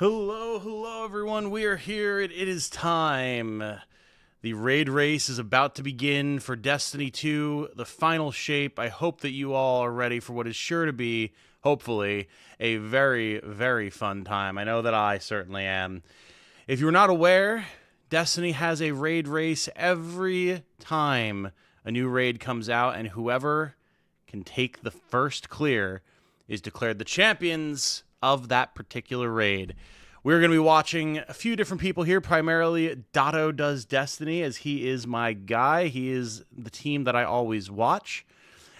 Hello everyone. We are here. It is time. The raid race is about to begin for Destiny 2, the final shape. I hope that you all are ready for what is sure to be, hopefully, a very, very fun time. I know that I certainly am. If you're not aware, Destiny has a raid race every time a new raid comes out, and whoever can take the first clear is declared the champions of that particular raid. We're going to be watching a few different people here. Primarily, Dotto does Destiny, as he is my guy. He is the team that I always watch.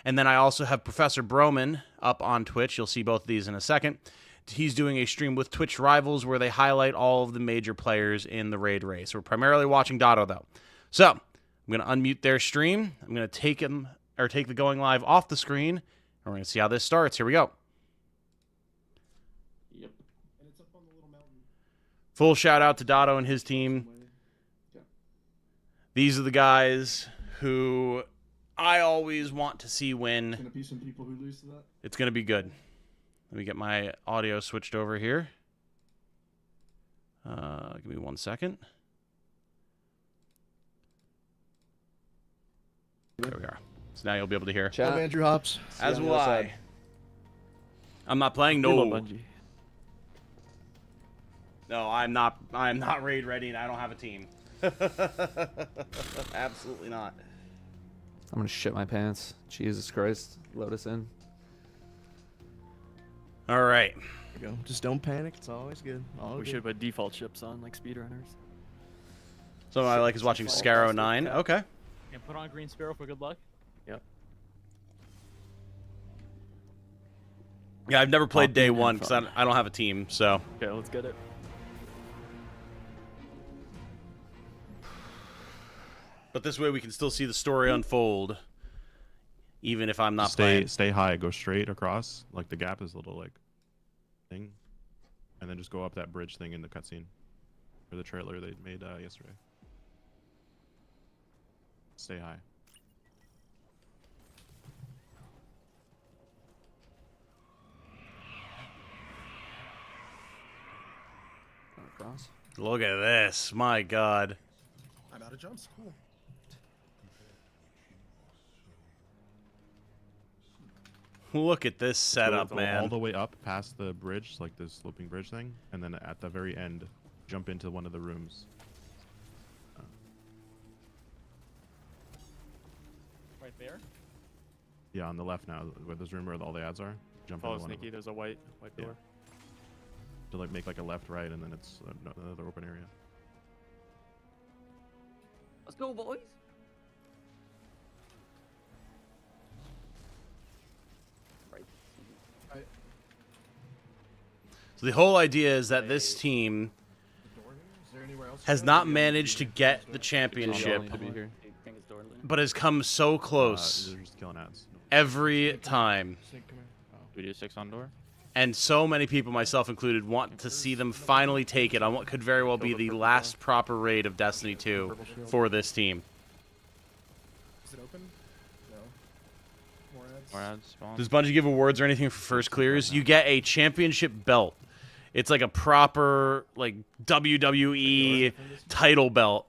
And then I also have Professor Broman up on Twitch. You'll see both of these in a second. He's doing a stream with Twitch Rivals where they highlight all of the major players in the raid race. We're primarily watching Dotto, though. So, I'm going to unmute their stream. I'm going to take the going live off the screen, and we're going to see how this starts. Here we go. Full shout out to Dotto and his team. These are the guys who I always want to see win. Gonna be some people who lose to that. It's gonna be good. Let me get my audio switched over here. Give me 1 second. There we are. So now you'll be able to hear. I'm Andrew Hops. As will I. I'm not playing. No. No, I'm not raid ready, and I don't have a team. Absolutely not. I'm gonna shit my pants. Jesus Christ. Load us in. All right. There you go. Just don't panic. It's always good. We should put default ships on, like speedrunners. Something I like is watching Scarrow 9. Okay. And put on Green Sparrow for good luck. Yep. Yeah, I've never played day one because I don't have a team, so. Okay, let's get it. But this way we can still see the story unfold, even if I'm not stay playing. Stay high, go straight across. Like the gap is a little like thing, and then just go up that bridge thing in the cutscene, or the trailer they made yesterday. Stay high. Across. Look at this, my God. I'm out of jumps. Cool. Look at this setup, Go man. all the way up past the bridge, like this sloping bridge thing, and then at the very end, jump into one of the rooms. Right there. Yeah, on the left now, where this room where all the ads are. Jump Follow into one of sneaky. them. There's a white Yeah. door. To like make like a left, right, and then it's another open area. Let's go, boys. So the whole idea is that this team has not managed to get the championship, but has come so close They're just killing ads. every time. We do 6 on door. And so many people, myself included, want to see them finally take it on what could very well be the last proper raid of Destiny 2 for this team. Is it open? No. More ads. More ads spawn. Does Bungie give awards or anything for first clears? You get a championship belt. It's like a proper like WWE title belt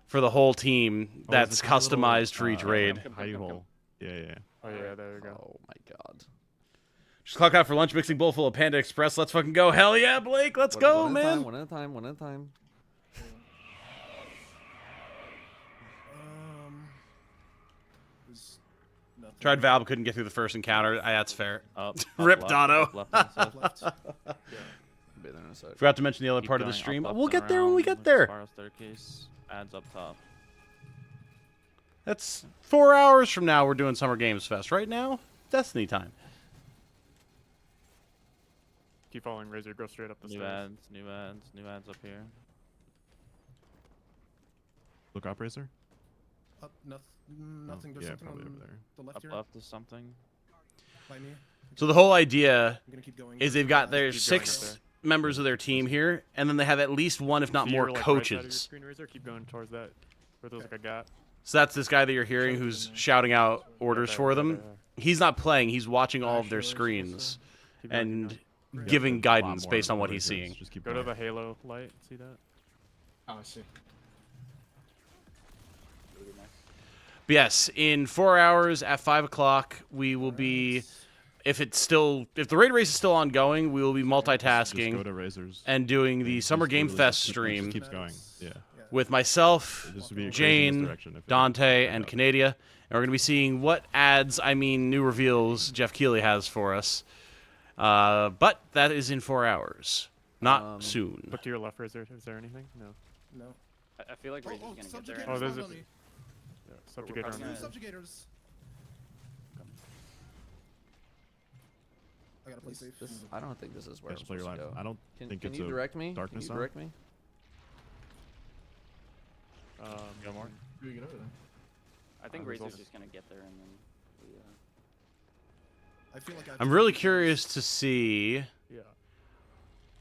for the whole team that's customized for each raid. Hidey hole. Yeah. Oh yeah, there we go. Oh my God. Just clock out for lunch, mixing bowl full of Panda Express. Let's fucking go. Hell yeah, Blake. Let's go, One at a man. time, one at a time, one at a time. There's nothing. Tried Valve, couldn't get through the first encounter. That's fair. Up, Rip left, Dotto. up, left, and left. Left. Be there in a sec. Forgot to mention the other Keep part of the going stream. up, We'll and get there when we around get there. Spiral staircase. Ads up top. That's 4 hours from now. We're doing Summer Games Fest. Right now, Destiny time. Keep following Razor, go straight up the New stairs. ads, new ads, new ads up here. Look up, Racer. Up, nothing. There's yeah, something probably on over there. the left Up here. left is something. By me. So the whole idea I'm gonna keep going. is they've got their Keep going up 6 there. members of their team here, and then they have at least one, if not See more, your, like, right side of your coaches. screen, Razor? Keep going towards that. Where there's like a gap. So that's this guy that you're hearing who's shouting out orders there, for right them. there. He's not playing. He's watching all of their Actually, screens. Keep going, keep And going. giving A lot guidance more based on what over he's here, seeing. Just keep Go to going. the halo light. See that? Oh, I see. Really nice. But yes, in 4 hours at 5 o'clock, we will be. If the raid race is still ongoing, we will be Just go multitasking to Razors. and doing the Just Summer Game literally Fest just stream keeps going. Yeah. with myself, This would be crazy in this Jane, direction if it Dante, turned and out. Canadia, and we're going to be seeing what new reveals Geoff Keighley has for us. But that is in 4 hours, not soon. Look to your left, Razor. Is there anything? No. No. I feel like Razor's gonna get there. Subjugators Oh, there's spawned a- on me. Yeah, subjugator on probably me. gonna- Subjugators. I gotta play safe. I don't think this is where Yeah, I'm just play your supposed to line. go. I don't Can think can it's you a direct me? darkness Can on. you direct me? Go more. Do we get over there? I think there's Razor's also- just gonna get there and then. We, I feel like I'm really curious to see Yeah.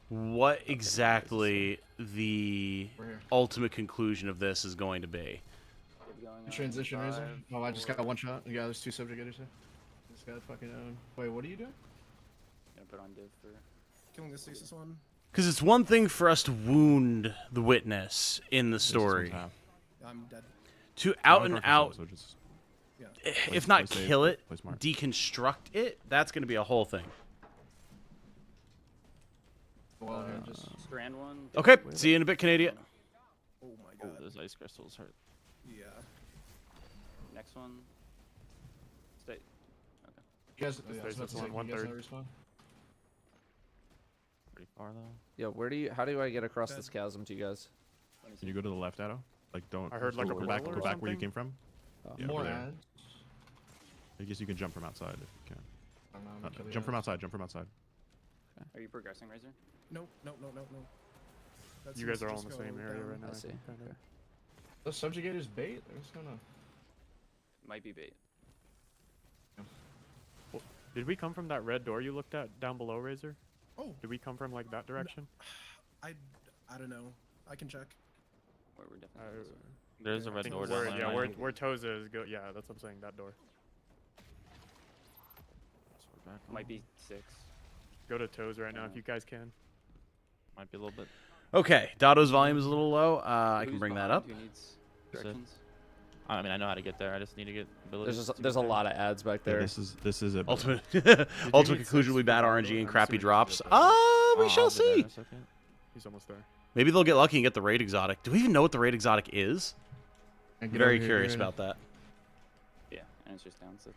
what exactly the We're here. ultimate conclusion of this is going to be. get going on Transition five, razor. Oh, I just got four. one shot. Yeah, there's 2 subjugators here. This guy fucking Wait, what are you doing? Gonna put on div for. Killing the stasis one. Because it's one thing for us to wound the witness in the This is story, what's happening. I'm dead. to I out like and darkness out, also, just if play not safe, kill it, play smart. deconstruct it. That's going to be a whole thing. Well, here, just Strand one. Okay, see you in a bit, Canadian. Oh my Oh, god. those ice crystals hurt. Yeah. Next one. Stay. you guys. Just Yeah, I was raise about this to say, one, can you guys 1/3. not respawn? Pretty far though. Yeah, how do I get across this chasm to you guys? Let me see. Can you go to the left arrow? Like don't. I heard like a go back, portal go or back where you something. came from. Oh. Yeah, More over there. ads. I guess you can jump from outside if you can. I don't know, I'm gonna kill the Jump from ads. outside. Jump from outside. Are you progressing, Razor? No. That You seems guys to are all in just the same go area down. right now. I see. think, kinda. Okay. Those subjugators bait. They're just gonna. Might be bait. Did we come from that red door you looked at down below, Razor? Oh, Did we come from like that direction? I don't know. I can check. We're definitely. Uh, this way. There's a I red think door where, down yeah, there. where Toza is go. Yeah, that's what I'm saying. That door. So we're back Might on. be 6. Go to Toes right now if you guys can. Might be a little bit. Okay, Dotto's volume is a little low. I can Who's bring that behind? up. Who needs Is it? directions? I mean, I know how to get there. I just need to get abilities. There's a lot of ads back Yeah, there. this is it. Ultimate, need ultimate six conclusion will be bad for RNG and I'm crappy assuming drops. it's We Oh, shall I'll be there in see. a second. He's almost there. Maybe they'll get lucky and get the raid exotic. Do we even know what the raid exotic is? And get Very over here, curious get about that. Yeah, and it's just down 6.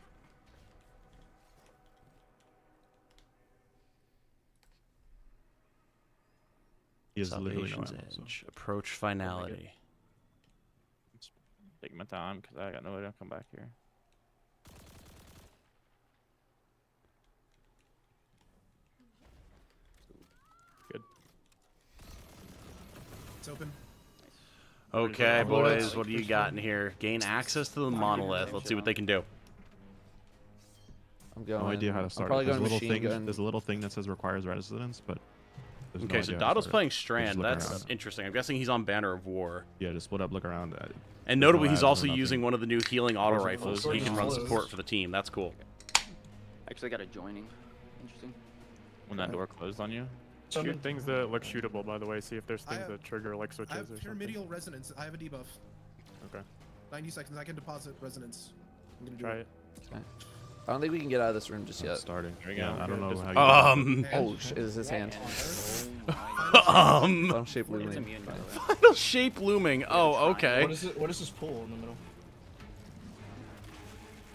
He has literally no Salvation's ammo, so. Edge. Approach finality. It's taking my time because I got no way to come back here. It's open. Okay, Nice. boys, what do you got in here? Gain access to the monolith. Let's see what they can do. I'm going. No idea how to I'm start. probably There's a going little machine thing. gun. There's a little thing that says requires resonance, but. there's no Okay, so idea how to Dotto's start it. playing Just Strand. look That's around. interesting. I'm guessing he's on Banner of War. Yeah, just split up, look around. And no notably, he's ads, no also nothing. using one of the new healing auto Where's the rifles, so close he can run range? support for the team. That's cool. Actually got a joining. Interesting. When that door closed on you. Shoot things that look shootable, by the way. See if there's I things have- that trigger like switches I or have something. pyramidal resonance. I have a debuff. Okay, 90 seconds. I can deposit resonance. I'm gonna do try it. it. I don't think we can get out of this room just It's yet. starting. There we Yeah, go. I don't know Just- how you. Oh, is his hand? Oh my Final shape It's looming. immune, by the way. Final shape looming. Oh, okay. What is it? What is this pool in the middle?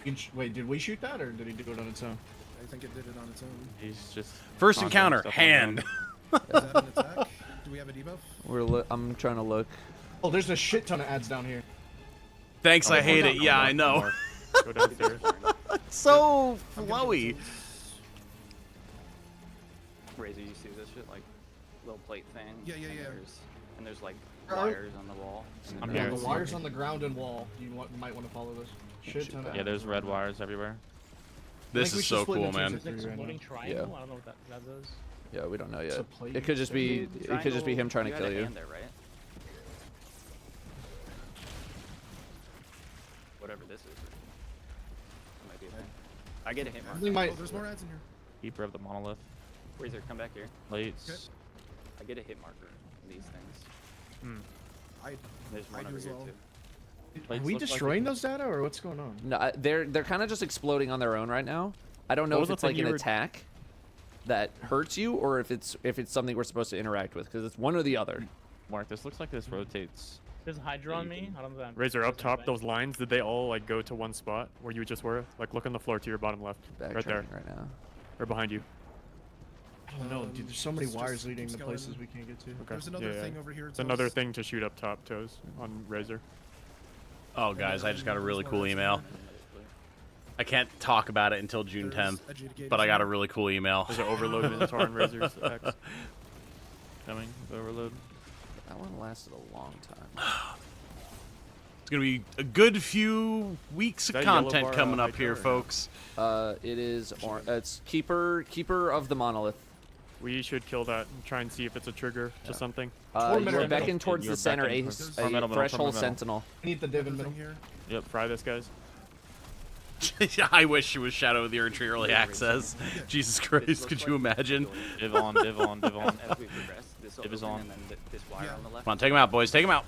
You can wait, did we shoot that or did he do it on its own? I think it did it on its own. He's just. First conjuring encounter, stuff on hand. ground. Is that an attack? Do we have a debuff? I'm trying to look. Oh, there's a shit ton of ads down here. Thanks, I Oh, hate no, it. no, Yeah, no, I know. more. Go downstairs. So I'm gonna flowy. Razor, you see this shit? Like, little plate thing. Yeah, yeah, and yeah. There's like Alright. wires on the wall. and I'm then Yeah, here. the wires on the ground and wall. Might want to follow this. Shit ton of Yeah, ads. there's red wires everywhere. This think we is should so split cool, into man. twos. Like Three some right floating now. triangle. I don't know what that does. Yeah, we don't know It's yet. a plate It could just be. It could just be him trying to had kill a you. hand there, right? Whatever this is. It might be a thing. I get a hit mark. They might. Oh, there's more ads in here. Keeper of the monolith. Razor, come back here. Plates. I get a hit marker on these things. I There's one do over as here well. too. Are Plates we look like destroying those data, or what's going on? No, they're kind of just exploding on their own right now. I don't know What if was it's the like thing an you were- attack that hurts you, or if it's something we're supposed to interact with, because it's one or the other. Mark, this looks like this rotates. There's a Hydra on me. I don't know. Razor, up top, those lines, did they all like go to one spot where you just were? Like, look on the floor to your bottom left. Right there. Backtracking right now. Or behind you. I don't know, dude. There's so many this wires just leading keeps to going. places we can't get to. Okay. There's another thing over here. It's another thing to shoot up top, Toes, on Razor. Oh, guys, I just got a really cool email. I can't talk about it until June 10th, but I got a really cool email. There's an overload Minotaur on Razor's X. Coming. Overload. That one lasted a long time. It's gonna be a good few weeks of That yellow content bar, coming up Hydra here, or no? folks. It is. It's keeper of the monolith. We should kill that and try and see if it's a trigger to something. Tormentor. You're becking towards You're the center, beckoning a, towards- a Tormentor, threshold Tormentor. sentinel. We need the div in middle. here. Yep, fry this, guys. I wish it was Shadow of the Earth Tree early access. Jesus Christ, could you imagine? Div on, div on, div on. As we progress, this will Div is open, on. and then this wire on the left. Come on, take him out, boys. Take him out.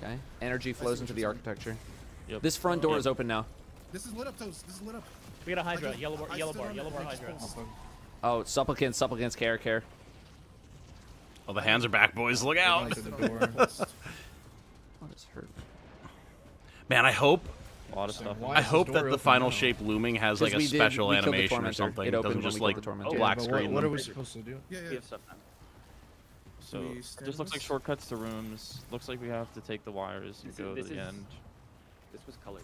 Okay. Energy flows into the architecture. Yep. This front door Yep. is open now. This is lit up, Toast. This is lit up. We got a Hydra. I Yellow bar. I Yellow stood bar. on Yellow it bar. and it just Hydra. pulsed. Oh, supplicants, care. Oh, the hands are back, boys. Look out. Like to the door. What is hurt? Man, I hope A lot of stuff. Why I is this hope door that the open final now? shape looming has like a we special killed the animation or Tormentor. something. It It opened doesn't when just we like killed the Tormentor. Yeah, black but screen. what are them. we supposed to do? Yeah, We yeah. have stuff now. So we it stand just looks like this? shortcuts to rooms. Looks like we have to take the wires and go to This the is- end. This was colored.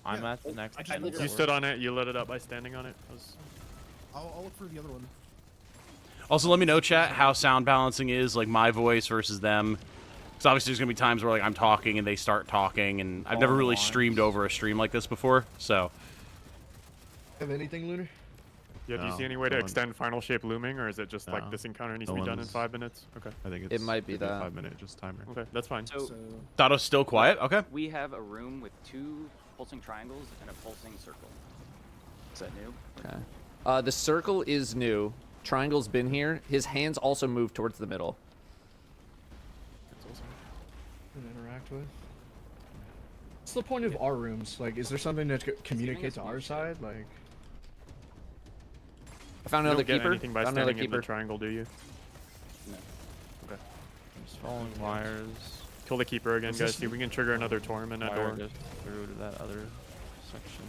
I'm Yeah. at the next. I just lit it door. You stood on it, you lit it up by standing on it. That was- I'll look for the other one. Also, let me know, chat, how sound balancing is, like my voice versus them. Because obviously there's going to be times where like I'm talking and they start talking, and I've never really streamed over a stream like this before, so... Have anything, Lunar? Yeah, do you No, see any way to no one- extend final shape looming, or is it just like No. this encounter needs No to be done in one's- 5 minutes? Okay. I think it's might be could that. 5-minute just timer. Okay, that's fine. So So Dotto's still quiet? Okay. we have a room with 2 pulsing triangles and a pulsing circle. Is that new? Okay. The circle is new. Triangle's been here. His hands also move towards the middle. And interact with. What's the point of our rooms? Like, is there something to communicate to our side? Like, I found You another don't get keeper. anything by Found another standing in the keeper. triangle, do you? No. Okay. I'm just following wires. Kill the keeper again, Is guys. this- See if we can trigger another torment at Wire door. goes through to that other section.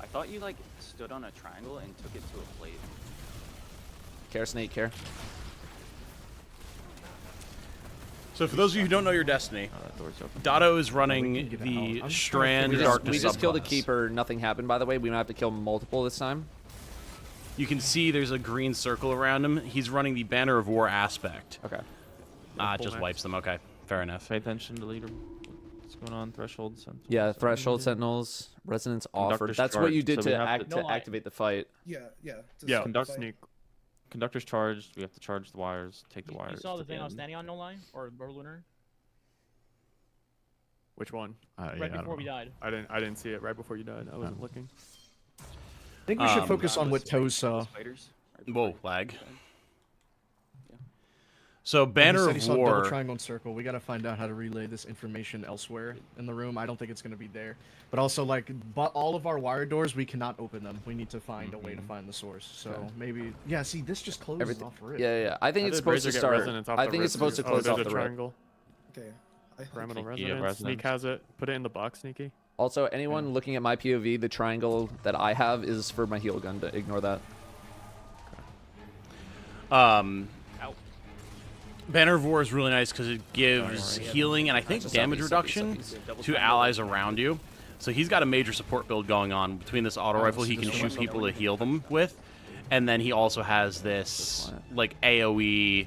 I thought you like stood on a triangle and took it to a plate. Care, snake, care. So for those of you who don't know your destiny, Oh, that door's open. Dotto is we running can get out. the I'm just trying to Strand figure out- Darkness We just killed a subclass. keeper. Nothing happened, by the way. We might have to kill multiple this time. You can see there's a green circle around him. He's running the Banner of War aspect. Okay. Ah, it full just max. wipes them. Okay, fair enough. Pay attention to leader. What's going on? Threshold sentinels. Yeah, Threshold Sentinels, Resonance offered. Conductor's That's what you charge, did so we to, have to- to No lie. activate the fight. yeah, yeah. to Yeah. start the Conduct fight. sneak. Conductor's charged. We have to charge the wires. Take the You wires. saw to the thing I was end. standing on, no lie, or Lunar, Which one? Yeah, right I before don't we know. died. I didn't see it right before you died. I wasn't looking. I think we should focus on Those what Toes saw. spiders are Whoa, pretty- lag. Yeah. So He Banner said of he saw double War. triangle and circle. We gotta find out how to relay this information elsewhere in the room. I don't think it's gonna be there. But also, like, but all of our wire doors, we cannot open them. We need to find a way to find the source. So maybe, yeah. See, this just closes Everything. off rip. Yeah. I think How it's did supposed to Razor get start. resonance off I the think rip? it's supposed to Oh, close there's off a the rip. triangle. Okay. Pyramidal Sneaky resonance. resonance. Sneak has it. Put it in the box, Sneaky. Also, anyone looking at my POV, the triangle that I have is for my heal gun. To ignore that. Banner of War is really nice because it gives healing and I think damage reduction to allies around you. So he's got a major support build going on between this auto rifle he can shoot people to heal them with, and then he also has this like AoE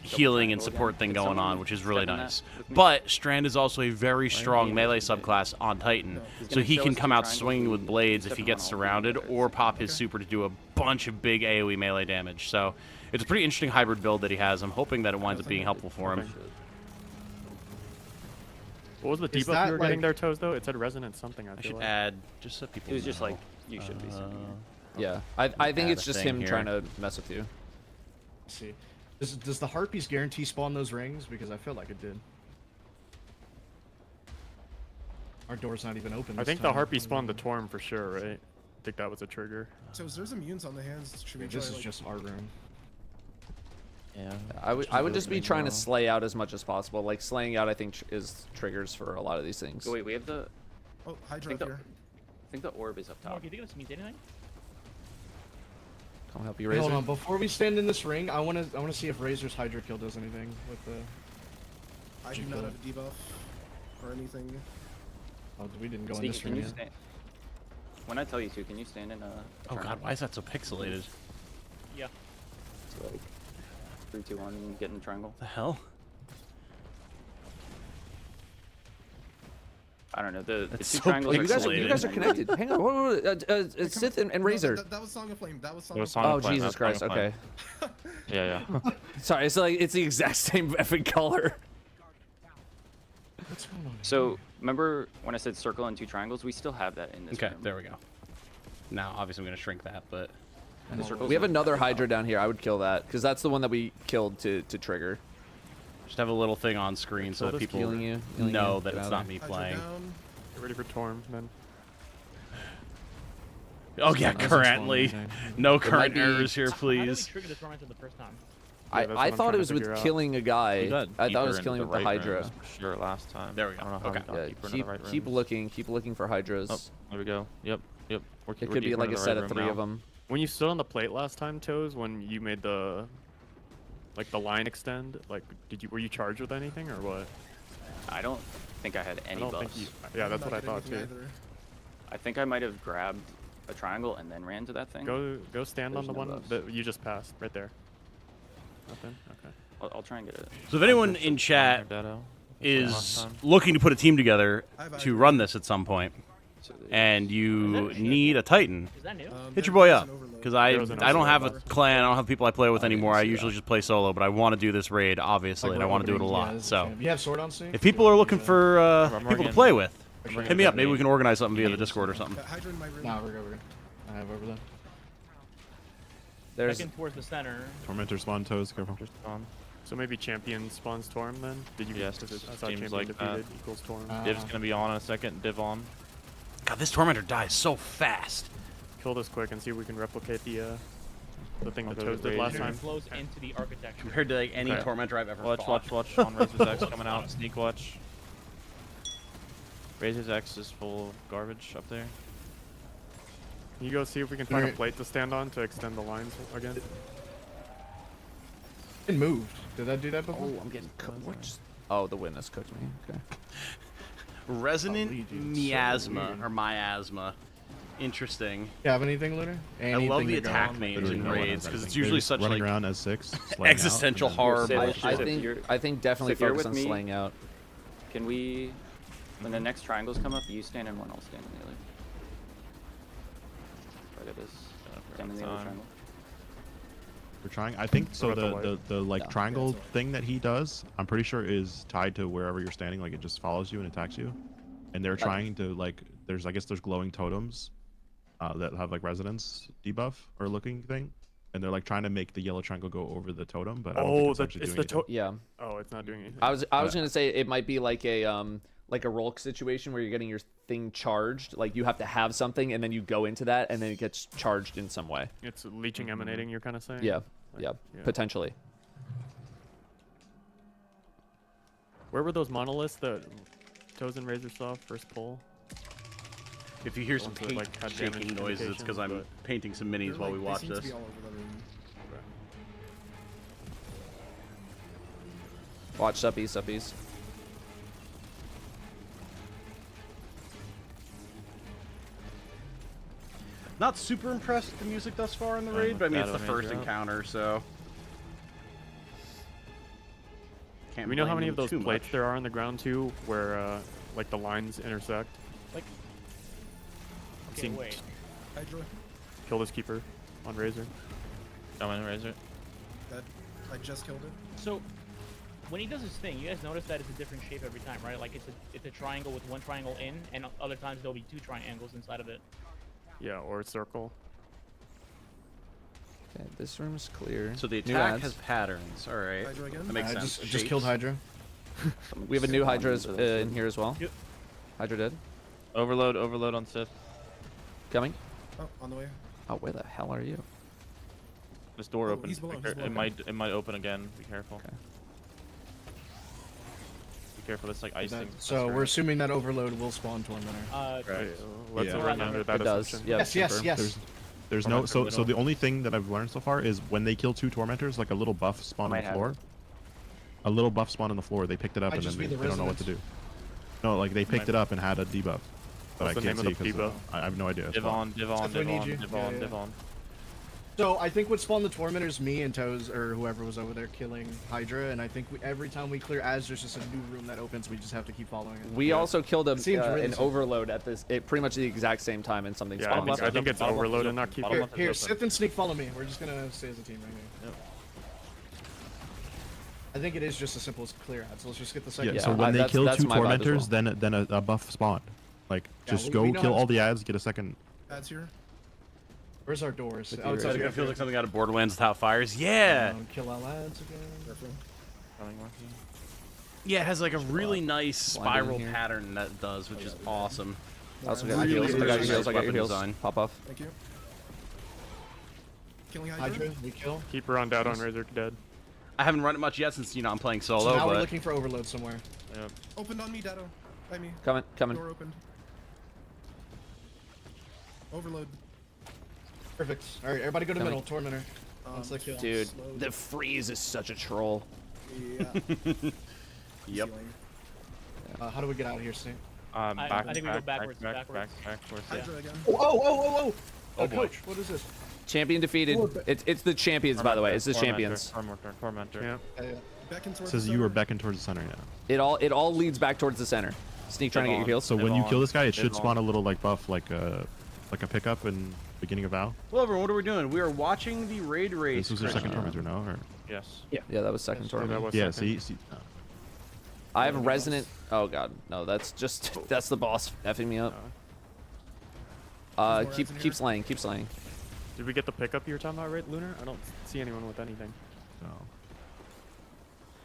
healing and support thing going on, which is really nice. But Strand is also a very strong melee subclass on Titan, so he can come out swinging with blades if he gets surrounded, or pop his super to do a bunch of big AoE melee damage. So it's a pretty interesting hybrid build that he has. I'm hoping that it winds up being helpful for him. What was the Is debuff that, you were getting like- there, Toes, though? It said resonance something, I I feel should like. add just so people It was just know. like you should be seeing it. Yeah, I think add it's a just thing him here. trying to mess with you. Let's see. Does the Harpies guarantee spawn those rings? Because I feel like it did. Our door's not even open. I this think the time. Harpy spawned the Torm for sure, right? I think that was a trigger. So there's immunes on the hands. Should we Yeah, try this is like, just our room. Yeah. I would just be trying to well. slay out as much as possible. Like slaying out, I think is triggers for a lot of these things. Oh, wait, we have the. Oh, Hydra think up the- here. I think the orb is up top. Mark, you think this means anything? Come help you, Hey, hold Razor. on, before we stand in this ring, I wanna see if Razor's Hydra kill does anything with the. I do not have a debuff or anything. Oh, we didn't go in Sneak, this can ring you yet. stand? When I tell you to, can you stand in a? Oh god, why is that so pixelated? Yeah. So like, 3, 2, 1, get in the triangle. The hell? I don't know. The That's two so triangles Oh, are you guys pixelated. are connected. Hang on, it's Sith and No, Razor. that was Song of Flame. That was Song It of was Flame. Song Oh of Flame, Jesus that's Song of Christ! Okay, Flame. Yeah, yeah. sorry. It's like it's the exact same effing color. What's going on? So remember when I said circle and 2 triangles? We still have that in this Okay, room. there we go. Now, obviously, I'm gonna shrink that, but And the circles We have are another at the top. Hydra down here. I would kill that because that's the one that we killed to trigger. just have a little thing on screen so Kill that this people Healing you. Healing know you. that Get it's out not of me Hydra playing. down. Get ready for Torm, then. Oh yeah, That's currently. fine, okay. No might current be- errors here, How did we please. trigger the tormentor the first time? Yeah, that's what I I'm thought trying it to was with figure out. killing a guy. We got I thought it was deeper killing into with the right Hydra. rooms for sure last time. There we go. I don't know how Okay. we got Yeah, deeper into the right keep rooms. keep looking for Hydras. Oh, there we go. Yep, yep. We're, It could be like a set of 3 of them. When you stood on the plate last time, Toes, when you made the line extend, like were you charged with anything or what? I don't think I had I any don't buffs. think you. Yeah, I'm that's not what I getting thought too. anything either. I think I might have grabbed a triangle and then ran to that thing. Go stand on There's the no one buffs. that you just passed, right there. Nothing. Okay. I'll try and get it. So if anyone in chat Last is time. looking to put a team together I have to Hydra. run this at some point, So and you need a Titan, Is that new? hit your boy there's up. an overload. Because There was an I don't have a overload. clan, I don't have people I play with I didn't anymore. I see usually that. just play solo, but I want to do this raid, obviously, and I want to do it a Yeah, lot. this is So champ. You have sword on sync? if people are looking for people to Morgan. play with, Actually, hit me up. Maybe me. we can organize something via the Discord or something. Hydra in my room. Nah, we're good. I have over there. There's Second towards the center. Tormentor spawn toes, careful. Just on. So maybe champion spawns Torm then? Did you? Yes, Because I it thought seems champion like that. defeated equals Torm. Div's gonna be on in a second. Div on. God, this Tormentor dies so fast. Kill this quick and see if we can replicate the thing I'll that go Toes with did Rage last here. time. It flows into the architecture. Compared to like any Okay. Tormentor I've ever Watch, fought. watch, watch. On Razor's X coming out. Sneak watch. Razor's X is full of garbage up there. Can you go see if we can find a Alright. plate to stand on to extend the lines again? It moved. Did that do that before? I'm getting cooked. Oh, the witness cooked me. Okay. Resonant Oh, you do. So miasma weird. or miasma. Interesting. You have anything, Lunar? I love Anything the to go attack on? names Literally in no one raids has because it's anything. They're usually just such running like around as 6, existential horror Sid, bullshit. I If think you're- definitely if you're focus with on me- slaying out. Can we, when the next triangles come up, you stand in one, I'll stand in the other. Right at this. Stand in the other Time. triangle. We're trying. I think so. What about The like Yeah. triangle thing that he does, I'm pretty sure is tied to wherever you're standing. Like it just follows you and attacks you. And they're trying to like. I guess there's glowing totems that have like resonance debuff or looking thing, and they're like trying to make the yellow triangle go over the totem. But I don't think it's actually it's doing the anything. Yeah. Oh, it's not doing anything. I was gonna say it might be like a Rolk situation where you're getting your thing charged. Like you have to have something and then you go into that and then it gets charged in some way. It's leeching, emanating. You're kind of saying. Yeah. Like, Yeah. yeah. Potentially. Where were those monoliths that Toes and Razor saw first pull? If you hear some Ones that, paint like, had damage shaking noises, it's because I'm indications, painting some minis They're, while we like, watch they seem to this. be all over the room. Watch suppies. Not super impressed with the music thus far in the Fine raid, with but I mean it's that, the I'll first measure up. encounter, so. Can't Do we know how blame many of them those too plates much. there are on the ground too, where like the lines intersect? Like, I've okay, seen wait. Hydra. Kill this keeper on Razor. Come in, Razor. That I just killed it. So, when he does his thing, you guys notice that it's a different shape every time, right? Like it's a triangle with one triangle in, and other times there'll be 2 triangles inside of it. Yeah, or a circle. Okay, this room's clear. So the New attack ads. has patterns. All right. Hydra again? That makes I sense. just killed Hydra. We have a new Hydra in here as well. Yep. Hydra dead. Overload on Sith. Coming. Oh, on the way. Oh, where the hell are you? This door Oh, opens. he's below, Be he's care- below. it might open again. Be careful. Okay. Be careful. It's like icing. So we're assuming that overload will spawn Tormentor. Right. Let's Yeah. run under that It does. assumption. Yeah. Yes. There's no Tormentor so the middle. only thing that I've learned so far is when they kill 2 tormentors, like a little buff spawn on Might the have floor. it. A little buff spawn on the floor. They picked it up Might and just then be they the don't know what to do. resonance. No, like they picked Might- it up and had a debuff, but What's I the can't name see of the because debuff? I have no idea. Div on. Seth, we need you. Yeah, yeah. Div on. So I think what spawned the Tormentors, me and Toes, or whoever was over there killing Hydra, and I think every time we clear ads, there's just a new room that opens. We just have to keep following it. We also killed It seems really an simple. overload at pretty much the exact same time, and something Yeah, spawned. I think it's Bottom left overload is and not open. keep Bottom it. left is Here, open. Sith and Sneak, follow me. We're just gonna stay as a team right here. Yep. I think it is just as simple as clear ads. So let's just get the second. Yeah. Yeah, So when they that's- kill that's 2 my vibe as tormentors, well. then a buff spawned. Like Yeah, just we go know kill how to all the spawn. ads, get a second. Ads here. Where's our doors? With Oh, you, it's right over It here. feels like something out of Borderlands without fires. Yeah. Kill all ads again. Careful. Coming, Marky. Yeah, it has like a really nice Blinding spiral here. pattern that it does, which is awesome. I also Really got your heals. I got your nice heals. I got your weapon heals. design. Pop off. Thank you. Killing Hydra. Hydra, we kill. Keep her on down on Razor dead. I haven't run it much yet since I'm playing So solo, now we're but looking for overload somewhere. Yep. Opened on me, Dado. By me. Coming. Door opened. Overload. Perfect. All right, everybody go to Coming. middle. Tormentor. Once they kill. Dude, Slow. the freeze is such a troll. Yeah. yep. Healing. How do we get out of here, Snake? Back, I think we go backwards, back. backwards. Towards Hydra again. Oh! Oh, boy. Coach, what is this? Champion defeated. It's the champions, by the way. It's the champions. Tormentor. Yeah. Back into It says you were beckoned towards the center. Yeah. It all leads back towards the center. Sneak trying to get your heals. So when you kill this guy, it should Div spawn on. a little like buff, like a pickup in beginning of Val. Well, everyone, what are we doing? We are watching the raid race. This was your second Christian. tormentor, no? Or... Yes. Yeah, that was second Yeah, tournament. that was Yeah. second. See. I have resonant. Oh god, no, that's the boss effing me up. more Keep ads in keep here? slaying, keep slaying. Did we get the pickup you were talking about, right, Lunar? I don't see anyone with anything. No.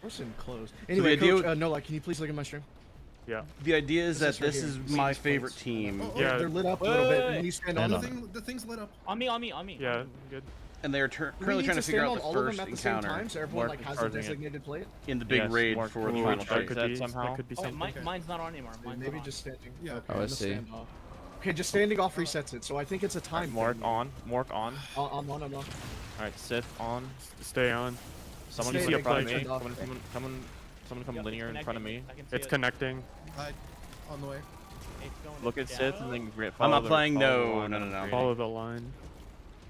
We're sitting close. the Anyway, idea Coach, with- Nola, can you please look at my stream? Yeah. The idea is This that is this right is here. my Please, favorite please. team, Oh, Yeah. They're lit up a little bit. Wait. When you stand And on on. them, The thing's lit up. On me. Yeah. Good. and they are do we currently need trying to figure stand out on the all of first them at the same encounter time, so everyone Mark like has a charging it. designated plate? in the big Yes, raid more for the cool. final That That shape. could that be somehow. That could be Oh, something. Mine's not on anymore. Mine's Maybe not just standing. Yeah. Okay, Oh, I I'm gonna see. stand off. Okay, just standing off resets it, so I think it's a time. Mark thing. on. I'm on. All right, Sith on. Stay on. Someone Stay see in in front of the me. front. Someone come Yep, linear in front of me. I can see It's it. connecting. On the way. It's going Look at down. Sith and then I'm follow not the- playing. follow the No, line no, that no, I'm no. creating. Follow the line.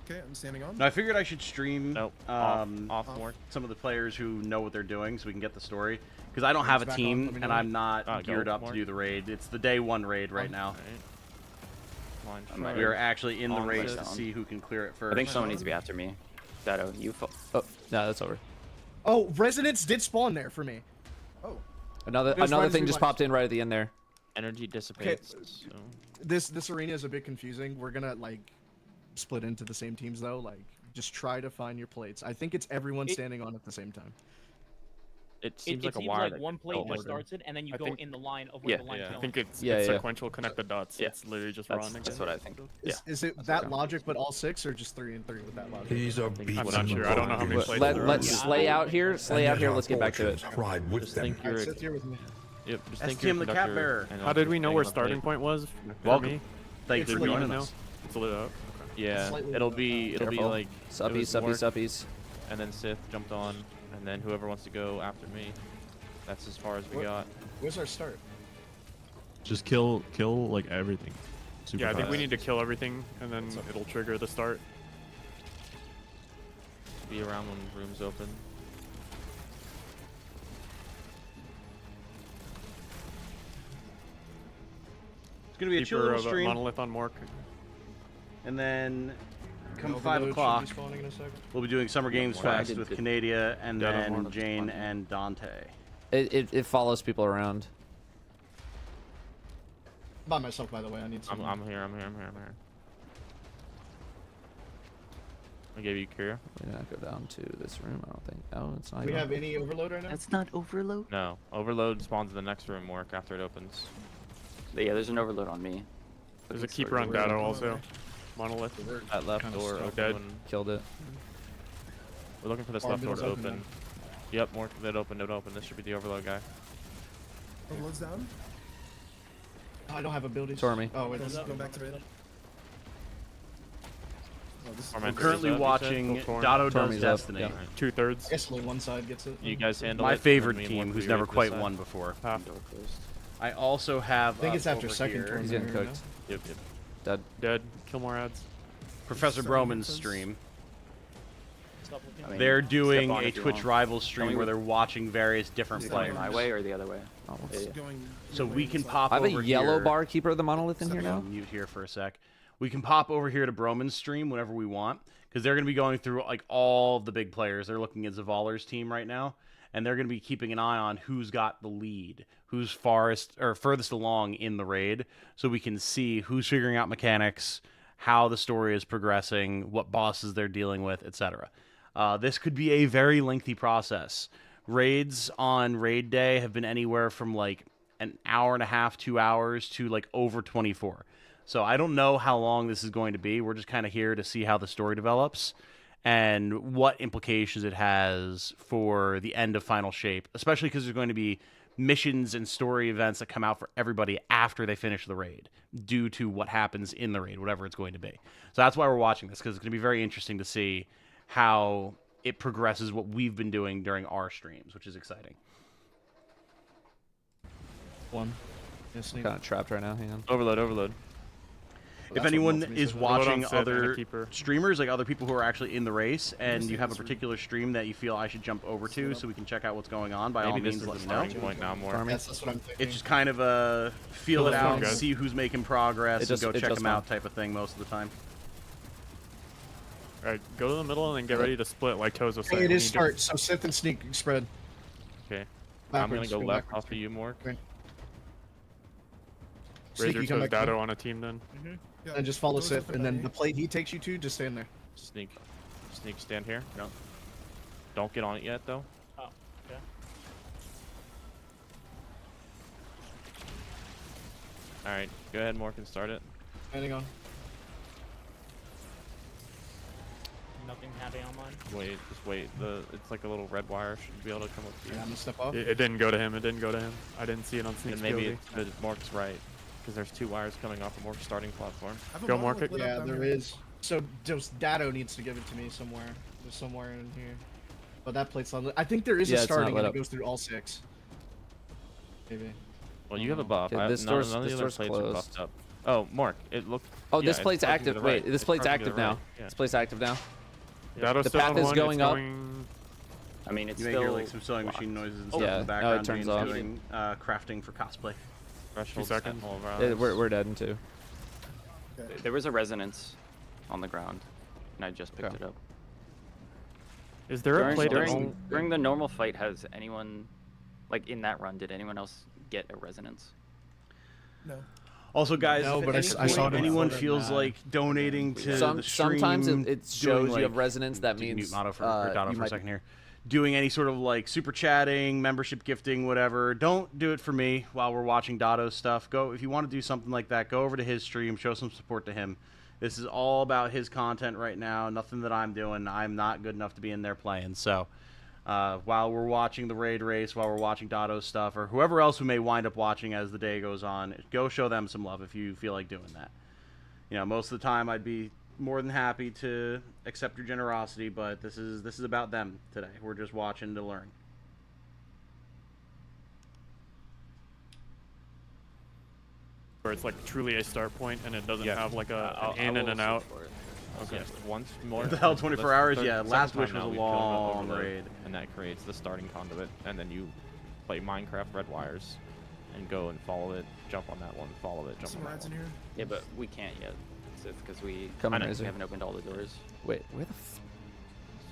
Okay, I'm standing on. No, I figured I should stream Nope. off Off more. some of the players who know what they're doing, so we can get the story. Because I don't have a Back on, team, let me and know. I'm not Go, geared up to Mark. do the raid. It's the day one raid right now. Line I'm ready. We are actually in the On race to down. see who can clear it first. I think someone needs to be after me. Dado, you fall. Oh, no, that's over. Oh, resonance did spawn there for me. Oh. Another It was right another as thing we just left. popped in right at the end there. Energy dissipates. So. This arena is a bit confusing. We're gonna like split into the same teams though. Like, just try to find your plates. I think it's everyone standing on at the same time. It It seems seems like a wire. like that one can plate go just order. starts it, and then you I go think- in the line of where Yeah, the line yeah. I kills. think it's Yeah, yeah. sequential. Connect the dots. Yeah. It's literally just That's, running. that's what I think. Is it that logic, but all 6, or just 3 and 3 with that logic? These are I'm beats I'm in not the sure. I don't know how many body. plates Let, there are. let's Yeah. slay out here. Slay out here. Let's get back to it. Ride with Just them. think Alright, you're. sit here with me. Yep. Just That's think you're Tim a the cat conductor bearer. and How I'm did just we know standing where on the starting plate. point was? For Welcome. me? Thanks It's for lit joining now. us. It's lit up. Okay. Yeah, Slightly it'll lit be Careful. like Suppy, it was suppy, Mark, suppies. and then Sith jumped on, and then whoever wants to go after me. That's as far as we What? got. Where's our start? Just kill like everything. Super Yeah, I think we fast. need to kill everything, and then it'll trigger the start. Be around when rooms open. It's gonna be a chill Keeper little of stream, Monolith on Mork. and then come Overload 5 should be o'clock, spawning in a second. we'll be doing Summer Games Well, I Fest did with the- Canadia, and Dead on then Morning. Jane and Dante. It follows people around. By myself, by the way. I need some. I'm here. I gave you cure. We did not go down to this room, I don't think. Oh, it's not Do we even- have any overload right now? That's not overload. No, overload spawns in the next room, Mork, after it opens. Yeah, there's an overload on me. There's a Looking keeper on sort of data weird. also. Monolith. That left Kinda door stuck. open. Dead. when- Killed it. We're looking for this Our left door middle's to open open. now. Yep, Mork, it opened, it opened. This should be the overload guy. Overload's down. Oh, I don't have abilities. Tormy. Oh, wait. Let's go back to it. Oh, this is Torment. I'm currently Is that what you said? watching Go Torm. Dotto Does Tormy's up, Destiny. yeah. 2/3. I guess only one side gets it. You guys handle My it. favorite and me and team Mork who's do never this quite side. won before. Half. Door closed. I also have I think it's after over second here, turn. He's getting There we cooked. Yep, yep. Dead. Dead. Kill more ads. Professor Sorry, Broman's Francis. stream. Stop looking. I mean, They're doing step on a if you Twitch want. Rivals stream we- where they're watching various different Is it players. My way or the other way? Oh, Yeah, It's yeah. going So your we way can inside. pop I have over a yellow here. bar keeper of the monolith in here I'll now. mute here for a sec. We can pop over here to Broman's stream whenever we want because they're going to be going through like all the big players. They're looking at Zavaller's team right now, and they're going to be keeping an eye on who's got the lead, who's farthest or furthest along in the raid, so we can see who's figuring out mechanics, how the story is progressing, what bosses they're dealing with, etc. This could be a very lengthy process. Raids on raid day have been anywhere from like an hour and a half, 2 hours to like over 24. So I don't know how long this is going to be. We're just kind of here to see how the story develops and what implications it has for the end of Final Shape, especially because there's going to be missions and story events that come out for everybody after they finish the raid due to what happens in the raid, whatever it's going to be. So that's why we're watching this, because it's going to be very interesting to see how it progresses what we've been doing during our streams, which is exciting. One. Yes, Kind of trapped right now. Hang on. Overload, overload. If anyone is watching Overload on Sid and a other keeper. streamers, like other people who are actually in the race, and Understand you have a this room. particular stream that you feel I should jump over to so we can check out what's going on, by all Maybe this means, is the let me know. starting point now, more. Tormy. Yes, that's what I'm thinking. It's just kind of a feel it Kill out, this one, see who's making progress, It just- and go it check just them out type of thing most of the time. Alright, go to the middle and then get ready to split like Toes was saying. Hey, it We is need to- start. So synth and sneak spread. Okay. I'm gonna Backwards, go left backwards. off of you, Mork. Okay. Razor Sneaky, come Toes back to Dado me. on a team then. Yeah, And just follow doors Sith, open and by then me. the plate he takes you to, just stand there. Sneak. Sneak, stand here. No. Don't get on it yet, though. Oh, okay. Alright, go ahead, Mork, and start it. Standing on. Nothing happening on mine. Wait, just wait. It's like a little red wire. Should be able to come up to you. Yeah, I'm gonna step off. It didn't go to him. It didn't go to him. I didn't see it on Sneak's And maybe POV. Mork's right. Because there's two wires coming off of Mork's starting platform. I have a Go monolith mark it. lit up Yeah, down there here. is. So just Dado needs to give it to me somewhere. There's somewhere in here. But that plate's not lit. I think there is Yeah, a it's not starting lit and up. it goes through all 6. Maybe. Well, you have a buff. Okay, this none of door's- the this other door's plates are closed. buffed up. Oh, Mork, it looked. Oh, yeah, this it's plate's parking to active. the Wait, right. this It's plate's parking to active the now. right. Yeah. This plate's active now. Dado's The still path on is one. going it's up. Going... I mean, it's You may still hear like some sewing locked. machine noises and Oh, stuff yeah. in the No, it background. turns Dean's off. doing crafting for cosplay. Threshold 2 seconds. sentinel Yeah, rounds. we're dead in 2. There was a resonance on the ground, and I just picked Okay. it up. Is there a During, plate that's... during the normal fight, has anyone, like in that run, did anyone else get a resonance? No. Also, guys, No, if but at I any saw point it on anyone Twitter, feels man. like donating to the stream, Sometimes it doing, shows you have like- resonance. That Mute means Motto for, or Dotto you for a might- second here. Doing any sort of like super chatting, membership gifting, whatever. Don't do it for me while we're watching Dotto's stuff. Go if you want to do something like that. Go over to his stream, show some support to him. This is all about his content right now. Nothing that I'm doing. I'm not good enough to be in there playing. So while we're watching the raid race, while we're watching Dotto's stuff, or whoever else who may wind up watching as the day goes on, go show them some love if you feel like doing that. You know, most of the time I'd be more than happy to accept your generosity, but this is about them today. We're just watching to learn. Where it's like truly a start point and it doesn't Yeah. have like I'll- an I in and will an out. For it. Okay. Yes, once more. What the hell, 24 that's hours? the Yeah, second Last time Wish now was a we've killed him at long Overload, raid. And that creates the starting conduit, and then you play Minecraft Red Wires, and go and follow it, jump on that one, follow it, jump Some on that rats in one. here. Yeah, but we can't yet. It's because we Come on, I know, we Razor. haven't opened all the doors. Wait, where the f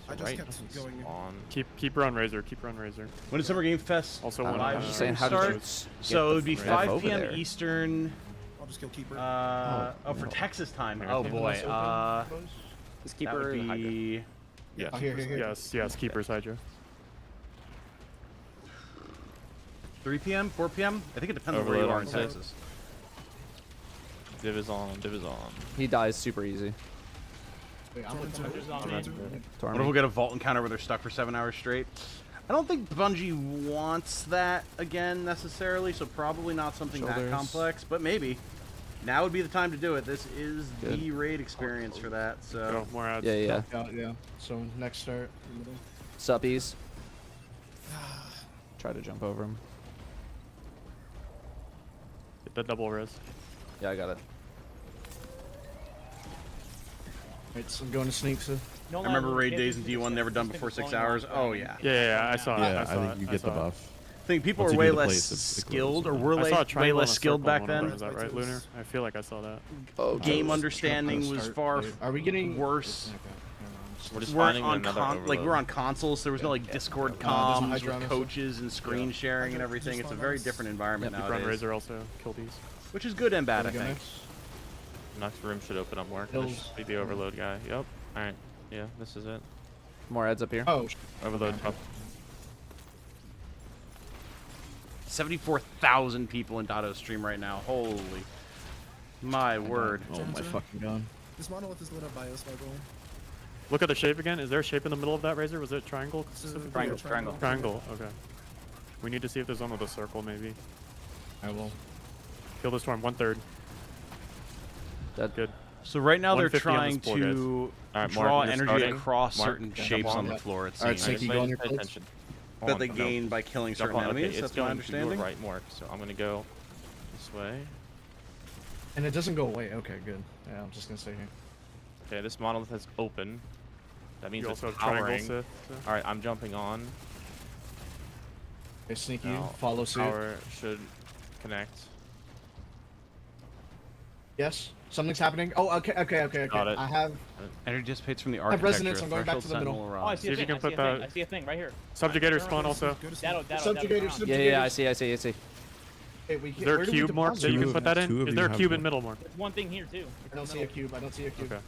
I just Right kept going. on. Keep her on Razor. Keep her on Razor. When did Summer Game Fest Also I one. don't know, live I'm just stream saying, how did you start? get So it would be the 5 over p.m. there? Eastern. I'll just kill keeper. For Texas time. Okay. Oh boy. Is That keeper would Hydra? be Yes. Oh, here. Yes, keepers Hydra. 3 p.m., 4 p.m. I think it depends on where you Overload are on in set. Texas. Div is on. Div is on. He dies super easy. Wait, I'm with Torment Toes. on Torment me. Torment. What if we'll get a vault encounter where they're stuck for 7 hours straight? I don't think Bungie wants that again necessarily, so probably not something that Shoulders. complex, but maybe. Now would be the time to do it. This is the Good. raid experience for that, so... Go, more ads. Yeah. Yeah. So next start. Suppies. Try to jump over him. Get the double res. Yeah, I got it. Right, so I'm going to sneak. So No I lie, remember Luke, raid get days this in to D1 the never set. done This before thing is 6 falling hours. off. Oh, yeah. Yeah, I saw it. Yeah, I I saw think it. you I get the saw it. buff. I think people Once are you way do the less plates, it skilled, or grows. were I saw a way triangle less and a skilled circle back on one of them. then. Is that right, Lunar? I feel like I saw that. Oh, Game was understanding gonna was start far late. Are we getting worse. Okay, never mind. We're just We're finding on another like overload. we're on consoles. There was no like Discord there's no comms Hydra on with this one. coaches and screen sharing and everything. It's a very different environment Keep run nowadays, Razor also. Kill these. which is good and bad. I There we go think. next. Next room should open up more. Hills. This should be the overload guy. Yep. Alright. Yeah, this is it. more ads up here. Oh, Overload Okay. up. 74,000 people in Dotto's stream right now. Holy, my word! oh my fucking god. This monolith is lit up by us, by the way. Look at the shape again. Is there a shape in the middle of that Razor? Was it triangle? This is specifically? a Triangle. Triangle. Okay. We need to see if there's one with a circle, maybe. I will. Kill the storm. 1/3. Dead. Good. So right now they're 150 on trying this floor, to Alright, draw Mark, you're energy starting. across Mark, certain jump shapes on on the it. floor. It seems Alright, Sinky, go on your Pay plates. attention. Hold that on, they no. gain by killing Jump certain on. Okay, enemies. it's That's my going to your understanding. right, Mark. So I'm gonna go this way. And it doesn't go away. Okay, good. Yeah, I'm just gonna stay here. Okay, this monolith has open. That means You it's also have triangle powering. Sith. So. Alright, I'm jumping on. Okay, sneaky. Now, Follow suit. Power should connect. Yes. Something's happening. Oh, okay. Got it. I have. Energy dissipates from the have architecture. resonance, I'm going back to the middle. Oh, I see See a if you thing. can put I see a thing. that- I see a thing right here. Subjugator spawn also. Go to sleep. Datto, Subjugator, come on. Yeah, I see. I see. Hey, we Is there a where do we cube, Mark, deposit that you it? can put that in? Two of Is you there a have cube the- in middle, Mark? There's one thing here too. I don't see a cube. I don't see a cube. Okay.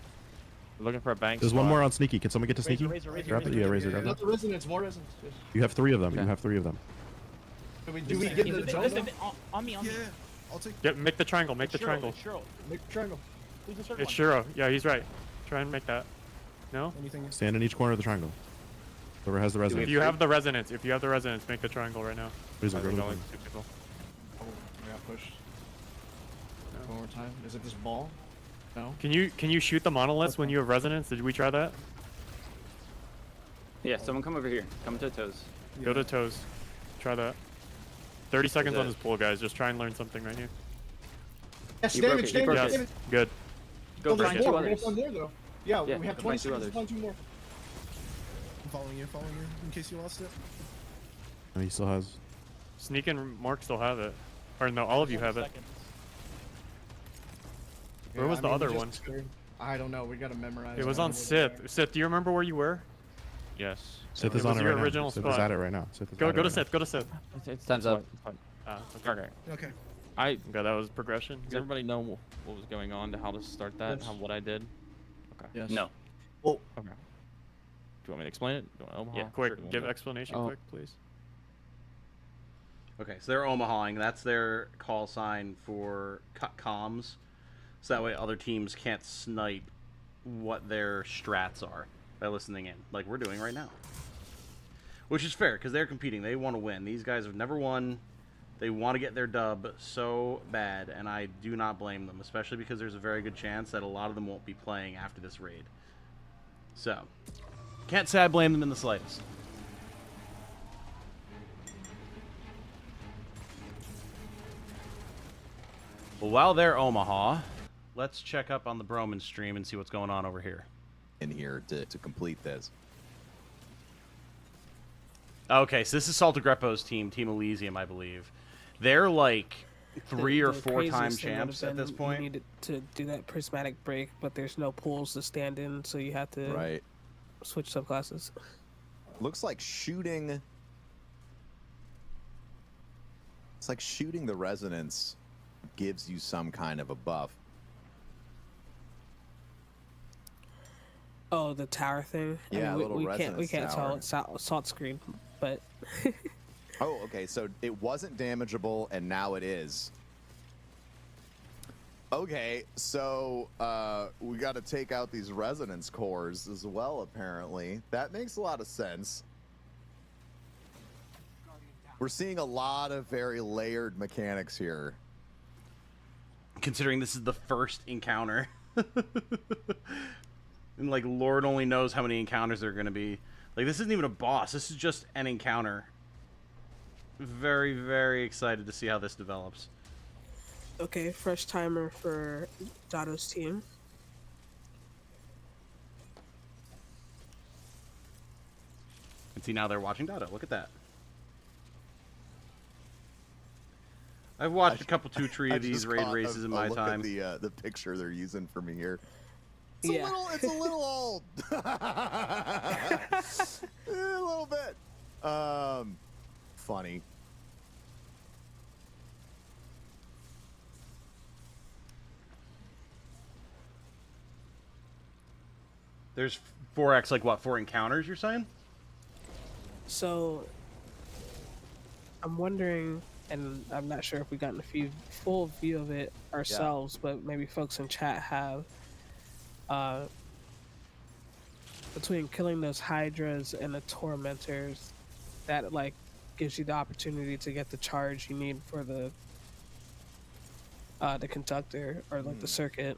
We're looking for a bank. There's one spot. more on sneaky. Can someone get to sneaky? Razor, Grab it. Yeah, Razor. yeah, Grab Not it. the resonance. More resonance. Yes. You have 3 of them. Okay. You have 3 of them. Do we get Is the it- zone? listen, though? on me, on me. Yeah, I'll take. Yeah, make the triangle. Make the Shiro, triangle. it's Shiro. Make the triangle. Who's the third It's one? Shiro. Yeah, he's right. Try and make that. No? Anything. Stand in each corner of the triangle. Whoever has the If resonance. you have the resonance, make the triangle right now. Razor, There's grab it. only 2 people. Oh, I got pushed. One more time. Is it this ball? No. Can you shoot the monoliths when you have resonance? Did we try that? Yeah, someone come over here. Come to toes. Go to toes. Try that. 30 seconds on it? this pool, guys. Just try and learn something right here. Yes, You broke damage, it, you broke damage, Yes. damage. Good. Go Oh, there's find more. two We're gonna others. find more though. Yeah, Yeah, we have go 20 find two seconds to others. find 2 more. I'm following you, in case you lost it. And he still has. Sneak and Mark still have it. Or no, all of you have it. Seconds. Where was the we other just one? scared. I don't know. We gotta memorize. It was I on don't know where Sith. Sith, do you remember where you were? Yes. Sith It is on was it your right original now. Sith spot. is at it right now. Sith is Go at it to right Sith. Go to Sith. Time's up. It's fine. Ah, okay. Okay. Okay. I Okay, that was progression. Does everybody know what was going on, to how to start that, Yes. what I did? Okay. Yes. No. Okay. Do you want me to explain it? Do you want Omaha? Yeah. Quick, Sure. give explanation Oh. quick, please. Okay, so they're Omahaing. That's their call sign for cut comms, so that way other teams can't snipe what their strats are by listening in, like we're doing right now. Which is fair, because they're competing. They want to win. These guys have never won. They want to get their dub so bad, and I do not blame them, especially because there's a very good chance that a lot of them won't be playing after this raid. So, can't say I blame them in the slightest. Well, while they're Omaha, let's check up on the Broman stream and see what's going on over here. In here to complete this. Okay, so this is Saltagreppo's team, Team Elysium, I believe. They're like 3 or 4 time champs at this point. You needed to do that prismatic break, but there's no pools to stand in, so you have to Right. switch subclasses. Looks like shooting. It's like shooting the resonance gives you some kind of a buff. Oh, the tower thing. Yeah, I mean, little we can't resonance tell tower. it's salt screen, but Oh, okay. So it wasn't damageable, and now it is. Okay, so we got to take out these resonance cores as well, apparently. That makes a lot of sense. We're seeing a lot of very layered mechanics here. Considering this is the first encounter. And, like, Lord only knows how many encounters there are going to be. Like, this isn't even a boss. This is just an encounter. Very, very excited to see how this develops. okay, fresh timer for Dotto's team. And see, now they're watching Dotto. Look at that. I've watched a couple 2-3 of these raid races in my time. Look at the picture they're using for me here. Yeah. It's a little old. A little bit. Funny. There's 4x, like what, 4 encounters, you're saying? So I'm wondering, and I'm not sure if we gotten a full view of it ourselves, but maybe folks in chat have. Between killing those hydras and the tormentors, that like gives you the opportunity to get the charge you need for the conductor or like the circuit.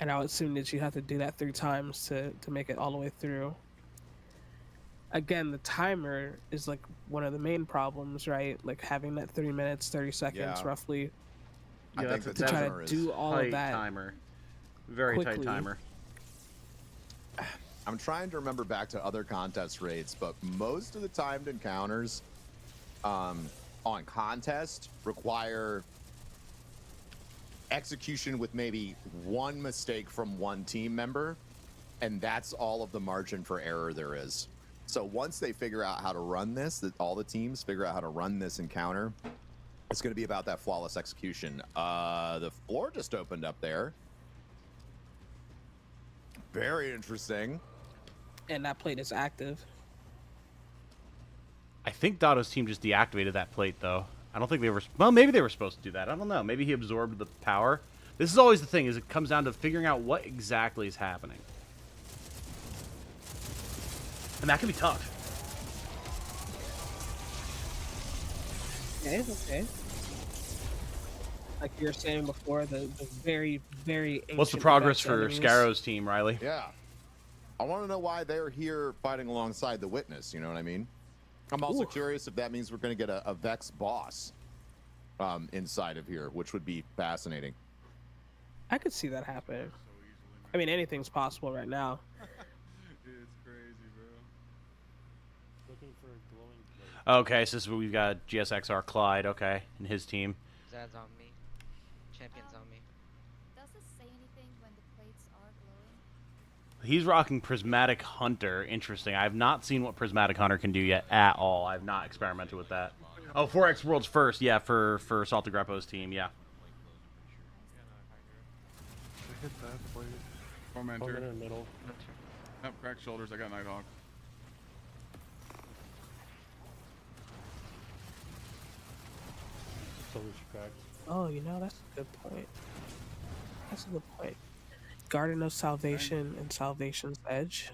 And I would assume that you have to do that 3 times to make it all the way through. Again, the timer is like one of the main problems, right? Like having that 3 minutes, 30 seconds roughly. I think the to try timer to is do all tight of that. timer. Very quickly. tight timer. I'm trying to remember back to other contest raids, but most of the timed encounters on contest require execution with maybe one mistake from one team member, and that's all of the margin for error there is. So once they figure out how to run this, that all the teams figure out how to run this encounter, it's going to be about that flawless execution. The floor just opened up there. Very interesting. And that plate is active. I think Dotto's team just deactivated that plate, though. I don't think they were... Well, maybe they were supposed to do that. I don't know. Maybe he absorbed the power. This is always the thing, is it comes down to figuring out what exactly is happening. And that can be tough. Okay. Like you were saying before, the very, very What's the ancient progress Vex for enemies. Scarrow's team, Riley? Yeah. I want to know why they're here fighting alongside the Witness, you know what I mean? I'm also curious if that means we're going to get a Vex boss inside of here, which would be fascinating. I could see that happening. I mean, anything's possible right now. It's crazy, bro. Looking for a glowing plate. Okay, so this is what we've got GSXR Clyde, okay, and his team. Zad's on me. Champion's on me. Does this say anything when the plates are glowing? He's rocking Prismatic Hunter. Interesting. I have not seen what Prismatic Hunter can do yet at all. I've not experimented with that. Oh, 4X Worlds first, yeah, for Salty Grappo's team, yeah. Hit that, please. Tormentor. In the middle. Yep, cracked shoulders. I got Nighthawk. Shoulders cracked. Oh, you know, that's a good point. That's a good point. Garden of Salvation and Salvation's Edge.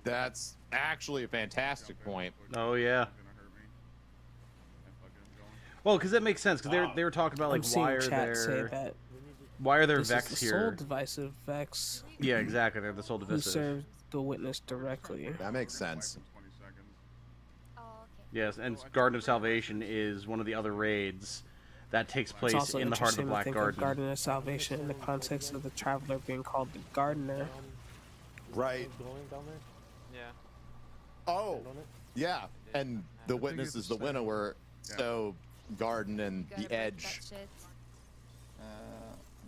That's actually a fantastic point. Oh, yeah. Well, because that makes sense, because they were talking about, like, why are there... Why are there Vex is the here? sole divisive Vex. Yeah, exactly. They're the sole Who divisive. served the Witness directly. That makes sense. Yes, and Garden of Salvation is one of the other raids that takes It's place also in the heart of the interesting to Black think Garden. of Garden of Salvation in the context of the Traveler being called the Gardener. Right. Glowing down there? Yeah. Oh, yeah. And the Witness is the winnower, so Garden and the Edge.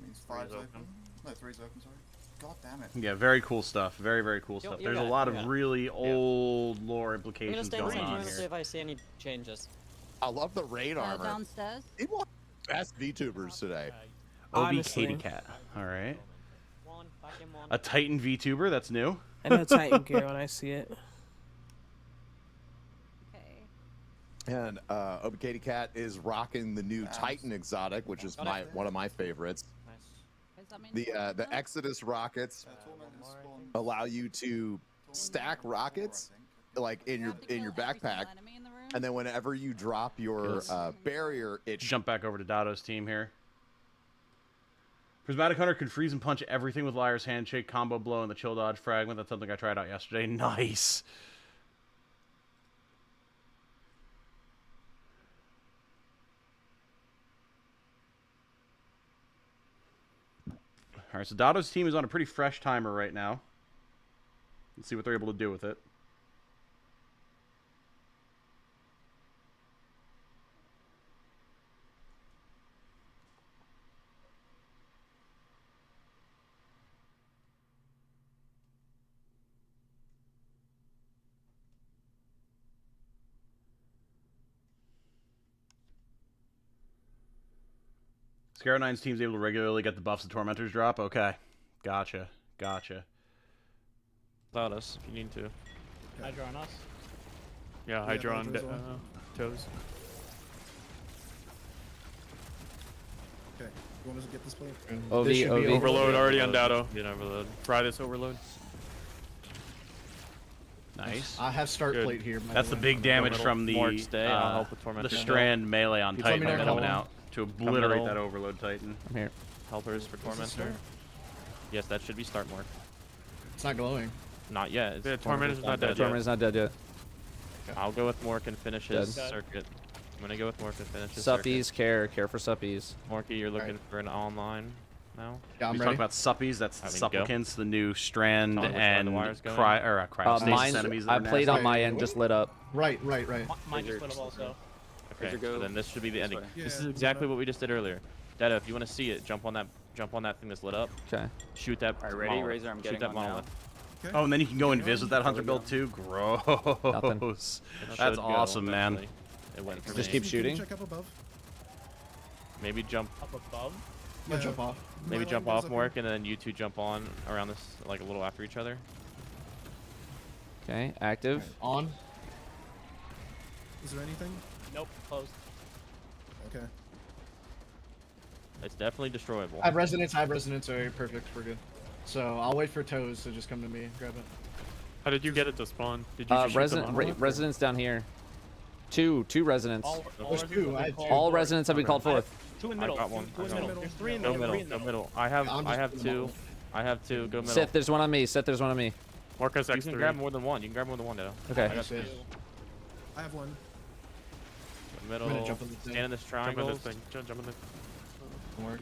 Means 5's open. No, 3's open, sorry. God damn it. Yeah, very cool stuff. Very, very cool stuff. There's a lot of really old lore I'm gonna implications stay going inside on to see here. if I see any changes. I love the raid armor. Downstairs? Best VTubers today. OB Honestly. Katy Cat. All right. One, back in one. A Titan VTuber. That's new. I know Titan gear when I see it. And OB Katy Cat is rocking the new Titan exotic, which is one of my favorites. The Exodus rockets allow you to stack rockets like in your backpack, and then whenever you drop your barrier, it Jump back over to Dado's team here. Prismatic Hunter can freeze and punch everything with Liar's Handshake, combo blow, and the chill dodge fragment. That's something I tried out yesterday. Nice. All right, so Dado's team is on a pretty fresh timer right now. Let's see what they're able to do with it. Scarab 9's team's able to regularly get the buffs the Tormentors drop? Okay. Gotcha. Gotcha. Without us, if you need to. Hydra on us. Yeah, Hydra on Hydra as well. toes. Okay, you want us to get this plate? OV, This should be OV. Overload already on Dado. Get overload. Try this overload. Nice. I have start Good. plate here. by That's the way. big damage middle. from the Morg, stay. I'll help with the Tormentor. strand melee on You tell me Titan to coming go. out to obliterate middle. that Overload Titan. I'm here. Helpers for Tormentor. Yes, that should be start mark. It's not glowing. Not yet. It's Yeah, Tormentor's not dead yet. Tormentor's not dead yet. I'll go with Mork and finish his Dead. circuit. I'm gonna go with Mork and finish his circuit. Suppies, care for suppies. Morky, you're looking for an online now? Yeah, I'm We ready. talk about suppies. That's I mean, go. supplicants, the new strand Tell me which way the and wire's going. cryostasis Mine's, enemies. That I are played nasty. on my end, just lit up. Right. Mine just lit up also. Okay, Razor, go so then this should be the ending. way. This Yeah, is exactly what we just did earlier. Dada, if you want to see it, jump on that thing that's lit up. Okay. Shoot that. Alright, ready? monolith. Razor, I'm Shoot getting that on now. monolith. Oh, and then you can go and visit that hunter build too. Gross. It That's should go awesome, man. eventually. It went for Just me. keep Can you shooting. check up above? Maybe jump. Up above. I'll jump off. Maybe My jump line off goes up Mork, and then you two jump on around this, like a little after each other. Okay, active. On. Is there anything? Nope, closed. Okay. It's definitely destroyable. I have resonance. Alright, perfect. We're good. So I'll wait for toes to just come to me and grab it. How did you get it to spawn? Did you just shoot the monolith? Residents down here. Two residents. All There's residents two, have I been had called. All residents have been called forth. Two in I middle. got one. Two in I got middle. one. There's three in Go middle. middle. Three in Go middle. middle. I have I'm just two. gonna I have two. Go middle. Sith, there's one on me. Sith, there's one on me. Mark has You X3. can grab more than one. You can grab more than one, Dado. Okay. I got two. I have one. Middle. gonna jump in this thing. Stand in this Jump in triangle. this thing. Jump in this.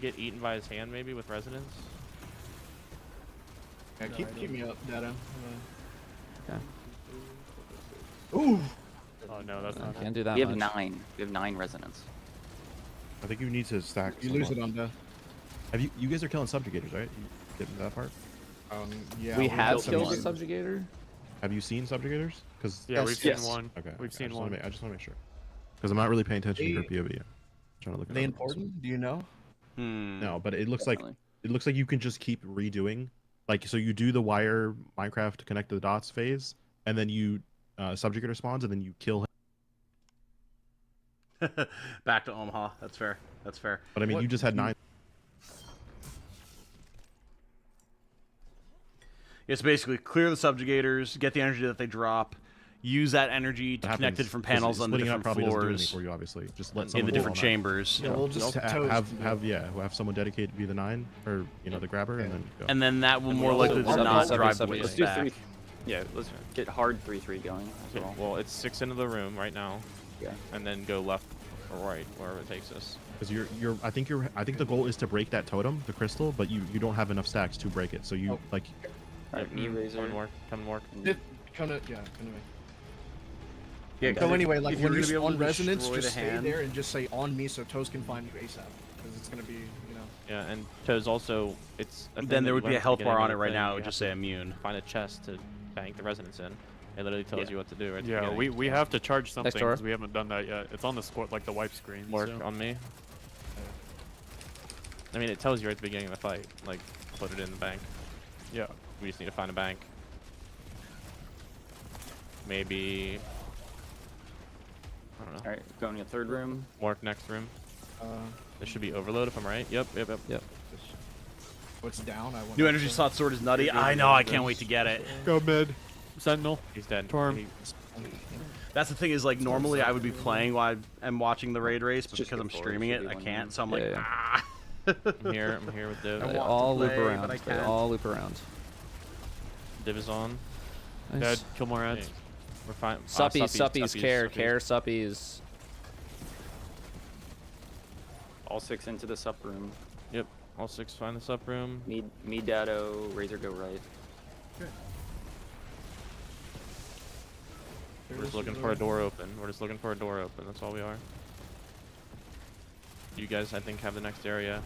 Get eaten by his hand maybe with resonance. Yeah, keep me up, Dada. Okay. Ooh. Oh no, that's I not. can't do that We have much. 9. We have 9 resonance. I think you need to stack. You some lose more. it on the. Have you guys are killing subjugators, right? You getting that part? Yeah. We have killed killed one. the subjugator. Have you seen subjugators? Because Yeah, Yes, we've seen yes. one. okay, We've seen one. I just want to make sure. Because I'm not really paying attention to your They- POV. I'm trying to look Are at they important? Do you know? No, but it looks Definitely. like you can just keep redoing. Like, so you do the wire Minecraft to connect to the dots phase, and then you subjugator spawns, and then you kill him. Back to Omaha. That's fair. That's fair. But I mean, What you just had do you- 9. It's basically clear the subjugators, get the energy that they drop, use that energy to That connect it happens, from 'cause panels on the splitting up different probably doesn't do anything floors for you, obviously. Just let in someone the go different on that. chambers. Yeah, we'll just toes. Have some dedicated to be the 9, or the grabber, and then go. And then that will more we'll likely also than work not on drive subby, boys Let's do back. 3. Yeah, let's get hard 3-3 going as well. Well, it's 6 into the room right now, Yeah. and then go left or right wherever it takes us. Because I think the goal is to break that totem, the crystal, but you don't have enough stacks to break it. So you like. Alright, me, Razor. Come and work. Come and work. Come to yeah. Come to me. Yeah, So anyway, like if you're when you gonna be able spawn to resonance, destroy just the stay hand- there and just say on me so toes can find you ASAP. Because it's gonna be, you know. Yeah, and Toes also, it's. a thing Then that there you would be learn a at the health beginning bar of on it the right thing. now. It You would just have say to immune. Find a chest to bank the resonance in. It literally tells you what to do right at the Yeah, beginning. we have to charge something Next door. because we haven't done that yet. It's on the squad, like the wipe screen. Work so. on me. I mean, it tells you right at the beginning of the fight. Like, put it in the bank. Yeah. We just need to find a bank. Maybe. I don't know. All right, going to the third room. Mark next room. This should be overload if I'm right. Yep. What's down? I want New energy slot sword is nutty. I know. I can't wait to get it. Go mid. Sentinel. He's dead. Torm. That's the thing is, like, normally I would be playing while I'm watching the raid race, but because I'm streaming it, I can't. So I'm like, ah. I'm here with Div. They all loop around. They all loop around. Div is on. Nice. Dead. Kill more ads. We're fine. Suppies, care, suppies. All 6 into the sup room. Yep. All 6 find the sup room. Me Dado, Razor go right. Okay. We're just looking for a door open. That's all we are. You guys, I think, have the next area.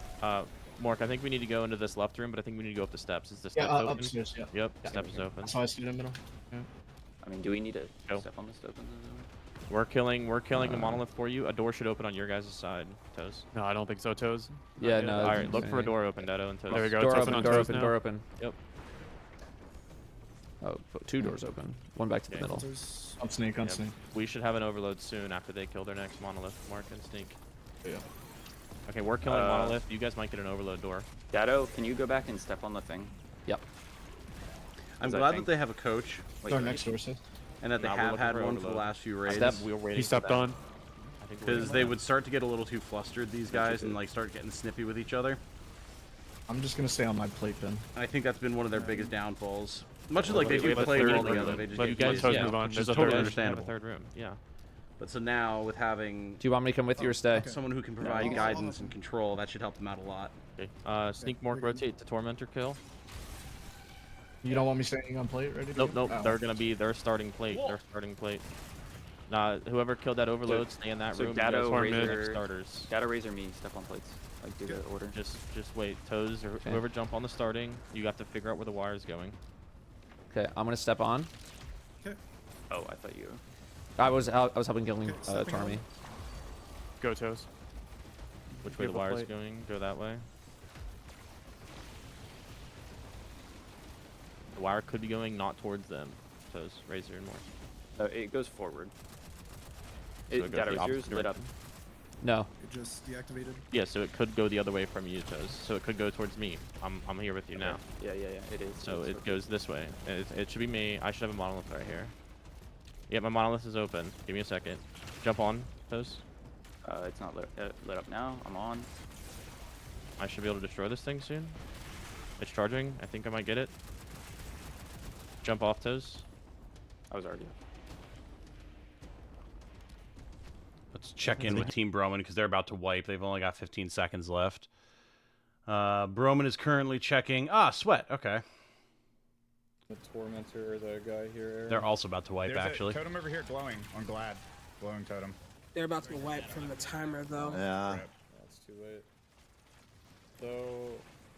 Mark, I think we need to go into this left room, but I think we need to go up the steps. Is the steps open? Upstairs, yeah. Yep, steps is open. So I see it in the middle. Yeah. I mean, do we need to step on this to open the door? We're killing the monolith for you. A door should open on your guys' side, Toes. No, I don't think so, Toes. Yeah, no. All right, look for a door open, Dado and Toes. There we go. Door It's open, on door Toes open, now. door open. Yep. Oh, 2 doors open. One back to the middle. On Snake, on Yep. Snake. We should have an overload soon after they kill their next monolith. Mark and Sneak. Yeah. Okay, we're killing monolith. You guys might get an overload door. Dado, can you go back and step on the thing? Yep. I'm glad that they have a coach. It's our next door, sis. And that they Nah, we're have looking had for one for the overload. last few raids. We were waiting. He stepped on. Because they would start to get a little too flustered, these guys, and like start getting snippy with each other. I'm just gonna stay on my plate then. I think that's been one of their biggest downfalls. Much as like they do play well together, they just Let get Toes lazy, move on. which There's is a totally third room. understandable. A third room. Yeah. But so now with having Do you want me to come with you or stay? someone who can provide guidance and control, that should help them out a lot. Okay. Sneak, Mark, rotate to Tormentor kill. You don't want me staying on plate ready? Nope. Oh. They're gonna be their starting plate. Whoever killed that overload, stay in that So room. Dado, You guys are the Razor, next starters. Dado, Razor, me, step on plates. Like, do the order. Just wait. Toes or whoever jump on the starting, you have to figure out where the wire is going. Okay, I'm gonna step on. Okay. Oh, I thought you. I was helping killing stepping Tarmy. on. Go, Toes. Which way the Give a wire is plate. going? Go that way. The wire could be going not towards them. Toes, Razor, and more. It goes forward. So it goes Dado, the is yours opposite lit up? direction? No. It just deactivated. Yeah, so it could go the other way from you, Toes. So it could go towards me. I'm here with you now. Yeah, it is. So It's it goes this way. It should be me. I should have a monolith right here. Yep, my monolith is open. Give me a second. Jump on, Toes. It's not lit up now. I'm on. I should be able to destroy this thing soon. It's charging. I think I might get it. Jump off, Toes. I was already. Let's check in with Team Broman because they're about to wipe. They've only got 15 seconds left. Broman is currently checking. Sweat. Okay. The Tormentor, the guy here. Aaron. They're also about to wipe, There's actually. A totem over here glowing on Glad. Glowing totem. They're about to wipe from the timer though. Yeah. That's too late. So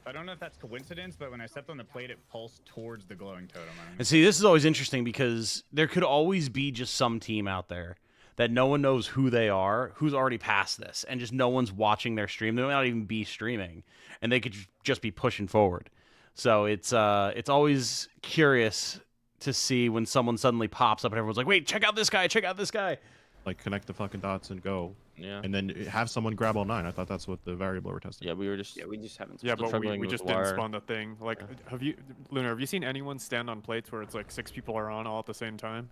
I don't know if that's coincidence, but when I stepped on the plate, it pulsed towards the glowing totem. I don't know. And see, this is always interesting because there could always be just some team out there that no one knows who they are, who's already past this, and just no one's watching their stream. They might not even be streaming, and they could just be pushing forward. So it's always curious to see when someone suddenly pops up and everyone's like, "Wait, check out this guy! Check out this guy!" Like connect the fucking dots and go. Yeah. And then have someone grab all 9. I thought that's what the variable we're testing. Yeah, we were just. Yeah, we just haven't. Yeah, but struggling we with just the didn't wire. spawn the thing. Like, have you, Lunar? Have you seen anyone stand on plates where it's like 6 people are on all at the same time?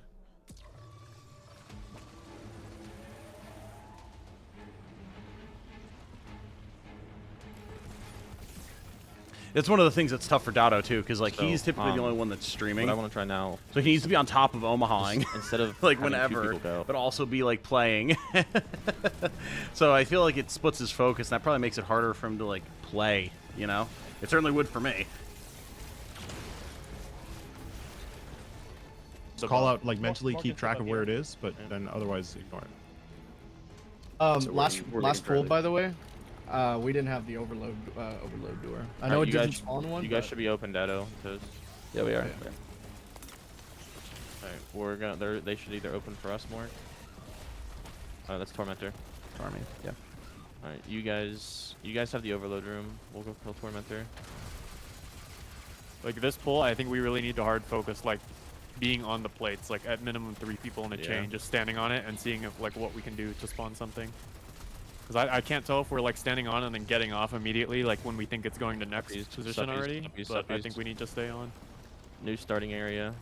It's one of the things that's tough for Dado too, because like So, he's typically the only one that's streaming. What I want to try now. So he needs to be on top of Omahaing Instead of like having two whenever, people go. but also be like playing. So I feel like it splits his focus, and that probably makes it harder for him to like play. You know, it certainly would for me. So call out, like mentally keep track of where it is, but then otherwise ignore it. So last pull, by the way, we didn't have the overload door. I know it didn't spawn one. You guys should be open, Dado. Yeah, we are. Alright, we're gonna. They should either open for us more. That's Tormentor. Army. Yeah. All right, you guys have the overload room. We'll go kill Tormentor. Like this pull, I think we really need to hard focus, like being on the plates, like at minimum 3 people in a chain, just standing on it and seeing if like what we can do to spawn something. Because I can't tell if we're like standing on and then getting off immediately, like when we think it's going to next position already. But I think we need to stay on. New starting area.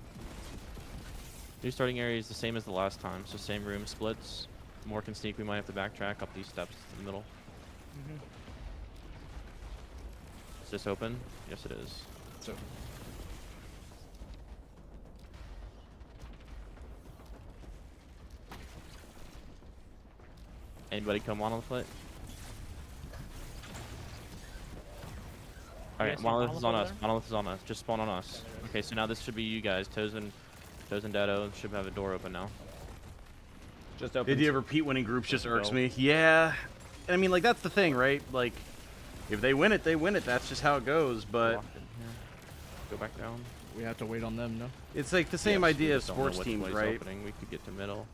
New starting area is the same as the last time, so same room splits. More can sneak, we might have to backtrack up these steps to the middle. Is this open? Yes, it is. So. Anybody come on the foot? Alright, Monolith is on us. Monolith is on us. Just spawn on us. Okay, so now this should be you guys. Toes and Dado should have a door open now. Just The open. idea of repeat winning groups just irks me. Yeah. And I mean, like, that's the thing, right? Like, if they win it, they win it. That's just how it goes, but... Go back down. We have to wait on them, no? It's like the same idea of sports teams, right? Opening. We could get to middle.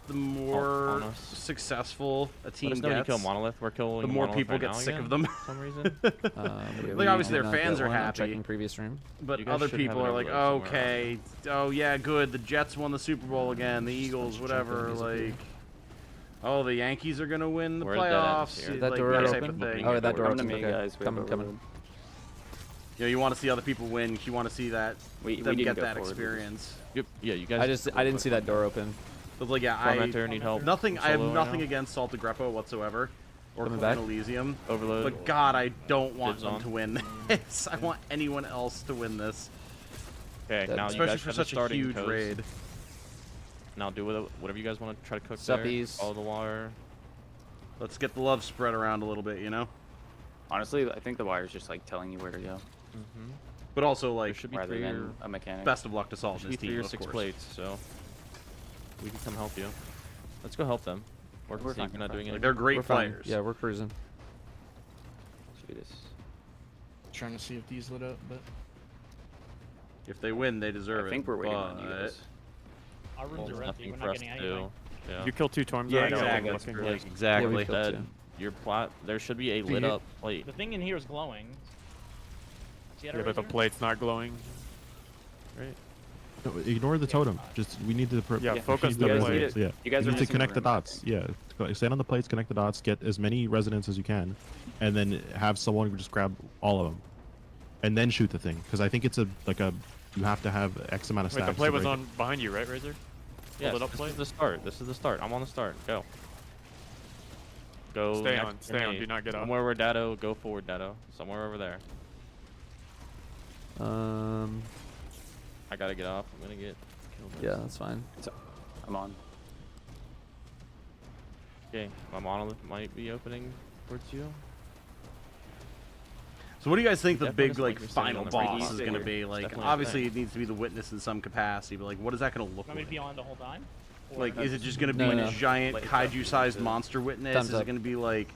The more us. successful a team Let us know when you gets, kill Monolith. We're killing the more Monolith people right get now sick again, of them. for some reason. Like, obviously their fans are I'm happy. checking previous room. But You guys other should people have are an like, overload somewhere okay, oh yeah, good, the Jets won the Super Bowl again, the Eagles, whatever, like, oh, the Yankees are gonna win the We're at dead ends playoffs, here. That like, door that is type open? of thing. Oh, that door Come to opens. me, Okay. guys. We have Coming. overload. You know, you want to see other people win, you want to see that, We them didn't get go that forward. experience. Yep. Yeah, you guys. I didn't see that door open. But like, yeah, Tormentor need help. nothing, I have Solo right nothing now. against Salt of Greppo whatsoever, or Coming Clan back. Elysium, Overload. but God, I don't want Dibs them on. to win this. I want anyone else to win this, Okay, now you especially guys for have the such a starting huge toes. raid. Now do whatever you guys want to try to cook Suppies. there. Follow the water. Let's get the love spread around a little bit, you know? Honestly, I think the wire's just like telling you where to go, But also, There like, should be rather 3 or, than a mechanic. best of luck to Salt should and be his 3 team, or of 6 course. plates, so we can come help you. Let's go help them. We're We're fine, not we're doing fine. anything. They're great We're fine. players. Yeah, we're cruising. Let's do this. Trying to see if these lit up, but If they win, they deserve it. I think we're waiting on you but- guys. Our rooms are There's empty. nothing We're for not us getting to do. anything. Yeah. You kill 2 Torms Yeah, right now, exactly. looking Like, like Exactly. Yeah, we killed Dead. two. Your plot. There should be a Do lit you- up plate. The thing in here is glowing. See that yeah, but the eraser? plate's not glowing. Right. No, ignore the totem. Just we need to. Yeah, focus the the residents. plate. Yeah. You guys You are need to missing connect the room. dots. Yeah. Stand on the plates, connect the dots, get as many residents as you can, and then have someone just grab all of them, and then shoot the thing. Because I think it's you have to have X amount of Wait, stacks. the plate to was break on behind you, right, Razor? Yes, Hold it up, this plate. is the start. This is the start. I'm on the start. Go. Go. Stay next on, to stay on, me. do not get off. Somewhere where Dado. Go forward, Dado. Somewhere over there. I gotta get off. I'm gonna get killed. Yeah, that's fine. I'm on. Okay, my monolith might be opening towards you. So what do you guys think the Definitely big, doesn't like, like you're standing final on the boss front is line. going to be? It's Like, definitely obviously insane. it needs to be the witness in some capacity, but, like, what is that going to look Want me like? to be on the whole time? Or- Like, is it just going to be No, a no. giant Like, kaiju-sized monster witness? Thumbs Is it up. going to be, like,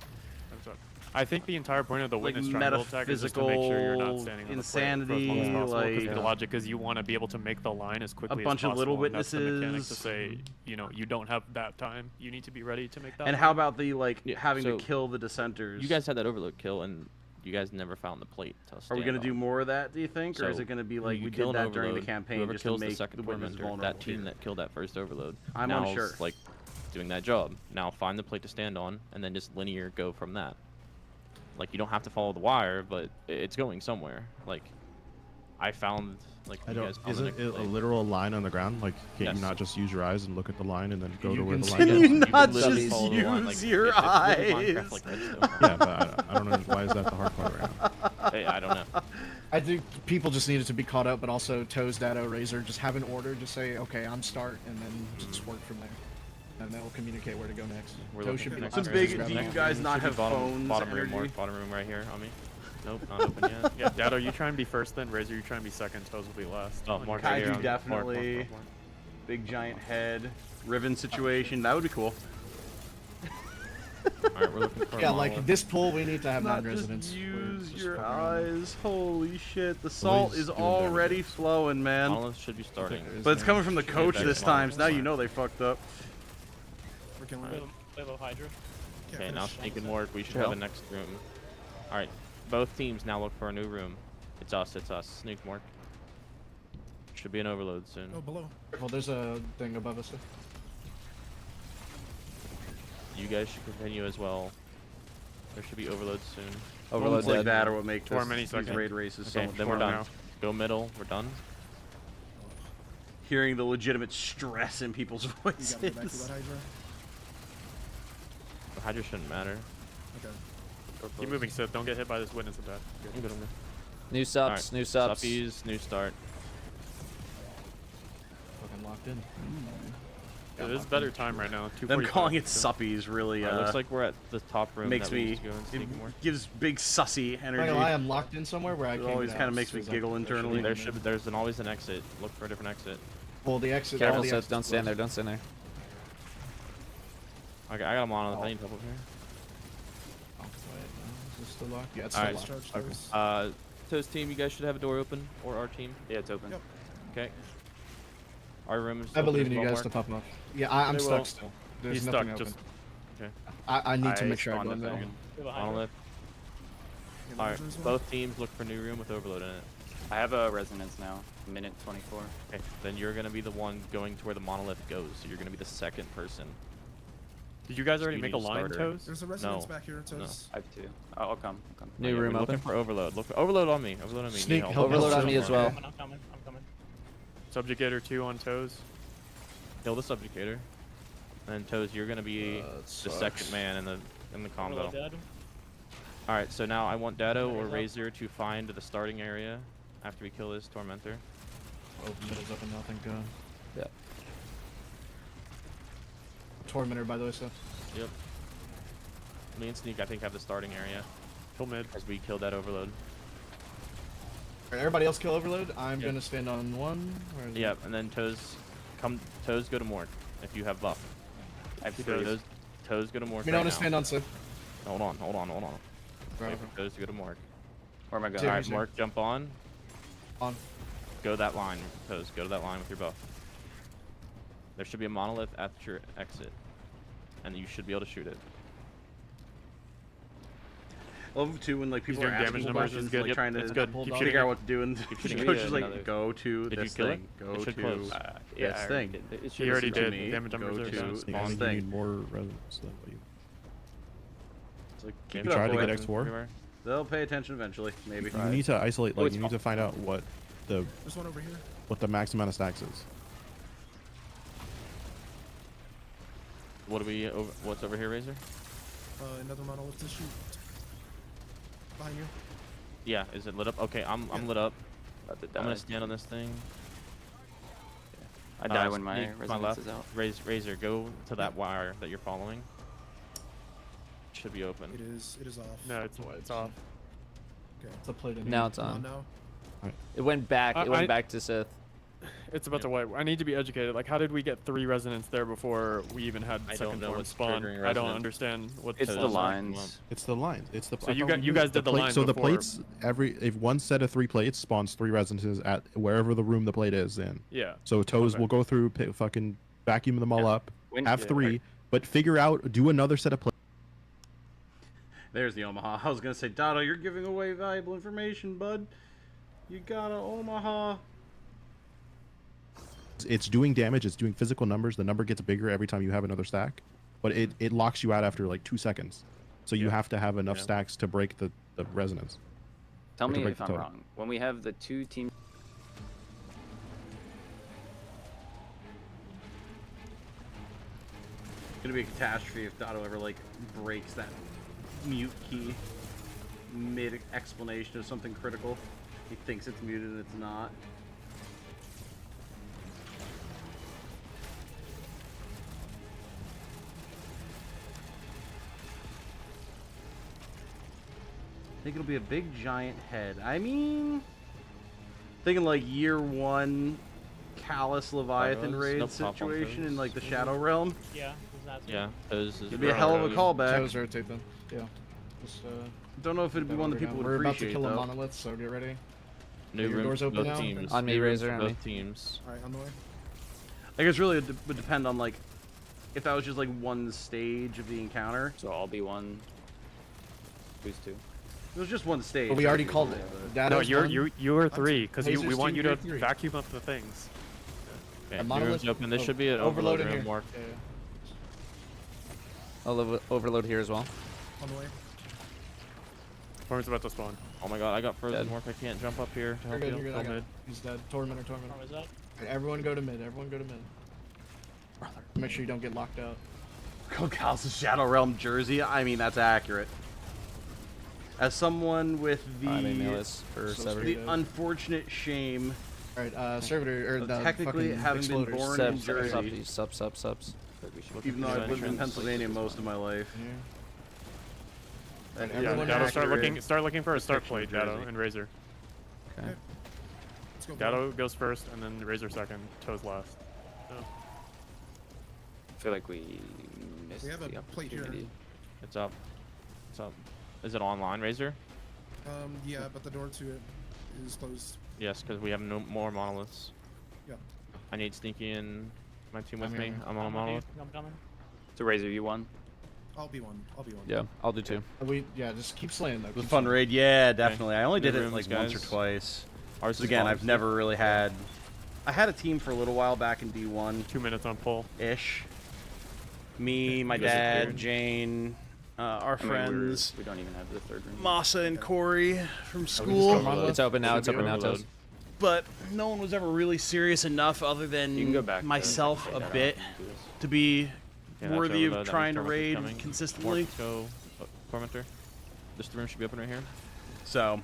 Thumbs up. I think the entire point of the like witness triangle attack is just to make sure you're not standing on the plate for as long as insanity, possible. Because like- the logic is you want to be able to make the line as quickly as bunch possible. of little and that's the mechanic to witnesses? say, you know, you don't have that time. You need to be ready to make that. and line. how about the, like, Yeah, having so to kill the dissenters? You guys had that overload kill, and you guys never found the plate to Are we stand going to do on. more of that, do you think? Or is So, it going to be when like you we kill did an that during the overload, campaign whoever just to kills make the second the witness tormentor, vulnerable? that team that killed that first overload, I'm now unsure. is, like doing that job. Now find the plate to stand on, and then just linear go from that. Like, you don't have to follow the wire, but it's going somewhere. Like, I found, like, I you don't. guys found Isn't the it next a plate. literal line on the ground? Like, can't Yes. you not just use your eyes and look at the line and then go You to where can the see- line Can goes? you can not literally just follow the line, use like, your it's literally eyes? Minecraft, like Redstone. Yeah, but I don't know why is that the hard part right now. Hey, I don't know. I think people just needed to be caught up, but also Toes, Dado, Razor, just have an order, just say, okay, I'm start, and then just work from there. And that will communicate where to go next. We're Toes looking should for be next Some last, big- just grab do it. you guys not Should be have phones bottom room, energy? bottom room right here on me. Nope, not open yet. Yeah, Dado, you try and be first, then Razor, you try and be second. Toes will be last. Oh, Mark right here. Kaiju on- definitely. Mark. Big giant head. Riven situation. That would be cool. Alright, we're looking for a Yeah, monolith. like this pool, we need to have Not non-residents. just We're use just your fucking around. eyes. Holy shit. The salt Please is do that already again. flowing, man. Monolith should be starting. But it's coming from the coach back this to time, so now Monolith. you know they fucked up. We're killing We it. have a Hydra. Okay, now finish. Snake and Morg, we should Chill. have a next room. Alright, both teams now look for a new room. It's us. Snake Morg. Should be an overload soon. Oh, below. Well, there's a thing above us. You guys should continue as well. There should be overloads soon. Overload Moments like dead. that are what make For this, many these seconds. raid races so Okay, much then we're fun. done. Go middle. We're done. Hearing the legitimate stress in people's You gotta go back to that voices. Hydra. The Hydra shouldn't matter. Okay. Keep moving, Sith. Don't get hit by this witness attack. I'm good. New subs, new subs. Suppies, new start. Fucking locked in. Yeah, there's better time right now. Them 2:45, calling it so- suppies really Alright, looks like we're at the top room. makes that we me used to go and sneak it more. gives big sussy I'm not energy. gonna lie, I'm locked in somewhere where I It can't always get kind of out, makes me so giggle internally. There's always an exit. Look for a different exit. Well, the exit. Careful, all the Seth. exits Don't stand there. closed. Don't stand there. Okay, I got a monolith. I need help up here. Oh, wait, no, is this still locked? Yeah, it's Alright. still locked. Charge Okay. those. Toast team, you guys should have a door open, or our team. Yeah, it's open. Yep. Okay. Our room is. I open believe as in you well, guys Mark. to pop them off. Yeah, I'm They stuck will. still. There's He's nothing stuck. open. Just Okay. I need to I make sure I spawned go in the there. thing. We have a Hydra. Monolith. You have Alright, Hydra as well? both teams look for new room with overload in it. I have a resonance now. Minute 24. Okay, then you're gonna be the one going to where the monolith goes. So you're gonna be the second person. Did you guys already You make need a a line, starter. Toes? There's a resonance No. back here. No. Toes. I have two. I'll come. I'll come. New Yeah, room we're looking open. for overload. Look for overload on me. Overload on me. Need Sneak, help. help Overload us. on me as well. I'm coming. I'm coming. Subjugator 2 on Toes. Kill the subjugator. And Toes, you're gonna be That the second sucks. man in the combo. Overload dead. All right, so now I want Dado or Razor to find the starting area after we kill this Tormentor. Open middle's up and now, thank God. Yep. Tormentor, by the way, Seth. Yep. Me and Sneak, I think, have the starting area Kill mid. as we killed that overload. Alright, everybody else kill overload. I'm Yep. gonna stand on one. Where is it? Yep, and then Toes, Toes go to Morg if you have buff. I have Toes. three. Toes go to Morg. I mean, I right wanna now. stand on Seth. Hold on. Right. Wait for Toes to go to Morg. Where am I going? Two. All right, Razor. Morg, jump on. On. Go that line, Toes. Go to that line with your buff. There should be a monolith at your exit, and you should be able to shoot it. I love too when like He's people are doing damage asking numbers. questions, It's good. like trying to It's good. Keep shooting figure out it. what to do, and Keep the shooting coach it. is like, Another- go to Did you this kill it? thing, go It should to close. this thing. He already Listen to did. me, Damage go numbers are to down. I spawn think you thing. need more resonance than what you. It's like, You keep it up, tried to boy. get X4? They'll pay attention eventually, maybe. You need to isolate. Oh, Like it's you need to find out what the There's one over here. max amount of stacks is. What do we? What's over here, Razor? Another monolith to shoot. Behind you. Yeah, is it lit up? Okay, I'm lit up. About to I'm die. gonna stand on this thing. I die when my Sneak, resonance left. is out. Razor, go to that wire that you're following. Should be open. It is off. No, it's off. Okay. It's a plate in Now here. it's on. now. It went back. It went I- back to Sith. It's about to wipe. I need to be educated. Like, how did we get 3 resonance there before we even had I don't second know form what's spawn? triggering I don't resonance. understand what It's Toes the is. lines. It's the lines. It's the. So I you thought got- we you knew guys did the plate- lines So the before. plates if one set of 3 plates spawns 3 resonances at wherever the room the plate is in. Yeah. So Toes Okay. will go through, fucking vacuum them all up, When- have yeah, 3, right. but figure out, do another set of plates. There's the Omaha. I was gonna say, Dado, you're giving away valuable information, bud. You got a Omaha. It's doing damage. It's doing physical numbers. The number gets bigger every time you have another stack, but it locks you out after like 2 seconds. So you have to have enough stacks to break the resonance. Tell Or to me break if the I'm total. wrong. When we have the 2 teams. It's gonna be a catastrophe if Dado ever like breaks that mute key mid explanation of something critical. He thinks it's muted and it's not. I think it'll be a big giant head. I mean, thinking like year 1 Callous Leviathan Arrows? raid No pop on situation in those. like the Shadow Realm. Yeah. That's Yeah, Toes is. It'd be a hell of a callback. Toes rotate them. Yeah. Just, Don't know if it'd be that one that order people down. would We're about to appreciate kill a though. monolith, so get ready. New Your room doors for open both now? teams. On me, New room Razor, for on both me. teams. Alright, on the way. I guess really it would depend on like if that was just like one stage of the encounter. So I'll be one. Who's two? It was just one stage. But we already called it. No, Dato's one. you are three because we Hazer's want two, you you're to three. vacuum up the things. Okay, A new monolith- room's open. This oh, should be an overload overload in room. here. Mark. I'll overload here as well. On the way. Torment's about to spawn. Oh my god, I got frozen. Dead. Mark, I can't jump up here to You're help good, you. you're good. I got mid. it. He's dead. Tormentor. Oh, is that? Alright, everyone go to mid. Everyone go to mid. Make sure you don't get locked out. Cal's Shadow Realm jersey. I mean, that's accurate. As someone with I may mail this for So Sever. the unfortunate shame Alright, servitor or of the technically fucking having been exploders. born in Subs, Jersey, subs. even though I've lived in Pennsylvania most of my life. And Yeah, everyone Dado, start accurate. looking for a start Depiction plate, of Dado Jersey. and Razor. Okay. Let's go. Dado goes first, and then Razor second. Toes last. Oh. I feel like we missed We have a the plate here. opportunity. It's up. It's up. Is it online, Razor? Yeah, but the door to it is closed. Yes, because we have no more monoliths. Yeah. I need Sneaky and my team with I'm me. here. I'm on a monolith. I'm coming. So Razor, you won. I'll be one. I'll be one. Yeah, I'll do two. Just keep slaying though. It was a keep fun slaying. raid, yeah, definitely. I only New did it rooms, like once or guys. twice. Ours is Again, long, I've too. never really had. I had a team for a little while back in D1 2 minutes on pull. ish. Me, my You guys dad, appeared. Jane, our I mean, friends, we don't even have the third room. Masa and Corey from just school. go on It's open now. It's open now. Overload. Toes. But no one was ever really serious enough, other than You can go back to myself, a Dado bit, and do this. to be Yeah, that's worthy overload. of That trying to means raid Tormentor's coming. consistently. Mark, go. Tormentor. This room should be open right here. So,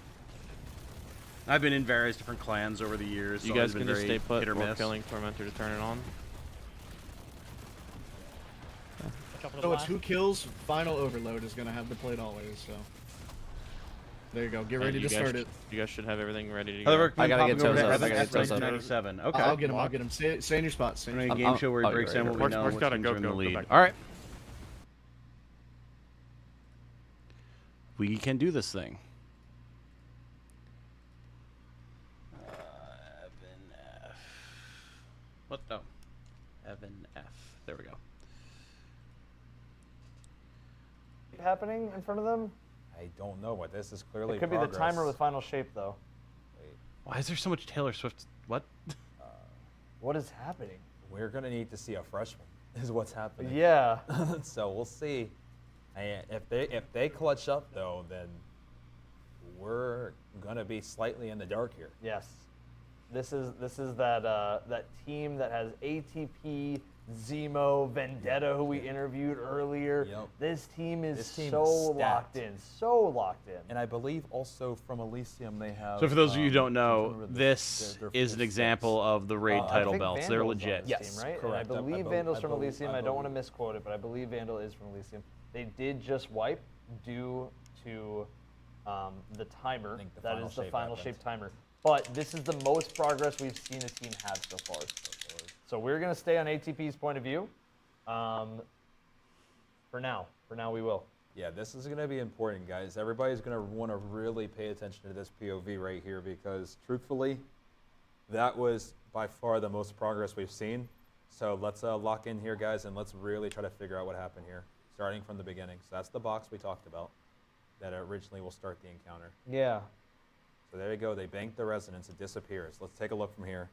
I've been in various different clans over the years. You so guys it's can been just very stay put hit or or miss. killing Tormentor to turn it on. Watch out for the So it's blast. who kills final overload is gonna have the plate always. So there you go. Get ready And to start it. You guys should have everything ready to go. However, I gotta get popping over toes to up. Evan I gotta at get toes up. 1997. Okay. I'll get him. I'll get him. Stay in your spot. Stay in your In a spot. game show where he I'll breaks get down right what we here. know Mark's which gotta teams go, are in the go lead. back. All right. We can do this thing. Evan F. What the? Evan F. There we go. Happening in front of them? I don't know, but this is clearly It could be the timer with final shape, though. Why is there so much Taylor Swift? What? What is happening? We're gonna need to see a fresh one, is what's happening. Yeah. So we'll see. And if they clutch up though, then we're gonna be slightly in the dark here. Yes. This is that that team that has ATP, Zemo, Vendetta, who we interviewed earlier. Yep. This team is This team so is stacked. locked in, so locked in. And I believe also from Elysium they have. So for those of you who don't I'm know, trying to remember this their is an full example of the raid I title think belts. They're Vandal's on legit. this Yes, team, right? correct. And I believe Vandal's from Elysium. I don't want to believe. misquote it, but I believe Vandal is from Elysium. They did just wipe due to the timer. think the That final is the shape final happened. shape timer. But this is the most progress we've seen a team have so far. So we're going to stay on ATP's point of view. For now we will. Yeah, this is going to be important, guys. Everybody's going to want to really pay attention to this POV right here because, truthfully, that was by far the most progress we've seen. So let's lock in here, guys, and let's really try to figure out what happened here, starting from the beginning. So that's the box we talked about that originally will start the encounter. Yeah. So there you go. They banked the resonance. It disappears. Let's take a look from here.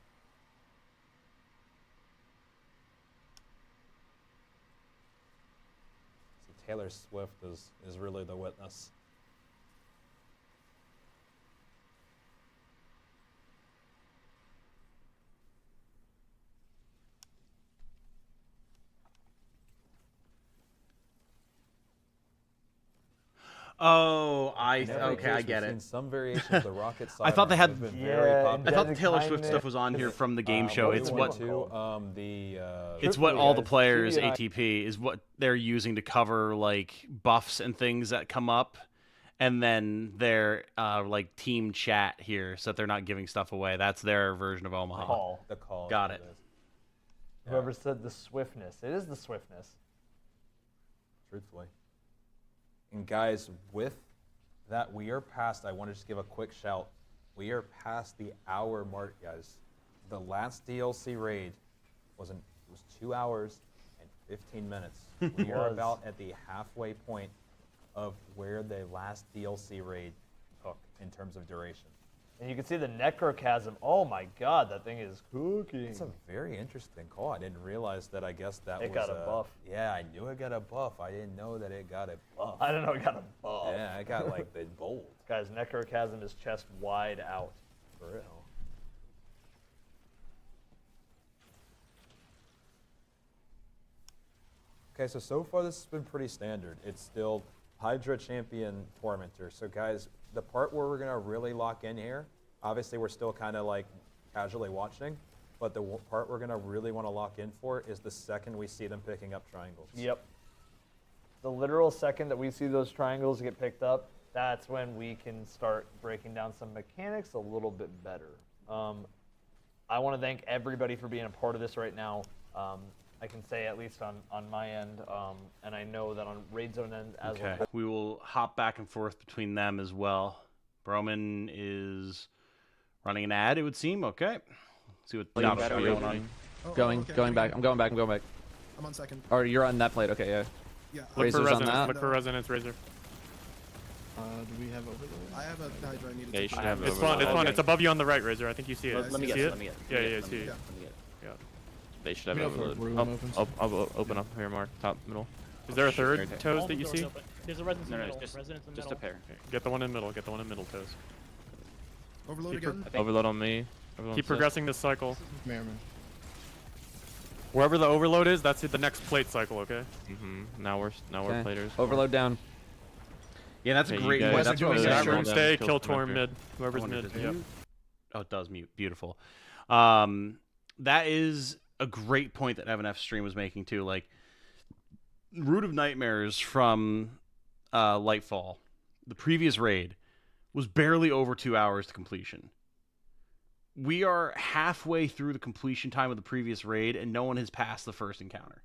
So Taylor Swift is really the witness. Oh, In every okay, I case, get we've it. seen some variation of the rocket I thought they siren, had. which have been very I popular. thought the Taylor Swift stuff was on here from the game show. It's what. It's what all the players ATP is what they're using to cover like buffs and things that come up, and then their like team chat here, so that they're not giving stuff away. That's their version of Omaha. Call. The call. Got it. Whoever said the swiftness. It is the swiftness. Truthfully. And guys, with that, we are past, I want to just give a quick shout. We are past the hour mark, guys. The last DLC raid was 2 hours and 15 minutes. We are Was. about at the halfway point of where the last DLC raid took in terms of duration. And you can see the necrochasm. Oh my god, that thing is cooking. It's a very interesting call. I didn't realize that. I guess that It was got a buff. Yeah, I knew it got a buff. I didn't know that it got a buff. I don't know, it got a buff. Yeah, I got like the gold. Guys, necrochasm is chest wide out. For real. Okay, so far this has been pretty standard. It's still Hydra Champion Tormentor. So guys, the part where we're gonna really lock in here, obviously we're still kind of like casually watching, but the part we're gonna really want to lock in for is the second we see them picking up triangles. Yep. The literal second that we see those triangles get picked up, that's when we can start breaking down some mechanics a little bit better. I want to thank everybody for being a part of this right now. I can say at least on my end, and I know that on Raid Zone end as Okay. well. We will hop back and forth between them as well. Broman is running an ad, it would seem. Okay. Let's see what Playing Geoff's better doing. opening. okay, Going back. I'm going back. I'm on second. Or you're on that plate. Okay, yeah. Yeah. Look Razor's for on resonance. that. Look for resonance, Razor. Do we have overload? I have a Hydra I needed Yeah, you to should find. have It's fun. It's fun. Okay. It's above you on the right, Razor. I think you see it. Let me You get see it. it? Let me get it. Yeah, Let me yeah, get it, see let it. me get it. Yeah. They should have Let me know if overload. room opens. I'll open up here, Mark. Top, middle. Is there a third Okay. toes All that the you doors see? open. There's a residence in No, the no, middle. just, Residence in the just middle. a pair. Get the one in middle. Get the one in middle toes. Overload Keep again. Overload on me. Everyone Keep set. progressing this cycle. Merriman. Wherever the overload is, that's the next plate cycle. Okay. Now we're Okay. platers. Overload down. Yeah, that's Okay, a you great guys point. are That's what doing I was that saying. room. Room them, stay, kill kill Tormentor. Torm mid. Whoever's wonder if mid. it's Yep. mute. Oh, it does mute. Beautiful. That is a great point that Evan F stream was making too. Like, Root of Nightmares from Lightfall, the previous raid, was barely over 2 hours to completion. We are halfway through the completion time of the previous raid, and no one has passed the first encounter.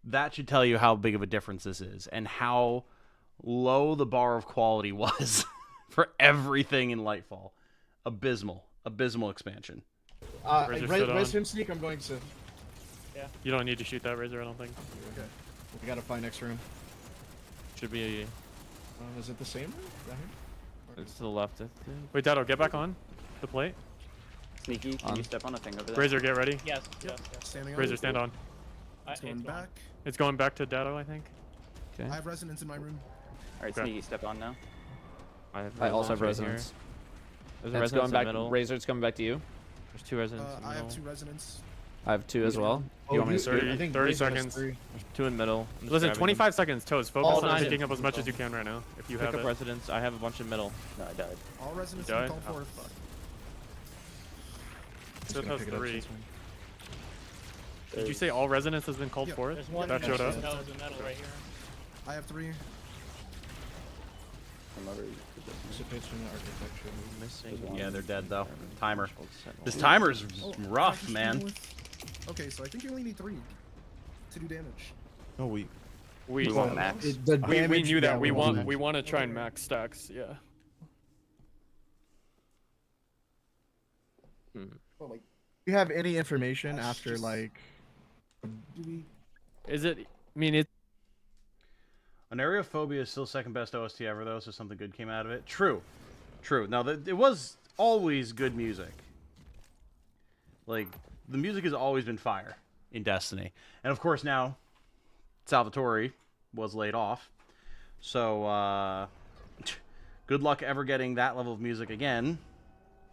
That should tell you how big of a difference this is, and how low the bar of quality was for everything in Lightfall. Abysmal expansion. Razor sit on. Resident Sneak, I'm going to. Yeah. You don't need to shoot that, Razor. I don't think. Okay. We gotta find next room. Should be. Is it the same room? Right here? It's to the left, I think. Wait, Dado, get back on the plate. Sneaky, can you step on a thing over there? Razor, get ready. Yes. Yep. Yes. Standing on. Razor, stand on. It's going back. It's going back to Dado, I think. Okay. I have resonance in my room. Alright, Okay. Sneaky, step on now. I also have right resonance. here. There's a It's resonance going in back. the middle. Razor, it's coming back to you. There's two resonance in the I middle. have 2 resonance. I have 2 as well. Oh, You want me you- to Thirty- I think 30 Razor has seconds. 3. There's two in the middle. I'm just Listen, grabbing 25 seconds. Toes. Focus All on nine. picking up as much as you can right now. If you them. have Pick up it. residence. I have a bunch in middle. No, I died. All resonance You died? called Oh, forth. fuck. Just Sith gonna has pick it up 3. since we- Did you say all resonance has been called Yep. for it? There's one That showed up. in metal right here. I have 3. Participation in architecture. Missing. Yeah, they're dead though. Timer. This This timer's Oh, rough, just man. deal with- Okay, so I think you only need 3 to do damage. No, we We want max. The We damage, knew that. yeah, We want want to try and max stacks. Yeah. Well, like, Do you have any information after like? do we? Is it? I mean, it. Anerophobia is still second best OST ever, though, so something good came out of it. True. Now, it was always good music. Like, the music has always been fire in Destiny. And, of course, now, Salvatore was laid off. So, good luck ever getting that level of music again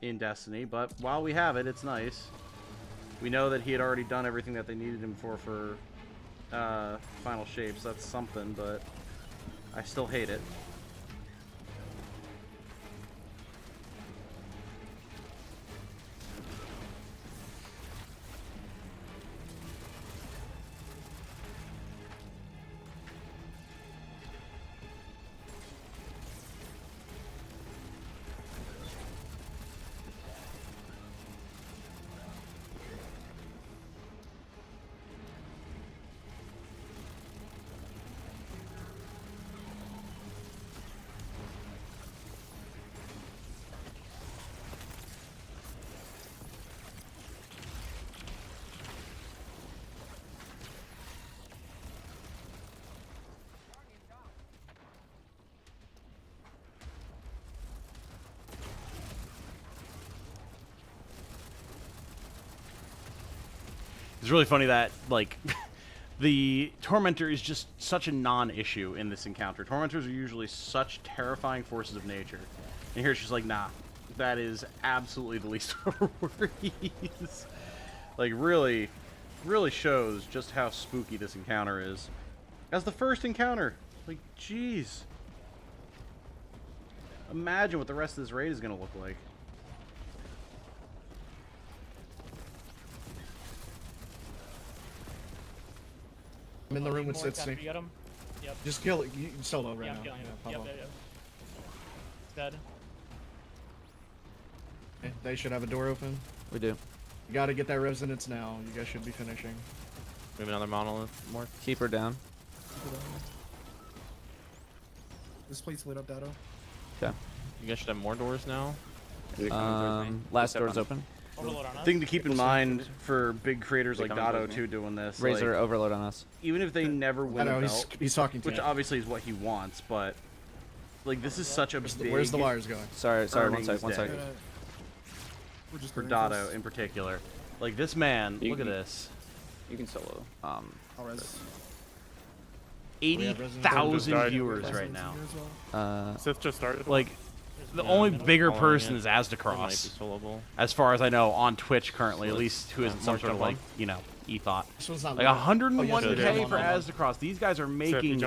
in Destiny. But while we have it, it's nice. We know that he had already done everything that they needed him for Final Shapes. That's something, but I still hate it. It's really funny that, like, the Tormentor is just such a non-issue in this encounter. Tormentors are usually such terrifying forces of nature. And here she's like, nah, that is absolutely the least of our worries. Like, really shows just how spooky this encounter is. As the first encounter, like, jeez. Imagine what the rest of this raid is going to look like. I'm in the room with More Sitsi. you got him? Yep. Just kill it. You solo right Yeah, now. I'm killing him. Yeah, Yep, Pablo. yep. It's dead. Okay, they should have a door open. We do. You gotta get that resonance now. You guys should be finishing. We have another monolith. More. Keep her down. This plate's lit up, Dado. Okay. You guys should have more doors now. Last door's open. Overload on us. Thing to keep in mind for big creators like Dado too doing this. Razor like, overload on us. Even if they never win know, a belt, he's talking to which you. obviously is what he wants, but like this is such a big. Where's the wires going? Sorry, one earnings sec. day for Dado in particular. Like this man, look at this. You can solo. I'll res. 80,000 viewers right now. Sith just started. Like, the only bigger person is Azdacross, as far as I know, on Twitch currently, at least who isn't some sort of, like, you know, e-thought. Like, 101K for Azdacross. These guys are making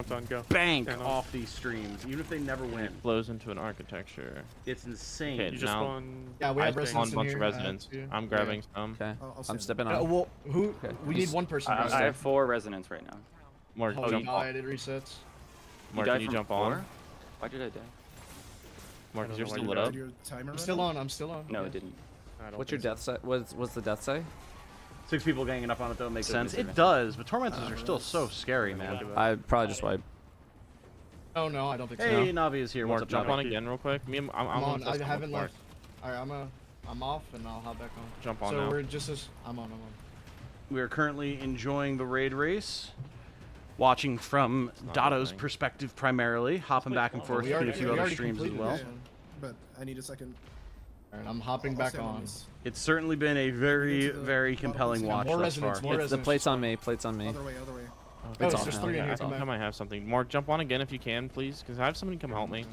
bank off these streams, even if they never win. It flows into an architecture. It's insane. Okay, now Yeah, we have I spawned residents a bunch in of here. residents. I'm grabbing some. Okay. I'll I'm stand. stepping on. Well, who? We need one person. I have 4 resonance right now. Mark, Oh, you jump on. died. It resets. Mark, died can you from jump 4? on? Why did I die? Mark, is yours still Did lit up? your timer I'm still run? on. I'm still on. No, it didn't. What's your death say? What's the death say? 6 people ganging up on it, though, makes So sense. busy, It man. does, but Tormentors are still so scary, man. I probably just wipe. Oh no, I don't think so. Hey, Navi is here. Mark, What's up, jump Navi? on again real quick. Me, I'm I'm on. gonna I test haven't Mark. left. Alright, I'm off and I'll hop back on. Jump on so now. we're just as I'm on. We are currently enjoying the raid race, watching from Dado's thing. perspective primarily, hopping back and forth We between already- a few we other already streams as completed well. it. But I need a second. Alright, I'm hopping I'll back stand on. this. It's certainly been a very, very compelling Yeah, watch more thus resonance, far. more The resonance. plate's on me. Plate's on me. Other way, other way. It's Oh, off there's now. 3 in here. I Come think I back. might have something. Mark, jump on again if you can, please, because I have somebody come help me.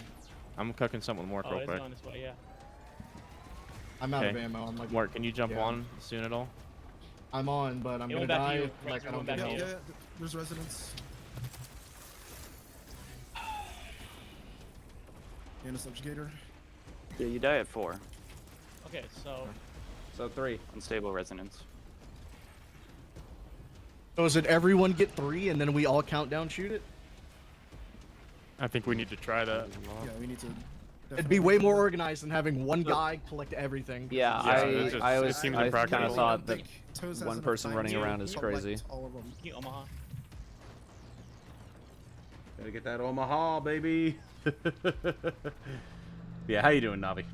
I'm cooking something with Mark Oh, real it's quick. going this way, yeah. I'm out of Okay. ammo. I'm like, Mark, can you jump Yeah. on soon at all? I'm on, but I'm It gonna went back to die. you. Like Rex, I it don't went back get to help. you. Yeah, there's residents. And a subjugator. Yeah, you die at 4. Okay, so So 3. Unstable resonance. So is it everyone get 3 and then we all count down shoot it? I think we need to try that. Yeah, we need to. It'd be way more organized than having one guy collect everything. Yeah, it just- I it always seems kind impractical. of thought that Toes has one enough person time running to around is collect crazy. all of them. Key Omaha. Gotta get that Omaha, baby. Yeah, how you doing, Navi?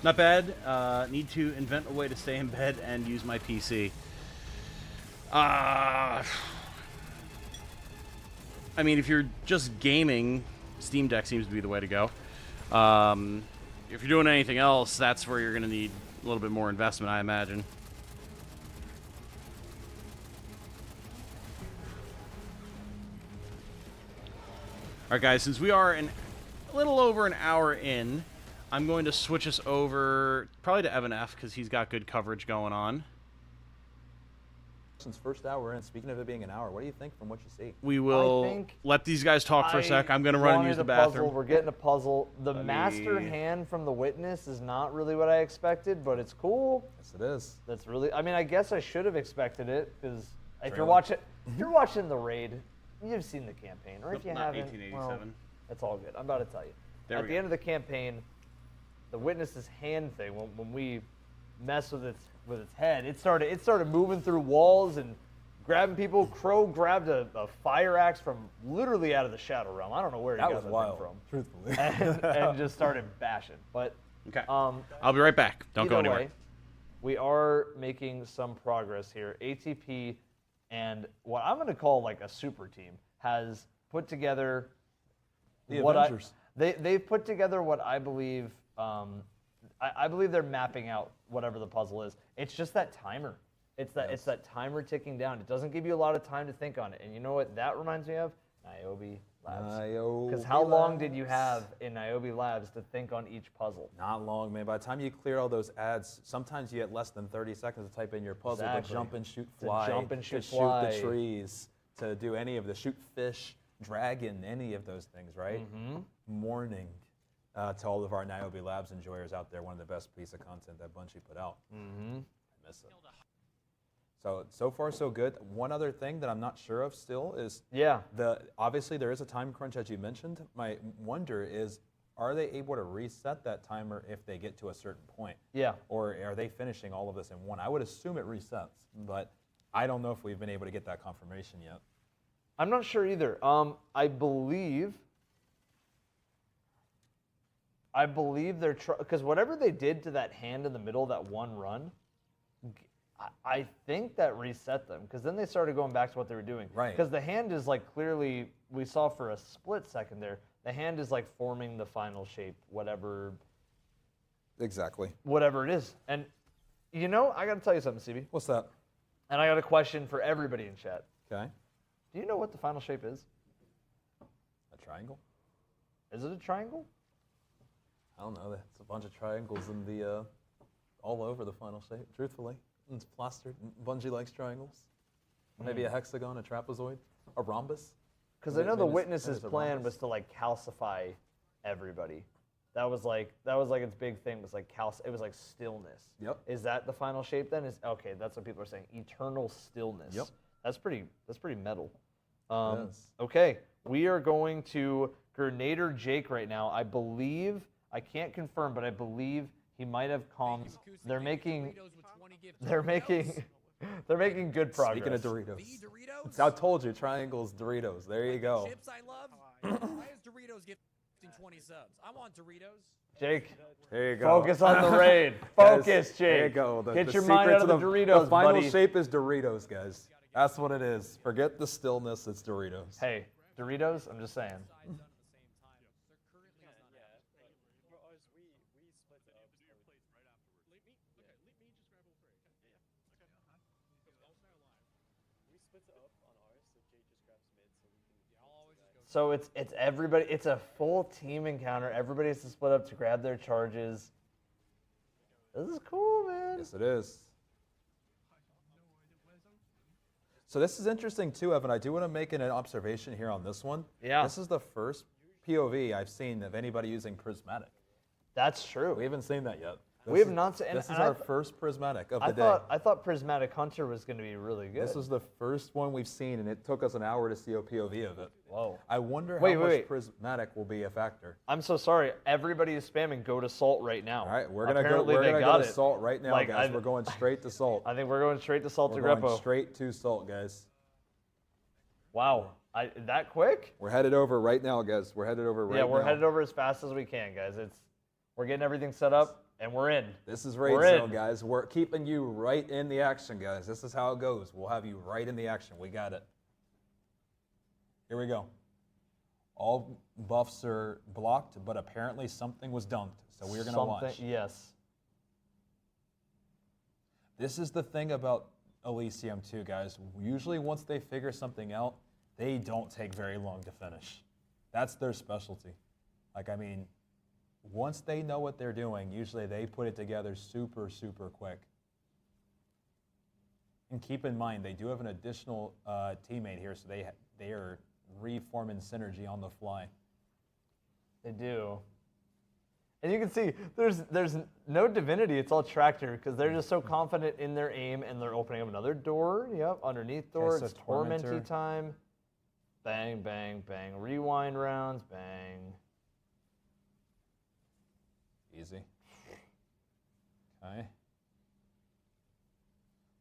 Not bad. Need to invent a way to stay in bed and use my PC. I mean, if you're just gaming, Steam Deck seems to be the way to go. If you're doing anything else, that's where you're going to need a little bit more investment, I imagine. Alright guys, since we are a little over an hour in, I'm going to switch us over probably to Evan F because he's got good coverage going on. Since first hour in, speaking of it being an hour, what do you think from what you see? We will think let these guys talk for a sec. I'm going to run and use the wanted a bathroom. Puzzle. We're getting a puzzle. The Let master me- hand from the witness is not really what I expected, but it's cool. Yes, it is. That's really. I mean, I guess I should have expected it because if you're Trailer. watching the raid, you've seen the campaign, or if you Not haven't, well, 1887. it's all good. I'm about to tell you. There At we the go. end of the campaign, the witness's hand thing, when we mess with its head, it started moving through walls and grabbing people. Crow grabbed a fire axe from literally out of the Shadow Realm. I don't know where he That got was that wild, thing from. truthfully. and just started bashing. But Okay. I'll be right back. Don't go either anywhere. way, we are making some progress here. ATP and what I'm going to call like a super team has put together The what Avengers. they've put together what I believe. I believe they're mapping out whatever the puzzle is. It's just that timer. It's that timer ticking down. It doesn't give you a lot of time to think on it. And you know what that reminds me of? Niobe Labs. Because how long did you have in Niobe Labs to think on each puzzle? Not long, man. By the time you clear all those ads, sometimes you get less than 30 seconds to type in your puzzle Exactly. to jump and shoot To fly, jump and shoot to fly. shoot the trees, to do any of the shoot fish, dragon, any of those things, right? Morning to all of our Niobe Labs enjoyers out there. One of the best piece of content that Bungie put out. I miss it. So far so good. One other thing that I'm not sure of still is obviously there is a time crunch as you mentioned. My wonder is, are they able to reset that timer if they get to a certain point? Yeah. Or are they finishing all of this in one? I would assume it resets, but I don't know if we've been able to get that confirmation yet. I'm not sure either. I believe they're because whatever they did to that hand in the middle, that one run, I think that reset them because then they started going back to what they were doing. Right. Because the hand is like clearly, we saw for a split second there, the hand is like forming the final shape, whatever Exactly. it is. And you know, I got to tell you something, CB. What's that? And I got a question for everybody in chat. Okay. Do you know what the final shape is? A triangle? Is it a triangle? I don't know. It's a bunch of triangles in the all over the final shape. Truthfully, it's plastered. Bungie likes triangles. Maybe a hexagon, a trapezoid, a rhombus. Because I know the Maybe witness's it's a plan rhombus. was to like calcify everybody. That was like its big thing was like it was like stillness. Yep. Is that the final shape then? Is okay, that's what people are saying. Eternal stillness. Yep. That's pretty metal. Yes. Okay. We are going to Grenader Jake right now. I believe, I can't confirm, but I believe he might have comms. They're making good progress. Speaking of Doritos. I told you, triangles, Doritos. There you go. Chips I love. Why is Doritos gifting 20 subs? I want Doritos. Jake, There you go. focus on the raid. Guys, Focus, Jake. There you go. Get your mind secret out to of the Doritos, The final buddy. shape is Doritos, guys. That's what it is. Forget the stillness. It's Doritos. Hey, Doritos, I'm just saying. So it's everybody. It's a full team encounter. Everybody has to split up to grab their charges. This is cool, man. Yes, it is. So this is interesting too, Evan. I do want to make an observation here on this one. Yeah. This is the first POV I've seen of anybody using prismatic. That's true. We haven't seen that yet. We have not seen. This is and our first prismatic of the day. I thought Prismatic Hunter was going to be really good. This is the first one we've seen, and it took us an hour to see a POV of it. Whoa. I wonder Wait, how much wait. prismatic will be a factor. I'm so sorry. Everybody is spamming go to Salt right now. All right, we're gonna Apparently go. they We're got gonna go it. to Salt right now, Like, guys. We're going straight to Salt. I think we're going straight to Salt We're to going Grepo. straight to Salt, guys. Wow. That quick? We're headed over right now, guys. We're headed over right now. Yeah, we're headed over as fast as we can, guys. We're getting everything set up, and we're in. This is Raid Zone, guys. We're keeping you right in the action, guys. This is how it goes. We'll have you right in the action. We got it. Here we go. All buffs are blocked, but apparently something was dunked. So we're going to watch. Yes. This is the thing about Elysium too, guys. Usually once they figure something out, they don't take very long to finish. That's their specialty. Like, I mean, once they know what they're doing, usually they put it together super, super quick. And keep in mind, they do have an additional teammate here, so they are reforming synergy on the fly. They do. And you can see there's no divinity. It's all tractor because they're just so confident in their aim, and they're opening up another door. Yep, underneath door. Okay, so it's tormenty Tormentor. time. Bang, bang, bang. Rewind rounds. Bang. Easy. Okay.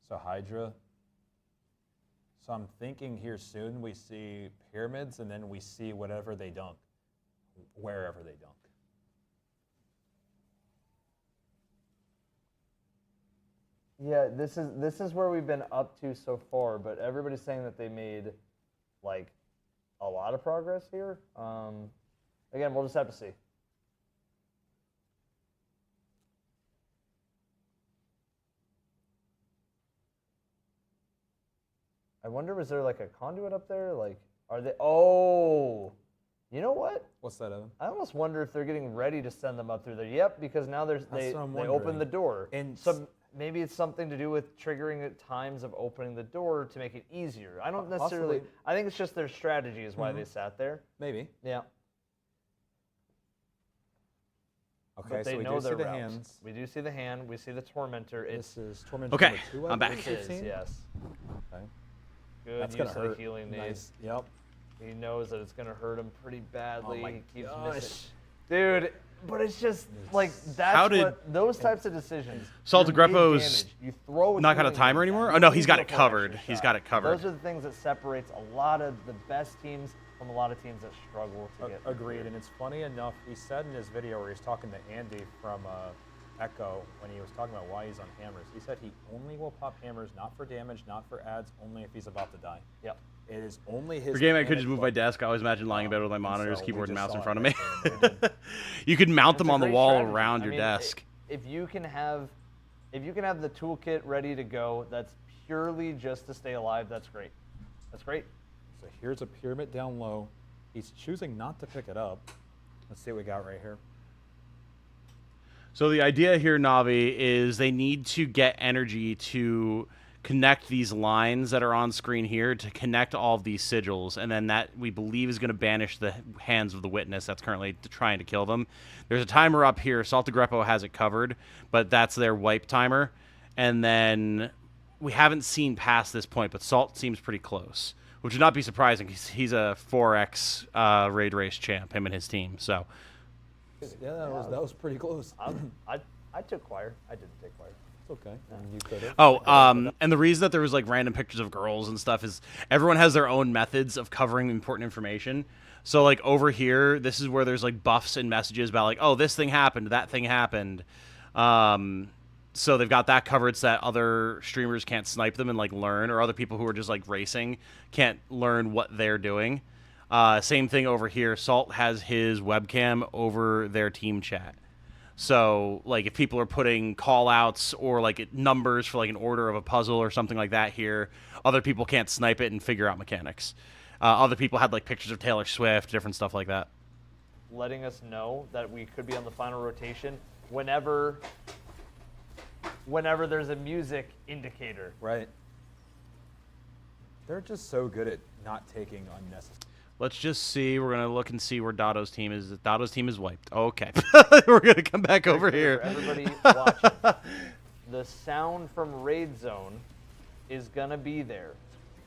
So Hydra. So I'm thinking here soon we see pyramids, and then we see whatever they dunk, wherever they dunk. Yeah, this is where we've been up to so far, but everybody's saying that they made like a lot of progress here. Again, we'll just have to see. I wonder, was there like a conduit up there? Like, are they? Oh, you know what? What's that, Evan? I almost wonder if they're getting ready to send them up through there. Yep, because now they what I'm open wondering. the door. And so maybe it's something to do with triggering at times of opening the door to make it easier. I don't necessarily. Possibly. I think it's just their strategy is why they sat there. Maybe. Yeah. Okay, But they so we know do see their the routes. hands. We do see the hand. We see the tormentor. This is Tormentor Okay, number 2, I I'm back. believe It we've is, seen? yes. Okay. Good That's use gonna of hurt. the healing Nice. nade. Yep. He knows that it's gonna hurt him pretty badly. Oh my He keeps gosh. missing. Dude, but it's just like that's How did- what those types of decisions. Salt you're Greppo's mid-damage, you throw a not got a healing timer nade anymore? down, Oh, no, you he's got go it for an covered. extra He's shot. got it covered. Those are the things that separates a lot of the best teams from a lot of teams that struggle to get. Agreed, and it's funny enough, he said in his video where he's talking to Andy from Echo, when he was talking about why he's on hammers, he said he only will pop hammers, not for damage, not for ads, only if he's about to die. Yep. It is only his For game, I could mechanic just move book. my desk. I always imagine lying in bed with my And monitors, so we keyboard, and just mouse saw in it front of right me. there in the video. You could mount It's them a on the great wall strategy. around I your mean, desk. If you can have the toolkit ready to go, that's purely just to stay alive. That's great. That's great. So here's a pyramid down low. He's choosing not to pick it up. Let's see what we got right here. So the idea here, Navi, is they need to get energy to connect these lines that are on screen here to connect all of these sigils, and then that we believe is going to banish the hands of the witness that's currently trying to kill them. There's a timer up here. Salt Greppo has it covered, but that's their wipe timer. And then we haven't seen past this point, but Salt seems pretty close, which would not be surprising because he's a 4X raid race champ, him and his team. So. Yeah, that was pretty close. I took choir. I didn't take choir. It's okay. You could have. Oh, and the reason that there was like random pictures of girls and stuff is everyone has their own methods of covering important information. So like over here, this is where there's like buffs and messages about like, oh, this thing happened, that thing happened. So they've got that covered so that other streamers can't snipe them and like learn, or other people who are just like racing can't learn what they're doing. Same thing over here. Salt has his webcam over their team chat. So, like, if people are putting call-outs or, like, numbers for, like, an order of a puzzle or something like that here, other people can't snipe it and figure out mechanics. Other people had, like, pictures of Taylor Swift, different stuff like that. Letting us know that we could be on the final rotation whenever there's a music indicator. Right. They're just so good at not taking unnecessary. Let's just see. We're going to look and see where Dotto's team is. Dotto's team is wiped. Okay. We're going to come back over here. For everybody watching, the sound from Raid Zone is going to be there.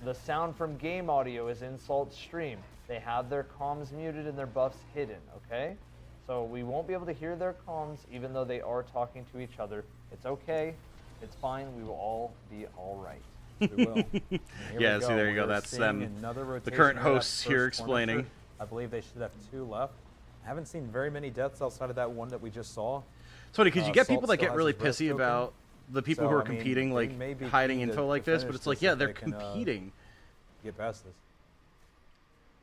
The sound from game audio is in Salt's stream. They have their comms muted and their buffs hidden, okay? So we won't be able to hear their comms even though they are talking to each other. It's okay. It's fine. We will all be all right. We will. Yeah, see, there you go. That's them. The current hosts here explaining. I believe they should have 2 left. I haven't seen very many deaths outside of that one that we just saw. It's funny because you get Salt people that still get has really his wrist pissy open. about the people So, who are I mean, competing, they like may be hiding keen info to like this, but finish it's like, this yeah, if they're they can, competing. Get past this.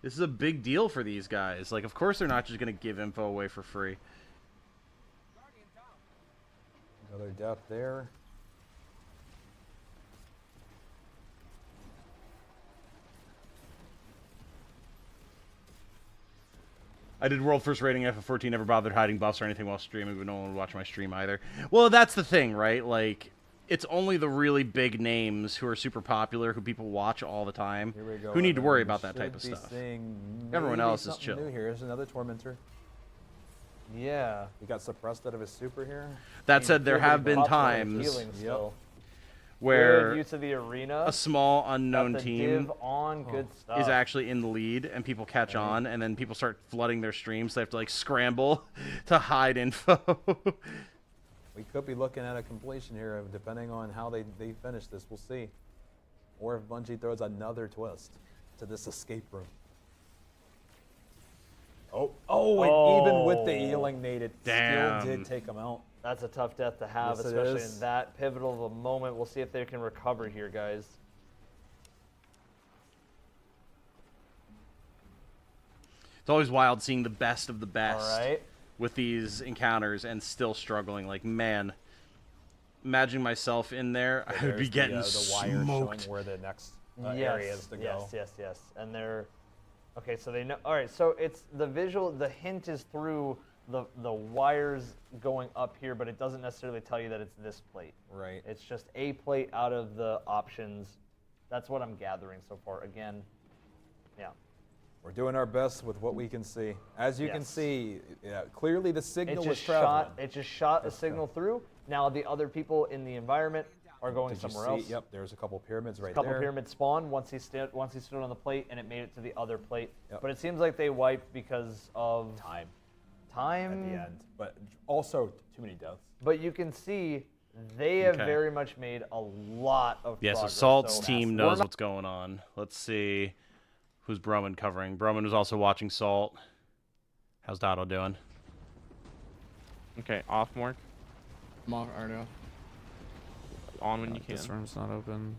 This is a big deal for these guys. Like, of course they're not just going to give info away for free. Another death there. I did world first rating FF14, never bothered hiding buffs or anything while streaming, but no one would watch my stream either. Well, that's the thing, right? Like, it's only the really big names who are super popular, who people watch all the time, Here we go. who need to and worry we about that type of should be stuff. seeing Everyone maybe else is something chill. New here. Here's another Tormentor. Yeah. He got suppressed out of his super here. That said, there have been Pops out times healing still. where Good use of the arena. a small unknown Got the team div on, good stuff. is actually in the lead, and people catch on, and then people start flooding their streams. So they have to like scramble to hide info. We could be looking at a completion here, depending on how they finish this. We'll see. Or if Bungie throws another twist to this escape room. Oh, and even with the healing nade, it still did take him out. That's a tough death to have, Yes, it especially is. in that pivotal of a moment. We'll see if they can recover here, guys. It's always wild seeing the best of the best All right. with these encounters and still struggling. Like, man, imagining myself in there, I would be getting the wire smoked. showing where the next Yes, area is to go. yes. And they're okay. So they know. All right. So it's the visual. The hint is through the wires going up here, but it doesn't necessarily tell you that it's this plate. Right. It's just a plate out of the options. That's what I'm gathering so far. Again, yeah. We're doing our best with what we can see. As you can Yes. see, clearly the signal It was just traveling. shot. It just shot a signal through. Now the other people in the environment are going Did you somewhere see? else. Yep, there's a couple pyramids right A couple there. pyramids spawned once he stood on the plate, and it made it to the other plate. Yep. But it seems like they wiped because of Time time. at the end, but also too many deaths. But you can see they have Okay. very much made a lot of Yes, progress. Assault's So team we're knows not- what's going on. Let's see who's Broman covering. Broman was also watching Salt. How's Dotto doing? Okay, off Mark. I'm off right now. On when you can. This room's not open.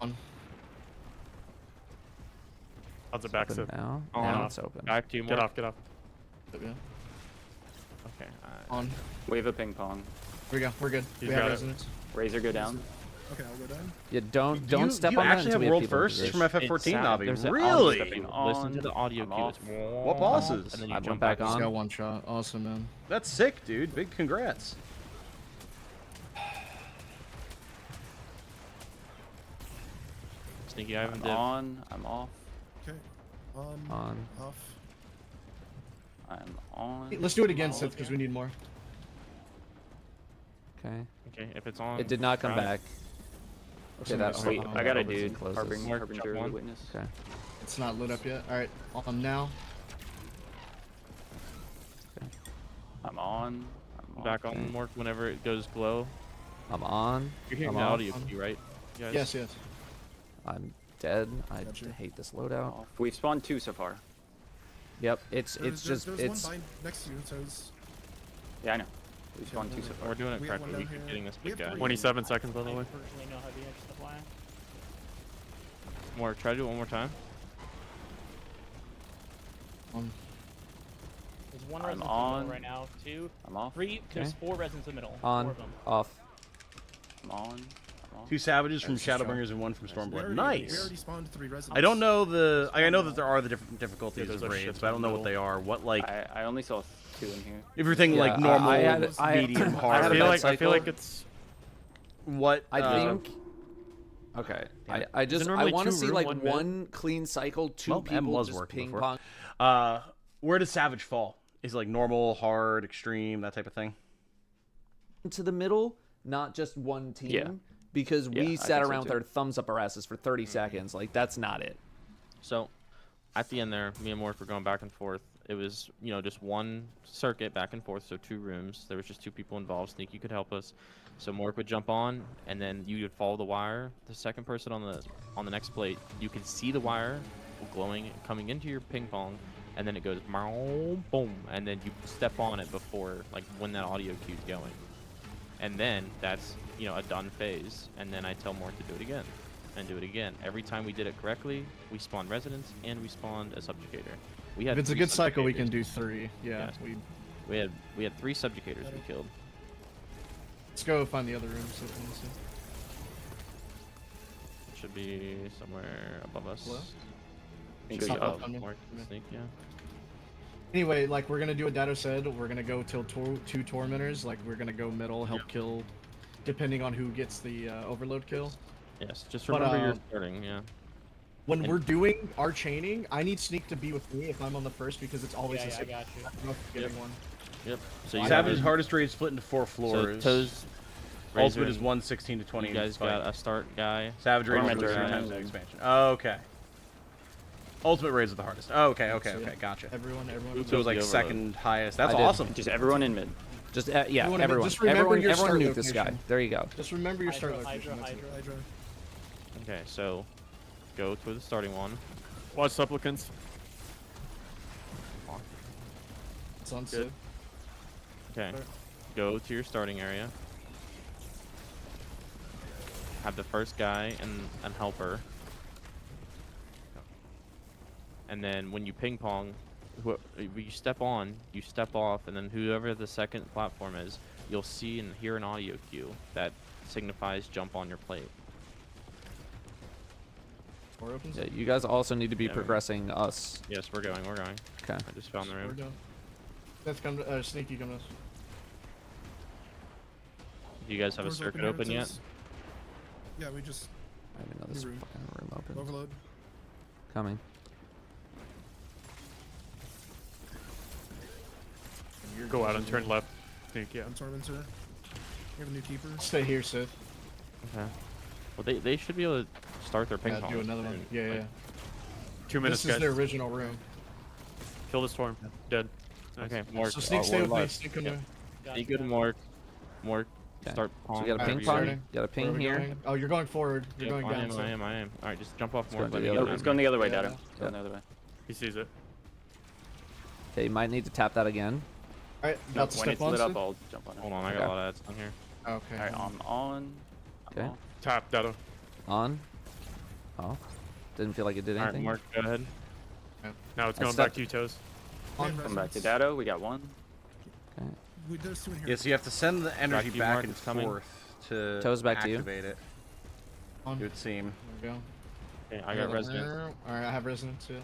On. How's it It's back open to? now. On, Now off. it's open. Back to you, Get Mark. off, get off. Okay. Okay. On. Wave of ping pong. Here we go. We're good. He's we have got it. resonance. Razor go down. Okay, I'll go down. Yeah, don't step you on that actually until have we world people in firsts position. from FF14, Navi. There's an Really? audio cue. Listen to the audio I'm cue. off. It's What bosses? And then you I jump went back back on. Just got one shot. Awesome, man. That's sick, dude. Big congrats. Sneaky, I haven't I'm div. on. I'm off. Okay. On. On. Off. I'm on. Hey, let's do it again, Sith, because we need more. Okay. Okay, if it's on. It did not come try it. back. Okay, Somebody that say- Wait, Oh, I got a opens and dude. closes. Mark, Harbinger jump of the on. witness. Okay. It's not lit up yet. All right. On now. I'm on. I'm Back off. on Mark whenever it goes glow. I'm on. You're hearing I'm the off. audio cue, right? You guys? Yes, yes. I'm dead. I Gotcha. hate this loadout. Off. We've spawned 2 so far. Yep. It's There's just one it's bind next to you, so it's... Yeah, I know. We've spawned 2 so far. We're doing it We have correctly. one We down keep here. getting this We big have guy. three. 27 seconds, by the I way. personally know heavy edge supply. Mark, try to do it one more time. On. There's one I'm resin in the on. middle right now. 2, I'm off. 3. There's Okay. 4 resins in the middle. 4 on, of them. off. I'm on. I'm off. 2 Savages from That's the shot. Shadowbringers and 1 from We Stormblood. already Nice. spawned 3 residents. I don't know the. I know that there are the different difficulties Yeah, there's of a raids, shit but I don't know ton what they are. What like I only saw 2 in here. everything Yeah, like normal, I medium, I hard. had I a feel bad like cycle. it's. What I uh, think. Okay. Yeah. I just I normally want to 2 see room, like 1 mid? one clean cycle, 2 Well, M people was just working ping before. pong. Where does Savage fall? Is it like normal, hard, extreme, that type of thing? To the middle, not just one team. Yeah. Because Yeah, I we think sat so around with too. our thumbs up our asses for 30 seconds. Like that's not it. So, at the end there, me and Mork were going back and forth. It was, just one circuit back and forth, so 2 rooms. There was just 2 people involved. Sneaky could help us. So Mork would jump on, and then you would follow the wire. The second person on the next plate, you can see the wire glowing, coming into your ping pong, and then it goes boom, and then you step on it before, like when that audio cue's going. And then that's, a done phase. And then I tell Mork to do it again. And do it again. Every time we did it correctly, we spawned residents and we spawned a subjugator. We had If it's a 3 good cycle, we subjugators. can do 3. Yeah. Yes. We had 3 subjugators we killed. Let's go find the other room. So It should be somewhere above us. Hello? Should It's be not up above on me. Mork, Okay. Sneak, yeah. Anyway, we're gonna do what Dado said. We're gonna go till 2 tormentors. We're gonna go middle, help kill depending on who gets the overload kill. Yes, just But, remember you're starting. Yeah. When And- we're doing our chaining, I need Sneak to be with me if I'm on the first because it's always the I same. got you. I'm not forgetting one. Yep. So you Savage have hardest raid split into 4 floors. Toes, Ultimate Razor, is 116 to 20. You guys spike. got a start guy. Savage raid Tormentor. is 3 times the expansion. Okay. Ultimate raids are the hardest. Okay, gotcha. Everyone. So it was like second highest. That's I did. awesome. Just everyone in mid. Just yeah, Everyone- just remember everyone your start nuke this guy. location. There you go. Just remember your start Hydra, location. Hydra, that's it. Hydra. Okay, so go to the starting one. Watch supplicants. It's on Good. Sid. Okay. Go to your starting area. Have the first guy and helper. And then when you ping pong, you step on, you step off, and then whoever the second platform is, you'll see and hear an audio cue that signifies jump on your plate. Door opens. Yeah, you guys also need to be Yeah, progressing us. Yes, we're going. Okay. I just found the We're room. done. Let's come to Sneaky. Come to us. Do you guys have a Doors circuit here, open yet? Toes. Yeah, we just I have another New room. fucking room open. overload. Coming. Go out and turn left. Sneak, yeah. I'm Tormentor. We have a new keeper. Stay here, Sid. Okay. Well, they should be able to start their ping Yeah, pong. do another one. soon. Yeah, Like, yeah. 2 minutes, This is guys. their original room. Kill the storm. Dead. Nice. Okay, Mork. So Sneak, stay we're with me. live. Sneak, come Yeah. here. Sneak good, Mork. Mork, Okay. start So pong. we got a wherever ping you pong. are. starting. Got a Where are ping we here. going? Oh, you're going forward. You're Yep, going I down. so- am. All right, just jump off Let's Mork. go Let to me the get other in. It's going the other way, Yeah. Dado. Going the other way. He sees it. Okay, you might need to tap that again. Alright, No, about to when step it's on, lit up, Sid? I'll jump on it. Hold on, I got Okay. a lot of ads on here. Okay. Alright, I'm on. I'm Okay. on. Tap, Dado. On. Oh. Didn't feel like it did All right, anything. Mark, go ahead. Now it's I going stepped- back to you, Toes. Come back to Dado. We got one. Okay. There's two in here. Yeah, so you have to send the energy to you, back Mark, and it's coming. forth to Toes back to you. activate it. On. It would seem. There we go. Okay, I got resident. Alright, I have resonance, yeah.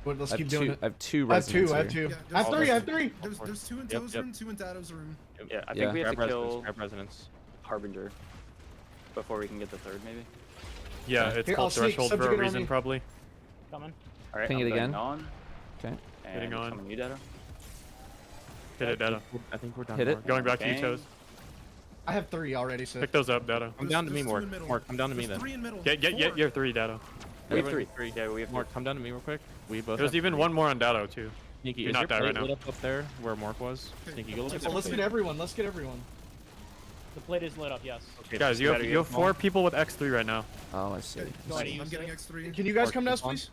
But let's I have keep doing two. it. I have two I have two, residents I have here. two. Yeah, I have there's- three, I have three! There's two in Yep, Toes yep. room, two in Dado's room. Yeah, I Yeah. think we have Grab to residents. kill Grab residents. Harbinger before we can get the third, maybe. Yeah, it's Here, I'll called sneak threshold for subjugate a on reason, me. probably. Coming. All right, Ping I'm it going again. on. Okay. And Hitting on. coming to you, Dado. Hit it, Dado. I think we're done. Hit it. Mark. Going back to you, Bang. Toes. I have three already, Sid. Pick those up, Dado. Come down to me, There's two Mark. in middle. Mark, come down to me There's then. three in middle. Get Four. your 3, Dado. We have Everybody- three. Yeah, we have Mark, three. come down to me real quick. We both. There's have even three. one more on Dado, too. Sneaky, You're is not your that plate right now. lit up there where Mark was? Sneaky, go look at Well, let's that get everyone, let's get everyone. The plate is lit up, yes. Guys, you have 4 people with X3 right now. Oh, I see. Okay, Go ahead, I'm use getting it. X3. Can you guys Mark, come to us, keep on. please?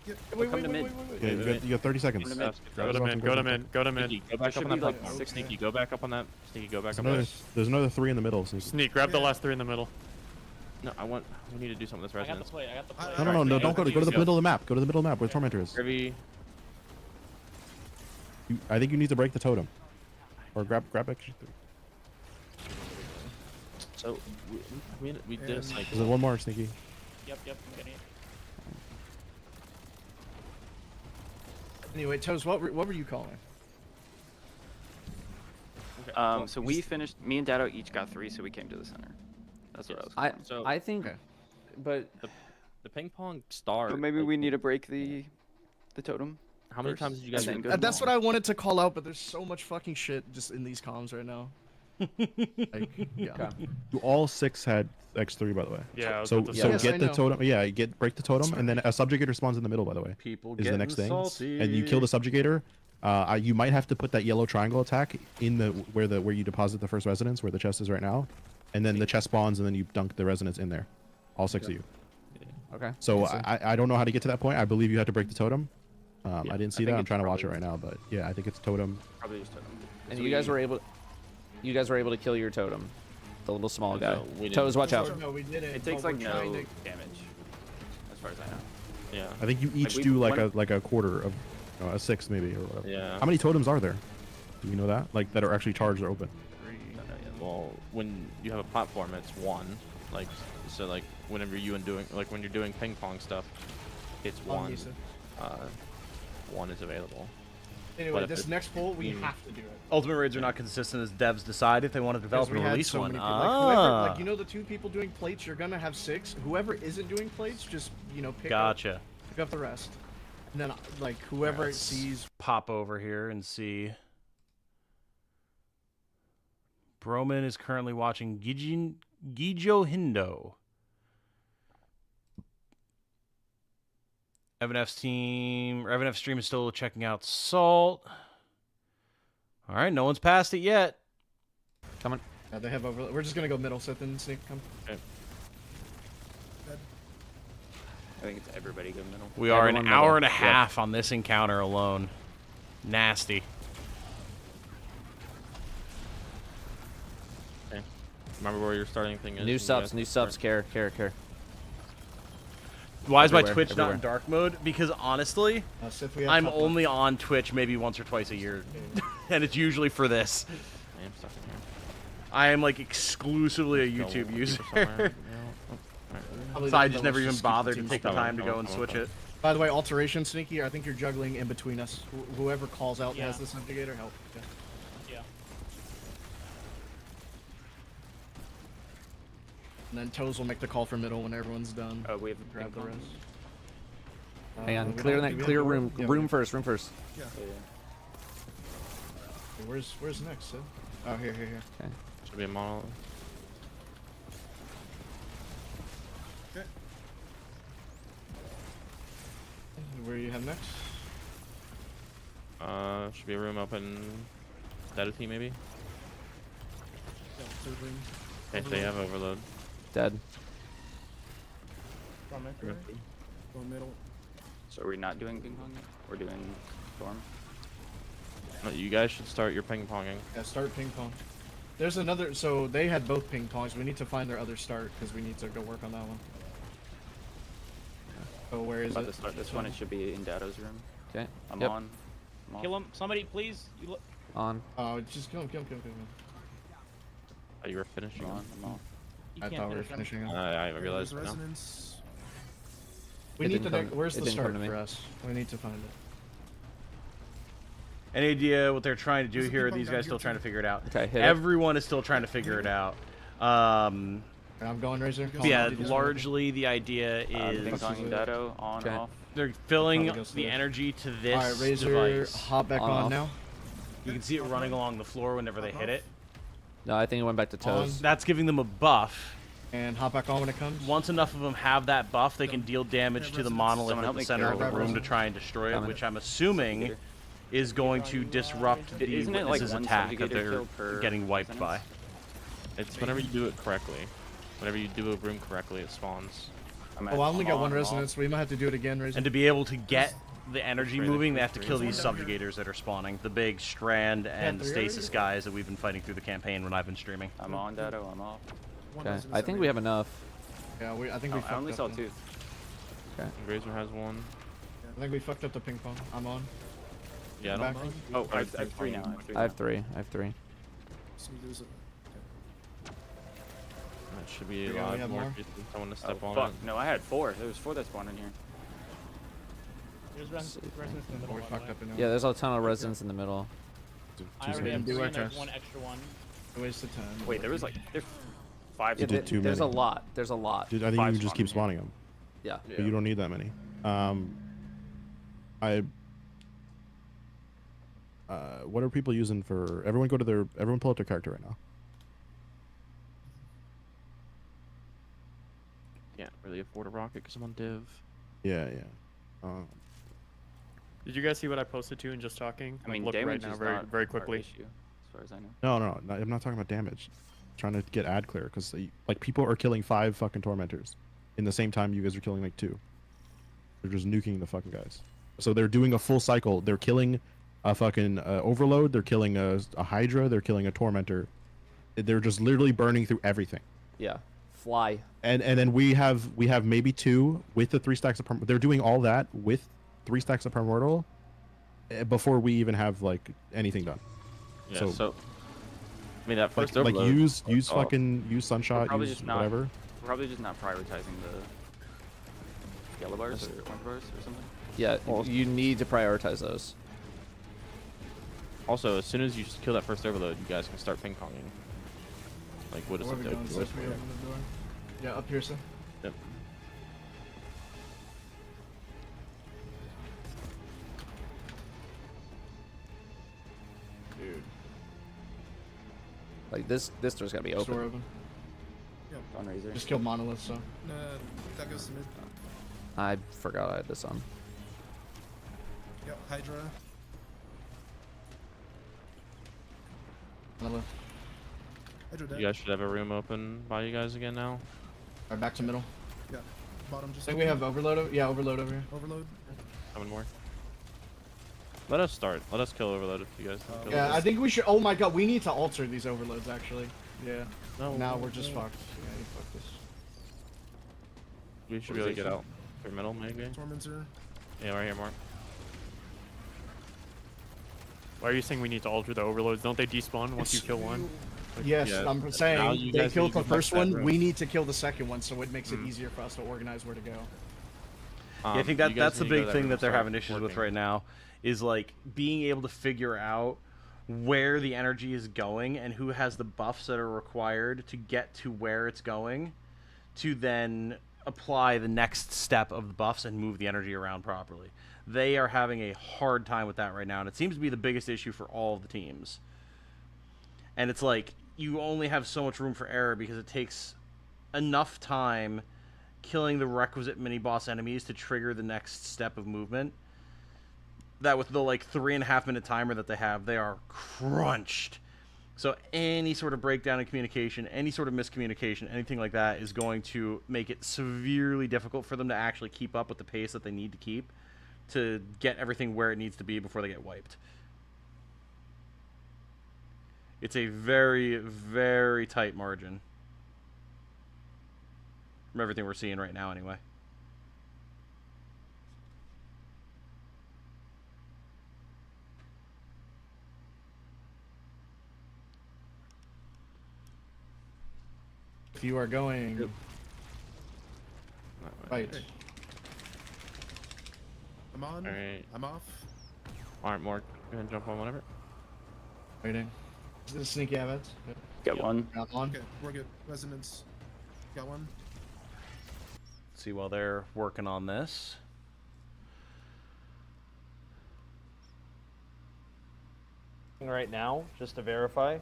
Yeah, Wait, come wait, to wait, mid. wait, wait, Okay, wait. you got 30 seconds. Come to mid. Go to mid, go to mid, go to mid. Sneaky, go back should up on be that like platform. 6 Sneaky, go back up on that. Sneaky, go back There's up on another, that. there's another 3 in the middle. So Sneak, grab the last 3 in the middle. No, we need to do something with this I got the residence. plate. I got the plate. no, don't go to the Go. middle of the map. Go to the middle of the map where Tormentor is. Privy. I think you need to break the totem. Or grab extra 3. So we did a And- cycle. There's one more, Sneaky. Yep, I'm getting it. Anyway, Toes, what were you calling? So we finished. Me and Dado each got 3, so we came to the center. That's what I was. I calling. So I think, Okay. but the ping pong star. So maybe like, we need to break the totem. How many first, times did you guys? and then do go That's to what I wanted to call out, but there's so much fucking shit just in these comms right now. Like, yeah. You all 6 had X3, by the way. Yeah, I was So about to so Yes, I get the know. totem. Yeah, break the totem, and then a subjugator spawns in the middle. By the way, People is the getting next thing, salty. and you kill the subjugator. You might have to put that yellow triangle attack in where you deposit the first residence, where the chest is right now, and then the chest spawns, and then you dunk the residence in there. All 6 of you. okay. So I don't know how to get to that point. I believe you had to break the totem. I didn't see I that. think I'm it's trying to watch it probably- right now, but yeah, I think it's totem. Probably just totem. And So you guys were able to kill your totem, the little small guy. No, we didn't. Toes, watch out. No, we didn't. It takes but like we're no trying to- damage, as far as I know. Yeah. I think you each we- do like when- a quarter of a 6 maybe or whatever. Yeah. How many totems are there? Do you know that? Like that are actually charged or open? Well, when you have a platform, it's 1. Like so, like whenever when you're doing ping pong stuff, it's On 1. Misa. 1 is available. Anyway, if this it- next poll, we have to do it. Ultimate raids are not consistent as devs decide if they want to develop Because we and had release so one. many people, like, whoever, like, you know, the 2 people doing plates, you're gonna have 6. Whoever isn't doing plates, just, you know, pick up the rest. And then, like, whoever Let's sees. pop over here and see. Broman is currently watching Gijo Hindo. Evan F's team, or Evan F stream is still checking out Salt. All right, no one's passed it yet. Coming. Yeah, they have over. We're just gonna go middle, Sith and Sneak. Come. Okay. I think it's everybody go middle. We are Everyone an hour middle. and a half on this encounter alone. Nasty. Okay. Remember where your starting thing is. New and subs, you new guys subs, start. care. Why is my Everywhere, Twitch not in dark mode? Because honestly, Sith, we have I'm top only on Twitch maybe once or twice a year. And it's usually for this. I am stuck in here. I am like exclusively a Go YouTube looking for user. somewhere. Yeah. Oh, alright. So I just never even bothered to take the time to go and Come on, switch come on. it. By the way, alteration, Sneaky. I think you're juggling in between us. Whoever calls out Yeah. has this navigator. Help. Yeah. Yeah. And then Toes will make the call for middle when everyone's done. Oh, we have Grab the ping rest. pong? Hang on, we clear don't- do that, we clear have room, Yeah, room we- first. Yeah. Yeah. Okay, where's next, Sid? Oh, here. Okay. Should be a monolith. Where you have next? Should be a room open. Data team maybe. Yeah, third ring. Okay, they have overload. Dead. Tormentor. Go middle. So are we not doing ping pong yet? We're doing storm. No, you guys should start your ping ponging. Yeah, start ping pong. There's another. So they had both ping pongs. We need to find their other start because we need to go work on that one. Oh, where is About it? to start this one. It should be in Dado's room. Okay. I'm Yep. on. I'm off. Kill him. Somebody, please. You look. On. Oh, just kill him. Oh, you were finishing. I'm on. I'm off. You I can't thought we were finish him. finishing him. I realized There's now. resonance. We It need didn't the come- next. Where's it the didn't come start to me. for us? We need to find it. Any idea what they're trying to do There's a here? Or ping these pong guys down still here, trying to too. figure it out. Okay, hit it. Everyone is still trying to figure it out. I'm going Razor. But yeah, largely the idea Ping is pong in Dado. On, Okay. off. they're filling Probably goes the through. energy to this All right, Razor, device. hop back On, on off. now. You can see it running along the floor whenever they hit it. No, I think it went back to toes. That's giving them a buff. And hop back on when it comes. Once enough of them have that buff, they can deal damage to the monolith Someone at help the me center of the grab room to Razor. try and destroy it, Coming. which I'm assuming is going to disrupt the Isn't it like witness's one attack that subjugator they're kill per getting wiped by. sentence? It's whenever you do it correctly. Whenever you do a room correctly, it spawns. I'm Oh, I only I'm got on, one I'm off. resonance. We might have to do it again, Razor. And to be able to get the energy Three, moving, they three, have to three. kill these There's one down subjugators that are spawning. The big Strand and the three Stasis already? guys that we've been fighting through the campaign when I've been streaming. I'm on Dado. I'm off. One Okay. resonance I think every- we have enough. Yeah, I think Oh, we I fucked only up. saw the- 2. Okay. Razor has one. I think we fucked up the ping pong. I'm on. Yeah, I Back. don't know. Oh, I have 3 now. I have three. So there's a- That should be Yeah, a we lot have more more. cases. Someone to Oh, step on fuck. it. No, I had 4. There was 4 that spawned in here. There's resonance in the middle. We by the fucked way. up in Yeah, there's a ton of resonance in the middle. I already have do 3 our and there's test. one extra one. Waste of time. Wait, there was like there's 5. You did too There's a many. lot. There's a lot. Dude, I think 5 you just keep spawning spawning them. Yeah. But you don't need that many. What are people using for? Everyone go to their. Everyone pull up their character right now. Can't really afford a rocket because I'm on div. Yeah. Did you guys see what I posted to and just talking? I mean, look damage right now, is very not very our quickly. issue, as far as I know. No, I'm not talking about damage. I'm trying to get ad clear because like people are killing 5 fucking tormentors in the same time you guys are killing like 2. They're just nuking the fucking guys. So they're doing a full cycle. They're killing a fucking overload. They're killing a hydra. They're killing a tormentor. They're just literally burning through everything. Yeah. Fly. And then we have maybe 2 with the 3 stacks of they're doing all that with 3 stacks of primordial before we even have like anything done. Yeah, so I mean that first like overload. use Oh. fucking use sunshot, Probably use just not. whatever. We're probably just not prioritizing the yellow bars or orange bars or something. Yeah, you need to prioritize those. Also, as soon as you just kill that first overload, you guys can start ping ponging. Like, what is Where are it? we going? Says we open the door. Yeah, up here, sir. Yep. Dude. Like this door's gotta be Door open. open. Yep. On Razor. Just killed Monolith, so. That goes to mid. I forgot I had this on. Yep, Hydra. Monolith. Hydra dead. You guys should have a room open by you guys again now. Alright, back to middle. Yeah. Bottom just. I think we have overload. Yeah, overload over here. Overload. Coming more. Let us start. Let us kill overload if you guys. Kill Yeah, overload. I think we should. Oh my god, we need to alter these overloads actually. Yeah. No, Now we're just no. fucked. Yeah, you fucked us. We should be able to get out through middle, maybe. Tormentor. Yeah, right here, Mark. Why are you saying we need to alter the overloads? Don't they despawn once you kill one? Like, Yes, yeah, I'm now saying you they guys killed need to the go back first to that one. room. We need to kill the second one, so it makes it Mm. easier for us to organize where to go. Yeah, I think that you guys that's the need to go big to thing room that and they're start having issues with working. right now, is like being able to figure out where the energy is going and who has the buffs that are required to get to where it's going, to then apply the next step of the buffs and move the energy around properly. They are having a hard time with that right now, and it seems to be the biggest issue for all of the teams. And it's like you only have so much room for error because it takes enough time killing the requisite mini boss enemies to trigger the next step of movement, that with the like 3.5 minute timer that they have, they are crunched. So any sort of breakdown in communication, any sort of miscommunication, anything like that is going to make it severely difficult for them to actually keep up with the pace that they need to keep to get everything where it needs to be before they get wiped. It's a very, very tight margin. From everything we're seeing right now, anyway. If you are going, fight. I'm on. Alright. I'm off. Alright, Mark. Go ahead and jump on whatever. Waiting. Is this sneaky habits? Got one. Got one. Okay, we're good. Resonance. Got one. See while they're working on this. Right now, just to verify.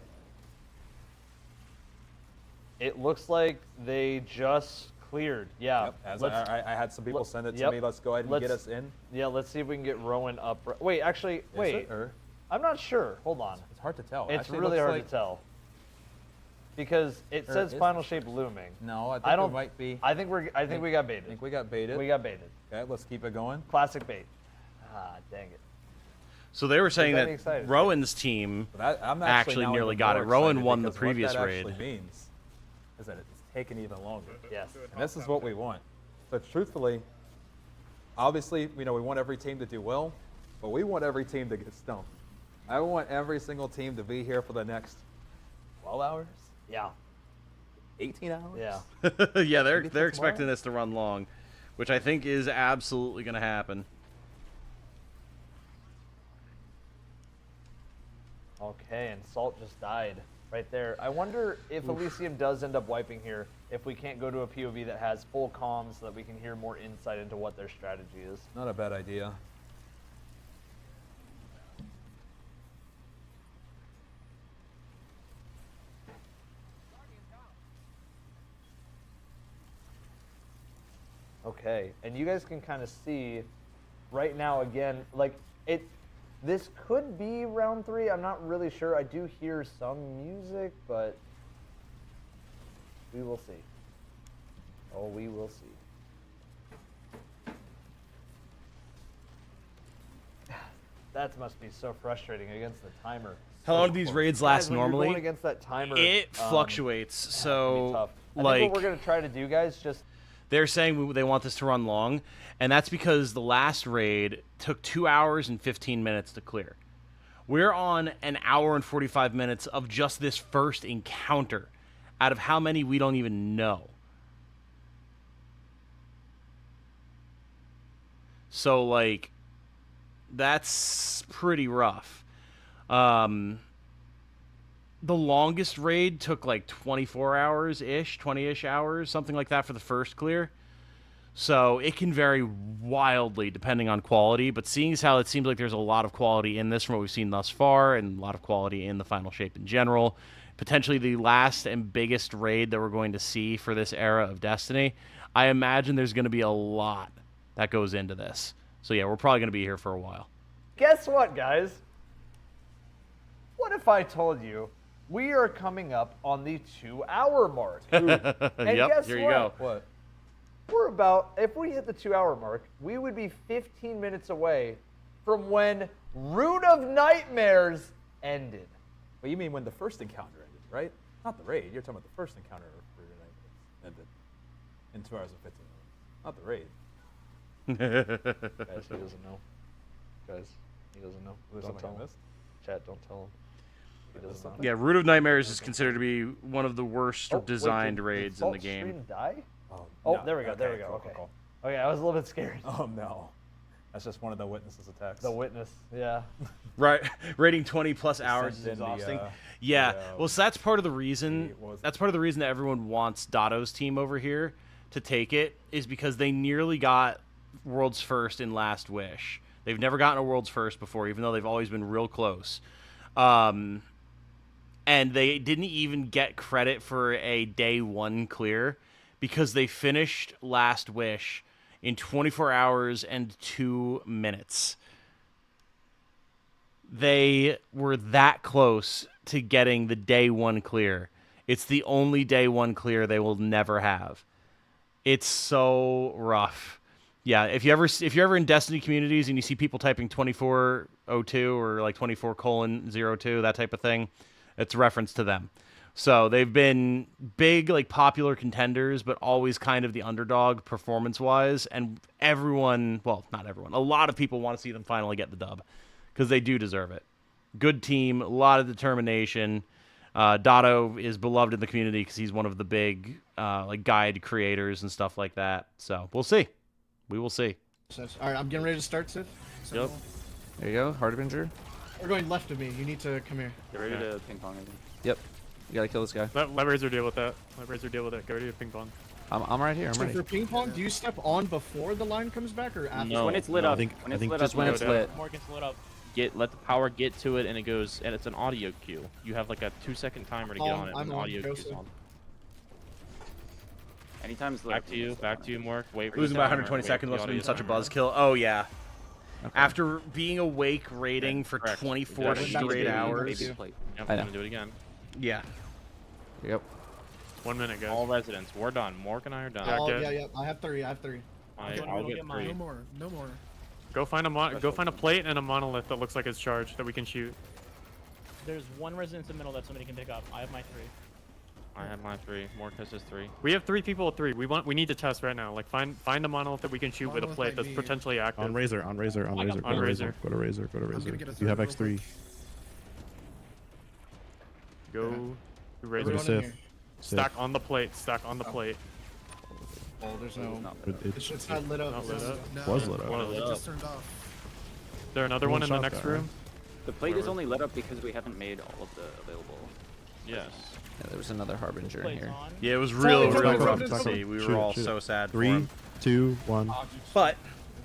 It looks like they just cleared. Yeah. Yep, as I had some people send it to me. Let's go ahead and get us in. Yeah, let's see if we can get Rowan up. Wait, actually, wait. I'm not sure. Hold on. It's hard to tell. It's Actually, really looks hard like to tell. Because it Or says is final it? shape looming. No, I think I don't. we might be. I think we got baited. I think we got baited. We got baited. Okay, let's keep it going. Classic bait. Ah, dang it. So they were saying got me that excited. Rowan's team I'm actually now nearly even got it. more Rowan excited won the because previous what that raid. actually means is that it's taken even longer. Yes. And this is what we want. So truthfully, obviously, we want every team to do well, but we want every team to get stumped. I want every single team to be here for the next 12 hours, Yeah. 18 hours. Yeah. Yeah, they're Maybe till expecting tomorrow? this to run long, which I think is absolutely going to happen. Okay, and Salt just died right there. I wonder if Elysium does end up wiping here, if we can't go to a POV that has full comms so that we can hear more insight into what their strategy is. Not a bad idea. Okay, and you guys can kind of see right now again, like this could be round 3. I'm not really sure. I do hear some music, but we will see. Oh, we will see. That must be so frustrating against the timer. How long do these raids last Guys, when you're normally? going against that timer, It fluctuates. yeah, it's So, tough. I like, think what we're gonna try to do, guys, just they're saying they want this to run long, and that's because the last raid took 2 hours and 15 minutes to clear. We're on an hour and 45 minutes of just this first encounter, out of how many we don't even know. So, like, that's pretty rough. The longest raid took like 24 hours-ish, 20-ish hours, something like that for the first clear. So it can vary wildly depending on quality, but seeing as how it seems like there's a lot of quality in this from what we've seen thus far, and a lot of quality in the final shape in general, potentially the last and biggest raid that we're going to see for this era of Destiny, I imagine there's going to be a lot that goes into this. So yeah, we're probably going to be here for a while. Guess what, guys? What if I told you we are coming up on the 2-hour mark? And Yep, guess here you what? go. What? We're about, if we hit the 2-hour mark, we would be 15 minutes away from when Root of Nightmares ended. Well, you mean when the first encounter ended, right? Not the raid. You're talking about the first encounter of Root of Nightmares ended in 2 hours and 15 minutes. Not the raid. Guys, he doesn't know. Guys, he doesn't know. There's Don't something tell I him. missed? Chat, don't tell him. He doesn't know. Yeah, Root of Nightmares is considered to be one of the worst Oh, wait, designed did raids in Salt the game. Stream die? Oh, Oh, no. there we go. There we go. Cool, Okay. cool, Okay, I was a little bit scared. cool. Oh no, that's just one of the witnesses attacks. The witness, yeah. Right, rating 20 plus hours is sent in the, exhausting. uh, Yeah, the, well, so that's part of the reason. what was it? That's part of the reason that everyone wants Dotto's team over here to take it, is because they nearly got World's First in Last Wish. They've never gotten a World's First before, even though they've always been real close. And they didn't even get credit for a day 1 clear because they finished Last Wish in 24 hours and 2 minutes. They were that close to getting the day 1 clear. It's the only day 1 clear they will never have. It's so rough. Yeah, if you're ever in Destiny communities and you see people typing 2402 or like 24:02, that type of thing, it's a reference to them. So they've been big, like popular contenders, but always kind of the underdog performance-wise. And everyone, well, not everyone, a lot of people want to see them finally get the dub because they do deserve it. Good team, a lot of determination. Dotto is beloved in the community because he's one of the big like guide creators and stuff like that. So we'll see. We will see. All right, I'm getting ready to start, Sid. Yep. There you go, Harbinger. We're going left of me. You need to come here. Get ready to ping pong again. Yep. You gotta kill this guy. Let Razor deal with that. Let Razor deal with it. Get ready to ping pong. I'm right here. I'm So ready. for ping pong, do you step on before the line comes back or after? No. When it's lit up. I When it's lit just up. when go it's down. lit. More gets lit up. Let the power get to it, and it goes, and it's an audio cue. You have like a 2-second timer to get on it, I'm and the on. audio Go, cue's Sid. on. Anytime it's lit Back up, to you, Mark. Wait for Losing the by timer, 120 wait seconds for must the have been audio such a timer. buzzkill. Oh, yeah. Okay. After being awake raiding for Correct. 24 Exactly. straight baby hours. plate. Yep, I I'm know. gonna do it again. Yeah. Yep. 1 minute, guys. All residents, we're done. Mork and I are done. Yeah, Oh, good. yeah. I have 3. I'll I'll get mine. 3. No more. Go find a plate and a monolith that looks like it's charged that we can shoot. There's one residence in the middle that somebody can pick up. I have my 3. I have my 3. Mork has his 3. We have 3 people with 3. We need to test right now. Like find a monolith that we can shoot with a Monolith plate might that's be- potentially active. On Razor, on Razor, on I got Razor, go on to Razor. Razor, go to Razor, go to gonna Razor. get a You have third real X3. Go to Everyone Razor. in Sith. here. Stack on the plate. Stack on the plate. Oh, there's no. It's not lit up. Not lit up. No, was lit up. One lit it up. just turned off. Is there another No one one in the shot next that, right? room? The plate is Whatever. only lit up because we haven't made all of the available. Yes. Yeah, there was another Harbinger in Plate's here. on. Yeah, it was Sorry, real sorry, rough sorry, to sorry. see. We Shoot were it, all shoot it. so sad for 3, him. 2, 1. But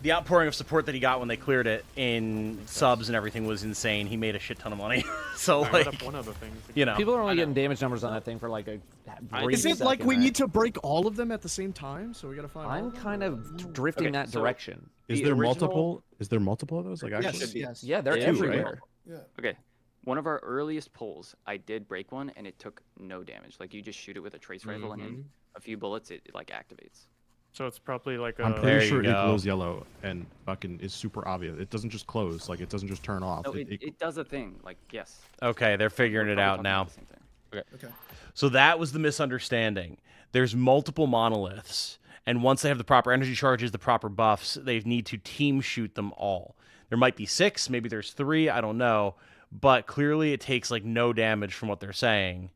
the outpouring of support that he got when they cleared it in subs and everything was insane. He made a shit ton of money. So, I lit like, up one of the things. you know. People are only getting damage numbers on that thing for like a brief Is it like second, we right? need to break all of them at the same time? So we gotta find. all I'm of them? kind of drifting Okay, that so- direction. Is The there original- multiple? Is there multiple of those? Like actually? Yes. Yes. Yeah, they're Two, everywhere. right? Yeah. Okay. One of our earliest polls, I did break one and it took no damage. Like you just shoot it with a trace rifle and in a few bullets it like activates. So it's probably like I'm a. There pretty you sure it go. glows yellow and fucking is super obvious. It doesn't just close, like it doesn't just turn off. No, it does a thing. Like yes. Okay, they're figuring We're it probably out talking now. about the same thing. Okay. So that was the misunderstanding. There's multiple monoliths, and once they have the proper energy charges, the proper buffs, they need to team shoot them all. There might be 6, maybe there's 3, I don't know, but clearly it takes like no damage from what they're saying.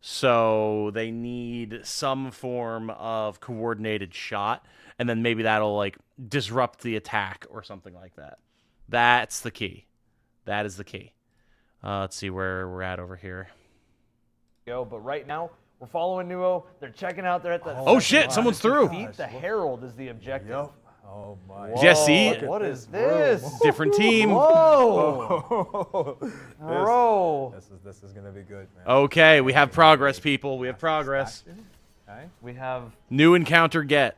So they need some form of coordinated shot, and then maybe that'll like disrupt the attack or something like that. That's the key. That is the key. Let's see where we're at over here. Go, but right now we're following Nuo. They're checking out. They're at the. Oh shit! Someone's through. Defeat the Herald is the objective. Yep. Oh my. Did you see? What is this? Different team. Whoa. Bro. This is gonna be good, man. Okay, we have progress, people. We have progress. Okay. We have New encounter get.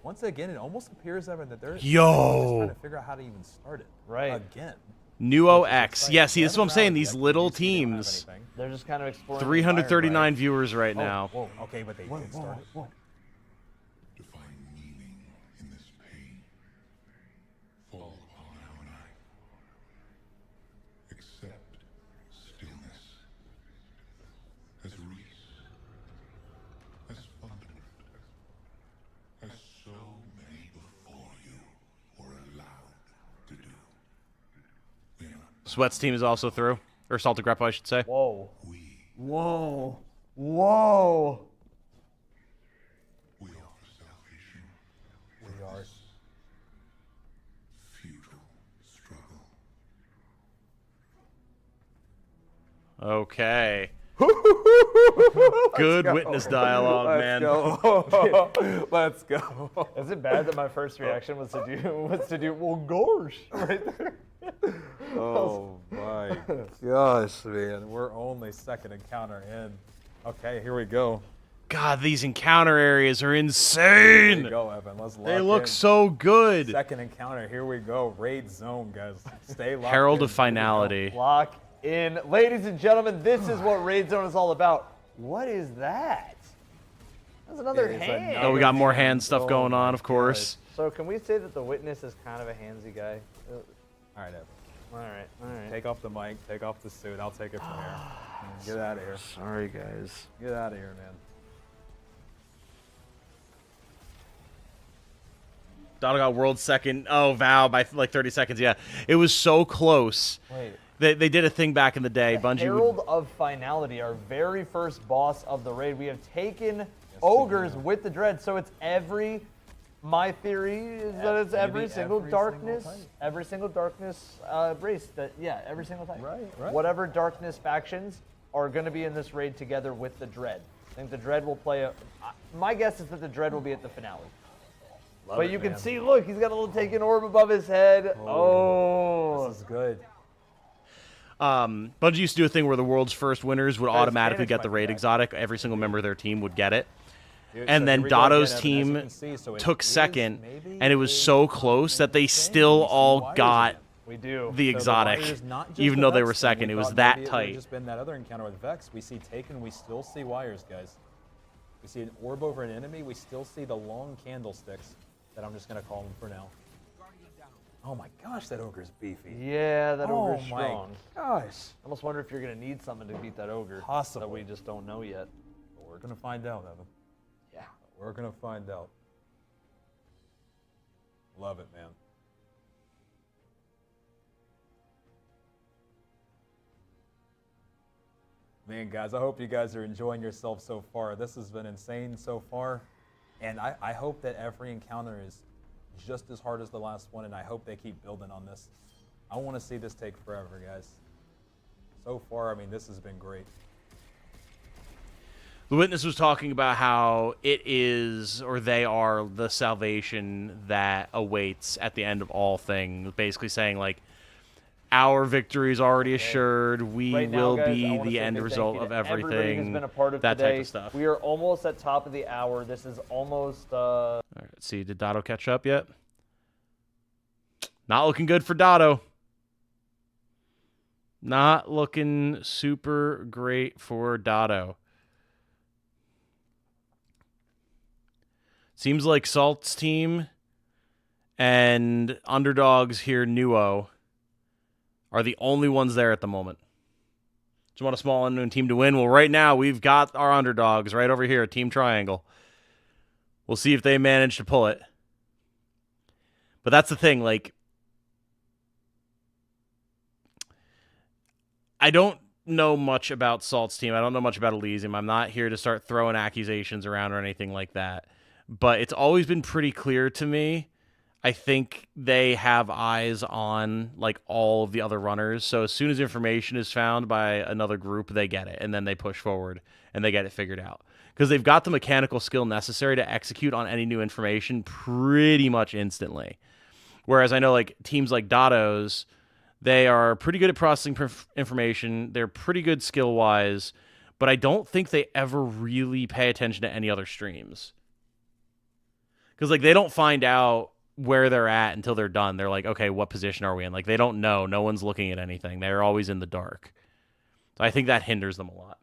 Once again, it almost appears, Evan, that they're just Yo. trying to figure out how to even start it. Right. Again. Nuo X. Yeah, see, this is what I'm saying. These little teams. They're just kind of exploring. 339 viewers right now. Whoa, okay, but they did start it. To find meaning in this pain, fall upon our night. Accept stillness as Reese, as fundament, as so many before you were allowed to do. We are not Sweat's team is also through. Or Salted Grapple, I should say. Whoa. Whoa. Whoa. We offer salvation. We are. Futile struggle. Okay. Good witness dialogue, man. Let's go. Is it bad that my first reaction was to do well gosh right there? Oh my gosh, man. We're only second encounter in. Okay, here we go. God, these encounter areas are Here insane. we go, Evan. Let's lock They look in. so good. Second encounter. Here we go. Raid zone, guys. Stay locked Herald in. of Finality. Lock in. Ladies and gentlemen, this is what Raid Zone is all about. What is that? That's another It is hand. Oh, we got more hand stuff going on, of course. So can we say that the witness is kind of a handsy guy? All right, Evan. All right. Take off the mic. Take off the suit. I'll take it from here. Get out of here. Sorry, guys. Get out of here, man. Dotto got world second. Oh, Vow by like 30 seconds. Yeah, it was so close. Wait. They did a thing back in the day. Bungie. Herald of Finality, our very first boss of the raid. We have taken ogres with the dread, so it's every. My theory is that it's every single darkness race. Every single type. Right. Whatever darkness factions are going to be in this raid together with the dread. I think the dread will play a. My guess is that the dread will be at the finale. But you can see, look, he's got a little taken orb above his head. Oh. This is good. Bungie used to do a thing where the world's first winners would automatically Spanish get the might be raid back. exotic. Every single member of their team would get it. Dude, And so then here we go Dotto's again, Evan, as you team can see, so it took is second, maybe and it was a so close that they still all got We do. the So exotic, Wires, not just even the though they were Vex thing. second. We It was thought that maybe it would've tight. just been that other encounter with Vex. We see Taken, we still see Wires, guys. We see an orb over an enemy, we still see the long candlesticks that I'm just going to call them for now. Oh my gosh, that ogre's beefy. Yeah, that ogre's Oh my strong. gosh. I almost wonder if you're going to need something to beat that ogre. Possibly. That we just don't know yet. But we're going to find out, Evan. Yeah. We're going to find out. Love it, man. Man, guys, I hope you guys are enjoying yourself so far. This has been insane so far. And I hope that every encounter is just as hard as the last one, and I hope they keep building on this. I want to see this take forever, guys. So far, I mean, this has been great. The witness was talking about how it is, or they are, the salvation that awaits at the end of all things. Basically saying, like, our victory is already assured. We Right now, will guys, I be wanna the say a end big result thank you of to everybody everything. who's been a part of that today. type of stuff. We are almost at top of the hour. This is almost. All right, let's see, did Dotto catch up yet? Not looking good for Dotto. Not looking super great for Dotto. Seems like Salt's team and Underdogs here, Nuo, are the only ones there at the moment. Just want a small unknown team to win. Well, right now, we've got our Underdogs right over here, Team Triangle. We'll see if they manage to pull it. But that's the thing, like, I don't know much about Salt's team. I don't know much about Elysium. I'm not here to start throwing accusations around or anything like that. But it's always been pretty clear to me, I think they have eyes on like all of the other runners. So as soon as information is found by another group, they get it, and then they push forward and they get it figured out. Because they've got the mechanical skill necessary to execute on any new information pretty much instantly. Whereas I know like teams like Dado's, they are pretty good at processing information. They're pretty good skill-wise, but I don't think they ever really pay attention to any other streams. Because like they don't find out where they're at until they're done. They're like, okay, what position are we in? Like they don't know. No one's looking at anything. They're always in the dark. So I think that hinders them a lot.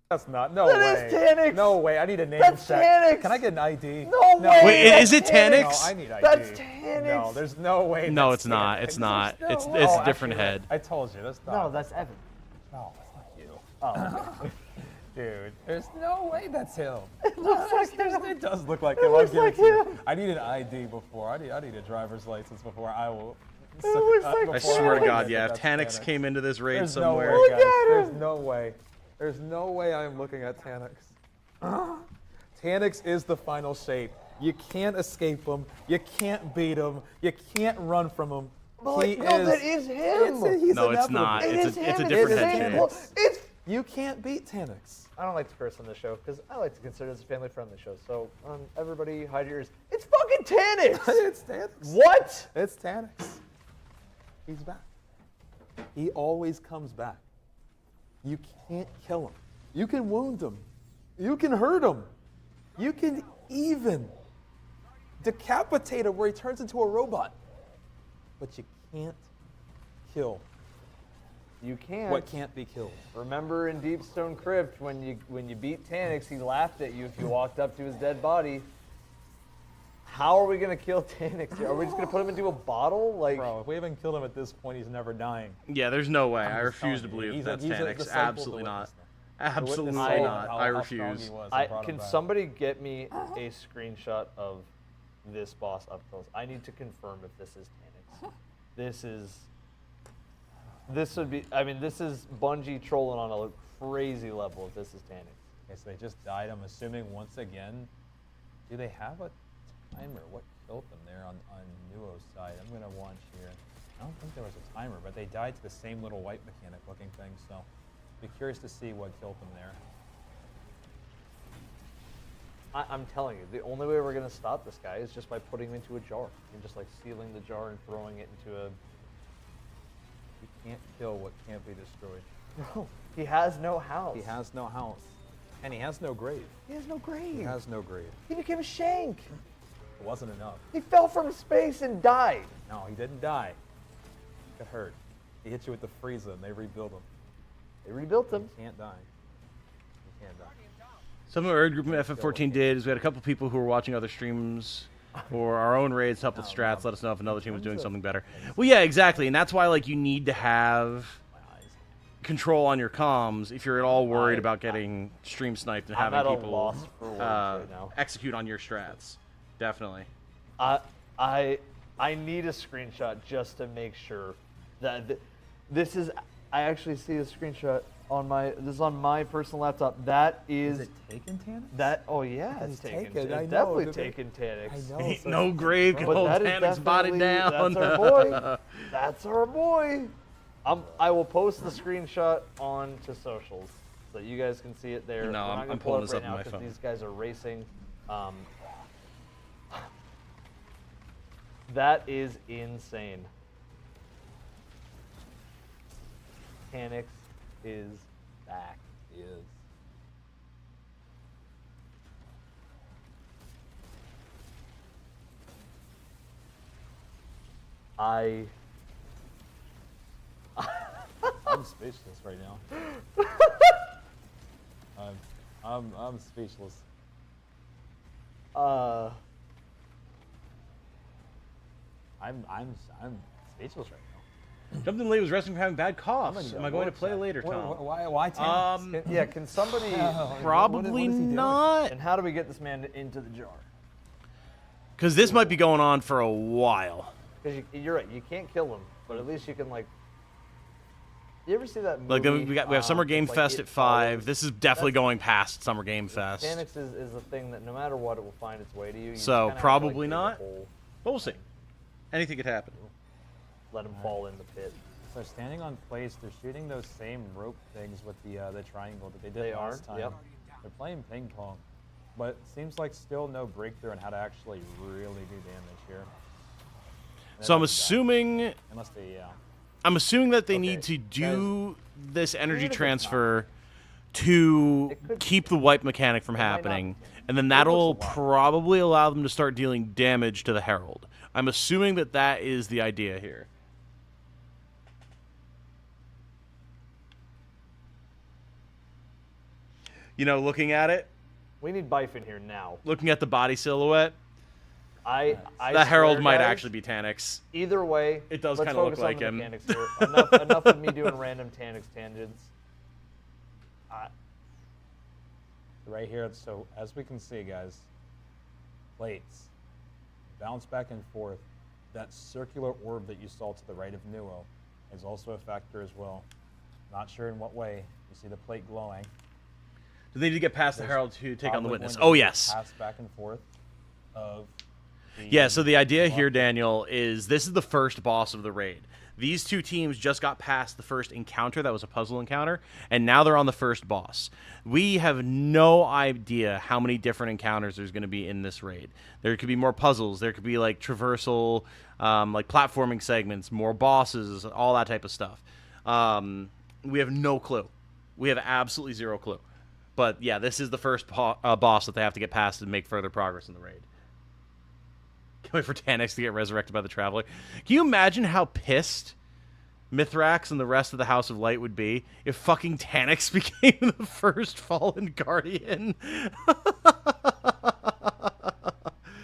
That's not. No That way. is Tanix. No way. I need a name That's check. Tanix. Can I get an ID? No way. Wait, is it Tanix? No, I need ID. That's Tanix. No, there's no way. No, that's it's not. Tanix. It's not. There's no It's way. a different Actually, head. I told you. That's not. No, that's Evan. No, fuck you. Oh. Dude, there's no way that's him. It looks like him. It does look like It him. looks I'll like give it to you. him. I need an ID before. I need a driver's license before I will. It looks like I before swear to will God, admit yeah. that If that's Tanix came into this raid There's somewhere. no way, guys. at There's him. no way. There's no way I'm looking at Tanix. Tanix is the final shape. You can't escape him. You can't beat him. You can't run from him. But He no, is. that is him. He's No, it's inevitable. not. It It's is a him. different It's head him. shape. It's. You can't beat Tanix. I don't like to curse on the show because I like to consider this a family-friendly show. So everybody, hide your ears. It's fucking Tanix. It's Tanix. What? It's Tanix. He's back. He always comes back. You can't kill him. You can wound him. You can hurt him. You can even decapitate him where he turns into a robot. But you can't kill You can't. what can't be killed. Remember in Deepstone Crypt when you beat Tanix, he laughed at you if you walked up to his dead body. How are we gonna kill Tanix here? Are we just gonna put him into a bottle? Like, Bro, if we haven't killed him at this point, he's never dying. Yeah, there's no way. I'm I just refuse to telling you, believe he's that's a Tanix. disciple of the Absolutely not. witness. Absolutely The witness not. saw I how strong refuse. he was and brought him can back. somebody get me a screenshot of this boss up close? I need to confirm if this is Tanix. This would be. I mean, this is Bungie trolling on a crazy level. If this is Tanix. Okay, so they just died. I'm assuming once again. Do they have a timer? What killed them there on Nuo's side? I'm gonna watch here. I don't think there was a timer, but they died to the same little white mechanic looking thing. So, be curious to see what killed them there. I'm telling you, the only way we're gonna stop this guy is just by putting him into a jar and just like sealing the jar and throwing it into a. You can't kill what can't be destroyed. No, he has no house. He has no house, and he has no grave. He has no grave. He has no grave. He became a shank. It wasn't enough. He fell from space and died. No, he didn't die. He got hurt. He hit you with the Frieza, and they rebuilt him. They rebuilt him. You can't die. You can't die. Something our group in FF14 did is we had a couple people who were watching other streams or our own raids help with strats, let us know if another team was doing something better. Well, yeah, exactly, and that's why like you need to have control on your comms if you're at all worried about getting stream sniped and I'm having at a people loss for words right now. execute on your strats. Definitely. I need a screenshot just to make sure that this is. I actually see a screenshot on my. This is on my personal laptop. That is. Is it taken, Tanix? That. Oh yeah, It's it's taken. taken, It's I know, definitely did they- taken Tanix. I know. Ain't so no it's- grave can But hold that is Tanix body definitely- down. That's our boy. That's our boy. I will post the screenshot onto socials so that you guys can see it there. No, We're not I'm gonna pulling pull this it up right on now my 'cause phone. These guys are racing. That is insane. Tanix is back. He is. I'm speechless right now. I'm speechless. I'm speechless right now. Jumped in late was resting from having bad coughs. How Am many I going to awards play that- later, Tom? Why Tanix? Yeah, can somebody Probably what is he doing? not. And how do we get this man into the jar? Because this might be going on for a while. Because you're right, you can't kill him, but at least you can like. You ever see that movie? Like we have Summer Game it's like Fest It at 5. Follows? This is definitely That's- going past Summer Game Fest. Mechanics is a thing that no matter what, it will find its way to you. You just So kinda have to, probably dig a not. hole, But we'll see. Anything could happen. let them fall in the pit. So standing on plates, they're shooting those same rope things with the triangle that they did They last are, time. yep. They're playing ping pong, but seems like still no breakthrough on how to actually really do damage here. And So I'm that doesn't die. assuming Unless they, I'm assuming that they Okay, need to do this energy even if it's transfer to keep the wipe mechanic from might not- happening, and then it that'll looks a lot. probably allow them to start dealing damage to the Herald. I'm assuming that that is the idea here. You know, looking at it, We need Bife in here now. looking at the body silhouette, I the Herald swear, might guys, actually be Tanix. Either way, It does let's kinda look focus on like the him. mechanics here. enough of me doing random Tanix tangents. right here. So as we can see, guys, plates bounce back and forth. That circular orb that you saw to the right of Nuo is also a factor as well. Not sure in what way. You see the plate glowing. Do they need to get past the There's Herald to take on the probably witness? going to Oh, be a yes. Pass back and forth of Yeah, so the idea here, Daniel, is this is the first boss of the raid. These two teams just got past the first encounter that was a puzzle encounter, and now they're on the first boss. We have no idea how many different encounters there's going to be in this raid. There could be more puzzles. There could be like traversal, like platforming segments, more bosses, all that type of stuff. We have no clue. We have absolutely zero clue. But yeah, this is the first boss that they have to get past and make further progress in the raid. Can't wait for Tanix to get resurrected by the Traveler. Can you imagine how pissed Mithrax and the rest of the House of Light would be if fucking Tanix became the first fallen guardian?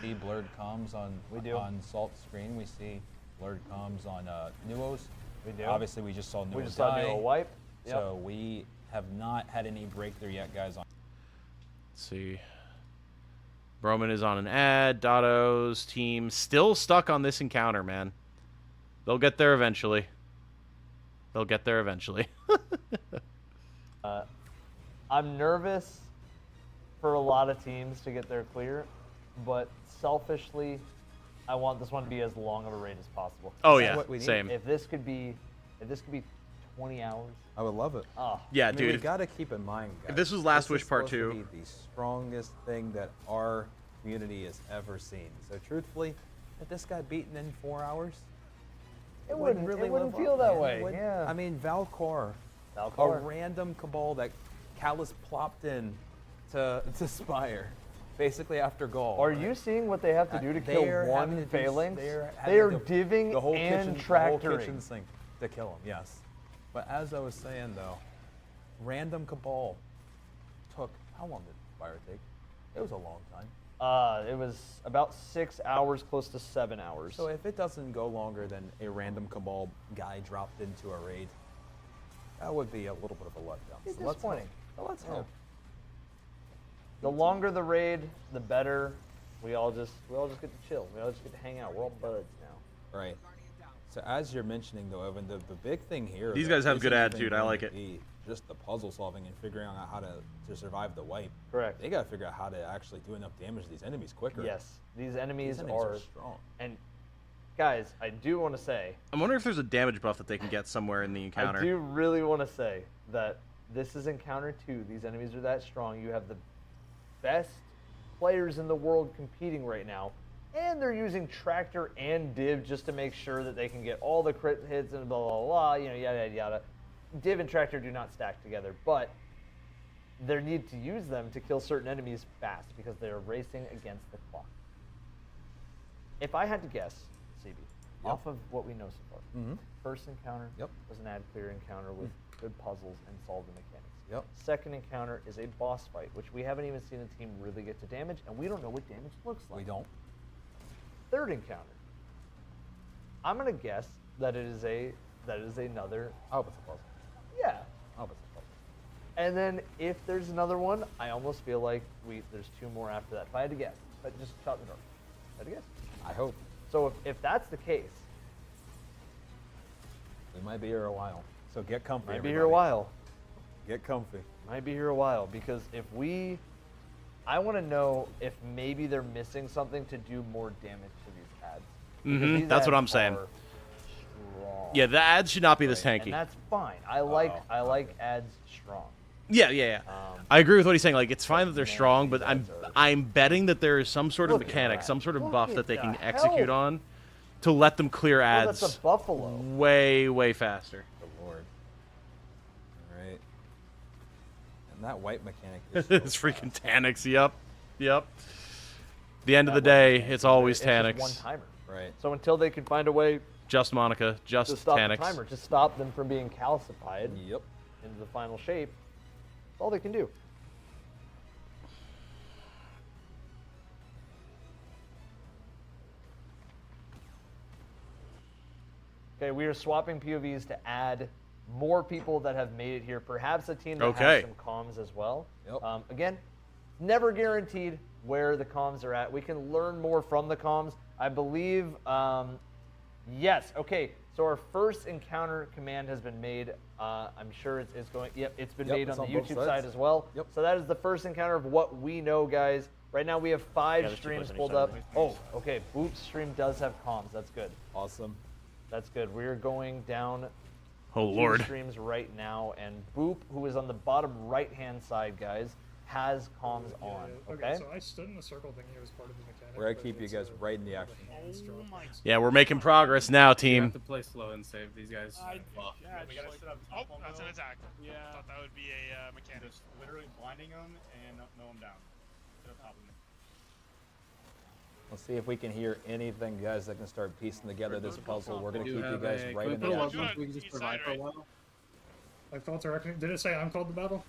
See blurred comms on on Salt's screen. We see blurred comms on Nuos. We do. Obviously, we just saw Nuo We just saw die. Nuo wipe. So we have not had any breakthrough yet, guys. Let's see. Broman is on an ad. Dotto's team still stuck on this encounter, man. They'll get there eventually. They'll get there eventually. I'm nervous for a lot of teams to get there clear, but selfishly, I want this one to be as long of a raid as possible. Oh, This is yeah, what we need. same. If this could be 20 hours. I would love it. Oh. Yeah, I mean, dude. We got to keep in mind, guys. If this was Last this Wish is Part supposed to 2. be the strongest thing that our community has ever seen. So truthfully, if this got beaten in 4 hours, It wouldn't wouldn't- really it wouldn't live feel up, that man. way, It wouldn't. yeah. I mean, Valcor, a Valcor. random cabal that Callus plopped in to Spire, basically after Gaul. Are right? you seeing what they have to do to kill They're having one to do- phalanx? they're They are having to- divving the whole and kitchen, the whole tractoring. kitchen sink to kill him. Yes, but as I was saying though, random cabal took how long did Spire take? It was a long time. It was about 6 hours, close to 7 hours. So if it doesn't go longer than a random cabal guy dropped into a raid, that would be a little bit of a letdown. It's So let's hope. disappointing. But let's hope. The longer the raid, the better. We all just get to chill. We all just get to hang out. We're all buds now. Right. So as you're mentioning though, Evan, the big thing here. These that guys have isn't good even attitude. I going like to it. be Just the puzzle solving and figuring out how to survive the wipe. Correct. They got to figure out how to actually do enough damage to these enemies quicker. Yes, these enemies, are are strong. And guys, I do want to say, I'm wondering if there's a damage buff that they can get somewhere in the encounter. I do really want to say that this is encounter 2. These enemies are that strong. You have the best players in the world competing right now, and they're using tractor and div just to make sure that they can get all the crit hits and blah blah blah. You know, yada yada yada. Div and tractor do not stack together, but they need to use them to kill certain enemies fast because they're racing against the clock. If I had to guess, CB, off of what we know so far, first encounter was an ad clear encounter with good puzzles and solve the mechanics. Second encounter is a boss fight, which we haven't even seen a team really get to damage, and we don't know what damage looks like. We don't. Third encounter, I'm gonna guess that it is another. Oh, it's a puzzle. Yeah. Oh, it's a puzzle. And then if there's another one, I almost feel like there's 2 more after that. If I had to guess, but just shot in the dark. If I had to guess. I hope. So if that's the case, We might be here a while. So get comfy. Might be here a while. Get comfy. Might be here a while because I want to know if maybe they're missing something to do more damage to these ads. Because these That's what ads I'm saying. are strong. Yeah, the ads should not be this tanky. And that's fine. I like ads strong. Yeah. I agree with what he's saying. Like, it's fine that they're strong, but I'm betting that there is some sort of mechanic, some sort of buff that they can execute on to let them clear ads that's a buffalo. way faster. Good lord. All right. And that white mechanic is It's freaking Tanics. Yep. The end of the day, it's always It's Tanics. just one timer. Right. So until they can find a way Just Monica, just to stop Tanics. the timer, to stop them from being calcified Yep. into the final shape, that's all they can do. Okay, we are swapping POVs to add more people that have made it here. Perhaps a team that has some comms as well. Yep. Again, never guaranteed where the comms are at. We can learn more from the comms. I believe, yes. Okay, so our first encounter command has been made. I'm sure it's going. Yep, it's been made on the YouTube side as well. Yep. So that is the first encounter of what we know, guys. Right now we have 5 streams pulled up. Oh, okay. Boop's stream does have comms. That's good. Awesome. That's good. We're going down. Oh Lord. Streams right now, and Boop, who is on the bottom right-hand side, guys, has comms on. Okay. So I stood in the circle thinking it was part of the mechanic. We're gonna keep you guys right in the action. Yeah, we're making progress now, You team. have to play slow and save these guys. We gotta sit up top. Oh, that's an attack. Yeah. I thought that would be a mechanic. Just literally blinding them and mow them down. Sit up top of them. Let's see if we can hear anything, guys, that can start piecing together this puzzle. We're gonna keep you guys right in the action. We can just survive for a while. Like Call to Reckoning. Did it say I'm called to battle?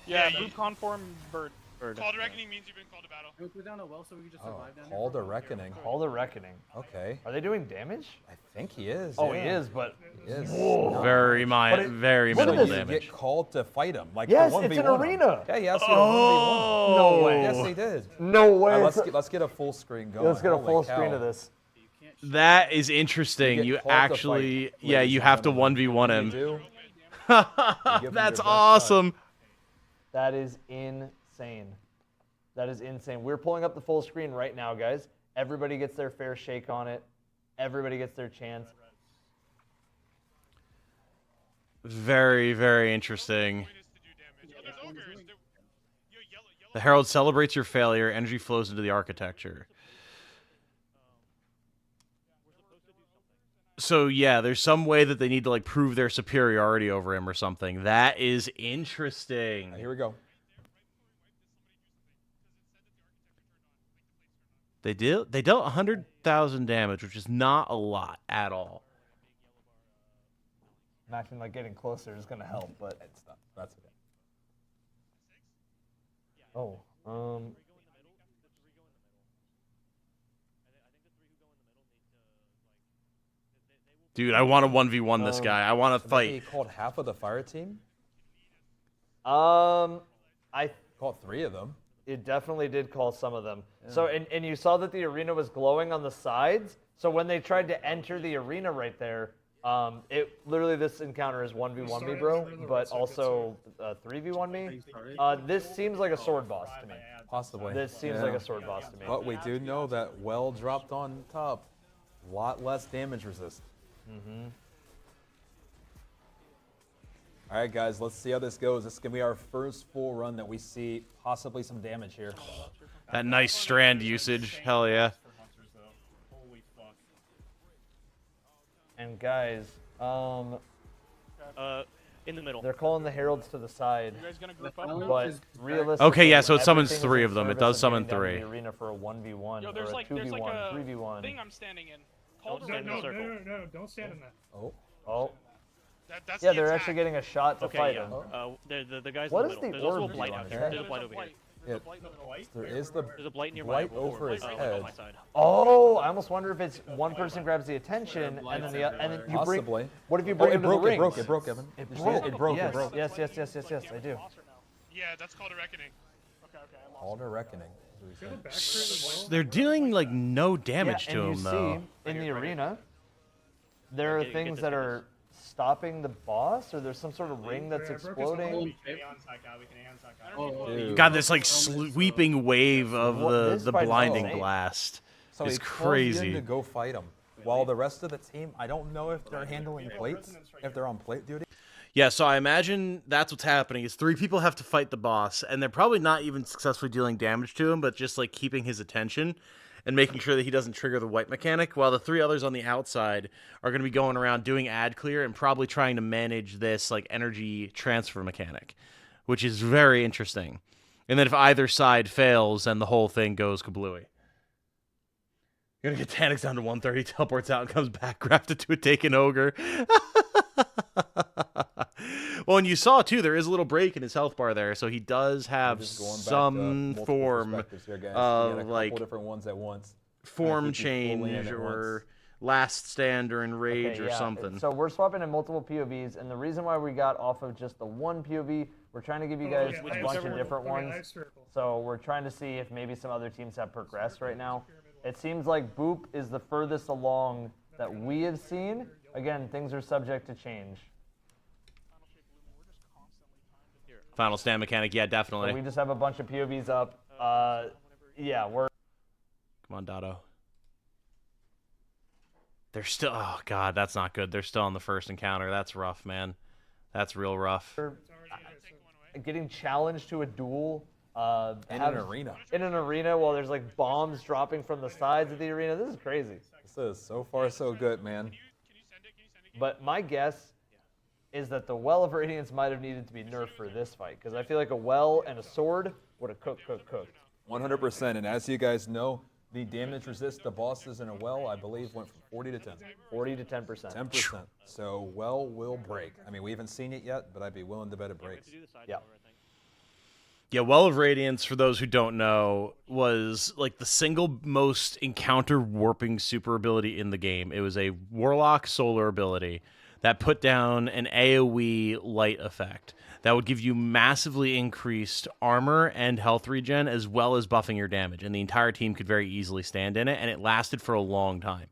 Yeah, Boop conform bird. Call to Reckoning means you've been called to battle. Can we put down a well so we can just survive down Call to Reckoning. Call the Reckoning. Okay. Are they doing damage? I think he is. Oh, yeah. he is, but He is. Very minimal You damage. get called to fight him. Like Yes, for it's 1v1 an arena. Yeah, yes. Oh. No way. Yes, he did. No way. Let's get a full screen going. Let's get a Holy full cow. screen of this. That is interesting. You You get called to actually, fight, yeah, ladies you and have to gentlemen. 1v1 You him. do. Give him your That's best awesome. That is insane. That is insane. We're pulling up the full screen right now, guys. Everybody gets their fair shake on it. Everybody gets their chance. Very interesting. The Herald celebrates your failure. Energy flows into the architecture. So yeah, there's some way that they need to like prove their superiority over him or something. That is interesting. Here we go. They dealt 100,000 damage, which is not a lot at all. I'm acting like getting closer is going to help, but it's not. That's okay. Oh, Dude, I want to 1v1 this guy. I want to He fight. called half of the fire team. I called 3 of them. It definitely did call some of them. So, and you saw that the arena was glowing on the sides. So when they tried to enter the arena right there, it literally, this encounter is 1v1 me, bro, but also 3v1 me. This seems like a sword boss to me. Possibly. This seems like a sword boss to me. But we do know that well dropped on top, a lot less damage resist. Mm-hmm. All right, guys, let's see how this goes. This is going to be our first full run that we see possibly some damage here. That nice strand usage. Hell yeah. And guys, in the middle. they're calling the heralds to the side. You guys gonna group up? But realistically, Okay, yeah, so it summons everything is 3 in of them. It service does of summon getting down to 3. the arena for a 1v1 Yo, or there's a like 2v1, a 3v1. thing I'm standing in. Hold No, in the circle. no, don't stand in that. Oh. That's Yeah, the they're attack. actually getting a shot to Okay, fight yeah. him. The guys What in the does middle. the There's also a orb blight do out on here. here? There's a blight over here. There is the There's a blight nearby. blight over his head. On my side. Oh, I almost wonder if it's one person grabs the attention and then you bring. Possibly. What if you bring it him to broke, the rings? it broke, Evan. It You see broke. It broke, Yes, it broke. yes, I do. Yeah, that's called a reckoning. Call to reckoning. They're dealing like no damage Yeah, to and him you though. see in the arena, there are things that are stopping the boss, or there's some sort of ring that's exploding? You got this like sweeping wave of the blinding blast. So It's he calls you in crazy. to go fight him. While the rest of the team, I don't know if they're handling plates, if they're on plate duty. Yeah, so I imagine that's what's happening is 3 people have to fight the boss, and they're probably not even successfully dealing damage to him, but just like keeping his attention and making sure that he doesn't trigger the wipe mechanic, while the 3 others on the outside are going to be going around doing ad clear and probably trying to manage this like energy transfer mechanic, which is very interesting. And then if either side fails, then the whole thing goes kablooey. You're gonna get Tanix down to 130, teleports out, and comes back, grafted to a taken ogre. Well, and you saw too, there is a little break in his health bar there, so he does have some form of like different ones at once. form change or last stand or enrage or something. So we're swapping in multiple POVs, and the reason why we got off of just the one POV, we're trying to give you guys a bunch of different ones. So we're trying to see if maybe some other teams have progressed right now. It seems like Boop is the furthest along that we have seen. Again, things are subject to change. Final stand mechanic, yeah, definitely. So we just have a bunch of POVs up. Yeah, we're... Come on, Dotto. They're still... Oh, God, that's not good. They're still on the first encounter. That's rough, man. That's real rough. Getting challenged to a duel... in an arena. In an arena while there's like bombs dropping from the sides of the arena. This is crazy. This is so far so good, man. But my guess is that the Well of Radiance might have needed to be nerfed for this fight, because I feel like a well and a sword would have cooked. 100%. And as you guys know, the damage resist to bosses in a well, I believe, went from 40 to 10. 40 to 10%. 10%. So well will break. I mean, we haven't seen it yet, but I'd be willing to bet it breaks. Yeah. Yeah, Well of Radiance, for those who don't know, was like the single most encounter warping super ability in the game. It was a Warlock solar ability that put down an AoE light effect that would give you massively increased armor and health regen, as well as buffing your damage. And the entire team could very easily stand in it, and it lasted for a long time.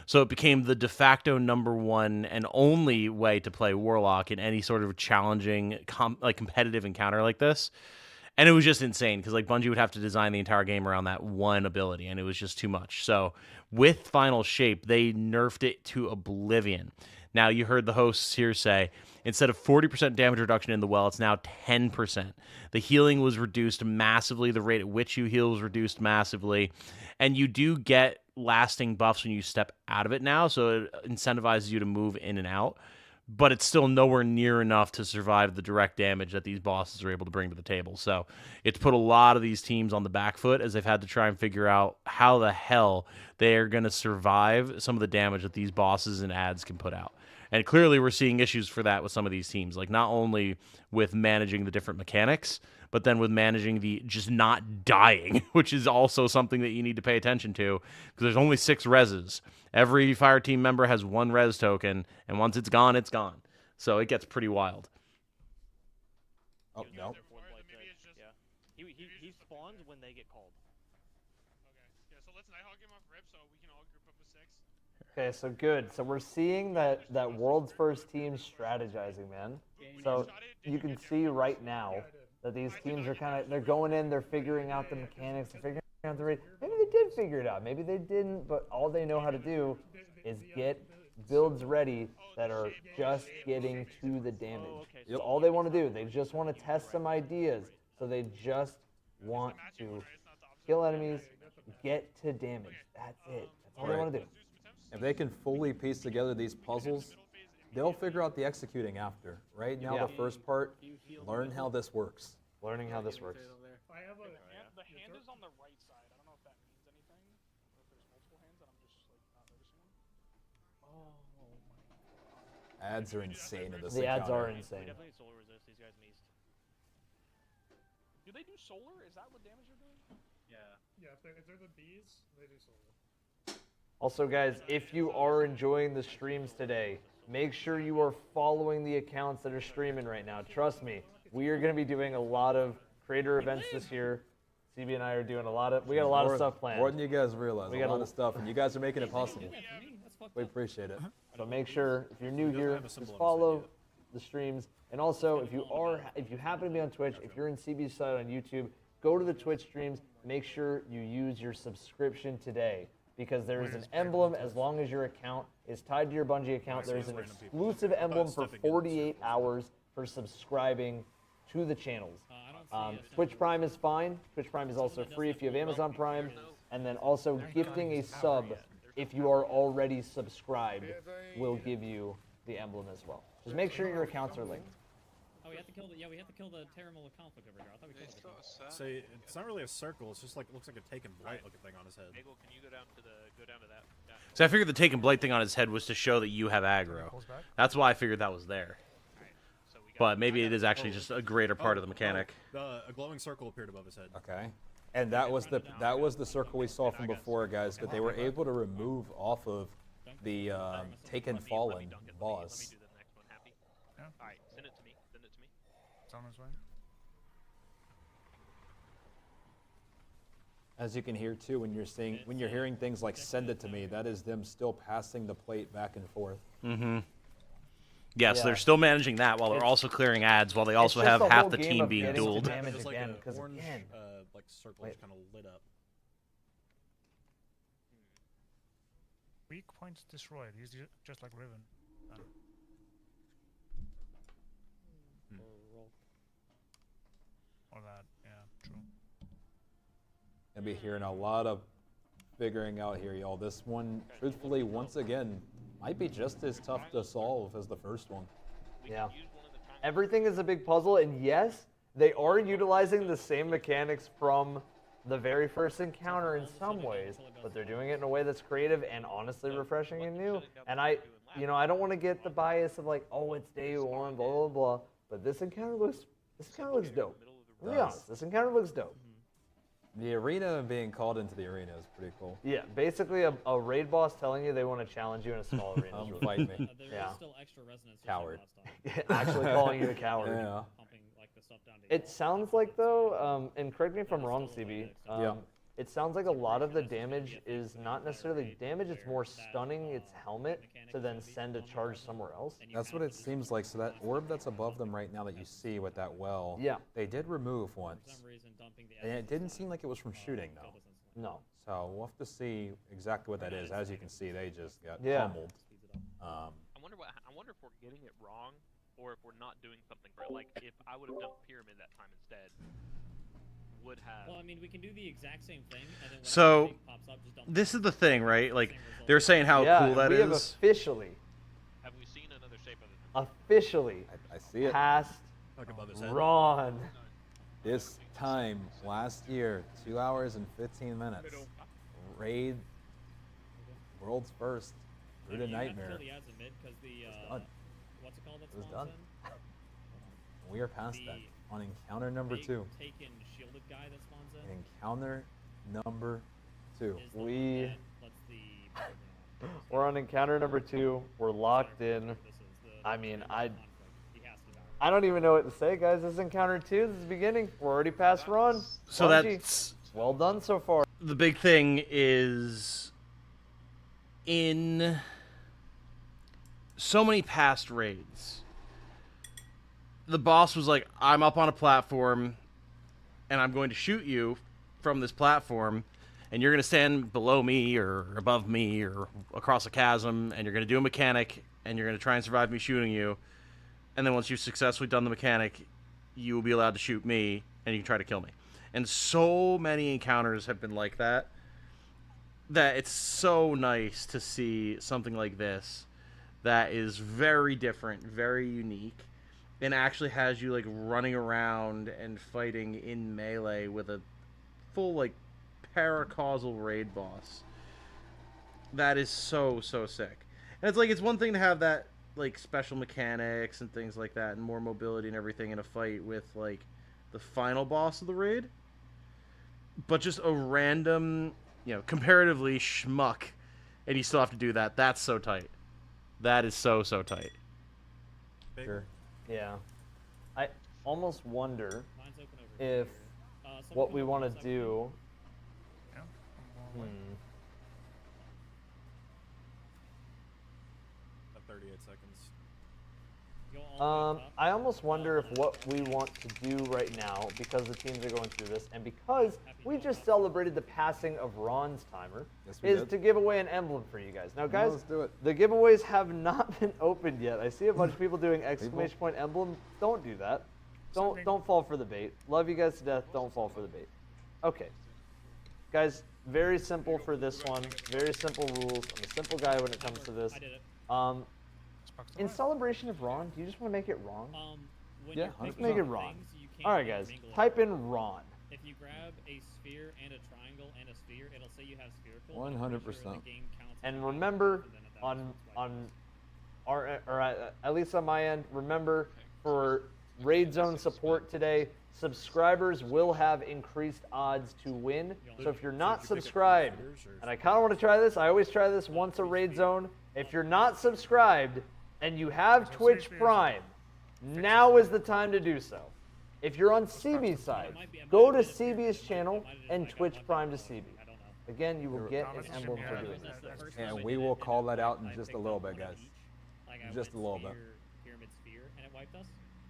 So it became the de facto #1 and only way to play Warlock in any sort of challenging, competitive encounter like this. And it was just insane because like Bungie would have to design the entire game around that one ability, and it was just too much. So with Final Shape, they nerfed it to oblivion. Now, you heard the hosts here say, instead of 40% damage reduction in the well, it's now 10%. The healing was reduced massively. The rate at which you heal was reduced massively. And you do get lasting buffs when you step out of it now, so it incentivizes you to move in and out. But it's still nowhere near enough to survive the direct damage that these bosses are able to bring to the table. So it's put a lot of these teams on the back foot as they've had to try and figure out how the hell they're going to survive some of the damage that these bosses and ads can put out. And clearly we're seeing issues for that with some of these teams, like not only with managing the different mechanics, but then with managing the just not dying, which is also something that you need to pay attention to, because there's only 6 reses. Every fire team member has 1 res token, and once it's gone, it's gone. So it gets pretty wild. Oh, no. He spawns when they get called. Okay. Yeah, so let's Nighthawk him off rip so we can all group up with 6. Okay, so good. So we're seeing that world's first team strategizing, man. So you can see right now that these teams are they're going in, they're figuring out the mechanics, they're figuring out the rate. Maybe they did figure it out, maybe they didn't, but all they know how to do is get builds ready that are just getting to the damage. So all they want to do, they just want to test some ideas. So they just want to kill enemies, get to damage. That's it. That's all they want to do. If they can fully piece together these puzzles, they'll figure out the executing after. Right now, the first part, learn how this works. Learning how this works. The hand is on the right side. I don't know if that means anything. Or if there's multiple hands and I'm just like not noticing them. Ads are insane in this. The ads are insane. Definitely solar resist. These guys meast. Do they do solar? Is that what damage they're doing? Yeah. Yeah, if they're the bees, they do solar. Also, guys, if you are enjoying the streams today, make sure you are following the accounts that are streaming right now. Trust me, we are going to be doing a lot of creator events this year. CB and I are doing we got a lot of stuff planned. More than you guys realize. We got a lot of stuff, and you guys are making it possible. We appreciate it. So make sure if you're new here, just follow the streams. And also, if you happen to be on Twitch, if you're in CB's side on YouTube, go to the Twitch streams. Make sure you use your subscription today, because there is an emblem as long as your account is tied to your Bungie account. There is an exclusive emblem for 48 hours for subscribing to the channels. Twitch Prime is fine. Twitch Prime is also free if you have Amazon Prime. And then also gifting a sub if you are already subscribed will give you the emblem as well. Just make sure your accounts are linked. Oh, we have to kill the we have to kill the terrible conflict over here. I thought we killed it. So it's not really a circle. It's just like it looks like a Taken Blight looking thing on his head. Can you go down to that? So I figured the Taken Blight thing on his head was to show that you have aggro. That's why I figured that was there. But maybe it is actually just a greater part of the mechanic. A glowing circle appeared above his head. Okay. And that was the circle we saw from before, guys. But they were able to remove off of the Taken Fallen boss. Alright, send it to me. Send it to me. It's on his way. As you can hear too, when you're hearing things like "send it to me," that is them still passing the plate back and forth. Mm-hmm. Yes, they're still managing that while they're also clearing ads, while they also have half the team being dueled. There's like an orange like circle just kind of lit up. Weak points destroyed. He's just like Riven. Or that, yeah, true. I'll be hearing a lot of figuring out here, y'all. This one, truthfully, once again, might be just as tough to solve as the first one. Yeah. Everything is a big puzzle, and yes, they are utilizing the same mechanics from the very first encounter in some ways, but they're doing it in a way that's creative and honestly refreshing and new. And I don't want to get the bias of like, oh, it's day one, blah blah blah. But this encounter looks dope. To be honest, this encounter looks dope. The arena being called into the arena is pretty cool. Yeah, basically a raid boss telling you they want to challenge you in a small arena. Fight me. Yeah. Still extra resonance. Coward. Actually calling you a coward. Yeah. It sounds like though, and correct me if I'm wrong, CB. It sounds like a lot of the damage is not necessarily damage, it's more stunning its helmet to then send a charge somewhere else. That's what it seems like. So that orb that's above them right now that you see with that well, they did remove once. And it didn't seem like it was from shooting, though. No. So we'll have to see exactly what that is. As you can see, they just got pummeled. I wonder if we're getting it wrong, or if we're not doing something right. Like, if I would have done Pyramid that time instead, would have... Well, I mean, we can do the exact same thing, and then when So, everything pops up, just dump this is the thing, right? Like, they're saying how cool that we is. have officially, Have we seen another shape of it? officially I see it. passed Ron. This time, last year, 2 hours and 15 minutes. Raid, world's first. Through the nightmare. Kill the ads in mid, 'cause the, done. what's it called? It was done. We are past that. On encounter number 2. Taken shielded guy that spawns in. Encounter number 2. We're on encounter number 2. We're locked in. I mean, I don't even know what to say, guys. This is encounter 2. This is the beginning. We're already past Ron. So Bungie. that's well done so far. The big thing is in so many past raids, the boss was like, I'm up on a platform and I'm going to shoot you from this platform, and you're going to stand below me or above me or across a chasm, and you're going to do a mechanic, and you're going to try and survive me shooting you. And then once you've successfully done the mechanic, you will be allowed to shoot me, and you can try to kill me. And so many encounters have been like that, that it's so nice to see something like this that is very different, very unique, and actually has you like running around and fighting in melee with a full like paracausal raid boss. That is so sick. And it's like, it's one thing to have that like special mechanics and things like that and more mobility and everything in a fight with like the final boss of the raid, but just a random, you know, comparatively schmuck, and you still have to do that. That's so tight. That is so tight. Sure. Yeah. I almost wonder if what we want to do... 38 seconds. I almost wonder if what we want to do right now, because the teams are going through this, and because we just celebrated the passing of Ron's timer, we is did. to give away an emblem for you guys. Now, guys, let's do it. the giveaways have not been opened yet. I see a bunch of people doing exclamation point emblem. Don't do that. Don't fall for the bait. Love you guys to death. Don't fall for the bait. Okay. Guys, very simple for this one. Very simple rules. I'm a simple guy when it comes to this. In celebration of Ron, do you just want to make it wrong? Yeah, Let's make it Ron. All right, guys. Type in Ron. If you grab a sphere and a triangle and a sphere, it'll say you have spherical. 100%. And remember, on our, or at least on my end, remember for Raid Zone support today, subscribers will have increased odds to win. So if you're not subscribed, and I kind of want to try this, I always try this once a Raid Zone. If you're not subscribed and you have Twitch Prime, now is the time to do so. If you're on CB's side, go to CB's channel and Twitch Prime to CB. Again, you will get an emblem for doing this. And we will call that out in just a little bit, guys. Just a little bit. Pyramid sphere, and it wiped us.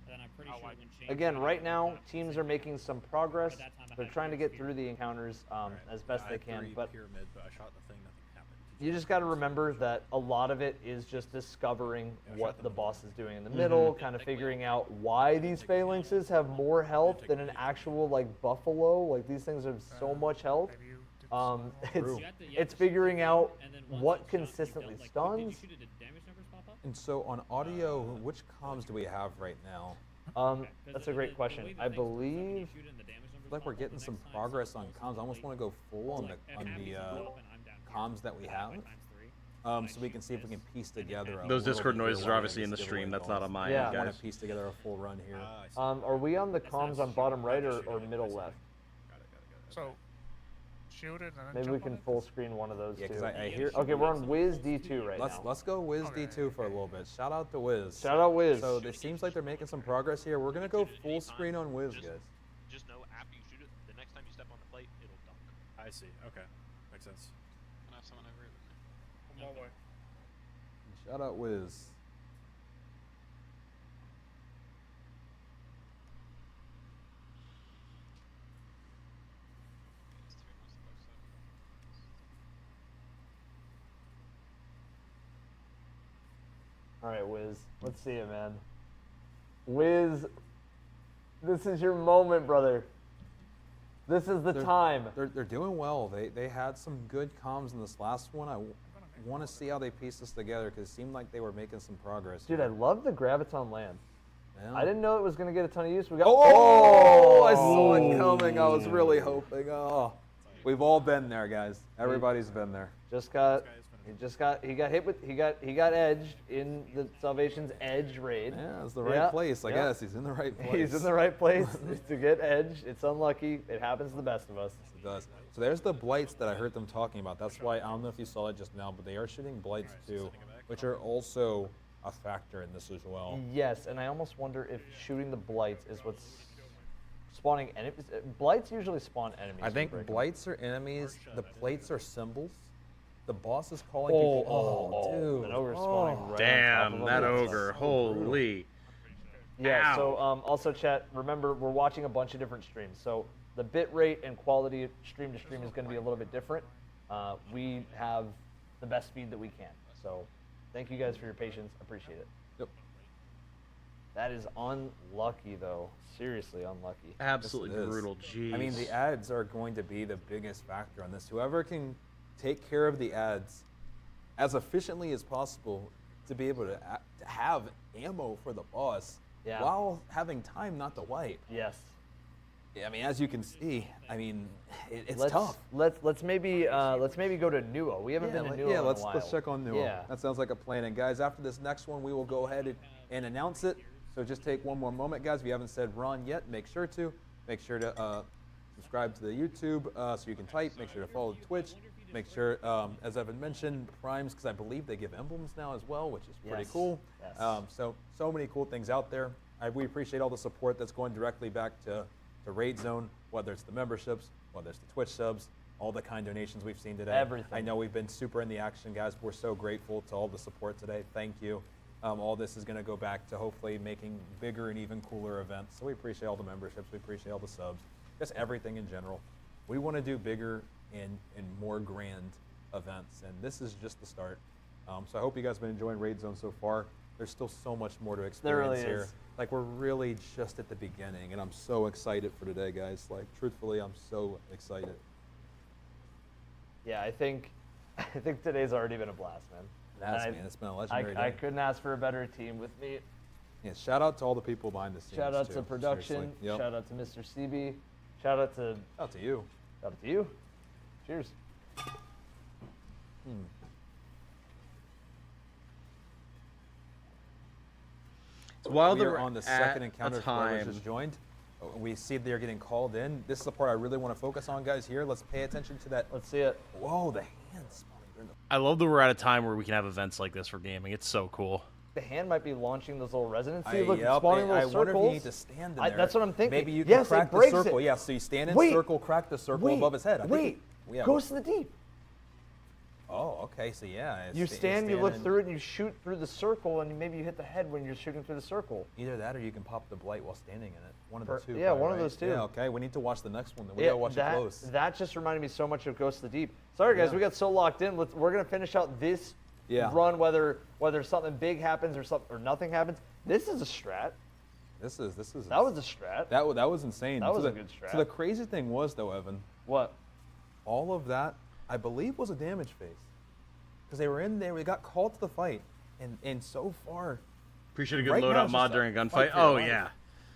And then I'm pretty sure when Shane Again, right now, teams are making some progress. They're trying to get through the encounters as best they can. But pyramid, but I shot the thing, nothing happened. you just got to remember that a lot of it is just discovering what the boss is doing in the middle, kind of figuring out why these phalanxes have more health than an actual like buffalo. Like these things have so much health. It's figuring out what consistently stuns. And so on audio, which comms do we have right now? That's a great question. I believe Like we're getting some progress on comms. I almost want to go full on the comms that we have, so we can see if we can piece together. Those Discord noises are obviously in the stream. That's not on my end, I want guys. to piece together a full run here. Are we on the comms on bottom right or middle left? So, shoot it and then Maybe jump we can on it? full screen one of those Yeah, two. 'cause I hear. Okay, we're on Wiz D2 right now. Let's go Wiz D2 for a little bit. Shout out to Wiz. Shout out Wiz. So it seems like they're making some progress here. We're gonna go full screen on Wiz, guys. Just know after you shoot it, the next time you step on the plate, it'll dunk. I see. Okay. Makes sense. Can I have someone over here? One more way. Shout out Wiz. All right, Wiz. Let's see it, man. Wiz, this is your moment, brother. This is the time. They're doing well. They had some good comms in this last one. I want to see how they piece this together because it seemed like they were making some progress. Dude, I love the Graviton land. Yeah. I didn't know it was going to get a ton of use. We got. Oh, I saw it coming. I was really hoping. Oh, we've all been there, guys. Everybody's been there. He got hit with he got edged in the Salvation's edge raid. Yeah, it's the right place, I guess. He's in the right place. He's in the right place to get edged. It's unlucky. It happens to the best of us. It does. So there's the blights that I heard them talking about. That's why I don't know if you saw it just now, but they are shooting blights too, which are also a factor in this as well. Yes, and I almost wonder if shooting the blights is what's spawning enemies. Blights usually spawn enemies. I think when breaking. blights are enemies. The plates are symbols. The boss is calling people. Dude. An ogre spawning right on top Damn, of that him. ogre. Holy. Yeah, Ow. so also chat, remember we're watching a bunch of different streams. So the bit rate and quality of stream to stream is going to be a little bit different. We have the best speed that we can. So thank you guys for your patience. Appreciate it. Yep. That is unlucky though. Seriously unlucky. Absolutely Yes, it is. brutal. Jeez. I mean, the ads are going to be the biggest factor on this. Whoever can take care of the ads as efficiently as possible to be able to have ammo for the boss while having time not to wipe. Yes. I mean, as you can see, I mean, it's let's, tough. Let's maybe go to Nuo. We haven't been to Nuo in a while. Let's check on Nuo. Yeah. That sounds like a plan. And guys, after this next one, we will go ahead and announce it. So just take one more moment, guys. If you haven't said Ron yet, make sure to subscribe to the YouTube so you can type. Make sure to follow Twitch. Make sure, as Evan mentioned, primes, because I believe they give emblems now as well, which is pretty cool. Yes. So many cool things out there. We appreciate all the support that's going directly back to Raid Zone, whether it's the memberships, whether it's the Twitch subs, all the kind donations we've seen today. Everything. I know we've been super in the action, guys. We're so grateful to all the support today. Thank you. All this is going to go back to hopefully making bigger and even cooler events. So we appreciate all the memberships. We appreciate all the subs. Just everything in general. We want to do bigger and more grand events, and this is just the start. So I hope you guys have been enjoying Raid Zone so far. There's still so much more to experience really here. is. Like, we're really just at the beginning, and I'm so excited for today, guys. Like, truthfully, I'm so excited. Yeah, I think today's already been a blast, man. It has, man. It's been a legendary day. I couldn't ask for a better team with me. Yeah, shout out to all the people behind the scenes. Shout out too, to production. seriously. Yep. Shout out to Mr. CB. Shout out to you. Shout out to you. Cheers. While we are they're on the at second a encounter, whoever time- just joined. We see they're getting called in. This is the part I really want to focus on, guys. Here, let's pay attention to that. Let's see it. Whoa, the hands spawning during the. I love that we're at a time where we can have events like this for gaming. It's so cool. The hand might be launching those little resonances. See, I- look, yep, it's spawning I little wonder if circles. you need to stand in there. That's what I'm thinking. Maybe you can yes, crack it the breaks circle. It. Yeah, so you stand in Wait. circle, crack the circle Wait. above his head. I think Wait. yeah. Goes to the deep. Oh, okay. So yeah. You stand, you look through it, and you shoot through the circle, and maybe you hit the head when you're shooting through the circle. Either that, or you can pop the blight while standing in it. One of the two. Yeah, probably, one of right? those two. Yeah. Okay. We need to watch the next one. Then we Yeah, gotta watch that, it close. That just reminded me so much of Ghost of the Deep. Sorry, guys, Yeah. we got so locked in. We're gonna finish out this run, whether something big happens or nothing happens. This is a strat. This is. That was a strat. That was insane. That was so a good strat. So the crazy thing was, though, Evan. What? All of that, I believe, was a damage phase. Because they were in there, we got called to the fight, and so far. Appreciate a good right now loadout it's mod just during a gunfight. fight for Oh your life. yeah.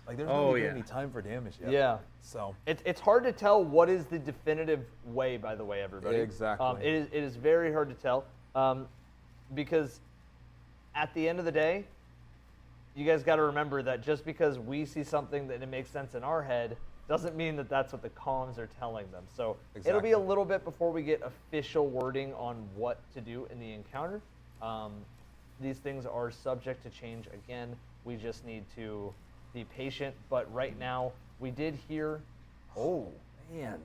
Like there's Oh not yeah. any time for damage yet. Yeah. So It's hard to tell what is the definitive way. By the way, everybody. Exactly. It is very hard to tell, because at the end of the day, you guys got to remember that just because we see something that it makes sense in our head doesn't mean that that's what the comms are telling them. So it'll be a little bit before we get official wording on what to do in the encounter. These things are subject to change again. We just need to be patient. But right now, we did hear. Oh man.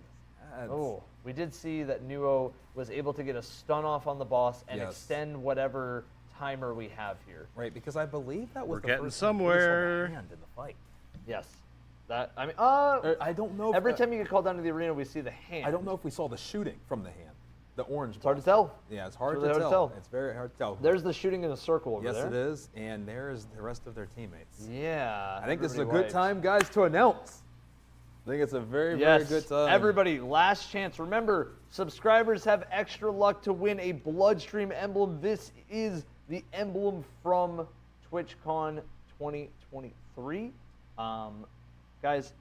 Oh, we did see that Nuo was able to get a stun off on the boss and Yes. extend whatever timer we have here. Right, because I believe that was We're the getting first time we saw the somewhere. hand in the fight. Yes. That I mean, I don't know. every time you get called down to the arena, we see the hand. I don't know if we saw the shooting from the hand, the orange. It's hard to tell. Yeah, it's hard, really to, hard tell. to tell. It's very hard to tell. There's the shooting in a circle over yes, there. it is, and there's the rest of their teammates. Yeah. I think this is a everybody good wipes. time, guys, to announce. I think it's a very, Yes, very good time. everybody, last chance. Remember, subscribers have extra luck to win a Bloodstream emblem. This is the emblem from TwitchCon 2023. Guys,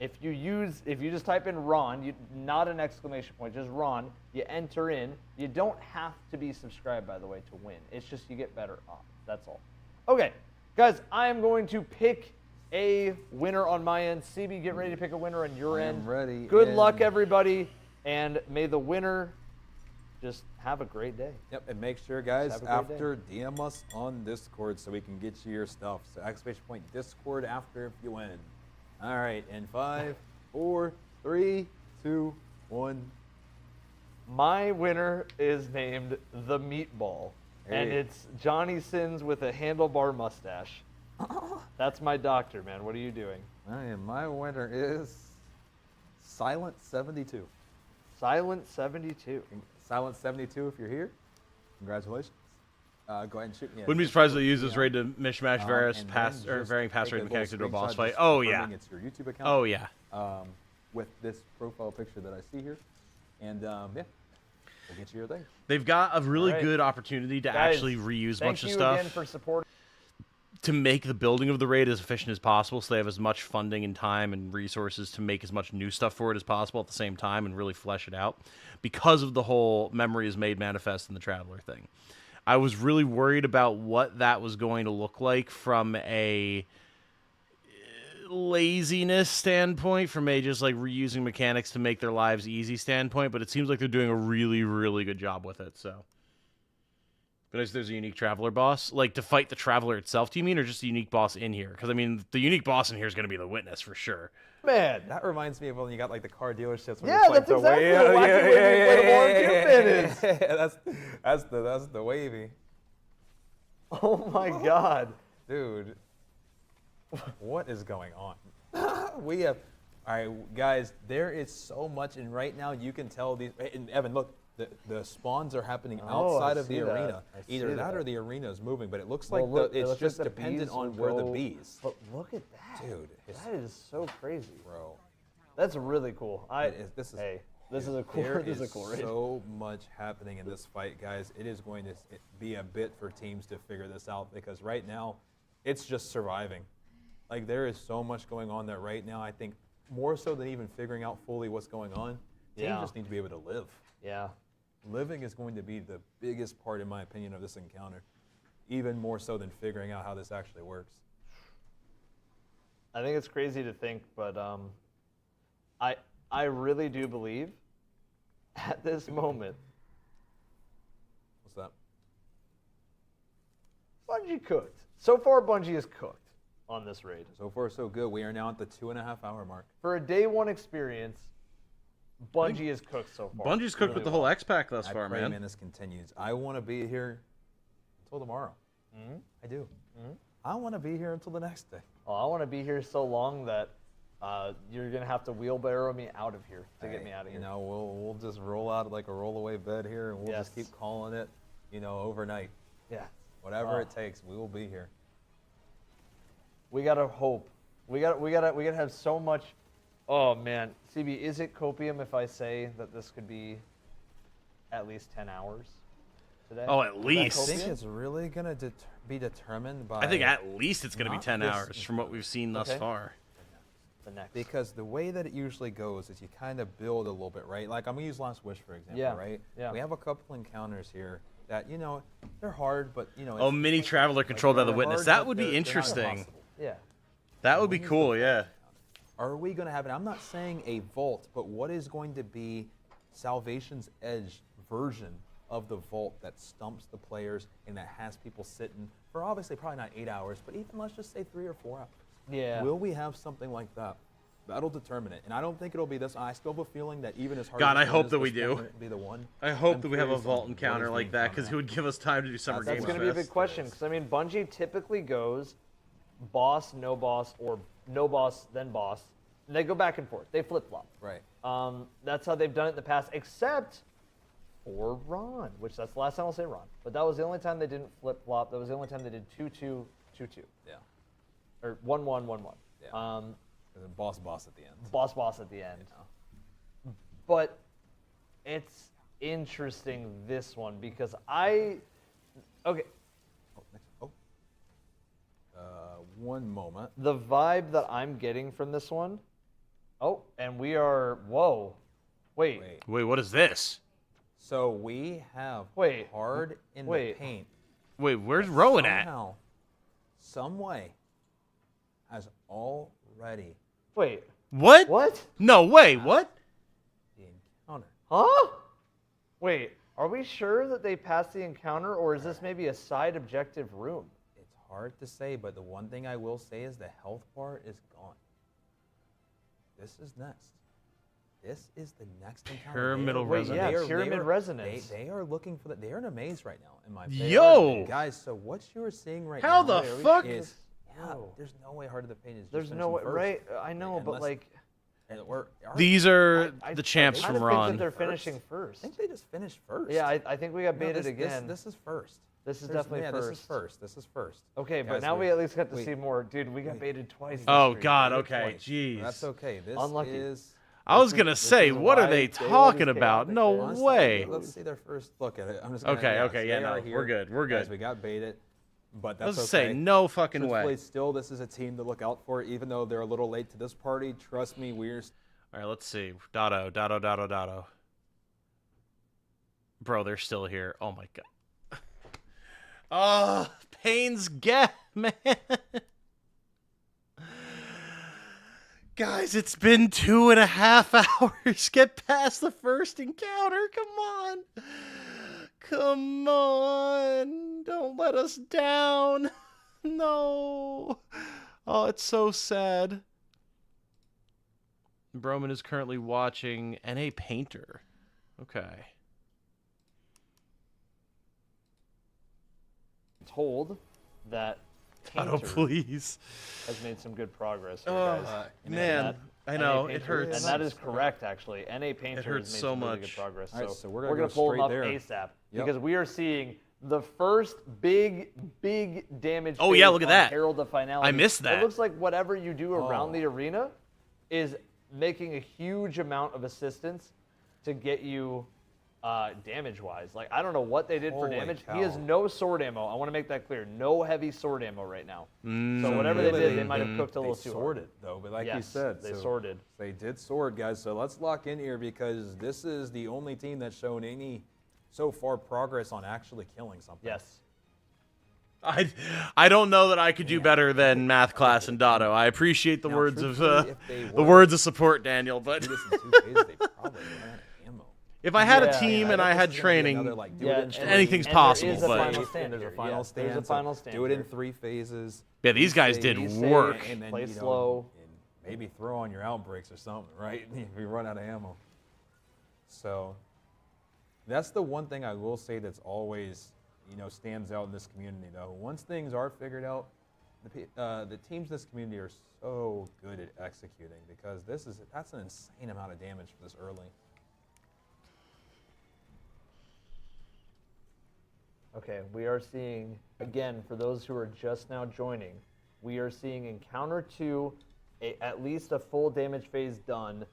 if you just type in Ron, not an exclamation point, just Ron, you enter in. You don't have to be subscribed, by the way, to win. It's just you get better off. That's all. Okay, guys, I am going to pick a winner on my end. CB, get ready to pick a winner on your end. I'm ready. Good and- luck, everybody, and may the winner just have a great day. Yep, and make sure, guys, Have a great day. after DM us on Discord so we can get you your stuff. So exclamation point Discord after if you win. All right, in 5, 4, 3, 2, 1. My winner is named The Meatball, and Hey. it's Johnny Sins with a handlebar mustache. That's my doctor, man. What are you doing? My winner is Silent 72. Silent 72. Silent 72, if you're here, congratulations. Go ahead and shoot me. Wouldn't be surprised if they use this raid to mishmash various and pass then or just varying pass take rate a mechanics little into a boss screenshot fight. just Oh yeah. confirming It's your YouTube account. Oh yeah. With this profile picture that I see here, and yeah, we'll get you your thing. They've got a really All right. good opportunity to Guys, actually reuse a thank bunch of you stuff again for supporting. to make the building of the raid as efficient as possible, so they have as much funding and time and resources to make as much new stuff for it as possible at the same time and really flesh it out because of the whole memory is made manifest in the Traveler thing. I was really worried about what that was going to look like from a laziness standpoint, from a just like reusing mechanics to make their lives easy standpoint, but it seems like they're doing a really, really good job with it, so But there's a unique Traveler boss? Like, to fight the Traveler itself, do you mean, or just a unique boss in here? Because, I mean, the unique boss in here is going to be the Witness, for sure. Man. That reminds me of when you got like the car dealerships. When Yeah, it's, like, that's exactly the wacky wavy inflatable is. That's the wavy. Oh my god. Dude. What is going on? We have, all right, guys, there is so much, and right now you can tell these, and Evan, look, the spawns are happening outside of the arena. Either that or the arena is moving, but it looks like it's just dependent on where the bees. But look at that. Dude. That is so crazy. Bro. That's really cool. This is a cool There this is a is cool raid. so much happening in this fight, guys. It is going to be a bit for teams to figure this out, because right now it's just surviving. Like, there is so much going on that right now, I think more so than even figuring out fully what's going on, teams just need to be able to live. Yeah. Living is going to be the biggest part, in my opinion, of this encounter, even more so than figuring out how this actually works. I think it's crazy to think, but I really do believe at this moment What's that? Bungie cooked. So far, Bungie is cooked on this raid. So far, so good. We are now at the 2.5 hour mark. For a day one experience, Bungie is cooked so far. Bungie's cooked with the whole X-Pack thus far, I pray, man. this continues. I want to be here until tomorrow. Mm-hmm. I do. Mm-hmm. I want to be here until the next day. Oh, I want to be here so long that you're going to have to wheelbarrow me out of here to get me out of here. You know, we'll just roll out like a rollaway bed here, and we'll just keep calling it, you know, overnight. Yeah. Whatever it takes, we will be here. We gotta hope. We gotta have so much. Oh man, CB, is it copium if I say that this could be at least 10 hours today? Oh, at least. I think it's really gonna be determined by. I think at least it's going to be 10 hours from what we've seen thus far. The next. Because the way that it usually goes is you kind of build a little bit, right? Like, I'm gonna use Last Wish for example, right? Yeah. We have a couple encounters here that, you know, they're hard, but you know. Oh, mini Traveler controlled by the Witness. That would be interesting. Yeah. That would be cool, yeah. Are we going to have it? I'm not saying a vault, but what is going to be Salvation's Edge version of the vault that stumps the players and that has people sitting for obviously probably not 8 hours, but even let's just say 3 or 4 hours. Yeah. Will we have something like that? That'll determine it. And I don't think it'll be this. I still have a feeling that even as hard God, as I hope that we this do. won't be the one. I hope I'm that we have a curious vault on encounter what is like being that, because it would give us time to do Summer Games That's going to be a big question, because I mean, Bungie typically goes boss, no boss, or no boss, then boss. And they go back and forth. They flip-flop. Right. That's how they've done it in the past, except for Ron, which that's the last time I'll say Ron. But that was the only time they didn't flip-flop. That was the only time they did 2-2, 2-2. Yeah. Or 1-1, 1-1. Yeah. And then boss at the end. Boss at the end. But it's interesting, this one, because okay. One moment. The vibe that I'm getting from this one. Oh, and we are. Whoa. Wait, what is this? So we have hard in the paint. Wait, where's Rowan at? Somehow, some way, has already. Wait. What? What? No way. What? The encounter. Huh? Wait, are we sure that they passed the encounter, or is this maybe a side objective room? It's hard to say, but the one thing I will say is the health bar is gone. This is next. This is the next encounter. Pyramidal Resonance. Yeah, Pyramid Resonance. They are looking for that. They are in a maze right now. In my Yo! Guys, so what you are seeing right How now the fuck? is there's no way Heart of the Pain is. There's just no way, finishing right? first. I know, but Unless- like. and These are the champs I from think Ron. that they're finishing first. I think they just finished first. Yeah, I think we got No, baited this- again. This is first. This is There's- definitely yeah, first. This is first. This is first. Okay, but Guys, now we at least got to see more. Dude, we got baited twice. this Oh stream. God. Baited Okay. twice. Jeez. That's okay. This Unlucky. is. I was This gonna is say, what are why they Day One talking is about? chaotic, No man. Honestly, way. Let's see their first look at it. I'm just gonna, Okay, yeah, okay, so yeah, they no, are we're here. good, we're Guys, good. we got baited, but that's Let's okay. say no fucking way. Truthfully, still, this is a team to look out for, even though they're a little late to this party. Trust me, we're. All right, let's see. Dotto. Bro, they're still here. Oh my God. Oh, Pain's gap, man. Guys, it's been 2.5 hours. Get past the first encounter. Come on. Come on. Don't let us down. No. Oh, it's so sad. Broman is currently watching NA Painter. Okay. Told that Oh, Painter please. has made some good progress here, Oh, guys. man. I know, it hurts. And that is correct, actually. NA Painter hurts has made so some really much. good progress. All right, So, so we're gonna going go to pull them straight up there. ASAP Yep. because we are seeing the first big damage. Oh, yeah, phase look at on that. Herald of Finality. I missed that. It looks like whatever you do around the arena is making a huge amount of assistance to get you damage-wise. Like, I don't know what they did for Holy damage. cow. He has no sword ammo. I want to make that clear. No heavy sword ammo right now. Mm. So whatever they did, they might have cooked a little They too sorted, hard. though, but like you Yes, said, they so sorted. They did sword, guys. So let's lock in here because this is the only team that's shown any so far progress on actually killing something. Yes. I don't know that I could do better than math class and Dotto. I appreciate the Now, words of truthfully, if they the were words of support, Daniel. But do this in 2 phases, they probably ran out of ammo. if I had a Yeah, team and I had training, anything's possible. There is a But final stand. There's a here, final yes, stand. There's a so final stand. do it in here. 3 phases. Yeah, these guys Be did safe, work. And then, Play you know, slow. and maybe throw on your outbreaks or something, right? If you run out of ammo. So that's the one thing I will say that's always, you know, stands out in this community, though. Once things are figured out, the teams in this community are so good at executing because that's an insane amount of damage for this early. Okay, we are seeing, again, for those who are just now joining, we are seeing encounter 2, at least a full damage phase done.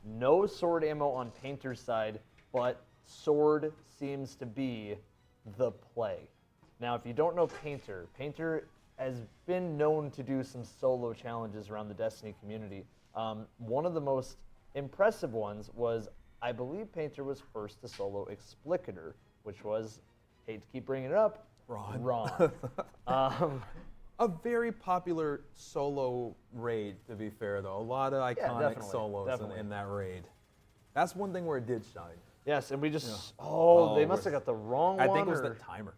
No sword ammo on Painter's side, but sword seems to be the play. Now, if you don't know Painter, Painter has been known to do some solo challenges around the Destiny community. One of the most impressive ones was, I believe Painter was first to solo Explicator, which was, hate to keep bringing it up, Ron. A very popular solo raid, to be fair, though. A lot of iconic solos in that raid. That's one thing where it did shine. Yes, and we just, Yeah. they must have got the wrong one. I think it was the timer.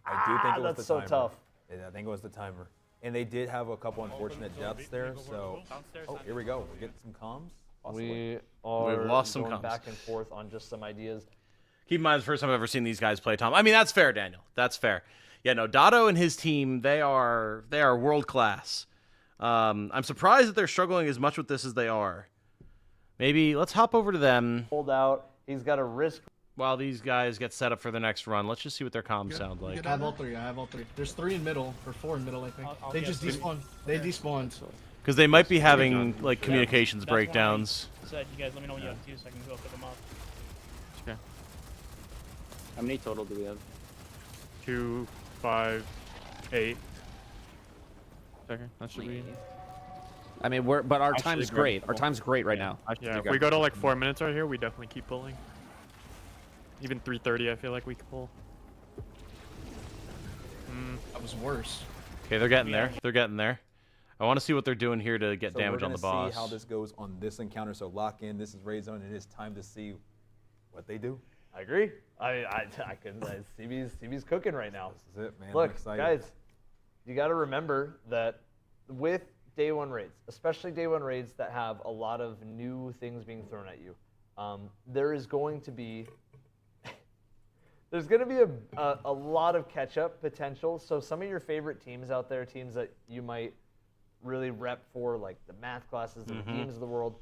I do think it was that's the so timer. tough. Yeah, I think it was the timer. And they did have a couple unfortunate deaths there, so... Oh, here we go. We're getting some comms? Possibly. We are We've lost some going comms. back and forth on just some ideas. keep in mind, it's the first time I've ever seen these guys play Tom. I mean, that's fair, Daniel. That's fair. Yeah, no, Dotto and his team, they are world class. I'm surprised that they're struggling as much with this as they are. Maybe let's hop over to them. Hold out. He's got a risk. While these guys get set up for the next run, let's just see what their comms sound like. I have all 3. I have all 3. There's 3 in middle, or 4 in middle, I think. They just despawned. They despawned. Because they might be having like communications That's why I breakdowns. said, you guys let me know when you have 2 so I can go pick them up. Okay. How many total do we have? 2, 5, 8. Okay, that should be. I mean, but our Actually time's very great. Our cool. time's great right now. Yeah, if we go to like 4 minutes right here, we definitely keep pulling. Even 3:30, I feel like we could pull. That was worse. Okay, they're getting there. They're getting there. I want to see what they're doing here to get So damage we're on the gonna boss. see how this goes on this encounter. So lock in. This is Raid Zone. It is time to see what they do. I agree. I couldn't. CB's cooking right now. This is it, man. I'm Look, excited. guys, you got to remember that with day 1 raids, especially day 1 raids that have a lot of new things being thrown at you, there is going to be a lot of catch-up potential. So some of your favorite teams out there, teams that you might really rep for, like the math classes, the teams of the world,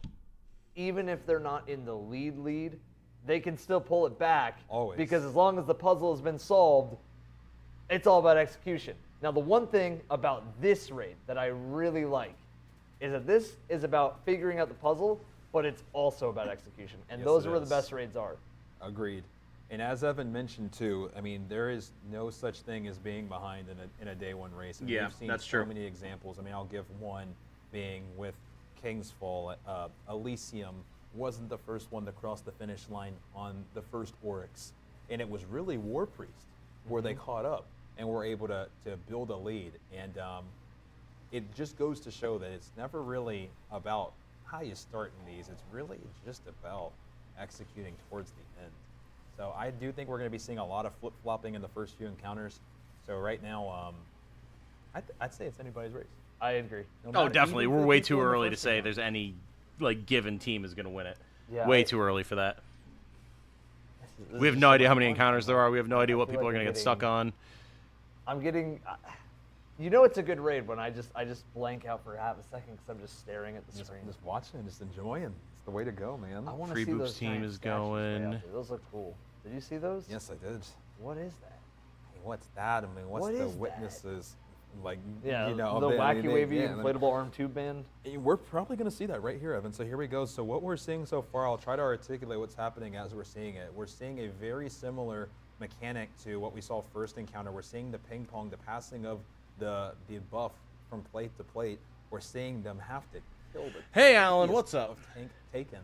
even if they're not in the lead, they can still pull it back. Always. Because as long as the puzzle has been solved, it's all about execution. Now, the one thing about this raid that I really like is that this is about figuring out the puzzle, but it's also about execution. And Yes, those it are where the is. best raids are. Agreed. And as Evan mentioned too, I mean, there is no such thing as being behind in a day 1 race. And Yeah, we've seen that's so true. many examples. I mean, I'll give one being with King's Fall. Elysium wasn't the first one to cross the finish line on the first Oryx. And it was really War Priest where they caught up and were able to build a lead. And it just goes to show that it's never really about how you start in these. It's really just about executing towards the end. So I do think we're going to be seeing a lot of flip-flopping in the first few encounters. So right now, I'd say it's anybody's race. I agree. Oh, definitely. We're way too early to say there's any like given team is going to win it. Yeah, way too early for that. We have no idea how many encounters there are. We have no idea what people are going to get stuck on. I'm getting. You know, it's a good raid when I just blank out for half a second because I'm just staring at the screen. Just watching and just enjoying. It's the way to go, man. I want to see those team giant is statues way out going. there. Those look cool. Did you see those? Yes, I did. What is that? I mean, what's that? I mean, what's What the is that? witnesses? Like, Yeah, you know, the wacky wavy yeah, inflatable arm tube band. We're probably going to see that right here, Evan. So here we go. So what we're seeing so far, I'll try to articulate what's happening as we're seeing it. We're seeing a very similar mechanic to what we saw first encounter. We're seeing the ping pong, the passing of the buff from plate to plate. We're seeing them have to kill the Hey, Alan, tedious what's up? of tank taken.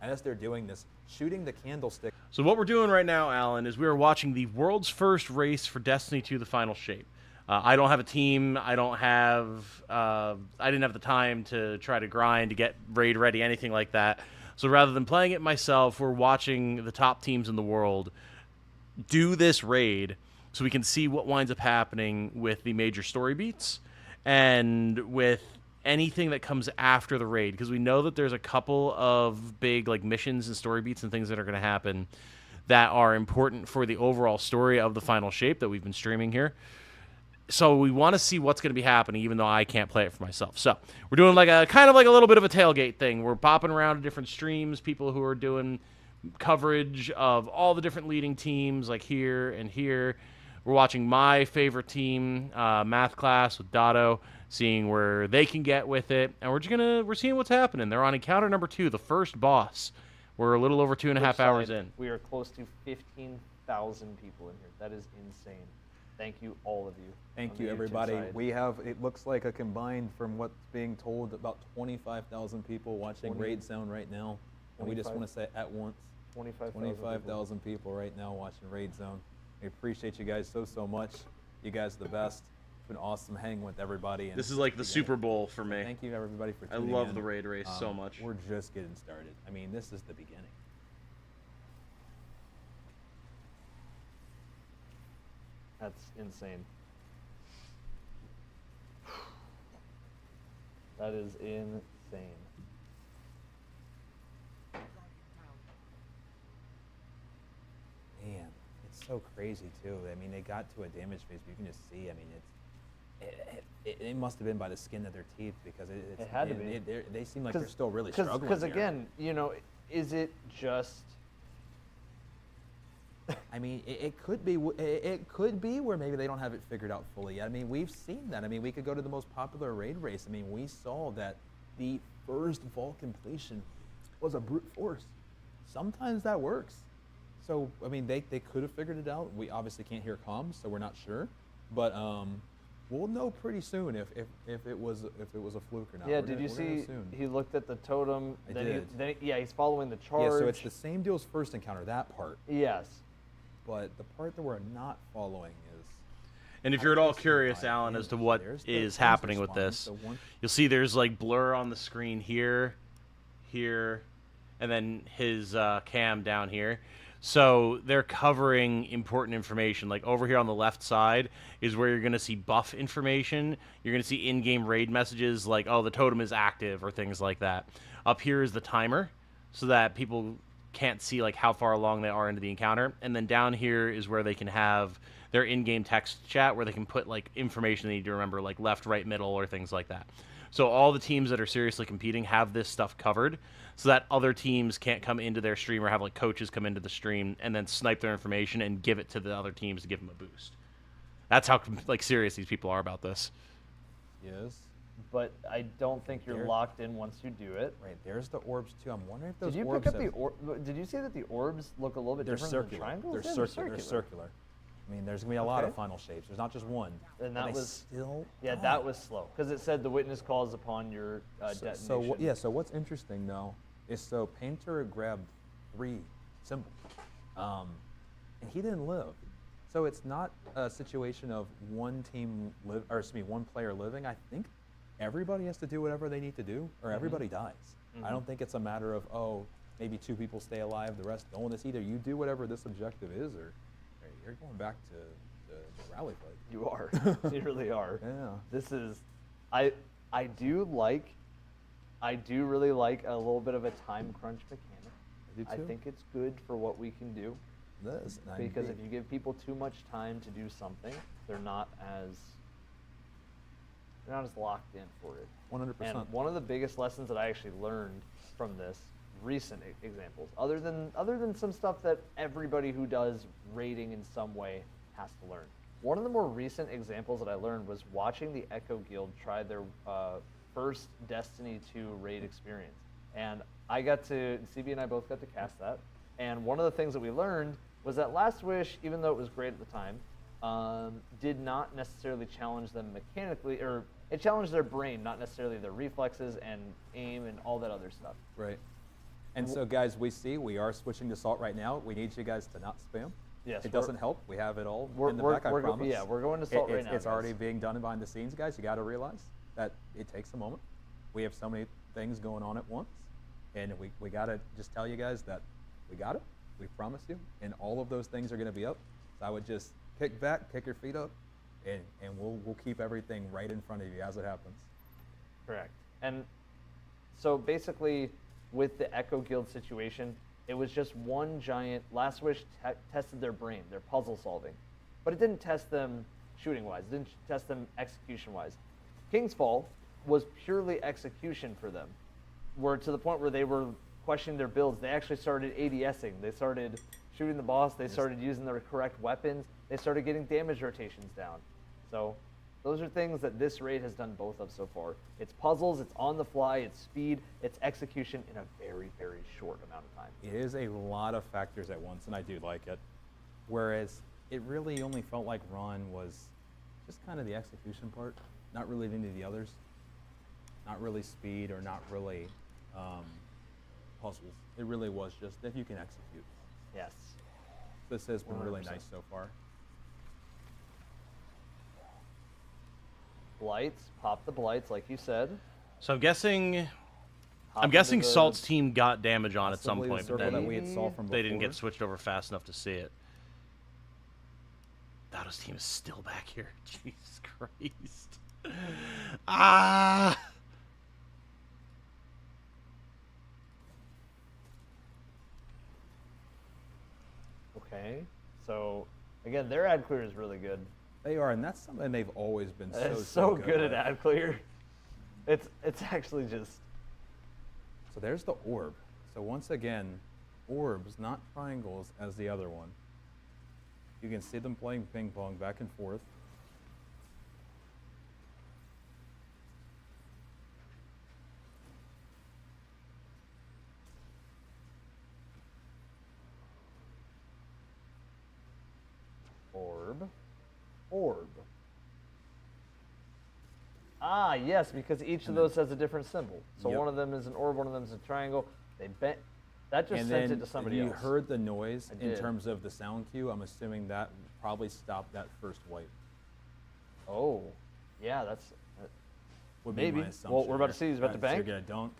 And as they're doing this, shooting the candlestick. So what we're doing right now, Alan, is we are watching the world's first race for Destiny 2: The Final Shape. I don't have a team. I don't have. I didn't have the time to try to grind to get raid ready, anything like that. So rather than playing it myself, we're watching the top teams in the world do this raid, so we can see what winds up happening with the major story beats and with anything that comes after the raid, because we know that there's a couple of big like missions and story beats and things that are going to happen that are important for the overall story of the Final Shape that we've been streaming here. So we want to see what's going to be happening, even though I can't play it for myself. So we're doing like a kind of like a little bit of a tailgate thing. We're popping around to different streams, people who are doing coverage of all the different leading teams, like here and here. We're watching my favorite team, Math Class with Dotto, seeing where they can get with it, and we're seeing what's happening. They're on encounter number 2, the first boss. We're a little over 2.5 hours in. We are close to 15,000 people in here. That is insane. Thank you, all of you. Thank on you, the YouTube everybody. side. We have, it looks like a combined, from what's being told, about 25,000 people watching 20 Raid Zone right now. And we just 25 want to say at once, 25,000 people right now watching Raid Zone. We appreciate you guys so much. You guys are the best. It's been awesome hanging with everybody. And This is like the Super Bowl for me. Thank you, everybody, for I tuning in. love the raid race so much. We're just getting started. I mean, this is the beginning. That's insane. That is insane. Man, it's so crazy too. I mean, they got to a damage phase, but you can just see. I mean, it must have been by the skin of their teeth, because It had to be. They seem like they're still really struggling. Because here. again, you know, is it just? I mean, it could be. It could be where maybe they don't have it figured out fully yet. I mean, we've seen that. I mean, we could go to the most popular raid race. I mean, we saw that the first vault completion was a brute force. Sometimes that works. So I mean, they could have figured it out. We obviously can't hear comms, so we're not sure. But we'll know pretty soon if it was a fluke or not. Yeah. We're Did gonna- you we're gonna see? soon. He looked at the totem. I then did. Yeah, he's following the charge. Yeah, so it's the same deal as first encounter, that part. Yes. But the part that we're not following is. And if you're at all curious, Alan, as to what is happening with this, you'll see there's like blur on the screen here, and then his cam down here. So they're covering important information. Like over here on the left side is where you're going to see buff information. You're going to see in-game raid messages like, oh, the totem is active or things like that. Up here is the timer so that people can't see like how far along they are into the encounter. And then down here is where they can have their in-game text chat where they can put like information they need to remember, like left, right, middle, or things like that. So all the teams that are seriously competing have this stuff covered so that other teams can't come into their stream or have like coaches come into the stream and then snipe their information and give it to the other teams to give them a boost. That's how like serious these people are about this. Yes. But I don't think you're locked in once you do it. Right, there's the orbs too. I'm wondering if those Did you orbs pick up have- the orb? Did you see that the orbs look a little bit They're different circular. than the triangles? They're Yeah, circular. They're circular. I mean, there's gonna be a lot of final shapes. There's not just one. And But that they was still. yeah, that was slow because it said the witness calls upon your detonation. So what's interesting though is so Painter grabbed 3 symbols, and he didn't live. So it's not a situation of one player living. I think everybody has to do whatever they need to do, or everybody dies. I don't think it's a matter of maybe 2 people stay alive, the rest don't. It's either you do whatever this objective is, or you're going back to the rally fight. You are. You really are. Yeah. This is, I do really like a little bit of a time crunch mechanic. I do too. think it's good for what we can do. This, Because if you give people too much time to do something, they're not as locked in for it. 100%. And one of the biggest lessons that I actually learned from this recent examples, other than some stuff that everybody who does raiding in some way has to learn. One of the more recent examples that I learned was watching the Echo Guild try their first Destiny 2 raid experience. And CB and I both got to cast that. And one of the things that we learned was that Last Wish, even though it was great at the time, did not necessarily challenge them mechanically, or it challenged their brain, not necessarily their reflexes and aim and all that other stuff. Right. And so, guys, we are switching to Salt right now. We need you guys to not spam. Yes, it doesn't help. We have it all in the we're- back, I we're go- promise. yeah, we're going to Salt right now, It's guys. already being done behind the scenes, guys. You got to realize that it takes a moment. We have so many things going on at once. And we got to just tell you guys that we got it. We promise you. And all of those things are going to be up. So I would just kick back, kick your feet up, and we'll keep everything right in front of you as it happens. Correct. And so basically, with the Echo Guild situation, it was just one giant. Last Wish tested their brain, their puzzle solving, but it didn't test them shooting wise. It didn't test them execution wise. King's Fall was purely execution for them, where to the point where they were questioning their builds. They actually started ADSing. They started shooting the boss. They started using the correct weapons. They started getting damage rotations down. So those are things that this raid has done both of so far. It's puzzles, it's on the fly, it's speed, it's execution in a very, very short amount of time. It is a lot of factors at once, and I do like it. Whereas it really only felt like Ron was just kind of the execution part, not really any of the others. Not really speed or not really puzzles. It really was just if you can execute. Yes. This has been really 100%. nice so far. Blights, pop the blights, like you said. So I'm guessing Hop into the- Salt's team got damage on at some Possibly the point, but circle then that we had saw from they didn't before. get switched over fast enough to see it. Dado's team is still back here. Jesus Christ. Ah! Okay. So again, their ad clear is really good. They are, and that's something they've always been It's so good at at. ad clear. It's actually just. So there's the orb. So once again, orbs, not triangles as the other one. You can see them playing ping pong back and forth. Orb. Ah, yes, because each of those has a different symbol. So Yep. one of them is an orb, one of them is a triangle. They bent. That just And sent then it to somebody you else. heard the noise I in did. terms of the sound cue. I'm assuming that probably stopped that first wipe. Oh, yeah, that's. Would be Maybe. my assumption Well, we're about to here. see. He's about to So bank. you're gonna dunk.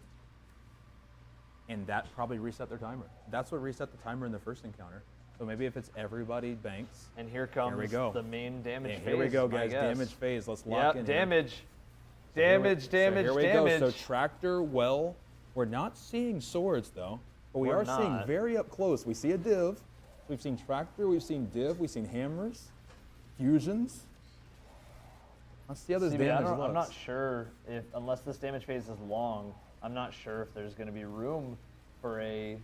And that probably reset their timer. That's what reset the timer in the first encounter. So maybe if it's everybody banks. And here comes we go. the main damage And phase. here we go, my guys. guess. Damage phase. Let's lock Yep, in. here. damage. So here we- Damage, damage, so here we damage. go. So tractor, well, we're not seeing swords though, but we We're are seeing not. very up close. We see a div. We've seen tractor. We've seen div. We've seen hammers, fusions. Let's see how this CB, damage I'm looks. not sure if, unless this damage phase is long, I'm not sure if there's going to be room for a.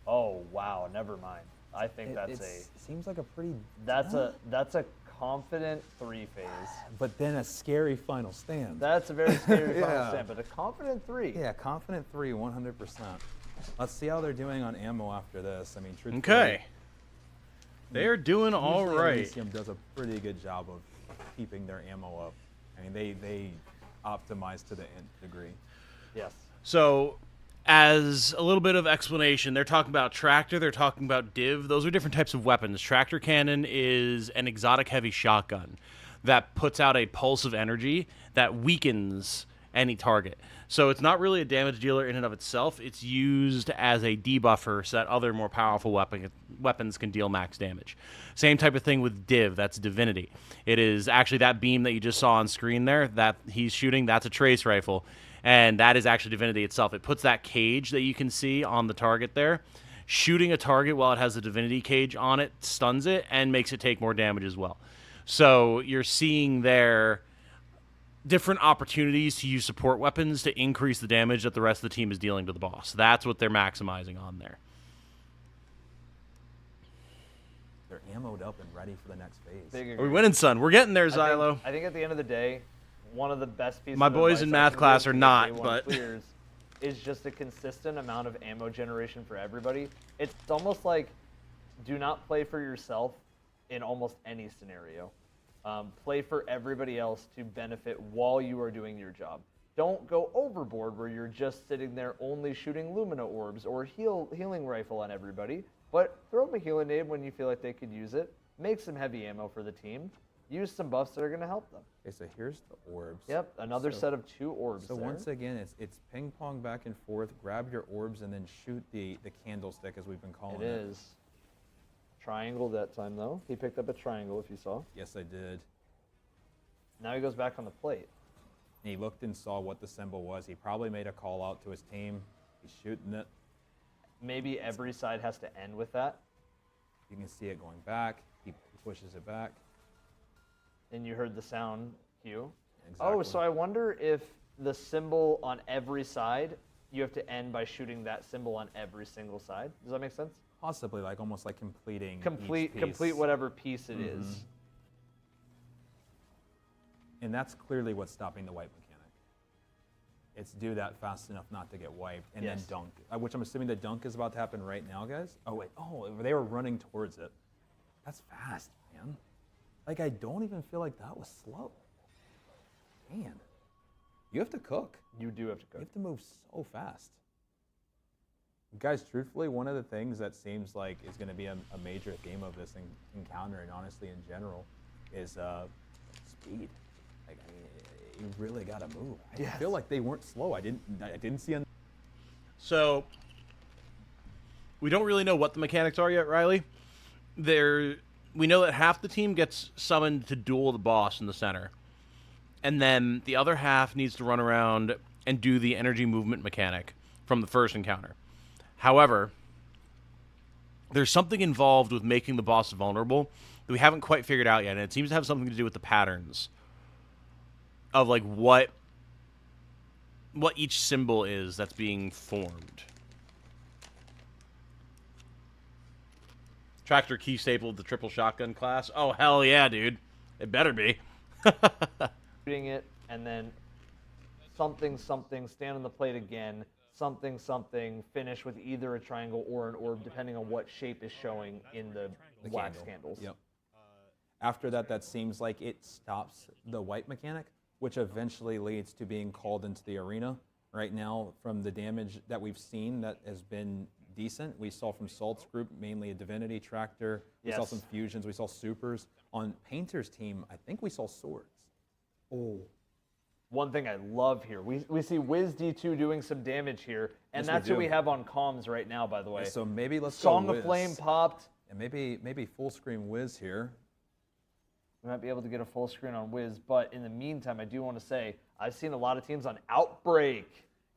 Oh wow, never mind. I think that's seems like a pretty. That's a confident 3 phase. But then a scary final stand. That's a very scary final Yeah. stand, but a confident 3. Yeah, confident 3, 100%. Let's see how they're doing on ammo after this. I mean, truthfully. Okay. They're doing all usually right. Elysium does a pretty good job of keeping their ammo up. I mean, they optimize to the nth degree. Yes. So, as a little bit of explanation, they're talking about tractor, they're talking about div. Those are different types of weapons. Tractor cannon is an exotic heavy shotgun that puts out a pulse of energy that weakens any target. So it's not really a damage dealer in and of itself. It's used as a debuffer so that other more powerful weapons can deal max damage. Same type of thing with Div, that's Divinity. It is actually that beam that you just saw on screen there that he's shooting, that's a trace rifle. And that is actually Divinity itself. It puts that cage that you can see on the target there. Shooting a target while it has a Divinity cage on it stuns it and makes it take more damage as well. So you're seeing there different opportunities to use support weapons to increase the damage that the rest of the team is dealing to the boss. That's what they're maximizing on there. They're ammoed up and ready for the next phase. Are we winning, son? We're getting there, Xylo. I think at the end of the day, one of the best pieces My of boys advice in I math can class give are to not, day one but clears is just a consistent amount of ammo generation for everybody. It's almost like do not play for yourself in almost any scenario. Play for everybody else to benefit while you are doing your job. Don't go overboard where you're just sitting there only shooting Lumina orbs or healing rifle on everybody, but throw them a healing aid when you feel like they could use it. Make some heavy ammo for the team. Use some buffs that are going to help them. Okay, so here's the orbs. Yep, another set of 2 orbs So there. once again, it's ping pong back and forth. Grab your orbs and then shoot the candlestick, as we've been calling it. It is. Triangle that time, though. He picked up a triangle, if you saw. Yes, I did. Now he goes back on the plate. And he looked and saw what the symbol was. He probably made a call out to his team. He's shooting it. Maybe every side has to end with that. You can see it going back. He pushes it back. And you heard the sound cue. Exactly. Oh, so I wonder if the symbol on every side, you have to end by shooting that symbol on every single side. Does that make sense? Possibly, like almost like completing Complete each piece. whatever piece it is. And that's clearly what's stopping the wipe mechanic. It's do that fast enough not to get wiped and Yes. then dunk. Which I'm assuming the dunk is about to happen right now, guys. Oh, wait. Oh, they were running towards it. That's fast, man. Like, I don't even feel like that was slow. Man. You have to cook. You do have to cook. You have to move so fast. Guys, truthfully, one of the things that seems like is going to be a major theme of this encounter, and honestly in general, is speed. Like, I mean, you really got to move. I feel like they weren't slow. I didn't see. So we don't really know what the mechanics are yet, Riley. We know that half the team gets summoned to duel the boss in the center, and then the other half needs to run around and do the energy movement mechanic from the first encounter. However, there's something involved with making the boss vulnerable that we haven't quite figured out yet, and it seems to have something to do with the patterns of like what each symbol is that's being formed. Tractor key stapled the triple shotgun class. Oh hell yeah, dude! It better be. Shooting it and then something stand on the plate again. Something finish with either a triangle or an orb, depending on what shape is showing in the wax candles. Yep. After that, that seems like it stops the wipe mechanic, which eventually leads to being called into the arena. Right now, from the damage that we've seen, that has been decent. We saw from Salt's group mainly a Divinity Tractor. We saw some fusions. We saw supers. On Painter's team, I think we saw swords. Oh. One thing I love here, we see Wiz D2 doing some damage here, and Yes, that's we who we do. have on comms right now, by the way. So maybe let's Song go of Flame popped. And maybe full screen Wiz here. We might be able to get a full screen on Wiz, but in the meantime, I do want to say, I've seen a lot of teams on Outbreak.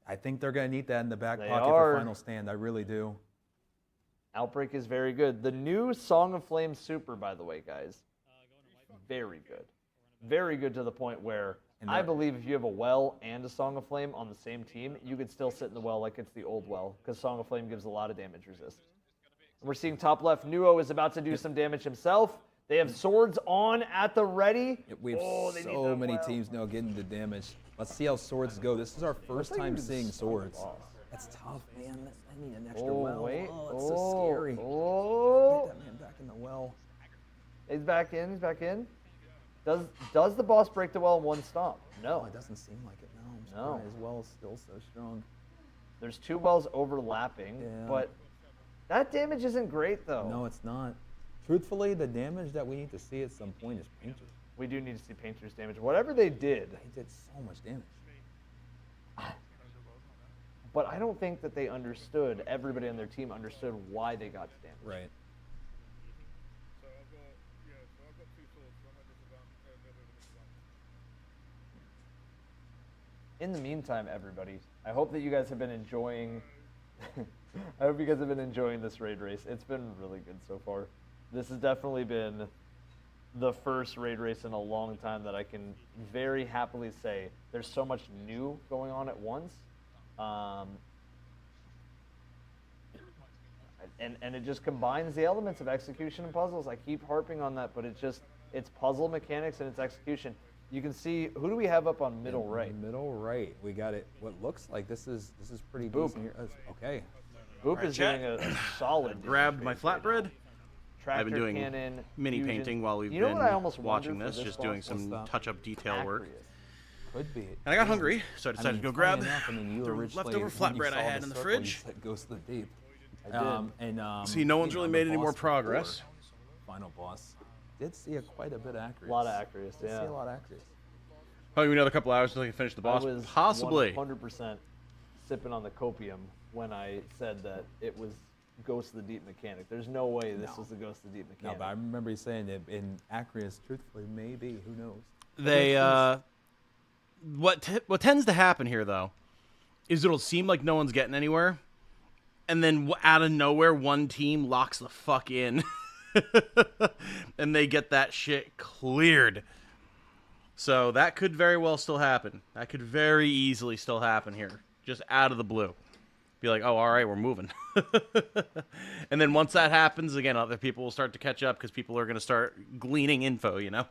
I think they're going to need that in the back They pocket are. for Final Stand. I really do. Outbreak is very good. The new Song of Flame Super, by the way, guys, very good. Very good to the point where I believe if you have a well and a Song of Flame on the same team, you could still sit in the well like it's the old well, because Song of Flame gives a lot of damage resist. And we're seeing top left, Nuo is about to do some damage himself. They have swords on at the ready. We have they need so the many well. teams now getting the damage. Let's see how swords go. This is our first time seeing swords. That's tough, man. I need an extra well. Wait. Oh, that's so scary. Oh. Get that man back in the well. He's back in. He's back in. Does the boss break the well in one stomp? No. It doesn't seem like it. No. No. His well is still so strong. There's 2 wells overlapping, but that damage isn't great, though. No, it's not. Truthfully, the damage that we need to see at some point is Painter. We do need to see Painter's damage. Whatever they did. They did so much damage. but I don't think that they understood, everybody on their team understood why they got damaged. Right. In the meantime, everybody, I hope that you guys have been enjoying. I hope you guys have been enjoying this raid race. It's been really good so far. This has definitely been the first raid race in a long time that I can very happily say there's so much new going on at once. And it just combines the elements of execution and puzzles. I keep harping on that, but it's puzzle mechanics and it's execution. You can see, who do we have up on middle right? Middle right. We got it. What looks like this is pretty Boop. decent here. Okay. Boop is doing a solid. Grabbed my flatbread. I've been Tractor doing cannon, mini fusion. painting while we've You know been what I almost watching wonder for this, this just doing boss? some What's touch-up detail work. Could be. And I got hungry, so I decided to go grab you the originally, leftover when you flatbread I saw had the in the circle, you fridge. said Ghost of the Deep. I did. See, no one's you know, really the made any boss more before, progress. Final boss. Did see quite a bit of accuracy. A lot of accuracy, Did yeah. see a lot of accuracy. Probably another couple hours until I can finish the boss. I was Possibly. 100% sipping on the copium when I said that it was Ghost of the Deep mechanic. There's no way this was the Ghost of the Deep No, mechanic. but I remember you saying that in accuracy, truthfully, maybe. Who knows? They what tends to happen here though is it'll seem like no one's getting anywhere, and then out of nowhere one team locks the fuck in and they get that shit cleared. So that could very well still happen. That could very easily still happen here, just out of the blue. Be like, oh, all right, we're moving. And then once that happens, again, other people will start to catch up because people are going to start gleaning info, you know?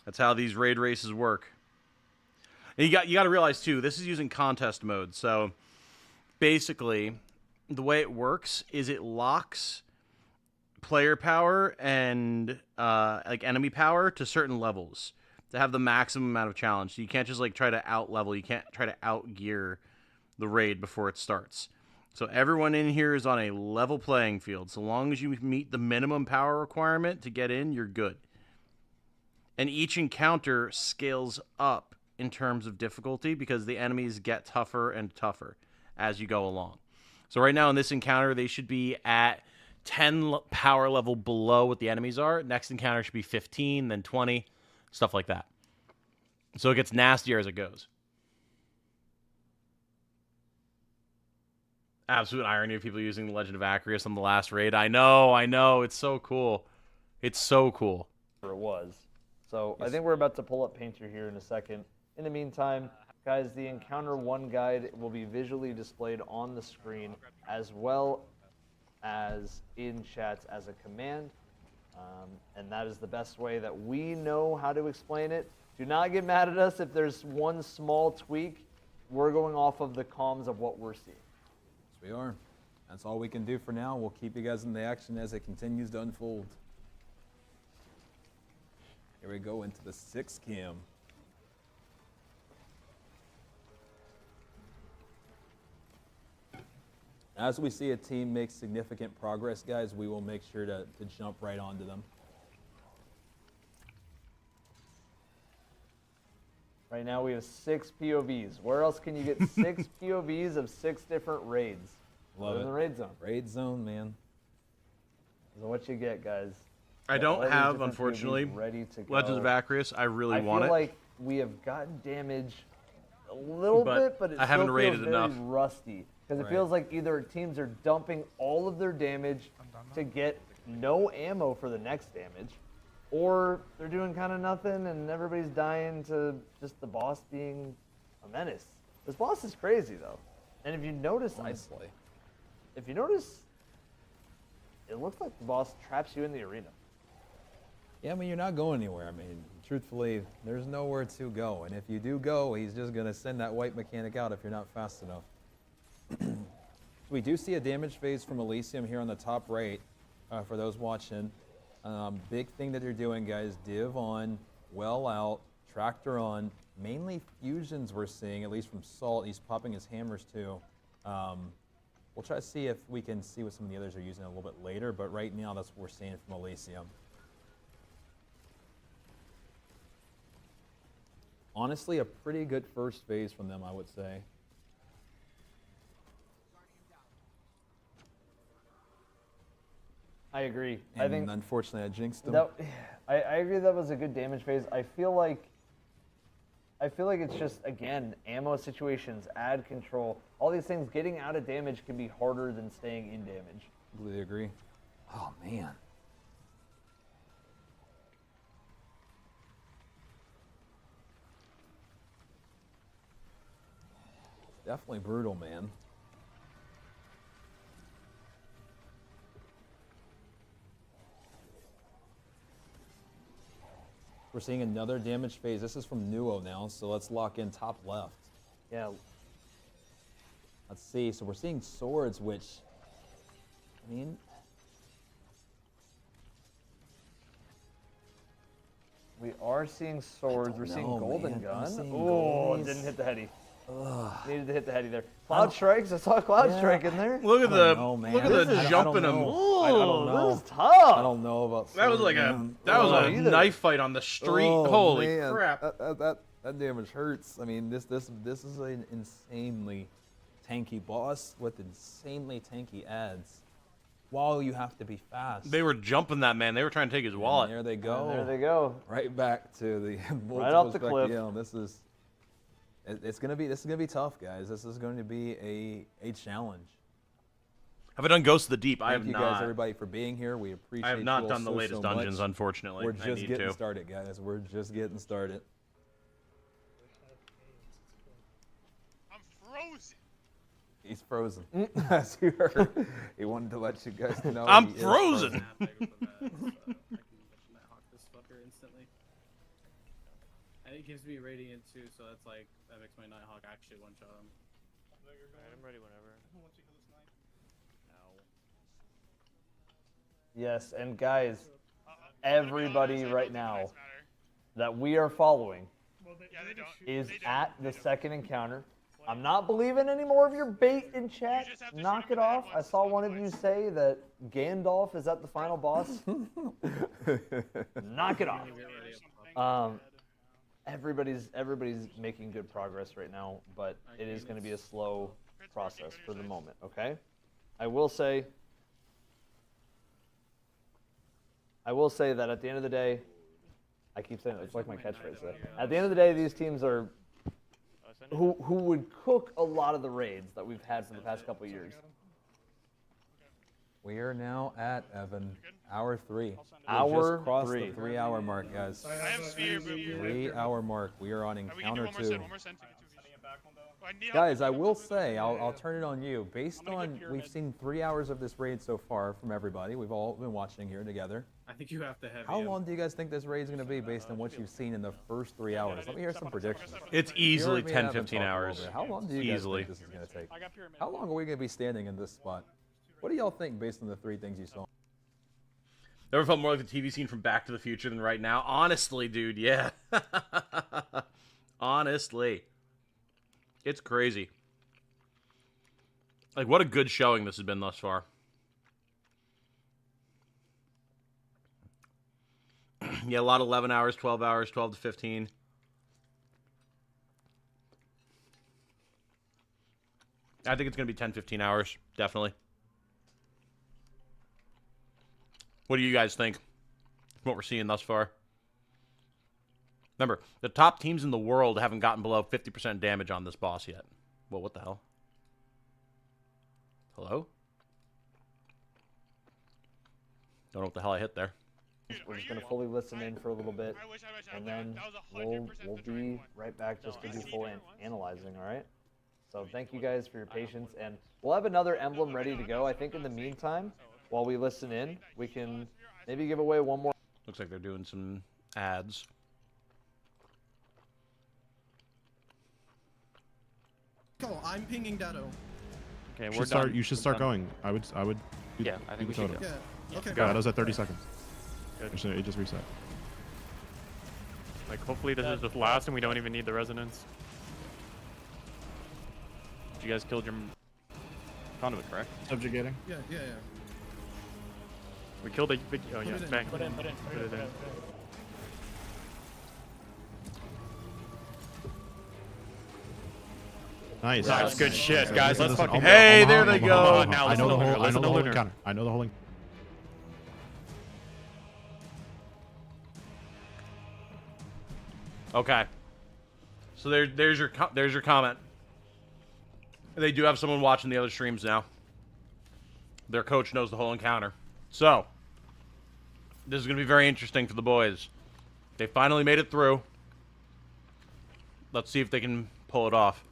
That's how these raid races work. And you got to realize, too, this is using contest mode. So basically, the way it works is it locks player power and like enemy power to certain levels to have the maximum amount of challenge. So you can't just like try to out level. You can't try to out gear the raid before it starts. So everyone in here is on a level playing field. So long as you meet the minimum power requirement to get in, you're good. And each encounter scales up in terms of difficulty because the enemies get tougher and tougher as you go along. So right now in this encounter, they should be at 10 power level below what the enemies are. Next encounter should be 15, then 20, stuff like that. So it gets nastier as it goes. Absolute irony of people using the Legend of Acreus on the last raid. I know. It's so cool. It's so cool. It was. So I think we're about to pull up Painter here in a second. In the meantime, guys, the Encounter 1 guide will be visually displayed on the screen as well as in chats as a command. And that is the best way that we know how to explain it. Do not get mad at us if there's one small tweak. We're going off of the comms of what we're seeing. Yes, we are. That's all we can do for now. We'll keep you guys in the action as it continues to unfold. Here we go into the 6th cam. As we see a team make significant progress, guys, we will make sure to jump right onto them. Right now we have 6 POVs. Where else can you get 6 POVs of 6 different raids? Love it. In the raid zone. Raid zone, man. So what you get, guys. I don't All these have, different unfortunately, POVs ready to go. Legends of Acreus. I really want I it. feel like we have gotten damage a little bit, but it I haven't still rated feels very enough. rusty. Because it Right. feels like either teams are dumping all of their damage to get no ammo for the next damage, or they're doing kind of nothing and everybody's dying to just the boss being a menace. This boss is crazy though, and if you notice, Honestly. if you notice, it looks like the boss traps you in the arena. Yeah, I mean, you're not going anywhere. I mean, truthfully, there's nowhere to go. And if you do go, he's just going to send that white mechanic out if you're not fast enough. We do see a damage phase from Elysium here on the top right for those watching. Big thing that they're doing, guys, div on, well out, tractor on, mainly fusions we're seeing, at least from Salt. He's popping his hammers too. We'll try to see if we can see what some of the others are using a little bit later, but right now that's what we're seeing from Elysium. honestly a pretty good first phase from them, I would say. I agree. And I think unfortunately I jinxed them. that, I agree that was a good damage phase. I feel like it's just, again, ammo situations, ad control, all these things. Getting out of damage can be harder than staying in damage. Completely agree. Oh man. Definitely brutal, man. We're seeing another damage phase. This is from Nuo now, so let's lock in top left. Yeah. Let's see. So we're seeing swords, which, I mean, We are seeing swords. We're seeing golden man. I'm gun. seeing Oh, goldies. didn't hit the heady. Ugh. Needed to hit the heady there. Cloud strikes. I saw a cloud strike in there. Look at look at the jumping him. I don't know. This is tough. I don't know about That was like a a knife fight on the street. Oh, Holy man. crap! That damage hurts. I mean, this is an insanely tanky boss with insanely tanky ads. While you have to be fast. They were jumping that man. They were trying to take his wallet. And there they go. And there they go. Right back to the Right off the cliff. Yeah, this is gonna be tough, guys. This is going to be a challenge. Have I done Ghost of the Deep? I have Thank you not. guys, everybody, for being here. We appreciate. I have not you all done the so, latest so dungeons, much. unfortunately. We're I just need getting to. started, guys. We're just getting started. I'm frozen. He's frozen. As you heard, he wanted to let you guys know. I'm he is frozen. This fucker instantly. And it gives me radiant too, so that's like that makes my Nighthawk actually one shot him. Alright, I'm ready whenever. Yes, and guys, everybody right now that we are following is at the second encounter. I'm not believing any more of your bait in chat. Knock it off. I saw one of you say that Gandalf is at the final boss. Knock it off. Everybody's making good progress right now, but it is going to be a slow process for the moment, okay? I will say that at the end of the day, I keep saying it, it's like my catchphrase there. At the end of the day, these teams are who would cook a lot of the raids that we've had for the past couple of years. We are now at Evan, hour 3. We Hour just crossed 3. the 3-hour mark, guys. I have sphere, but 3-hour mark. We are on we can do encounter one more 2. set, one more set. Guys, I will say, I'll turn it on you. Based on, we've seen 3 hours of this raid so far from everybody. We've all been watching here together. I think you have to have. How long do you guys think this raid is going to be based on what you've seen in the first 3 hours? Let me hear some predictions. It's easily 10, 15 hours. How long do you guys Easily. think this is going to take? How long are we going to be standing in this spot? What do y'all think based on the 3 things you saw? Never felt more like the TV scene from Back to the Future than right now. Honestly, dude, yeah. Honestly. It's crazy. Like, what a good showing this has been thus far. Yeah, a lot of 11 hours, 12 hours, 12 to 15. I think it's going to be 10, 15 hours, definitely. What do you guys think? What we're seeing thus far? Remember, the top teams in the world haven't gotten below 50% damage on this boss yet. Well, what the hell? Hello? Don't know what the hell I hit there. We're just going to fully listen in for a little bit, and then we'll be right back just to do full analyzing, all right? So thank you guys for your patience, and we'll have another emblem ready to go. I think in the meantime, while we listen in, we can maybe give away one more. Looks like they're doing some ads. Go, I'm pinging Datto. Okay, we're done. You should start going. I would. Yeah, I think we should go. Yeah. Okay. Yeah, that was at 30 seconds. Good. It just reset. Like, hopefully this is just last and we don't even need the resonance. You guys killed your conduit, correct? Subjugating. Yeah. We killed a big. Oh, yeah, it in. bang. Put it in. Nice. Nice, good shit, guys. Let's fucking go. Hey, there they go. Come on now, I know the whole. I listen know to the whole Lunar. encounter. I know the whole. Okay. So there's your comment. They do have someone watching the other streams now. Their coach knows the whole encounter. So this is going to be very interesting for the boys. They finally made it through. Let's see if they can pull it off.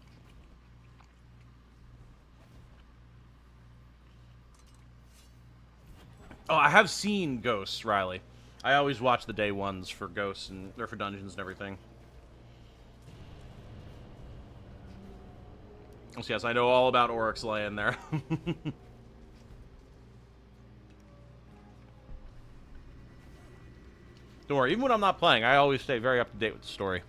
Oh, I have seen Ghosts, Riley. I always watch the day ones for Ghosts or for Dungeons and everything. So yes, I know all about Oryx laying there. Don't worry, even when I'm not playing, I always stay very up to date with the story.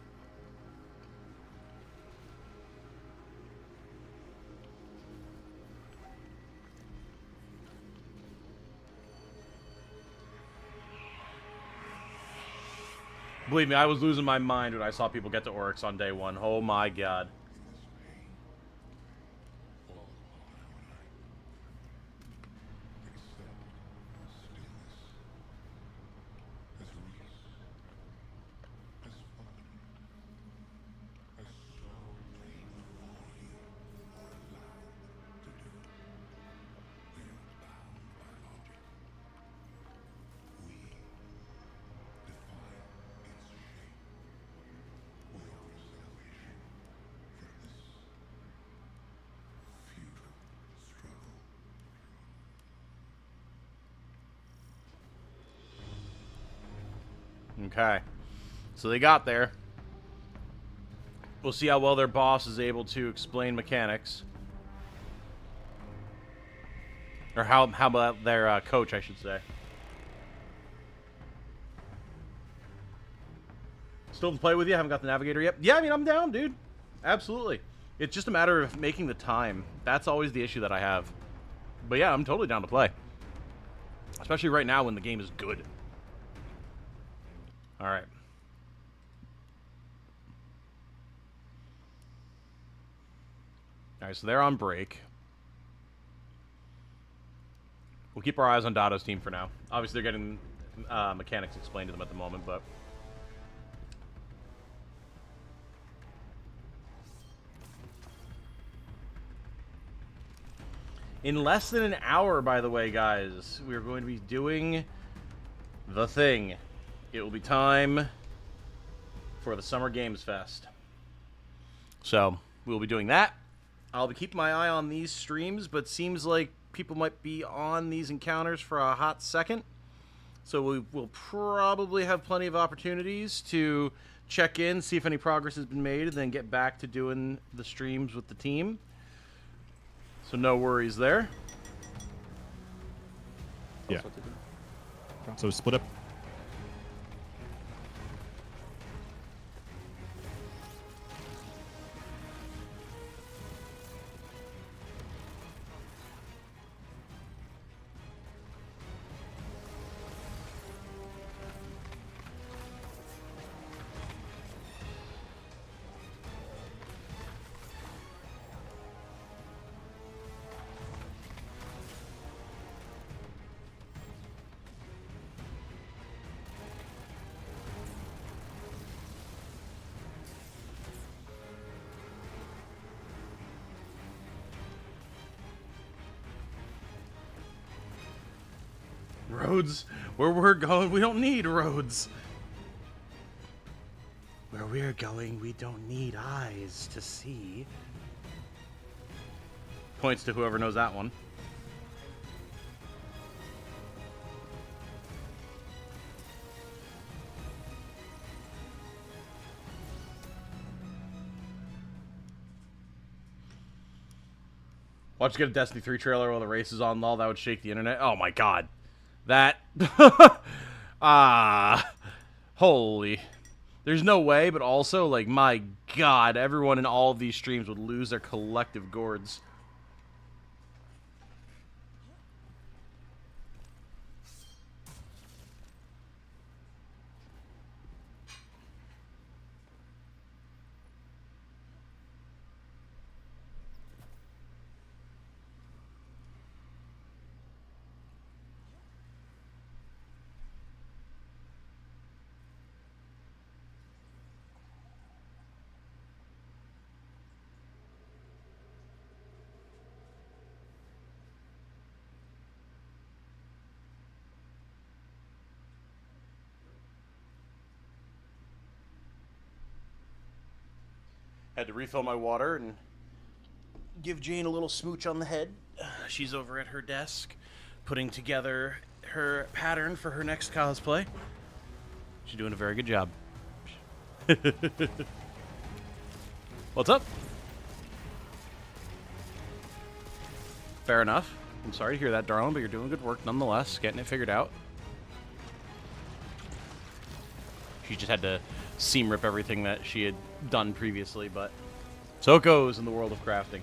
Believe me, I was losing my mind when I saw people get to Oryx on day one. Oh my god. Okay. So they got there. We'll see how well their boss is able to explain mechanics. Or how about their coach, I should say. Still to play with you? Haven't got the navigator yet? Yeah, I mean, I'm down, dude. Absolutely. It's just a matter of making the time. That's always the issue that I have. But yeah, I'm totally down to play. Especially right now when the game is good. Alright. Alright, so they're on break. We'll keep our eyes on Dado's team for now. Obviously, they're getting mechanics explained to them at the moment, but... In less than an hour, by the way, guys, we are going to be doing the thing. It will be time for the Summer Games Fest. So, we'll be doing that. I'll be keeping my eye on these streams, but seems like people might be on these encounters for a hot second. So we will probably have plenty of opportunities to check in, see if any progress has been made, and then get back to doing the streams with the team. So no worries there. Yeah. So split up. Roads, where we're going, we don't need roads. Where we're going, we don't need eyes to see. Points to whoever knows that one. Watch get a Destiny 3 trailer while the race is on, lol. That would shake the internet. Oh my god. That. Holy. There's no way, but also, like, my god, everyone in all of these streams would lose their collective gourds. Had to refill my water and give Jane a little smooch on the head. She's over at her desk putting together her pattern for her next cosplay. She's doing a very good job. What's up? Fair enough. I'm sorry to hear that, darling, but you're doing good work nonetheless, getting it figured out. She just had to seam rip everything that she had done previously, but so it goes in the world of crafting.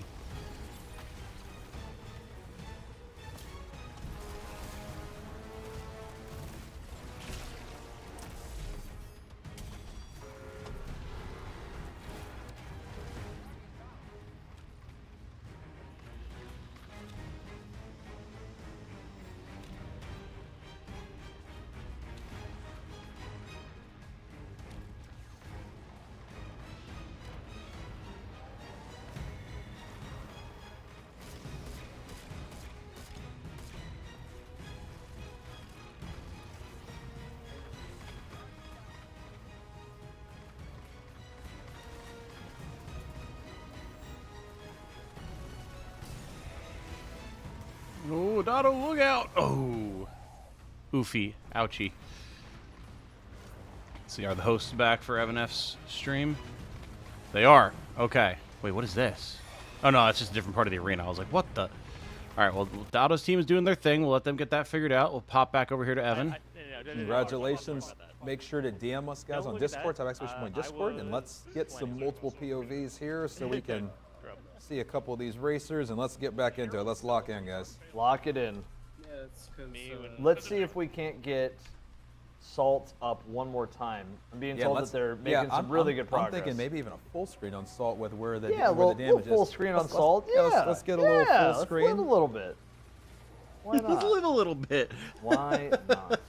Oh, Dotto, look out! Oh, oofy, ouchie. Let's see, are the hosts back for Evan F's stream? They are. Okay. Wait, what is this? Oh no, it's just a different part of the arena. I was like, what the? All right, well, Dotto's team is doing their thing. We'll let them get that figured out. We'll pop back over here to Evan. Congratulations. Make sure to DM us, guys, on Discord, Type exclamation point Discord, and let's get some multiple POVs here so we can see a couple of these racers, and let's get back into it. Let's lock in, guys. Lock it in. Yeah, it's because. Let's see if we can't get Salt up one more time. I'm being told that they're making some really good progress. I'm thinking maybe even a full screen on Salt with where the, yeah, where the damage full is. screen on Salt. Yeah, let's get a little full screen. Let's a little bit. Why not? Let's live a little bit. Why not?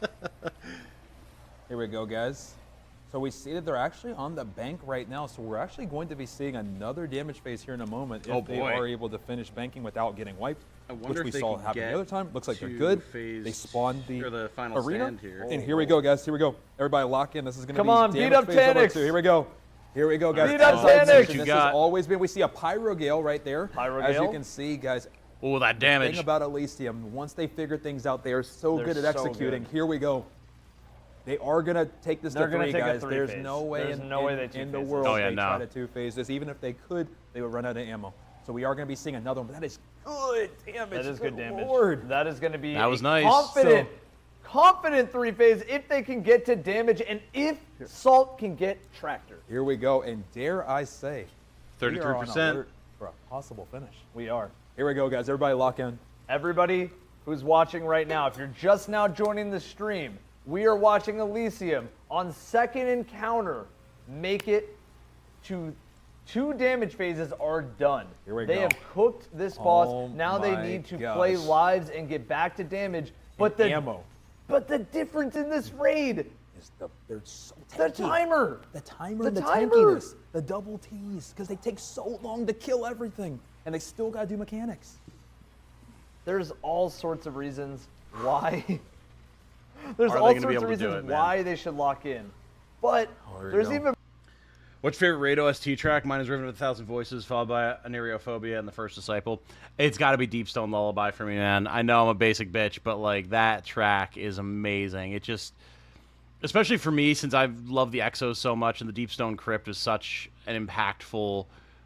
Here we go, guys. So we see that they're actually on the bank right now, so we're actually going to be seeing another damage phase here in a moment if they are able to finish banking without getting wiped, which we saw happen the other time. Looks like they're good. They spawned the final arena, stand here. and here we go, guys. Here we go. Everybody lock in. This is going to be on, beat up damage phase number Tanix. 2. Here we go. Here we go, guys. Beat up As I Tanix. mentioned, this has always been. We see a Pyro Gale right there. As you can see, guys. Oh, that damage. The thing about Elysium, once they figure things out, they are so good at executing. Here we go. They are going to take this to 3, guys. There's no way in the world they try to 2-phase this. Even if they could, they would run out of ammo. So we are going to be seeing another one. But that is good damage. That is good damage. Lord. That is going to be that was nice. confident 3-phase if they can get to damage and if Salt can get Tractor. Here we go. And dare I say, 33% for a possible finish. We are. Here we go, guys. Everybody lock in. Everybody who's watching right now, if you're just now joining the stream, we are watching Elysium on second encounter make it to 2 damage phases are done. Here we they go. have cooked this boss. Now they need to play lives and get back to damage. But the ammo. But the difference in this raid is they're so tanky. The timer. The timer and the tankiness. The double T's. Because they take so long to kill everything. And they still got to do mechanics. There's all sorts of reasons why. There's all sorts of reasons why they should lock in. But there's even. What's your favorite raid OST track? Mine is Riven of a Thousand Voices, followed by Anerophobia and The First Disciple. It's got to be Deep Stone Lullaby for me, man. I know I'm a basic bitch, but like that track is amazing. It just, especially for me, since I've loved the Exos so much, and the Deep Stone Crypt is such an impactful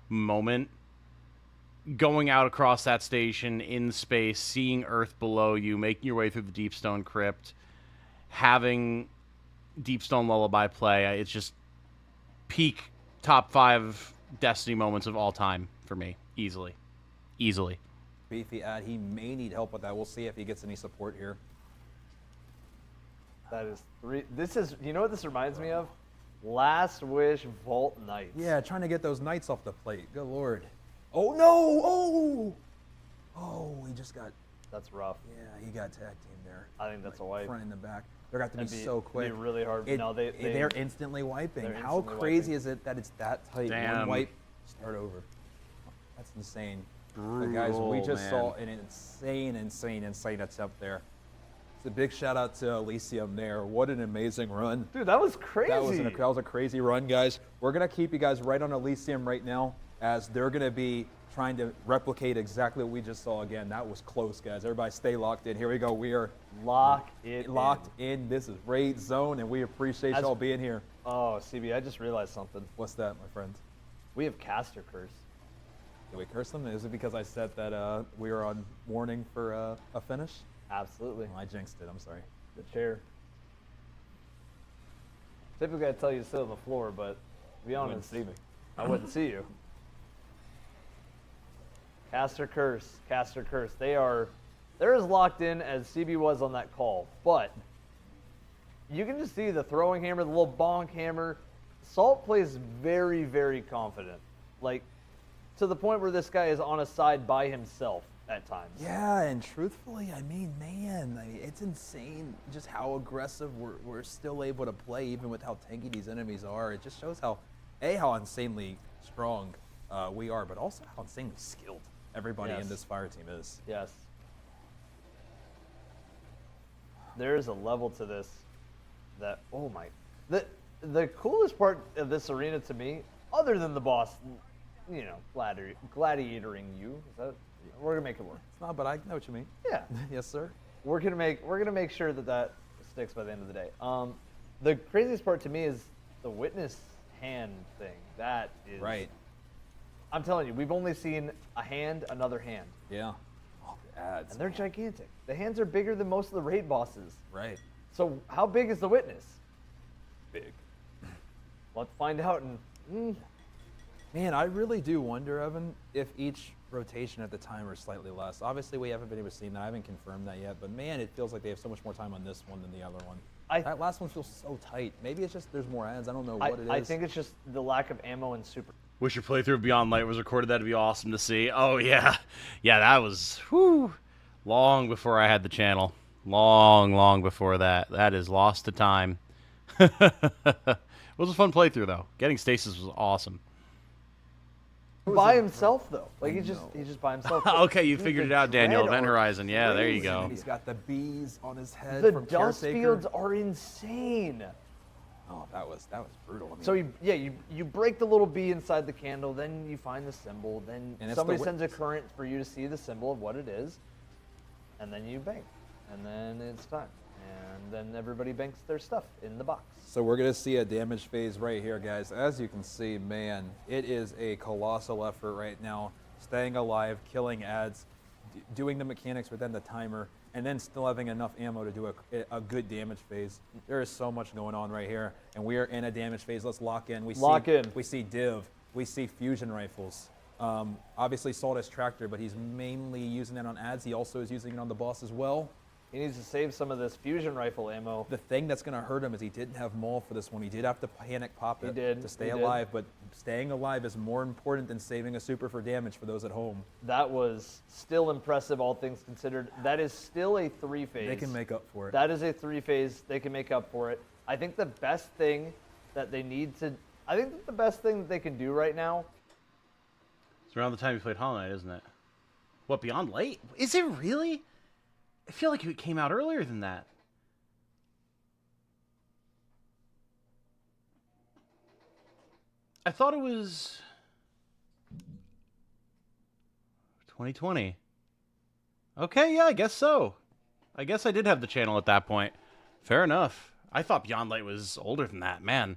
moment. Going out across that station in space, seeing Earth below you, making your way through the Deep Stone Crypt, having Deep Stone Lullaby play, it's just peak top 5 Destiny moments of all time for me. Easily. Beefy ad, he may need help with that. We'll see if he gets any support here. That is 3. This is, you know what this reminds me of? Last Wish Vault Knights. Yeah, trying to get those knights off the plate. Good lord. Oh no! Oh, he just got. That's rough. Yeah, he got tag team there. I think that's a wipe. Front and the back. They're got to be so quick. It'd be really hard. No, they're instantly wiping. They're How instantly crazy wiping. is it that it's that tight? Damn. One wipe, start over. That's insane. Brutal, But guys, we just man. saw an insane attempt there. The big shout out to Elysium there. What an amazing run. Dude, that was crazy. That was a crazy run, guys. We're going to keep you guys right on Elysium right now as they're going to be trying to replicate exactly what we just saw again. That was close, guys. Everybody stay locked in. Here we go. We are locked in. This is Raid Zone, and we appreciate y'all being here. Oh, CB, I just realized something. What's that, my friend? We have caster curse. Did we curse them? Is it because I said that we were on warning for a finish? Absolutely. Well, I jinxed it. I'm sorry. The chair. Typically, I'd tell you to sit on the floor, but to be honest, see me. I wouldn't see you. Caster curse. Caster curse. They're as locked in as CB was on that call, but you can just see the throwing hammer, the little bonk hammer. Salt plays very, very confident. Like, to the point where this guy is on a side by himself at times. Yeah, and truthfully, I mean, man, it's insane just how aggressive we're still able to play, even with how tanky these enemies are. It just shows how insanely strong we are, but also how insanely skilled everybody in this fire team is. Yes. There is a level to this that, oh my, the coolest part of this arena to me, other than the boss, you know, gladiatoring you, we're gonna make it work. It's not, but I know what you mean. Yeah. Yes, sir. We're gonna make sure that sticks by the end of the day. The craziest part to me is the witness hand thing. That is right. I'm telling you, we've only seen a hand, another hand. Yeah. Oh, the ads. And they're gigantic. The hands are bigger than most of the raid bosses. Right. So how big is the witness? Big. Let's find out. And man, I really do wonder, Evan, if each rotation at the timer is slightly less. Obviously, we haven't been able to see that. I haven't confirmed that yet. But man, it feels like they have so much more time on this one than the other one. That last one feels so tight. Maybe it's just there's more ads. I don't know what it is. I think it's just the lack of ammo and super. Wish your playthrough of Beyond Light was recorded. That'd be awesome to see. Oh, yeah. Yeah, that was long before I had the channel. Long before that. That is lost to time. It was a fun playthrough, though. Getting stasis was awesome. By himself, though. Like, he's just by himself. Okay, you figured it out, Daniel. Event Horizon. Yeah, there you go. He's got the bees on his head. The from dust Caretaker. fields are insane. Oh, that was brutal. I mean, So you break the little bee inside the candle, then you find the symbol, then And it's somebody the sends a current for you to see the symbol of what it is, and then you bank, and then it's time, and then everybody banks their stuff in the box. So we're going to see a damage phase right here, guys. As you can see, man, it is a colossal effort right now. Staying alive, killing ads, doing the mechanics within the timer, and then still having enough ammo to do a good damage phase. There is so much going on right here, and we are in a damage phase. Let's lock in. We see Div. We see fusion rifles. Obviously, Salt has Tractor, but he's mainly using that on ads. He also is using it on the boss as well. He needs to save some of this fusion rifle ammo. The thing that's going to hurt him is he didn't have Maul for this one. He did have to panic pop it to stay alive, but staying alive is more important than saving a super for damage for those at home. That was still impressive, all things considered. That is still a 3-phase. They can make up for it. That is a 3-phase. They can make up for it. I think the best thing that they can do right now. It's around the time you played Hollow Knight, isn't it? What, Beyond Light? Is it really? I feel like it came out earlier than that. I thought it was 2020. Okay, yeah, I guess so. I guess I did have the channel at that point. Fair enough. I thought Beyond Light was older than that, man.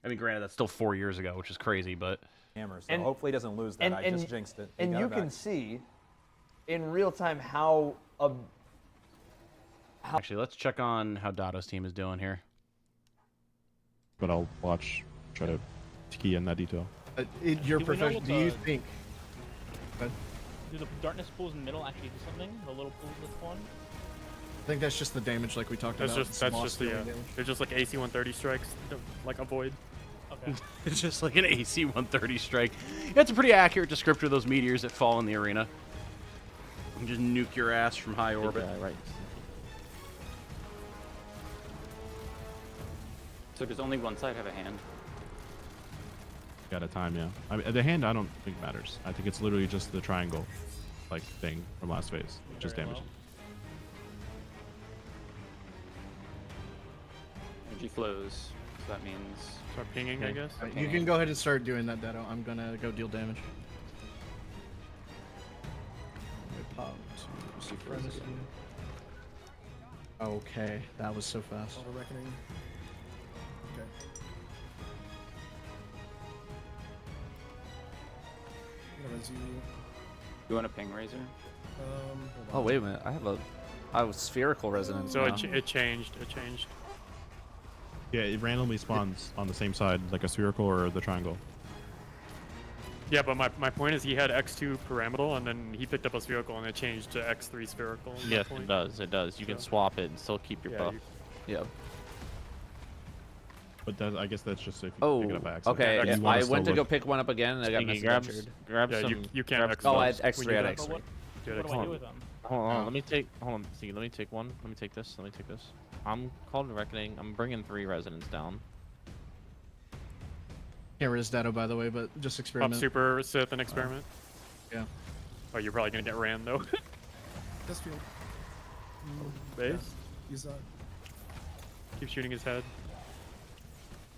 I mean, granted, that's still 4 years ago, which is crazy, but... Hammer, so hopefully he doesn't lose that. I just jinxed it. And you can see in real time how... Actually, let's check on how Dado's team is doing here. But I'll try to key in that detail. Your profession, do you think... Do the darkness pools in the middle actually do something? The little pools that spawn? I think that's just the damage like we talked about. That's just they're just like AC 130 strikes, like avoid. Okay. It's just like an AC 130 strike. It's a pretty accurate descriptor of those meteors that fall in the arena. You can just nuke your ass from high orbit. Yeah, right. So does only one side have a hand? Got a time, yeah. I mean, the hand I don't think matters. I think it's literally just the triangle, like thing from last phase, just damage. energy flows. So that means start pinging, I guess. You can go ahead and start doing that, Dado. I'm gonna go deal damage. Pop to supremacy. Okay, that was so fast. Auto Reckoning. Okay. I'm gonna res you. You want a ping razor? Hold Oh on. wait a minute, I have a spherical resonance. So now. it changed. It changed. Yeah, it randomly spawns on the same side, like a spherical or the triangle. Yeah, but my point is he had X2 pyramidal, and then he picked up a spherical, and it changed to X3 spherical. at Yes, that point. it does. It does. You can swap it and still keep your Yeah, buff. Yeah. But that, I guess that's just if you Oh, pick it up by accident. okay. If you I wanna went still to go look- pick one up again, and I got Stinky, message grab Yeah, some. you can't grab X3. Oh, I had We X3 need at that. X3. What do I do with them? Hold on, let me take. Hold on, see. Let me take one. Let me take this. Let me take this. I'm called to Reckoning. I'm bringing 3 residents down. Can't res Dado, by the way, but just Pop experiment. super Sith and experiment. Yeah. Oh, you're probably gonna get ran though. This field. Base. Yeah, he's Keep shooting his head.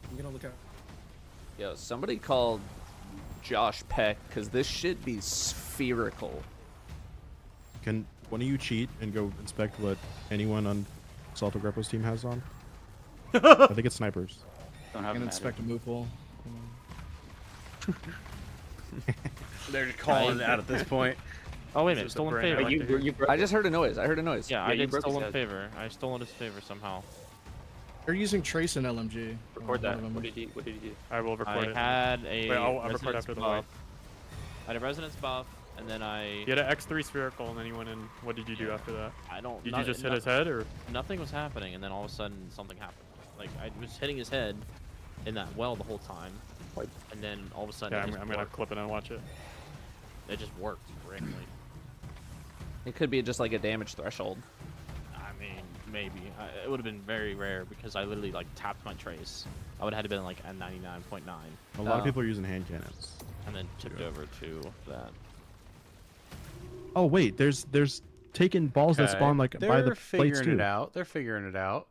I'm gonna look out. Yo, somebody called Josh Peck because this should be spherical. Can one of you cheat and go inspect what anyone on Salto Greppo's team has on? I think it's snipers. Don't I'm have gonna matter. inspect a move pool. They're calling it out at this point. Oh wait a This minute, is stolen the favor. brand You broke I just heard a noise. I heard a noise. Yeah, Yeah, I you did broke his stolen head. favor. I stole his favor somehow. They're using Trace and LMG. Record One that. of them. What did he do? I will record I it. had a Wait, I'll record resonance after the buff. wipe. I had a resonance buff, and then I. You had an X3 spherical, and then you went in. What did you do after that? I don't. Did not- you just hit not- his head, or? Nothing was happening, and then all of a sudden something happened. Like I was hitting his head in that well the whole time, and then all of a sudden Yeah, it I'm just gonna worked. clip it and watch it. It just worked correctly. It could be just like a damage threshold. I mean, maybe. It would have been very rare because I literally like tapped my trace. I would have had to been like at 99.9. A lot of people are using hand cannons. And then tipped over to that. Oh wait, there's taken balls that Okay. spawn like They're by the plates figuring too. it out. They're figuring it out.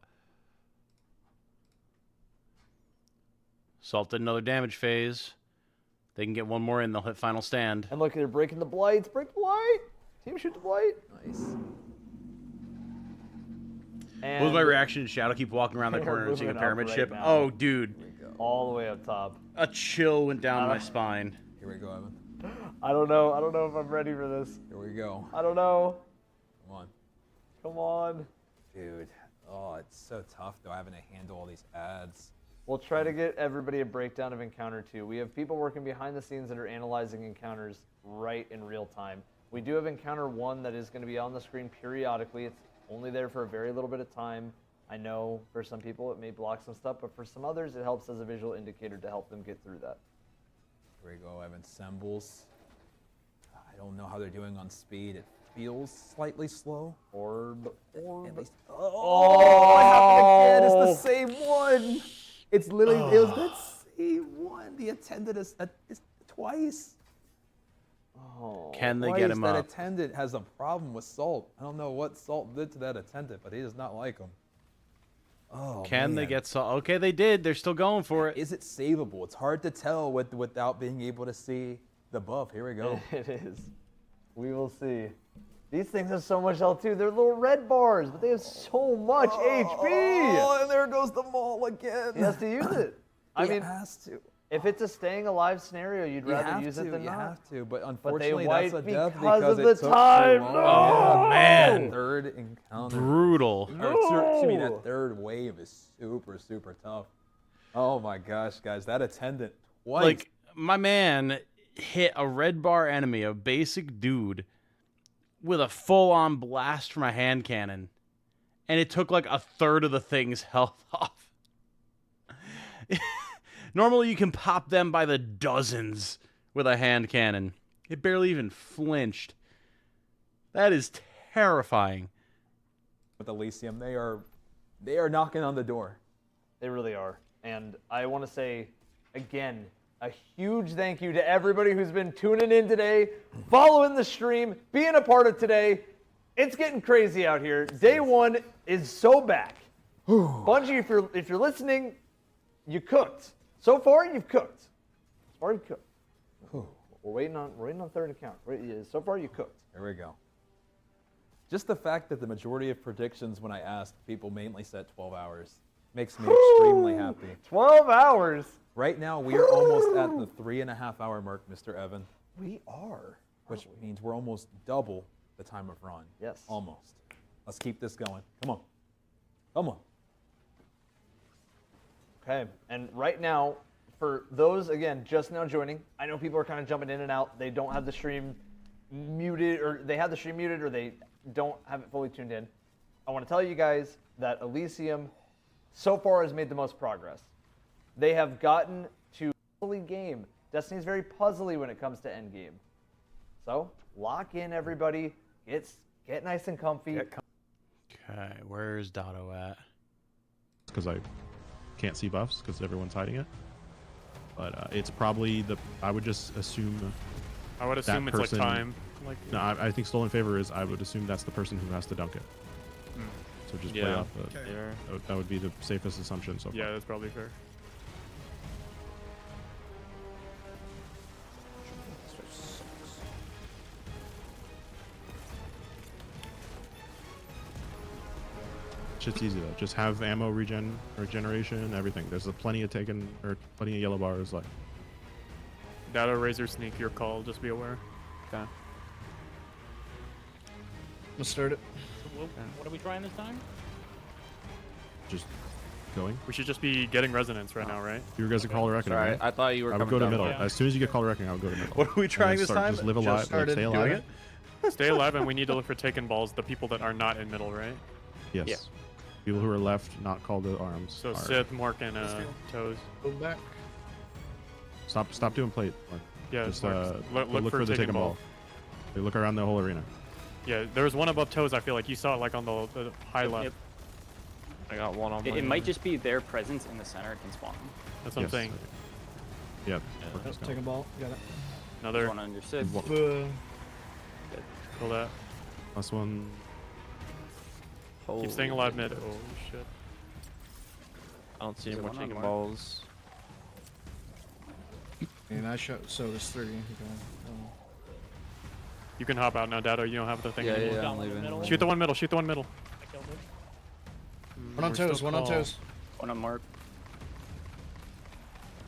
Salt did another damage phase. They can get one more in, they'll hit final stand. And look, they're breaking the blights. Break the blight. Team shoot the blight. Nice. What was my reaction to Shadow keep walking around the They're corner and seeing a moving up pyramid right ship? now. Oh, dude. All the way up top. A chill went down my spine. Here we go, Evan. I don't know. I don't know if I'm ready for this. Here we go. I don't know. Come on. Come on. Dude. Oh, it's so tough though having to handle all these ads. We'll try to get everybody a breakdown of Encounter 2. We have people working behind the scenes that are analyzing encounters right in real time. We do have Encounter 1 that is going to be on the screen periodically. It's only there for a very little bit of time. I know for some people it may block some stuff, but for some others it helps as a visual indicator to help them get through that. Here we go, Evan. Symbols. I don't know how they're doing on speed. It feels slightly slow. Orb. At least. Oh, it happened again. It's the same one. It's literally it was that same one. The attendant is twice. Oh, Can they twice get him that up? attendant has a problem with Salt. I don't know what Salt did to that attendant, but he does not like him. Oh, Can they man. get Salt? Okay, they did. They're still going for it. Is it savable? It's hard to tell without being able to see the buff. Here we go. It is. We will see. These things have so much L2. They're little red bars, but they have so much HP. Oh, and there goes the maul again. He has to use it. I He mean, has to. if it's a staying alive scenario, you'd You rather have use to, it than you not. have to, but But they unfortunately wipe that's a death because of it the took time. So long. Oh, man. Third encounter. Brutal. Excuse me, No. that third wave is super, super tough. Oh my gosh, guys, that attendant twice. Like, my man hit a red bar enemy, a basic dude, with a full-on blast from a hand cannon. And it took like a third of the thing's health off. Normally you can pop them by the dozens with a hand cannon. It barely even flinched. That is terrifying. with Elysium, they are knocking on the door. They really are. And I want to say, again, a huge thank you to everybody who's been tuning in today, following the stream, being a part of today. It's getting crazy out here. Day one is so back. Bungie, if you're listening, you cooked. So far, you've cooked. So far, you've cooked. We're waiting on third account. So far, you cooked. There we go. Just the fact that the majority of predictions when I asked, people mainly said 12 hours makes me extremely happy. 12 hours? Right now, we are almost at the 3.5 hour mark, Mr. Evan. We are. Which means we're almost double the time of run. Yes. Almost. Let's keep this going. Come on. Come on. Okay, and right now, for those, again, just now joining, I know people are kind of jumping in and out. They don't have the stream muted, or they have the stream muted, or they don't have it fully tuned in. I want to tell you guys that Elysium so far has made the most progress. They have gotten to early game. Destiny's very puzzly when it comes to end game. So, lock in, everybody. Get nice and comfy. Okay, where's Dotto at? Because I can't see buffs because everyone's hiding it. But it's probably I would just assume. I would assume it's like time. Like, no, I think stolen favor is. I would assume that's the person who has to dunk it. So just play off that would be the safest assumption so far. Yeah, that's probably fair. Shit's easy though. Just have ammo regeneration, everything. There's plenty of yellow bars. Like Data Razor Sneak, your call. Just be aware. Okay. Let's start it. What are we trying this time? just going. We should just be getting resonance right now, right? You guys are Call of Reckoning, Sorry, right? I thought you were I would coming go to down. middle. Yeah. As soon as you get Call of Reckoning, I would go to middle. What are we trying this time? Just live alive. Like, stay alive. doing it? Stay alive, and we need to look for taken balls, the people that are not in middle, right? Yes. Yeah. People who are left, not called to arms. So are... Sith, Mork, and Toes. Go back. Stop doing plate. Mark. Yeah, Just look for the taken ball. They look around the whole arena. Yeah, there was one above Toes. I feel like you saw it like on the high left. I got one on. It might just be their presence in the center can spawn. That's what I'm saying. Yep. Take a ball. Got it. Another one on your Sith. Kill that. Last one. Keep staying alive mid. Oh shit. I don't see any Is more there one on taking Mark? balls. And I shot. So there's 3. You can hop out now, Dado. You don't have the thing anymore. Yeah, I'm leaving. Shoot the one middle. Shoot the one middle. I killed it. One on We're Toes. still One on call. Toes. One on Mark.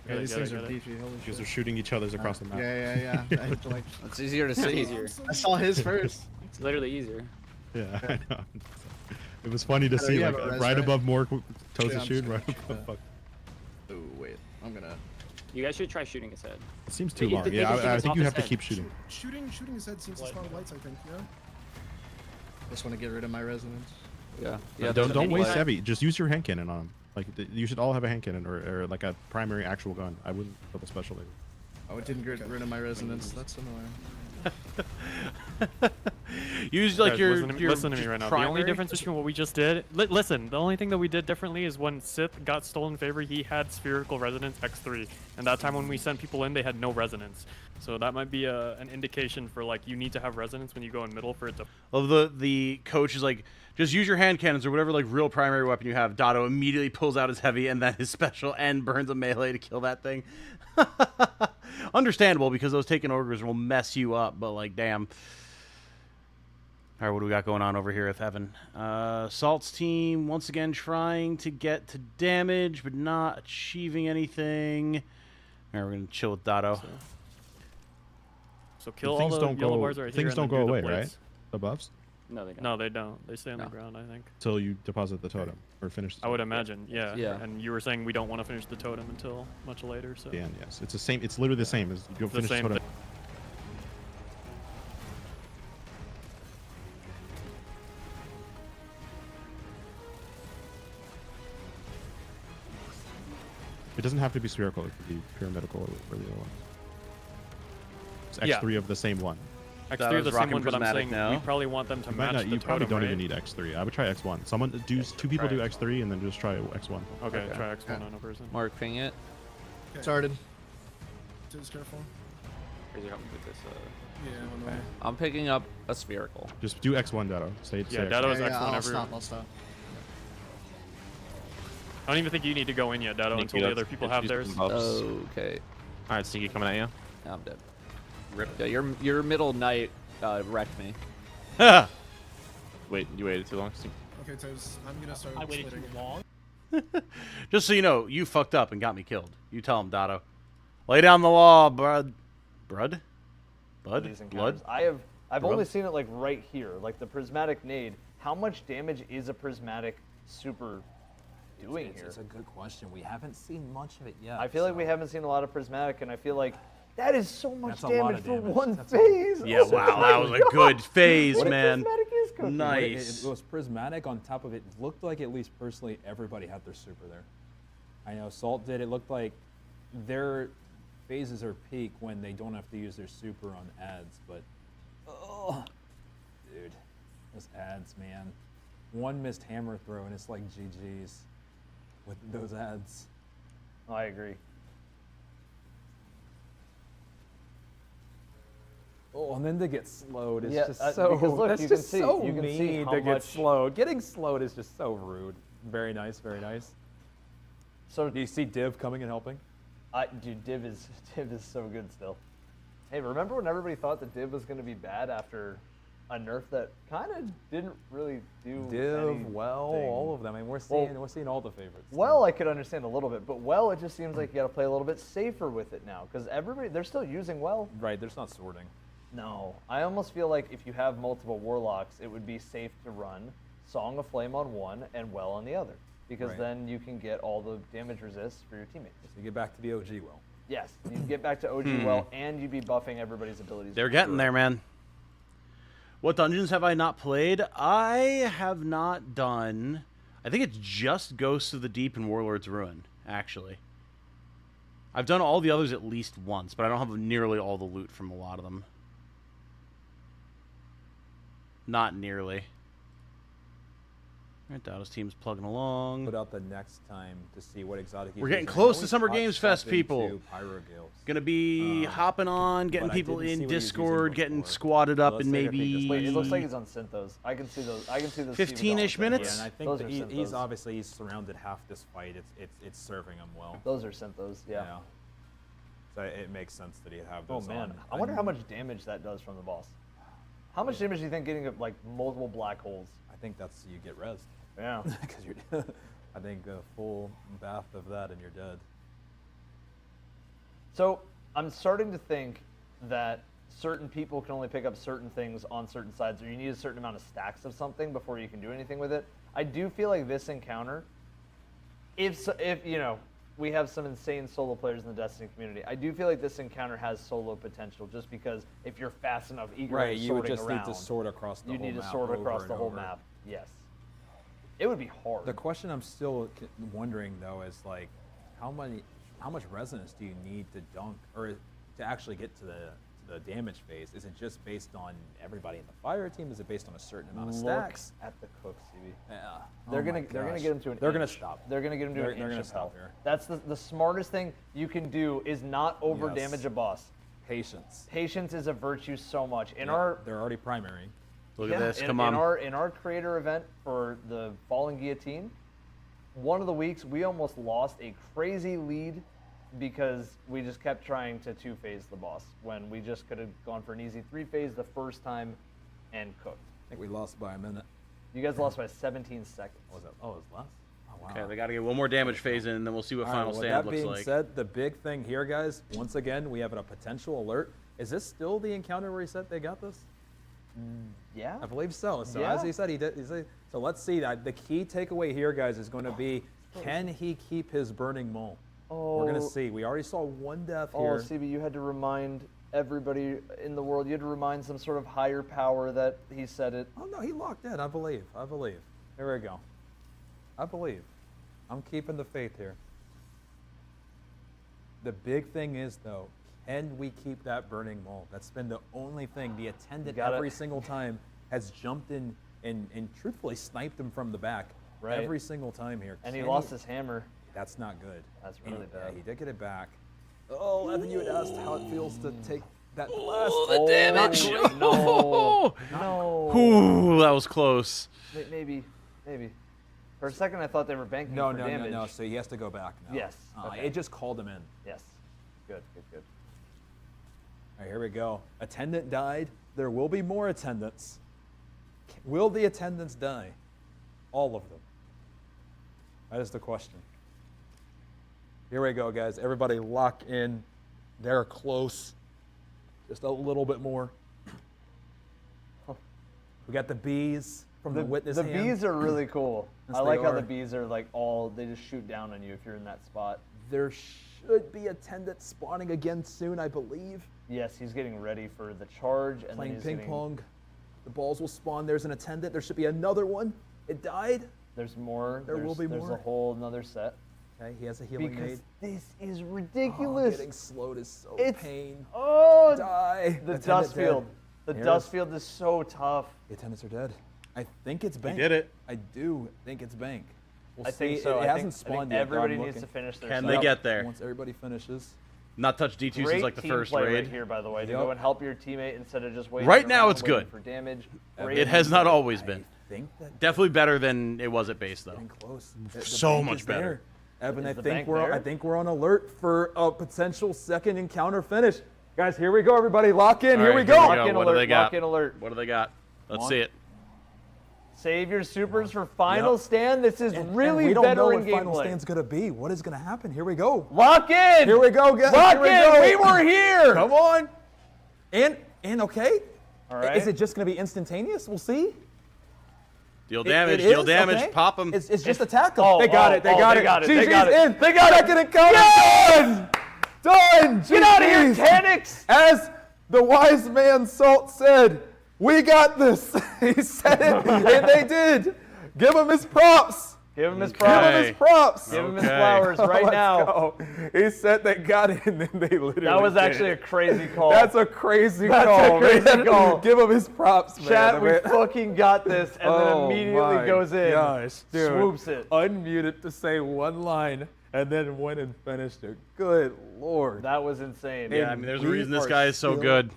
Yeah, these things are Got it. beefy. Holy You guys shit. are shooting each other's across the map. Yeah. I had to, like, It's easier to It's see. easier. I saw his first. It's literally easier. Yeah, I know. It was funny to Oh, see, you like, have a res, right right? above Mork, Toes Yeah, is I'm shooting, just right gonna above. Oh wait, I'm gonna. You guys should try shooting his head. It seems too They- long. they Yeah, can shoot I us think off you his have to head. keep shooting. Shooting his head seems to spawn lights, I think, yeah? Just want to get rid of my resonance. Yeah. Don't waste Anyway. heavy. Just use your hand cannon on them. Like you should all have a hand cannon or like a primary actual gun. I wouldn't double special it. Oh, it didn't get rid of my resonance. That's annoying. Use like Guys, your listen to me right now. The only primary- difference between what we just did, listen. The only thing that we did differently is when Sith got stolen favor, he had spherical resonance X3, and that time when we sent people in, they had no resonance. So that might be an indication for like you need to have resonance when you go in middle for it to. Well, the coach is like, just use your hand cannons or whatever like real primary weapon you have. Dotto immediately pulls out his heavy and then his special and burns a melee to kill that thing. Understandable because those taken ogres will mess you up, but like damn. All right, what do we got going on over here with Evan? Salt's team once again trying to get to damage but not achieving anything. All right, we're gonna chill with Dotto. So kill all Things the don't yellow go. bars right Things here. don't go away, right? The buffs No, they don't. No, they don't. They stay on the ground, I think. till you deposit the totem or finish. The I would totem. imagine, yeah. Yeah. And you were saying we don't want to finish the totem until much later, so. Yeah, yes, it's the same. It's literally the same as you go It's the finish the same totem. thing. It doesn't have to be spherical. It could be pyramidal or the other one. It's Yeah. X3 of the same one. X3 is the same rocking one, but I'm prismatic saying now. we probably want them to You might match not. the You probably totem, don't right? even need X3. I would try X1. Someone do. Two people do X3 and then just try X1. Okay, try X1 on a person. Mark, ping it. Okay. Started. Just careful. Crazy help me with this. Yeah, Okay. I'm picking up a spherical. Just do X1, Dado. Stay. Yeah, stay Dado is X1. X1 I'll every. stop. I'll stop. I don't even think you need to go in yet, Dado, until the other people have theirs. Okay. All right, Sneaky coming at you. I'm dead. Rip. Yeah, your middle knight wrecked me. Wait, you waited too long. Okay, Toes, I'm gonna start. I waited too splitting. long. Just so you know, you fucked up and got me killed. You tell him, Dotto. Lay down the law, Bud. Bud? These Blood? encounters. I've Rub? only seen it like right here, like the prismatic nade. How much damage is a prismatic super doing here? It's a good question. We haven't seen much of it yet. I feel like we haven't seen a lot of prismatic, and I feel like that is so much That's a lot damage of for damage. one That's phase. Yeah, Oh wow, my that was a God. good phase, What a man. prismatic is cooking. Nice. It was prismatic on top of it. It looked like, at least personally, everybody had their super there. I know Salt did. It looked like their phases are peak when they don't have to use their super on ads, but oh, dude, those ads, man. One missed hammer throw and it's like GG's with those ads. I agree. Oh, and then to get slowed is Yeah, just so. because look, that's you can just see- so you can see mean how to get much- slowed. Getting slowed is just so rude. Very nice, very nice. So do you see Div coming and helping? Dude, Div is so good still. Hey, remember when everybody thought that Div was going to be bad after a nerf that kind of didn't really do Div, well, anything? all of them. I mean, we're seeing all the favorites. Well, I could understand a little bit, but well, it just seems like you got to play a little bit safer with it now because they're still using well. Right, there's not sorting. No, I almost feel like if you have multiple warlocks, it would be safe to run Song of Flame on one and well on the other, because Right. then you can get all the damage resists for your teammates. So you get back to the OG well. Yes, you get back to OG well, and you'd be buffing everybody's abilities. They're getting there, man. What dungeons have I not played? I have not done... I think it's just Ghosts of the Deep and Warlord's Ruin, actually. I've done all the others at least once, but I don't have nearly all the loot from a lot of them. Not nearly. All right, Dotto's team's plugging along. Put out the next time to see what exotic. We're getting close to Summer Games Fest, people. Gonna be hopping on, getting but I people didn't see in what he was Discord, using getting before. squatted up, Let's and take a peek. maybe Wait, it looks like he's on synthos. I can see those. 15-ish minutes. Yeah, and I think Those that are he's synthos. obviously surrounded half this fight. It's serving him well. Those are synthos. Yeah. So it makes sense that he'd have Oh those man, on. I wonder how much damage that does from the boss. How much damage do you think getting like multiple black holes? I think that's you get rezzed. Yeah. Because you're. I think a full bath of that and you're dead. So I'm starting to think that certain people can only pick up certain things on certain sides, or you need a certain amount of stacks of something before you can do anything with it. I do feel like this encounter, if you know, we have some insane solo players in the Destiny community. I do feel like this encounter has solo potential, just because if you're fast enough, eager, Right, you would sorting just around, need to sort across the you whole need to map sort over across and the whole over. map. Yes, it would be hard. The question I'm still wondering though is like, how much resonance do you need to dunk or to actually get to the damage phase? Is it just based on everybody in the fire team? Is it based on a certain amount of stacks? Look at the cooks, CB. Yeah. They're Oh gonna my get gosh. him to an They're gonna inch. stop. They're gonna get him to They're an gonna inch of stop health. here. That's the smartest thing you can do is not over Yes. damage a boss. Patience. Patience is a virtue so much. In Yeah, our they're already primary. Look at this. in, Come in on. in our creator event for the Fallen Guillotine, one of the weeks we almost lost a crazy lead because we just kept trying to 2-phase the boss when we just could have gone for an easy 3-phase the first time and cooked. I think we lost by a minute. You guys lost by 17 seconds. What was that? Oh, it was less? Oh, wow. Okay, they got to get one more damage phase in, and then we'll see what All final right, stand that looks being like. said, the big thing here, guys, once again, we have a potential alert. Is this still the encounter where he said they got this? Yeah. I believe so. So Yeah. as he said, he did. So let's see. That the key takeaway here, guys, is going to be: can he keep his burning mole? We're going to see. We already saw one death Oh, here. CB, you had to remind everybody in the world. You had to remind some sort of higher power that he said it. Oh no, he locked in. I believe. I believe. Here we go. I believe. I'm keeping the faith here. The big thing is though, can we keep that burning mole? That's been the only thing. The attendant got it. every single time has jumped in and truthfully sniped him from the back Right. every single time here. And he Can lost his hammer. That's not good. That's And really yeah, bad. he did get it back. Oh, Evan, you had asked how it feels to take that blast. Oh, the damage! No. No. Ooh, that was close. Maybe. For a second, I thought they were banking No, for no, damage. no. So he has to go back now. Yes. Okay. It just called him in. Yes. Good. All right, here we go. Attendant died. There will be more attendants. Will the attendants die? All of them. That is the question. Here we go, guys. Everybody lock in. They're close. Just a little bit more. We got the bees from the witness The hand. bees are really cool. Yes, I they like how are. the bees are like they just shoot down on you if you're in that spot. There should be attendants spawning again soon, I believe. Yes, he's getting ready for the charge and Playing then he's ping getting, pong. The balls will spawn. There's an attendant. There should be another one. It died. There's more. There will be There's more. a whole another set. Okay, he has a healing Because aid. this is Oh, ridiculous. getting slowed is so It's pain. oh Die. the Attendant dust dead. field. The Here it dust is. field is so tough. The attendants are dead. I think it's bank. did it. I do think it's bank. We'll I see. think so. It I hasn't think spawned yet. everybody I'm needs to looking. finish their Can set. they get there? Once everybody finishes. Not touch D2 Great since like the team first play raid. right here, by the way, to Yep. go and help your teammate instead of just waiting. Right now around it's waiting good. for damage. It has not always been. think that Definitely better than it was at base though. getting close. The So bank much is there. better. Evan, Is I the think bank we're there? I think we're on alert for a potential second encounter finish. Guys, here we go. Everybody, lock in. All Here right, we go. Lock in What do alert. they got? Lock in alert. What do they got? Let's on. see it. Save your supers for final Yep. stand. This is And really we don't know veteran what final gameplay. stand's gonna be. What is gonna happen? Here we go. Lock in. Here we go, guys. Lock Here we in. go. We were here. Come on. And okay. All right. Is it just gonna be instantaneous? We'll see. Deal It- damage. it Deal is? damage. Okay. Pop them. It's just attack them. Oh, they got it. They oh, got they it. got it. They GG's got it. in. They got it. Second encounter. Yes! Done. Get out of here, GG's. Tanix. As the wise man Salt said, we got this. He said it, and they did. Give him his props. Give him his Give props. him his props. Give him his Okay. flowers right Let's now. go. He said they got it, and then they literally That was did actually a it. crazy call. That's a crazy That's call. a crazy man. call. Give him his props, man. Chat, I we mean- fucking got this, and then Oh immediately my goes in. Gosh, dude. Swoops it. Unmuted to say one line, and then went and finished it. Good lord. That was insane. Yeah, I mean, there's a we reason this are guy is so still good.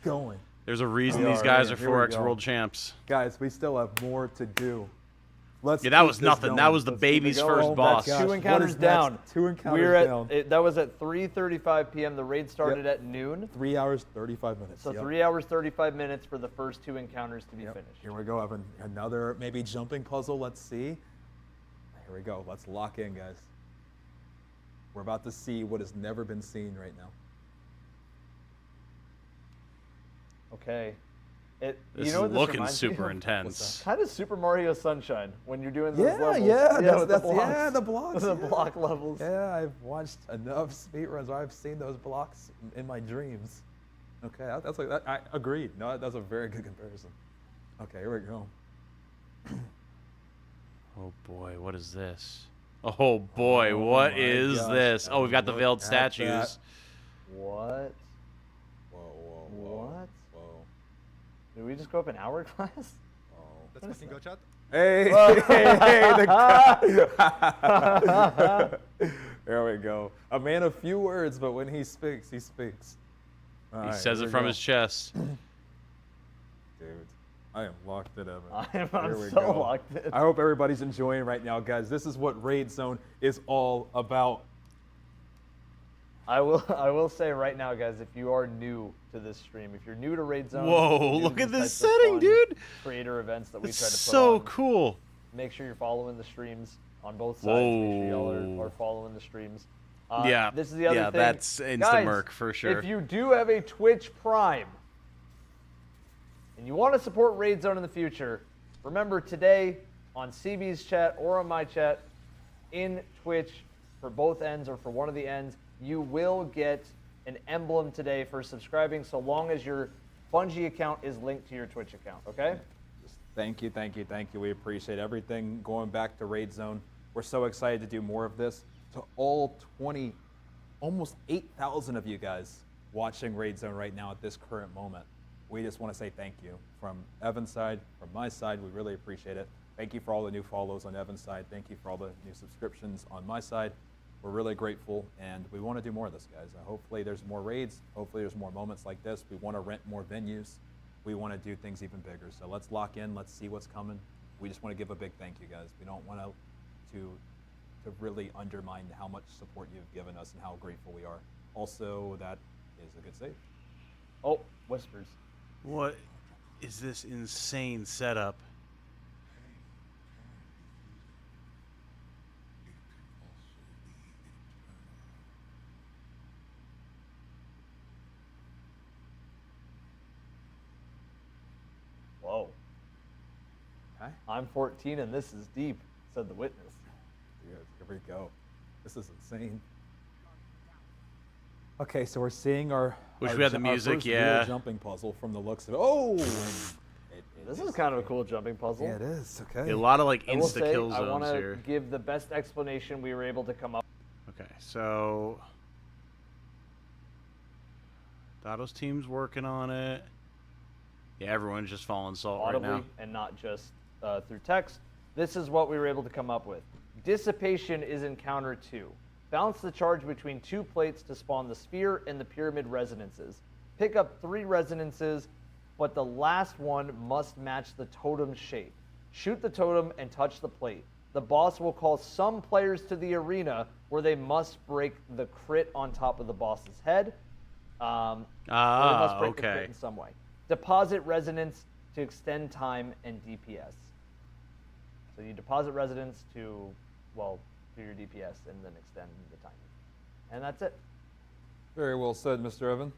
Going. There's a reason We these are, guys man. are Here we 4X go. world champs. Guys, we still have more to do. Let's Yeah, that keep was this nothing. That going. was the Let's keep it baby's going. first Oh my boss. gosh. Two What encounters is next? down. Two encounters We're at down. that was at 3:35 p.m. The raid started Yep. at noon. 3 hours, 35 minutes. So Yep. 3 hours 35 minutes for the first two encounters to be Yep. finished. Here we go, Evan. Another maybe jumping puzzle. Let's see. Here we go. Let's lock in, guys. We're about to see what has never been seen right now. Okay. This you is know what this looking reminds me super of? intense. Kind of Super Mario Sunshine when you're doing those Yeah, levels. yeah, with that's the blocks. yeah, the blocks. The yeah. block levels. Yeah, I've watched enough speedruns where I've seen those blocks in my dreams. Okay, that's like that. I agreed. No, that's a very good comparison. Okay, here we go. Oh boy, what is this? Oh boy, Oh what my is gosh, this? Oh, we've got the look veiled at statues. that. What? Whoa, whoa, whoa. What? Whoa. Did we just go up an hourglass? Let's fucking go, chat. Hey, Whoa. hey, the guy. There we go. A man of few words, but when he speaks, he speaks. All He right, says here it we from go. his chest. Dude, I am locked in, Evan. I'm Here we so go. locked in. I hope everybody's enjoying right now, guys. This is what Raid Zone is all about. I will say right now, guys, if you are new to this stream, if you're new to Raid Zone, Whoa, new to look at these this types of setting, fun dude. Creator events that we It's try to put so on. cool. Make sure you're following the streams on both sides. Make sure y'all Whoa. are following the streams. Yeah, This is the other yeah, thing. that's instant Guys, merc for sure. If you do have a Twitch Prime and you want to support Raid Zone in the future, remember today on CB's chat or on my chat in Twitch for both ends or for one of the ends, you will get an emblem today for subscribing so long as your Bungie account is linked to your Twitch account, okay? Thank you, thank you, thank you. We appreciate everything going back to Raid Zone. We're so excited to do more of this. To all 20, almost 8,000 of you guys watching Raid Zone right now at this current moment, we just want to say thank you from Evan's side, from my side. We really appreciate it. Thank you for all the new follows on Evan's side. Thank you for all the new subscriptions on my side. We're really grateful, and we want to do more of this, guys. Hopefully there's more raids. Hopefully there's more moments like this. We want to rent more venues. We want to do things even bigger. So let's lock in. Let's see what's coming. We just want to give a big thank you, guys. We don't want to to really undermine how much support you've given us and how grateful we are. Also, that is a good save. Oh, whispers. What is this insane setup? Whoa. Okay. I'm 14 and this is deep, said the witness. Here we go. This is insane. Okay, so we're seeing our Wish we had the music, first yeah. real jumping puzzle from the looks of it. Oh! This is kind of a cool jumping puzzle. Yeah, it is. Okay. A lot of like I will insta say, kill I want zones to here. give the best explanation we were able to come up. Okay, so Dado's team's working on it. Yeah, everyone's just falling salt Audibly right now. and not just through text. This is what we were able to come up with. Dissipation is encounter 2. Balance the charge between 2 plates to spawn the sphere and the pyramid resonances. Pick up 3 resonances, but the last one must match the totem shape. Shoot the totem and touch the plate. The boss will call some players to the arena where they must break the crit on top of the boss's head. Or they must break the crit okay. in some way. Deposit resonance to extend time and DPS. So you deposit resonance to, well, do your DPS and then extend the time. And that's it. Very well said, Mr. Evan.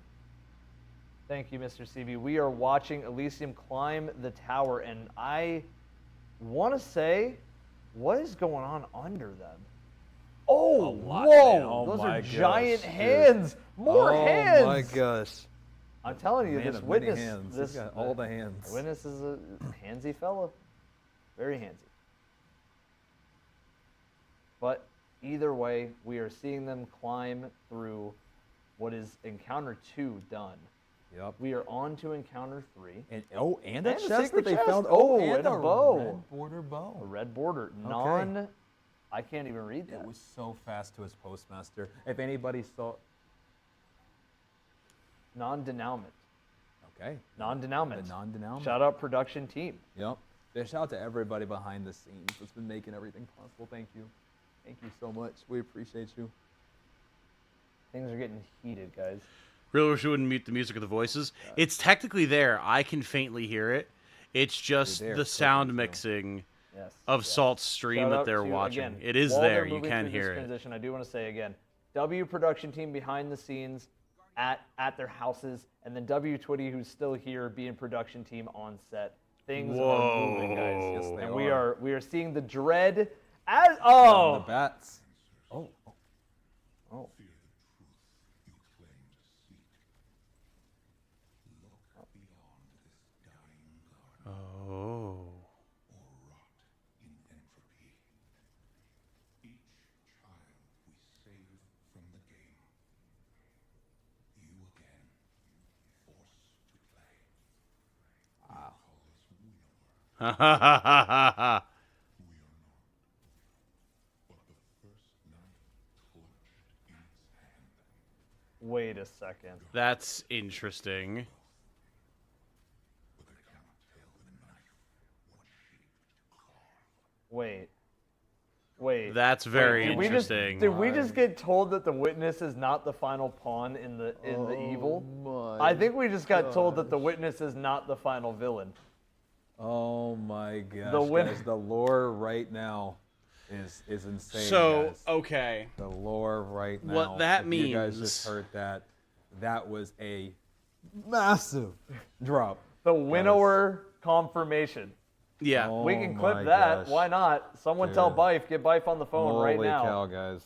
Thank you, Mr. CB. We are watching Elysium climb the tower, and I want to say, what is going on under them? Oh, whoa! Those are giant hands. More hands. Oh my gosh! I'm telling you, Man this of many witness, hands. this He's got all the hands. The witness is a handsy fellow, very handsy. But either way, we are seeing them climb through what is encounter 2 done. Yep. We are on to encounter 3. And a chest secret that they chest. found. Oh, and a bow. Red border bow. A red border. Okay. I can't even read that. It was so fast to his postmaster. If anybody saw. Non-denouement. Okay. Non-denouement. The non-denouement. Shout out production team. Yep. Shout out to everybody behind the scenes that's been making everything possible. Thank you. Thank you so much. We appreciate you. Things are getting heated, guys. Really wish we wouldn't mute the music of the voices. It's technically there. I can faintly hear it. It's just there, the sound mixing of Salt's stream Shout that out they're to, watching. again, It is while there. they're You moving can through hear this it. transition, I do want to say again, W production team behind the scenes at their houses, and then W Twitty who's still here being production team on set. Things are moving, guys. Yes, they and are. we are seeing the dread as The bats. Oh. Oh. Oh. Ha ha ha ha ha. Wait a second. That's interesting. Wait. That's very Did interesting. Did we just get told that the witness is not the final pawn in the evil? I think we just got told that the witness is not the final villain. Oh my gosh, The guys, the lore right now is insane. So, guys. okay. The lore right now. What that if you guys means- just heard that. That was a massive drop. The winnower confirmation. Yeah. Oh We can clip my that. gosh. Why not? Someone tell Dude. Bife. Get Bife on the phone right Holy now. cow, guys.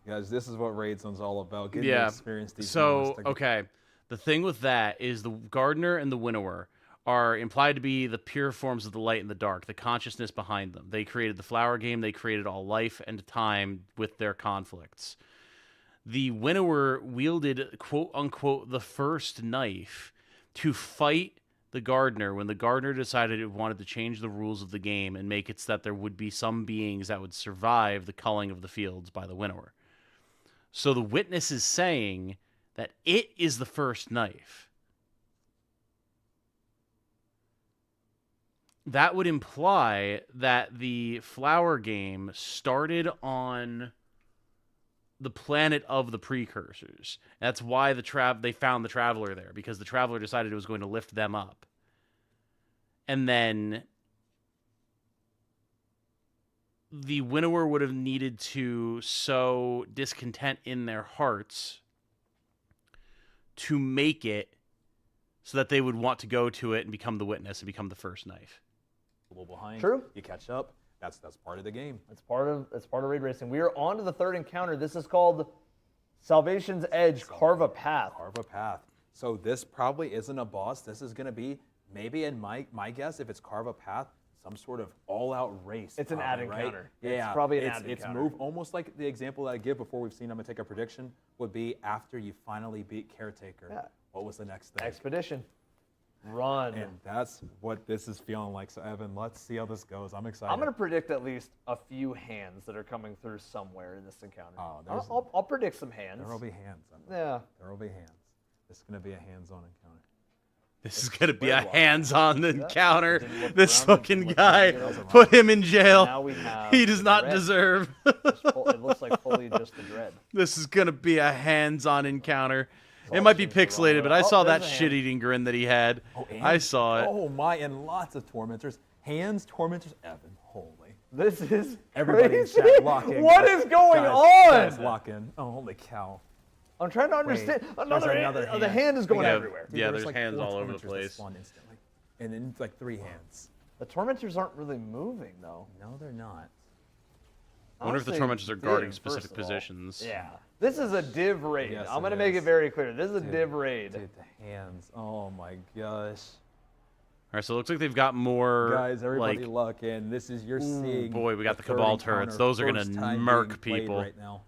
Guys, this is what Raid Zone's all about. Getting Yeah. to experience these So, moments to- okay. The thing with that is the gardener and the winnower are implied to be the pure forms of the light and the dark, the consciousness behind them. They created the flower game. They created all life and time with their conflicts. The winnower wielded, quote unquote, the first knife to fight the gardener when the gardener decided it wanted to change the rules of the game and make it so that there would be some beings that would survive the culling of the fields by the winnower. So the witness is saying that it is the first knife. that would imply that the flower game started on the planet of the precursors. That's why they found the Traveler there, because the Traveler decided it was going to lift them up. And then the winnower would have needed to sow discontent in their hearts to make it so that they would want to go to it and become the witness and become the first knife. A little behind. True. You catch up. That's part of the game. It's part of raid racing. We are on to the third encounter. This is called Salvation's Edge. Carve a path. Carve a path. So this probably isn't a boss. This is going to be maybe, in my guess, if it's carve a path, some sort of all-out race. It's an probably, ad right? encounter. Yeah, It's probably an ad It's encounter. move almost like the example that I give before we've seen. I'm gonna take a prediction. Would be after you finally beat Caretaker. Yeah. What was the next thing? Expedition. Run. And that's what this is feeling like. So Evan, let's see how this goes. I'm excited. I'm going to predict at least a few hands that are coming through somewhere in this encounter. Oh, I'll predict some hands. There will be hands. Yeah. There will be hands. This is gonna be a hands-on encounter. This is going to be a hands-on encounter. Didn't look This around, fucking didn't look guy, around. put him in jail. Now we have He does the not dread. deserve. It looks like fully just the dread. This is going to be a hands-on encounter. It might be pixelated, but I saw that shit-eating grin that he had. I saw it. Oh my, and lots of tormentors. Hands, tormentors, Evan. Holy. This is Everybody crazy. in chat, lock in. What is going on? Guys, lock in. Oh, holy cow. I'm trying to understand. There's another hand. The hand is going Yeah, everywhere. yeah, There's there's like hands 4 all over the tormentors that place. spawn instantly. And then like 3 hands. The tormentors aren't really moving though. No, they're not. I wonder if the Honestly, tormentors are guarding div, specific first of all. positions. Yeah. This is a div raid. Yes, I'm it going to make it is. very clear. This is a Dude, div raid. Dude, the hands. Oh my gosh. All right, so it looks like they've got more. Guys, everybody like, lock in. This is, you're seeing. boy, we got the third Cabal encounter, turrets. Those are going first to time murk being played people. right now.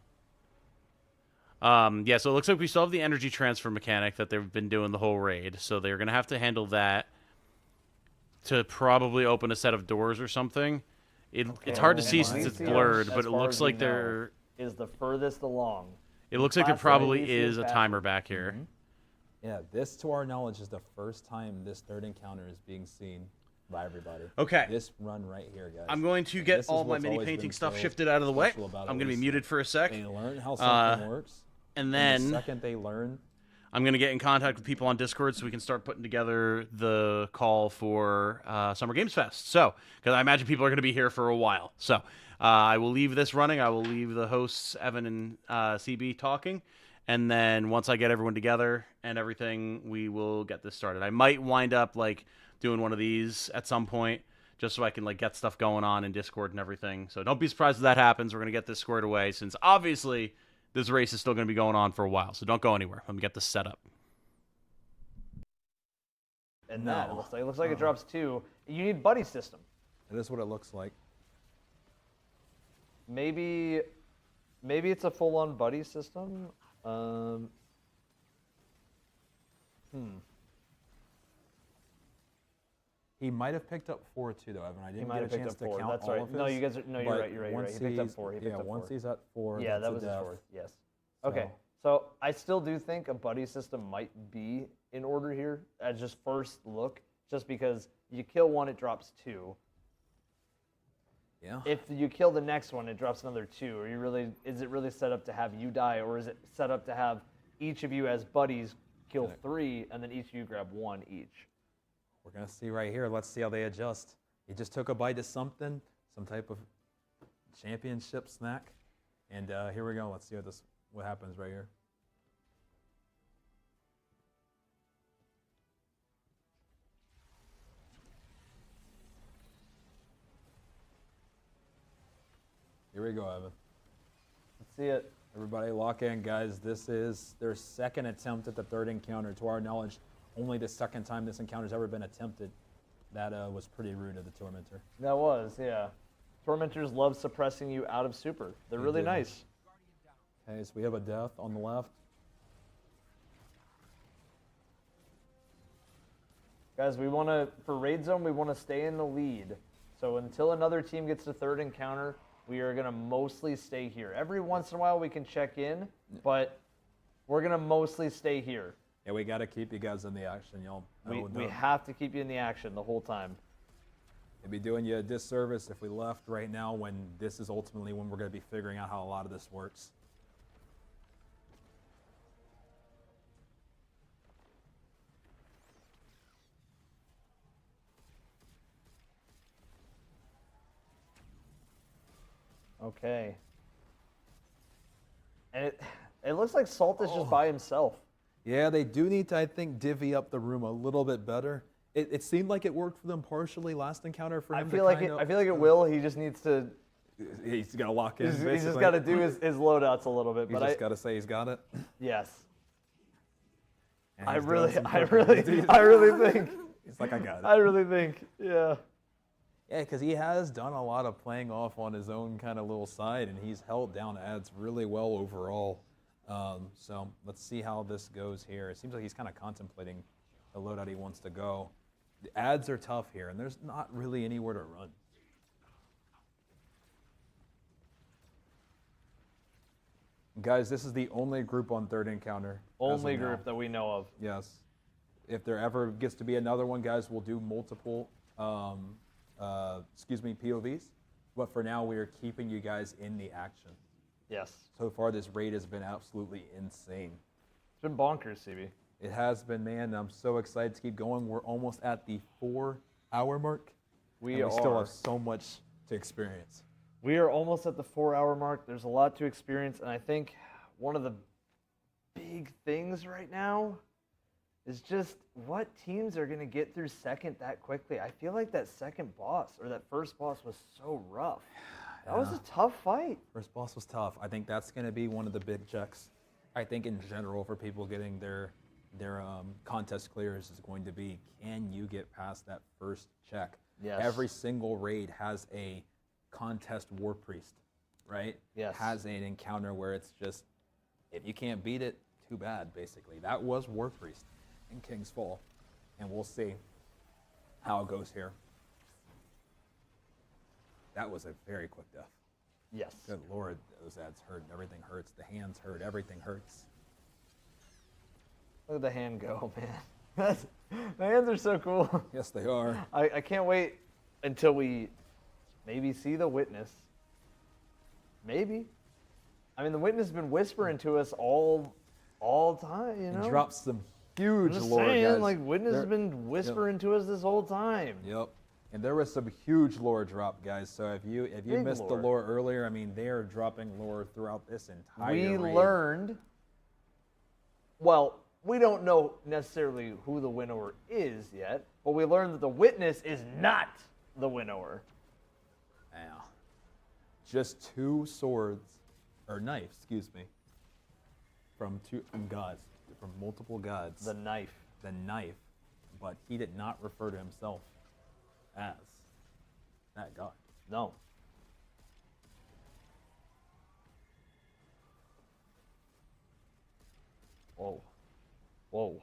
Yeah, so it looks like we still have the energy transfer mechanic that they've been doing the whole raid. So they're going to have to handle that to probably open a set of doors or something. It's hard to see since it's blurred, but it looks like there is the furthest along. It looks like there Platform probably ABC is a bathroom. timer back here. Yeah, this, to our knowledge, is the first time this third encounter is being seen by everybody. Okay. This run right here, guys. I'm going to And get this is all my what's mini always painting been stuff so shifted out of the way. special about it, I'm going to be is muted for a sec. They learn how something works. And the then second they learn, I'm going to get in contact with people on Discord so we can start putting together the call for Summer Games Fest. So, because I imagine people are going to be here for a while. So, I will leave this running. I will leave the hosts, Evan and CB, talking. And then once I get everyone together and everything, we will get this started. I might wind up like doing one of these at some point just so I can like get stuff going on in Discord and everything. So don't be surprised if that happens. We're going to get this squared away since obviously this race is still going to be going on for a while. So don't go anywhere. Let me get this set up. And that, it looks like it drops 2. You need buddy system. that is what it looks like. Maybe it's a full-on buddy system. He might have picked up 4 too, though, Evan. I didn't might get a have picked chance up to 4. count That's all right. of No, his, you guys are, no, you're but right. You're right. once He picked up he's- 4. He picked up 4. once he's at 4, Yeah, that's that a was his death. 4th. Yes. Okay. So I still do think a buddy system might be in order here at just first look, just because you kill one, it drops 2. Yeah. If you kill the next one, it drops another 2. Is it really set up to have you die, or is it set up to have each of you as buddies kill 3, and then each of you grab 1 each? We're going to see right here. Let's see how they adjust. He just took a bite of something, some type of championship snack. And here we go. Let's see what happens right here. Here we go, Evan. Let's see it. Everybody lock in, guys. This is their second attempt at the third encounter. To our knowledge, only the second time this encounter's ever been attempted. That was pretty rude of the Tormentor. That was, yeah. Tormentors love suppressing you out of super. They're really do. nice. Okay, so we have a death on the left. Guys, for Raid Zone, we want to stay in the lead. So until another team gets to third encounter, we are going to mostly stay here. Every once in a while we can check in, but we're going to mostly stay here. Yeah, we got to keep you guys in the action, y'all. We have to keep you in the action the whole time. It'd be doing you a disservice if we left right now when this is ultimately when we're going to be figuring out how a lot of this works. Okay. And it looks like Salt is just by himself. Yeah, they do need to, I think, divvy up the room a little bit better. It seemed like it worked for them partially last encounter for him. I feel like it will. He just needs to. He's got to lock in. He's just got to do his loadouts a little bit. He's just got to say he's got it. Yes. And I he's really doing some think. He's like, I got it. I really think, yeah. Yeah, because he has done a lot of playing off on his own kind of little side, and he's held down ads really well overall. So let's see how this goes here. It seems like he's kind of contemplating the loadout he wants to go. The ads are tough here, and there's not really anywhere to run. Guys, this is the only group on third encounter. Only group that we know of. Yes. If there ever gets to be another one, guys, we'll do multiple, POVs. But for now, we are keeping you guys in the action. Yes. So far, this raid has been absolutely insane. It's been bonkers, CB. It has been, man. I'm so excited to keep going. We're almost at the 4-hour mark. We still have so much to experience. We are almost at the 4-hour mark. There's a lot to experience, and I think one of the big things right now is just what teams are going to get through second that quickly. I feel like that second boss, or that first boss, was so rough. That was a tough fight. First boss was tough. I think that's going to be one of the big checks. I think in general for people getting their contest clears is going to be, can you get past that first check? Yes. Every single raid has a contest war priest, right? Yes. Has an encounter where it's just, if you can't beat it, too bad, basically. That was war priest in King's Fall, and we'll see how it goes here. That was a very quick death. Yes. Good Lord, those ads hurt. Everything hurts. The hands hurt. Everything hurts. Look at the hand go, man. The hands are so cool. Yes, they are. I can't wait until we maybe see the witness. Maybe. I mean, the witness has been whispering to us all time, you know? He drops some huge I'm just lore, saying, guys. like, witness has been whispering to us this whole time. Yep. And there was some huge lore drop, guys. So if you Big missed lore. the lore earlier, I mean, they are dropping lore throughout this entire We raid. learned, well, we don't know necessarily who the winnower is yet, but we learned that the witness is not the winnower. Yeah. Just two swords, or knives, excuse me, from gods, from multiple gods. The knife. The knife. But he did not refer to himself as that god. No. Whoa. Whoa.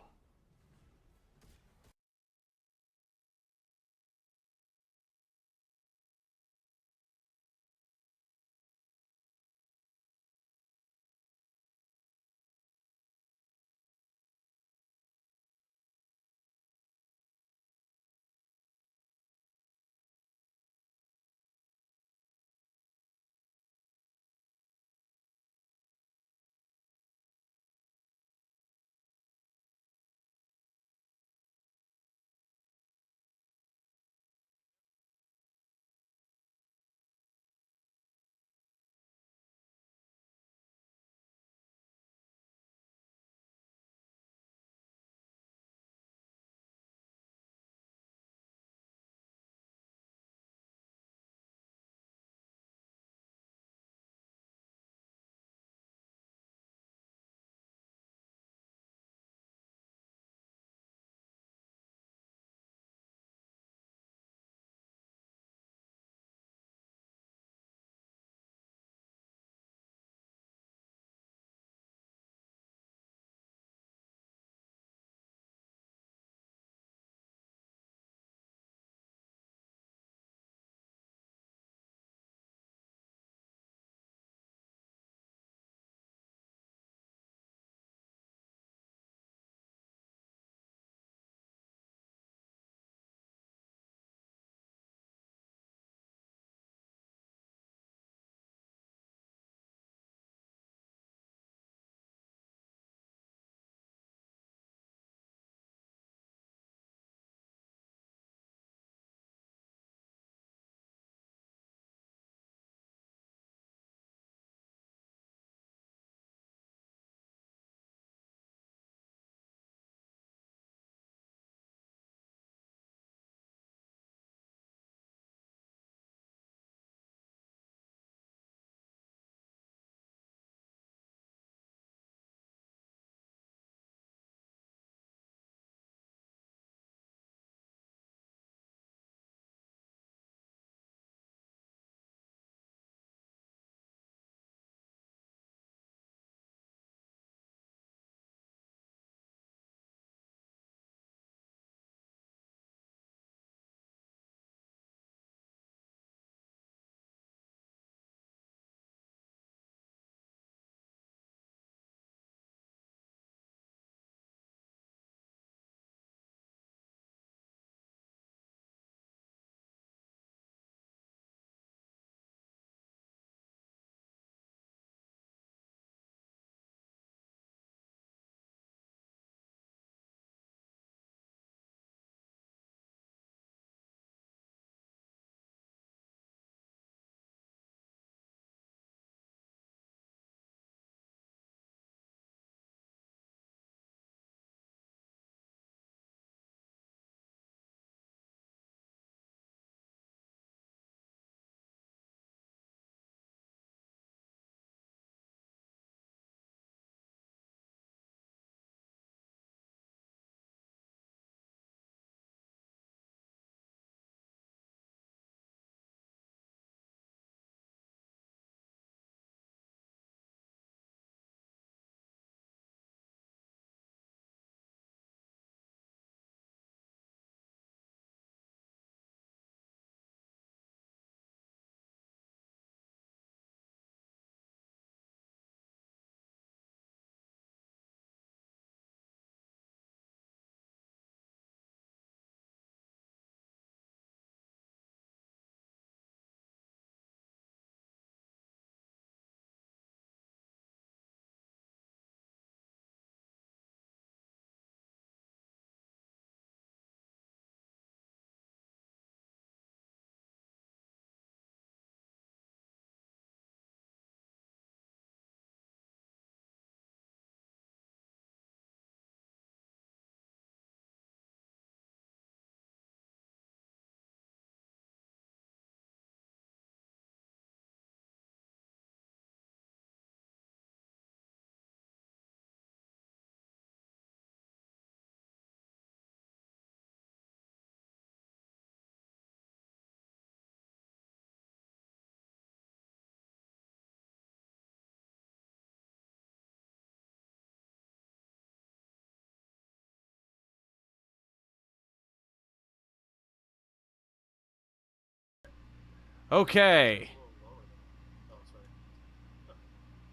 Okay.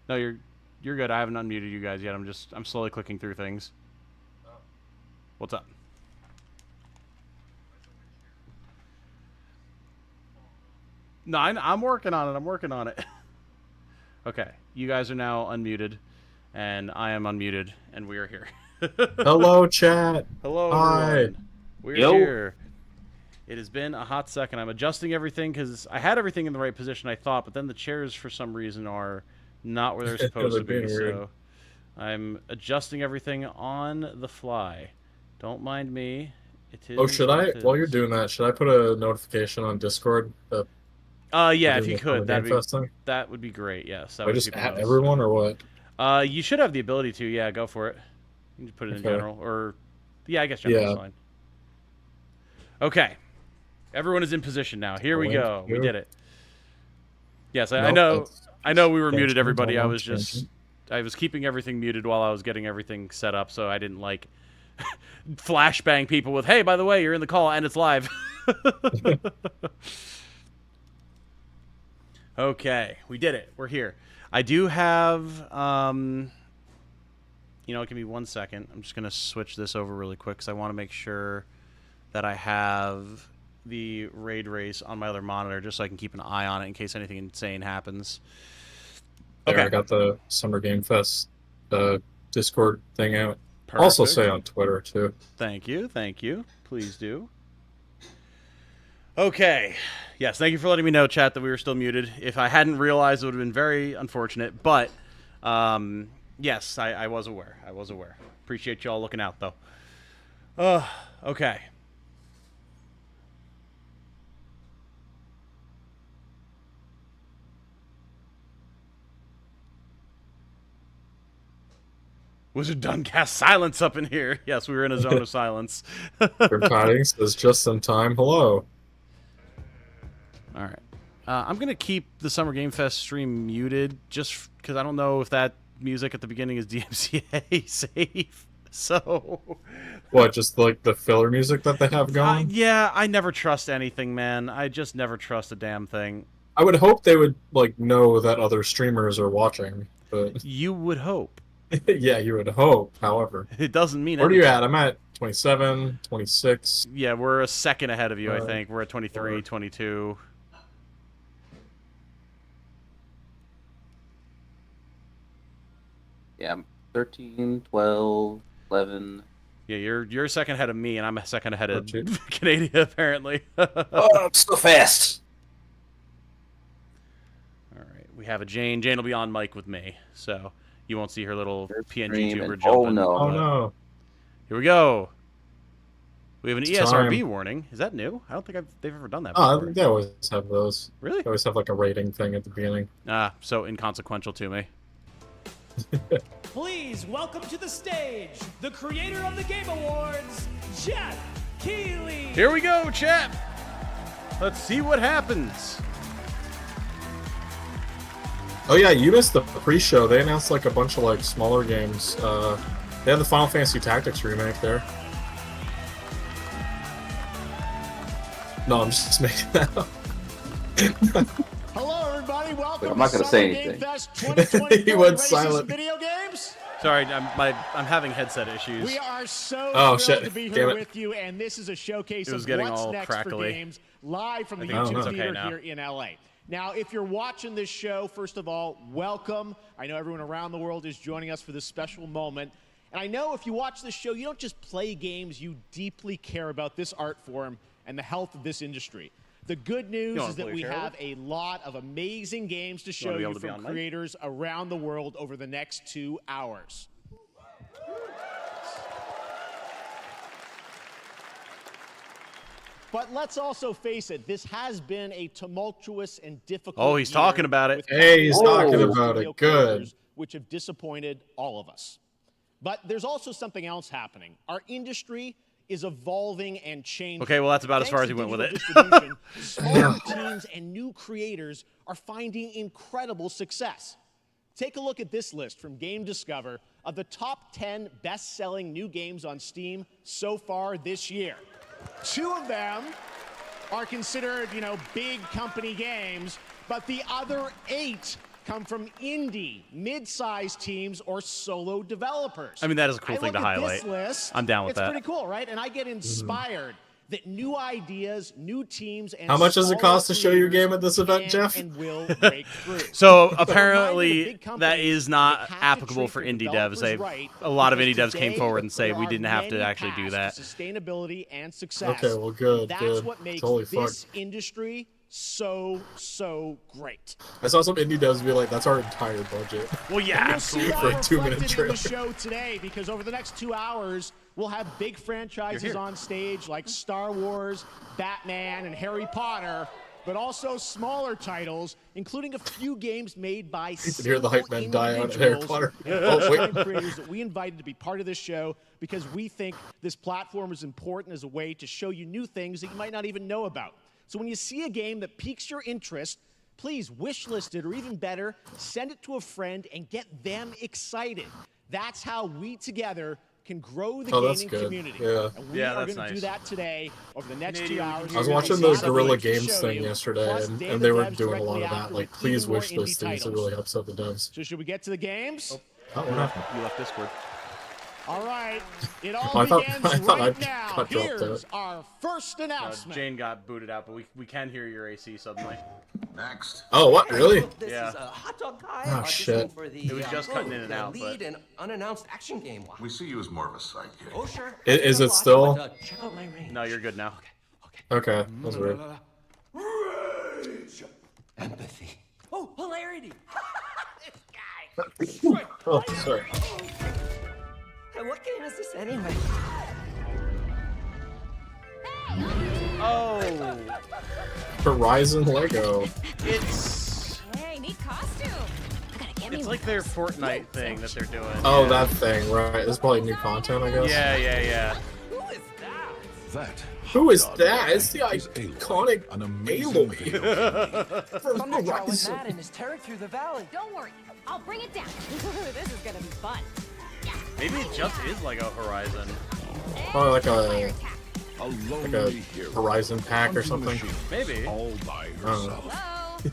No, you're good. I haven't unmuted you guys yet. I'm slowly clicking through things. What's up? No, I'm working on it. I'm working on it. Okay, you guys are now unmuted, and I am unmuted, and we are here. Hello, chat. Hello, Hi. everyone. We're Yo. here. It has been a hot second. I'm adjusting everything because I had everything in the right position, I thought, but then the chairs, for some reason, are not where they're supposed to They're be. being weird. So I'm adjusting everything on the fly. Don't mind me. It is. Oh, should I? what it While you're is. doing that, should I put a notification on Discord? That Yeah, we're if doing you the Summer could, Game Fest thing? that would be great. Yes, that I would just people add know. everyone or what? You should have the ability to. Yeah, go for it. You can just put it in Okay. general, or yeah, I guess general is Yeah. fine. Okay, everyone is in position now. Here we Link go. We here. did it. Yes, I Nope, know. that's- I know we were that's muted, everybody. I all was just, I was keeping everything muted while I was getting everything set up, so I didn't like flashbang people with, "Hey, by the way, you're in the call and it's live." Okay, we did it. We're here. I do have, you know, give me 1 second. I'm just going to switch this over really quick because I want to make sure that I have the raid race on my other monitor just so I can keep an eye on it in case anything insane happens. There, Okay. I got the Summer Game Fest Discord thing out. Also Perfect. say on Twitter, too. Thank you. Thank you. Please do. Okay. Yes, thank you for letting me know, chat, that we were still muted. If I hadn't realized, it would have been very unfortunate. But, yes, I was aware. I was aware. Appreciate you all looking out, though. Okay. Wizard done cast silence up in here. Yes, we were in a zone of silence. Good tidings says just in time. Hello. All right. I'm going to keep the Summer Game Fest stream muted just because I don't know if that music at the beginning is DMCA safe. So. What, just like the filler music that they have going? Yeah, I never trust anything, man. I just never trust a damn thing. I would hope they would like know that other streamers are watching, but You would hope. yeah, you would hope. However, It doesn't mean where are you anything. at? I'm at 27, 26. Yeah, we're a second ahead of you, I Uh, think. We're at 23, 22. Yeah, I'm 13, 12, 11. Yeah, you're a second ahead of me, and I'm a second ahead of Canada, apparently. Oh, I'm so fast. All right, we have a Jane. Jane will be on mic with me, so you won't see her little PNG stream tuber and- jumping. oh, no. Oh but- no. Here we go. We have an It's ESRB time. warning. Is that new? I don't think they've ever done that Oh, before. they always have those. Really? They always have like a rating thing at the beginning. So inconsequential to me. Please welcome to the stage the creator of the Game Awards, Geoff Keighley. Here we go, chat. Let's see what happens. Oh yeah, you missed the pre-show. They announced like a bunch of like smaller games. They had the Final Fantasy Tactics remake there. No, I'm just making that up. Hello, everybody. Welcome I'm not to gonna Summer say Game anything. Fest 2024. He went Ready to see some silent. Video games. Sorry, I'm having headset issues. We are so Oh, thrilled shit. to be Damn here it. with you, and this is a showcase It was of getting what's all next for crackly. games live from the I think YouTube it's okay Theater now. here in LA. Now, if you're watching this show, first of all, welcome. I know everyone around the world is joining us for this special moment. And I know if you watch this show, you don't just play games, you deeply care about this art form and the health of this industry. The good news wanna is that play we Cheryl? have a lot of amazing games to show wanna be you able to be from on mic? creators around the world over the next 2 hours. But let's also face it, this has been a tumultuous and difficult Oh, he's year talking about it. with Hey, he's countless talking studio about it. Good. closures, which have disappointed all of us. But there's also something else happening. Our industry is evolving and changing. Okay, well, that's about as far as Thanks he went to with it. digital distribution, smaller teams and new creators are finding incredible success. Take a look at this list from Game Discover of the top 10 best-selling new games on Steam so far this year. 2 of them are considered, you know, big company games, but the other 8 come from indie, mid-sized teams, or solo developers. I mean, that is a cool I thing to look at highlight. This list, I'm down with it's that. pretty cool, right? And I get inspired that new ideas, new teams, and How much does it cost to show your game at this event, Geoff? and will break through. So So apparently big companies, that is not they have to applicable treat for their indie devs. developers right, A lot of because indie devs came today forward and say there we are didn't have to many actually do that. paths to sustainability and success. Okay, well, good, That's good. what makes Holy this fuck. industry so great. I saw some indie devs be like, "That's our entire budget." Well, yeah, You'll see that for a 2-minute reflected in trailer. the show today, because over the next 2 hours, we'll have big franchises on stage like Star Wars, Batman, and Harry Potter, but also smaller titles, including a few games made by You can hear the hype single man die out at Harry individuals Potter. and Oh, wait. first-time creators that we invited to be part of this show because we think this platform is important as a way to show you new things that you might not even know about. So when you see a game that piques your interest, please wishlist it, or even better, send it to a friend and get them excited. That's how we together can grow the Oh, that's gaming good. community. Yeah. And we Yeah, are that's going to do nice. that today over the next 2 hours. I was We're watching gonna the have Guerrilla something to Games show thing you, yesterday, plus and David they were Devs doing a lot directly of that. after Like, with please even more wish indie list these. It titles. really helps out the devs. So should we get to the games? Oh, we're not. You left Discord. All right, it all I thought- begins I thought right I now. got dropped Here's out. our first announcement. Jane got booted out, but we can hear your AC suddenly. Next. Oh, what? Really? This Yeah. is a hot dog guy. Oh, shit. For the, It was just cutting in and the out, lead but- and unannounced action game. We see you as more of a sidekick. Oh, sure. Is it still? Check out my range. No, you're good now. Okay, that's weird. Rage. Empathy. Oh, hilarity. This guy. Oh, sorry. Hey, what game is this anyway? Oh, Horizon Lego. it's Hey, neat costume. I gotta get me it's one. like their Fortnite thing that they're doing. Oh, yeah. that thing, right? This is probably new content, I guess. Yeah. That. Who is that? It's the iconic Aloy. From Thunderjaw with Horizon. Madden is tearing through the valley. Don't worry, I'll bring it down. This is gonna be fun. Maybe it just is Lego Horizon. Probably like Fire a attack. Horizon pack or something. Maybe. All by Hello, I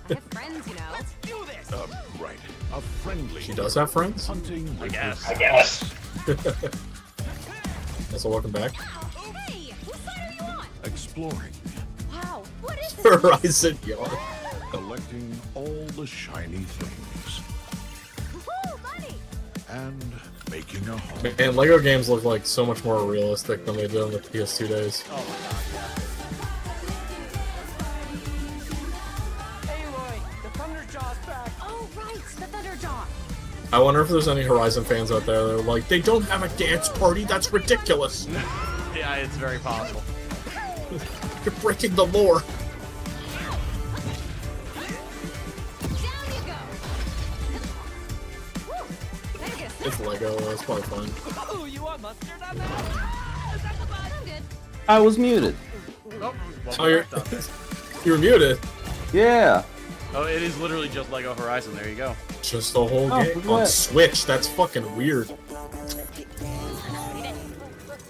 have friends, you know. Let's do this. Right. A friendly. She does have friends? Hunting. I guess. So welcome back. Hey, whose side are you on? Exploring. Wow, what is this? Horizon Yawn. Collecting all the shiny things. Ooh, money. And making a home. Man, Lego games look like so much more realistic than they did in the PS2 days. Oh my god, yeah. Aloy, the Thunderjaw's back. Oh, right, the Thunderjaw. I wonder if there's any Horizon fans out there that are like, they don't have a dance party, that's ridiculous. Yeah, it's very possible. You're breaking the lore. Down you go. Woo, there you go. It's Lego, it's probably fun. Oh, you want mustard on that? I'm good. I was muted. Oh, Oh, you're, you're muted. Yeah. Oh, it is literally just Lego Horizon. There you go. Just the whole Oh, game look at on that. Switch. That's fucking weird.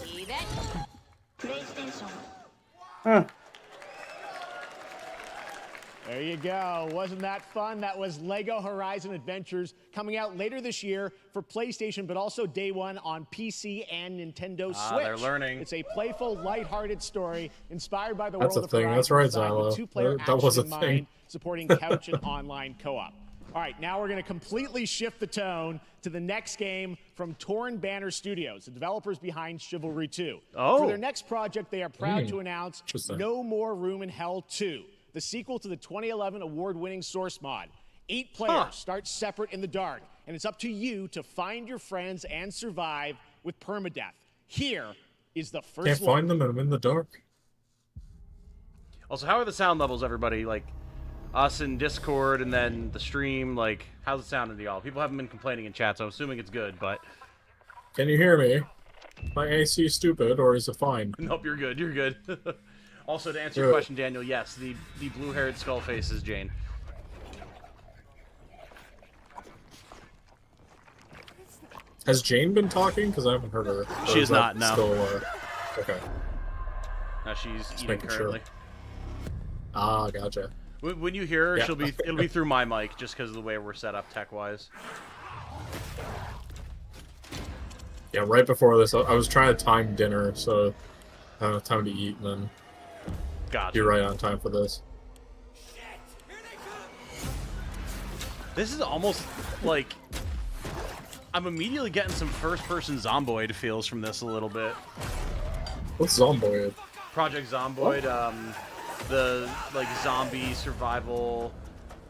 Leave it. PlayStation. Huh. There you go. Wasn't that fun? That was Lego Horizon Adventures, coming out later this year for PlayStation, but also day one on PC and Nintendo Switch. They're learning. It's a playful, light-hearted story inspired by the That's world a of thing. Horizon That's right, design with Xylo. two-player That was action a in thing. mind, supporting couch and online co-op. All right, now we're going to completely shift the tone to the next game from Torn Banner Studios, the developers behind Chivalry 2. Oh. For their next project, they are proud to announce Interesting. No More Room in Hell 2, the sequel to the 2011 award-winning Source mod. 8 players start separate in the dark, and it's up to you to find your friends and survive with permadeath. Here is the first Can't look. find them and I'm in the dark. Also, how are the sound levels, everybody? Like, us in Discord and then the stream, like, how's it sounding to y'all? People haven't been complaining in chat, so I'm assuming it's good, but... Can you hear me? My AC stupid, or is it fine? Nope, you're good, you're good. Also, to answer your Good. question, Daniel, yes, the blue-haired skull face is Jane. Has Jane been talking? Because I haven't heard her. Or She is that not, no. Still, okay. No, she's eating making sure. currently. Ah, gotcha. When you hear her, Yeah. it'll be through my mic just because of the way we're set up tech-wise. Yeah, right before this, I was trying to time dinner, so I don't have time to eat, and then Gotcha. be right on time for this. This is almost like I'm immediately getting some first-person Zomboid feels from this a little bit. What's Zomboid? Project Zomboid, the like zombie survival,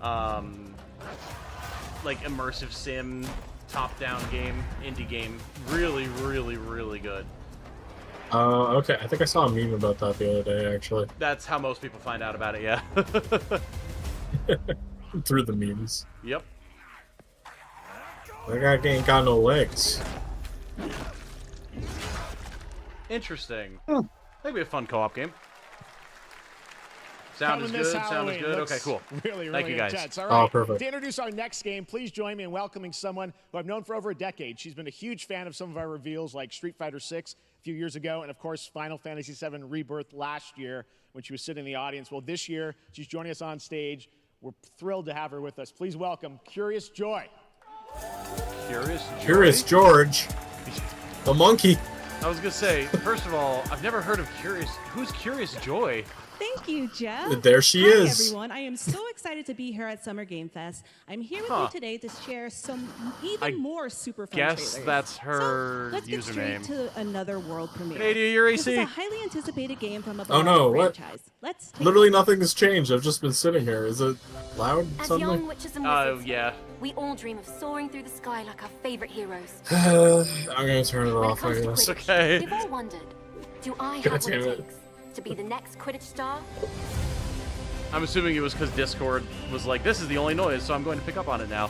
like immersive sim, top-down game, indie game. Really, really, really good. Okay, I think I saw a meme about that the other day, actually. That's how most people find out about it. Yeah. Through the memes. Yep. That guy ain't got no legs. Interesting. That'd be a fun co-op game. Sound is Coming this good. Sound is Halloween good. looks Okay, cool. Really, really Thank you, guys. intense. All Oh, right. perfect. To introduce our next game, please join me in welcoming someone who I've known for over a decade. She's been a huge fan of some of our reveals, like Street Fighter VI a few years ago, and of course, Final Fantasy VII Rebirth last year when she was sitting in the audience. Well, this year she's joining us on stage. We're thrilled to have her with us. Please welcome Curious Joy. Curious George. The monkey. I was gonna say, first of all, I've never heard of Who's Curious Joy? Thank you, Geoff. There she Hi, is. everyone. I am so excited to be here at Summer Game Fest. I'm here with Huh. you today to share some I more super fun guess trailers. that's her so let's get username. straight to another world premiere. Hey, you're This is AC. a highly anticipated game from a Oh no, beloved what? franchise. Let's take Literally nothing has changed. I've just been sitting here. Is it loud As suddenly? young witches and Oh, wizards, yeah. we all dream of soaring through the sky like our favorite heroes. I'm gonna turn it When it off, I comes to guess. Quidditch, Okay. we've all wondered, do I God have what damn it it. takes to be the next Quidditch star? I'm assuming it was because Discord was like, this is the only noise, so I'm going to pick up on it now.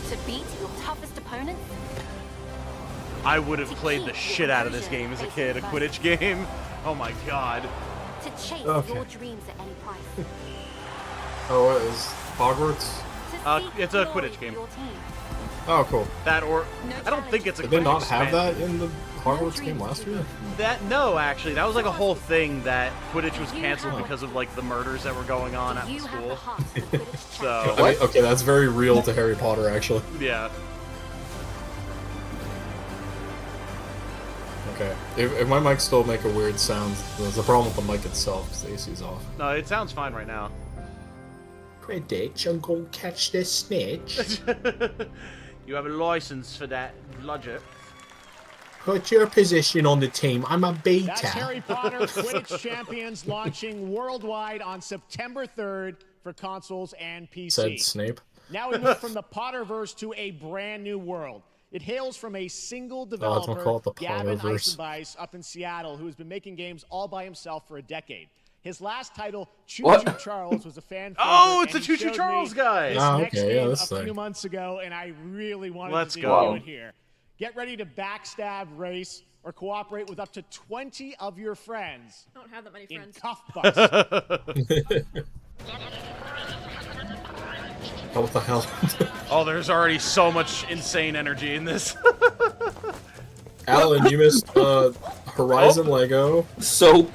To beat your toughest opponents? I would have played the shit out of this game as a kid, a Quidditch game. Oh my god. To chase Okay. your dreams at any price? Oh, what is Hogwarts? It's a Quidditch game. Oh, cool. That or I don't think it's a Did they not Quidditch have span. that in the Hogwarts game last year? No, actually, that was like a whole thing that Quidditch was canceled because of like the murders that were going on at the school. So I mean, okay, that's very real to Harry Potter, actually. yeah. Okay. If my mic still make a weird sound, there's a problem with the mic itself because the AC's off. No, it sounds fine right now. Quidditch, I'm gonna catch this snitch. You have a license for that bludger. Put your position on the team. I'm a beta. That's Harry Potter Quidditch Champions launching worldwide on September 3rd for consoles and PC. Said Snape. Now we move from the Potterverse to a brand new world. It hails from a single developer, call it the Gavin Potterverse. Eisenbeis, up in Seattle, who has been making games all by himself for a decade. His last title, Choo What? Choo Charles, was a fan favorite. Oh, it's and a he Choo Choo showed Charles me guy. This Ah, next okay, yeah, game this a few thing. months ago, and I really wanted Let's to go. do it here. Get ready to backstab, race, or cooperate with up to 20 of your friends. I don't have that many in friends. Cuff Bus. Oh, what the hell? Oh, there's already so much insane energy in this. Alan, you missed Horizon Lego. Soap.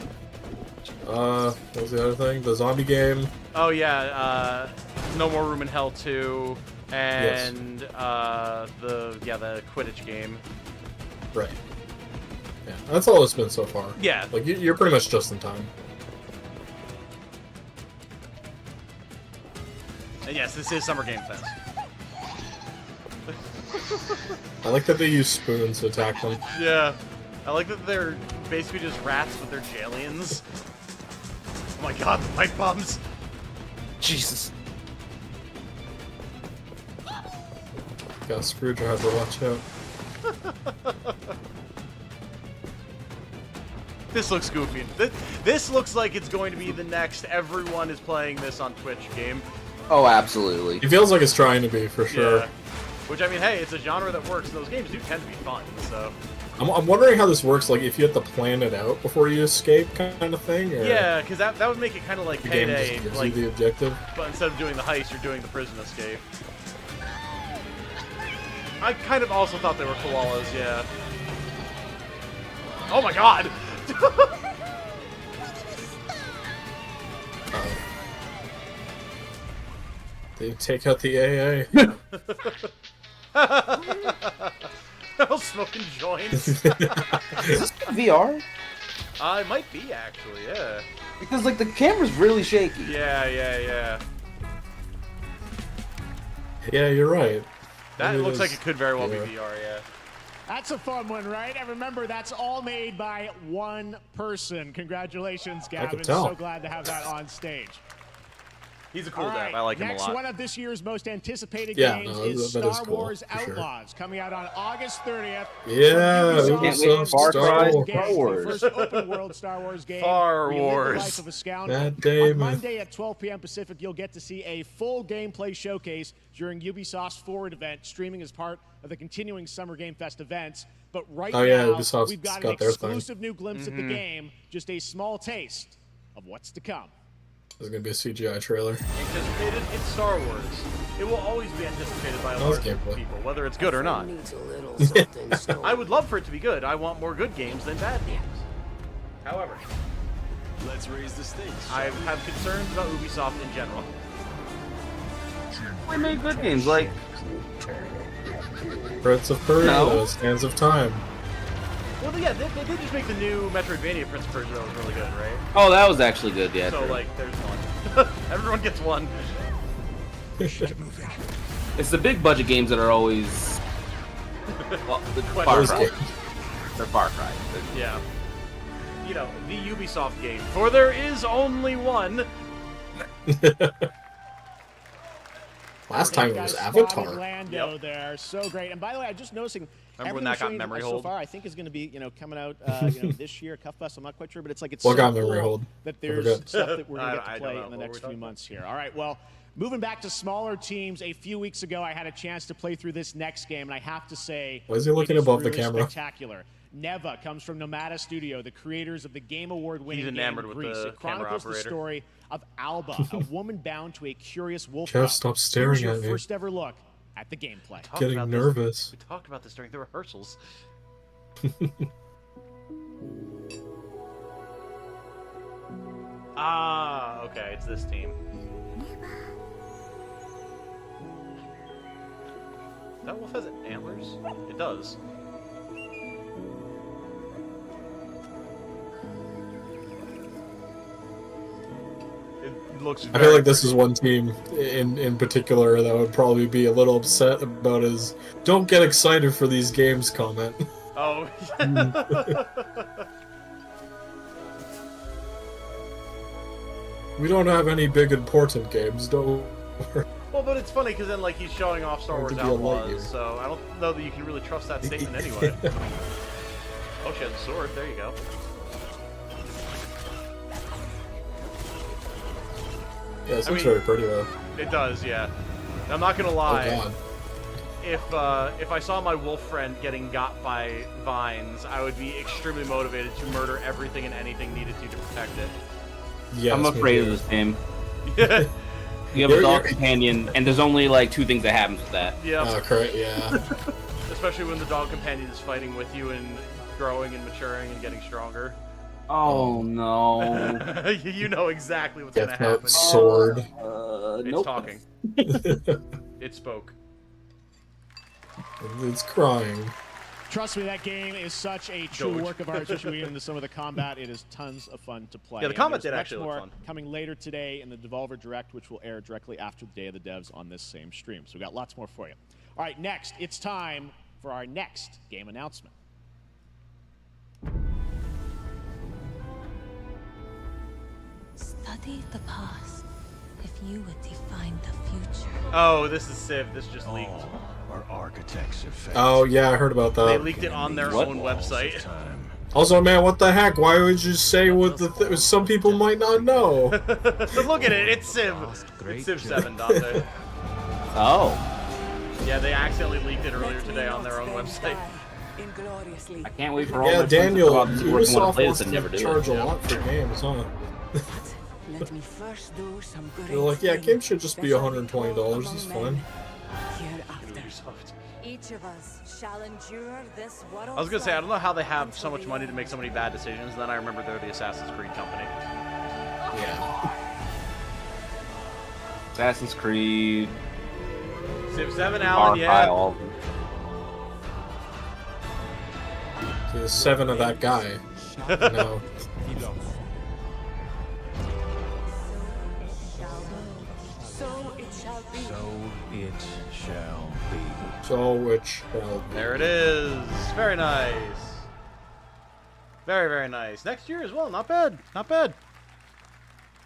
What was the other thing? The zombie game. Oh yeah, No More Room in Hell 2, and the Quidditch game. Right. Yeah, that's all it's been so far. Yeah. Like you're pretty much just in time. And yes, this is Summer Game Fest. I like that they use spoons to attack them. Yeah. I like that they're basically just rats, but they're aliens. Oh my god, the pipe bombs! Jesus. Got a screwdriver, watch out. This looks goofy. This looks like it's going to be the next everyone is playing this on Twitch game. Oh, absolutely. It feels like it's trying to be, for sure. Yeah. Which, I mean, hey, it's a genre that works, and those games do tend to be fun, so... I'm wondering how this works, like if you have to plan it out before you escape kind of thing? Or Yeah, because that would make it kind of like the game Payday, just gives like, you the objective? but instead of doing the heist, you're doing the prison escape. I kind of also thought they were koalas, yeah. Oh my god! They take out the AA. No smoking joints. Is this VR? It might be actually, yeah. Because like the camera's really shaky. Yeah. Yeah, you're right. That Maybe looks like there's- it could very well yeah. be VR, yeah. That's a fun one, right? And remember, that's all made by one person. Congratulations, Gavin. tell. So glad to have that on stage. He's a cool All guy. right, I like him a next lot. one of this year's most anticipated Yeah, games no, is that is Star cool, Wars for sure. Outlaws, coming out on August 30th. Yeah, From Ubisoft Far Cry, Star Star The Wars. first open world Star Wars game. Star where you live the Wars. life of a scoundrel. That day, On man. Monday at 12 p.m. Pacific, you'll get to see a full gameplay showcase during Ubisoft's Forward event, streaming as part of the continuing Summer Game Fest events. But right Oh, yeah, now, Ubisoft's we've got an got their thing. exclusive new glimpse of the game, just a small taste of what's to come. There's gonna be a CGI trailer. Anticipated, it's Star Wars. It will always be anticipated by a That was large group of gameplay. people, whether it's good or not. I would love for it to be good. I want more good games than bad games. However, Let's raise the stakes. I have concerns about Ubisoft in general. We made good games like Prince of Persia, No. Sands of Time. Well, yeah, they did just make the new Metroidvania Prince of Persia that was really good, right? Oh, that was actually good, yeah. So, true. like, there's one. Everyone gets one. It's the big budget games that are always well, the Far Those Cry. games. They're Far Cry. Yeah. You know, the Ubisoft game. For there is only one. Last time it was Avatar. Orlando there, so great. And by the way, I'm just noticing. Remember when everything that got showing memory so hold? far, I think is going to be coming out this year, Cuffbus. I'm not quite sure, but it's like it's What so got memory cool hold? that I there's forgot. stuff that we're going to get I to don't play know in the what next we're few talking months here. All right, well, moving back to smaller teams. A few weeks ago, I had a chance to play through this next game, and I have to say, Why is he looking it is above the really camera? Spectacular. Neva comes from Nomada Studio, the creators of the Game Award-winning He's game enamored in with Greece. the It chronicles the camera operator. story of Alba, a woman bound to a curious wolf Geoff, cub. stop Here's staring your at me. first ever look at the gameplay. Talked Getting about this- nervous. We talked about this during the rehearsals. Okay, it's this team. That wolf has antlers? It does. It looks I feel like this is one team in particular that would probably be a little upset about his "Don't get excited for these games" comment. Oh. We don't have any big important games, don't worry. Well, but it's funny because then, like, he's showing off Star Going Wars to be a light year. Outlaws, so I don't know that you can really trust that statement anyway. Oh, she has a sword. There you go. Yeah, it I seems mean- very pretty though. It does, yeah. I'm not gonna Oh lie. god. If I saw my wolf friend getting got by vines, I would be extremely motivated to murder everything and anything needed to protect it. Yes, I'm me afraid of too. this game. Yeah. You have a You're- dog you're- companion, and there's only like 2 things that happens with that. Yeah. Oh, correct. Yeah. Especially when the dog companion is fighting with you and growing and maturing and getting stronger. Oh no. You know exactly what's Death gonna Note happen. sword. It's Nope. talking. It spoke. It's crying. Trust me, that game is such a true Doge. work of art, especially into some of the combat. It is tons of fun to play. Yeah, the And combat there's did much actually look more fun. coming later today in the Devolver Direct, which will air directly after the Day of the Devs on this same stream. So we got lots more for you. All right, next, it's time for our next game announcement. Study the past if you would define the future. Oh, this is Civ. This just leaked. Our architects have failed. Oh yeah, I heard about They that. leaked it on their What? own website. Also, man, what the heck? Why would you say what the some people might not know? But look at it. It's Civ. It's Civ 7, Dante. Oh. Yeah, they accidentally leaked it earlier today on their own website. I can't wait for all Yeah, my friends to Daniel, go out and work and want to Ubisoft play wants this and to never do charge it. a lot for games, huh? Let me first do some great They're like, yeah, things games should just be that shall $120. called It's among fine. men hereafter. Each of us shall endure this world. I was gonna say, I don't know how they have so much money to make so many bad decisions. And then I remember they're the Assassin's Creed company. Yeah. Assassin's Creed. Civ 7, Far Alan, Cry, yeah. all of them. So there's 7 of that guy. No. So it shall be. So it shall be. So it shall be. There it is. Very nice. Very, very nice. Next year as well. Not bad. Not bad.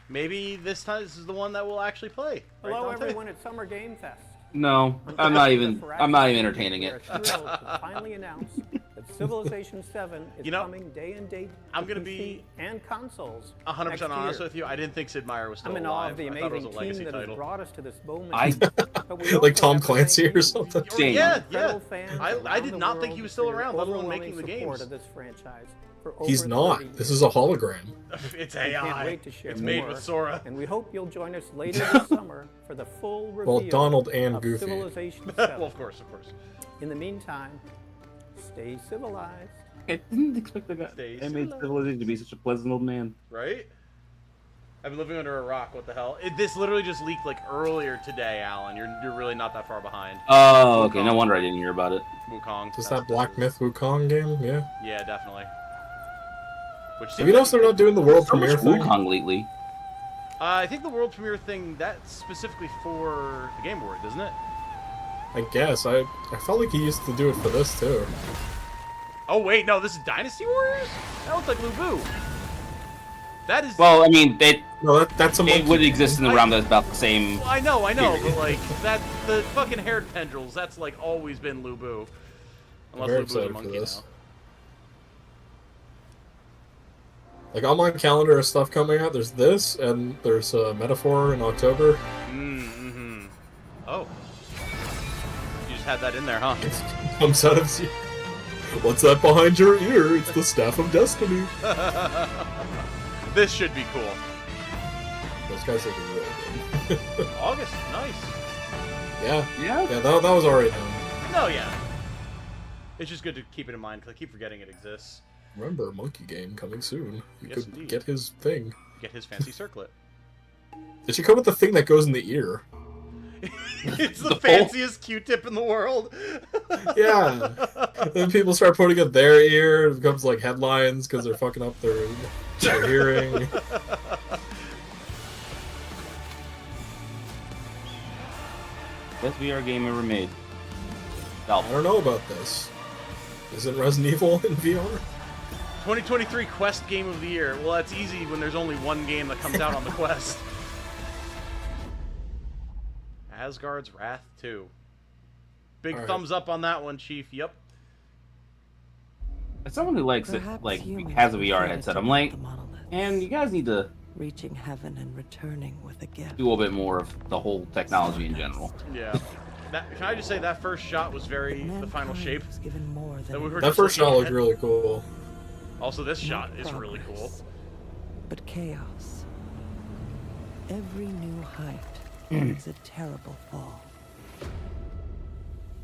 Maybe this is the one that we'll actually play. Right, Hello, Dante? everyone at Summer Game Fest. No, I'm not even entertaining We are it. thrilled to finally announce that Civilization 7 is You know, coming day and date I'm to gonna PC be and consoles 100% next honest year. with you. I didn't think Sid Meier was still I'm in awe alive. of the I thought it was amazing a legacy team that title. has brought us to this moment. I- But we Like also Tom have to Clancy thank or you, something. Same. Yeah, incredible yeah. fans I around did the not think he world was still for your around, let alone overwhelming making the support games. of this franchise for He's over not. 30 This years. is a hologram. It's We AI. can't wait to share It's more, made with Sora. and we hope you'll join us later this summer for the full reveal Well, Donald and of Goofy. Civilization 7. Well, of course, of course. In the meantime, stay civilized. I didn't expect the guy Stay that made civilized. Civilization to be such a pleasant old man. Right? I've been living under a rock. What the hell? This literally just leaked like earlier today, Alan. You're really not that far behind. Oh, okay. No wonder I didn't hear about it. Wukong. Is that Black Myth Wukong game? Yeah. Yeah, definitely. Which Have you noticed they're not doing the world So much premiere thing? Wukong lately. I think the world premiere thing, that's specifically for the Game Board, isn't it? I guess. I felt like he used to do it for this too. Oh, wait, no, this is Dynasty Warriors? That looks like Lu Bu. That is... Well, I mean, No, that's a it would exist in the realm that's about the same. I know, but like, that, the fucking haired tendrils, that's like always been Lu Bu. Unless Very Lu Bu's a excited for monkey this. now. Like on my calendar of stuff coming out, there's this, and there's Metaphor in October. Mm-hmm. Oh. You just had that in there, huh? Comes out of what's that behind your ear? It's the Staff of Destiny. This should be cool. Those guys look really good. August, nice. Yeah. Yeah. Yeah, that was already known. No, yeah. It's just good to keep it in mind, because I keep forgetting it exists. Remember, Monkey Game coming soon. You Yes, could indeed. get his thing. Get his fancy circlet. Did she come with the thing that goes in the ear? It's the fanciest Q-tip in the world. Yeah. Then people start putting it their ear. It becomes like headlines because they're fucking up their hearing. Best VR game ever made. I don't know about this. Isn't Resident Evil in VR? 2023 Quest Game of the Year. Well, that's easy when there's only one game that comes out on the Quest. Asgard's Wrath 2. Big All right. thumbs up on that one, Chief. Yep. As someone who likes it, like has a VR headset, I'm like, and you guys need to Reaching heaven and returning with a gift. do a little bit more of the whole technology in general. Yeah. Can I just say that first shot was very the final shape. Given more That we were That just first shot looking looked at. really cool. Also, this shot is really cool. But chaos. Every new height Mm. brings a terrible fall.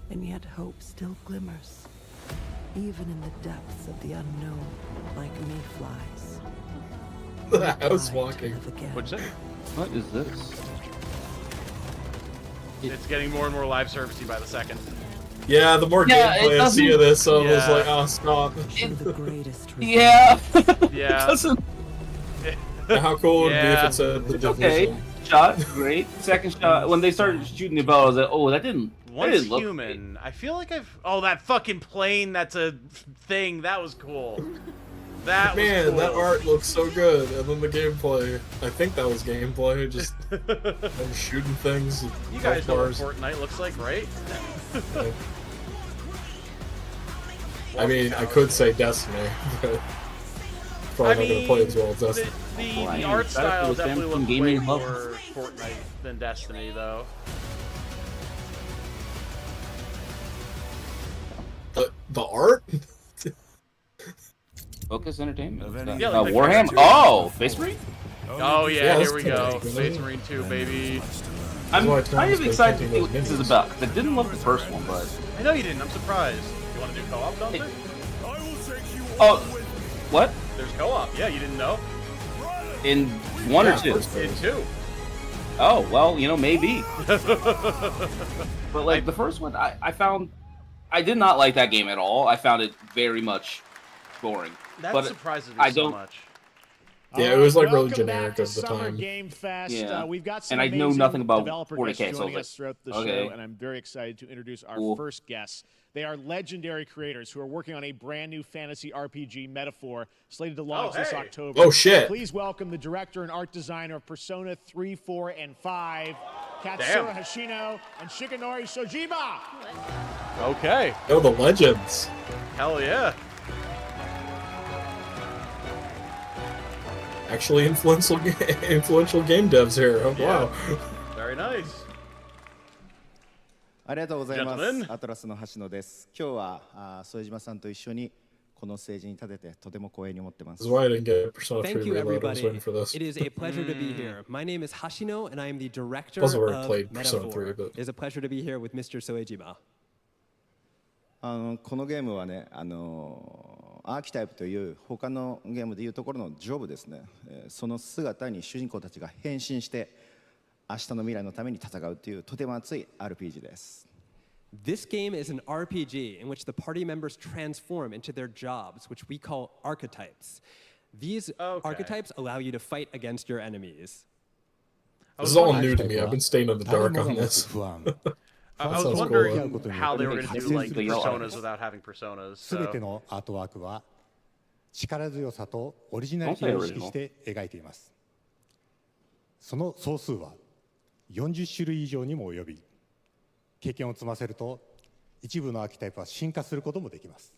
And yet hope still glimmers, even in the depths of the unknown, like mayflies. I was walking. What's it? What is this? It's getting more and more live servicey by the second. Yeah, the more Yeah, gameplay I see of this, so I was Yeah. like, oh, stop. Yeah. Yeah. Doesn't- Now, how cool would it be if Yeah. it said the Okay, division? shot, great. Second shot, when they started shooting the bow, I was like, oh, that didn't Once look human, I feel like I've. Oh, that fucking plane. That's a thing. That was cool. That Man, was cool. that art looks so good, and then the gameplay. I think that was gameplay, just them shooting things. You guys know what bars. Fortnite looks like, right? I mean, I could say Destiny, but probably not gonna play as well as Destiny. The art style definitely looks way more Fortnite than Destiny, though. The art? Focus Entertainment. Yeah, like Warhammer. Victor Oh, Space Marine. Oh yeah, that's here we go. cool. Space Marine 2, baby. I'm why kind of Tom's excited to painting see what those this is minis. about because I didn't love the first one, but I know you didn't. I'm surprised. You want to do co-op, Dante? oh, what? There's co-op. Yeah, you didn't know? In one or two? first In 2. Oh, well, you know, maybe. But like the first one, I found I did not like that game at all. I found it very much boring. That but surprises me I so don't, much. Yeah, it was like really Welcome back generic to of the Summer time. Game Fest. Yeah. We've got some And I know amazing nothing about developer 40K, guests so I was joining like, us throughout the okay. show, and I'm very excited to introduce our Cool. first guests. They are legendary creators who are working on a brand new fantasy RPG Metaphor slated to launch this October. Oh, shit. Please welcome the director and art designer of Persona 3, 4, and 5, Katsura Hashino and Shikanori Shojima. Okay. Oh, the legends. Hell yeah. Actually influential game devs here. Oh, wow. Very nice. ありがとうございます。 Gentlemen. アトラスの橋野です。今日は副島さんと一緒にこのステージに立ててとても光栄に思ってます。 This is why I didn't get Persona 3 Thank you, Reload. I was everybody. waiting for this. It is a pleasure to be here. My name is Hashino, and I am the director Plus, I've already of played Persona Metaphor. 3, but- It is a pleasure to be here with Mr. Soejima. このゲームはね、アーキタイプという他のゲームでいうところのジョブですね。その姿に主人公たちが変身して明日の未来のために戦うというとても熱い RPG です。 This game is an RPG in which the party members transform into their jobs, which we call archetypes. These archetypes allow you to fight against your enemies. This is all new to me. I've been staying in the dark on this. I was sounds wondering cool. how they were going to do like personas without having personas. すべて So. のアートワークは力強さとオリジナリティを意識して描いています。その総数は40種類以上にも及び、経験を積ませると一部のアーキタイプは進化することもできます。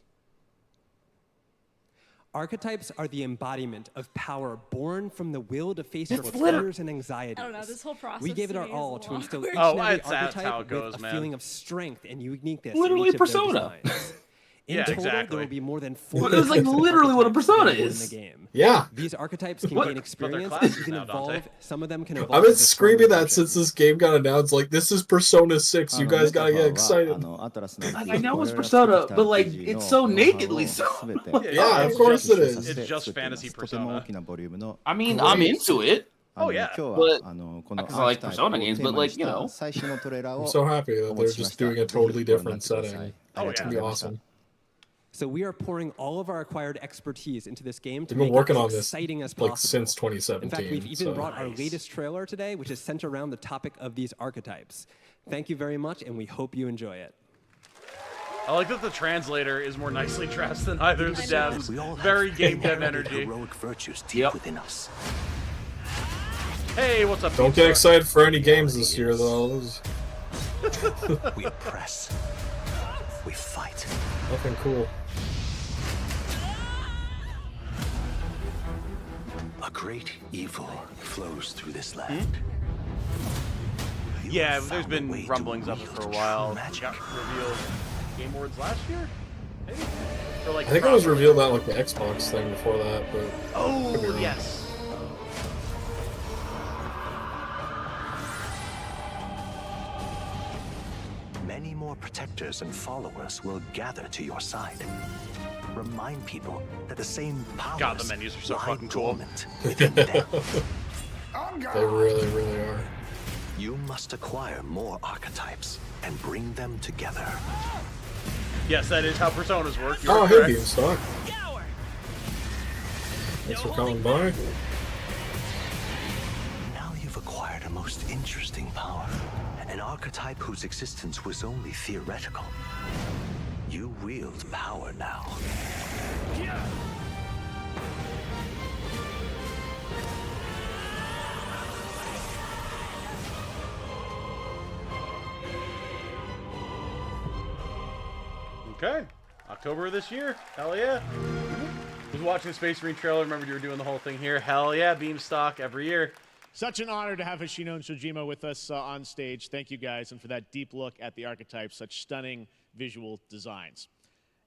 Archetypes are the embodiment of power born from the will to face It's your fears and anxieties. I don't know, this whole process We gave it to our me is all a to little instill awkward. each Oh, and every that's how it archetype goes, with a man. feeling of strength and uniqueness. Literally in each of their Persona. designs. In Yeah, total, exactly. there will be more than But 40 it's like types of literally what a archetypes persona available is. in the game. Yeah. These archetypes can What? gain experience, classes you can now, evolve. Dante. Some of them can evolve. I've been into stronger screaming that versions. since this game got announced. Like, this is Persona 6. You guys gotta get excited. I know it's Persona, but like it's so nakedly so. Yeah, of course it is. It's just fantasy Persona. I mean, I'm into it. Oh yeah. But because I like Persona games, but like you know. I'm so happy that they're just doing a totally different setting. Oh, It's yeah. gonna be awesome. So we are pouring all of our acquired expertise into this game to We've been make working it on as this exciting as like possible. since In fact, 2017. we've even so. brought our latest trailer today, which is centered around the topic of these archetypes. Thank you very much, and we hope you enjoy it. I like that the translator is more nicely dressed than either of the devs. Very game dev energy. Heroic virtues deep within us. Hey, what's up? Don't get excited for any games this year, though. We oppress. We fight. Nothing cool. A great evil flows through this land. Yeah, there's been rumblings of it for a while. It got revealed Game Awards last year? Maybe? Or like I think it was revealed on like the Xbox thing before that, but could be Oh, wrong. yes. Many more protectors and followers will gather to your side. Remind people that the same powers God, the menus are so lie fucking cool. dormant within them. They really, really are. You must acquire more archetypes and bring them together. Yes, that is how personas work. You Oh, are hey, correct. Beanstalk. Thanks for coming by. Now you've acquired a most interesting power, an archetype whose existence was only theoretical. You wield power now. Okay. October of this year. Hell yeah. Was watching the Space Marine trailer. Remembered you were doing the whole thing here. Hell yeah, Beamstock every year. Such an honor to have Hashino and Shojima with us on stage. Thank you guys, and for that deep look at the archetypes, such stunning visual designs.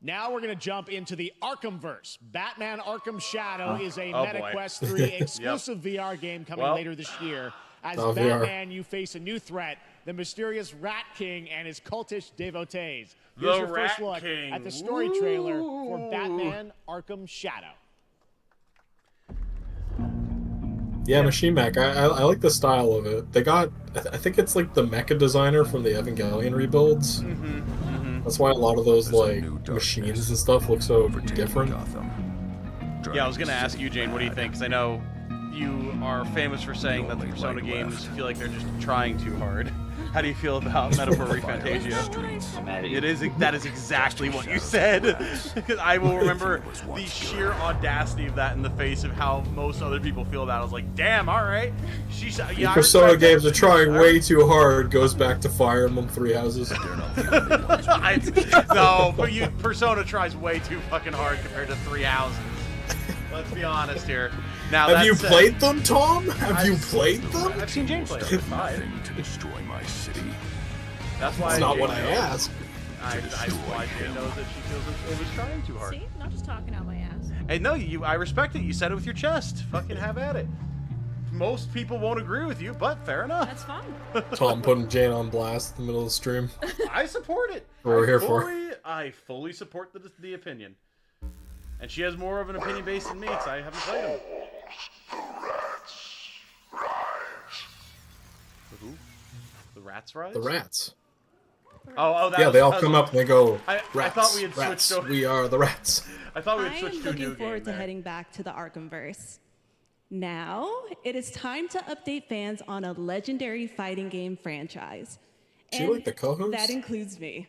Now we're going to jump into the Arkhamverse. Batman Arkham Shadow is a Oh, boy. MetaQuest 3 exclusive VR game coming Well. later this year. As Oh, VR. Batman, you face a new threat, the mysterious Rat King and his cultish devotees. The Here's your first Rat look King. at the story trailer for Batman Arkham Shadow. Yeah, Machine Mech. I like the style of it. They got, I think it's like the mecha designer from the Evangelion rebuilds. That's why a lot of those like machines and stuff look so different. Yeah, I was gonna ask you, Jane, what do you think? Because I know you are famous for saying that the Persona games feel like they're just trying too hard. How do you feel about Metaphor Refantasia? That is exactly what you said. I will remember the sheer audacity of that in the face of how most other people feel about it. I was like, damn, all right. The Persona games are trying way too hard. Goes back to Fire Emblem Three Houses. No, but Persona tries way too fucking hard compared to Three Houses. Let's be honest here. Now, have you played them, Tom? Have you played them? I've seen Jane play them. To destroy my city. That's why. That's not Jane what I asked. Why Jane knows that she feels it was trying too hard. See, not just talking out my ass. Hey, no, I respect it. You said it with your chest. Fucking have at it. Most people won't agree with you, but fair enough. That's fine. Tom putting Jane on blast in the middle of the stream. I support it. What we're here for. I fully support the opinion. And she has more of an opinion base than me, because I haven't played them. Who? The rats rise? The rats. Oh, yeah, they all come up and they go, I thought we had switched over. We are the rats. I thought we I had am switched to a new looking forward to game heading back to the Arkhamverse. Now, it is time to update fans on a legendary fighting game franchise. Do you like the co-host? That includes me.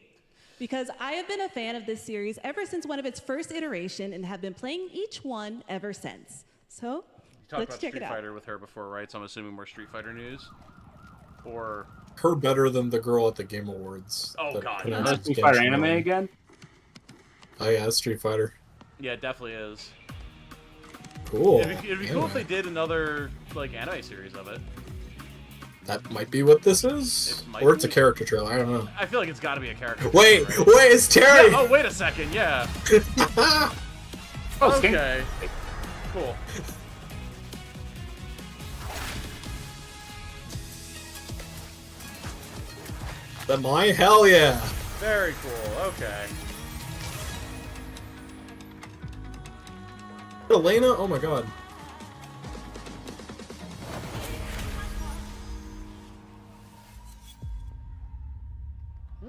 Because I have been a fan of this series ever since one of its first iteration and have been playing each one ever since. So, You talked let's about check Street it out. Fighter with her before, right? So I'm assuming more Street Fighter news? Or... Her better than the girl at the Game Awards. Oh, that God. pronounces Street Fighter Genshin anime wrong. again? Oh yeah, it's Street Fighter. Yeah, it definitely is. Cool. It'd be cool if they did another, like, anime series of it. That might be what this is, or it's a character trailer. I don't know. I feel like it's got to be a character. Wait, trailer, right? wait, it's Terry. Yeah, oh, wait a second. Yeah. Okay. Cool. Am I? Hell yeah. Very cool. Okay. Elena? Oh my god.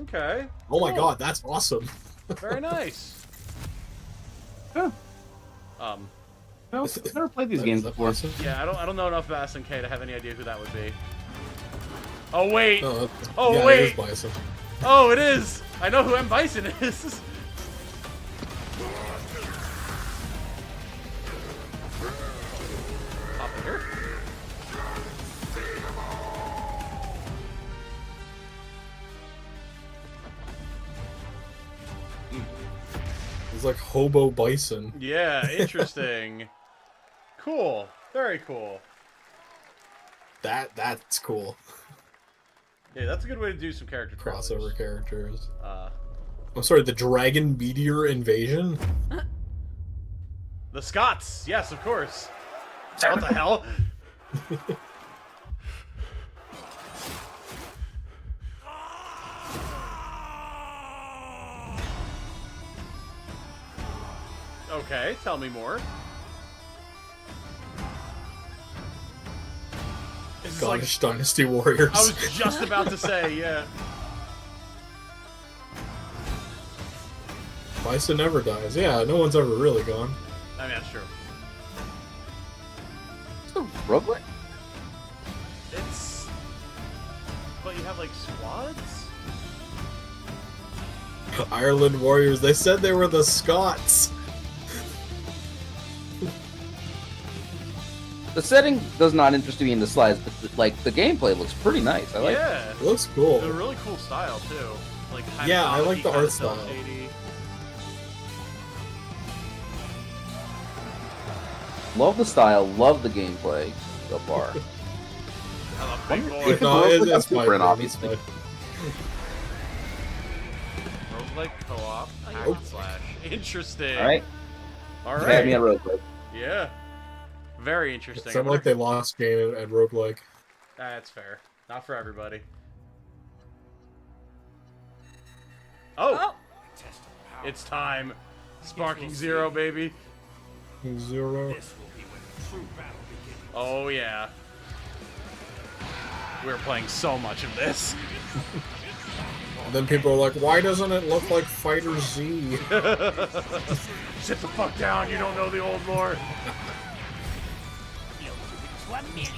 Okay. Oh my Cool. god, that's awesome. Very nice. Huh. No, I've never played these games before. Yeah, I don't know enough about SNK to have any idea who that would be. Oh wait. Oh, Oh yeah, wait. It is Bison. Oh, it is. I know who M. Bison is. Pop in here. He's like Hobo Bison. Yeah, interesting. Cool. Very cool. That's cool. Yeah, that's a good way to do some character Crossover characters. trailers. I'm sorry, the Dragon Meteor Invasion? The Scots. Yes, of course. What the hell? Okay, tell me more. This is like- Scottish Dynasty Warriors. I was just about to say, yeah. Bison never dies. Yeah, no one's ever really gone. I mean, that's true. It's a roguelike? It's... But you have, like, squads? Ireland Warriors. They said they were the Scots. The setting does not interest me in the slides, but the gameplay looks pretty nice. I like it. Yeah. It looks cool. It's a really cool style, too. Like, kind Yeah, of I like the kinda art style. cel-shady. Love the style, love the gameplay so far. I love Wonder Big if Boy. it's No, roguelike, it's I'm fine, different, it's obviously. fine. Roguelike co-op, hack and slash. Interesting. Alright. Alright. Had me at roguelike. Yeah. Very interesting. It sounded like they lost game at roguelike. That's fair. Not for everybody. Oh! It's time. Sparking Zero, baby. Zero. This will be when the true battle begins. Oh yeah. We're playing so much of this. And then people are like, why doesn't it look like Fighter Z? Sit the fuck down, you don't know the old lore.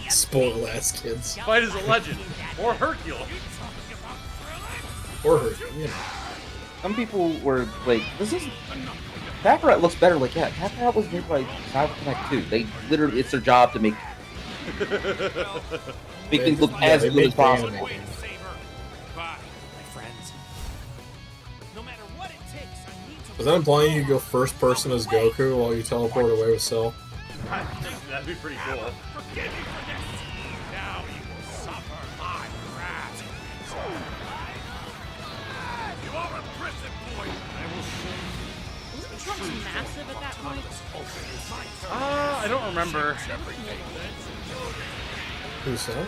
Spoiled ass kids. Fight as a legend. Or Hercule. Or Hercule, you know. Some people were like, this is... Kakarot looks better. Like, yeah, Kakarot was made by Cyber Connect 2. They literally, it's their job to make things look as good as possible. Is that implying you go first person as Goku while you teleport away with Cell? That'd be pretty cool. Now you will suffer my wrath. You are a prison boy. I will show you. Wasn't Trunks massive at that point? I don't remember. Who's Cell?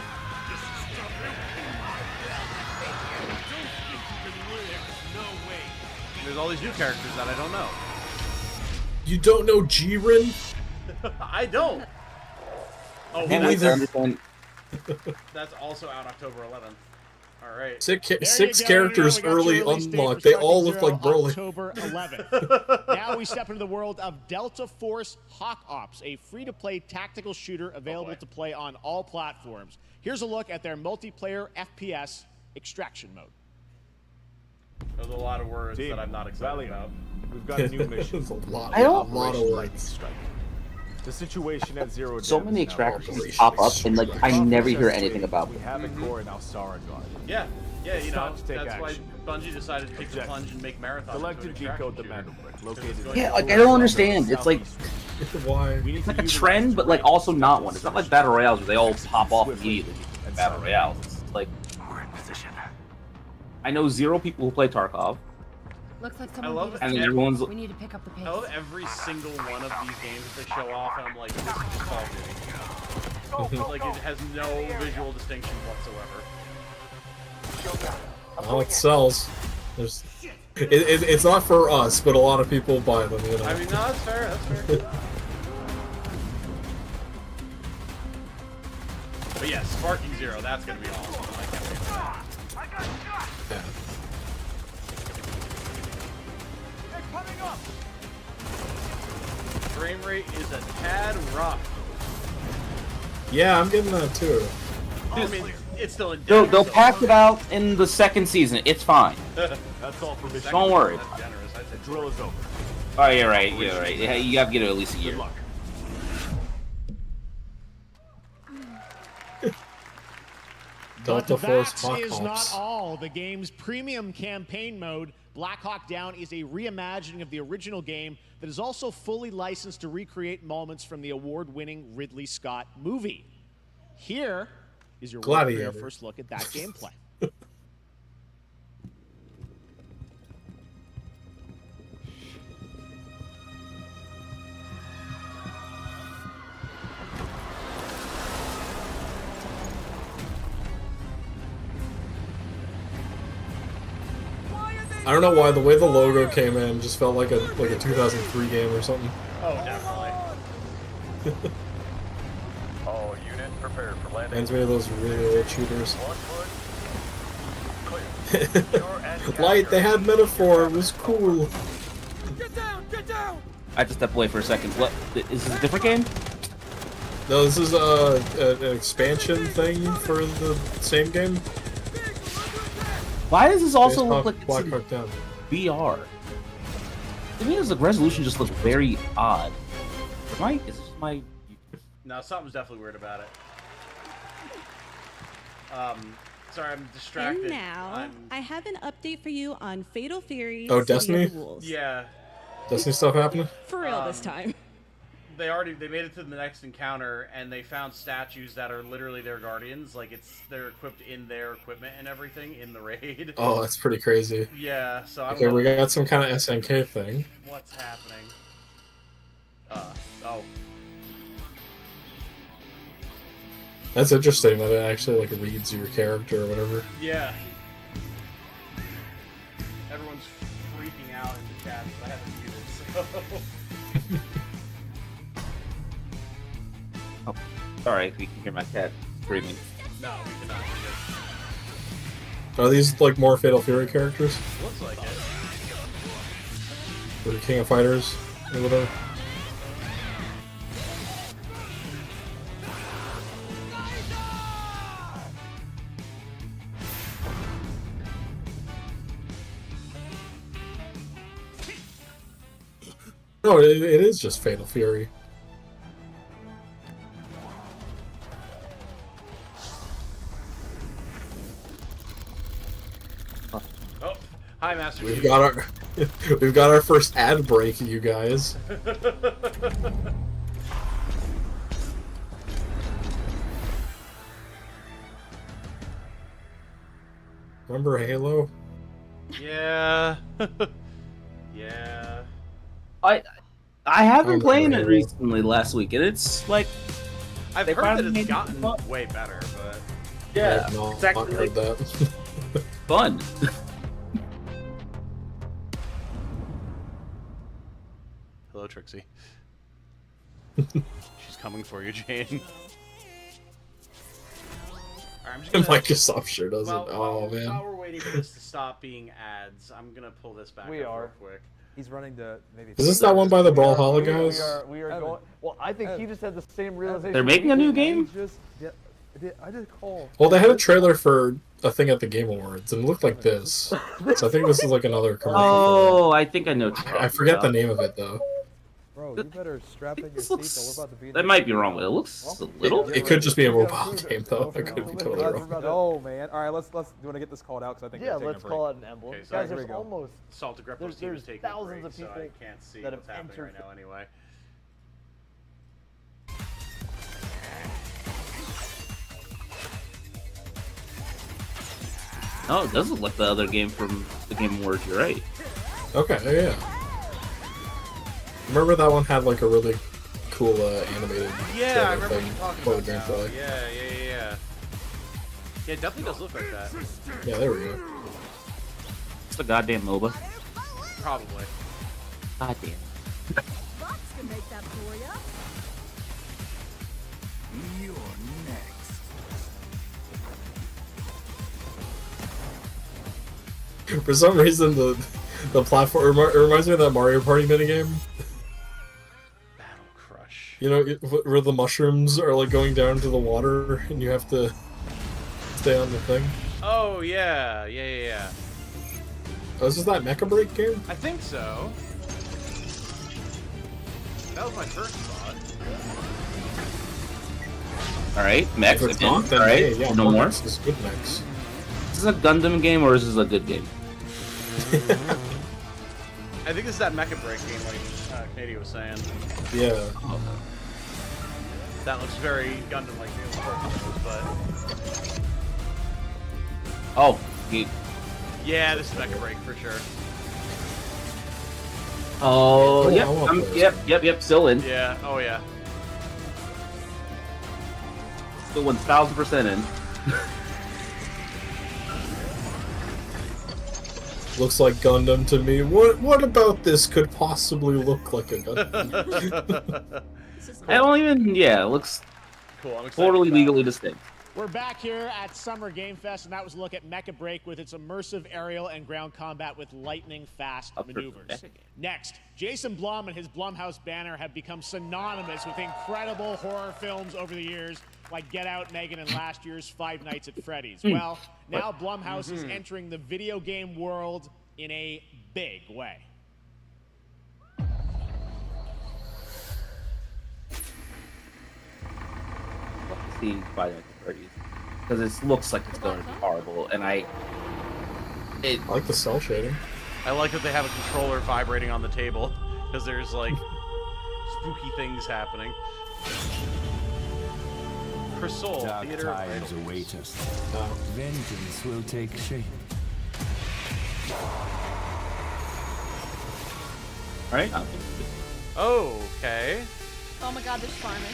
There's all these new characters that I don't know. You don't know Jiren? I don't. Oh, that's also out October 11th. All right. Six characters early unlocked. They all look like Broly. October 11th. Now we step into the world of Delta Force Hawk Ops, a free-to-play tactical shooter available to play on all platforms. Here's a look at their multiplayer FPS extraction mode. There's a lot of words that I'm not excited about. We've got a new mission. A lot of words. The situation at Zero So many extractions pop up, and like I never hear anything about We them. have a core in Alsara Guard. Yeah, you know, It's time to take that's why action. Bungie decided to take the plunge and make Marathon. Collect and decode the Mandel brick located. Yeah, like I don't understand. It's like why? It's like a trend, but like also not one. It's not like battle royales where they all pop off immediately. Like battle royales. It's like we're in position. I know 0 people who play Tarkov. Looks like I someone love beat us and to it. everyone's. We need to pick up the pace. I love every single one of these games that they show off, and I'm like, this is just Call of Duty. Like it has no visual distinction whatsoever. Well, it sells. There's, it's not for us, but a lot of people buy them. You know. I mean, no, that's fair. That's fair. But yeah, Sparking Zero, that's gonna be awesome. I can't wait for that. Yeah. Frame rate is a tad rough. Yeah, I'm getting that too. I mean, it's still in. They'll pack it out in the 2nd season. It's fine. That's all for this. Don't worry. That's generous. I The said drill is over. Oh, you're right. You're right. Yeah, you have to get it at least a year. Good luck. Delta Force That Hawk is not Ops. all. The game's premium campaign mode, Black Hawk Down, is a reimagining of the original game that is also fully licensed to recreate moments from the award-winning Ridley Scott movie. Here is your Gladiator. first look at that gameplay. I don't know why the way the logo came in just felt like a 2003 game or something. Oh, definitely. All units prepared for landing. Reminds me of those really old shooters. Light, they had metaphor. It was cool. I have to step away for a second. What? Is this a different game? No, this is an expansion thing for the same game. Why does this also look like Black it's Hawk Down. VR? To me, the resolution just looks very odd. Is this my? No, something's definitely weird about it. Sorry, I'm distracted. And now, I have an update for you on Fatal Fury. Oh, City of Destiny? the Wolves. Yeah. Destiny stuff happening? For real this time. They made it to the next encounter, and they found statues that are literally their guardians. Like they're equipped in their equipment and everything in the raid. Oh, that's pretty crazy. Yeah. So Okay, we got some kind of SNK thing. What's happening? Oh. That's interesting that it actually like reads your character or whatever. Yeah. Everyone's freaking out in the chat, so I haven't muted, so... Sorry, if you can hear my cat screaming. No, we cannot. Are these like more Fatal Fury characters? Looks like it. Or King of Fighters or whatever? No, it is just Fatal Fury. Oh, hi, Master We've Chief. got our first ad break, you guys. Remember Halo? Yeah. Yeah. I have been I'm playing it Halo. recently last week, and it's like I've they heard finally that made it's it gotten fun. way better, but Yeah, I have not it's actually heard like that. fun. hello, Trixie. She's coming for you, Jane. Alright, I'm just gonna... Microsoft sure doesn't. Oh man. While we're waiting for this to stop being ads, I'm gonna pull this back up real quick. He's running to maybe. Is this that one by the Brawlhalla guys? We are going. Well, I think he just had the same realization. They're making a new game? I did call. Well, they had a trailer for a thing at the Game Awards, and it looked like this. So I think this is like another commercial. Oh, I think I know. what you're I talking forget the about. name of it though. Bro, you better strap in your This seatbelt. looks- We're about to be. That might be wrong, but it looks a little. It could just be a mobile game though. I could be totally wrong. Oh man! All right, let's. Do you want to get this called out? Because I think Yeah, we're taking let's a break. call it an emblem. Okay, so Guys, here there's we go. almost Salt to Greppo's team there's is taking thousands a break, of people so I can't see that what's have happening entered right now anyway. Oh, it does look like the other game from the Game Awards. You're right. Okay, yeah. Remember that one had like a really cool animated Yeah, I trailer remember what thing you're talking for about the now. gameplay. Yeah. Yeah, it definitely does look like that. Yeah, there we go. It's a goddamn MOBA. Probably. Goddamn. Bots can make that for ya. You're next. For some reason, the platform it reminds me of that Mario Party minigame. Battle Crush. You know, where the mushrooms are like going down to the water, and you have to stay on the thing. Oh, yeah. Oh, is this that Mecha Break game? I think so. That was my first thought. All right, mechs If it's again. not, then All right, hey, yeah, no more. This is good mechs. Is this a Gundam game or is this a good game? I think this is that Mecha Break game, like Katie was saying. Yeah. That looks very Gundam-like, but... Oh, Yeah, this is Mecha Break for sure. Oh, I yep, wanna play this yep, still in. Yeah, oh yeah. Still 1000% in. Looks like Gundam to me. What about this could possibly look like a Gundam? I don't even, it looks cool. I'm excited totally about it. legally distinct. We're back here at Summer Game Fest, and that was a look at Mecha Break with its immersive aerial and ground combat with lightning-fast maneuvers. Next, Jason Blum and his Blumhouse banner have become synonymous with incredible horror films over the years, like Get Out, Megan, and last year's Five Nights at Freddy's. Well, now Blumhouse is entering the video game world in a big way. See Five Nights at Freddy's because it looks like it's going to be horrible, and I like the cell shading. I like that they have a controller vibrating on the table, because there's, like, spooky things happening. Crystal, Dark Theater of times Idols. await us. Vengeance will take shape. All right. Okay. Oh my god, there's farming.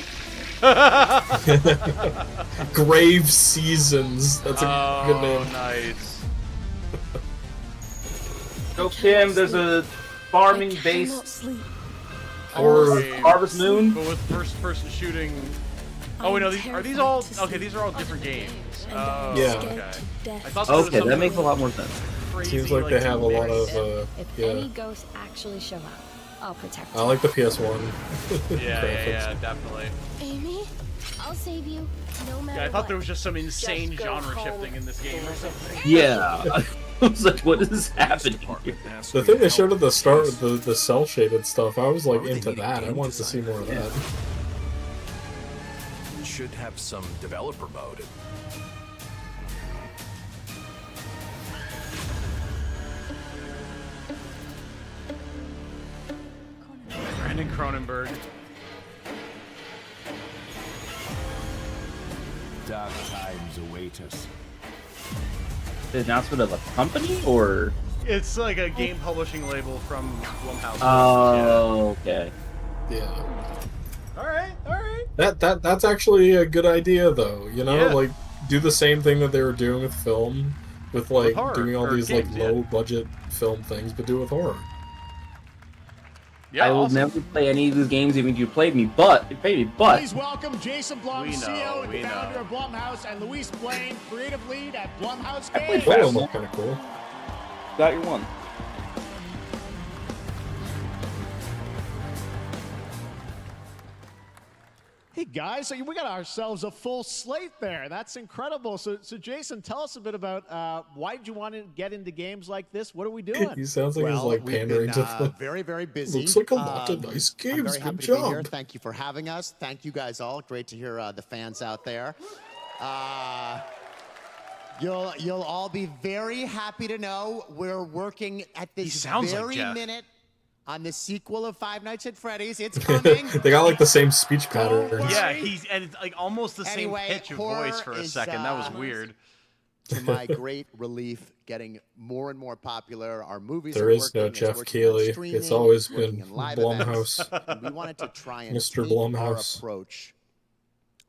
Grave Seasons. That's a good name. Nice. Go Kim, there's a farming-based Or Harvest Moon. But with first-person shooting Oh wait, no, are these all okay? These are all different games. Oh, Yeah. okay. I thought there was Okay, some that sort makes a of lot more sense. crazy, Seems like they have a lot mix. of If yeah. any ghosts actually show up, I'll protect I you. like the PS1. Yeah, definitly. Amy, I'll save you, no matter Yeah, I thought what. there was just some insane genre shifting in this game or something. Yeah. I was like, what is happening here? The thing they showed at the start, the cell shaded stuff, I was like into that. I wanted to see more of that. Should have some developer mode. Brandon Cronenberg. Dark times await us. The announcement of a company, or? It's like a game publishing label from Blumhouse. Oh, okay. Yeah. All right. That's actually a good idea, though. You know, Yeah. like do the same thing that they were doing with film, with like horror, doing all or these games, like yeah. low budget film things, but do it with horror. Yeah, I will awesome. never play any of these games, even if you played me. But Please welcome Jason Blum, We know, CEO we and founder know. of Blumhouse, and Luis Blaine, creative lead at Blumhouse I played Games. That Fast. looked kind of cool. Got your one. Hey guys, so we got ourselves a full slate there. That's incredible. So Jason, tell us a bit about why did you want to get into games like this? What are we doing? He sounds like he's Well, like we've pandering been, to the. very, very busy. Looks like a lot of nice I'm games. very happy Good to be here. job. Thank you for having us. Thank you guys all. Great to hear the fans out there. You'll all be very happy to know we're working at this sounds like very Geoff. minute on the sequel of Five Nights at Freddy's. It's coming. They got like the same speech patterns. Yeah, and it's like almost the same Anyway, pitch of horror voice for a is, second. That was weird. To my great relief, getting more and more popular. Our movies There are is no working, Jeff working on Keighley. streaming, It's always working been in live Blumhouse. events, and we wanted to try and Mr. take our Blumhouse. approach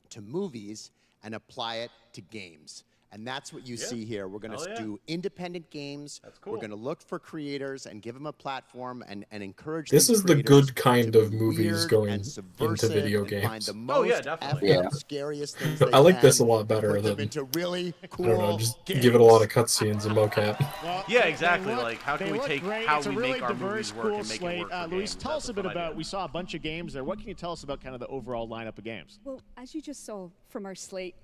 to movies and apply it to games. And that's what you see here. We're going Hell to yeah. do independent games. That's cool. We're going to look for creators and give them a platform and encourage This these is the creators good kind to of be movies weird going and into subversive video and find games. the Oh, yeah, most definitely. effed up, Yeah. scariest things they I like this a can lot and better put them than into really cool I don't know, just games. give it a lot of cutscenes and mocap. Well, Yeah, they exactly. look- Like, how can they we look take great. how It's a we really make our diverse, movies work cool and make slate. it work for Luis, games? tell us That's a bit fun idea. about. We saw a bunch of games there. What can you tell us about kind of the overall lineup of games? Well, as you just saw from our slate,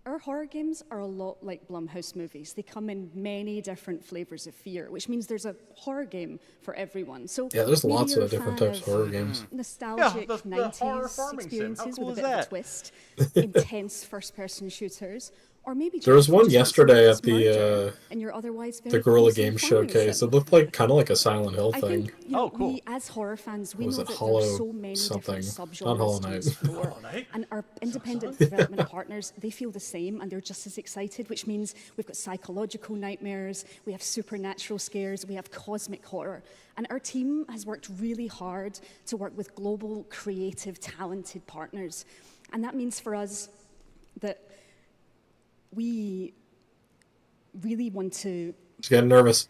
our horror games are a lot like Blumhouse movies. They come in many different flavors of fear, which means there's a horror game for everyone. So Yeah, there's maybe lots you're of a different fan types of horror games. Nostalgic Yeah, the horror 90s farming sim. How experiences cool with a is bit of that? a twist, intense first-person shooters, or maybe There was just one just yesterday some at the and your otherwise the very Guerrilla wholesome Games farming showcase. sim. It looked like kind of like a Silent Hill I thing. think we, as horror fans, we Was know it that Hollow there are so many something? different Not Hollow subgenres to Knight. explore, Hollow Knight? and our independent development partners, they feel the same, and they're just as excited. Which means we've got psychological nightmares, we have supernatural scares, we have cosmic horror, and our team has worked really hard to work with global, creative, talented partners, and that means for us that we really want to. She's getting nervous.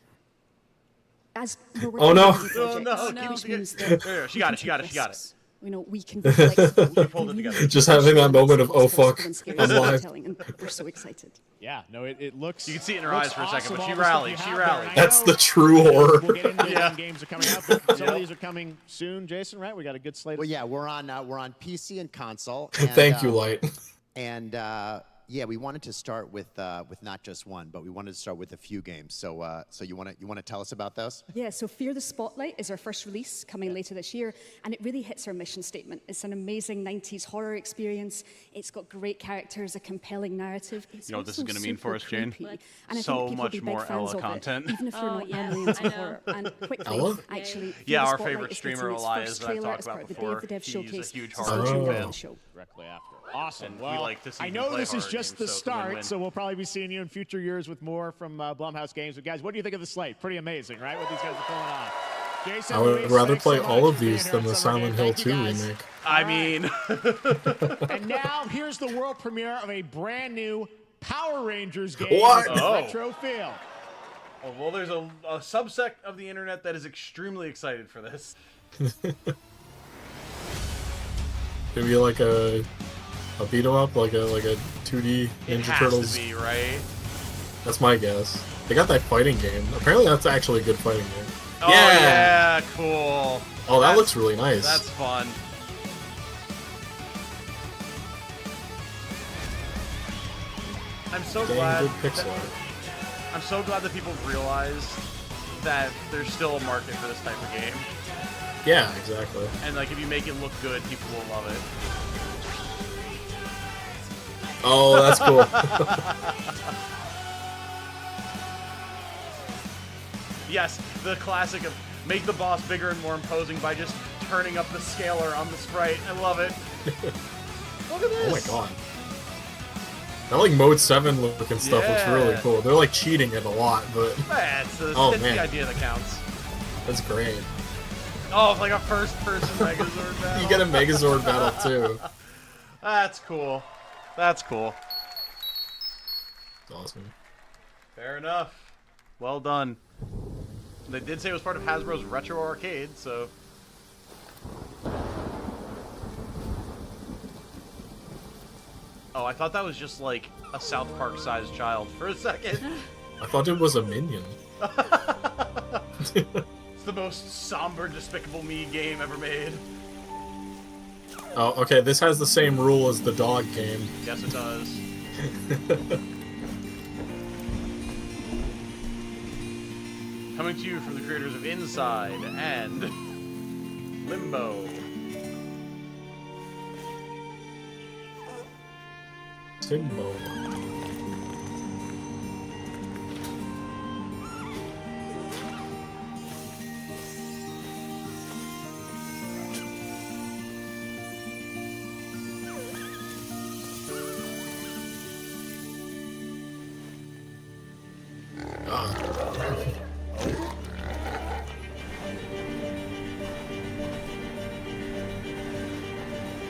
As we're Oh, working no. on these Oh, no. projects, Keep which it means together. that There, she we got can it, she got take it, she got it. risks. You know, we can be flexible. Hold it together. really Just push having that the limits moment of, what's oh, possible fuck, in scary I'm live. storytelling, and we're so excited. Yeah, no, it looks. You can see it in her looks eyes for a second, awesome, but she all the stuff rallied. you She have there. rallied. And I That's know the true horror. We'll get into Yeah. when games are coming out. But some Yeah. of these are coming soon, Jason. Right? We got a good slate. Well, yeah, we're on PC and console. Thank you, Light. And yeah, we wanted to start with not just one, but we wanted to start with a few games. So so you want to tell us about those? Yeah, so Fear the Spotlight is our first release coming later this year, and it really hits our mission statement. It's an amazing 90s horror experience. It's got great characters, a compelling narrative. It's You know what this is also gonna mean for us, super Jane? creepy, and I think So people will much be big more fans Ella of it, content. even if you're Oh, not yes, normally into I know. horror. And quickly, Ella? actually, Fear Yeah, the our Spotlight favorite is streamer getting its Elias first that I've trailer talked as part about of the Day before. of the Dev He's Showcase. a huge It's horror a Oh. fan. fan. Directly after. Awesome. And we Well, like to see I you know play this is horror just games, the so it's a win-win. start, so we'll probably be seeing you in future years with more from Blumhouse Games. But guys, what do you think of the slate? Pretty amazing, right? What these guys are pulling off. Jason, I would Luis, rather thanks so play much all of for being these here than on the Summer Silent Game. Hill Thank you, 2 guys. remake. I mean, And now here's the world premiere of a brand new Power Rangers game What? with a Oh. retro feel. oh, well, there's a subsect of the internet that is extremely excited for this. Maybe like a A beat 'em up like a 2D It Ninja has Turtles. to be, right? That's my guess. They got that fighting game. Apparently, that's actually a good fighting game. Oh yeah, cool. Oh, that looks really nice. That's fun. I'm so Dang glad. good pixel art. I'm so glad that people realize that there's still a market for this type of game. Yeah, exactly. And like, if you make it look good, people will love it. Oh, that's cool. Yes, the classic of make the boss bigger and more imposing by just turning up the scaler on the sprite. I love it. Look at this. Oh my god. That like Mode 7 looking stuff looks really cool. They're like cheating it a lot, but It's the idea that counts. That's great. Oh, like a first-person Megazord battle. You get a Megazord battle too. That's cool. That's cool. That's awesome. Fair enough. Well done. They did say it was part of Hasbro's Retro Arcade, so... Oh, I thought that was just like a South Park-sized child for a second. I thought it was a minion. It's the most somber, Despicable Me game ever made. Oh, okay, this has the same rule as the dog game. Yes, it does. Coming to you from the creators of Inside and Limbo. Limbo.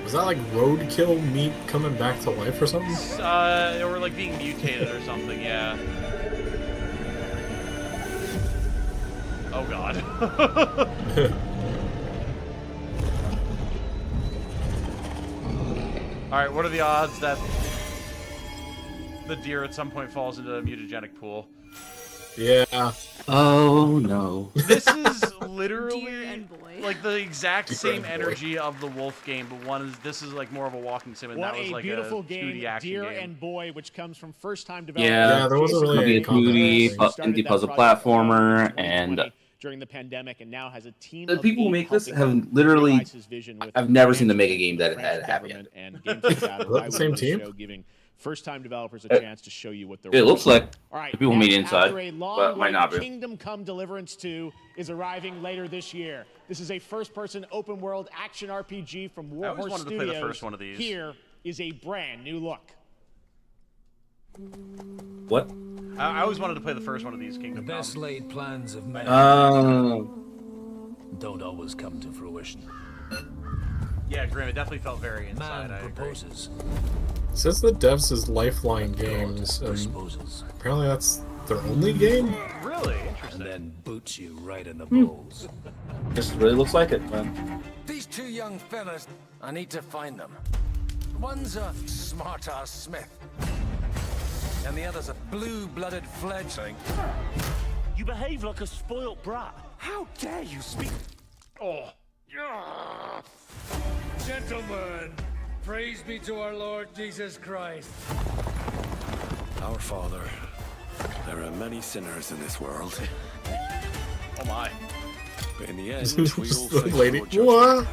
Was that like roadkill meat coming back to life or something? Or like being mutated or something, yeah. Oh god. Alright, what are the odds that the deer at some point falls into a mutagenic pool? Yeah. Oh no. This is literally like the exact same energy of the Wolf game, but this is like more of a walking sim, and What that was a like beautiful a 2D game, action Deer game. and Boy, which comes from first-time developers. Yeah, there wasn't really any any combat. indie puzzle platformer, and during the pandemic, and now has a team the of people who 8 make this helping him have literally. realize his vision with I've never seen them make a French game that had a happy government ending. and Games Insider. Is that the same team? Show, giving first-time developers a chance to show you what they're It looks like All right, the people who made next, Inside, after a long but might wait, not be. Kingdom Come Deliverance 2 is arriving later this year. This is a first-person open-world action RPG from I always Warhorse wanted to Studios. play the first one of these. Here is a brand new look. What? I always wanted to play the first one of these Kingdom Come. Best laid plans of men don't always come to fruition. Yeah, Grim, it definitely felt very inside. Man I agree. proposes. Since the devs is Lifeline Games, apparently that's their only game? Really? Interesting. And then boots you right in the balls. Just really looks like it, man. These two young fellas, I need to find them. One's a smart-ass smith, and the other's a blue-blooded fledgling. You behave like a spoilt brat. How dare you speak? Oh. Gentlemen, praise be to our Lord Jesus Christ. Our Father, there are many sinners in this world. Oh my. But in the end, we all face Lady. your judgment What?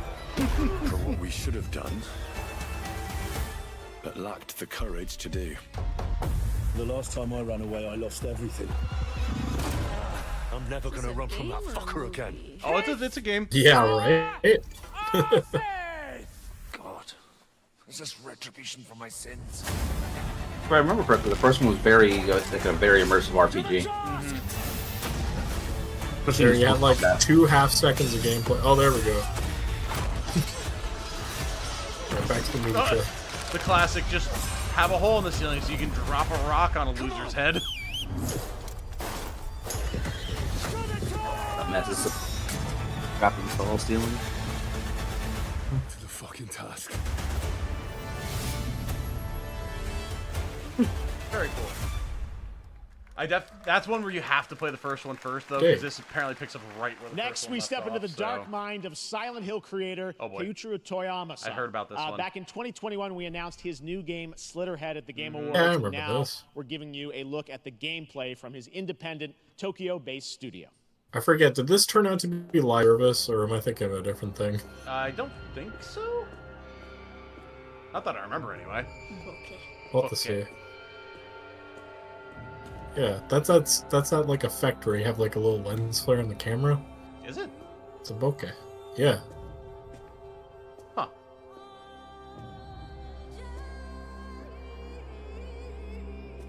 for what we should have done, but lacked the courage to do. The last time I ran away, I lost everything. I'm never gonna run from that fucker again. Oh, it's a game. Yeah, right? God, is this retribution for my sins? If I remember correctly, the first one was like a very immersive RPG. There you had like 2.5 seconds of gameplay. Oh, there we go. Right, back to the movie trip. The classic, just have a hole in the ceiling so you can drop a rock on a loser's head. That messes up. Dropping the whole ceiling. To the fucking task. Very cool. That's one where you have to play the first one first, though, Okay. because this apparently picks up right where the Next, first one we left step into off, the so- dark mind of Silent Hill creator Keiichiro Toyama. I heard about this one. Back in 2021, we announced his new game, Slitterhead, at the Game Awards. Yeah, I remember now this. we're giving you a look at the gameplay from his independent Tokyo-based studio. I forget, did this turn out to be live service, or am I thinking of a different thing? I don't think so. Not that I remember, anyway. We'll have to see. Yeah, that's that like effect where you have like a little lens flare on the camera. Is it? It's a bokeh. Yeah. Huh.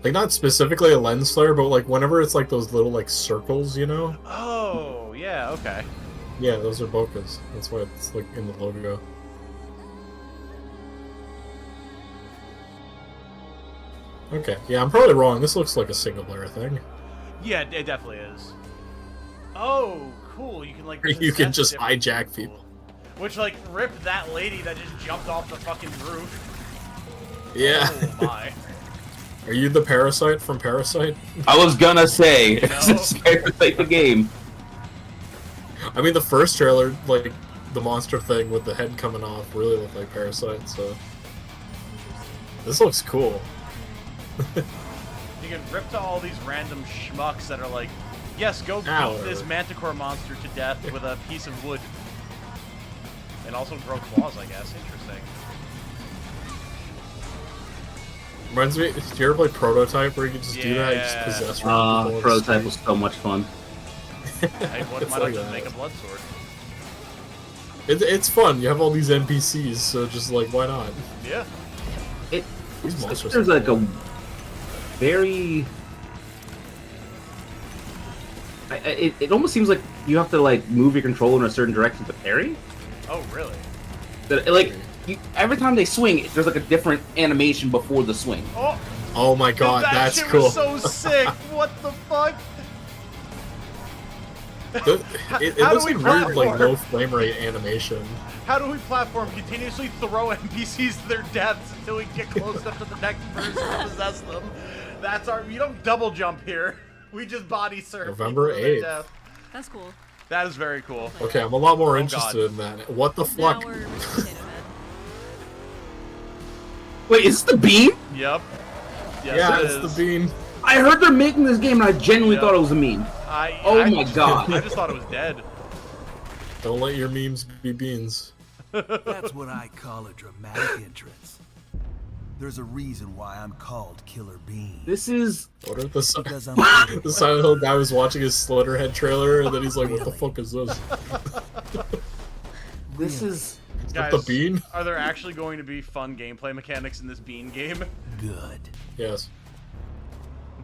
Like not specifically a lens flare, but like whenever it's like those little like circles, you know? Oh, yeah, okay. Yeah, those are bokehs. That's why it's like in the logo. Okay, yeah, I'm probably wrong. This looks like a single player thing. Yeah, it definitely is. Oh, cool. You can, like... You can possess just different hijack people. people. Which, like, rip that lady that just jumped off the fucking roof. Yeah. Oh, my. Are you the parasite from Parasite? I was gonna say, No. it's like the game. I mean, the first trailer, like, the monster thing with the head coming off really looked like Parasite, so... This looks cool. You can rip to all these random schmucks that are like, yes, go Ow. beat this manticore monster to death with a piece of wood. And also grow claws, I guess. Interesting. Reminds me, did you ever play Prototype where you could just do that? You just Yeah. possess random people on the Prototype street? was so much fun. Hey, why It's not like just that. make a blood sword? It's fun. You have all these NPCs, so just like, why not? Yeah. These monsters There's are like cool. a very... It almost seems like you have to like move your controller in a certain direction to parry. Oh, really? Like every time they swing, there's like a different animation before the swing. Oh, Oh my god, that that's shit cool. was so sick. What the fuck? It How looks do we like weird, like platform? low frame rate animation. How do we platform continuously throw NPCs to their deaths until we get close enough to the next person to possess them? That's our. You don't double jump here. We just body surf. November people to their 8th. death. That's cool. That is very cool. Okay, I'm a lot more Oh, interested in that. What the Now fuck? we're Mr. Potato Head. Wait, is this the beam? Yep. Yes, yeah, it it's is. the bean. I heard they're making this game, and I genuinely Yep. thought it was a meme. Oh my god. I just thought it was dead. Don't let your memes be beans. That's what I call a dramatic entrance. There's a reason why I'm called Killer Bean. This is... What are the Because I'm the Silent Hill guy was watching his Slitterhead trailer, and then he's like, "What the fuck is this?" This is... Is that Guys, the bean? are there actually going to be fun gameplay mechanics in this bean game? good. Yes.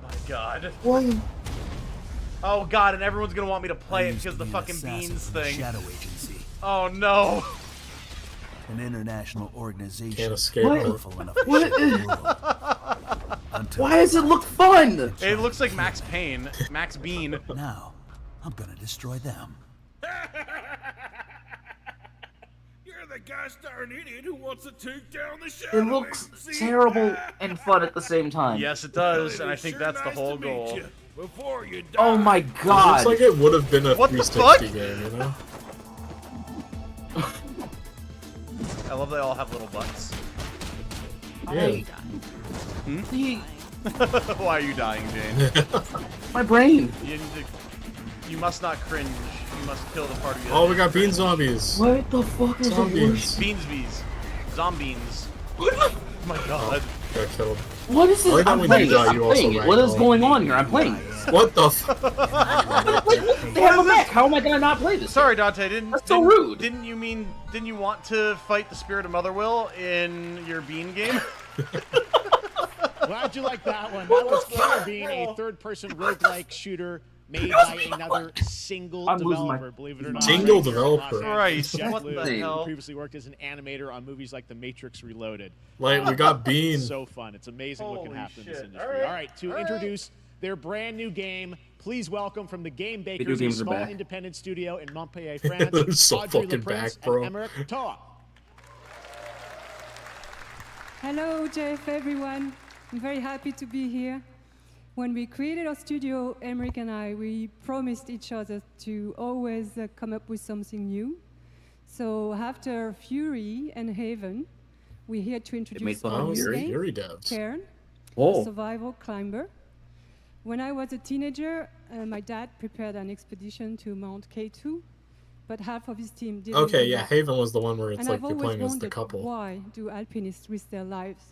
My god. What? Oh god, and everyone's gonna want me to play I it used because to the be an fucking assassin beans for the thing. Shadow Agency, Oh no. an international organization Can't escape powerful enough to What? shake the world. Until Why does it look fun? It looks like Max Payne. Max Bean. now, I'm gonna destroy them. You're the gosh darn idiot who wants to take down the It Shadow looks Agency. terrible and fun at the same time. Yes, it does, Well, and I it's think sure that's the nice whole to meet goal. you. Before you die. Oh my It god. looks like it would have been a What the 360 fuck? game, you know? I love they all have little butts. Yeah. The- Why are you dying, Jane? my brain. You must not cringe. You must kill the party. Oh, we got bean zombies. What the fuck is Zombies. Beans bees. Zombies. Oh my god. Got killed. What is this? I like how I'm when playing you it. die, I'm you also playing it. What is ragdoll. going on here? I'm playing it. What the f- They have a mech. How am I gonna not play this? Sorry, Dante. That's so rude. Didn't you want to fight the spirit of Motherwill in your bean game? Glad you like that one. That was Killer Bean, a third-person roguelike shooter made by another single I'm losing my- developer, believe it or not. Single Right here in Los developer. Angeles. Christ, Geoff what Liu, the who hell? previously worked as an animator on movies like The Matrix Reloaded. Like, we got Bean. So fun. It's amazing what can Holy happen in this shit. industry. All right, to introduce their brand new game, please welcome from the Game Bakers, a games are small back. independent studio in Montpellier, France, They're so Audrey fucking Leprince back, bro. and Emmerich Toa. Hello, Geoff, everyone. I'm very happy to be here. When we created our studio, Emmerich and I, we promised each other to always come up with something new. So after Fury and Haven, we're here to introduce our new game, Cairn, a survival climber. When I was a teenager, my dad prepared an expedition to Mount K2, but half of his team didn't. Okay, yeah, Haven was the one where it's and like I've you're always playing as the wondered, couple. why do alpinists risk their lives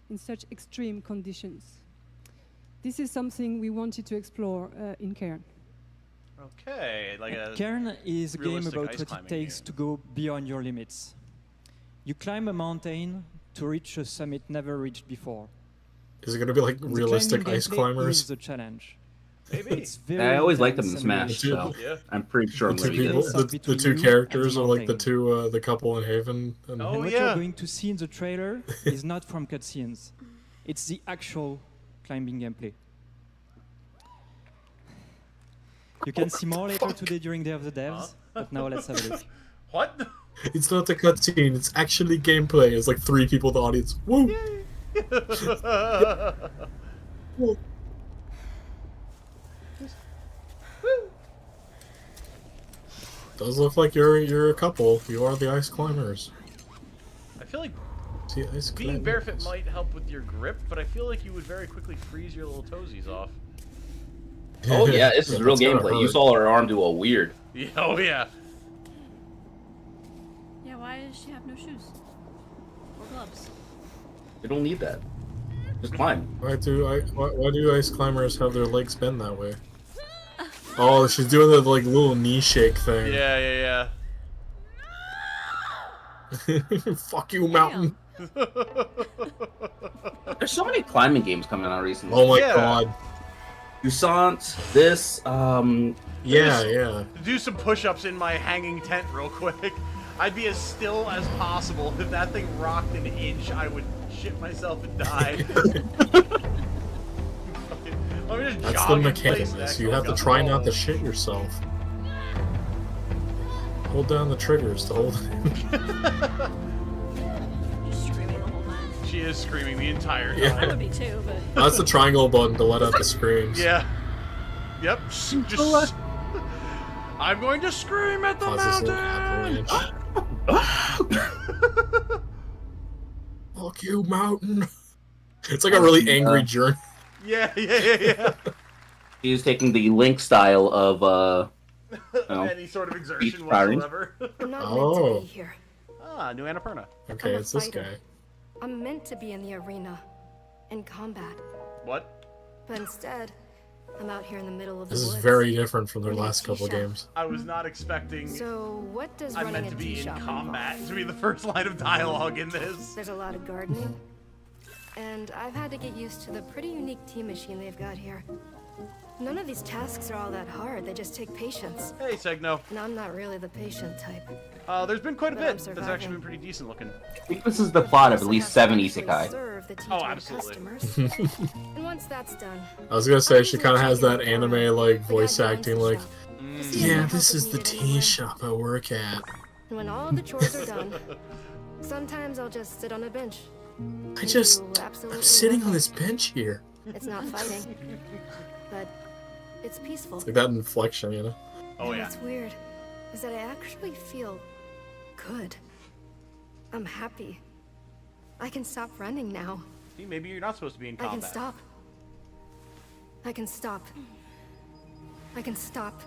in such extreme conditions? This is something we wanted to explore in Cairn. Okay, like a Cairn is a game realistic about ice what it climbing takes to go beyond your limits. You climb a mountain to reach a summit never reached before. Is it going to be like realistic ice climbers? Is the challenge. Maybe. It's very I always liked them in intense and Smash, so realistic. I'm pretty sure I'm The going two to be people, good. the two characters are like the two, the couple in Haven. And And what you're going to see in the trailer is not from cutscenes. It's the actual climbing gameplay. You can see more later today during Day of the Devs, but now let's have a look. What? It's not a cutscene, it's actually gameplay. It's like 3 people in the audience. Woo! Does look like you're a couple. You are the ice climbers. I feel like See, ice being climbers. barefoot might help with your grip, but I feel like you would very quickly freeze your little toesies off. Oh yeah, this is real That's gonna gameplay. You hurt. saw her arm do a weird. Yeah, oh yeah. Yeah, why does she have no shoes? Or gloves? You don't need that. Just climb. Why do ice climbers have their legs bend that way? Oh, she's doing the like little knee shake thing. Yeah. Fuck you, mountain. There's so many climbing games coming out recently. Oh my god. Usant, this, Yeah. Do some push-ups in my hanging tent real quick. I'd be as still as possible. If that thing rocked an inch, I would shit myself and die. Let me just That's jog the in mechanics. place You have to try not to shit yourself. Hold down the triggers to hold it. She is screaming the entire time. Yeah. I would be too, but... That's the triangle button to let out the screams. Yeah. Yep. Just. I'm going to scream at the mountain. Fuck you, mountain. It's like a really angry journey. Yeah. He's taking the Link style of, Any sort of exertion firing. whatsoever. I'm not Oh. meant to be here. Ah, new Annapurna. Okay, I'm a it's this fighter. guy. I'm meant to be in the arena, in combat. What? But instead, I'm out here in the middle of This the is woods. very different from their in a last couple tea shop. games. I was not expecting. So what does I'm running meant to a tea be in shop combat involve? to be the first line of dialogue in this. There's a lot of gardening, and I've had to get used to the pretty unique tea machine they've got here. None of these tasks are all that hard. They just take patience. Hey, Segno. And I'm not really the patient type. There's been quite a But I'm bit that's actually surviving. been pretty decent looking. I think this is the plot of at least 7 isekai. Serve the tea Oh, to my absolutely. customers. And once that's done, I was gonna say she kind of has that anime like voice acting, like, yeah, this is the tea shop I work at. and when all the chores are done, sometimes I'll just sit on a bench. I'm sitting on nothing. this bench here. It's not fighting, but it's peaceful. It's like that inflection, you know. Oh And what's weird is that I actually feel good. I'm happy. I can stop running now. See, maybe you're not supposed to be in I can combat. stop. I can stop. I can stop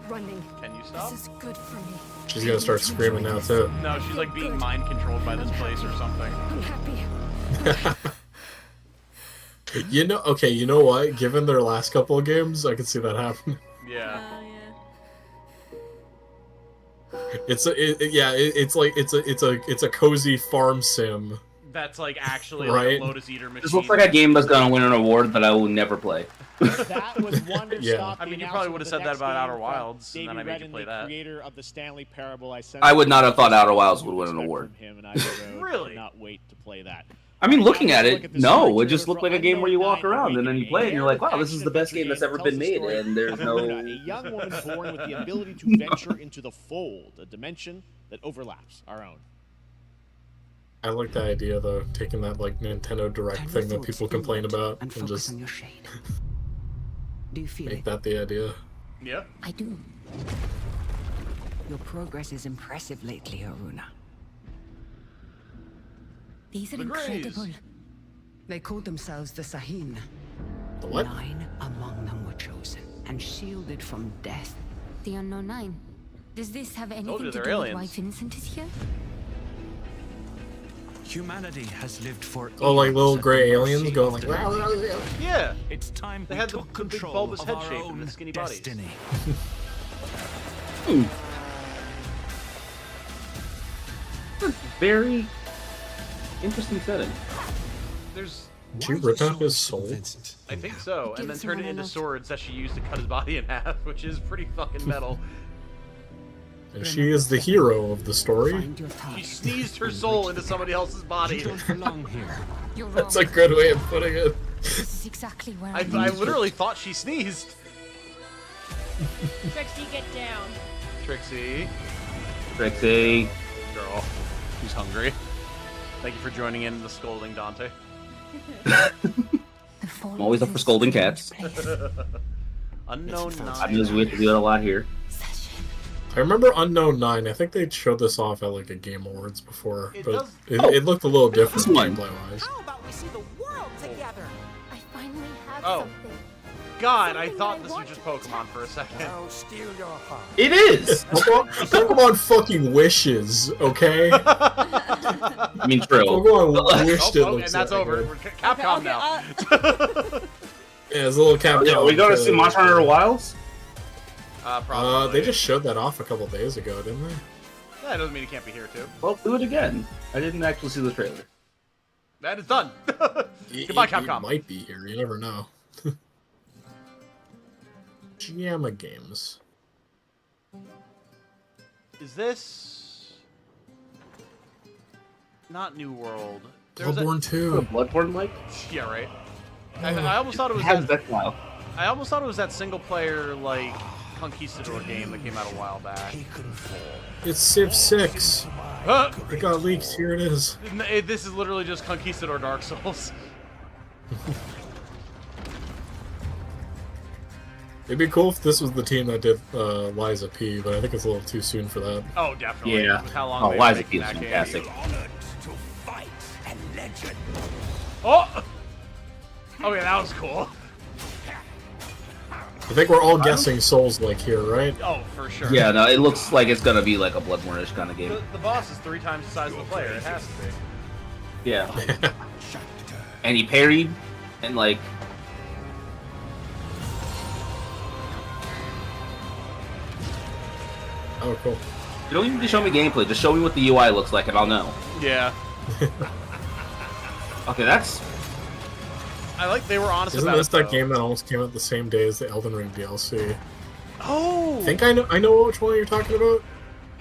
running. Can you stop? This is good for me. She's gonna start screaming now too. No, she's like being mind controlled by this place or something. I'm happy. You know, okay, you know what? Given their last couple of games, I could see that happen. Yeah. It's a cozy farm sim. That's like actually Right. like a Lotus Eater machine. This looks like a game that's gonna win an award that I will never play. That was Wonder Yeah. Stop. I mean, you probably would have said that about Outer Wilds, and then I made you play that. Creator of the Stanley Parable, I would not have thought Outer Wilds would win an award. Really? Not wait to play that. I mean, looking at it, no, it just looked like a game where you walk around and then you play it and you're like, wow, this is the best game that's ever been made, and there's no... A young woman born with the ability to venture into the fold, a dimension that overlaps our own. I like the idea though, taking that like Nintendo Direct thing that people complain about and just on your shade. Do you feel make it? that the idea. Yep. I do. Your progress is impressive lately, Aruna. These are The Greys. incredible. They called themselves the Sahin. The what? 9 among them were chosen and shielded from death. The Unknown Nine. Does this have anything you, to they're do aliens. with why Vincent is here? Humanity has lived for Oh, like little eons at gray the aliens mercy going of like. the Yeah. It's time They we had the took big control bulbous of head our shape and the own skinny bodies. destiny. Very interesting setting. There's. Did you rip out his soul? I think so, and Give then us turn it one into minute. swords that she used to cut his body in half, which is pretty fucking metal. And she is the hero of the story. Find your She target. sneezed her soul into somebody else's body. You don't belong here. You're wrong. That's a good way of putting it. This is exactly where I literally thought she sneezed. Trixie, get down. Trixie. Trixie. Girl. She's hungry. Thank you for joining in the scolding, Dante. I'm always up for scolding cats. Unknown I 9. know we have to do that a lot here. I remember Unknown 9. I think they showed this off at like a Game Awards before, It but does- it looked a little different This one. gameplay wise. How about we see the world together? I finally have Oh. something. God, I thought this was just Pokemon for a second. I'll steal your heart. It is! Pokemon fucking wishes, okay? I mean, true. Pokemon wished it Oh, and looks that's that over. good. We're Capcom now. Yeah, it's a little Capcom. Yeah, we going to see Monster Hunter Wilds? Probably. They just showed that off a couple days ago, didn't they? That doesn't mean it can't be here, too. Well, do it again. I didn't actually see the trailer. That is done. Goodbye, Capcom. It might be here. You never know. Giamma Games. Is this... Not New World. There was Bloodborne 2. Bloodborne, Mike? Yeah, right. I almost thought it was Has that... that file. I almost thought it was that single-player, like, Conquistador game that came out a while back. It's Civ 6. It got leaked. Here it is. This is literally just Conquistador Dark Souls. It'd be cool if this was the team that did Liza P, but I think it's a little too soon for that. Oh, definitely. Yeah. With how long Oh, they've Liza been P making is that game. fantastic. Oh! Okay, that was cool. I think we're all guessing Souls-like here, right? Oh, for sure. Yeah, no, it looks like it's gonna be like a Bloodborne-ish kind of game. The boss is 3 times the size of the player. It has to be. Yeah. And he parried, and like... Oh, cool. You don't even need to show me gameplay, just show me what the UI looks like and I'll know. Yeah. Okay, that's... I like they were honest Isn't about this it, that though. game that almost came out the same day as the Elden Ring DLC? Oh! I think I know which one you're talking about.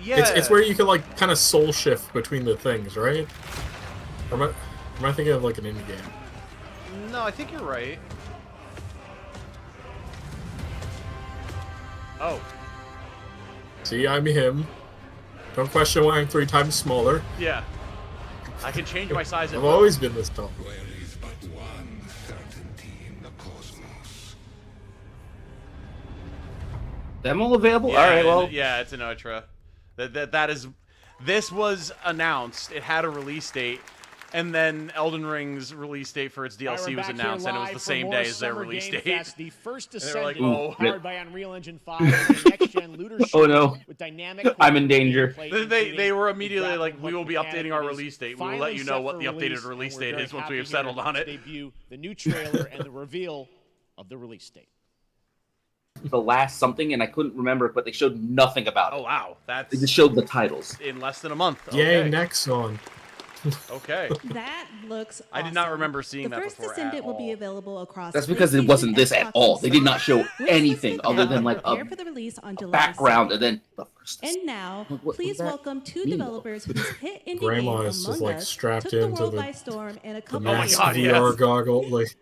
Yeah. It's where you can like kind of soul shift between the things, right? Or am I thinking of like an indie game? No, I think you're right. Oh. See, I'm him. Don't question why I'm 3 times smaller. Yeah. I can change my size at I've will. always been this tall. Demo available? Yeah, Alright, well... yeah, it's an Ultra. That is. This was announced. It had a release date, and then Elden Ring's release date for its DLC was announced, and it was the same day as their release date. Fest, the first And they were like, Descendant, "Oh." powered by Unreal Engine 5, the next-gen looter shooter Oh, no. with dynamic. I'm in danger. They were immediately like, we will be updating our release date. We will let you know what the updated release date is once we have settled on it. Debut the new trailer and the reveal of the release date. The last something, and I couldn't remember, but they showed nothing about it. Oh, wow. That's They just showed the titles. in less than a month. Yay, Okay. Nexon. Okay. That looks I did not awesome. remember seeing the that first before at Descendant will be all. available across. That's because it PlayStation, wasn't this at Xbox, all. They did not show With anything specific other than like prepare a for the release on July background 2nd. and then the first. And now, What please does that welcome 2 mean, developers whose hit indie Grandma game is just Among like Us strapped took the into world the by storm in a the couple max years. VR goggle. Like,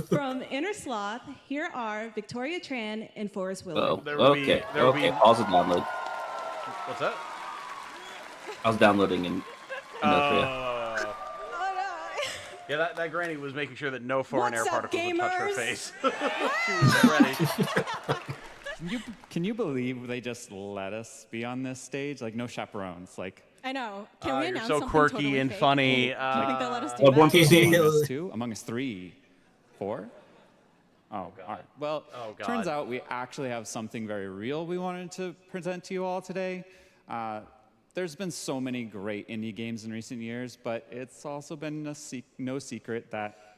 From Inner Sloth, here are Victoria Tran and Forrest Willard. Oh, There will be- okay. there will Okay, be- pause and download. What's that? I was downloading in Notria. Yeah, that granny was making sure that no foreign air What's up, particles would touch her gamers? face. She was ready. Can you believe they just let us be on this stage? Like, no chaperones. Like, I know. Can we You're announce so something quirky totally and fake? funny. Do you think they'll let us do Among that? Us 2? Among Us 3? 4? Oh, all right. Well, God. turns out we actually have something very real we wanted to present to you all today. There's been so many great indie games in recent years, but it's also been no secret that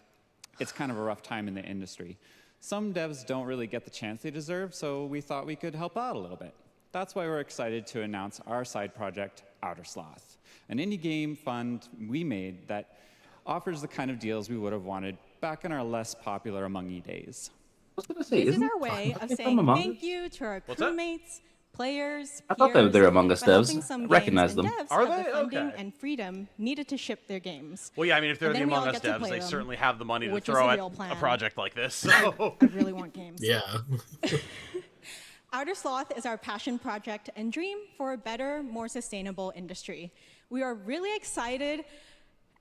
it's kind of a rough time in the industry. Some devs don't really get the chance they deserve, so we thought we could help out a little bit. That's why we're excited to announce our side project, Outer Sloth, an indie game fund we made that offers the kind of deals we would have wanted back in our less popular Among Us days. I was gonna say, This is isn't our way of from saying Among thank Us? you to our What's that? crewmates, players, I thought they were peers, there Among Us for helping devs. some Recognize games them. and devs Are have they? the funding Okay. and freedom needed to ship their games. Well, yeah, I mean, if they're And the then we Among all Us get to devs, play they them, certainly have the money to which is throw the at real plan. a project like this. I So. really want games. Yeah. Outer Sloth is our passion project and dream for a better, more sustainable industry. We are really excited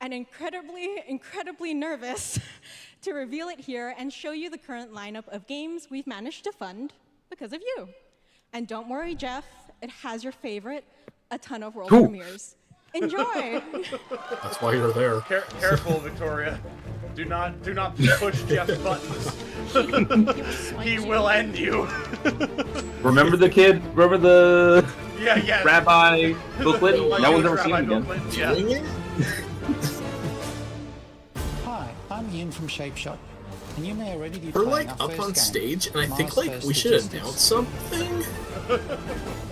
and incredibly nervous to reveal it here and show you the current lineup of games we've managed to fund because of you. And don't worry, Geoff, it has your favorite, a ton of world premieres. Enjoy! That's why you're there. Careful, Victoria. Do not push Geoff's buttons. He will end you. Remember the kid? Remember the Yeah. Rabbi booklet? Like No one's ever seen Rabbi him again. booklet, yeah. Hi, I'm Ian from ShapeShot, and you may already be We're playing like our up first on game, stage, and I think Mars like First we should Logistics. announce something.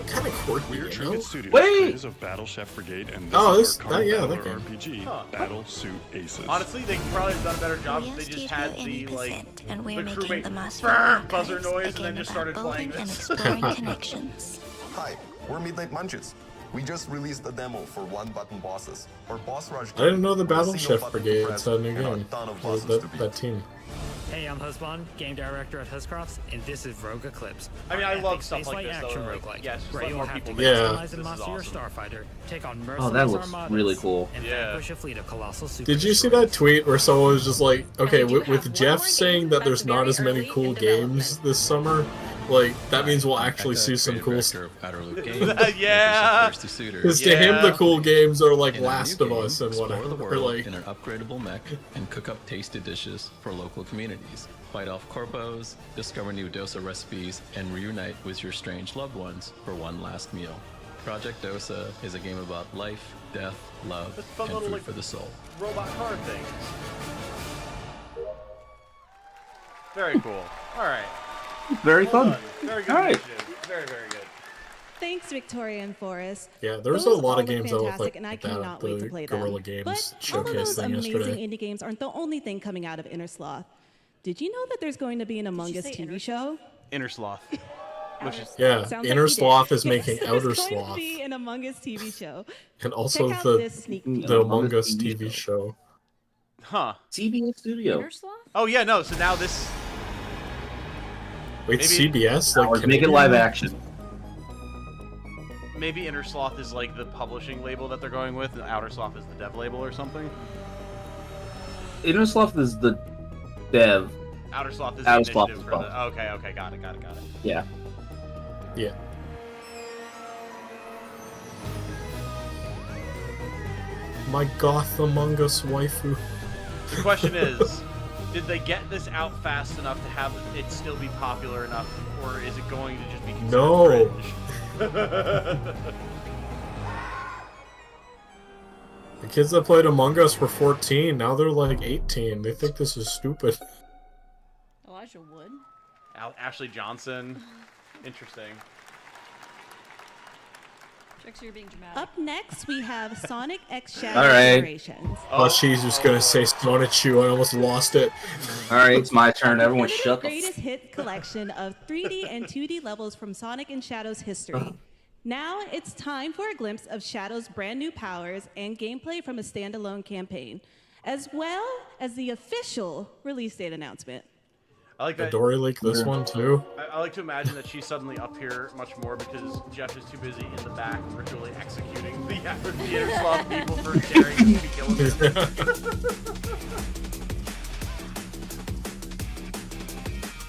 Kind of quirky, We're you know? Trinket Studios, Wait! creators of Battle Chef Brigade and Oh, this this- is our yeah, common that battler game. RPG, Huh. Battle Suit Aces. Honestly, they could probably have done a better job if they Curiosity just to had grow the any like percent, and we're the making crewmate the most buzzer noise and then just started playing and this. exploring connections. Hi, we're Midnight Munches. We just released a demo for one-button bosses, or boss rush. I didn't know the with a Battle single Chef button Brigade press had a new and a game. ton of Or bosses to beat. that team. Hey, I'm Husband, game director at Huscrafts, and this is Rogue Eclipse. I mean, I love stuff like Spaceflight this, action though, like, roguelike, yes, just where let you'll more have to people make it. customize This and is master your awesome. starfighter, take on Oh, mercenaries that looks armadas, really cool. and Yeah. vanquish a fleet of colossal super Did you see that tweet where someone was just like, okay, with Geoff saying that there's not as many cool games this summer, like, that means we'll actually see some cool stuff. Yeah. Because to him, the cool games are like Last of Us and Explore whatever. the Or world like, in an upgradable mech and cook up tasty dishes for local communities. Fight off corpos, discover new dosa recipes, and reunite with your strange loved ones for one last meal. Project Dosa is a game about life, death, love, This fun and little, food like, for the soul. robot car thing. Very cool. All right. Very Well fun. done. Very good All right. initiative. Very good. Thanks, Victoria and Forrest. yeah, there's Those a lot all of look games that look fantastic, like and I that cannot at wait to the play them. Guerrilla Games But all of showcase those thing amazing yesterday. indie games aren't the only thing coming out of Inner Sloth. Did you know that there's going to be an Among Us TV show? Inner Sloth. Which is Yeah, Sounds like Inner you did. Sloth is Yes, making there's Outer going Sloth. to be an Among Us TV show. And also Check out the this sneak peek. Among Us TV show. Huh. CBS Studio. Inner Sloth? Oh yeah, no. So now this. Wait, Maybe- CBS? Like, Like, make it Canadian? live action. Maybe Inner Sloth is like the publishing label that they're going with, and Outer Sloth is the dev label or something. Inner Sloth is the dev. Outer Sloth is Outer the Sloth initiative is for both. the. Okay, got it. Yeah. Yeah. My goth Among Us waifu. The question is, did they get this out fast enough to have it still be popular enough, or is it going to just be considered No. cringe? The kids that played Among Us were 14, now they're like 18. They think this is stupid. Elijah Wood. Ashley Johnson. Interesting. Trixie, you're being dramatic. Up next, we have Sonic X Shadow All right. Generations. Oh, she's just gonna say Sonichu. I almost lost it. All right, it's my turn. Everyone shut the Greatest hit collection of 3D and 2D levels from Sonic and Shadow's history. Now it's time for a glimpse of Shadow's brand new powers and gameplay from a standalone campaign, as well as the official release date announcement. I like that. Midori leaked this one too. I like to imagine that she's suddenly up here much more because Geoff is too busy in the back ritually executing the Yaroslav people for daring to be killing him.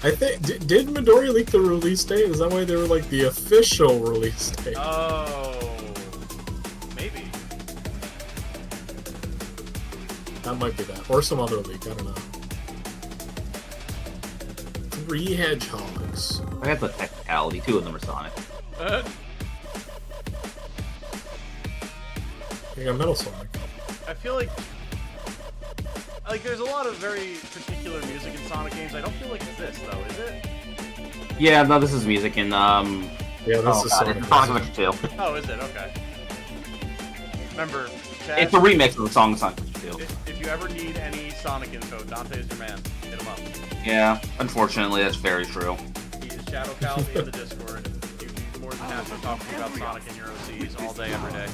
I think did Midori leak the release date? Is that why they were like the official release date? Oh, maybe. That might be that, or some other leak. I don't know. 3 hedgehogs. I got the technicality. 2 of them are Sonic. You got Metal Sonic. I feel like there's a lot of very particular music in Sonic games. I don't feel like it's this though, is it? Yeah, no, this is music in Yeah, this is Sonic. Sonic Adventure 2. Oh, is it? Okay. Remember, Chad, It's a remix of the song Sonic Adventure 2. if you ever need any Sonic info, Dante is your man. Hit him up. Yeah, unfortunately, that's very true. He is Shadow Calvi in the Discord. He'd be more than happy to talk to you about Sonic and your OCs all day, every day.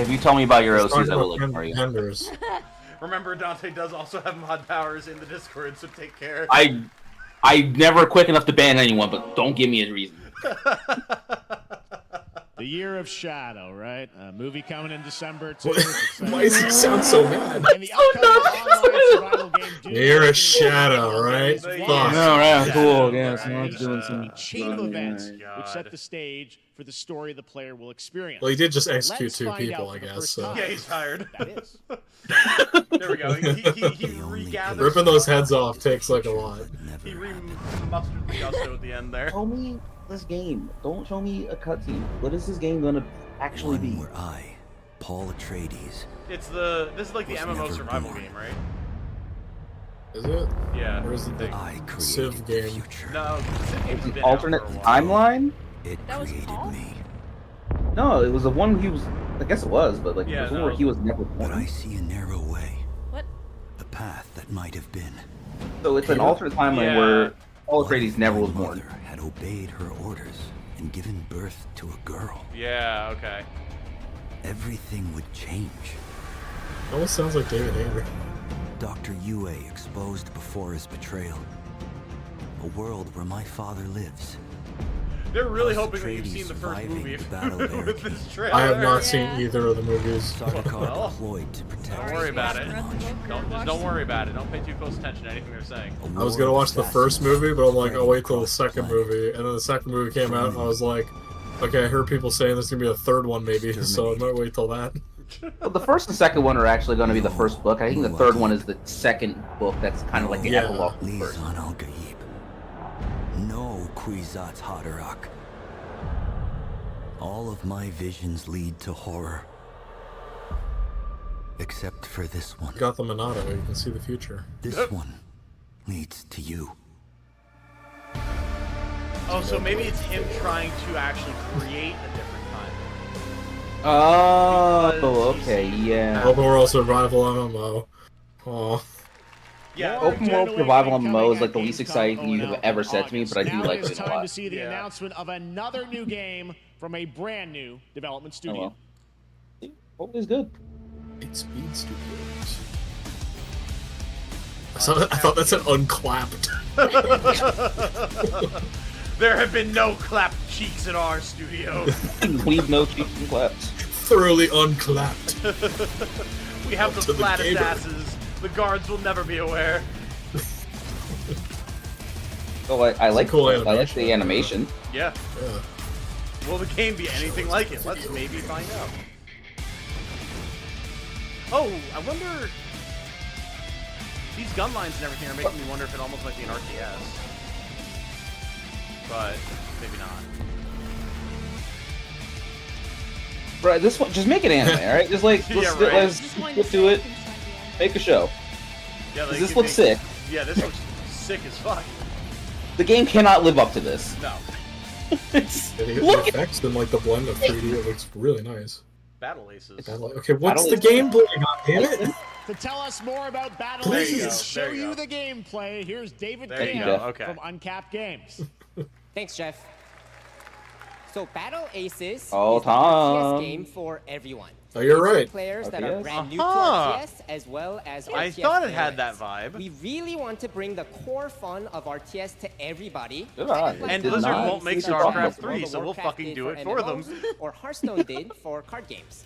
If you tell me about your OCs, I will ignore you. Remember, Dante does also have mod powers in the Discord, so take care. I'm never quick enough to ban anyone, but don't give me a reason. The Year of Shadow, right? A movie coming in December too. Why does he sound so mad? And the upcoming survival game, Year of Shadow, right? Fuck. Alright, cool. Yeah, so Sonic's doing some chain of events which set the stage for the story the player will experience. Well, he did just execute Let's 2 find people, out I for the guess. first So. time. Yeah, he's tired. That is. There we go. He regathered. Ripping those heads off takes like a lot. He mustered the gusto at the end there. Show me this game. Don't show me a cutscene. What is this game gonna actually be? Where I, Paul Atreides. This is like the MMO survival game, right? Is it? Yeah. Or is it the Civ game? No, the Civ game's It's been an out alternate for a while. timeline? That was Paul? No, it was the one he was. I guess it was, but like Yeah, it was one where he was never But I born. see a narrow way. What? A path that might have been. So it's an alternate timeline where Paul Atreides never was born. Mother had obeyed her orders and given birth to a girl. Yeah, okay. Everything would change. Almost sounds like David Ayer. Dr. Yue exposed before his betrayal. A world where my father lives. They're really House hoping that you've Atreides seen the first surviving movie the Battle of with this trailer. I have not seen either of the movies. Sardaukar deployed to protect. Don't worry about it. Don't worry about it. Don't pay too close attention to anything they're saying. I was gonna watch the first movie, but I'm like, I'll wait till the second movie. And then the second movie came out, and I was like, okay, I heard people saying there's gonna be a third one maybe, so I might wait till that. Well, the first and second one are actually going to be the first book. I think the third one is the second book. That's kind of like the epilogue. to the first. Lizan al-Gaib. No Kwisatz Haderach. All of my visions lead to horror. Except for this one. Got the Monado, you can see the future. This one leads to you. Oh, so maybe it's him trying to actually create a different time. Oh, okay, yeah. Open world survival MMO. Aw. Yeah, Open world survival MMO is like the least exciting thing you have ever said to me, but I do Now like it is it a time lot. to see the announcement of another new game from a brand new development studio. Hopefully it's good. It's Speed Studios. I thought that said unclapped. There have been no clapped cheeks in our studio. Leave no cheeks and claps. Thoroughly unclapped. We have Up the to the flattest gamer. asses. The guards will never be aware. Oh, I like cool I like the animation. Yeah. Will the game be anything like it? Let's maybe find out. Oh, I wonder. These gun lines and everything are making me wonder if it almost might be an RTS. But maybe not. Bro, this one, just make it anime, alright? Just like, let's, Yeah, right. let's do it. Make a show. Yeah, 'Cause they this could looks make- sick. Yeah, this looks sick as fuck. The game cannot live up to this. No. The effects and like the blend of 3D, it looks really nice. Battle Aces. Okay, what's the gameplay? God damn it! To tell us more about Battle Please. Aces and There show you you the gameplay, here's David There you Cam go, okay. from Uncapped Games. Thanks, Geoff. So Battle Aces Oh, is the RTS Tom. game for everyone. Oh, you're right. Players that are brand new to Uh-huh. RTS as well as RTS I thought it fans. had that vibe. We really want to bring the core fun of RTS to everybody. Good Kind eye. of like And how Blizzard World won't make of StarCraft Warcraft 3, so we'll Warcraft fucking did do it for them. MMOs, or Hearthstone did for card games.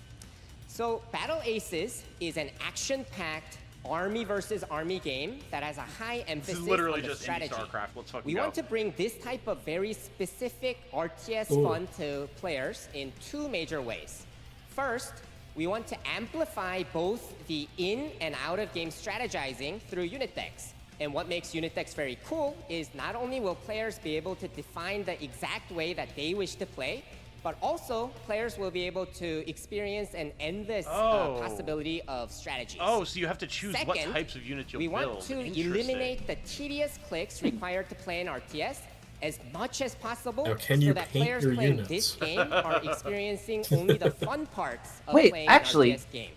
So Battle Aces is an action-packed army versus army game that has a high emphasis literally on the just indie strategy. StarCraft. Let's fucking We go. want to bring this type of very specific RTS Ooh. fun to players in two major ways. First, we want to amplify both the in and out of game strategizing through unit decks. And what makes unit decks very cool is not only will players be able to define the exact way that they wish to play, but also players will be able to experience an endless possibility of strategies. Oh, so you have to choose what Second, types of units you'll we build. want to Interesting. eliminate the tedious clicks required to play an RTS as much as possible, Now, can so you that paint players your playing units? this game are experiencing only the fun parts of Wait, playing actually, an RTS game.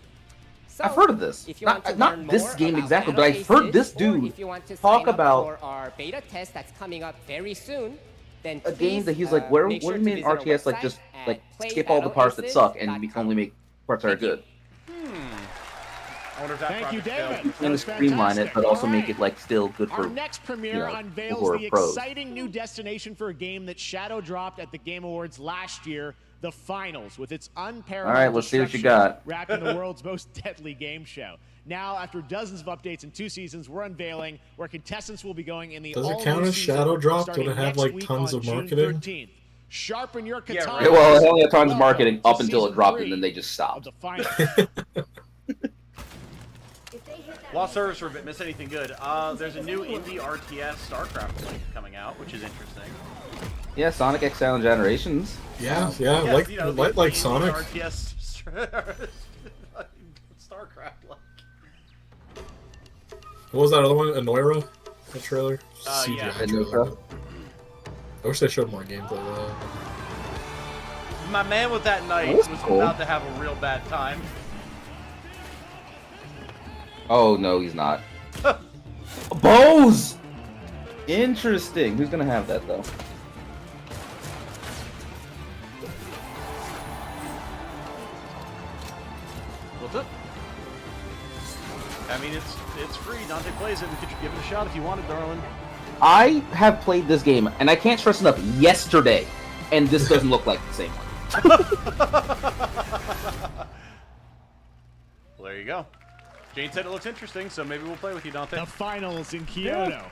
So, I've heard of this. if you want to Not learn this more game about exactly, Battle but I've heard Aces, this or dude if you want to talk sign up about for our beta test that's coming up very soon, then a game please, that he's like, where make what sure do you to mean visit our RTS? Like website just at like skip all the parts that suck and we can only make parts that are good. I wonder if that Thank you, project failed. David. And to streamline it, but also make it like still good for Our next premiere you know, unveils people who the are pros. exciting new destination for a game that shadow dropped at the Game Awards last year, the Finals, with its unparalleled All right, let's see what you destruction got. wrapped in the world's most deadly game show. Now, after dozens of updates and 2 seasons, we're unveiling where contestants will be going in the Does it all-new count as season shadow dropped? starting Would it have next like week tons on of June marketing? 13th. Sharpen your Yeah, katana. right. Well, it only had tons of Welcome marketing to up until season it dropped 3 and then they just stopped. of the Finals. Lost service for a bit. Missed anything good? There's a new indie RTS StarCraft link coming out, which is interesting. Yeah, Sonic X Generations. Yeah, Yes, like you know, like the indie Sonic. RTS StarCraft like. What was that other one? Anoira? The trailer? CGI yeah. trailer. I wish they showed more gameplay of that. My man with that knife That's was cool. about to have a real bad time. Oh no, he's not. Bows! Interesting. Who's gonna have that though? What's up? I mean, it's free. Dante plays it. We could give it a shot if you wanted, darling. I have played this game, and I can't stress enough, yesterday, and this doesn't look like the same one. Well, there you go. Jane said it looks interesting, so maybe we'll play with you, Dante. The Finals in Kyoto. Yeah.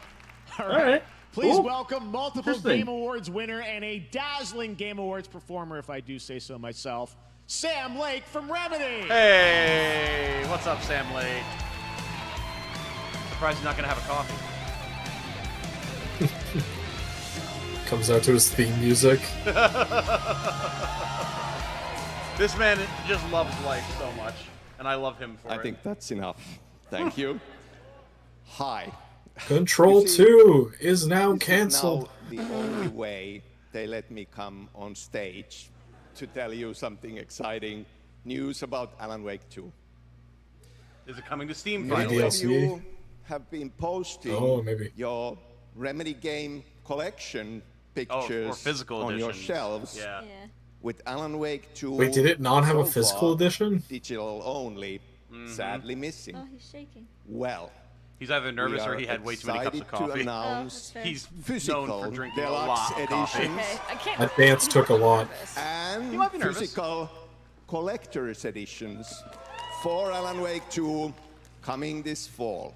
All All right. Please Cool. welcome multiple Interesting. Game Awards winner and a dazzling Game Awards performer, if I do say so myself, Sam Lake from Remedy. Hey, what's up, Sam Lake? Surprised he's not gonna have a coffee. Comes out to his theme music. This man just loves life so much, and I love him for it. I think that's enough. Thank you. Hi. Control You see, 2 is now this is cancelled. now the only way they let me come on stage to tell you something exciting news about Alan Wake 2. Is it coming to Steam Many finally? of you have been posting Oh, maybe. your Remedy game collection pictures or physical on your editions. shelves Yeah. with Alan Wake 2. Wait, did it not have a so physical far, edition? Digital only, sadly missing. Oh, he's shaking. Well, He's either nervous we or are he had way too many cups of excited to coffee. announce He's physical known for drinking a deluxe lot of coffee. editions That dance took a lot. and You might be nervous. physical collector's editions for Alan Wake 2 coming this fall.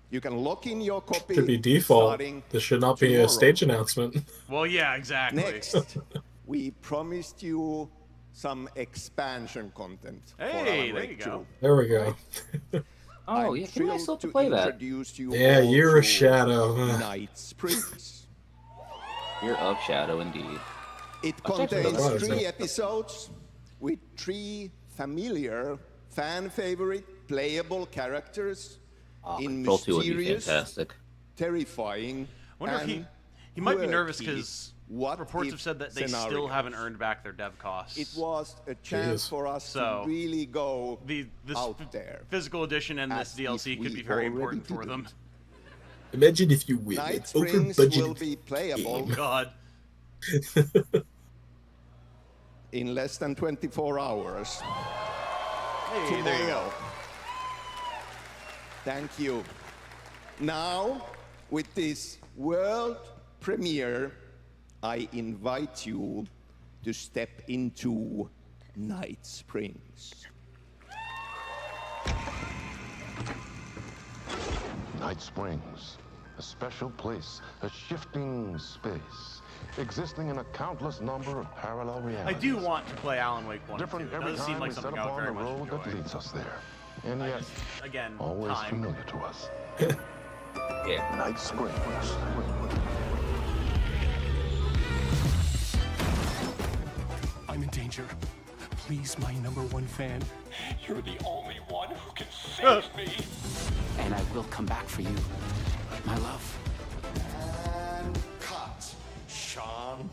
You can lock in your copy. Should be default. starting This should not be a tomorrow. stage announcement. Well, yeah, exactly. Next, we promised you some expansion content for Hey, Alan there Wake you 2. go. There we go. Oh, I'm yeah, give me thrilled myself to play that. introduce you Yeah, all you're a to shadow. Night Springs. You're of Shadow indeed. It I'll check it contains out. 3 episodes with 3 familiar, fan-favorite, playable characters in Control 2 would be mysterious, fantastic. terrifying, I wonder if and he might be nervous quirky because what reports if have said that they still scenarios. haven't earned back their dev costs. It was a chance Jeez. for us So, to really go this out there. physical edition and this As DLC if could we be very already important for did them. Imagine if you win Night an over Springs will budget be playable Oh God. in less than 24 hours. Hey, there you go. Thank you. Now, with this world premiere, I invite you to step into Night Springs. Night Springs, a special place, a shifting space, existing in a countless number of parallel realities. I do want to play Alan Wake 1 and 2. It Every does seem time like we set something I would upon very the much road enjoy. that leads us there, and yet Again, always time. familiar to us. Yeah. Night Springs. I'm in danger. Please, my #1 fan. You're the only one who can save me. And I will come back for you, my love. And cut. Sean,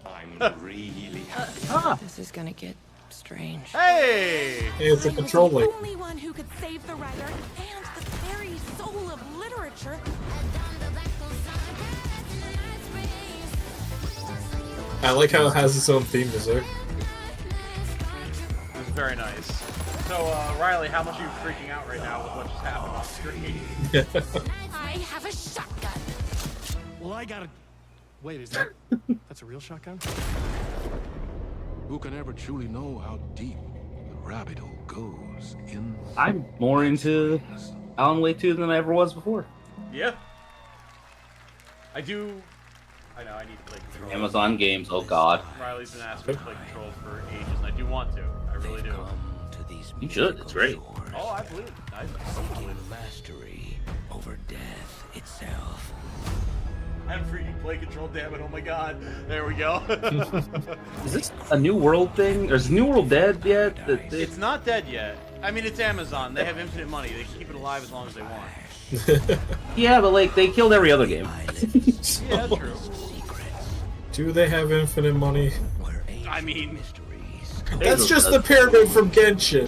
I'm really happy. This is gonna get strange. Hey! It's a control link. The only one who could save the writer and the very soul of literature. I like how it has its own theme music. It was very nice. So, Riley, how much are you freaking out right now with what just happened on screen? I have a shotgun. Well, I gotta... Wait, is that's a real shotgun? Who can ever truly know how deep the rabbit hole goes in... I'm more into Alan Wake 2 than I ever was before. Yeah. I do... I know, I need to play Control. Amazon games, oh god. Riley's been asking me to play Control for ages, and I do want to. I really do. You should, it's great. Oh, I believe it. I believe it. Mastery over death itself. I'm freaking play Control, damn it. Oh my god. There we go. Is this a New World thing? Or is New World dead yet? It's not dead yet. I mean, it's Amazon. They have infinite money. They can keep it alive as long as they want. Yeah, but like, they killed every other game. Yeah, that's true. Do they have infinite money? I mean... That's just the pyramid from Genshin.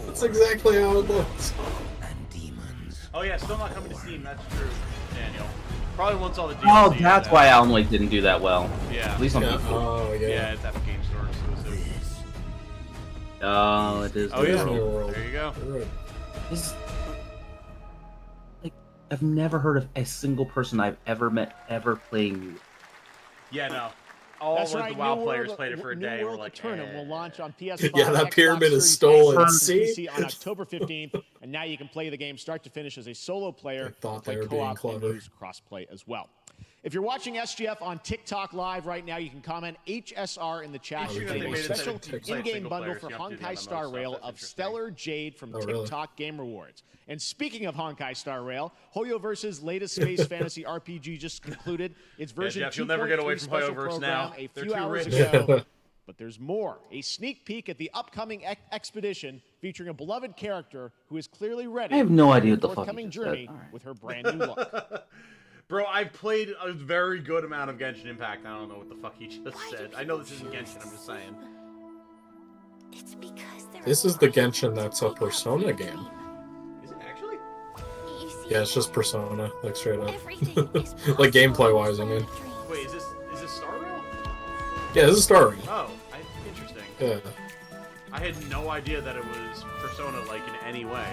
That's exactly how it looks. Oh yeah, still not coming to Steam. That's true, Daniel. Probably once all the DLC. Oh, that's why Alan Wake didn't do that well. Yeah. At least on Yeah. PC. Oh, yeah. Yeah, it's Epic Game Store exclusive. Oh, it is. Oh yeah. New World. There you go. Right. This, like, I've never heard of a single person I've ever met ever playing you. Yeah, no. All That's of right, the WoW New players World- played it for a New day. We're World like, Eternum will launch on PS5, Yeah, that Xbox pyramid is Series stolen. X, See? and PC on October 15th, and now you can play the game start to finish as a solo player, thought play they were being co-op, and clever. use cross-play as well. If you're watching SGF on TikTok Live right now, you can comment HSR in the chat. Interesting You that can they get made a it so special you can play in-game single bundle player, for so you don't have to do Honkai the Star MMO Rail stuff. of That's Stellar Jade from Oh, really? TikTok Game Rewards. And speaking of Honkai Star Rail, Hoyoverse's latest space fantasy RPG just concluded its version Jeff, you'll never get away 2.3 from special Hoyoverse program now. a They're few too hours rich. ago. But there's more. A sneak peek at the upcoming expedition featuring a beloved character who is clearly ready I have no for idea a what the fuck forthcoming you just journey said. with her brand new look. Bro, I've played a very good amount of Genshin Impact. I don't know what the fuck he just said. I know this isn't Genshin, I'm just saying. It's because there This is the Genshin that's a Persona game. Is it actually? You see, Yeah, it's just Persona, like straight up. everything is Like gameplay-wise, I mean. Wait, is this Star Rail? Yeah, this is Star Rail. Oh, interesting. Yeah. I had no idea that it was Persona like in any way.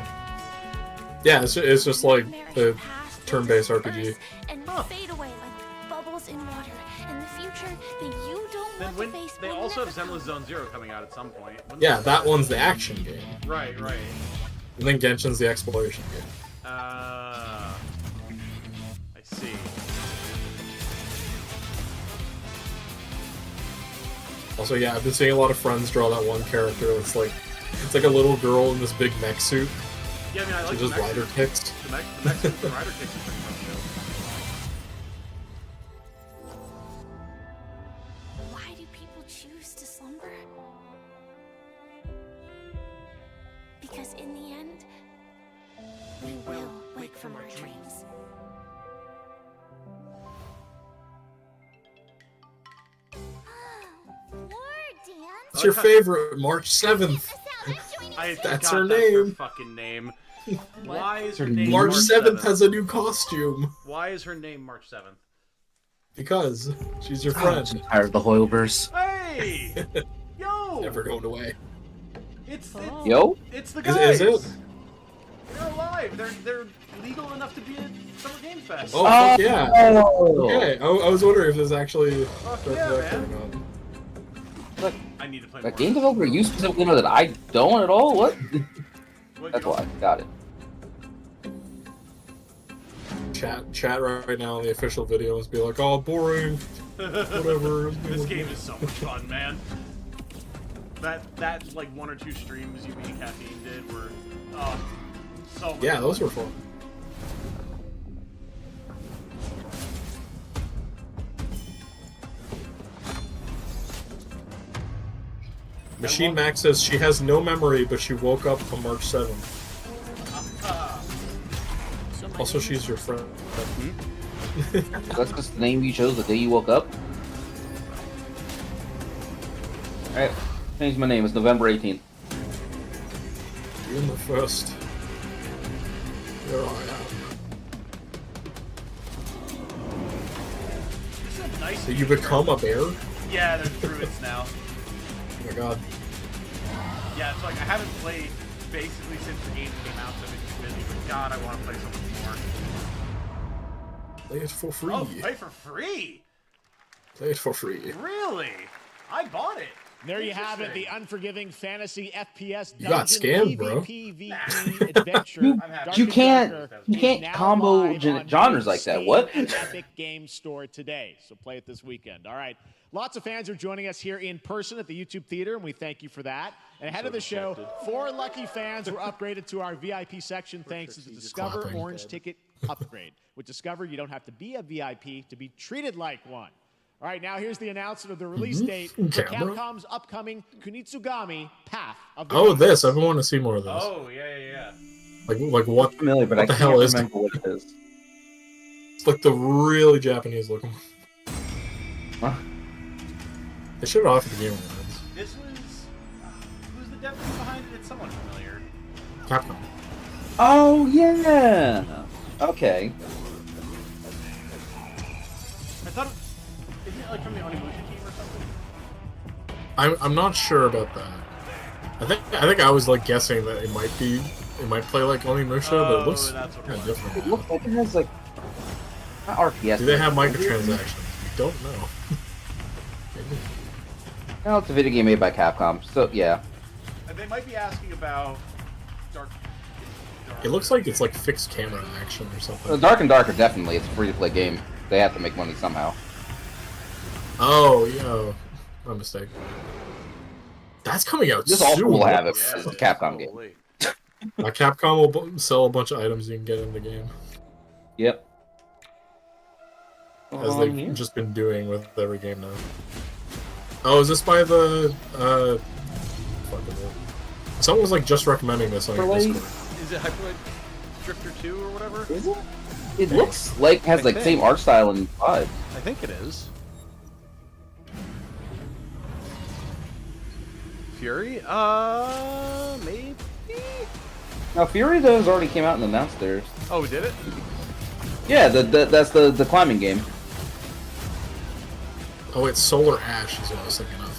Yeah, it's just like the turn-based RPG. and fade away like bubbles in water. In the future that you don't Then want to face they will also never have Zenless Zone Zero coming out at some point. When's Yeah, that one's the action game. Right. And then Genshin's the exploration game. I see. Also, yeah, I've been seeing a lot of friends draw that one character that's like, it's like a little girl in this big mech suit. Yeah, I mean, I like She just the mech rider suit. kicks. The mech suit, the rider kicks is pretty fun too. Why do people choose to slumber? Because in the end, we will wake from our dreams. What's your favorite? March 7th. That's her name. Fucking name. Why is her name March 7th has a new costume. Why is her name March 7th? Because she's your I'm friend. so tired of the Hoyoverse. Hey! Yo! never going away. It's Yo? It's the Is guys. it? They're alive. They're legal enough to be at Summer Game Fest. Oh, fuck yeah. Oh. Okay, I was wondering if this actually Fuck or yeah, man. not. Look, I need to play a more. game developer you specifically know that I don't at all? What? That's why. Got it. Chat right now on the official video must be like, oh, boring. Whatever. This game is so much fun, man. That like 1 or 2 streams you, me, and Caffeine did were so much Yeah, fun. those were fun. Machine Max says she has no memory, but she woke up on March 7th. Also, she's your friend. That's just the name you chose the day you woke up? Alright, change my name. It's November 18th. You're the first. Here I am. This is a nice Did you become a bear? Oh Yeah, they're druids now. my god. Yeah, it's like I haven't played basically since the game came out, so I've been too busy. But God, I want to play so much more. Play it for free. Oh, play for free? Play it for free. Really? I bought it. There you have it, the unforgiving fantasy FPS You got scammed, bro. PvP adventure. You can't combo genres like that. What? Epic Game Store today. So play it this weekend. All right. Lots of fans are joining us here in person at the YouTube Theater, and we thank you for that. And ahead of the show, 4 lucky fans were upgraded to our VIP section thanks to the Discover Orange Ticket upgrade. With Discover, you don't have to be a VIP to be treated like one. All right, now here's the announcement of the release date for Capcom's upcoming Kunitsugami Path of the Oh, this. I've been wanting to see more of this. Oh, yeah. Like what? Familiar, but what I the can't hell is it? remember what it is. It's like the really Japanese looking one. Huh? They should have offered the game awards. This was who's the devil behind it? It's someone familiar. Capcom. Oh, yeah. Okay. I thought isn't it like from the Onimusha team or something? I'm not sure about that. I think I was like guessing that it might play like Onimusha, but it looks that's what kind of it was. different. It looks like it has like not RTS. Do they have microtransactions? We don't know. Maybe. No, it's a video game made by Capcom. So yeah. And they might be asking about Dark. It looks like it's like fixed camera action or something. Dark and Darker definitely. It's a free-to-play game. They have to make money somehow. Oh, yeah. My mistake. That's coming out This soon. also will have it. It's a Capcom game. Capcom will sell a bunch of items you can get in the game. Yep. As they've just been doing with every game now. Oh, is this by the someone was like just recommending this on your Discord. Is it Hyperlight Drifter 2 or whatever? Is it? It looks like it has like same art style and vibe. I think it is. Fury? Maybe? Now Fury though has already came out and announced theirs. Oh, did it? Yeah, that's the climbing game. Oh, it's Solar Ash is what I was thinking of.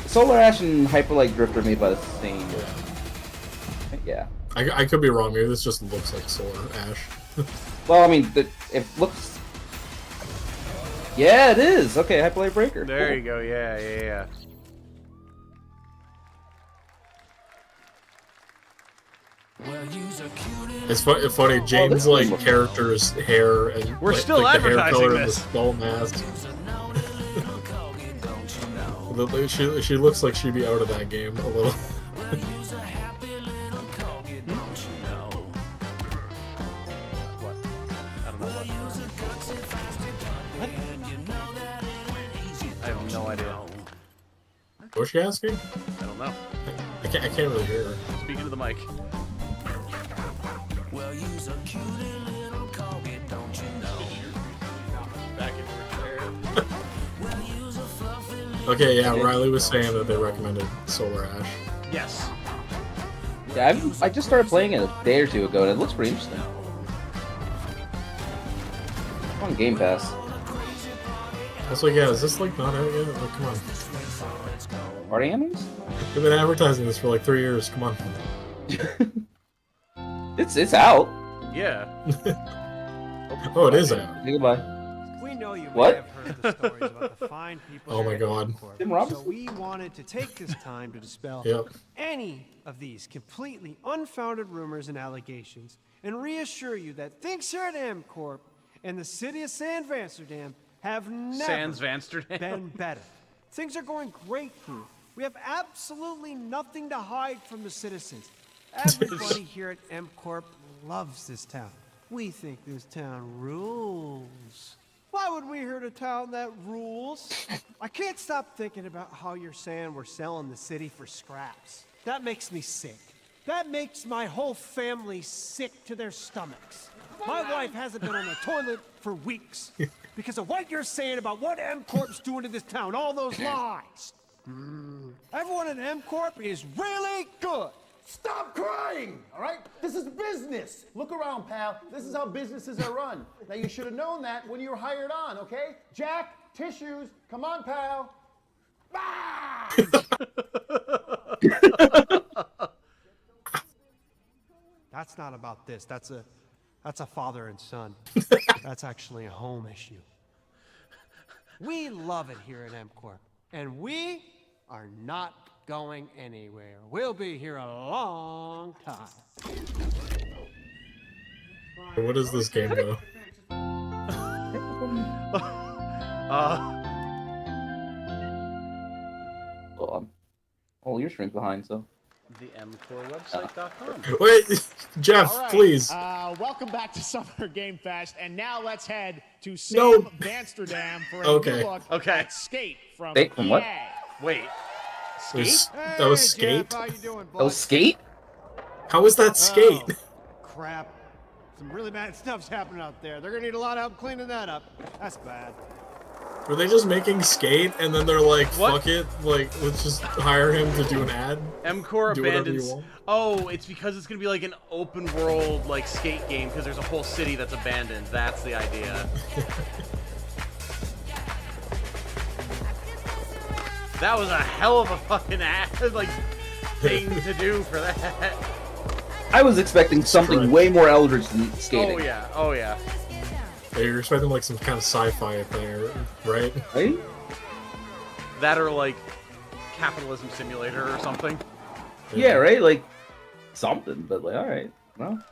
Solar Ash and Hyperlight Drifter are made by the same. Yeah. I could be wrong. Maybe this just looks like Solar Ash. Well, I mean, it looks. Yeah, it is. Okay, Hyperlight Breaker. There Cool. you go. Yeah. It's funny. James like character's hair and we're like, still like the hair advertising color and the this. skull mask. She looks like she'd be out of that game a little. I have no idea. What's she asking? I don't know. I can't really hear her. Speaking to the mic. Well, you's a cute little corgi, don't you know? Back into her chair. Okay, yeah, Riley was saying that they recommended Solar Ash. Yes. Yeah, I just started playing it a day or two ago, and it looks pretty interesting. On Game Pass. I was like, yeah, is this like not out yet? Like, come on. Party animals? We've been advertising this for like 3 years. Come on. It's out. Yeah. Oh, it is out. Say goodbye. We know you may What? have heard the stories about the fine people. Oh my here at God. Corp. Tim Robinson? So we wanted to take this time to dispel Yep. any of these completely unfounded rumors and allegations, and reassure you that things here at M Corp and the city of San Vansterdam have never Sans Vansterdam. been better. Things are going great here. We have absolutely nothing to hide from the citizens. Everybody here at M Corp loves this town. We think this town rules. Why would we hurt a town that rules? I can't stop thinking about how you're saying we're selling the city for scraps. That makes me sick. That makes my whole family sick to their stomachs. My wife hasn't been on the toilet for weeks because of what you're saying about what M Corp's doing to this town, all those lies. Everyone at M Corp is really good. Stop crying, all right? This is business. Look around, pal. This is how businesses are run. Now, you should have known that when you were hired on, okay? Jack, tissues. Come on, pal. Ah! That's not about this. That's a father and son. That's actually a home issue. We love it here at M Corp, and we are not going anywhere. We'll be here a long time. What is this game though? Well, all your streams behind, so. The mcorewebsite.com. Wait, Geoff, All right, please. Welcome back to Summer Game Fest, and now let's head to Sam Vansterdam for a Okay. new look Okay. at Skate from Skate from what? EA. Wait. Was- that was Skate? Jeff, how you doing, That was Skate? How is that Skate? Oh, crap. Some really bad stuff's happening out there. They're gonna need a lot of help cleaning that up. That's bad. Were they just making Skate and then they're like, What? fuck it, like let's just hire him to do an ad? MCore Do whatever you abandons. want. Oh, it's because it's gonna be like an open world like skate game because there's a whole city that's abandoned. That's the idea. That was a hell of a fucking ad, like thing to do for that. I was expecting something way more Eldritch than skating. Oh yeah, oh yeah. Yeah, you're expecting like some kind of sci-fi thing, right? Right? That or like capitalism simulator or something. Yeah, right? Like, something, but like, alright. Well,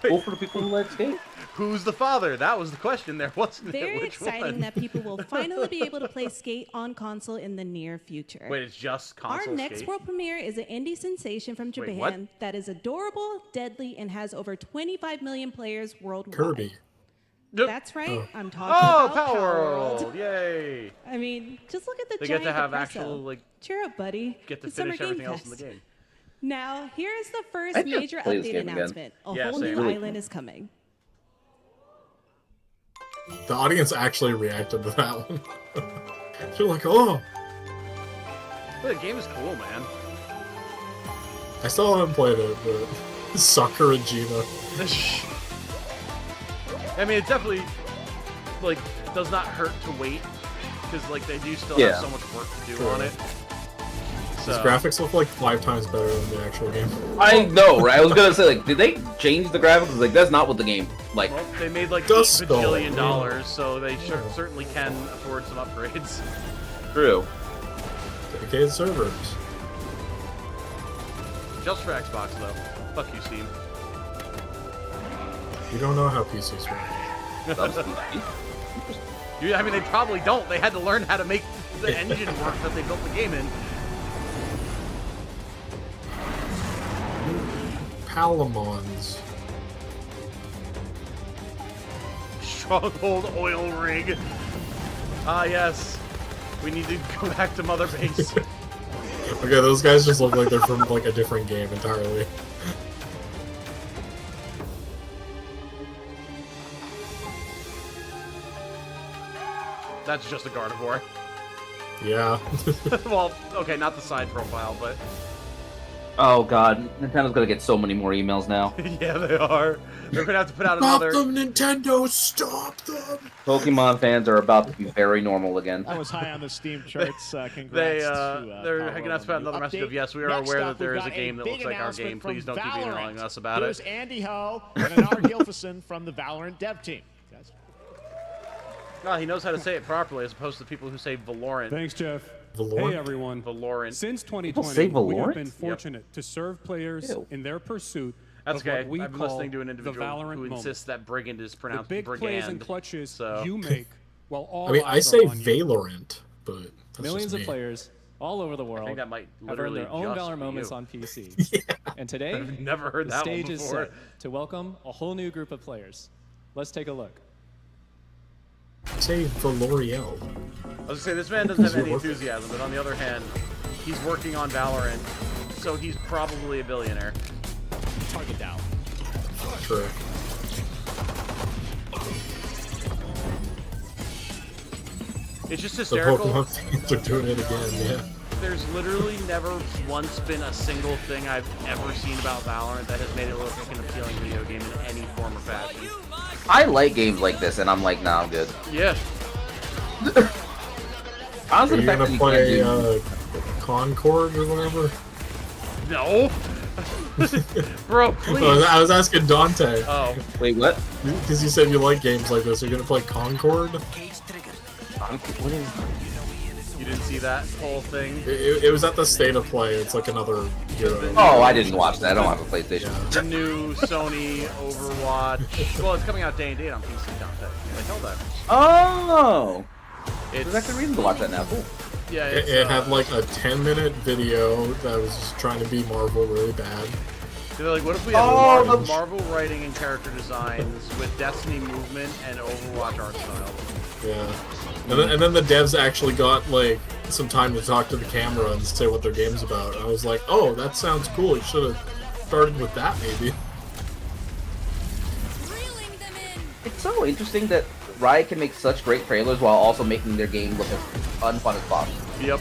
cool for the people who like skate. Who's the father? That was the question there, wasn't it? Very Which exciting one? that people will finally be able to play Skate on console in the near future. Wait, it's just console Our next skate? world premiere is an indie sensation from Wait, Japan what? that is adorable, deadly, and has over 25 million players worldwide. Kirby. That's right. Oh. I'm talking Oh, about Power Power World! World. Yay! I mean, just look at the They giant get to have espresso. actual like Cheer up, buddy. get to It's Summer finish Game everything else in the Fest. game. Now, here is the first I just major play this update game again. announcement. A Yeah, whole same. new Really island is coming. The audience actually reacted to that one. They're like, oh, But the game is cool, man. I still haven't played it, but Sakura Jima. I mean, it definitely like does not hurt to wait because like they do still Yeah. have so much work to do Sure. on it. These So graphics look like 5 times better than the actual game. I know, right? I was gonna say, like, did they change the graphics? Like, that's not what the game, like, well, they made like Dust $8 Skull, bajillion, yeah. so they certainly can afford some upgrades. true. Dedicated servers. Just for Xbox though. Fuck you, Steam. You don't know how PCs work. I mean, they probably don't. They had to learn how to make the engine work that they built the game in. Palamons. Stronghold oil rig. Ah, yes. We need to go back to Mother Base. Okay, those guys just look like they're from like a different game entirely. That's just a Gardevoir. Yeah. Well, okay, not the side profile, but Oh god, Nintendo's gonna get so many more emails now. Yeah, they are. They're gonna have to put out Stop another. them, Nintendo! Stop them! Pokemon fans are about to be very normal again. That was high on the Steam charts. Congrats They're to gonna have to put out another message of yes, we are Next aware up, that there we've is a got game that big looks like our announcement game. Please from don't keep Valorant. emailing us about Here's it. Andy Ho and Anar Gilfison from the Valorant dev team. Guys. No, he knows how to say it properly as opposed to people who say Valorant. Thanks, Geoff. Valorant? Hey, everyone. Valorant. Since People say 2020, we have Valorant? been fortunate to serve players Ew. in their pursuit That's of okay. what we I've been call listening to an the individual Valorant who moment. insists that Brigand is The pronounced big plays and Brigand. clutches So you make while all I mean, I eyes say are on you. Valorant, but that's Millions just of me. players all over the I world think that might have earned literally their own just Valor be moments you. on PC. And today, I've never heard the that one stage is before. set to welcome a whole new group of players. Let's take a look. Say Valoriel. I was gonna say this man doesn't have any enthusiasm, but on the other hand, he's working on Valorant, so he's probably a billionaire. It's hard to doubt. True. It's just The hysterical. Pokemon fans are doing it again, yeah. There's literally never once been a single thing I've ever seen about Valorant that has made it look like an appealing video game in any form or fashion. I like games like this, and I'm like, nah, I'm good. Yeah. Honestly, Are you the fact gonna that you play can't Concord or whatever? No. Bro, please. Oh, I was asking Dante. Oh. Wait, what? Because you said you like games like this. Are you gonna play Concord? What is? You didn't see that whole thing? It was at the State of Play. It's like another hero. Oh, I didn't watch that. I don't have a PlayStation. The new Sony Overwatch. Well, it's coming out day and date on PC, Dante. Like, hold that. Oh! It's There's actually reason to watch that now. Cool. Yeah, It had like a 10-minute video that was just trying to be Marvel really bad. They're like, what if we have Oh, Marvel writing and character designs with Destiny movement and Overwatch art style? Yeah. And then the devs actually got like some time to talk to the camera and say what their game's about. And I was like, oh, that sounds cool. You should have started with that maybe. It's so interesting that Riot can make such great trailers while also making their game look as unfun as possible. Yep.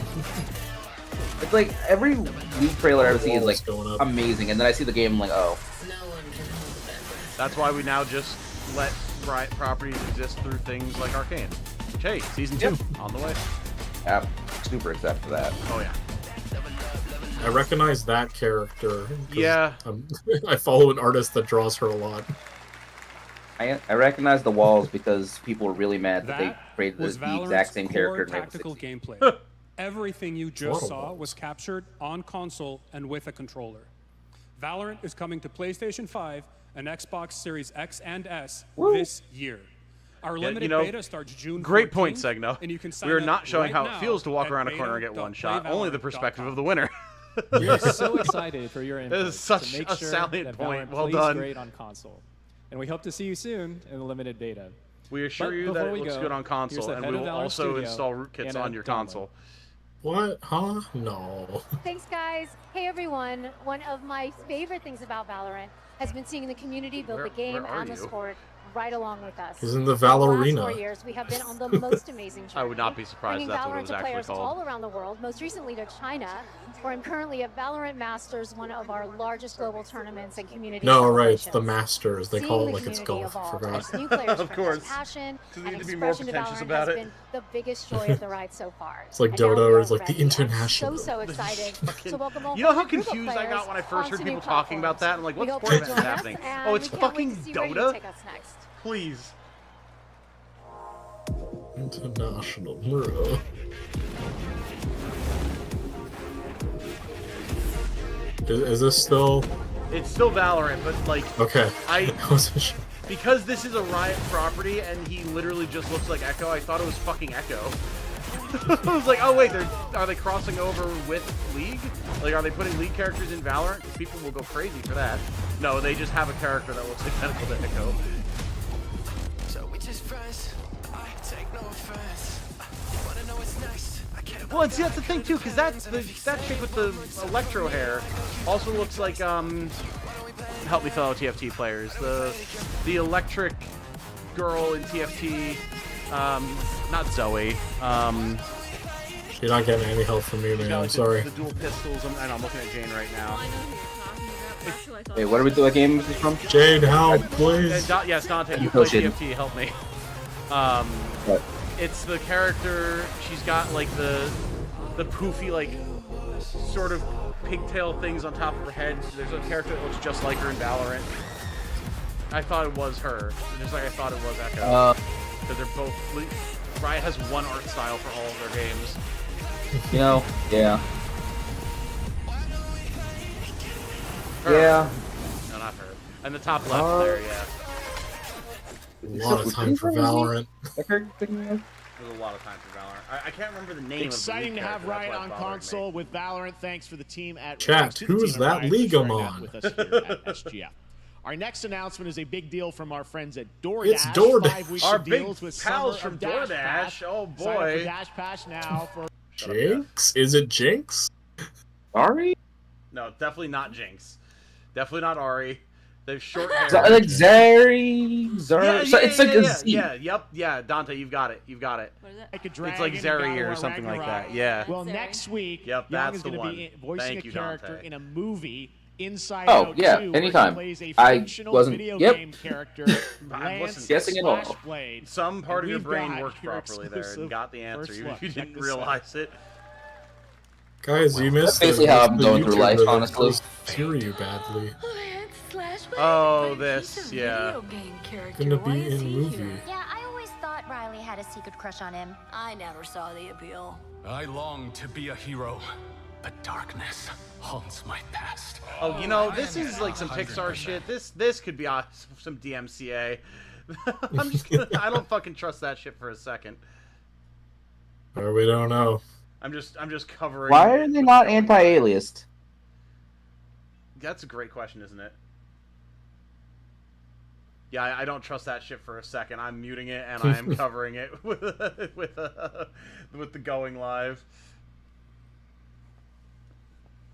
It's like every League trailer I ever see is like going up. amazing, and then I see the game, I'm like, oh. That's why we now just let Riot properties exist through things like Arcane. Hey, season 2 on the way. Yeah, super excited for that. Oh yeah. I recognize that character. 'cause Yeah. I follow an artist that draws her a lot. I recognize the walls because people were really mad that they That created was the exact same Valorant's character core in Rainbow tactical Six. gameplay. Everything you just Lot of saw balls. was captured on console and with a controller. Valorant is coming to PlayStation 5 and Xbox Series X and S this year. Our Yeah, limited you know, beta starts June 14th. Great point, Segno. And you can sign We are up not showing right how it now feels to walk at around a corner and get one shot. Only the perspective of the winner. We're so excited for your That input is such to make a sure salient that point. Valorant Well plays done. great on console. And we hope to see you soon in the limited beta. We assure But you that before it we looks go, good on here's console, the and head we of will Valor also Studio, install rootkits Anna on your Donlin. console. What? Huh? No. Thanks, guys. Hey, everyone. One of my favorite things about Valorant has been seeing the community build the game where are and the you? sport right along with us. He's in the For the last Valorina. 4 years, we have been on the most amazing journey. I would not be surprised bringing if that's what it Valorant was to actually players called. all around the world, most recently to China, where I'm currently at Valorant Masters, one of our largest global tournaments and community No, right. It's celebrations. the Masters. They Seeing call the it like it's community golf. I evolve forgot. as new players Of bring course. their passion Does it and need to be more expression to pretentious Valorant about has it? been the biggest joy of the ride so far. It's like And now Dota, we or are it's like the ready. I'm international. so excited to welcome a You know whole how group of confused I got when I first heard players people onto talking new about that? I'm like, what platforms. sport We event hope is you'll join happening? us, and Oh, it's we can't wait fucking to see where you Dota? take us next. Please. International, bro. Is this still? It's still Valorant, but like, Okay. I wasn't sure. because this is a Riot property and he literally just looks like Echo. I thought it was fucking Echo. I was like, oh wait, are they crossing over with League? Like, are they putting League characters in Valorant? 'Cause people will go crazy for that. No, they just have a character that looks identical to Echo. So we just friends. I take no offense. Wanna know what's next? I can't. Well, and see, that's the thing too, because that chick with the electro hair also looks like help me, fellow TFT players, the electric girl in TFT, not Zoe, You're not getting any help from me, man. I'm sorry. The dual pistols. I know, I'm looking at Jane right now. Wait, what are we doing? What game is this from? Jane, help, please. Yes, Dante, you Oh, play shit. TFT. Help me. It's the character. She's got like the poofy like sort of pigtail things on top of her head. There's a character that looks just like her in Valorant. I thought it was her, just like I thought it was Echo. Because they're both. Riot has one art style for all of their games. You know, yeah. Her. Yeah. No, not her. And the top left there, yeah. A lot of time for Valorant. There's a lot of time for Valorant. I can't remember the name Exciting of the to have character, Riot that's on why it bothered console with Valorant. Thanks for the team at Chat, to the who's team at that Riot for sharing Legamon? that with us here at SGF. Our next announcement is a big deal from our friends at DoorDash. It's DoorDash. 5 weeks Our of big deals with pals Summer from of Dash DoorDash. Pass. Oh, Sign up boy. for Dash Pass now for Jinx? Is it Jinx? Ari? No, definitely not Jinx. Definitely not Ari. They're short hair. Like Zeri? It's like a Z. Yeah, Dante, you've got it. You've got it. What is it? like a It's dragon like in Zeri God of or War something like Ragnarok. that. Yeah. Well, Zeri. next week, Yep, Young that's is the going to one. be voicing Thank a you, character Dante. in a movie, Inside Oh, Out yeah, 2, where anytime. he plays a I fictional wasn't- video yep. game character, I'm Lance guessing it all. Splashblade. Some part of And your we've brain got worked your properly there and exclusive got the answer, first even if you look. Check didn't this out. realize it. Guys, you missed That's basically it. how It's I'm the going through life, YouTuber that honestly. goes through you badly. Oh, this, yeah. Gonna be in movie. Yeah, I always thought Riley had a secret crush on him. I never saw the appeal. I long to be a hero, but darkness haunts my past. Oh, you know, this is like some Pixar shit. This could be some DMCA. I'm just gonna. I don't fucking trust that shit for a second. Or we don't know. I'm just covering. Why are they not anti-aliased? That's a great question, isn't it? Yeah, I don't trust that shit for a second. I'm muting it and I'm covering it with the going live.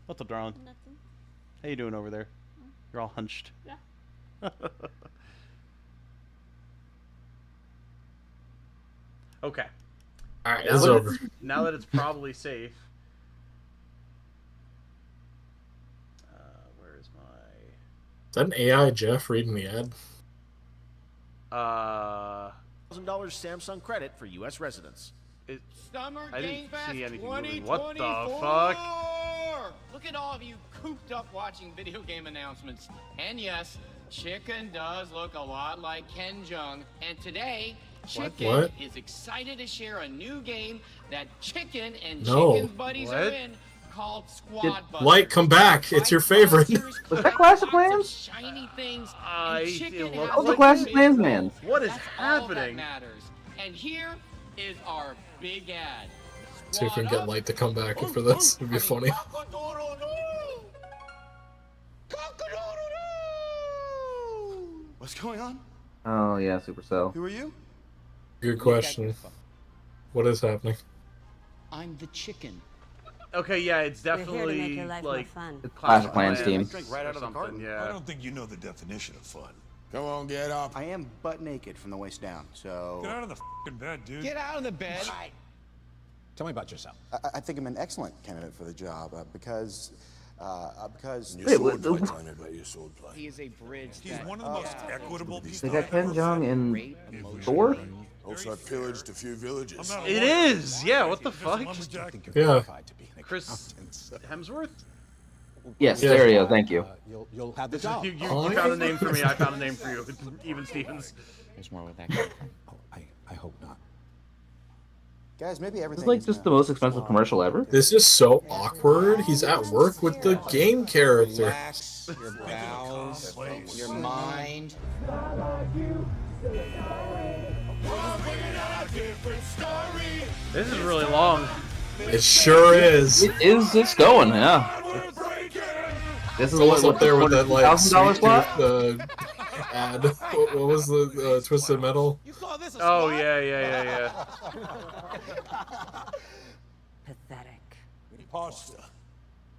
What's up, darling? Nothing. How you doing over there? You're all hunched. Yeah. Okay. All right, it's over. Now that it's probably safe. Where is my? Is that an AI Geoff reading the ad? $1,000 Samsung credit for U.S. residents. Summer I Game didn't Fest see anything 2024. moving. What the fuck? Look at all of you cooped up watching video game announcements. And yes, Chicken does look a lot like Ken Jeong. And today, Chicken What? is excited to share a new game that Chicken and No. Chicken's buddies are What? in called Squad Busters. Light, come back. It's your favorite. Was that Clash of Clans? Shiny things. It Chicken looks has That was a like Clash of it. Clans, man. What is That's all that happening? matters. And here is our big ad. See if we can get Light to come back for this. It'd be funny. What's going on? Oh yeah, Supercell. Who are you? Good question. What is happening? I'm the chicken. Okay, yeah, it's We're here to definitely make your life more like fun. Clash of Clans team. Drink right out of the carton. Yeah. I don't think you know the definition of fun. Come on, get up. I am butt naked from the waist down, so. Get out of the f***ing bed, dude. Get out of the bed. Tell me about yourself. I think I'm an excellent candidate for the job because. Wait, what- He is a bridge. He's one of the most equitable They people. got Ken Jeong in Thor? Also, I pillaged a few villages. It is. Yeah. What the fuck? Yeah. Chris Hemsworth. Yes, Yeah. there you go. Thank you. You'll have the This is, job. you found a name for me. I found a name for you. Even Stevens. There's more with that guy. Oh, I hope not. Guys, maybe This everything. is like just the most expensive commercial ever. This is so awkward. He's at work with the game character. Relax your bowels, your mind. This is really long. It sure is. It is. It's going. Yeah. This is It's up there with that like $1,000 sweet slot. tooth ad. What was the Twisted Metal? Oh yeah. Pathetic. Pasta.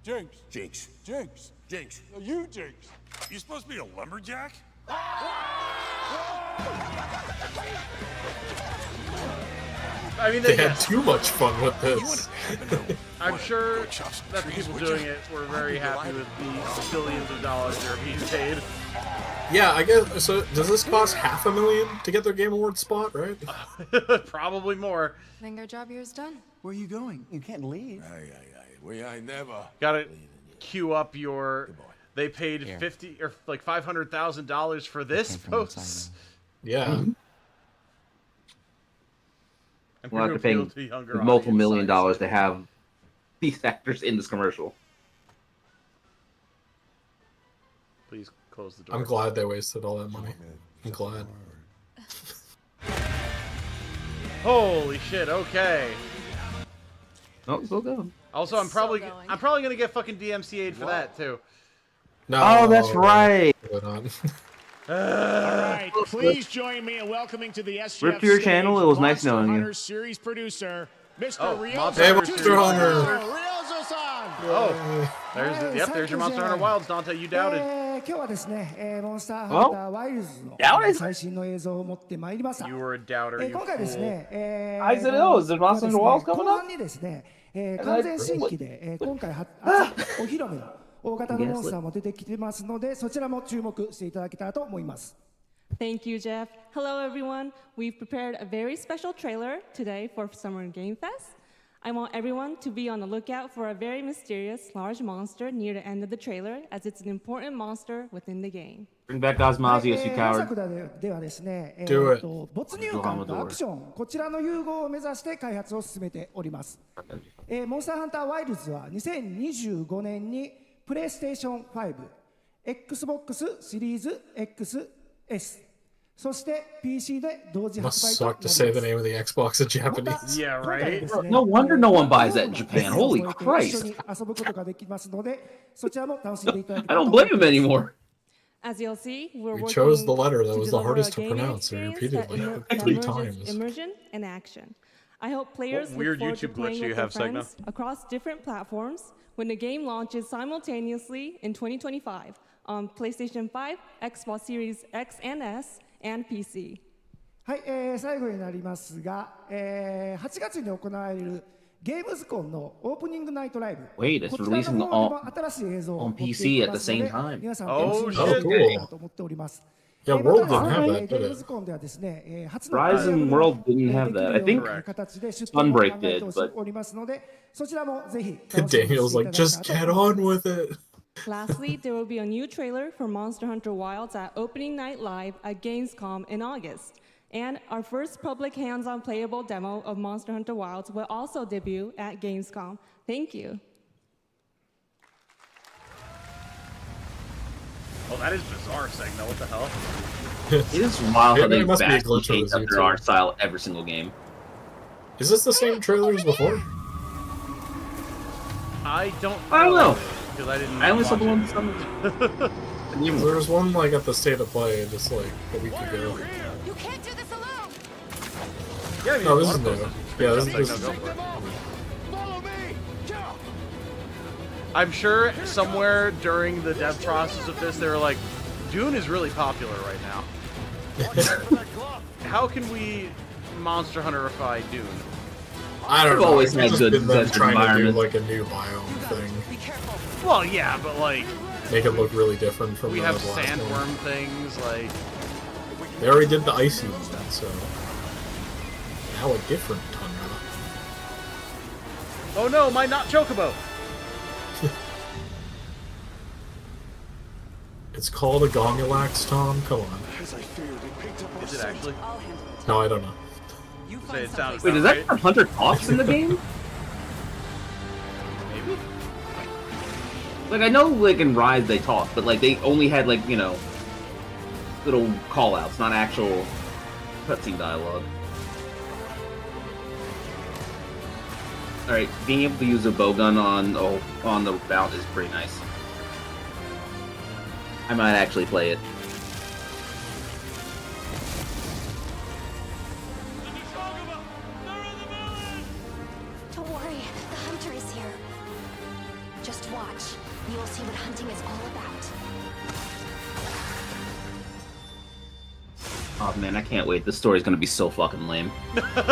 Jinx. Jinx. Jinx. Jinx. No, you Jinx. You supposed to be a lumberjack? I mean, they had too much fun with this. I'm sure that the people doing it were very happy with the billions of dollars they're being paid. Yeah, I guess. So does this cost $500,000 to get their Game Awards spot, right? Probably more. I think our job here is done. Where are you going? You can't leave. We ain't never. Gotta queue up your. They paid $50 or like $500,000 for this post. Yeah. We'll have to pay multiple $1 million to have these actors in this commercial. Please close the door. I'm glad they wasted all that money. I'm glad. Holy shit! Okay. Oh, still going. Also, I'm probably gonna get fucking DMCA'd for that too. No. Oh, that's right. All right, please join me in welcoming to the SGF Rip to your stage, channel. It was nice Monster knowing Hunter you. series producer, Mr. Ryozo. Monster Hunter. Ryozo-san. Oh, there's your Monster Hunter Wilds, Dante. You doubted. 今日はですね、モンスターハンターワイルズの最新の映像を持ってまいりました。 You were a doubter. 今回ですね、I said, oh, is the Monster Hunter Wilds coming 後 up? 半にですね、完全新規で、今回お披露目の大型のモンスターも出てきてますので、そちらも注目していただけたらと思います。 Thank you, Geoff. Hello, everyone. We've prepared a very special trailer today for Summer Game Fest. I want everyone to be on the lookout for a very mysterious large monster near the end of the trailer, as it's an important monster within the game. Bring back Osmosis, you 本 coward. 作ではですね、Do it. 没入感とアクション、こちらの融合を目指して開発を進めております。モンスターハンターワイルズは2025年にプレイステーション5、Xbox シリーズ XS、そして PC で同時 Must 発売とな suck り to ま say the す。 name of the Xbox in Japanese. Yeah, 今回 right. ですね No wonder no one buys that in Japan. Holy 一緒 Christ. に遊ぶことができますので、そちらも楽しんでいただけ I たら don't と思い blame ます。 him anymore. As you'll see, we're We working chose the letter that to was the deliver hardest a to gaming pronounce. We experience repeated that like 3 times. immersion and action. I hope players What look weird forward to YouTube glitch playing do you with their have, Segna? friends across different platforms when the game launches simultaneously in 2025 on PlayStation 5, Xbox Series X and S, and PC. はい、最後になりますが、8月に行われるゲームズコンのオープニングナイトライブ。 Wait, it's こちらの releasing 方でも新しい映像を on 持ってい PC き at ま the すの same で、 time. 皆さん楽しみに Oh, していただけ shit. たらと思っております。 Yeah, ま World た didn't have ゲ that, ー did ム it? ズコンではですね、初の Horizon World didn't have that. I think 形で出展を考えておりますので、そちらもぜひ楽しみにしてい Daniel's た like, だけた just ら get と思います。 on with it. Lastly, there will be a new trailer for Monster Hunter Wilds at Opening Night Live at Gamescom in August. And our first public hands-on playable demo of Monster Hunter Wilds will also debut at Gamescom. Thank you. Oh, that is bizarre, Segna. What the hell? It is wild how Maybe they it must be a vastly glitch on changed the up their YouTube. art style every single game. Is this the same trailer as before? I don't know. Because I didn't. I only saw watch the it. one. There was one like at the State of Play just like a week ago. You can't do this alone. Yeah, I mean, No, a this lot is of new. posters. Yeah, this Segna, is. go for it. I'm sure somewhere during the dev process of this, they were like, Dune is really popular right now. How can we Monster Hunterify Dune? I don't They've know. always It's had just good been them desert trying to do environments. like a new biome thing. Well, yeah, but like, Make it look really different from we the have last one. sandworm things, like. They already did the icy one, so now a different tundra. Oh no, my not chocobo! It's called a Gomulax, Tom. Come on. Is it actually? No, I don't know. Say it sounds Wait, is right. that Hunter talks in the game? Maybe. Like, I know, like, in Rise they talk, but, like, they only had, like, you know, little call-outs, not actual cutscene dialogue. Alright, being able to use a bowgun on the mount is pretty nice. I might actually play it. Don't worry, the hunter is here. Just watch. You will see what hunting is all about. Oh man, I can't wait. This story's gonna be so fucking lame. What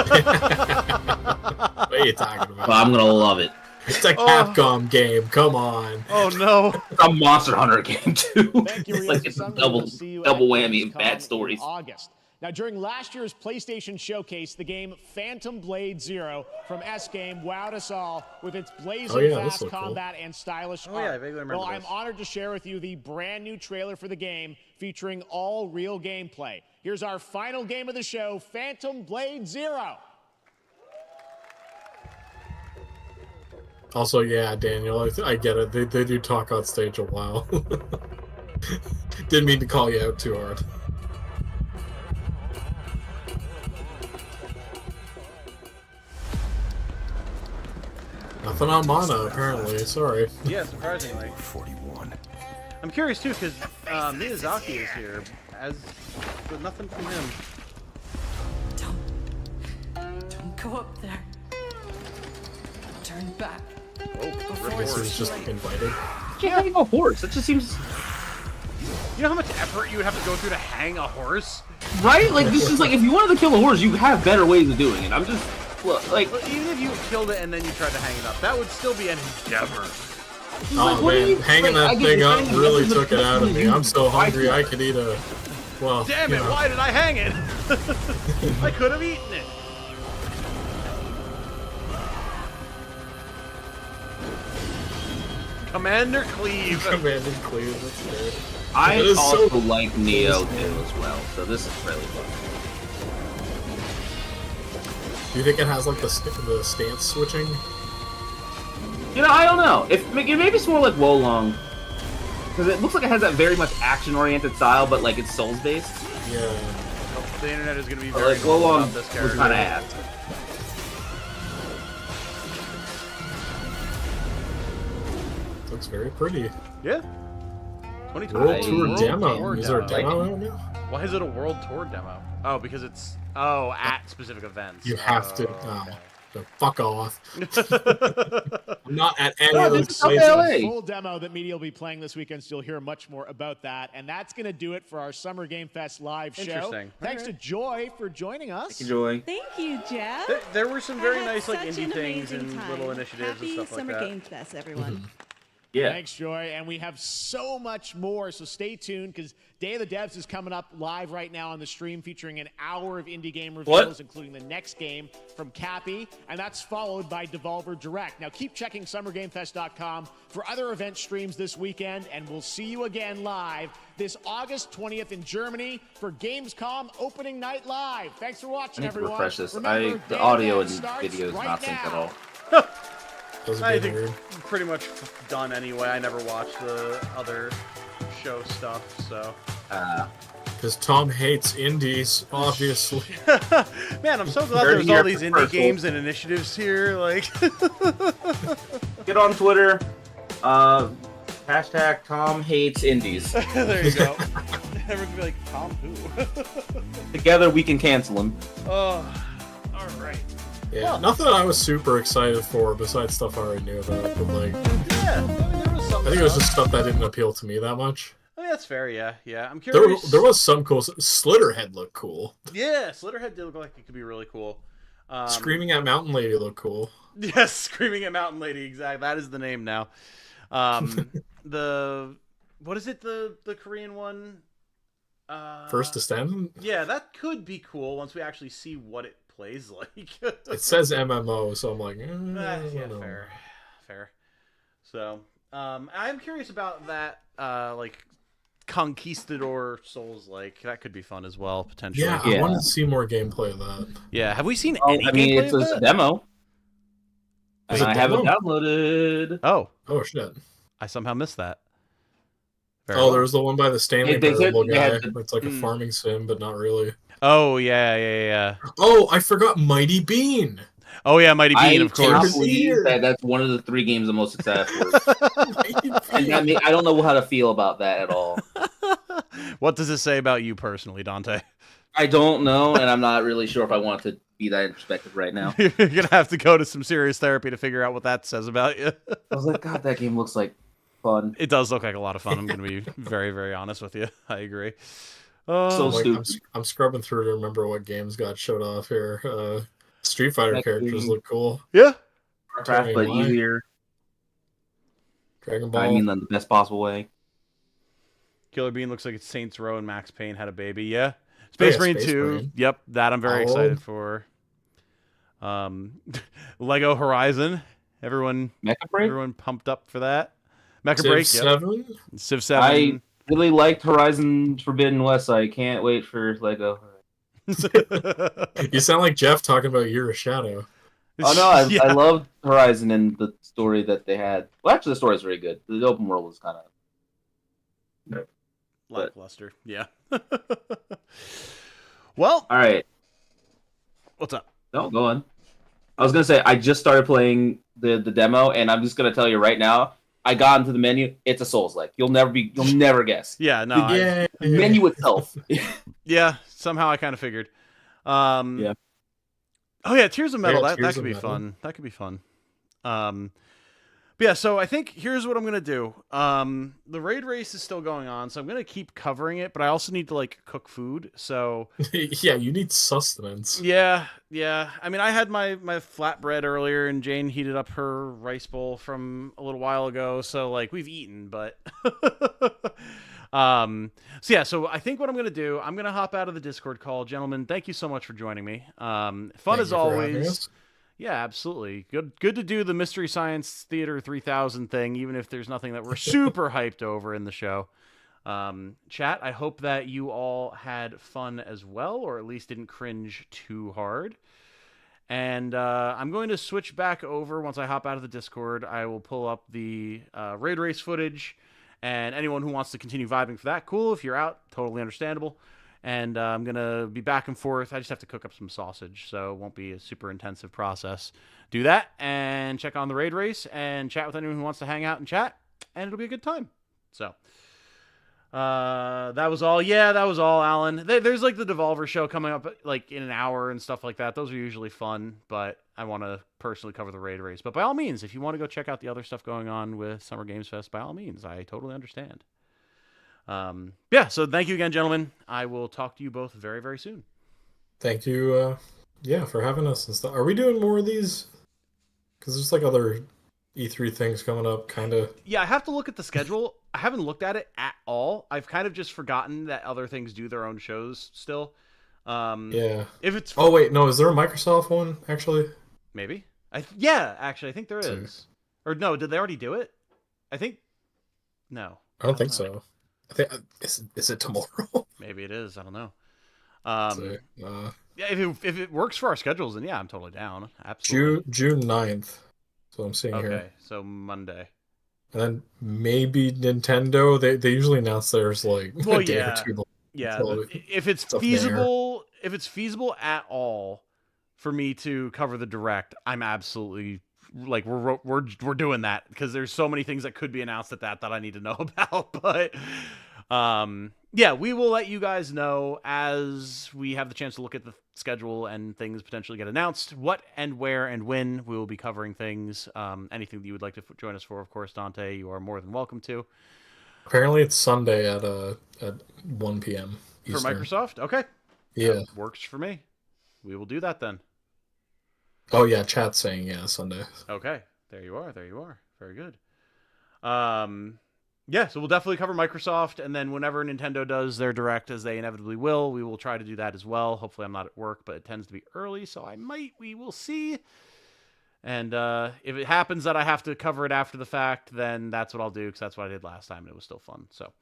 are you talking about? But I'm gonna love it. It's a Capcom game. Come on. Oh no. It's a Monster Hunter game too. Thank you, It's like it's a double whammy of bad stories. August. Now, during last year's PlayStation Showcase, the game Phantom Blade Zero from S-Game wowed us all with its blazing fast combat and stylish art. Yeah, I vaguely remember Well, I'm this. honored to share with you the brand new trailer for the game featuring all real gameplay. Here's our final game of the show, Phantom Blade Zero. Also, yeah, Daniel, I get it. They do talk on stage a while. Didn't mean to call you out too hard. Nothing on mana, apparently. Sorry. Yeah, surprisingly. 41. I'm curious too, because Miyazaki is here, but nothing from him. Don't go up there. Turn back. Oh, This is just invited. Can't hang a horse. That just seems. You know how much effort you would have to go through to hang a horse? Right? Like, this is like, if you wanted to kill a horse, you have better ways of doing it. I'm just, look, like... But even if you killed it and then you tried to hang it up, that would still be an endeavor. Oh man, hanging that thing up really took it out of me. I'm so hungry I could eat a... Well, Damn it, why did I hang it? I could have eaten it. Commander Cleave. Commander Cleave, that's great. I It is also so- like Neo too as well, so this is really fun. Do you think it has like the stance switching? You know, I don't know. If maybe it's more like Wolong, because it looks like it has that very much action-oriented style, but like it's Souls-based. Yeah. The internet is going to be But, very like normal Wolong about this was character. kind of ass. Looks very pretty. Yeah. 2020 World Tour World demo. Tour Is there a demo. demo out now? Why is it a World Tour demo? Oh, because it's at specific events. You have to. okay. So fuck off. I'm not at any Well, of those this is a places. full demo that media will be playing this weekend, so you'll hear much more about that. And that's going to do it for our Summer Game Fest live show. Interesting. Thanks to Joy for joining us. Thank you, Joy. Thank you, Jeff. There were some very I had nice like such indie an things amazing and time. little initiatives Happy and stuff Summer like that. Game Fest, everyone. Yeah. Thanks, Joy. And we have so much more, so stay tuned because Day of the Devs is coming up live right now on the stream featuring an hour of indie game reveals, including the next game from Cappy, and that's followed by Devolver Direct. Now keep checking SummerGameFest.com for other event streams this weekend, and we'll see you again live this August 20th in Germany for Gamescom Opening Night Live. Thanks for I watching, need to everyone. refresh this. Remember, The Day of audio Devs and starts video is right not synced at now. all. I think pretty much done anyway. I never watched the other show stuff, so. Because Tom hates indies, obviously. Man, I'm so glad Heard there's here all these indie first. games and initiatives here. Like, Get on Twitter. Hashtag Tom hates indies. there you go. Everyone can be like, Tom who? Together we can cancel him. Oh, all right. Yeah, nothing I was super excited for besides stuff I already knew about. But like, Yeah, I mean, there was some I think it was stuff. just stuff that didn't appeal to me that much. I mean, that's fair. Yeah. I'm There, curious. there was some cool. Slitterhead looked cool. Yeah, Slitterhead did look like it could be really cool. Screaming at Mountain Lady looked cool. Yes, Screaming at Mountain Lady. Exactly. That is the name now. What is it? The Korean one. First Descendant. Yeah, that could be cool once we actually see what it plays like. It says MMO, so I'm like, I Yeah, don't know. fair. So, I'm curious about that, like, Conquistador Souls, like, that could be fun as well, potentially. Yeah, I wanted to see more gameplay of that. Yeah, have we seen Oh, any I mean, gameplay it's of a that? demo. Is And it I have it demo? downloaded. Oh. Oh shit. I somehow missed that. Very Oh, well. there was the one by the Stanley They said Parable they guy. had the- It's like a farming sim, but not really. Oh, yeah. Oh, I forgot Mighty Bean. Oh, yeah, Mighty Bean, of cannot course. believe that that's one of the 3 games I'm most excited for. And I don't know how to feel about that at all. What does it say about you personally, Dante? I don't know, and I'm not really sure if I want to be that introspective right now. You're going to have to go to some serious therapy to figure out what that says about you. I was like, God, that game looks like fun. It does look like a lot of fun. I'm going to be very, very honest with you. I agree. So Like, stupid. I'm scrubbing through to remember what games got showed off here. Street Fighter characters look cool. Yeah. Warcraft, but Why? easier. Dragon Ball. I mean, in the best possible way. Killer Bean looks like it's Saints Row and Max Payne had a baby. Yeah. Space Marine 2. Marine. Yep, that I'm very excited for. Lego Horizon. Everyone pumped up for that. Mecha Civ Break. 7? Yep. Civ 7. I really liked Horizon Forbidden West. I can't wait for Lego. You sound like Geoff talking about Year of Shadow. Oh no, I loved Horizon and the story that they had. Well, actually, the story is very good. The open world was kind of lackluster. Yeah. Well, all right. What's up? No, go on. I was gonna say I just started playing the demo, and I'm just gonna tell you right now. I got into the menu. It's a Souls-like. You'll never guess. Yeah, no. The menu itself. Yeah, somehow I kind of figured. Yeah. Oh yeah, Tears of Metal. Yeah, that Tears could of be Metal. fun. That could be fun. But yeah, so I think here's what I'm gonna do. The raid race is still going on, so I'm gonna keep covering it. But I also need to like cook food. So Yeah, you need sustenance. yeah. I mean, I had my flatbread earlier, and Jane heated up her rice bowl from a little while ago. So like we've eaten, but so yeah. So I think what I'm gonna do, I'm gonna hop out of the Discord call, gentlemen. Thank you so much for joining me. Fun as always. Yeah, absolutely. Good to do the Mystery Science Theater 3000 thing, even if there's nothing that we're super hyped over in the show. Chat, I hope that you all had fun as well, or at least didn't cringe too hard. And I'm going to switch back over once I hop out of the Discord. I will pull up the raid race footage, and anyone who wants to continue vibing for that, cool. If you're out, totally understandable. And I'm going to be back and forth. I just have to cook up some sausage, so it won't be a super intensive process. Do that and check on the raid race and chat with anyone who wants to hang out and chat, and it'll be a good time. So that was all. Yeah, that was all, Alan. There's like the Devolver show coming up like in an hour and stuff like that. Those are usually fun, but I want to personally cover the raid race. But by all means, if you want to go check out the other stuff going on with Summer Games Fest, by all means, I totally understand. Yeah, so thank you again, gentlemen. I will talk to you both very, very soon. Thank you, for having us and stuff. Are we doing more of these? Because there's like other E3 things coming up, kind of. Yeah, I have to look at the schedule. I haven't looked at it at all. I've kind of just forgotten that other things do their own shows still. Yeah. If it's Oh wait, no, is there a Microsoft one actually? maybe. Yeah, actually, I think there is. Or no, did they already do it? I think no. I don't think so. I think is it tomorrow? Maybe it is. I don't know. Yeah, if it works for our schedules, then yeah, I'm totally down. Absolutely. June 9th. So I'm seeing here. Okay, so Monday. And then maybe Nintendo. They usually announce theirs like a day or two. Yeah, if it's feasible, at all for me to cover the direct, I'm absolutely like we're doing that because there's so many things that could be announced at that I need to know about. But yeah, we will let you guys know as we have the chance to look at the schedule and things potentially get announced, what and where and when we will be covering things. Anything that you would like to join us for, of course, Dante, you are more than welcome to. Apparently it's Sunday at 1 p.m. For Eastern. Microsoft? Okay. Yeah. That works for me. We will do that then. Oh yeah, chat's saying yeah, Sunday. Okay. There you are. Very good. Yeah, so we'll definitely cover Microsoft, and then whenever Nintendo does their direct, as they inevitably will, we will try to do that as well. Hopefully I'm not at work, but it tends to be early, so we will see. And if it happens that I have to cover it after the fact, then that's what I'll do, because that's what I did last time, and it was still fun. So,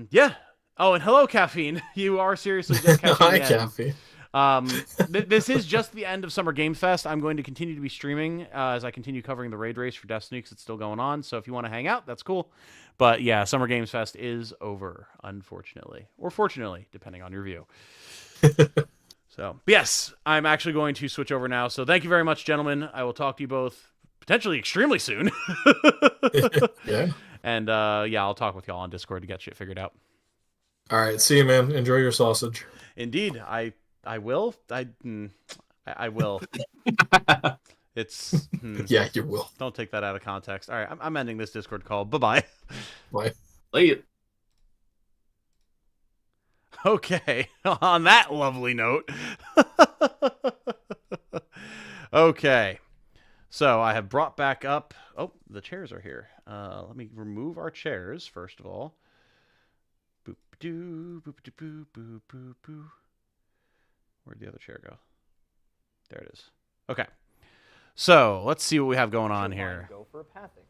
yeah. Oh, and hello, Caffeine. You are seriously just catching Hi, the end. Caffeine. This is just the end of Summer Game Fest. I'm going to continue to be streaming as I continue covering the raid race for Destiny because it's still going on. So if you want to hang out, that's cool. But yeah, Summer Games Fest is over, unfortunately, or fortunately, depending on your view. So yes, I'm actually going to switch over now. So thank you very much, gentlemen. I will talk to you both potentially extremely soon. Yeah. And yeah, I'll talk with y'all on Discord to get shit figured out. All right, see you, man. Enjoy your sausage. Indeed, I will. I will. It's yeah, you will. Don't take that out of context. All right, I'm ending this Discord call. Bye-bye. Bye. Later. Okay, on that lovely note. Okay, so I have brought back up... Oh, the chairs are here. Let me remove our chairs, first of all. Boop-doo, boop-doo, boop, boop, boop. Where'd the other chair go? There it is. Okay, so let's see what we have going on here. Go for a pathing.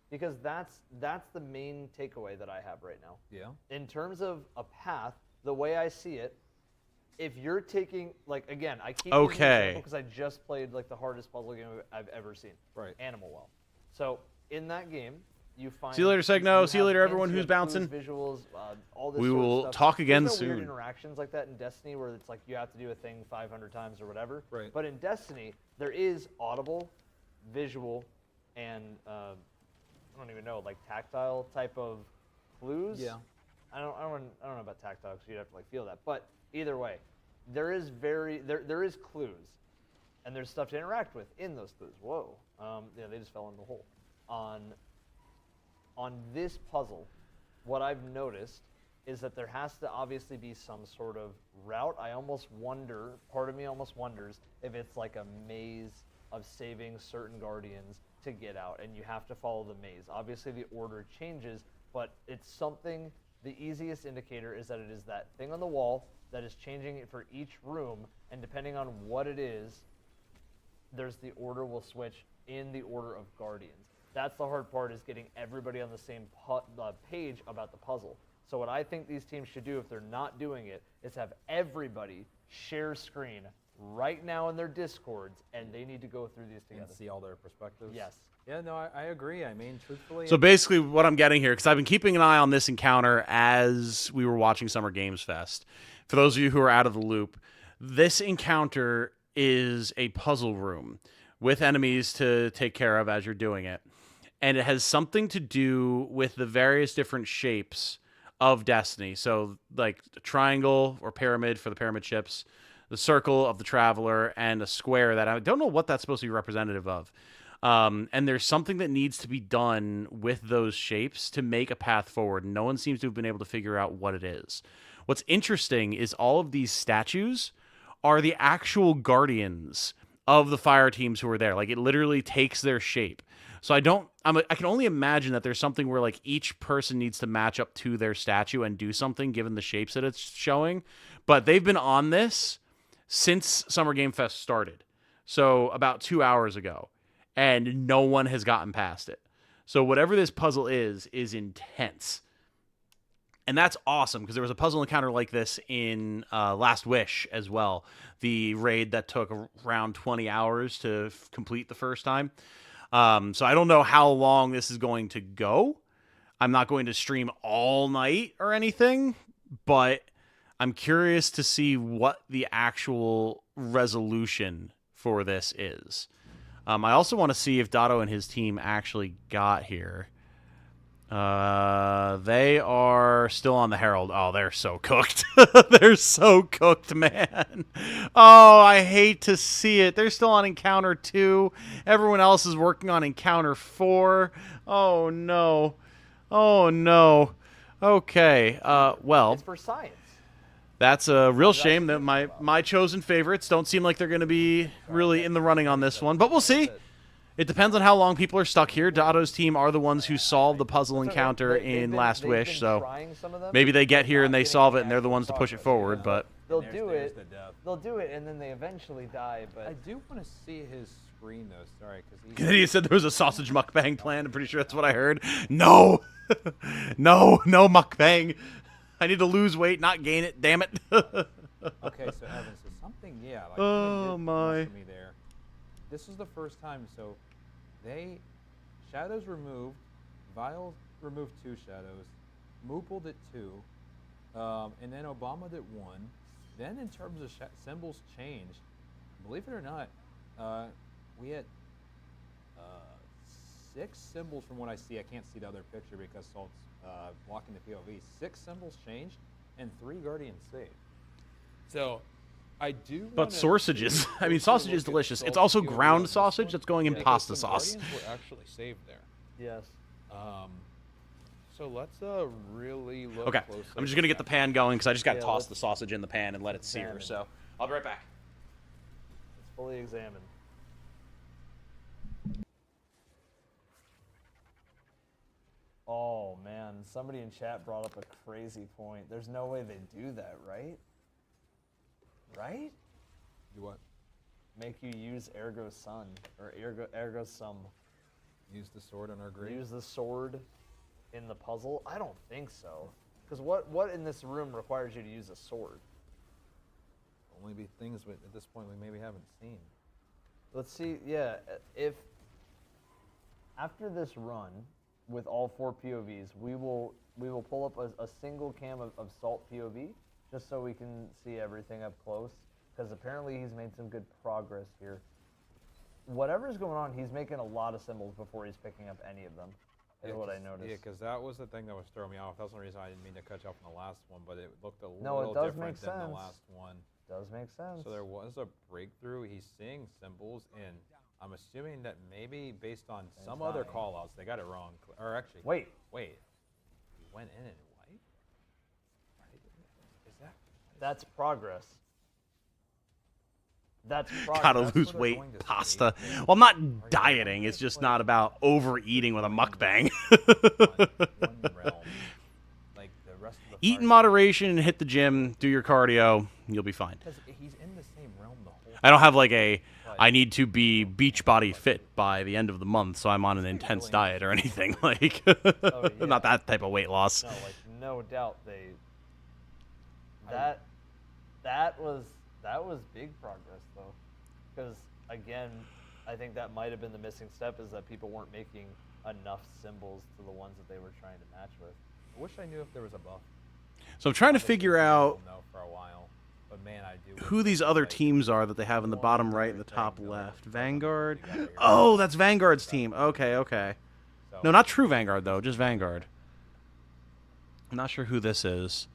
Because that's the main takeaway that I have right now. Yeah. In terms of a path, the way I see it, if you're taking, like, again, I keep using this example because I just played like the hardest puzzle game I've ever seen. Right. Animal Well. So in that game, you find. See you later, Segno. you See you have later, hints, everyone you who's have bouncing. clues, visuals, all this We sort of will stuff. talk again There's no soon. weird interactions like that in Destiny where it's like you have to do a thing 500 times or whatever. Right. But in Destiny, there is audible, visual, and I don't even know, like tactile type of clues. Yeah. I don't know about tactile because you'd have to like feel that. But either way, there is there is clues, and there's stuff to interact with in those clues. Whoa. Yeah, they just fell in the hole. On this puzzle, what I've noticed is that there has to obviously be some sort of route. I almost wonder, part of me almost wonders if it's like a maze of saving certain guardians to get out, and you have to follow the maze. Obviously the order changes, but it's something, the easiest indicator is that it is that thing on the wall that is changing it for each room, and depending on what it is, there's the order will switch in the order of guardians. That's the hard part, is getting everybody on the same page about the puzzle. So what I think these teams should do, if they're not doing it, is have everybody share screen right now in their Discords, and they need to go through these together. And see all their perspectives. Yes. Yeah, no, I agree. I mean, truthfully. So basically what I'm getting here, because I've been keeping an eye on this encounter as we were watching Summer Games Fest. For those of you who are out of the loop, this encounter is a puzzle room with enemies to take care of as you're doing it. And it has something to do with the various different shapes of Destiny. So like a triangle or pyramid for the pyramid ships, the circle of the traveler, and a square that I don't know what that's supposed to be representative of. And there's something that needs to be done with those shapes to make a path forward. No one seems to have been able to figure out what it is. What's interesting is all of these statues are the actual guardians of the fire teams who are there. Like, it literally takes their shape. So I can only imagine that there's something where like each person needs to match up to their statue and do something given the shapes that it's showing. But they've been on this since Summer Game Fest started. So about 2 hours ago. And no one has gotten past it. So whatever this puzzle is intense. And that's awesome, because there was a puzzle encounter like this in Last Wish as well. The raid that took around 20 hours to complete the first time. So I don't know how long this is going to go. I'm not going to stream all night or anything, but I'm curious to see what the actual resolution for this is. I also want to see if Dotto and his team actually got here. They are still on the Herald. Oh, they're so cooked. They're so cooked, man. Oh, I hate to see it. They're still on Encounter 2. Everyone else is working on Encounter 4. Oh, no. Oh, no. Okay, well. It's for science. That's a real shame that my chosen favorites don't seem like they're going to be really in the running on this one. But we'll see. It depends on how long people are stuck here. Dotto's team are the ones who solved the puzzle encounter in Last Wish, so maybe they get here and they solve it and they're the ones to push it forward. But They'll do it, and then they eventually die. But I do want to see his screen, though. Sorry, because Kennedy said there was a sausage mukbang plan. I'm pretty sure that's what I heard. No. No mukbang. I need to lose weight, not gain it. Damn it. Okay, so Evan, so something, yeah. Like, oh my. Me there. This is the first time, so Shadows removed, Vile removed 2 Shadows, Moople did 2, and then Obama did 1. Then in terms of symbols changed, believe it or not, we had 6 symbols from what I see. I can't see the other picture because Salt's blocking the POV. 6 symbols changed and 3 Guardians saved. So I do. But sausages. I mean, sausage is delicious. It's also ground sausage that's going in pasta sauce. Guardians were actually saved there. Yes. So let's really look Okay, closely. I'm just gonna get the pan going because I just gotta Yeah, toss let's the sausage in the pan and let it sear. examine. So I'll be right back. It's fully examined. Oh man, somebody in chat brought up a crazy point. There's no way they do that, right? Right? Do what? Make you use ergo sun or ergo sum. Use the sword on our grave? Use the sword in the puzzle? I don't think so. Because what in this room requires you to use a sword? Only be things at this point we maybe haven't seen. Let's see. Yeah, if after this run with all 4 POVs, we will pull up a single cam of Salt POV just so we can see everything up close. Because apparently he's made some good progress here. Whatever's going on, he's making a lot of symbols before he's picking up any of them. Is what I noticed. Yeah, because that was the thing that was throwing me off. That's the reason I didn't mean to cut you off on the last one, but it looked a little different than the last one. Does make sense. So there was a breakthrough. He's seeing symbols, and I'm assuming that maybe based on some other call-outs, they got it wrong. Or actually, wait. He went in and white? Is that? That's progress. That's progress. Gotta lose weight, pasta. Well, I'm not dieting. It's just not about overeating with a mukbang. Eat in moderation and hit the gym. Do your cardio. You'll be fine. He's in the same realm the whole I don't have like I need to be beach body fit by the end of the month, so I'm on an intense diet or anything. Like, not that type of weight loss. No, like no doubt that was big progress though, because again, I think that might have been the missing step, is that people weren't making enough symbols to the ones that they were trying to match with. I wish I knew if there was a buff. So I'm trying to figure out For a while, but man, I do. who these other teams are that they have in the bottom right and the top left. Vanguard. Oh, that's Vanguard's team. Okay. No, not True Vanguard though, just Vanguard. I'm not sure who this is.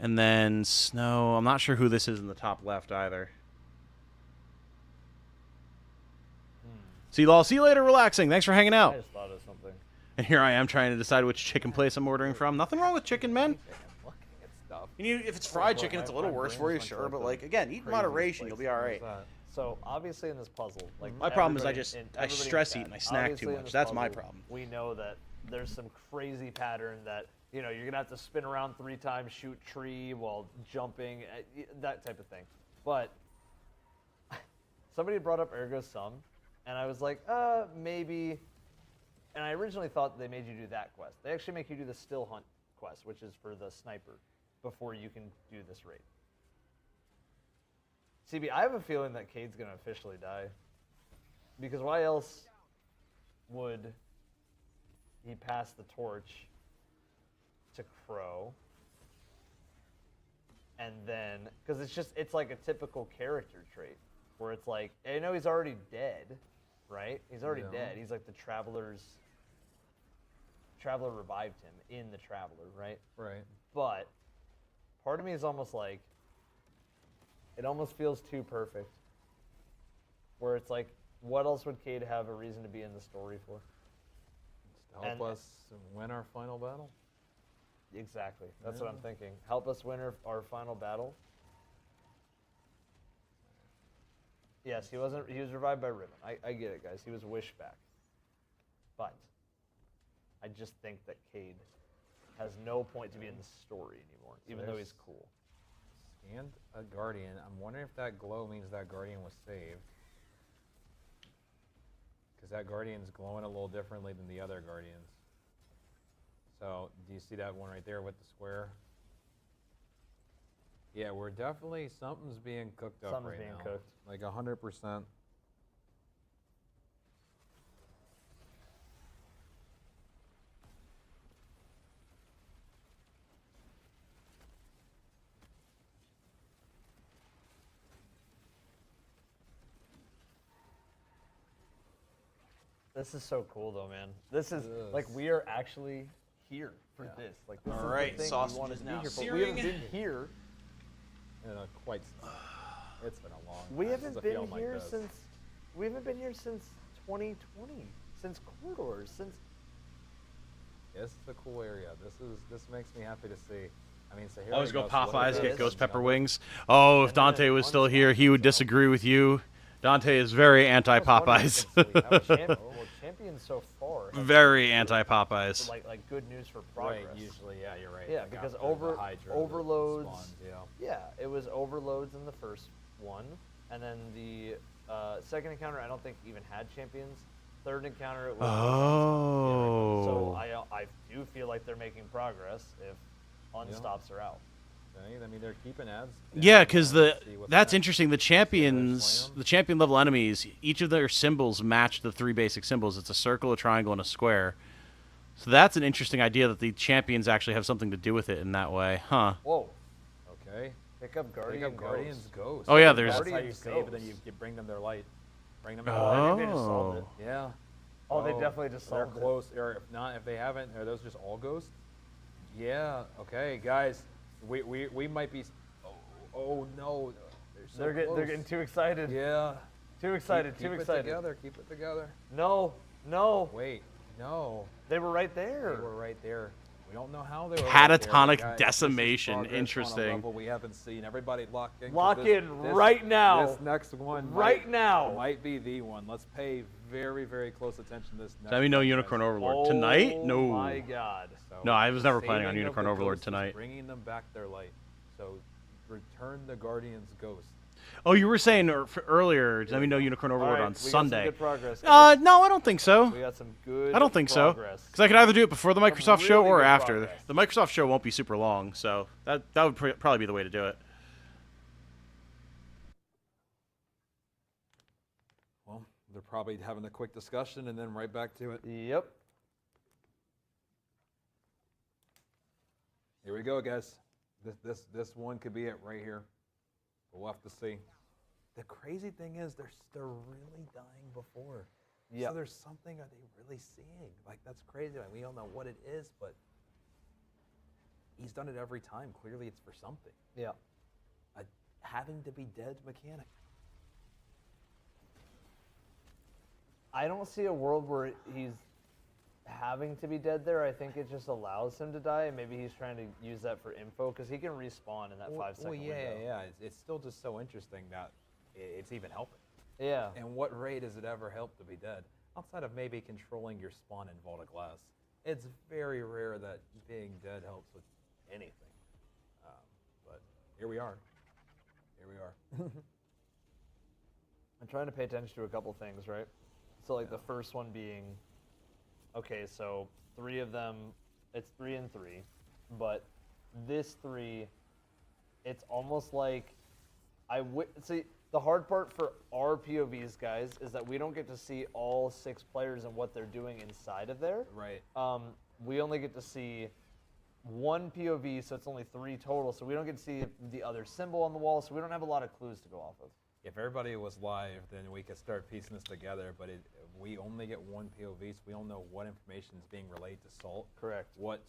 And then Snow. I'm not sure who this is in the top left either. See you all. See you later. Relaxing. Thanks for hanging out. I just thought of something. And here I am trying to decide which chicken place I'm ordering from. Nothing wrong with chicken, man. You need, if it's fried chicken, it's a little worse for you, sure. But like again, eat in moderation. You'll be all right. So obviously in this puzzle, like My problem is I everybody stress in eat and I snack obviously too in much. this That's my puzzle, problem. We know that there's some crazy pattern that you're gonna have to spin around 3 times, shoot tree while jumping, that type of thing. But somebody brought up ergo sum, and I was like, maybe. And I originally thought they made you do that quest. They actually make you do the still hunt quest, which is for the sniper, before you can do this raid. CB, I have a feeling that Cade's gonna officially die. Because why else would he pass the torch to Crow? And then, because it's like a typical character trait, where it's like, I know he's already dead, right? He's already dead. He's like the Traveler revived him in the Traveler, right? Right. But part of me is almost like, it almost feels too perfect. Where it's like, what else would Cade have a reason to be in the story for? To help us win our final battle? Exactly. That's what I'm thinking. Help us win our final battle. Yes, he was revived by Ribbon. I get it, guys. He was wished back. But I just think that Cade has no point to be in the story anymore, even though he's cool. Scanned a Guardian. I'm wondering if that glow means that Guardian was saved. Because that Guardian's glowing a little differently than the other Guardians. So, do you see that one right there with the square? Yeah, we're definitely, something's being cooked up right now. Cooked. Like 100%. This is so cool, though, man. This is like, we are actually here for this. Like, this All is right, the thing sausage we wanted is to be now here for. We searing. haven't been here. Quite. It's been a long time. We haven't since been here since. We haven't been here since 2020. Since Corridors. Since. This is a cool area. This makes me happy to see. I mean, so here Always we go So what Popeyes, it get is, ghost pepper another- wings. Oh, if Dante was still here, he would disagree with you. Dante is very anti-Popeyes. Well, champions so far. have Very been anti-Popeyes. Like good news for progress. Right, usually, yeah, you're right. Yeah, They got because the Hydra, the overloads. spawns, yeah. Yeah, it was overloads in the first one, and then the second encounter I don't think even had champions. Third encounter it was. Oh. So I do feel like they're making progress if unstops are out. Okay, I mean, they're keeping ads. Yeah, because that's interesting. The champion level enemies, each of their symbols match the 3 basic symbols. It's a circle, a triangle, and a square. So that's an interesting idea that the champions actually have something to do with it in that way, huh? Whoa. Okay. Pick up Guardian's Ghost. Oh, yeah, there's- That's how you save, and then you bring them their light. Bring them their light. Oh. I think they just solved it. Yeah. Oh, they definitely just solved it. They're close, or if not, if they haven't, are those just all ghosts? Yeah. Okay, guys, we might be. Oh no, They're getting too excited. Yeah. Too excited. Keep too it excited. together. Keep it together. No. Wait. No. They were right there. They were right there. We don't know how they were. Catatonic right there, guys. decimation. This is progress Interesting. On a level we haven't seen. Everybody lock in. 'cause Lock this- in this- right now. This next one. Right now. Might be the one. Let's pay very, very close attention to this. Next Let me know one, Unicorn guys. Overlord. Tonight? No. Oh my God. No, I was never planning on Saving of Unicorn the Overlord ghosts is tonight. Bringing them back their light. So, return the Guardian's ghost. Oh, you were saying earlier, let me know Unicorn Overlord All right, on we got some Sunday. good progress, guys. No, I don't think so. We got some good I don't think progress. so. Because I could either do it before the Microsoft show really or good after. progress. The Microsoft show won't be super long, so that would probably be the way to do it. Well, they're probably having a quick discussion and then right back to it. Yep. Here we go, guys. This one could be it right here. We'll have to see. The crazy thing is they're really dying before. Yeah. So there's something are they really seeing? Like that's crazy. Like, we don't know what it is, but he's done it every time. Clearly it's for something. Yeah. A having to be dead mechanic. I don't see a world where he's having to be dead there. I think it just allows him to die, and maybe he's trying to use that for info because he can respawn in that 5-second window. Yeah. It's still just so interesting that it's even helping. Yeah. And what rate does it ever help to be dead? Outside of maybe controlling your spawn in Vault of Glass. It's very rare that being dead helps with anything. But here we are. Here we are. I'm trying to pay attention to a couple things, right? So like the first one being, okay, so 3 of them, it's 3 and 3, but this 3, it's almost like see, the hard part for our POVs, guys, is that we don't get to see all 6 players and what they're doing inside of there. Right. We only get to see 1 POV, so it's only 3 total, so we don't get to see the other symbol on the wall, so we don't have a lot of clues to go off of. If everybody was live, then we could start piecing this together, but we only get 1 POV, so we don't know what information is being relayed to Salt. Correct. What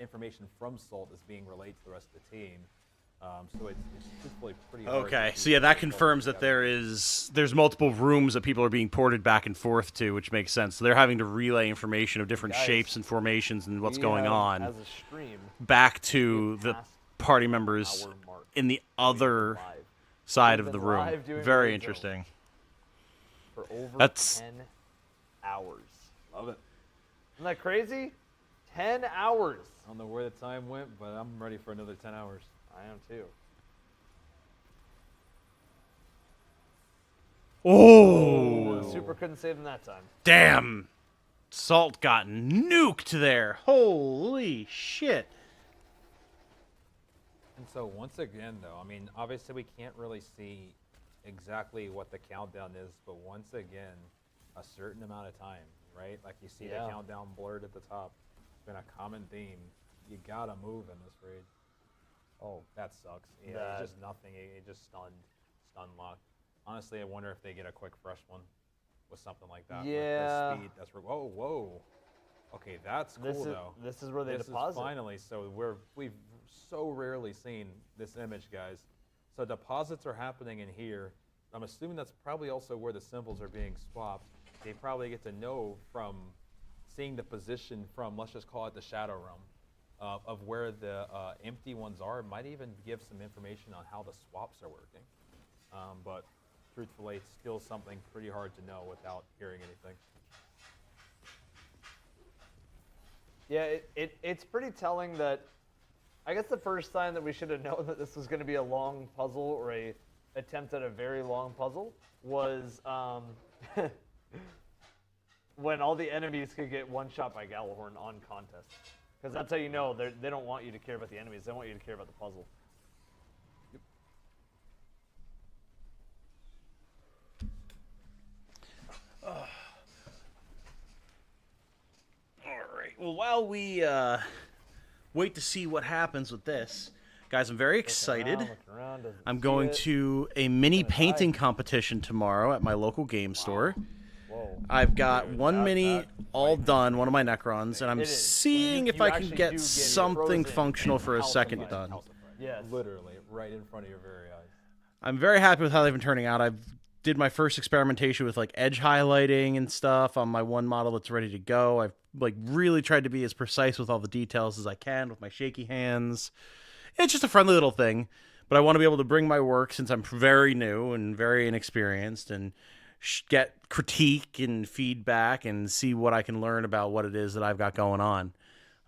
information from Salt is being relayed to the rest of the team. So it's truthfully pretty hard. Okay, so yeah, that confirms that there's multiple rooms that people are being ported back and forth to, which makes sense. So they're having to relay information of different Guys, shapes and formations and what's we going have, on as a stream, back to the party members hour mark. in the other side We've of the been room. live doing Very Warzone interesting. For over That's 10 hours. Love it. Isn't that crazy? 10 hours. I don't know where the time went, but I'm ready for another 10 hours. I am too. Oh! The Super couldn't save him that time. Damn! Salt got nuked there. Holy shit. And so once again, though, I mean, obviously we can't really see exactly what the countdown is, but once again, a certain amount of time, right? Like you see the countdown blurred at the top. It's been a common theme. You gotta move in this raid. Oh, that sucks. Yeah, it's just nothing. It just stun locked. Honestly, I wonder if they get a quick fresh one with something like that. Yeah. With the speed. That's whoa. Okay, that's cool though. This is where they this deposit. Is finally, so we've so rarely seen this image, guys. So deposits are happening in here. I'm assuming that's probably also where the symbols are being swapped. They probably get to know from seeing the position from, let's just call it the Shadow Realm, of where the empty ones are. It might even give some information on how the swaps are working. But truthfully, it's still something pretty hard to know without hearing anything. Yeah, it's pretty telling that, I guess the first sign that we should have known that this was going to be a long puzzle or a attempt at a very long puzzle was when all the enemies could get one shot by Gallahorn on contest. Because that's how you know they don't want you to care about the enemies, they want you to care about the puzzle. Alright, well, while we wait to see what happens with this, guys, I'm very excited. Looking around, I'm going to a mini painting competition tomorrow at my local game store. Whoa. I've got one mini all done, one of my Necrons, and I'm seeing if I can get something functional for a second done. Yes. Literally, right in front of your very eyes. I'm very happy with how they've been turning out. I've did my first experimentation with like edge highlighting and stuff on my one model that's ready to go. I've like really tried to be as precise with all the details as I can with my shaky hands. It's just a friendly little thing, but I want to be able to bring my work, since I'm very new and very inexperienced, and get critique and feedback and see what I can learn about what it is that I've got going on,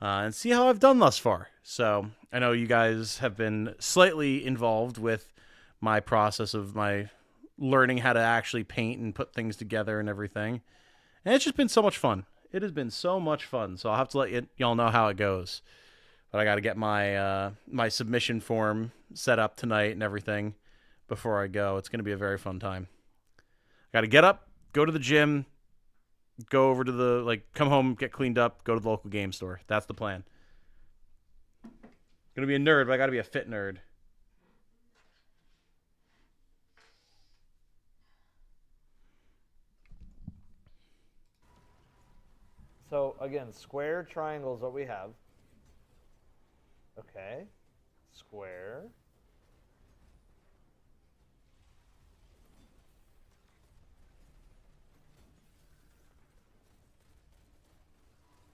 and see how I've done thus far. So I know you guys have been slightly involved with my process of my learning how to actually paint and put things together and everything. And it's just been so much fun. It has been so much fun. So I'll have to let y'all know how it goes. But I got to get my my submission form set up tonight and everything before I go. It's going to be a very fun time. I got to get up, go to the gym, go over to the, come home, get cleaned up, go to the local game store. That's the plan. Going to be a nerd, but I got to be a fit nerd. So again, square, triangle is what we have. Okay, square.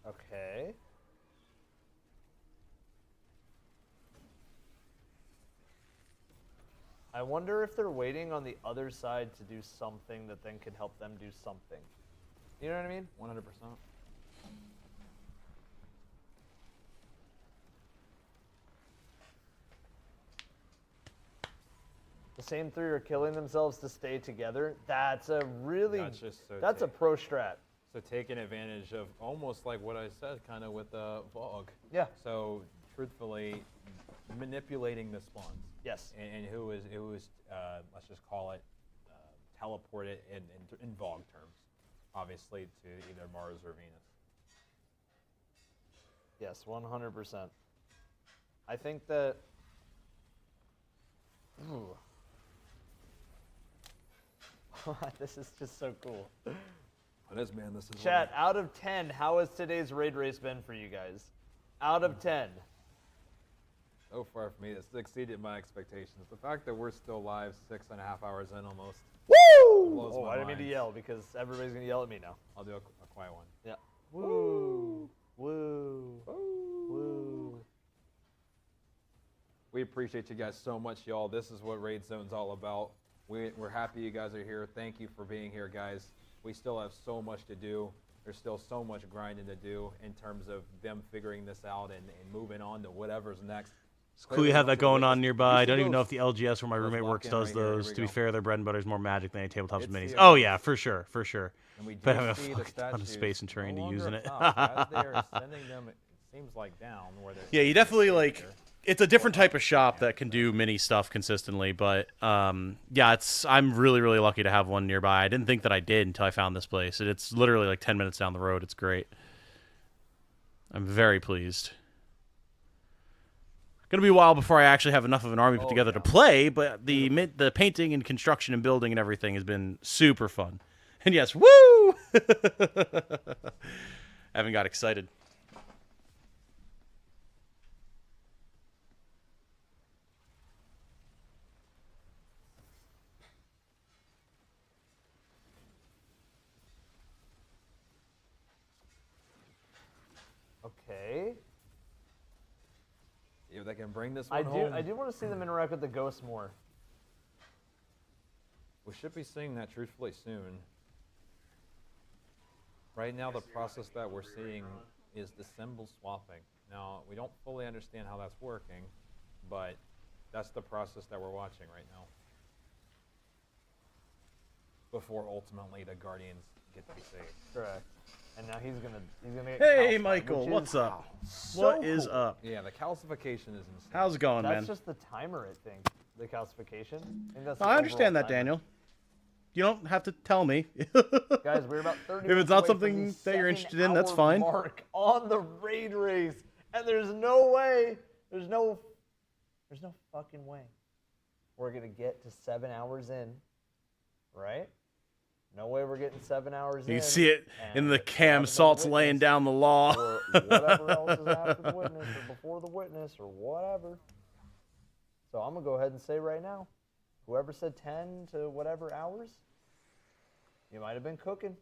Okay. I wonder if they're waiting on the other side to do something that then could help them do something. You know what I mean? 100%. The same three are killing themselves to stay together. That's a really, That's a pro strat. So taking advantage of almost like what I said, kind of with Vogue. Yeah. So truthfully, manipulating the spawns. Yes. And who is let's just call it teleported in Vogue terms, obviously to either Mars or Venus. Yes, 100%. I think that. Ooh. This is just so cool. It is, man. This is Chat, out of 10, how has today's raid race been for you guys? Out of 10. So far for me, it's exceeded my expectations. The fact that we're still live 6.5 hours in almost. Woo! Oh, I didn't mean to yell because everybody's going to yell at me now. I'll do a quiet one. Yeah. Woo! Woo! Woo! We appreciate you guys so much, y'all. This is what Raid Zone's all about. We're happy you guys are here. Thank you for being here, guys. We still have so much to do. There's still so much grinding to do in terms of them figuring this out and moving on to whatever's next. It's cool you have that going on nearby. I don't even know if the LGS where my roommate works does those. To be fair, their bread and butter is more Magic than any tabletops minis. Oh yeah, for sure, for sure. And we do But I have a see the fucking ton of statues space and terrain no to use longer in it. up top, as they are sending them, it seems like down where they're. Yeah, you definitely it's a different type of shop that can do mini stuff consistently, but yeah, I'm really, really lucky to have one nearby. I didn't think that I did until I found this place. It's literally like 10 minutes down the road. It's great. I'm very pleased. Gonna be a while before I actually have enough of an army put together to play, but the painting and construction and building and everything has been super fun. And yes, woo! Haven't got excited. they can bring this I one home. do want to see them interact with the ghosts more. We should be seeing that truthfully soon. Right now, the process that we're seeing is the symbol swapping. Now, we don't fully understand how that's working, but that's the process that we're watching right now. Before ultimately the Guardians get to be saved. Correct. And now he's gonna get Hey, calcified, Michael, which what's is up? so What is cool. up? Yeah, the calcification is insane. How's it going, man? That's just the timer, I think. The calcification. I think that's the I understand overall that, timer. Daniel. You don't have to tell me. Guys, we're about 30 If it's not minutes away from something the that you're interested in, that's 7-hour fine. Mark on the raid race, and there's no way, there's no fucking way we're gonna get to 7 hours in, right? No way we're getting 7 hours in. You can see it in the and cam. after the Salt's witness, laying down the law. or whatever else is after the witness or before the witness or whatever. So I'm gonna go ahead and say right now, whoever said 10 to whatever hours, you might have been cooking.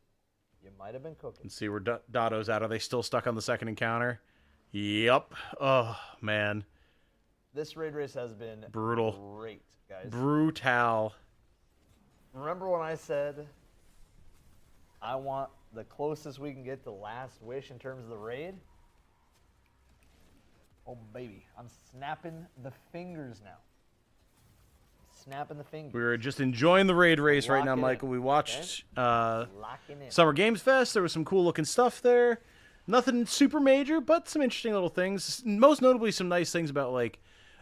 You might have been cooking. Let's see where Dotto's at. Are they still stuck on the second encounter? Yep. Oh, man. This raid race has been Brutal. great, guys. Brutal. Remember when I said I want the closest we can get to Last Wish in terms of the raid? Oh, baby. I'm snapping the fingers now. Snapping the fingers. We were just enjoying the raid race right now, Locking in, Michael. We watched Locking in. Summer Games Fest. There was some cool looking stuff there. Nothing super major, but some interesting little things. Most notably, some nice things about like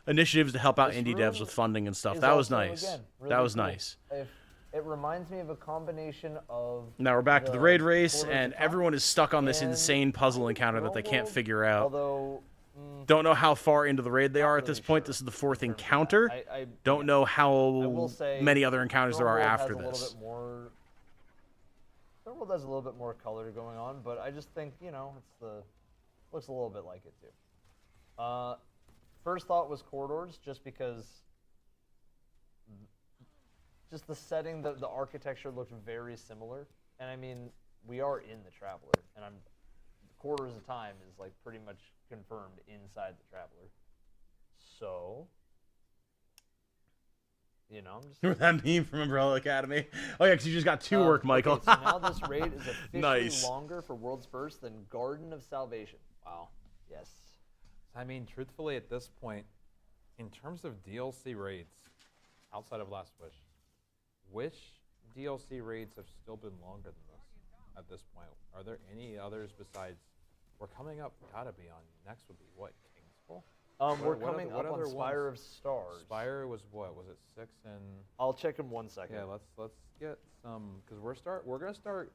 initiatives to help out indie devs with funding and stuff. Is That was also, nice. again, really That was cool. nice. It reminds me of a combination of. Now we're back to the raid race, Quarters and of Time everyone is stuck on this and insane puzzle encounter that they can't World, figure out. Although. Don't know how far into the raid they are at this point. This is the fourth encounter. Don't know I how will say many other encounters there are World after has a this. little bit more. World has a little bit more color going on, but I just think looks a little bit like it too. First thought was corridors, just because. Just the setting, the architecture looked very similar, and I mean we are in the Traveler, and Quarters of Time is like pretty much confirmed inside the Traveler. So, I'm just. Remember that meme from Umbrella Academy? Oh yeah, because you just got two work, Michael. Okay, so now this raid is officially Nice. longer for World's First than Garden of Salvation. Wow. Yes. I mean, truthfully, at this point, in terms of DLC raids, outside of Last Wish, which DLC raids have still been longer than this at this point? Are there any others besides? We're coming up. Gotta be on. Next would be what? Kingsfall. We're coming up on Spire of Stars. Spire was what? Was it 6 and? I'll check in 1 second. Yeah, let's get some because we're gonna start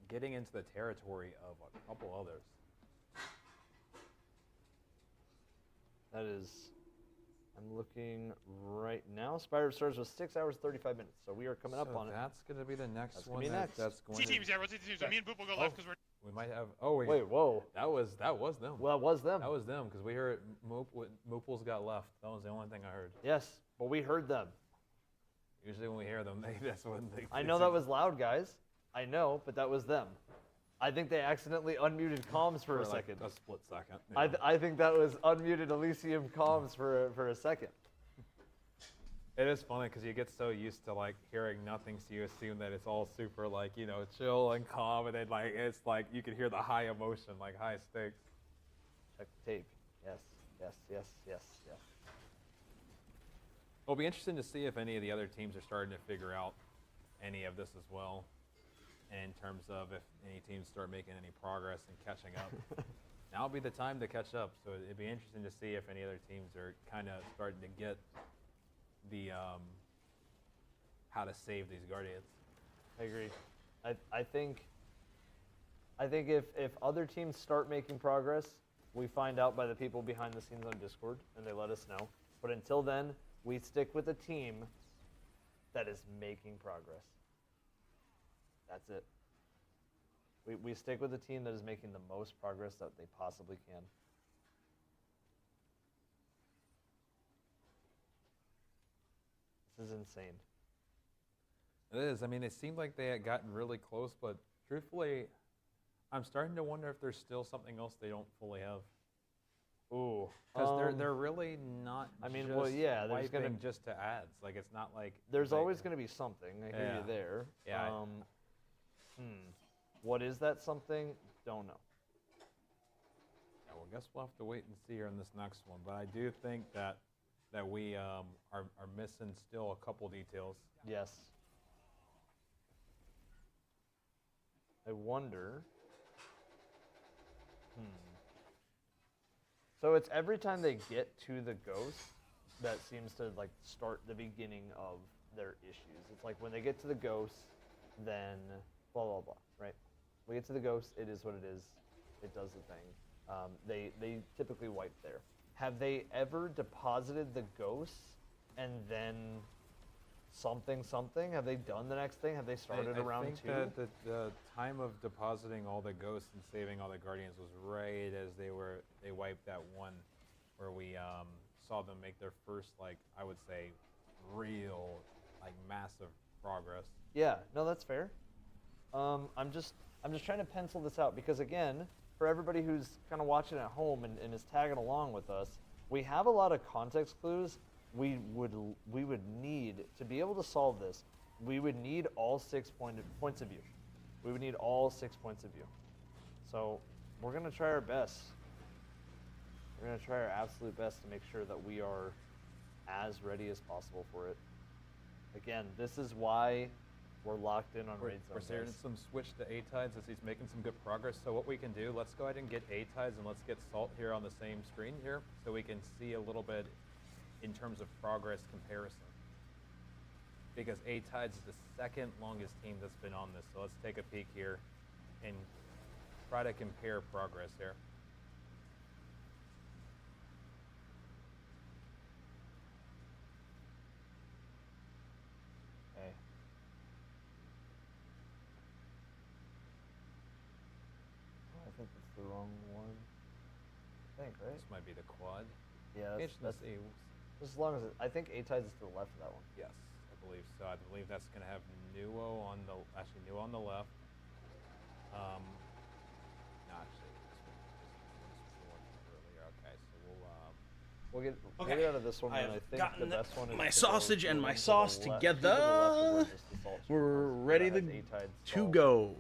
getting into the territory of a couple others. That is. I'm looking right now. Spire of Stars was 6 hours 35 minutes, so we are coming up on it. That's gonna be the next That's one. Gonna be next. That's going. T teams, yeah, rotate teams. So me and Boop will go left because we're. We might have. Oh wait. Wait, whoa. That was them. Well, that was them. That was them because we heard Mooples got left. That was the only thing I heard. Yes, but we heard them. Usually when we hear them, that's when they. I know that was loud, guys. I know, but that was them. I think they accidentally unmuted comms for a second. A split second. I think that was unmuted Elysium comms for a second. It is funny because you get so used to like hearing nothing, so you assume that it's all super like chill and calm, and then like it's like you can hear the high emotion, like high stakes. Check the tape. Yes, yes, yes, yes, yes. It'll be interesting to see if any of the other teams are starting to figure out any of this as well, in terms of if any teams start making any progress and catching up. Now will be the time to catch up, so it'd be interesting to see if any other teams are kind of starting to get the how to save these Guardians. I agree. I think if other teams start making progress, we find out by the people behind the scenes on Discord, and they let us know. But until then, we stick with a team that is making progress. That's it. We stick with a team that is making the most progress that they possibly can. This is insane. It is. I mean, it seemed like they had gotten really close, but truthfully, I'm starting to wonder if there's still something else they don't fully have. Ooh. Because they're really not. I mean, just well, yeah, there's gonna wiping just to ads. Like it's not like there's like- always gonna be something. I hear Yeah. you there. Yeah. What is that something? Don't know. Yeah, well, I guess we'll have to wait and see here on this next one. But I do think that we are missing still a couple details. Yes. I wonder. So it's every time they get to the ghost that seems to like start the beginning of their issues. It's like when they get to the ghost, then blah blah blah. Right? We get to the ghost. It is what it is. It does the thing. They typically wipe there. Have they ever deposited the ghosts and then something? Have they done the next thing? Have they started around I think 2? that the time of depositing all the ghosts and saving all the guardians was right as they wiped that one where we saw them make their first, like, I would say, real, like, massive progress. Yeah, no, that's fair. I'm just trying to pencil this out because, again, for everybody who's kind of watching at home and is tagging along with us, we have a lot of context clues. We would need to be able to solve this. We would need all 6 points of view. We would need all 6 points of view. So we're gonna try our best. We're gonna try our absolute best to make sure that we are as ready as possible for it. Again, this is why we're locked in on Raid Zone. We're seeing some switch to A-Tides as he's making some good progress. So what we can do, let's go ahead and get A-Tides and let's get Salt here on the same screen here so we can see a little bit in terms of progress comparison. Because A-Tides is the second longest team that's been on this. So let's take a peek here and try to compare progress here. Okay. I think it's the wrong one. I think, right? This might be the quad. Yeah, Interesting to see. as long as I think A-Tides is to the left of that one. Yes, I believe so. I believe that's going to have Nuo on the Nuo on the left. No, actually, this one earlier. Okay, so we'll get out of this one. I And have I think gotten the best one is my to go sausage to and the my one to the sauce left- together. to the left of where just the salt We're was, ready that to has A-Tides to salt. go.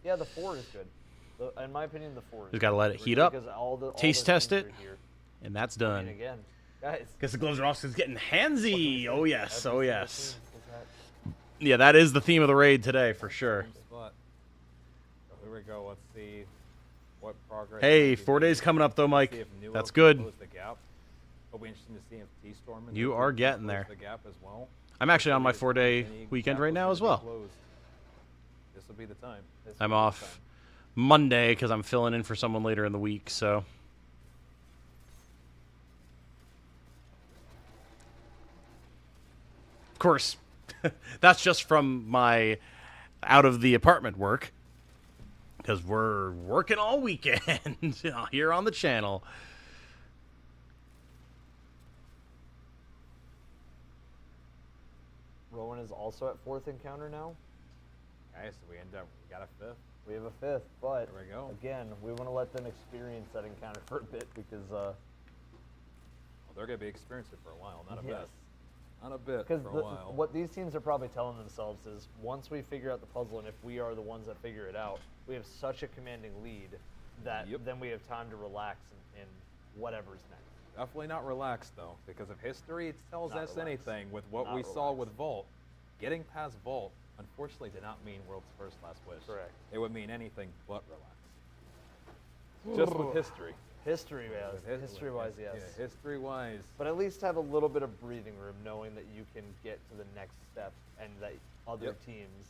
Yeah, the 4 is good. In my opinion, the 4 is Just gotta good. let it heat up, Because all the taste the test things it, are here. and that's I done. mean, again, guys. Because the gloves are also getting handsy. Oh yes, oh Every yes. single team is that- Yeah, that is the theme of the raid today for sure. spot. So here we go. Let's see what progress. Hey, might be 4 made. days coming up though, Mike. See if Nuo That's can good. close the gap. It'll be interesting to see if T-Storm and You Nuo are can getting close there. the gap as well. I'm actually on my If 4-day any weekend gap right was now gonna as be well. closed, this will be the time. I'm off Monday because I'm filling in for someone later in the week. So. Of course, that's just from my out of the apartment work because we're working all weekend here on the channel. Rowan is also at 4th encounter now. Okay, so we got a 5th. We have a 5th, but There we go. again, we want to let them experience that encounter for a bit because Well, they're going to be experiencing it for a while, not a bit. Yes. Not a bit because for a while. what these teams are probably telling themselves is once we figure out the puzzle and if we are the ones that figure it out, we have such a commanding lead that then we have time to relax and whatever's next. Definitely not relaxed, though, because if history tells Not us relaxed. anything with what Not we saw relaxed. with Vault, getting past Vault, unfortunately, did not mean world's first last wish. Correct. It would mean anything but relax. Just with history. History-wise, With history-wise, yes. Yeah, history-wise. But at least have a little bit of breathing room knowing that you can get to the next step and that other teams.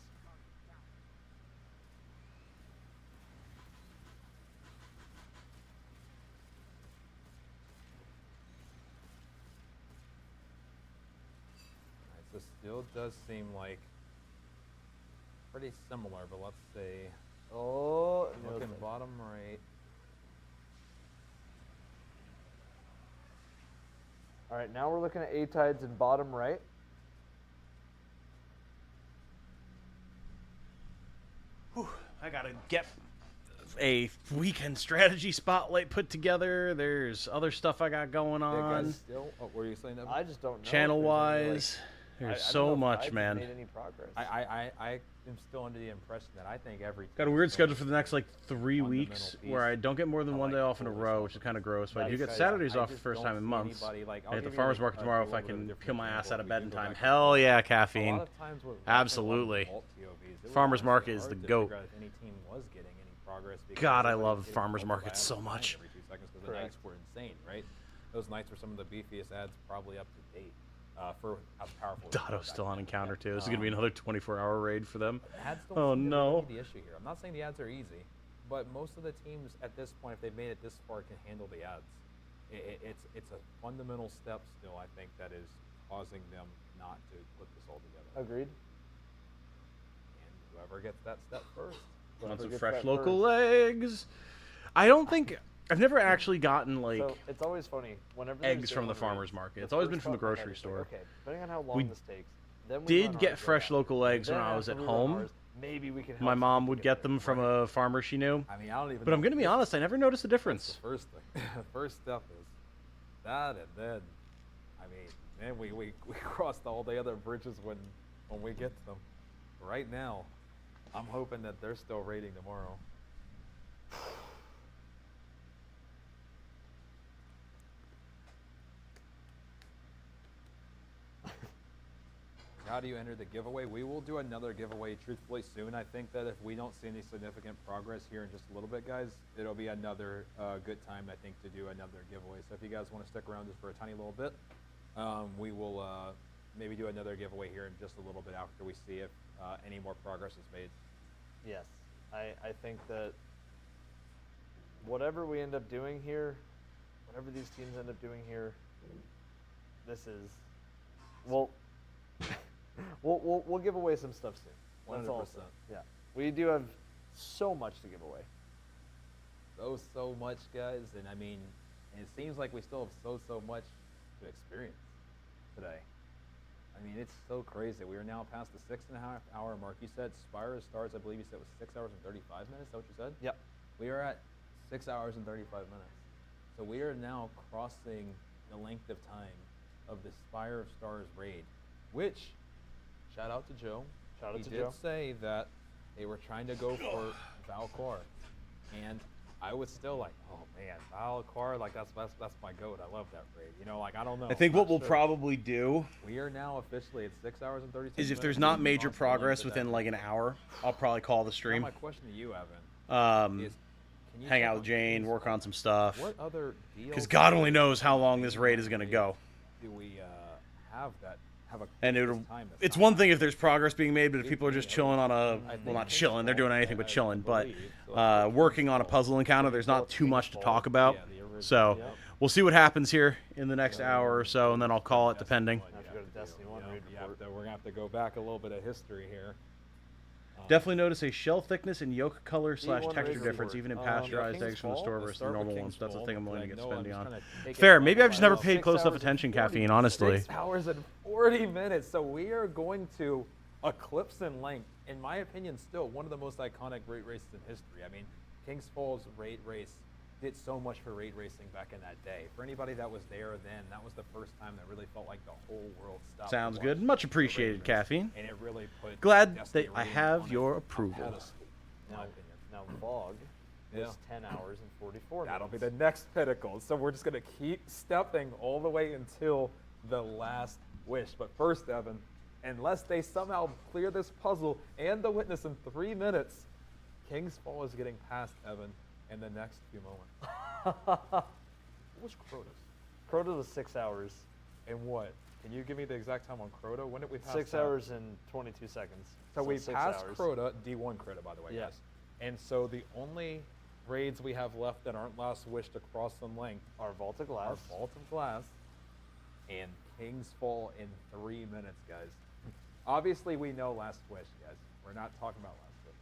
Alright, so still does seem like pretty similar, but let's see. Oh, looking bottom right. All right, now we're looking at A-Tides in bottom right. I gotta get a weekend strategy spotlight put together. There's other stuff I got going on. Still, what were you saying? Evan? I just don't know. Channel if there's any, wise, there's I don't so know if much, I've man. Made any progress. I am still under the impression that I think every Got a team weird is schedule going for the to next like 3 weeks piece. where I don't get more than I one day like off in a full row, which is kind of gross. But I do get because Saturdays I off the just first don't time in see months. anybody, like, I'll I hit the give you farmer's a- market a tomorrow if little I bit of a can different peel my ass example. out of If bed you in go time. back to Hell the- yeah, a caffeine. lot of times with Absolutely. vault TOVs, it was Farmer's honestly market is hard the to goat. figure out if any team was getting any progress because God, I everybody love was getting farmer's pulled by markets ads so online much. every 2 seconds because the Correct. nights were insane, right? Those nights were some of the beefiest ads probably up to date for how powerful. Dotto's still on encounter too. This is gonna be another 24-hour raid for them. Ads don't Oh seem to no. be the issue here. I'm not saying the ads are easy, but most of the teams at this point, if they've made it this far, can handle the ads. It's a fundamental step still, I think, that is causing them not to put this all together. Agreed. And whoever gets that step first. Want Whoever some gets fresh that local first. legs? I don't think I've never actually gotten like So it's always funny whenever eggs there's from the day-one farmer's raids, market. the It's always first been from the thought in my head grocery is like, store. Okay, depending on how long We this takes, then we run did ours, get go fresh back. local eggs when Then I was at after we run home. ours, maybe we can help My some mom people would get get them from a farmer she knew. I mean, I don't even But I'm know gonna be if honest, I never noticed a that's difference. the first thing. The first step is that, and then, I mean, then we crossed all the other bridges when we get to them. Right now, I'm hoping that they're still raiding tomorrow. How do you enter the giveaway? We will do another giveaway truthfully soon. I think that if we don't see any significant progress here in just a little bit, guys, it'll be another good time, I think, to do another giveaway. So if you guys want to stick around just for a tiny little bit, we will maybe do another giveaway here in just a little bit after we see if any more progress is made. Yes, I think that whatever we end up doing here, whatever these teams end up doing here, this is, well, we'll give away some stuff soon. That's all. 100%. Yeah, we do have so much to give away. So much, guys, and I mean, it seems like we still have so much to experience today. I mean, it's so crazy. We are now past the 6.5-hour mark. You said Spire starts, I believe you said it was 6 hours and 35 minutes. Is that what you said? Yep. We are at 6 hours and 35 minutes. So we are now crossing the length of time of the Spire of Stars raid, which, shout out to Joe. Shout out he to did Joe. say that they were trying to go for Valcor, and I was still like, oh man, Valcor, like that's my goat. I love that raid. You know, like I don't know. I think I'm what not we'll sure. probably do We are now officially at 6 hours and 32 is if minutes. there's not We've major crossed the length progress of that within like raid. an hour, I'll probably call the Now stream. my question to you, Evan, Is can you hang check out on with Jane, King's work Fall? on some stuff. What other deals Because God only knows how long this raid is gonna go. do we have that have a And this it'll, time that's it's not one thing if there's progress being made, but if people are just chilling on a, think well, not King's chilling, they're doing Fall, anything but I chilling, but believe, so working on a puzzle encounter, there's not too much to talk about. Yeah, the original, So yep. we'll see what happens here in the next hour or so, and then I'll call it depending. I have to go to Destiny 1 raid report. We're gonna have to go back a little bit of history here. Definitely notice a shell thickness and yolk color / D1 texture raid difference, report. even in Yeah, pasteurized King's eggs from the Fall, store let's versus the start with normal King's ones. That's the Fall, thing I'm willing to because get I know I'm spendy just on. trying to take it Fair. one Maybe by I've just never one. paid 6 close enough hours attention, and 40 caffeine, honestly. 6 hours and 40 minutes. So we are going to eclipse in length, in my opinion, still one of the most iconic raid races in history. I mean, King's Fall's raid race did so much for raid racing back in that day. For anybody that was there then, that was the first time that really felt like the whole world stopped. Sounds and good. watched Much the raid appreciated, race. caffeine. And it really put Glad Destiny that I raiding have on your a approval. pedestal, in my opinion. Now Vog Yeah. was 10 hours and 44 minutes. That'll be the next pinnacle. So we're just gonna keep stepping all the way until the last wish. But first, Evan, unless they somehow clear this puzzle and the witness in 3 minutes, King's Fall is getting past Evan in the next few moments. What was Crota's? Crota was 6 hours. And what? Can you give me the exact time on Crota? When did we pass 6 that? hours and 22 seconds. So we 6 passed hours. Crota, D1 Crota, by the way, Yeah. guys. And so the only raids we have left that aren't Last Wish to cross the length Our Vault of Glass. are Vault of Glass and King's Fall in 3 minutes, guys. Obviously, we know Last Wish, guys. We're not talking about Last Wish.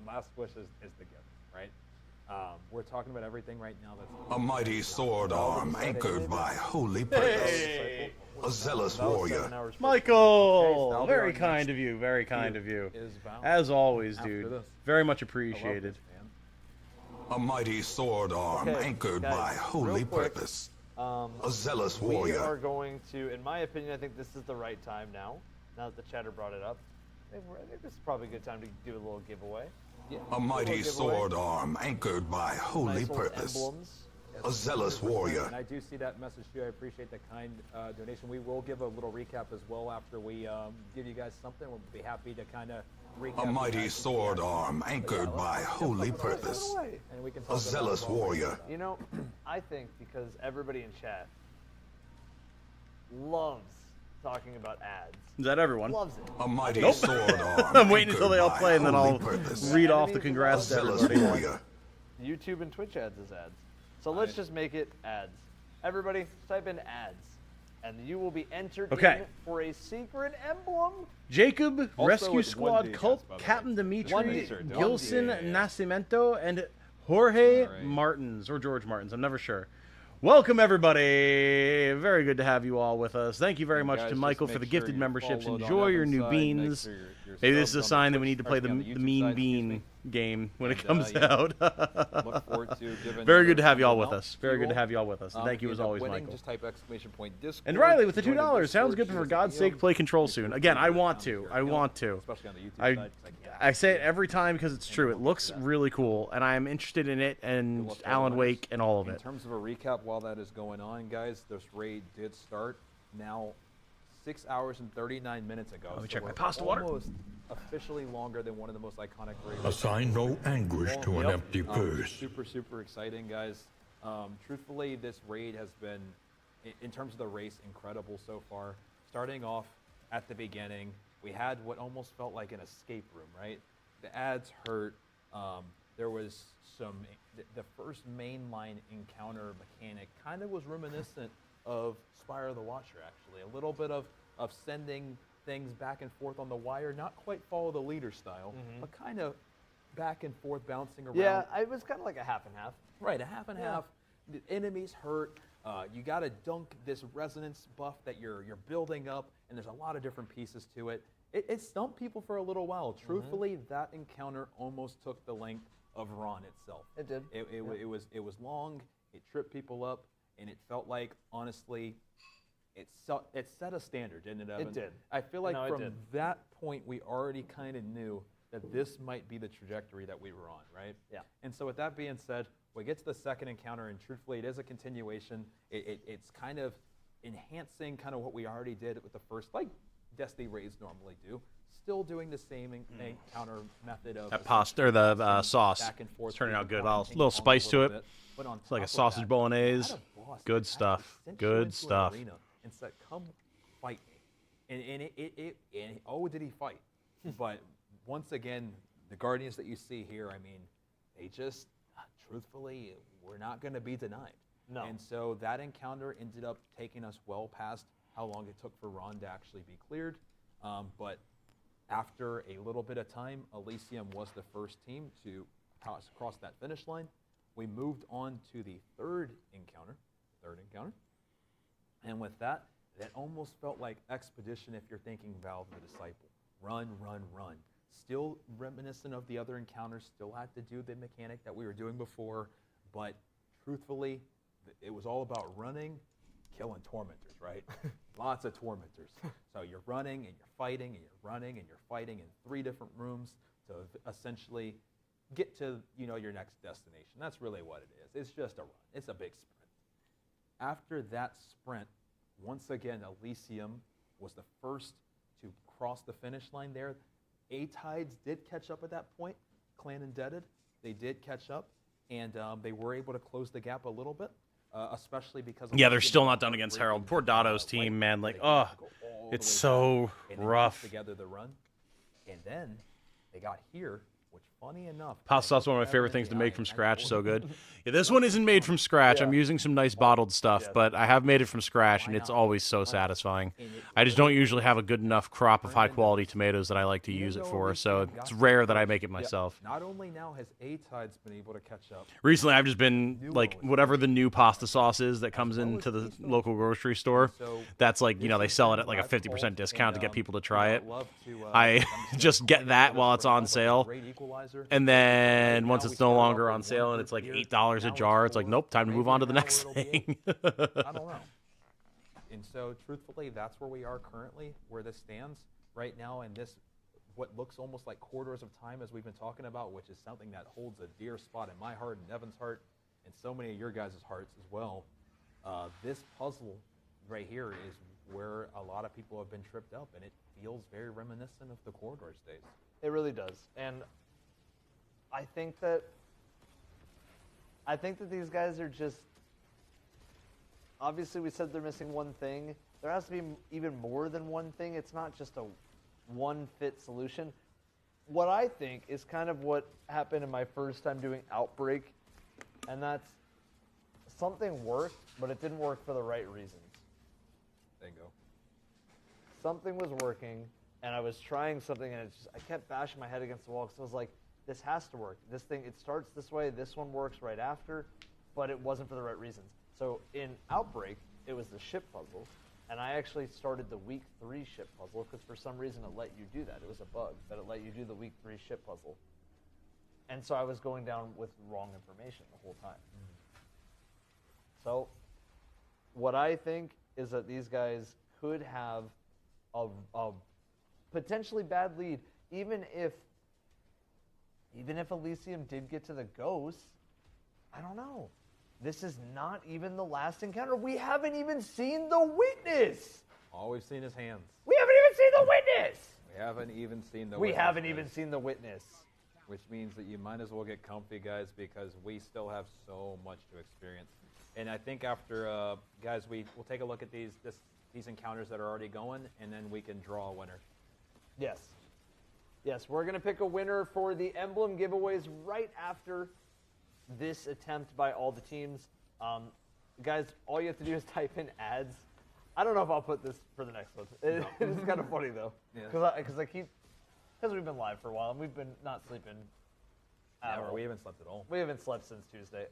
Last Wish is the gift, right? We're talking about everything right now that's... A mighty sword arm anchored by holy place. A zealous warrior. Michael, that'll be very our kind next of you. Very kind of you. is Valve. As always, After dude. this. Very much I love appreciated. this, man. A mighty sword arm anchored guys, by holy real quick, purpose. A zealous We warrior. are going to, in my opinion, I think this is the right time now. Now that the chatter brought it up, I think this is probably a good time to do a little giveaway. A mighty sword arm anchored by holy Nice old purpose. emblems. A zealous warrior. And I do see that message too. I appreciate the kind donation. We will give a little recap as well after we give you guys something. We'll be happy to kind of recap. A mighty sword arm anchored by holy purpose. And we can A zealous warrior. You know, I think because everybody in chat loves talking about ads. Is that everyone? Loves it. A mighty Nope. sword arm. I'm waiting until they all anchored play, and then by I'll holy purpose. read off the Enemies congrats to zealous everybody. warrior. YouTube and Twitch ads is ads. So let's just make it ads. Everybody, type in ads, and you will be entered Okay. in for a secret emblem. Jacob, Also Rescue it's Squad 1D, Cult, by the way. Captain Dimitri, 1D. Gilson 1D. Nascimento, and Jorge Martins, or George Martins, I'm never sure. Welcome, everybody. Very good to have you all with us. Thank you very much guys, to just Michael for make the sure gifted you're memberships. followed on Enjoy your Evan's new side. Make beans. sure you're Maybe this is subbed a on sign that the we need to Twitch- play or the on the YouTube Mean side, excuse Bean me. game when it And, comes yeah, out. look forward to giving Very another good to have you all with thumbs us. up. Very good to People, have you all with us. Thank you if as end up always, winning, Michael. Just type exclamation point Discord. And Riley with the Join $2. Sounds Discord, good for shoot us a God's DM. sake. Play Control soon. Again, I want to. I want to. Especially on the YouTube side, 'cause I say it every time because it's true. It looks really cool, and I'm interested in it and Well, Alan Wake and all of In it. terms of a recap, while that is going on, guys, this raid did start now 6 hours and 39 minutes ago. Let me so check my we're pasta water. almost officially longer than one of the most iconic raids. Assign no anguish to an Yep. empty purse. Super exciting, guys. Truthfully, this raid has been, in terms of the race, incredible so far. Starting off at the beginning, we had what almost felt like an escape room, right? The ads hurt. There was the first mainline encounter mechanic kind of was reminiscent of Spire of the Watcher, actually. A little bit of sending things back and forth on the wire, not quite follow the leader style, but kind of back and forth bouncing around. Yeah, it was kind of like a half and half. Right, a half and half. The enemies hurt. You got to dunk this resonance buff that you're building up, and there's a lot of different pieces to it. It stumped people for a little while. Truthfully, that encounter almost took the length of Ron itself. It did. It was long. It tripped people up, and it felt like, honestly, it set a standard, didn't it, Evan? It did. I feel like No, it from did. that point, we already kind of knew that this might be the trajectory that we were on, right? Yeah. And so with that being said, we get to the second encounter, and truthfully, it is a continuation. It's kind of enhancing kind of what we already did with the first, like Destiny raids normally do. Still doing the same encounter method of That pasta or the sauce. back and forth, It's turning out good. ping-pong, A little spice to a it. little bit. But on It's like a top of sausage that, bolognese. we had a boss Good that stuff. sent you Good into an stuff. arena and said, "Come fight me," and oh, did he fight? But once again, the Guardians that you see here, I mean, they just, truthfully, we're not going to be denied. No. And so that encounter ended up taking us well past how long it took for Ron to actually be cleared. But after a little bit of time, Elysium was the first team to cross that finish line. We moved on to the third encounter. And with that, that almost felt like Expedition if you're thinking Valve the Disciple. Run, run, run. Still reminiscent of the other encounters, still had to do the mechanic that we were doing before, but truthfully, it was all about running, killing tormentors, right? Lots of tormentors. So you're running and you're fighting and you're running and you're fighting in 3 different rooms to essentially get to your next destination. That's really what it is. It's just a run. It's a big sprint. After that sprint, once again, Elysium was the first to cross the finish line there. A-Tides did catch up at that point. Clan Indebted, they did catch up, and they were able to close the gap a little bit, especially because Yeah, they're still not done against Harold. Poor Dotto's team, man. Like, oh, it's so rough. Together the run, and then they got here, which, funny enough, Pasta sauce is one of my favorite things to make from scratch. So good. Yeah, this one isn't made from scratch. I'm using some nice bottled stuff, but I have made it from scratch, and it's always so satisfying. I just don't usually have a good enough crop of high-quality tomatoes that I like to use it for, so it's rare that I make it myself. Not only now has A-Tides been able to catch up. Recently, I've just been, like, whatever the new pasta sauce is that comes into the local grocery store, that's like, they sell it at like a 50% discount to get people to try it. I just get that while it's on sale. randomizer. And then Right once now, it's we no start off longer with on one sale and per it's like tier. $8 a Now jar, it's like, four. nope, time to move Maybe on to an the next hour it'll be thing. I don't know. And so, truthfully, that's where we are currently, where this stands right now in this, what looks almost like quarters of time, as we've been talking about, which is something that holds a dear spot in my heart and Evan's heart and so many of your guys' hearts as well. This puzzle right here is where a lot of people have been tripped up, and it feels very reminiscent of the Corridors days. It really does. And I think that these guys are just, obviously we said they're missing one thing. There has to be even more than one thing. It's not just a one-fit solution. What I think is kind of what happened in my first time doing Outbreak, and that's something worked, but it didn't work for the right reasons. Bingo. Something was working, and I was trying something, and I kept bashing my head against the wall because I was like, this has to work. This thing, it starts this way, this one works right after, but it wasn't for the right reasons. So in Outbreak, it was the ship puzzle, and I actually started the week 3 ship puzzle because for some reason it let you do that. It was a bug that it let you do the week 3 ship puzzle. And so I was going down with wrong information the whole time. So what I think is that these guys could have a potentially bad lead, even if Elysium did get to the ghosts. I don't know. This is not even the last encounter. We haven't even seen the witness. All we've seen is hands. We haven't even seen the witness. We haven't even seen the We witness, haven't guys. even seen the witness. Which means that you might as well get comfy, guys, because we still have so much to experience. And I think after, guys, we'll take a look at these encounters that are already going, and then we can draw a winner. Yes. Yes, we're going to pick a winner for the emblem giveaways right after this attempt by all the teams. Guys, all you have to do is type in ads. I don't know if I'll put this for the next one. It's kind of funny, though. Because we've been live for a while, and we've been not sleeping at all. We haven't slept at all. We haven't slept since Tuesday.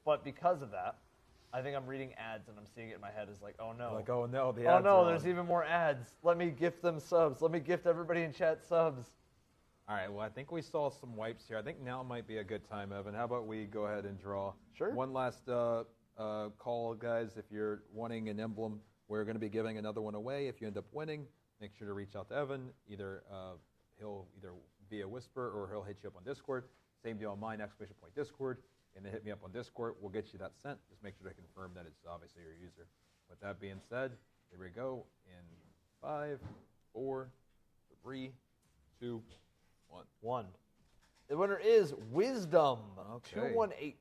But because of that, I think I'm reading ads, and I'm seeing it in my head as like, oh, no. Like, oh, no, the Oh, ads no, are there's on. even more ads. Let me gift them subs. Let me gift everybody in chat subs. All right, well, I think we saw some wipes here. I think now might be a good time, Evan. How about we go ahead and draw? Sure. One last call, guys. If you're wanting an emblem, we're going to be giving another one away. If you end up winning, make sure to reach out to Evan. He'll either via Whisper or he'll hit you up on Discord. Same deal on mine, !point Discord. And then hit me up on Discord. We'll get you that sent. Just make sure to confirm that it's obviously your user. With that being said, here we go in 5, 4, 3, 2, 1. The winner is Wisdom 218.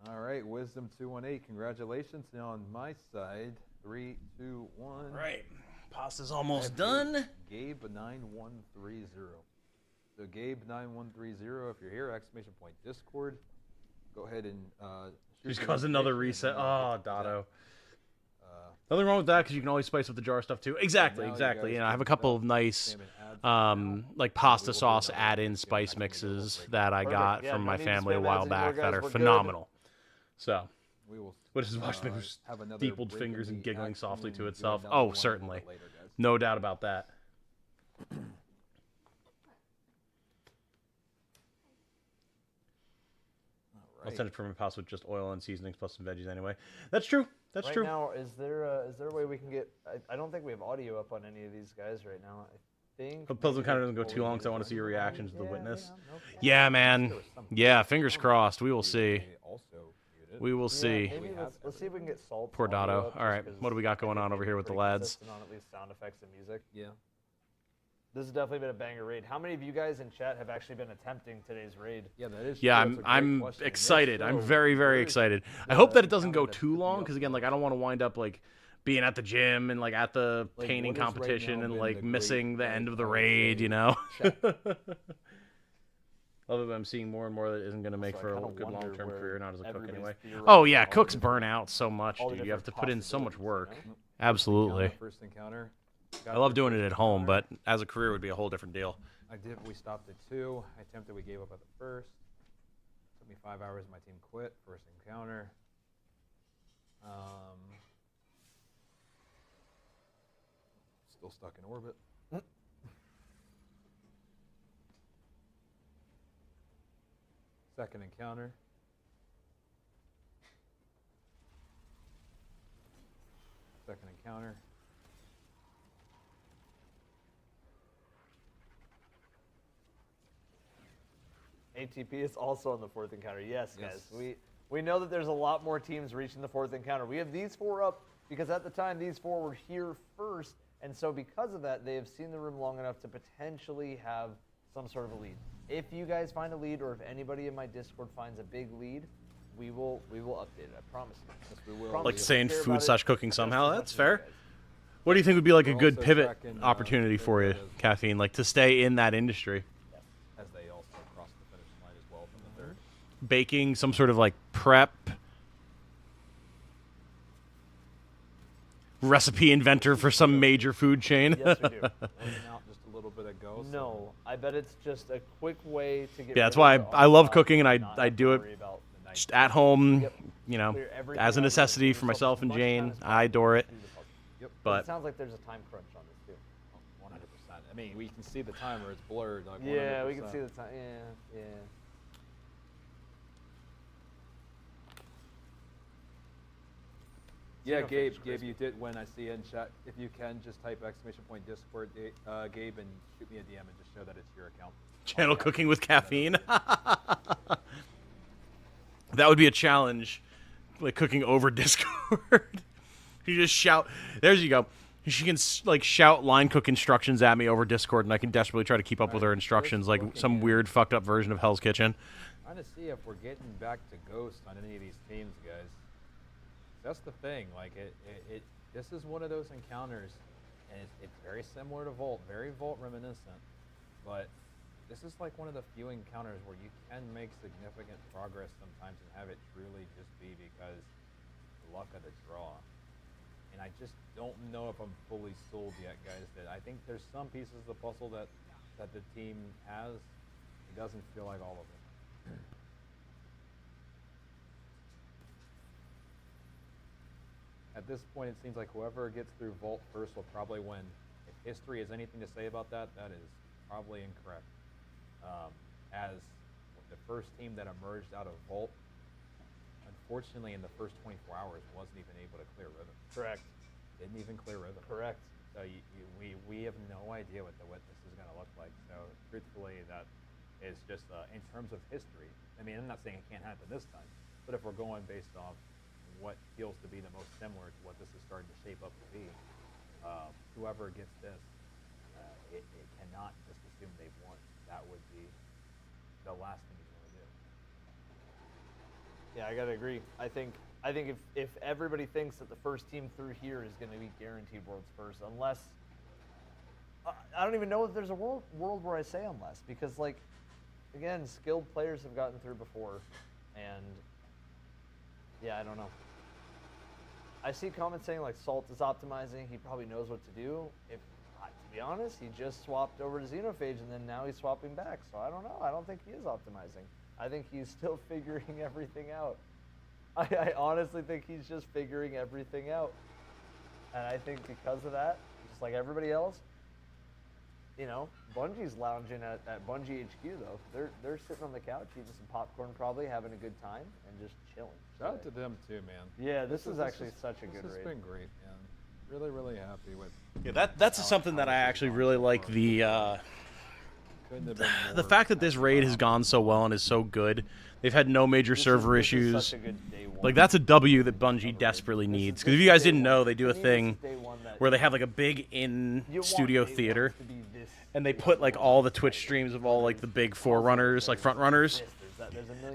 All right, Wisdom 218. Congratulations. Now on my side, 3, 2, 1. Right. Pasta's almost done. Gabe 9130. So Gabe 9130. If you're here, !point Discord. Go ahead and Just cause another reset. Oh, Dotto. Nothing wrong with that because you can always spice up the jar stuff too. Exactly. You know, I have a couple of nice, like pasta sauce add-in spice mixes that I got from my family a while back that are phenomenal. So, which is watching me steepled fingers and giggling softly to itself. Oh, certainly, no doubt about that. I'll send it from a pasta with just oil and seasonings plus some veggies anyway. That's true. That's true. Right now, is there a way we can get? I don't think we have audio up on any of these guys right now. I think. The puzzle kind of doesn't go too long, so I want to see your reactions to the witness. Yeah, man. Yeah, fingers crossed. We will see. We will see. Maybe let's see if we can get Salt. Poor Dotto. All right, what do we got going on over here with the lads? On at least sound effects and music. Yeah. This has definitely been a banger raid. How many of you guys in chat have actually been attempting today's raid? Yeah, that is. Yeah, I'm excited. I'm very, very excited. I hope that it doesn't go too long because again, like I don't want to wind up like being at the gym and like at the painting competition and like missing the end of the raid, you know. Although I'm seeing more and more that isn't going to make for a good long-term career, not as a cook anyway. Oh yeah, cooks burn out so much, dude. You have to put in so much work. Absolutely. First encounter. I love doing it at home, but as a career would be a whole different deal. We stopped at 2. I attempted, we gave up at the first. Took me 5 hours, my team quit. First encounter. Still stuck in orbit. Second encounter. Second encounter. ATP is also on the fourth encounter. Yes, guys. We know that there's a lot more teams reaching the fourth encounter. We have these 4 up because at the time these 4 were here first, and so because of that, they have seen the room long enough to potentially have some sort of a lead. If you guys find a lead, or if anybody in my Discord finds a big lead, we will update it. I promise you. Yes, we will. Like saying food/cooking somehow. That's fair. What do you think would be like a good pivot opportunity for you, Caffeine? Like to stay in that industry? As they also cross the finish line as well from the third. Baking, some sort of like prep. Recipe inventor for some major food chain. Yes, we do. Out just a little bit ago. No, I bet it's just a quick way to get. Yeah, that's why I love cooking, and I do it just at home, you know, as a necessity for myself and Jane. I adore it. But it sounds like there's a time crunch on this too. 100%. I mean, we can see the timer; it's blurred. Like 100%. Yeah, we can see the time. Yeah. Yeah, Gabe, you did win. I see in chat. If you can, just type !Discord, Gabe, and shoot me a DM and just show that it's your account. Channel cooking with caffeine. That would be a challenge, like cooking over Discord. You just shout. There you go. She can like shout line cook instructions at me over Discord, and I can desperately try to keep up with her instructions, like some weird fucked up version of Hell's Kitchen. Trying to see if we're getting back to Ghost on any of these teams, guys. That's the thing. Like this is one of those encounters, and it's very similar to Volt, very Volt reminiscent, but this is like one of the few encounters where you can make significant progress sometimes and have it truly just be because the luck of the draw. And I just don't know if I'm fully sold yet, guys. That I think there's some pieces of the puzzle that the team has. It doesn't feel like all of it. At this point, it seems like whoever gets through Vault first will probably win. If history has anything to say about that, that is probably incorrect. As the first team that emerged out of Vault, unfortunately, in the first 24 hours, wasn't even able to clear Rhythm. Correct. Didn't even clear Rhythm. Correct. So we have no idea what this is going to look like. So truthfully, that is just in terms of history. I mean, I'm not saying it can't happen this time, but if we're going based off what feels to be the most similar to what this is starting to shape up to be, whoever gets this, it cannot just assume they've won. That would be the last thing you want to do. Yeah, I gotta agree. I think if everybody thinks that the first team through here is going to be guaranteed world's first, unless I don't even know if there's a world where I say unless, because like again, skilled players have gotten through before, and yeah, I don't know. I see comments saying like Salt is optimizing. He probably knows what to do. If to be honest, he just swapped over to Xenophage, and then now he's swapping back. So I don't know. I don't think he is optimizing. I think he's still figuring everything out. I honestly think he's just figuring everything out. And I think because of that, just like everybody else, you know, Bungie's lounging at Bungie HQ though. They're sitting on the couch eating some popcorn, probably having a good time and just chilling. Shout out to them too, man. Yeah, this is actually such a good raid. This has been great, man. Really, really happy with. Yeah, that's something that I actually really like. The fact that this raid has gone so well and is so good. They've had no major server issues. Such a good day one. Like that's a W that Bungie desperately needs. Because if you guys didn't know, they do a thing where they have like a big in-studio theater, and they put like all the Twitch streams of all like the big forerunners, like front runners,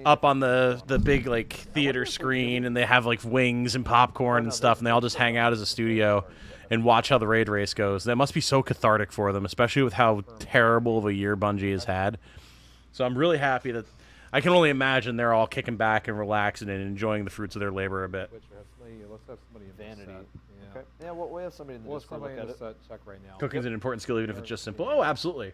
up on the big like theater screen, and they have like wings and popcorn and stuff, and they all just hang out as a studio and watch how the raid race goes. That must be so cathartic for them, especially with how terrible of a year Bungie has had. So I'm really happy that I can only imagine they're all kicking back and relaxing and enjoying the fruits of their labor a bit. Let's have somebody in Vanity. the set. Yeah. Okay. Yeah, we have somebody in the Discord look at it. Set check right now. Cooking's an important skill, even if it's just simple. Oh, absolutely.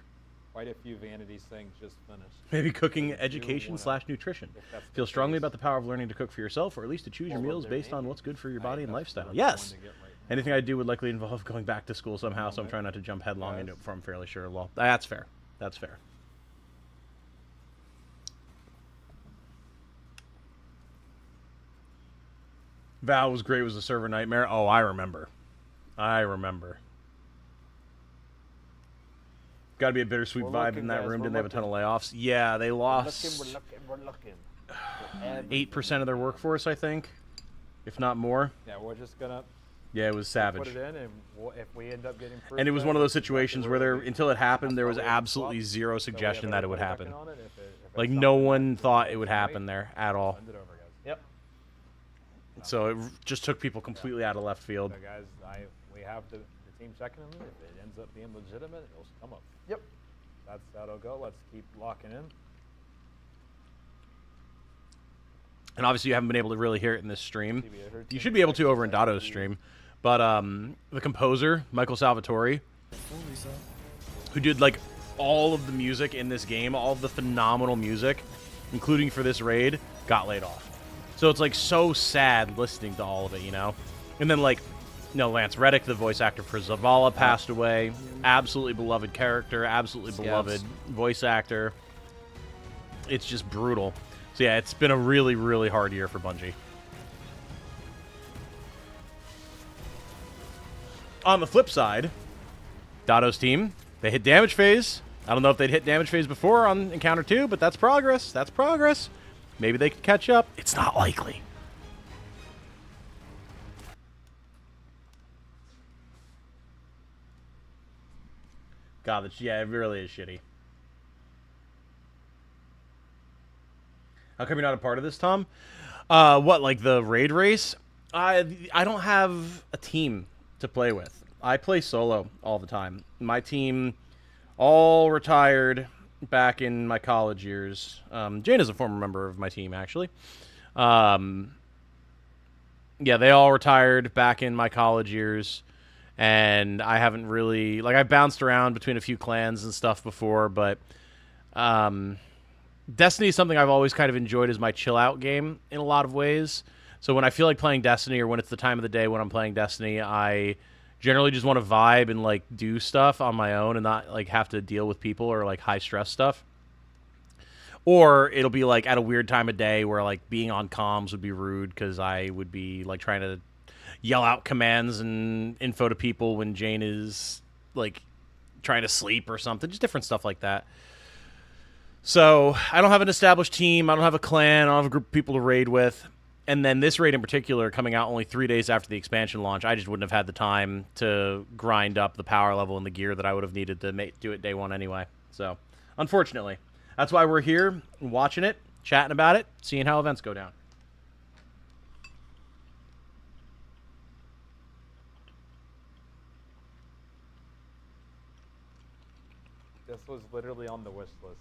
Quite a few Vanities things just finished. Maybe cooking education/nutrition. Feel strongly about the power of learning to cook for yourself, or at least to choose your meals based on what's good for your body and lifestyle. Yes! Anything I do would likely involve going back to school somehow, so I'm trying not to jump headlong into it before I'm fairly sure. Well, that's fair. That's fair. Val was great. Was a server nightmare. Oh, I remember. Got to be a bittersweet vibe in that room. Didn't they have a ton of layoffs? Yeah, they lost We're looking. 8% of their workforce, I think, if not more. Yeah, we're just gonna. Yeah, it was savage. Put it in, and if we end up getting. And it was one of those situations where until it happened, there was absolutely zero suggestion that it would happen. Like no one thought it would happen there at all. Yep. So it just took people completely out of left field. So guys, we have the team checking them. If it ends up being legitimate, it'll come up. Yep. That's how it'll go. Let's keep locking in. And obviously you haven't been able to really hear it in this stream. You should be able to over in Dotto's stream. But the composer, Michael Salvatore, who did like all of the music in this game, all of the phenomenal music, including for this raid, got laid off. So it's like so sad listening to all of it, you know? And then like, Lance Reddick, the voice actor for Zavala, passed away. Absolutely beloved character, absolutely beloved voice actor. It's just brutal. So yeah, it's been a really, really hard year for Bungie. On the flip side, Dotto's team, they hit damage phase. I don't know if they'd hit damage phase before on Encounter 2, but that's progress. That's progress. Maybe they could catch up. It's not likely. God, yeah, it really is shitty. How come you're not a part of this, Tom? What, like the raid race? I don't have a team to play with. I play solo all the time. My team all retired back in my college years. Jane is a former member of my team, actually. Yeah, they all retired back in my college years. And I haven't really... Like, I bounced around between a few clans and stuff before, but... Destiny is something I've always kind of enjoyed as my chill-out game in a lot of ways. So when I feel like playing Destiny, or when it's the time of the day when I'm playing Destiny, I generally just want to vibe and, like, do stuff on my own and not, like, have to deal with people or, like, high-stress stuff. Or it'll be, like, at a weird time of day where, like, being on comms would be rude because I would be, like, trying to yell out commands and info to people when Jane is, like, trying to sleep or something. Just different stuff like that. So I don't have an established team. I don't have a clan. I don't have a group of people to raid with. And then this raid in particular, coming out only 3 days after the expansion launch, I just wouldn't have had the time to grind up the power level and the gear that I would have needed to do it day one anyway. So, unfortunately, that's why we're here, watching it, chatting about it, seeing how events go down. This was literally on the wish list.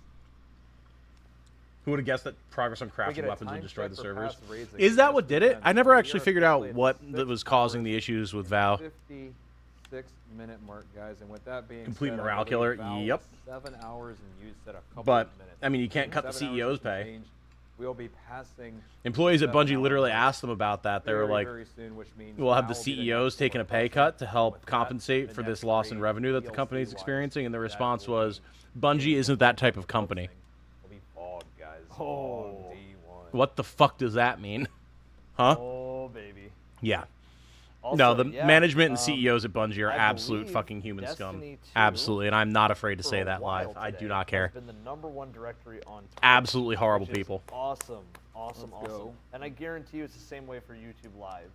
Who would have guessed that progress on crafting weapons would destroy the servers? raids Is that what did it? I never We actually are figured out currently at what the was causing the issues with Val. 56-minute mark, guys, and with that being Complete said, morale I believe killer. Val Yep. was 7 hours and you said a couple But, of minutes. I mean, you can't cut the 7 hours CEO's and pay. change. We'll be passing Employees at 7 Bungie literally hours asked them about that. They were very, like, very soon, which means we'll have the Val will be the CEOs next taking a pay cut to help compensate for this loss in revenue that the company is experiencing. And the response was, Bungie isn't that type of company. Will be fogged, guys. Oh. What the fuck does that mean? Huh? Oh, baby. Yeah. Also, No, the yeah, management and CEOs at Bungie are I absolute believe fucking human scum. Destiny 2 Absolutely, and I'm not afraid to for say a that live. while I do today not care. has been the #1 directory on Twitch, Absolutely horrible which is people. Awesome, awesome, Let's awesome. go. And I guarantee you it's the same way for YouTube Live.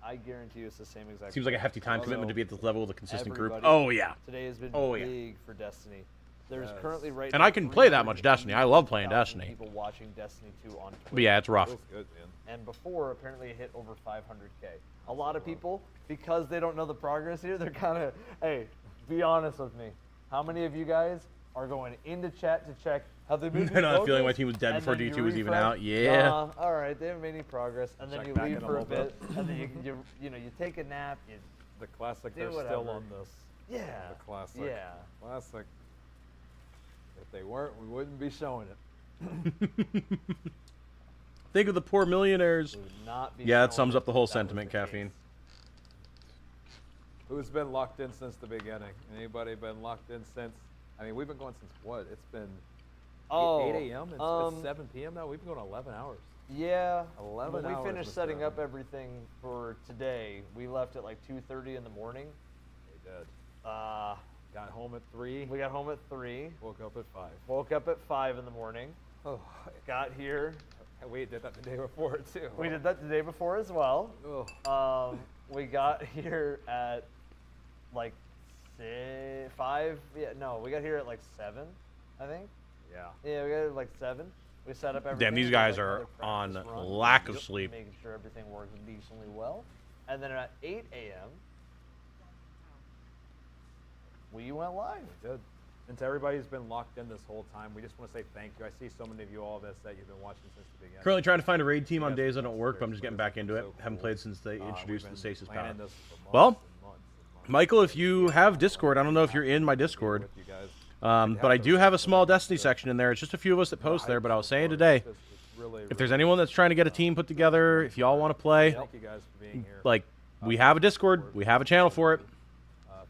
I guarantee you it's the same exact. Seems like a way. hefty time So commitment to be at this level with a consistent group. everybody Oh yeah. Today has been Oh, yeah. big for Destiny. There's currently right And now I can play that much Destiny. I love playing 380,000 Destiny. People watching Destiny 2 on Twitch. But yeah, it's rough. Feels good, man. And before, apparently, it hit over 500K. A lot of people, because they don't know the progress here, they're kind of, hey, be honest with me. How many of you guys are going into chat to check how they moved? They're not feeling my team was dead before D2 was even out. Yeah. All right, they haven't made any progress, and then Check you back leave in a for a little bit, and then you take a nap. You The classic, do they're still whatever. on this. Yeah. The classic. Yeah. Classic. If they weren't, we wouldn't be showing it. Think of the poor millionaires. We would not be Yeah, that showing sums it up the whole if that was sentiment, the case. Caffeine. Who's been locked in since the beginning? Anybody been locked in since? I mean, we've been going since what? It's been 8 a.m. It's 7 p.m. now. We've been going 11 hours. Yeah. 11 when we hours, finished Mr. setting up Evan. everything for today, we left at like 2:30 in the morning. We did. Got home at 3. We got home at 3. Woke up at 5. Woke up at 5 in the morning. Oh. Got here. We did that the day before too. We did that the day before as well. Oh. We got here at like 5. Yeah, no, we got here at like 7, I think. Yeah. Yeah, we got here at like 7. We set up everything. Damn, these did, guys like, are another on practice run, lack of sleep. making sure everything works decently well. And then at 8 a.m., we went live. We did. And to everybody who's been locked in this whole time, we just want to say thank you. I see so many of you all that you've been watching since the beginning. Currently trying to find a raid team on days that don't work, but I'm just getting back into it. Haven't played since they We've introduced been the stasis power. planning this for months Well, and months and months. Michael, if you have Discord, I don't know if you're in my Discord, but I do have a small Destiny section in there. It's just a few of us that post there, but I was saying today, if there's anyone that's trying to get a team put together, if y'all want to play, Thank you guys for being here. like, we have a Discord, we have a channel for it.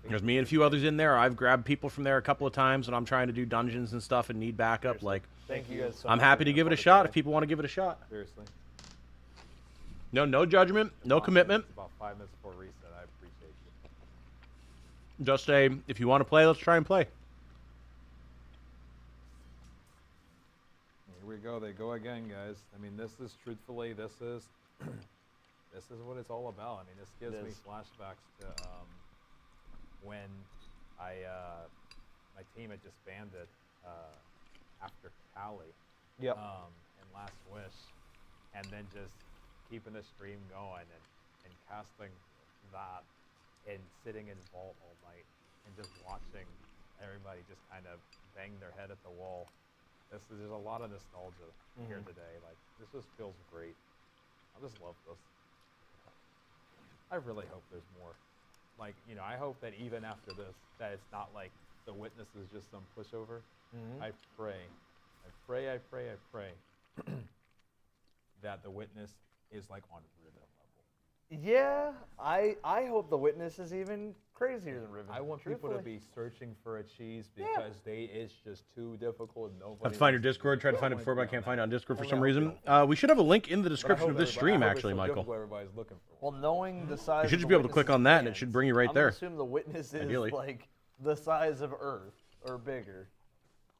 There's me and a few others in there. I've grabbed people from there a couple of times when I'm trying to do dungeons and stuff and need backup. Like, Thank you guys so I'm much happy for to being give a it a part of shot today. if people want to give it a shot. Seriously. No judgment, no commitment. About 5 minutes before reset. I appreciate you. Just say, if you want to play, let's try and play. Here we go. They go again, guys. I mean, this is truthfully, this is what it's all about. I mean, this gives me flashbacks to when my team had disbanded after Cali. Yep. And Last Wish, and then just keeping the stream going and casting that and sitting in vault all night and just watching everybody just kind of bang their head at the wall. There's a lot of nostalgia here today. Like, this just feels great. I just love this. I really hope there's more. Like, I hope that even after this, that it's not like The Witness is just some pushover. I pray that The Witness is like on Riven level. Yeah, I hope The Witness is even crazier than Riven. I want people to be searching for a cheese because it's just too difficult. And nobody I have to find your wants Discord. Tried to find it before, but I can't find it on Discord for some reason. We should have a link in the But I description hope of this everybody- stream, I hope it's actually, so Michael. difficult everybody's looking for. Well, knowing the size, You should of just The be able to click Witness's on that, and it hands, should bring you right I'm there. gonna assume The Witness is Ideally. like the size of Earth or bigger.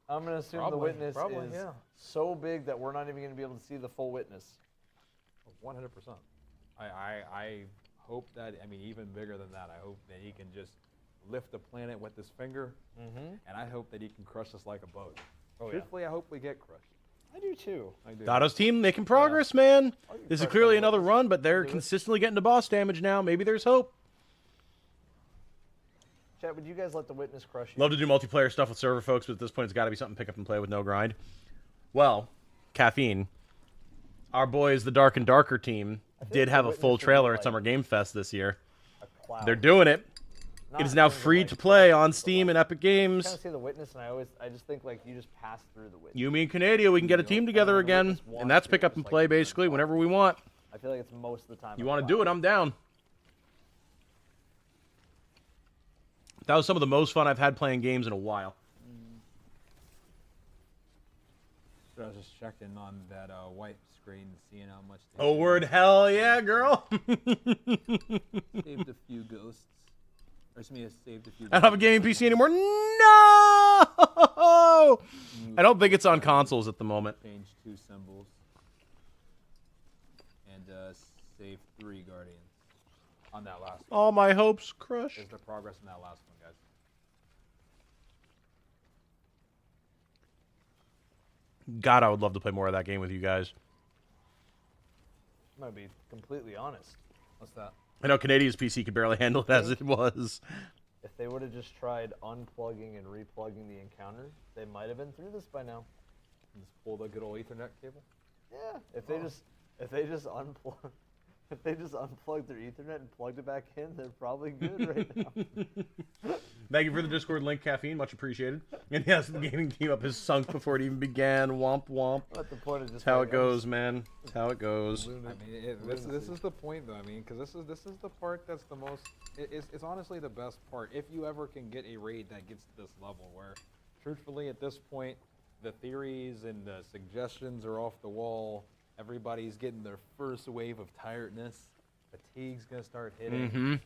I'm gonna assume The Probably, Witness is yeah. so big that we're not even gonna be able to see the full Witness. 100%. I hope that, I mean, even bigger than that, I hope that he can just lift the planet with his finger, and I hope that he can crush us like a bug. Truthfully, I hope we get crushed. I do too. I do. Dotto's team making progress, man. This is clearly another run, but they're consistently getting to boss damage now. Maybe there's hope. Chat, would you guys let The Witness crush you? Love to do multiplayer stuff with server folks, but at this point, it's got to be something pick up and play with no grind. Well, Caffeine, our boys, the Dark and Darker team, did have a full trailer at Summer Game Fest this year. They're doing it. It is now free to play on Steam and Epic I Games. kind of see The Witness, and I just think like you just pass through The Witness. You, me, and Canada, we can get a team together again, and that's pick up and play basically whenever we want. I feel like it's most of the time. You want to do it, I'm down. That was some of the most fun I've had playing games in a while. So I was just checking on that white screen, seeing how much. Oh, word, hell yeah, girl. Saved a few ghosts. Or excuse me, I saved a few. I don't have a gaming PC anymore. No! I don't think it's on consoles at the moment. Change 2 symbols. And save 3 guardians. On that last one. All my hopes crushed. There's the progress in that last one, guys. God, I would love to play more of that game with you guys. I'm gonna be completely honest. What's that? I know Canadian's PC could barely handle it as it was. If they would have just tried unplugging and replugging the encounter, they might have been through this by now. Just pull the good old Ethernet cable. Yeah. If they just unplug. If they just unplugged their Ethernet and plugged it back in, they're probably good right now. Thank you for the Discord link, Caffeine. Much appreciated. And yes, the gaming team up is sunk before it even began. Womp womp. At the point of just That's how like, it goes, man. That's how it goes. I mean, this is the point, though. I mean, because this is the part that's the most. It's honestly the best part. If you ever can get a raid that gets to this level, where, truthfully, at this point, the theories and the suggestions are off the wall. everybody's getting their first wave of tiredness. Fatigue's going to start hitting. Mhm.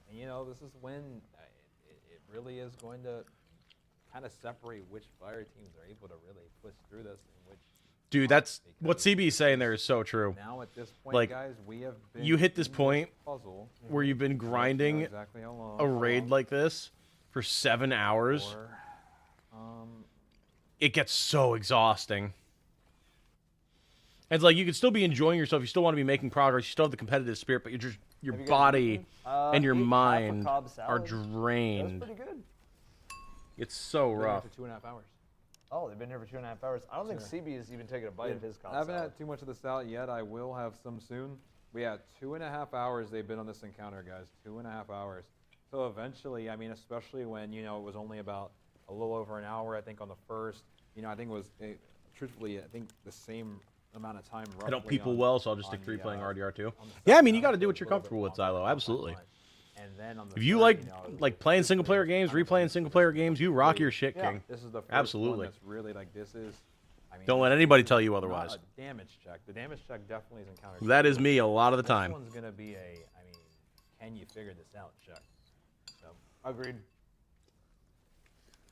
And, you know, this is when it really is going to kind of separate which fire teams are able to really push through this and which. Dude, that's what CB's saying there is so true. Now at this point, like, guys, we have been you hit this in point puzzle where you've been grinding exactly how long, a raid like this for 7 hours. It gets so exhausting. It's like you can still be enjoying yourself. You still want to be making progress. You still have the competitive spirit, but your body and your mind are drained. That's pretty good. It's so rough. For 2.5 hours. Oh, they've been here for 2.5 hours. I don't think CB has even taken a bite of his Cobb I haven't salad. had too much of the salad yet. I will have some soon. But yeah, 2.5 hours they've been on this encounter, guys. 2.5 hours. So eventually, I mean, especially when, you know, it was only about a little over an hour, I think, on the first. You know, I think it was, truthfully, I think the same amount of time roughly. I don't people on, well, so I'll just stick to the, replaying RDR2. on the Yeah, I mean, you second got to half, do it what was you're a little comfortable bit with, longer Xylo. on that Absolutely. line. And then on the If you third, like you know, it was like playing single player games, replaying single player games, you rock your shit, yeah, King. this is the first Absolutely. one that's really like this is. I mean, Don't let this anybody is tell you not otherwise. A damage check. The damage check definitely is encountered. That is me a lot of the time. This one's gonna be a, I mean, can you figure this out check? So, agreed.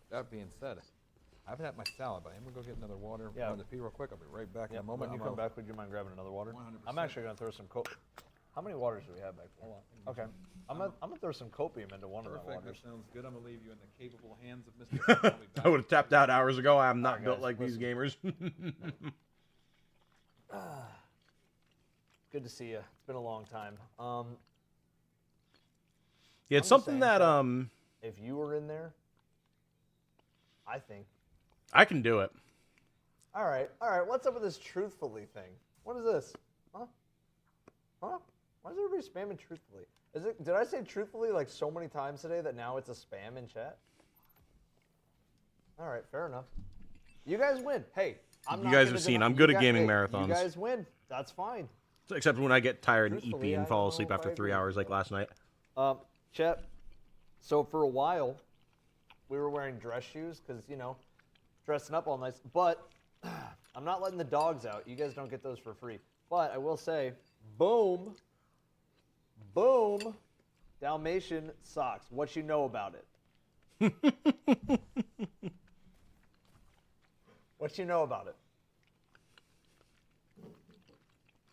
That being said, I haven't had my salad, but I'm gonna go get another water. Yeah. Run the pee real quick. I'll be right back in a moment. When you come back, would you mind grabbing another water? 100%. I'm actually gonna throw some coke. How many waters do we have back there? Okay. I'm gonna throw some copium into one of the Perfect. waters. That sounds good. I'm gonna leave you in the capable hands of Mr. I'll be back. I would have tapped out hours ago. I'm not Alright, built guys, like these gamers. Good to see you. It's been a long time. Yeah, it's I'm just something saying, that Chad, if you were in there, I think. I can do it. All right. What's up with this truthfully thing? What is this? Huh? Why is everybody spamming truthfully? Is it? Did I say truthfully like so many times today that now it's a spam in chat? All right, fair enough. You guys win. Hey, I'm You not guys gonna have seen, deny- I'm good you at guys- gaming hey, marathons. You guys win. That's fine. Except when I get tired and Truthfully, eepy and I fall don't asleep know if after I 3 agree hours like last night. Chet, so for a while, we were wearing dress shoes because, you know, dressing up all nice. But I'm not letting the dogs out. You guys don't get those for free. But I will say, boom, Dalmatian socks. What you know about it? What you know about it?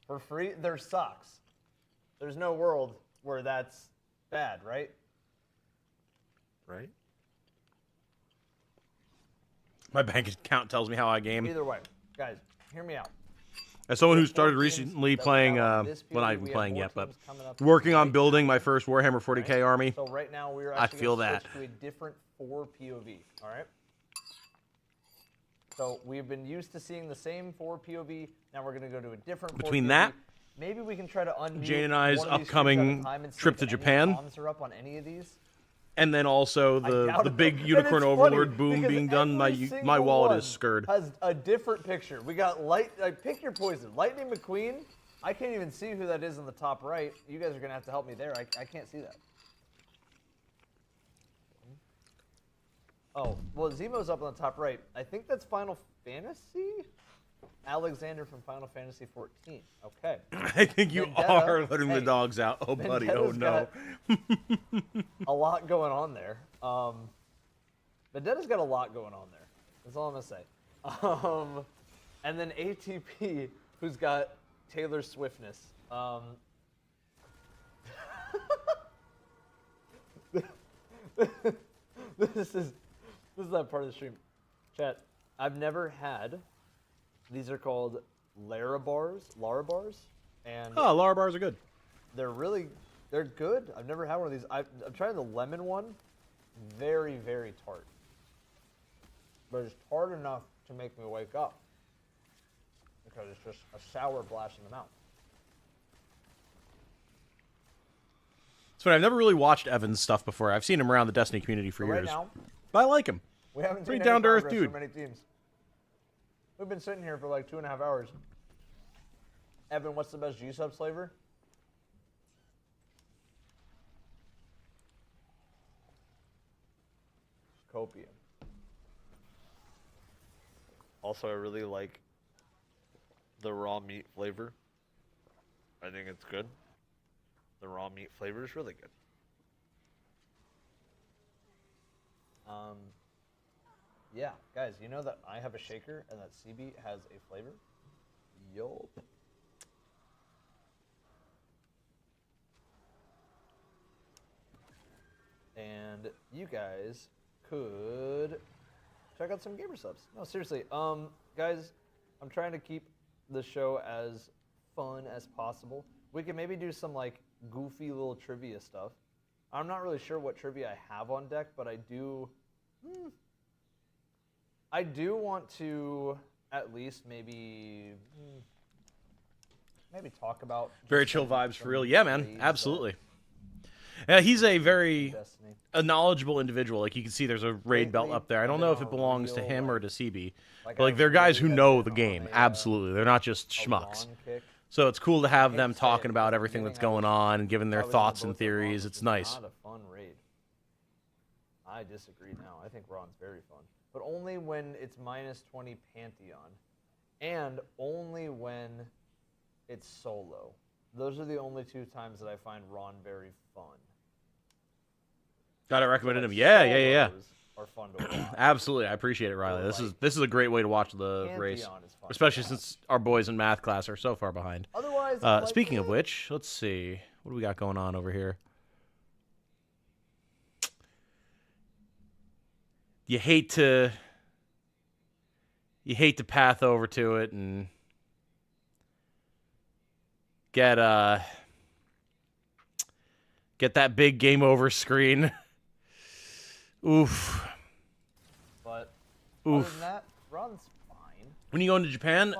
For free, they're socks. There's no world where that's bad, right? Right. My bank account tells me how I game. Either way, guys, hear me out. As someone who The started four teams recently that we playing, have well, on this not POV, even we have playing more yet, but teams coming up working on right building now, my first Warhammer 40k right? army. So right now we're I actually feel gonna that. switch to a different 4 POV. All right. So we've been used to seeing the same 4 POV. Now we're gonna go to a different. 4 Between POV. that, maybe we can try to unmute Jane and I's one of these streams upcoming at a time and see trip if to any Japan. comms are up on any of these. And then also doubt the it. big And unicorn it's funny overlord boom because being done. every My single wallet one is scared. Has a different picture. We got pick your poison. Lightning McQueen. I can't even see who that is in the top right. You guys are gonna have to help me there. I can't see that. Oh, well, Zemo's up on the top right. I think that's Final Fantasy. Alexander from Final Fantasy 14. Okay. I think you are letting the dogs out. Oh, buddy. Oh, no. A lot going on there. Vendetta's got a lot going on there. That's all I'm going to say. And then ATP, who's got Taylor Swiftness. This is that part of the stream. Chat, I've never had, these are called Lara bars, and Oh, Lara bars are good. they're good. I've never had one of these. I'm trying the lemon one. Very, very tart. But it's tart enough to make me wake up. Because it's just a sour blast in the mouth. It's funny, I've never really watched Evan's stuff before. I've seen him around the Destiny community for So right years. now, But I like him. we haven't Pretty seen down to any earth progress dude. for many teams. We've been sitting here for like 2.5 hours. Evan, what's the best G-Subs flavor? Copium. Also, I really like the raw meat flavor. I think it's good. The raw meat flavor is really good. Yeah, guys, you know that I have a shaker and that CB has a flavor? Yup. And you guys could check out some gamer subs. No, seriously. Guys, I'm trying to keep the show as fun as possible. We can maybe do some like goofy little trivia stuff. I'm not really sure what trivia I have on deck, but I do want to at least maybe talk about Very just chill some- vibes for some real. Yeah, man. raids that- Absolutely. Yeah, he's a very Destiny. a knowledgeable individual. Like you can see there's a raid belt Lately, up there. I I've don't been know if on it a belongs to real, him or to CB. like, But like I they're guys who really know have the been game. on a, Absolutely. They're not just a schmucks. Ron kick. So it's cool to have I hate them to say talking it, about because everything that's beginning I going was on and giving their probably on thoughts and both of Ron, theories. which It's is nice. Not a fun raid. I disagree now. I think Ron's very fun, but only when it's -20 Pantheon, and only when it's solo. Those are the only two times that I find Ron very fun. Got it recommended So, him. like, Yeah. solos are fun to watch. Absolutely. I appreciate it, Riley. This is a great way to watch the race. Pantheon is fun to Especially since our boys in math class are so far behind. Otherwise, I like speaking of which, let's see. What do we got going on over here? You hate to path over to it and get that big game over screen. Oof. But Oof. other than that, Ron's fine. When are you going to Japan?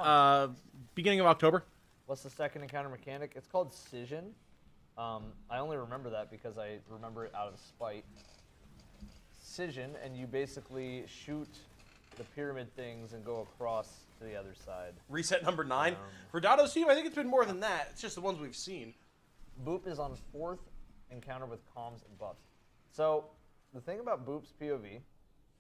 Beginning of October. What's the second encounter mechanic? It's called Scission. I only remember that because I remember it out of spite. Scission, and you basically shoot the pyramid things and go across to the other side. Reset number 9. For Dado's team, I think it's been more than that. It's just the ones we've seen. Boop is on 4th encounter with comms and buffs. So the thing about Boop's POV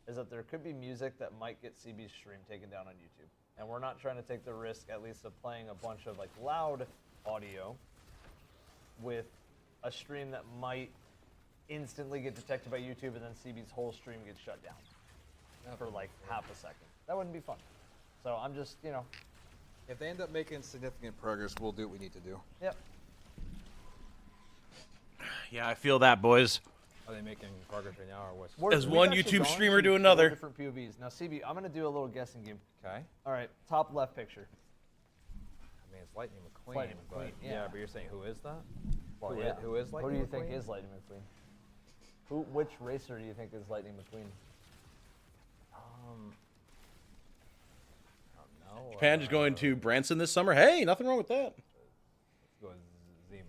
is that there could be music that might get CB's stream taken down on YouTube. And we're not trying to take the risk, at least, of playing a bunch of like loud audio with a stream that might instantly get detected by YouTube and then CB's whole stream gets shut down for like half a second. That wouldn't be fun. So I'm just, If they end up making significant progress, we'll do what we need to do. Yep. Yeah, I feel that, boys. Are they making progress right now, or what's? As one We've actually YouTube gone streamer to do 4 another. different POVs. Now, CB, I'm going to do a little guessing game. Okay. All right, top left picture. I mean, it's Lightning McQueen. Lightning but McQueen, yeah. yeah. But you're saying who is that? Well, who, yeah. who is Lightning Who do you McQueen? think is Lightning McQueen? Which racer do you think is Lightning McQueen? I don't know. Japan just going to Branson this summer. Hey, nothing wrong with that. Let's go with Zima.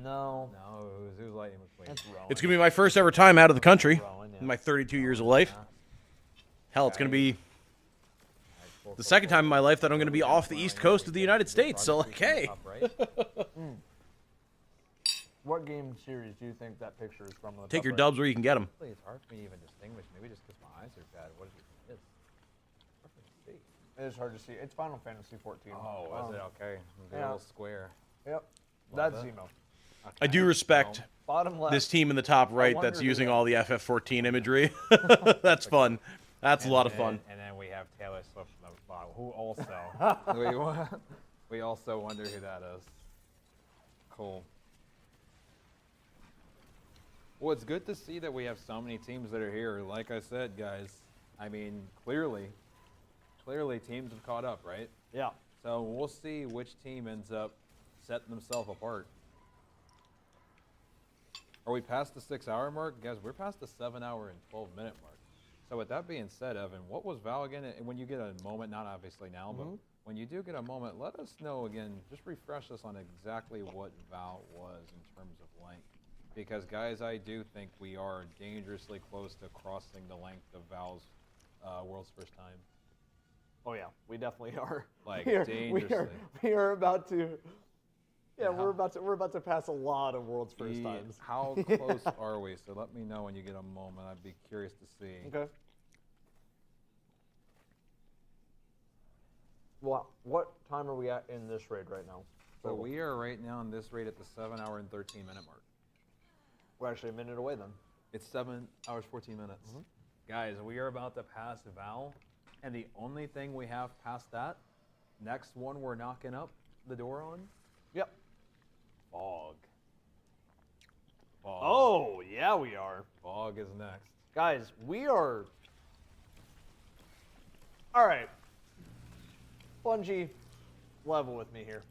No. No, who's Lightning McQueen? That's Rowan. It's going to be my first ever time out of the country Rowan, yeah. in my 32 years of life. Hell, it's going to be the second time in my life that I'm going to be off the east coast of the United States. So, like, hey. What game series do you think that picture is from? On the Take top your right? dubs where you can get them. It's hard for me to even distinguish. Maybe just because my eyes are bad. What is it? It's hard for me to see. It is hard to see. It's Final Fantasy 14. Oh, is it? Okay. Good yeah. little square. Yep. Love That's it. Zemo. I do respect Bottom left. this team in the top right wonder that's who using that all the FF14 imagery. That's fun. That's a lot of fun. And then we have Taylor Swift from the bottom, who also we also wonder who that is. Cool. Well, it's good to see that we have so many teams that are here. Like I said, guys, I mean, clearly teams have caught up, right? Yeah. So we'll see which team ends up setting themselves apart. Are we past the 6-hour mark? Guys, we're past the 7-hour and 12-minute mark. So with that being said, Evan, what was Val again? And when you get a moment, not obviously now, but when you do get a moment, let us know again, just refresh us on exactly what Val was in terms of length. Because guys, I do think we are dangerously close to crossing the length of Val's world's first time. Oh yeah, we definitely are. Like, dangerously. We are about to. Yeah, we're about to pass a lot of world's first times. How close are we? So let me know when you get a moment. I'd be curious to see. Okay. What time are we at in this raid right now? So we are right now in this raid at the 7-hour and 13-minute mark. We're actually a minute away then. It's 7 hours, 14 minutes. Guys, we are about to pass Val, and the only thing we have past that, next one we're knocking up the door on. Yep. Fog. Fog. Oh, yeah, we are. Fog is next. Guys, we are... All right. Bungie, level with me here.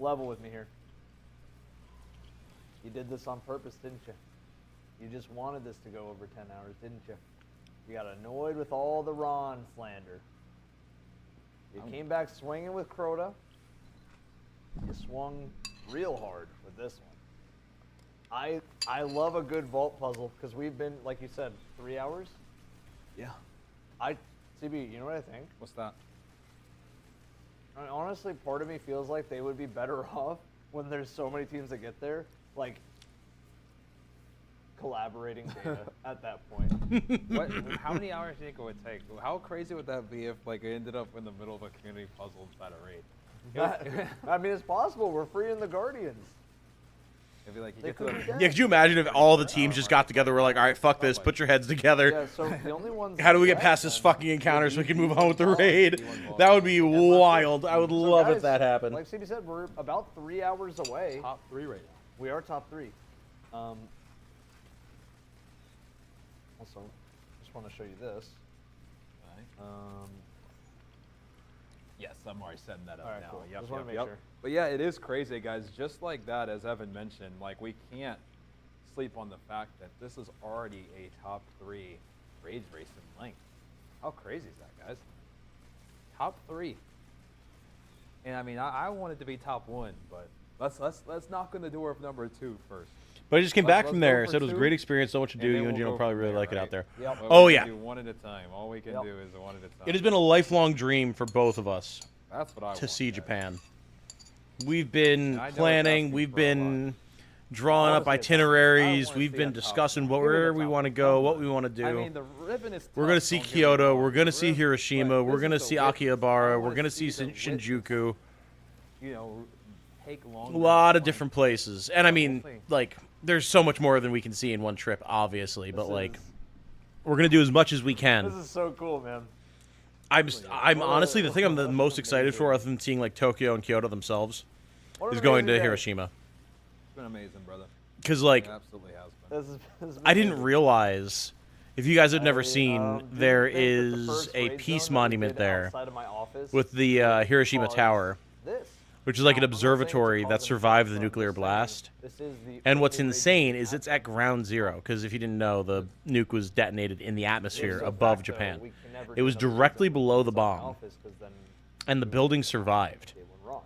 Level with me here. You did this on purpose, didn't you? You just wanted this to go over 10 hours, didn't you? You got annoyed with all the Ron slander. You came back swinging with Crota. You swung real hard with this one. I love a good vault puzzle because we've been, like you said, 3 hours. Yeah. CB, you know what I think? What's that? I mean, honestly, part of me feels like they would be better off when there's so many teams that get there, like collaborating data at that point. How many hours do you think it would take? How crazy would that be if like it ended up in the middle of a community puzzle inside a raid? I mean, it's possible. We're free in the Guardians. It'd be like you They get to could be the, dead. Yeah, could you imagine if all the teams just got together, were like, all right, fuck this, put your heads together. Yeah, so the only ones How do we get left past this then fucking encounter would so we be can move Team on with the Involved. raid? That would be wild. I would So love guys, if that happened. Like CB said, we're about 3 hours away. top 3 right now. We are top 3. Also, just want to show you this. Yes, I'm already setting that up All right, now. cool. Yep, Just wanna yep, make yep. sure. But yeah, it is crazy, guys. Just like that, as Evan mentioned, like we can't sleep on the fact that this is already a top 3 rage race in length. How crazy is that, guys? Top 3. And I mean, I want it to be top 1, but let's knock on the door of number 2 first. But I just came back from there, let's said go it was a for great 2, experience, so much to do. and then You and we'll Gino go probably from really there, like it out right? there. Yep. But Oh we yeah. can do one at a time. All we can do is one at a time. It has been a lifelong dream for both of us That's what I to want, see guys. Japan. We've been I know it's planning, asking we've for a been drawing up I wanna itineraries, see we've a been top discussing one. where Give me we the want to top go, one. what we want to do. I mean, the ribbon is We're going to tough, see don't get me Kyoto, wrong. we're going to The see ribbon- Hiroshima, but we're this going to is the see witness. I Akihabara, we're wanna going to see the Shinjuku. You know, take A longer. lot of different places. And I mean, thing. like, there's so much more than we can see in one trip, obviously, but This like, is- we're going to do as much as we can. This is so cool, man. I'm honestly, the thing I'm the most excited for, other than seeing like Tokyo and Kyoto themselves, What is an going to amazing day. Hiroshima. It's been amazing, brother. Because like, It absolutely has been. This is I didn't amazing. realize, if you guys have never seen, Do you there think that the is first a raid peace zone that we monument did there outside of my office with the Hiroshima was Tower, this. which is like an Now, I'm not saying to observatory cause that any survived the concern, nuclear just saying blast. this is the And what's only raid insane zone is it's at at ground zero, because if you didn't know, the nuke was detonated in the atmosphere Ipso above facto, Japan. we can never It was do another directly raid zone below the outside my bomb, office 'cause then and the building survived. they went wrong.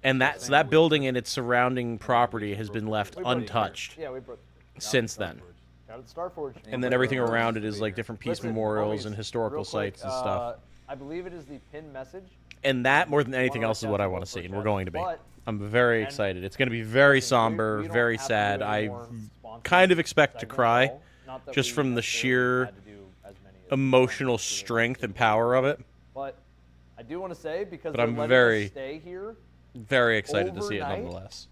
And that building and its surrounding property has been left We broke it. untouched Yeah, we broke since then. Got it, Starforge. And then everything around it is like different peace Listen, memorials homies, and historical real quick, sites and stuff. I believe it is the pinned message. And that, more than anything One of else, is our what I chats want to will see, for and we're chats, going to be. but- I'm very and excited. It's going to be very listen, somber, we don't very have to sad. do any I more sponsored kind of expect to segments cry, at all. Not that just we from the necessarily sheer had to do as many as emotional strength and power of it. But I do want to say, because But they're I'm letting very, us stay here, very excited to see it overnight, nonetheless.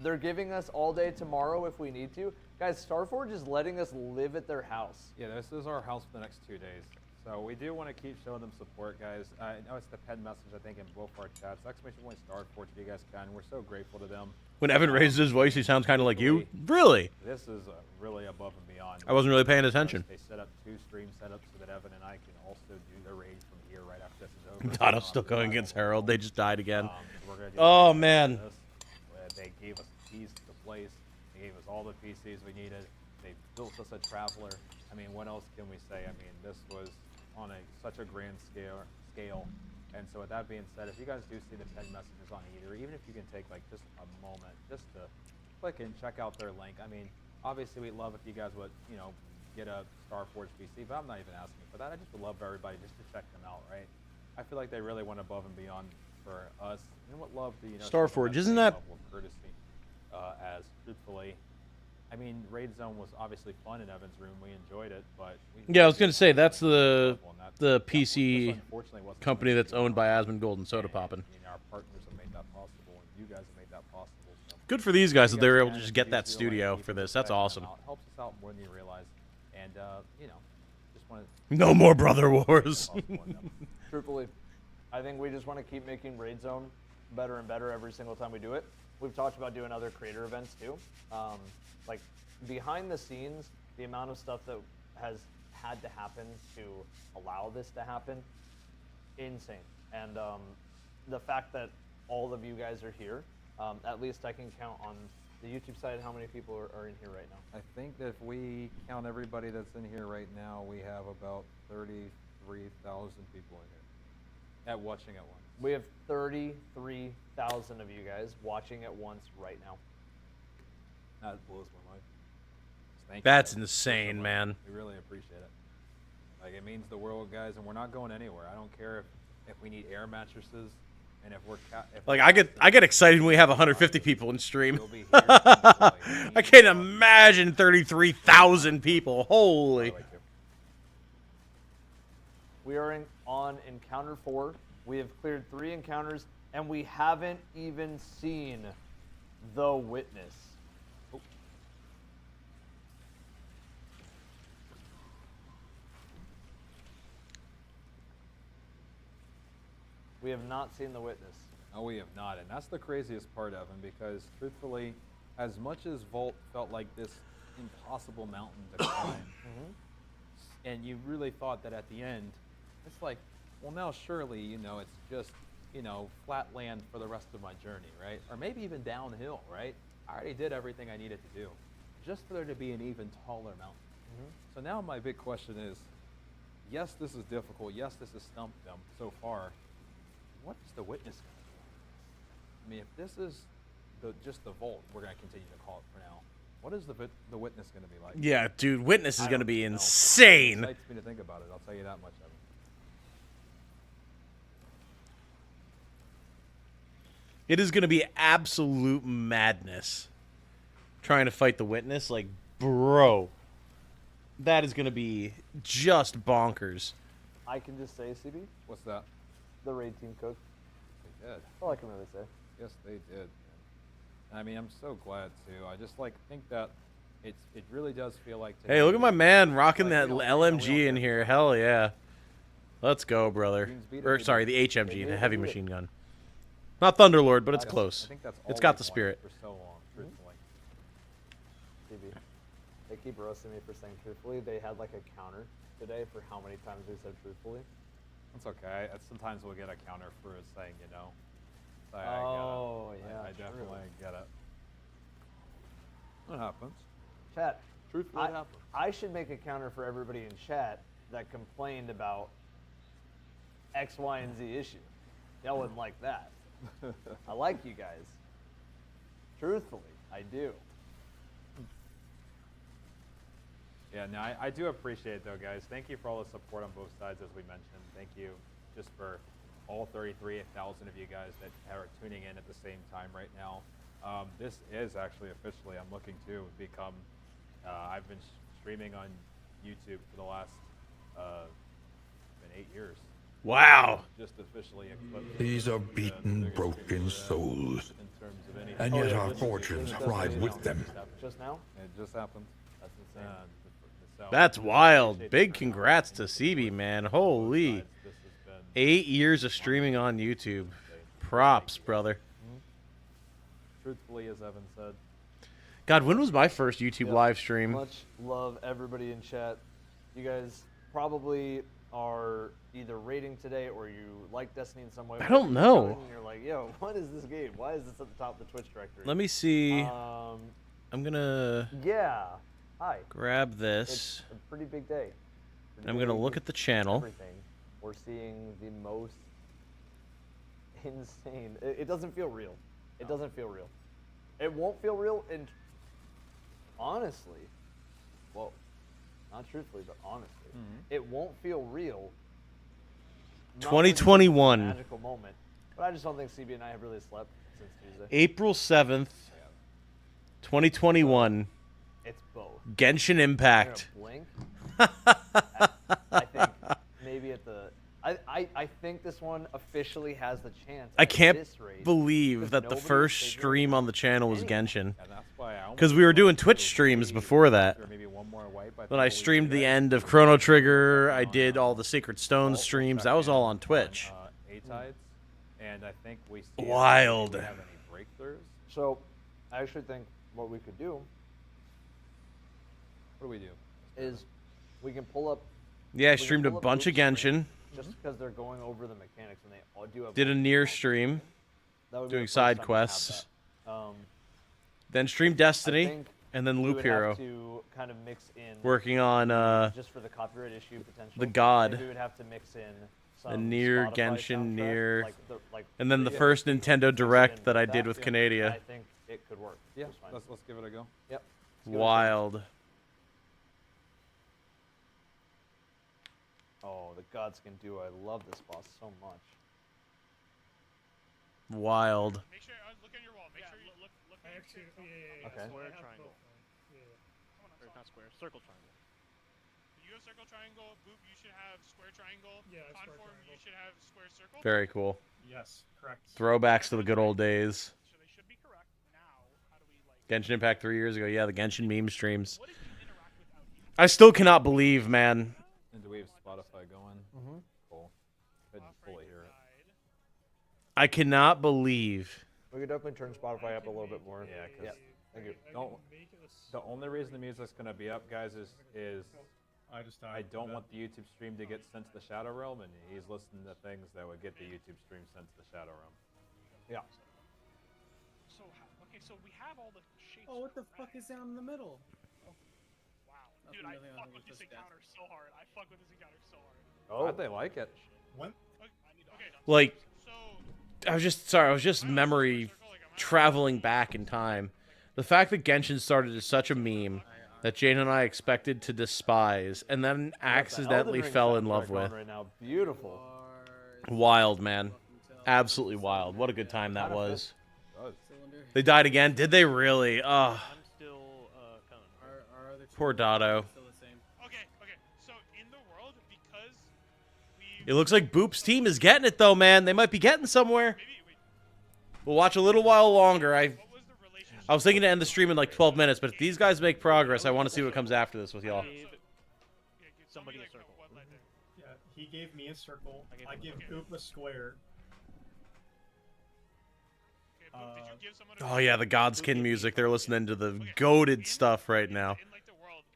they're giving us all day tomorrow if we need to. Guys, Starforge is letting us live at their house. Yeah, this is our house for the next 2 days. So we do want to keep showing them support, guys. I know it's the pen message, I think, in both our chats. Exclamation point Starforge if you guys can. We're so grateful to them. When Evan raises his voice, he sounds kind of like you. Really? This is really above and beyond. I wasn't really paying attention. They set up 2 stream setups so that Evan and I can also do the raid from here right after this is over. Dono's still going against Harold. They just died again. We're gonna do Oh, this. man. They gave us keys to the place. They gave us all the PCs we needed. They built us a traveler. I mean, what else can we say? I mean, this was on such a grand scale. And so with that being said, if you guys do see the pen messages on either, even if you can take like just a moment just to click and check out their link. I mean, obviously we'd love if you guys would, you know, get a Starforge PC, but I'm not even asking for that. I just would love for everybody just to check them out, right? I feel like they really went above and beyond for us, and would love to, you know, Starforge, show isn't that that- same level of courtesy as truthfully I mean, Raid Zone was obviously fun in Evan's room. We enjoyed it, but Yeah, I was gonna say that's the PC unfortunately wasn't company that's owned by Asmund Golden Soda Poppin'. I mean, our partners have made that possible, and you guys have made that possible. So Good for these guys that they were able to can, just and get that please feel like studio keep for this. respecting That's awesome. them out. It helps us out more than you realize, and you know, just want to. No more Brother Wars. Truthfully, I think we just want to keep making Raid Zone better and better every single time we do it. We've talked about doing other creator events too. Like behind the scenes, the amount of stuff that has had to happen to allow this to happen, insane. And the fact that all of you guys are here, at least I can count on the YouTube side how many people are in here right now. I think that if we count everybody that's in here right now, we have about 33,000 people in here watching at once. We have 33,000 of you guys watching at once right now. That blows my mind. Thank That's you guys insane, so much. man. We really appreciate it. Like, it means the world, guys, and we're not going anywhere. I don't care if we need air mattresses, and if we're Like I get excited when we have 150 people in stream. I can't imagine 33,000 people. Holy. We are on encounter 4. We have cleared 3 encounters, and we haven't even seen the witness. Oh. We have not seen the witness. No, we have not, and that's the craziest part, Evan, because truthfully, as much as Vault felt like this impossible mountain to climb, and you really thought that at the end, it's like, well, now surely, you know, it's just, you know, flat land for the rest of my journey, right? Or maybe even downhill, right? I already did everything I needed to do, just for there to be an even taller mountain. So now my big question is, yes, this is difficult. Yes, this has stumped them so far. What is the witness going to do? I mean, if this is just the Vault, we're going to continue to call it for now. What is the witness going to be like? Yeah, dude, witness is going to be know. insane. It excites me to think about it. I'll tell you that much, Evan. It is going to be absolute madness trying to fight the witness. Like, bro, that is going to be just bonkers. I can just say, CB, What's that? the raid team cooked. They did. That's all I can really say. Yes, they did. I mean, I'm so glad too. I just think that it really does feel like. Hey, look at my man rocking that we don't- LMG in here. Hell yeah. Let's go, brother. Or, sorry, the HMG, the heavy machine gun. Not Thunderlord, but it's close. I think that's It's all got we've the wanted spirit. for so long, truthfully. CB, they keep roasting me for saying truthfully. They had like a counter today for how many times we said truthfully. That's okay. Sometimes we'll get a counter for saying, you know. So I Oh, get it. yeah, I definitely true. get it. What happens? Chat, Truthfully, what happens? I should make a counter for everybody in chat that complained about X, Y, and Z issue. Y'all wouldn't like that. I like you guys. Truthfully, I do. Yeah, no, I do appreciate it, though, guys. Thank you for all the support on both sides, as we mentioned. Thank you just for all 33,000 of you guys that are tuning in at the same time right now. This is actually officially, I'm looking to become, I've been streaming on YouTube for the last, been 8 years. Wow. Just officially eclipsed. These are beaten, broken souls, and yet our fortunes ride with them. Just now? It just happened. That's insane. That's wild. Big congrats to CB, man. Holy. 8 years of streaming on YouTube. Props, brother. Truthfully, as Evan said. God, when was my first YouTube live stream? Much love, everybody in chat. You guys probably are either rating today or you like Destiny in some way. I don't know. And you're like, yo, what is this game? Why is this at the top of the Twitch directory? Let me see. I'm going to Yeah. Hi. grab this. It's a pretty big day. I'm going to look at the channel. Everything. We're seeing the most insane. It doesn't feel real. It doesn't feel real. It won't feel real. And honestly, well, not truthfully, but honestly, it won't feel real. Not when it's a 2021. magical moment. But I just don't think CB and I have really slept since Tuesday. April 7th, 2021. It's both. Genshin Impact. Blink. I think maybe at the. I think this one officially has the chance. I at can't this rate, believe because that the nobody first figured stream on the channel was anything. Genshin. And that's why I Because we were doing Twitch streams before that. or maybe one more wipe. Then I streamed the end of Chrono Trigger. I did all the Sacred Stone streams. That was all on Twitch. A-tides, and I think we see Wild. if we have any breakthroughs. So, I actually think what we could do. What do we do? Is we can pull up. Yeah, I we can streamed a pull up bunch of Luke's stream, Genshin. Just because they're going over the mechanics and they all do have. Did a near stream. That would be Doing the first side time we have quests. that. Then streamed I Destiny. think And then we Loop would Hero. have to kind of mix in. Working on just for the copyright issue potential. the God. Maybe we would have to mix in some A near Spotify Genshin soundtrack, near. like And then the yeah, first mix Nintendo in Direct that I that. did with I Canada. think it could work. Yeah, just fine. let's give it a go. Yep. Wild. Oh, the gods can do. I love this boss so much. Wild. Make sure look at your wall. Make sure you look. I actually, Okay. Square I have triangle. both, Come on, or not square, circle triangle. You have circle triangle. Boop. You should have square triangle. Yeah, I have square Conform. triangle. You should have square circle. Very cool. Yes, correct. Throwbacks to the good old days. So they should be correct. Now, how do we like? Genshin Impact 3 years ago. Yeah, the Genshin meme streams. I still cannot believe, man. And do we have Spotify going? Mm-hmm. Cool. Couldn't fully hear it. I cannot believe. We could definitely turn Spotify up a little bit more. Yeah, because Thank you. the only reason the music's gonna be up, guys, is I don't want the YouTube stream to get sent to the Shadow Realm, and he's listening to things that would get the YouTube stream sent to the Shadow Realm. Yeah. So okay, so we have all the shapes. Oh, what the fuck is down in the middle? Wow, dude, I fuck with this encounter so hard. I fuck with this encounter so hard. Oh, how'd they like it? When? Okay. Like, I was just memory traveling back in time. The fact that Genshin started as such a meme that Jane and I expected to despise and then accidentally fell in love with. Right now. Beautiful. Wild, man. Absolutely wild. What a good time that was. They died again? Did they really? I'm still coming. Poor Dotto. Okay. So in the world, because It looks like Boop's team is getting it, though, man. They might be getting somewhere. We'll watch a little while longer. I was thinking to end the stream in like 12 minutes, but if these guys make progress, I want to see what comes after this with y'all. Somebody a circle. Yeah, he gave me a circle. I give Goop a square. Oh, yeah, the Godskin music. They're listening to the goated stuff right now. in like the world,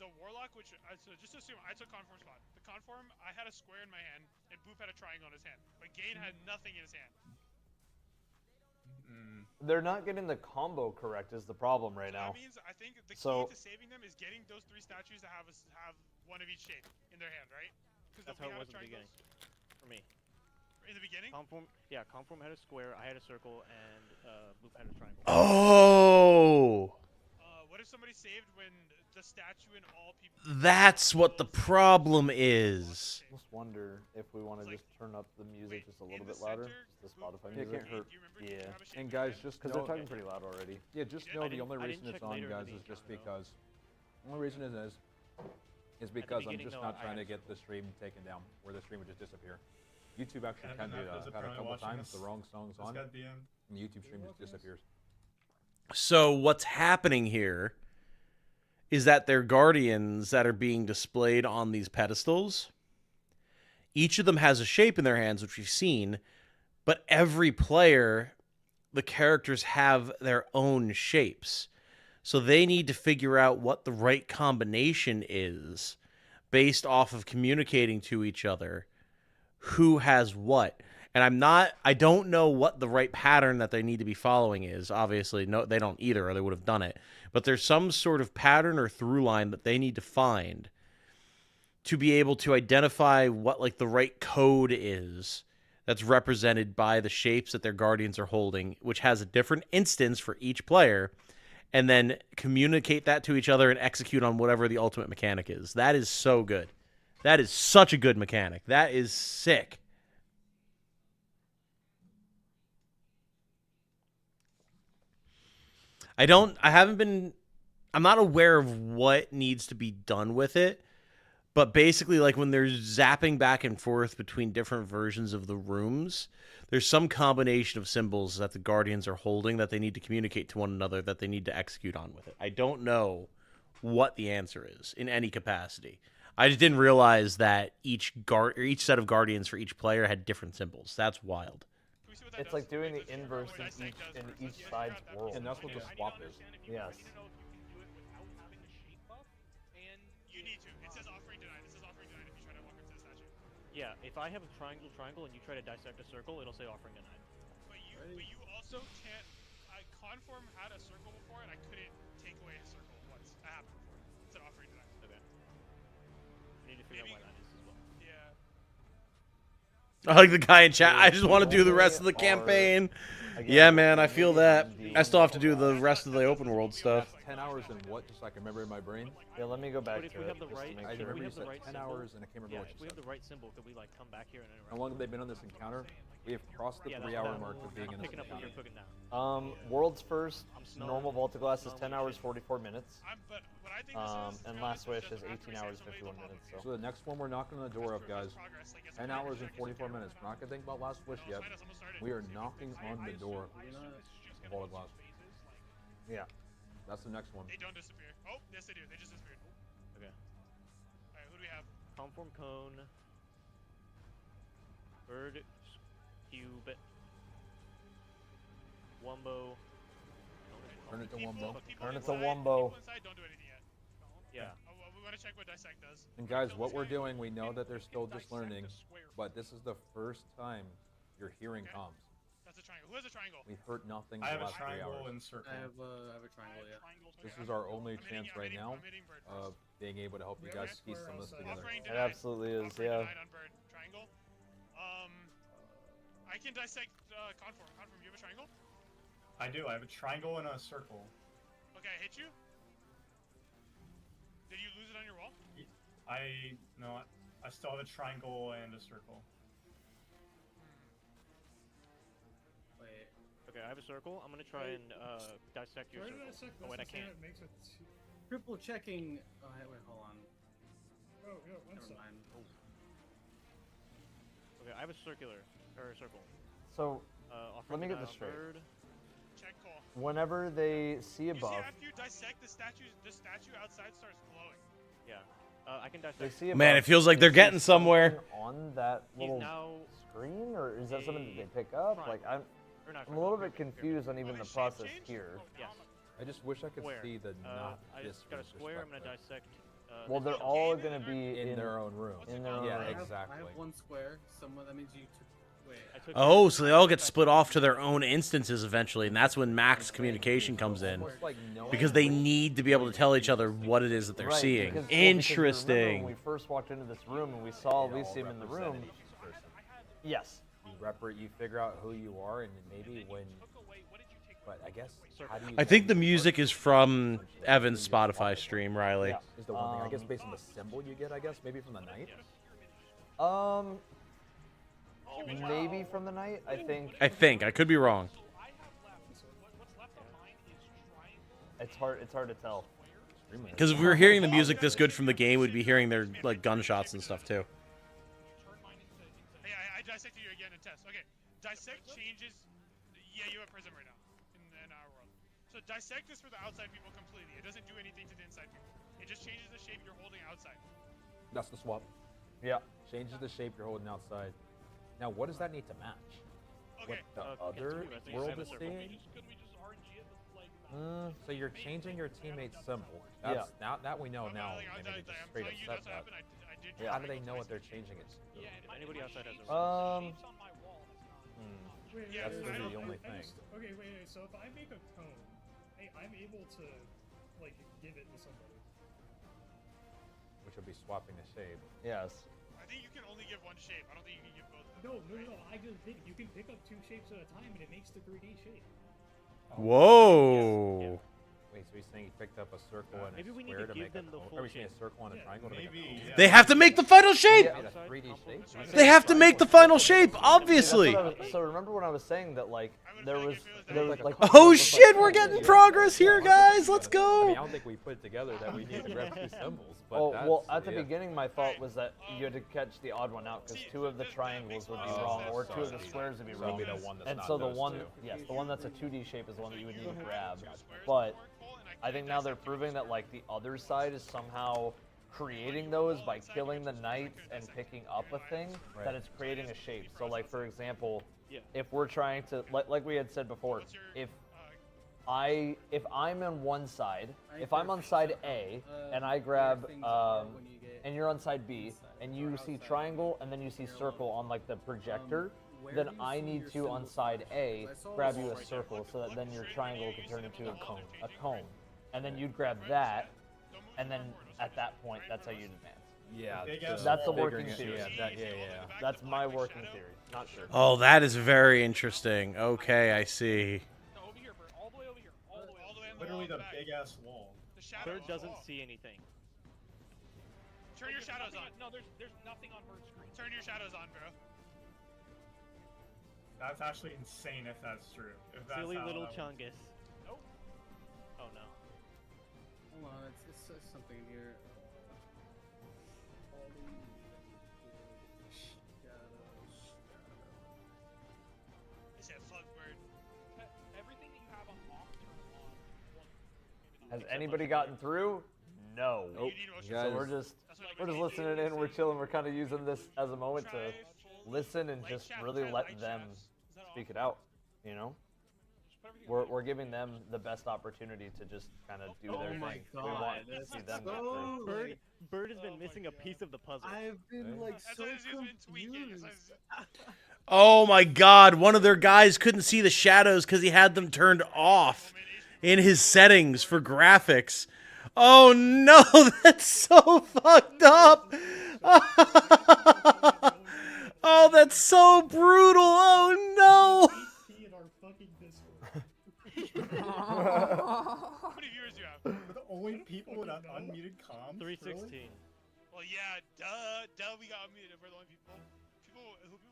the warlock, which so just assume I took conform spot. The conform, I had a square in my hand, and Boop had a triangle in his hand, but Gain had nothing in his hand. They're not getting the combo correct is the problem right now. That means I think the key So- to saving them is getting those three statues to have have one of each shape in their hand, right? That's how it was in the beginning. For me. In the beginning? Conform had a square, I had a circle, and Loop had a triangle. Oh! What if somebody saved when the statue and all people? That's what the problem is. I just wonder if we want to just turn up the music just a little bit louder. The Spotify Yeah, it music. can't hurt. Yeah. And guys, just because know they're talking pretty loud already. Yeah, just know the only reason it's on, guys, is just because. The only reason it is because I'm just not trying to get the stream taken down, where the stream would just disappear. YouTube actually can do that. I've had a couple times the wrong songs on, and the YouTube stream just disappears. So what's happening here is that they're guardians that are being displayed on these pedestals. Each of them has a shape in their hands, which we've seen, but every player, the characters have their own shapes. So they need to figure out what the right combination is based off of communicating to each other who has what. And I don't know what the right pattern that they need to be following is. Obviously, no, they don't either, or they would have done it. But there's some sort of pattern or through line that they need to find to be able to identify what like the right code is that's represented by the shapes that their guardians are holding, which has a different instance for each player, and then communicate that to each other and execute on whatever the ultimate mechanic is. That is so good. That is such a good mechanic. That is sick. I haven't been I'm not aware of what needs to be done with it, but basically, like when they're zapping back and forth between different versions of the rooms, there's some combination of symbols that the Guardians are holding that they need to communicate to one another that they need to execute on with it. I don't know what the answer is in any capacity. I just didn't realize that each set of Guardians for each player had different symbols. That's wild. It's like doing the inverse in each side's world. And that's what the swap is. Yes. You need to. It says offering denied. It says offering denied if you try to walk up to the statue. Yeah, if I have a triangle, and you try to dissect a circle, it'll say offering denied. But you also can't. Conform had a circle before, and I couldn't take away a circle once. That happened before. It said offering denied. Okay. I need to figure out why that is as well. Yeah. I like the guy in chat. I just want to do the rest of the campaign. Yeah, man, I feel that. I still have to do the rest of the open world stuff. 10 hours and what? Just so I can remember in my brain. Yeah, let me go back But if to we it. have the right, I remember you said 10 symbol, hours and I can't remember what you if we have said. the right symbol, could we like come back here and How interrupt? long have they been on this encounter? We have crossed the 3-hour mark of being in this picking up what encounter. you're cooking now. World's first normal Volta Glass is 10 hours 44 minutes. And Last Wish is 18 hours 51 minutes. So the next one we're knocking on the door of, guys. 10 hours and 44 minutes. We're not gonna think about Last Wish yet. We are knocking on the door of Volta Glass. Yeah. That's the next one. They don't disappear. Oh, yes they do. They just disappeared. Okay. Alright, who do we have? Conform cone. Bird. Cube. Wumbo. Turn it to Wumbo. Turn it to Wumbo. Don't do anything yet. Yeah. We want to check what Dissect does. And guys, what we're doing, we know that they're still just learning, but this is the first time you're hearing comms. That's a triangle. Who has a triangle? We've heard nothing I in have the a last 3 triangle hours. and circle. I have a triangle, yeah. This is our only chance right now of being able to help you guys piece some of this together. It absolutely is, yeah. Triangle. I can dissect Conform. Conform, you have a triangle? I do. I have a triangle and a circle. Okay, I hit you. Did you lose it on your wall? No, I still have a triangle and a circle. Wait. Okay, I have a circle. I'm gonna try and dissect your circle. Oh wait, I can't. Triple checking. Oh, wait, hold on. Oh, yeah, one Never mind. Okay, I have a circular circle. So, let me get this straight. Check call. Whenever they see above, You see after you dissect the statue outside starts glowing. Yeah. I can dissect. they see above. Man, it feels like they're getting somewhere. On that little screen, or is that something that they pick up? Like I'm a little bit confused on even the process here. Yes. I just wish I could see the not I this just got a square. I'm gonna dissect. Well, they're all gonna be in their own room. In their own room. I exactly. have one square. That means you took. Wait. Oh, so they all get split off to their own instances eventually, and that's when max communication comes in. Because they need to be able to tell each other what it is that they're seeing. Because Interesting. when we first walked into this room and we saw Elysium in the room. Yes. You figure out who you are, and maybe when. But I guess. How do you I think the music is from Evan's Spotify stream, Riley. Yeah, is the one thing. I guess based on the symbol you get, I guess maybe from the night. Maybe from the night. I think. I could be wrong. It's hard to tell. Because if we were hearing the music this good from the game, we'd be hearing their like gunshots and stuff too. Hey, I dissected you again in test. Okay, dissect changes. Yeah, you have prism right now in our world. So dissect is for the outside people completely. It doesn't do anything to the inside people. It just changes the shape you're holding outside. That's the swap. Yeah. Changes the shape you're holding outside. Now, what does that need to match? Okay. What the other world is seeing? So you're changing your teammate's symbol. That's, now that we know now, and they just straight up said that. Yeah. How do they know what they're changing it to? Anybody outside has a That's really the only thing. Okay, wait. So if I make a cone, I'm able to, like, give it to somebody. Which would be swapping the shape. Yes. I think you can only give one shape. I don't think you can give both. No. I just think you can pick up 2 shapes at a time, and it makes the 3D shape. Whoa. Wait, so he's saying he picked up a circle and maybe a we need square to to give make a them the cone? full Are we saying shape. a circle and a triangle to make a cone? They have to make the final shape. Yeah, a 3D shape. They have to make the final shape, obviously. So remember when I was saying that, like, there was like Oh shit, we're getting progress here, guys. Let's I go. mean, I don't think we put together that we need to grab 2 symbols. But Oh, well, that's- at the yeah. beginning, my thought was that you had to catch the odd one out because 2 of the triangles would be wrong, or 2 of the squares would be So wrong. it'd be the one that's And not so the those one, two. yes, the one that's a 2D shape is the one that you would need to grab. But I think now they're proving that like the other side is somehow creating those by killing the knights and picking up a thing, that it's creating a shape. So like for example, if we're trying to, like we had said before, if I'm on one side, if I'm on side A and I grab, and you're on side B, and you see triangle and then you see circle on like the projector, then I need to on side A grab you a circle so that then your triangle can turn into a cone, and then you'd grab that, and then at that point that's how you'd advance. Yeah, that's the working figuring it- theory. yeah. That's my working theory. Not sure. Oh, that is very interesting. Okay, I see. Literally the big ass wall. Bird doesn't see anything. Turn your shadows on. No, there's nothing on Bird's screen. Turn your shadows on, bro. That's actually insane if that's true. If that's Silly how little that works. Chungus. Nope. Oh no. Hold on, it says something here. They said fuck Bird. Everything that you have on off, turn on. Has anybody gotten through? No. Nope. So Guys. we're just listening in. We're chilling. We're kind of using this as a moment to listen and just really let them speak it out. You know, we're giving them the best opportunity to just kind of do their thing. We want to see them get through. Bird has been missing a piece of the puzzle. I've been like so confused. Oh my god, one of their guys couldn't see the shadows because he had them turned off in his settings for graphics. Oh no, that's so fucked up. Oh, that's so brutal. Oh no. How many viewers do you have? We're the only people with unmuted comms. 316. Well, yeah, duh, we got unmuted. We're the only people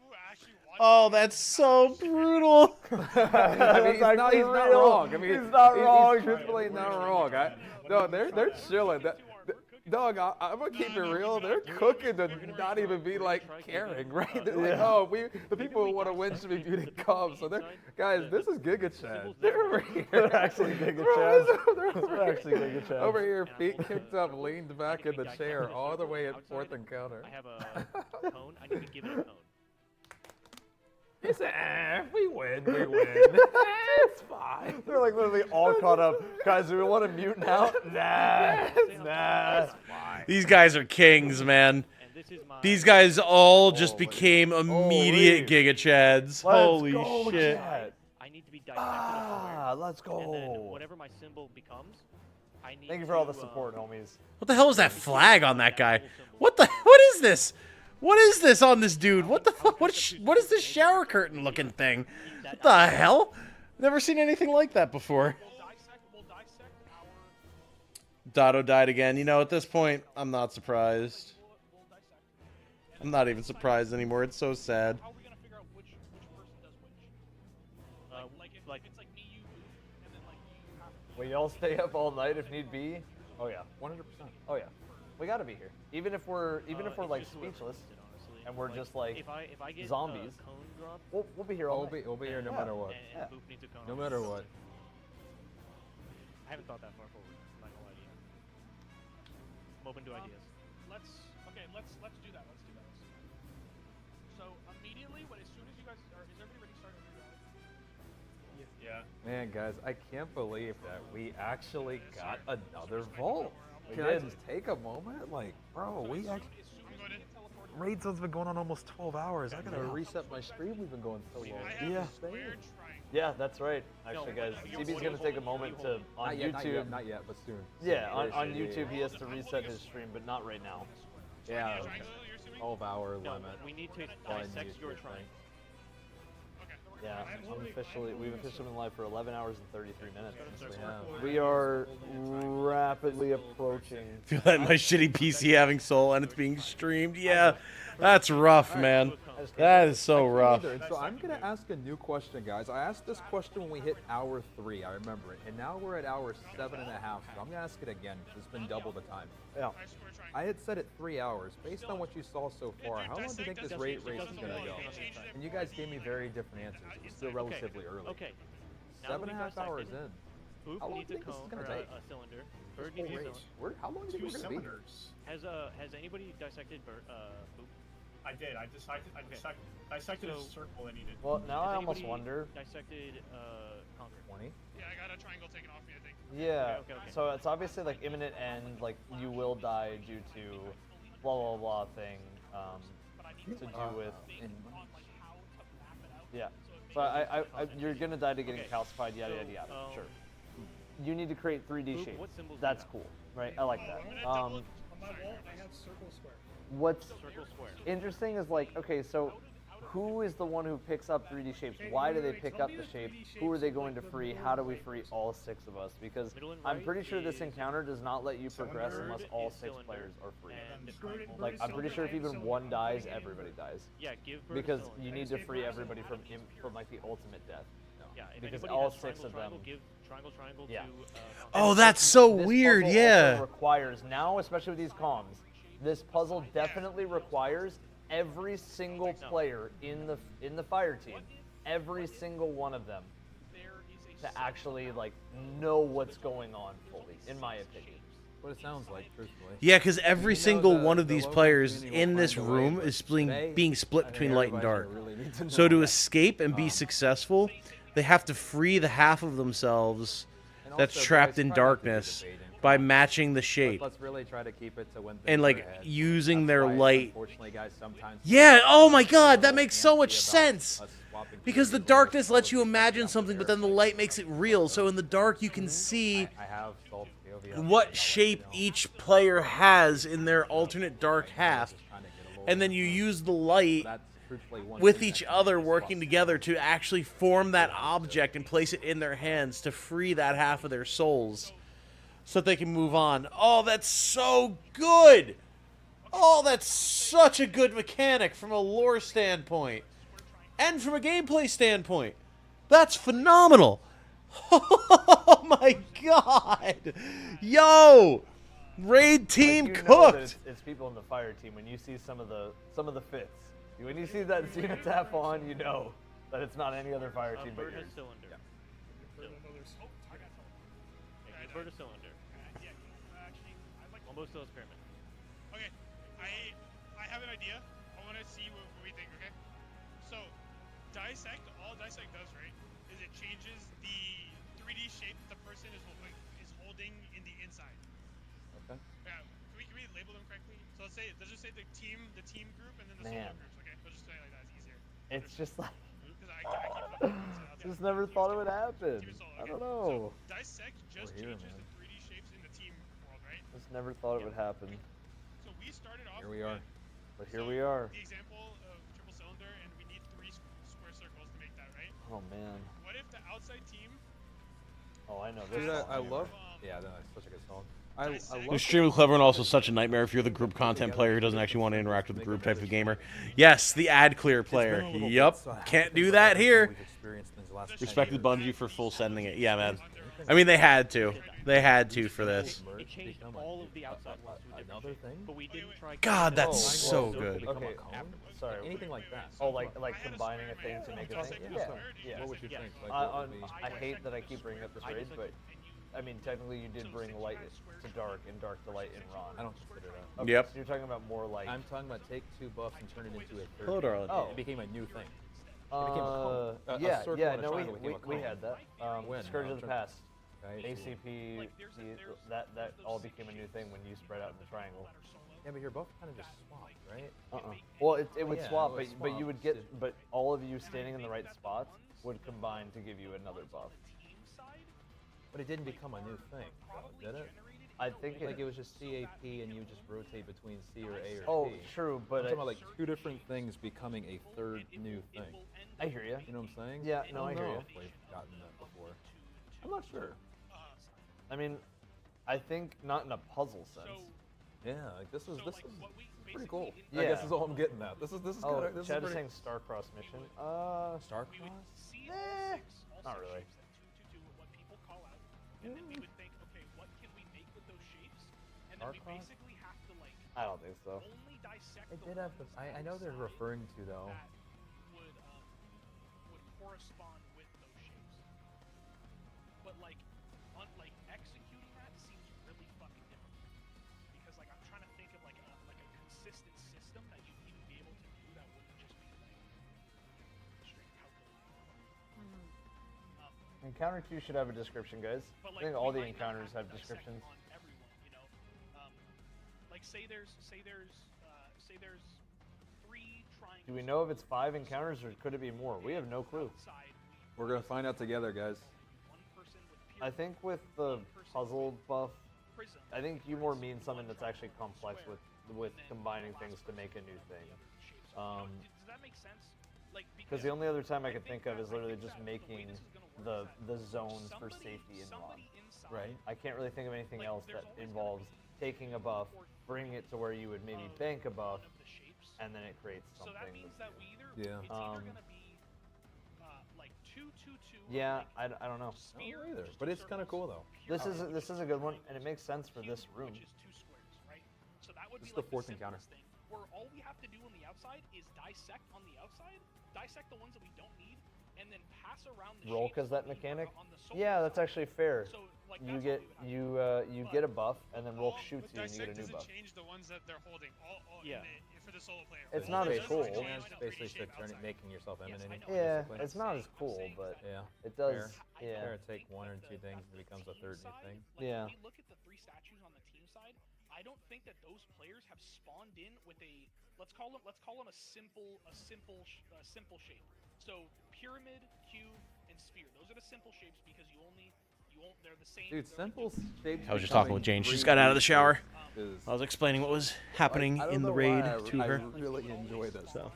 who actually watch. Oh, that's so brutal. I mean, he's not wrong. I mean, he's not wrong. He's truthfully not wrong. No, they're chilling. Dog, I'm gonna keep it real. They're cooking to not even be like caring, right? They're like, oh, the people who want to win should be muted comms. So guys, this is Giga Chad. They're over here. They're actually Giga Chad. They're actually Giga Chad. Over here, feet kicked up, leaned back in the chair, all the way at fourth encounter. I have a cone. I need to give it a cone. He said, we win. It's fine. They're like literally all caught up. Guys, do we want to mute now? Nah. These guys are kings, man. These guys all just became immediate Giga Chads. Holy shit. I need to be dissected. Let's go. And then whatever my symbol becomes, I need Thank you for all the support, homies. What the hell is that flag on that guy? What is this? What is this on this dude? What the fuck? What is this shower curtain looking thing? What the hell? Never seen anything like that before. Dotto died again. You know, at this point, I'm not surprised. I'm not even surprised anymore. It's so sad. How are we gonna figure out which person does which? Like if it's like me, you, and then like you have to. Will y'all stay up all night if need be? Oh yeah, 100%. Oh yeah, we gotta be here. Even if we're like speechless, and we're just like if I get zombies. Cone drop, We'll be here all night. We'll be here no matter what. and Boop needs a cone. No matter what. I haven't thought that far forward. I'm not gonna lie to you. I'm open to ideas. Let's do that. So immediately, as soon as you guys are, is everybody ready to start a reroute? Yeah. Man, guys, I can't believe that we actually got another vault. We Can I did. just take a moment? Like, bro, we actually... Raid zone's been going on almost 12 hours. I gotta reset my stream. We've been going so long. Yeah. Yeah, that's right. Actually, guys, CB's gonna take a moment to on YouTube. Not yet, but soon. Yeah, on YouTube he has to reset his stream, but not right now. Yeah. 12-hour No, limit. we need to on dissect your YouTube, shrine. Yeah, we've officially been live for 11 hours and 33 minutes. Yes, we have. We are rapidly approaching. Feel like my shitty PC having soul and it's being streamed. Yeah, that's rough, man. As That is so rough. And so I'm going to ask a new question, guys. I asked this question when we hit hour 3. I remember it. And now we're at hour 7.5. So I'm going to ask it again because it's been double the time. Yeah. I had said it 3 hours. Based on what you saw so far, how long do you think this race is going to go? And you guys gave me very different answers. It's still relatively early. Okay. 7.5 hours in. Boop How long needs do a you think this is cone going or to take? a cylinder. This Bird whole needs a race. cylinder. How long do you think we're going to be? Has anybody dissected Boop? I did. I dissected a circle and needed. Well, now Has I almost anybody wonder. Dissected Conquer. 20. Yeah, I got a triangle taken off me, I think. Yeah. Okay. So it's obviously like imminent end, like you will die due to blah blah blah thing to do with. Yeah. So you're gonna die to getting calcified, yada yada yada. Sure. You need to create 3D shapes. That's cool, right? I like that. On my wall, I have circle square. What's interesting is like, okay, so who is the one who picks up 3D shapes? Why do they pick up the shape? Who are they going to free? How do we free all 6 of us? Because I'm pretty sure this encounter does not let you progress unless all 6 players are free. Like, I'm pretty sure if even one dies, everybody dies. Yeah, give Bird because a cylinder. you need to free everybody from like the ultimate death. Yeah, if because anybody all has 6 of them. triangle, give triangle Yeah. to. Oh, that's so This weird. puzzle Yeah. also requires now, especially with these comms, this puzzle definitely requires every single player in the fire team, every single one of them, to actually like know what's going on fully, in my opinion. What it sounds like, truthfully. Yeah, because every single one of these players in this room is being split between light and dark. So to escape and be successful, they have to free the half of themselves that's trapped in darkness by matching the shape. Let's really try to keep it to when And like using their light. Unfortunately, guys, sometimes Yeah, oh my god, that makes so much sense. Because the darkness lets you imagine something, but then the light makes it real. So in the dark you can see what shape each player has in their alternate dark half. And then you use the light with each other working together to actually form that object and place it in their hands to free that half of their souls so that they can move on. Oh, that's so good! Oh, that's such a good mechanic from a lore standpoint. And from a gameplay standpoint. That's phenomenal! Oh my god! Yo! Raid team Like, you know that cooked! it's people in the fire team when you see some of the fits. When you see that Zenitap on, you know that it's not any other fire team but Bird has yours. cylinder. Bird a cylinder. Almost to experiment. Okay, I have an idea. I want to see what we think. Okay, so dissect. All dissect does, right, is it changes the 3D shape the person is holding in the inside. Okay. Yeah. Can we label them correctly? So let's just say the team group and then the Man. solo groups. Okay, let's just say it like that. It's easier. It's just like I just never thought it would happen. I don't know. So dissect just changes the 3D shapes in the team world, right? Just never thought it would happen. So we started off. Here we are. But here we are. The example of triple cylinder, and we need 3 square circles to make that, right? Oh man. What if the outside team? Oh, I know Dude, this. I love. Yeah, that's such a good song. I love Extremely clever and also such a nightmare if you're the group content player who doesn't actually want to interact with the group type of gamer. Yes, the ad clear player. Yup. Can't do that here. Respected Bungie for full sending it. Yeah, man. I mean, they had to. They had to for this. It changed all of the outside ones to a different another shape, thing. but we didn't try. God, that's Oh, so good. Okay. Sorry. Anything like that. Oh, like combining a thing to make a thing. Yeah. What would you think? Like, I, what would be- I hate that I keep bringing up this raid, but I mean, technically you did bring light to dark and dark to light in Ron. I don't consider that. Okay, Yep. So you're talking about more like. I'm talking about take 2 buffs and turn it into a 3rd. Hello, darling. Oh. It became a new thing. It became a cone. A Yeah, circle yeah, and a no, triangle became a we cone. had that. When? Scourge of the Past. Okay. ACP, that all became a new thing when you spread out in the triangle. Yeah, but your buff kind of just swapped, right? Well, it would Yeah, swap, it would but you swap. would get, but all of you standing in the right spots would combine to give you another buff. But it didn't become a new thing, though, did it? I think Like it was just CAP and you just rotate between C or A or Oh, T. true, I'm but talking about like 2 different things becoming a 3rd new thing. I hear you. You know what I'm saying? Yeah, no, I don't hear know you. if we've gotten that before. I'm not sure. I mean, I think not in a puzzle sense. Yeah, like this is pretty cool. Yeah. I guess is all I'm getting at. This is Oh, good. This Chad is is pretty. saying Starcross mission. Starcross? Not really. What people call out, and then we would think, okay, what can we make with those shapes? And then we Starcross? basically have to like I don't think so. only dissect It the did have the. I know they're referring to though. would correspond with those shapes. But like executing that seems really fucking difficult. Because like I'm trying to think of like a consistent system that you'd even be able to do that wouldn't just be like straight calculating. Encounter 2 should have a description, guys. But, I think like, all we the might not encounters have have to dissect descriptions. on everyone, you know. Like say there's 3 triangles. Do we know if it's 5 encounters or could it be more? We have no clue. We're gonna find out together, guys. I think with the puzzle buff, I think you more mean something that's actually complex with combining things to make a new thing. Does that make sense? Like Because the only other time I could think of is literally just making the zones for safety in ROM. Right. I can't really think of anything else that involves taking a buff, bringing it to where you would maybe bank a buff, and then it creates something. So that means that we either Yeah. it's either gonna be like 2, 2, 2. Yeah, I don't know. I don't either, but it's kind of cool though. This is a good one, and it makes sense for this room. Which is 2 squares, right? So that would This be is the like fourth the encounter. simplest thing, where all we have to do on the outside is dissect on the outside, dissect the ones that we don't need, and then pass around the Roll shapes cause that on the mechanic. solar Yeah, that's actually fair. So, like, You that's get what we would you get a buff, and then Rolk shoots you, and you Dissect get a new doesn't buff. change the ones that they're holding. Yeah. For the solo player. It's not as cool. Basically, making yourself eminent. Yeah, basically. it's not as cool, but Yeah. it does. Fair. Yeah. Fair to take one or two things and it becomes a third new thing. Yeah. When we look at the 3 statues on the team side, I don't think that those players have spawned in with a let's call them a simple shape. So pyramid, cube, and spear. Those are the simple shapes because they're the same. Dude, simple shapes. I was just talking with Jane. She just got out of the shower. I was explaining what was happening I don't in the know raid why to her. I really enjoy this. So,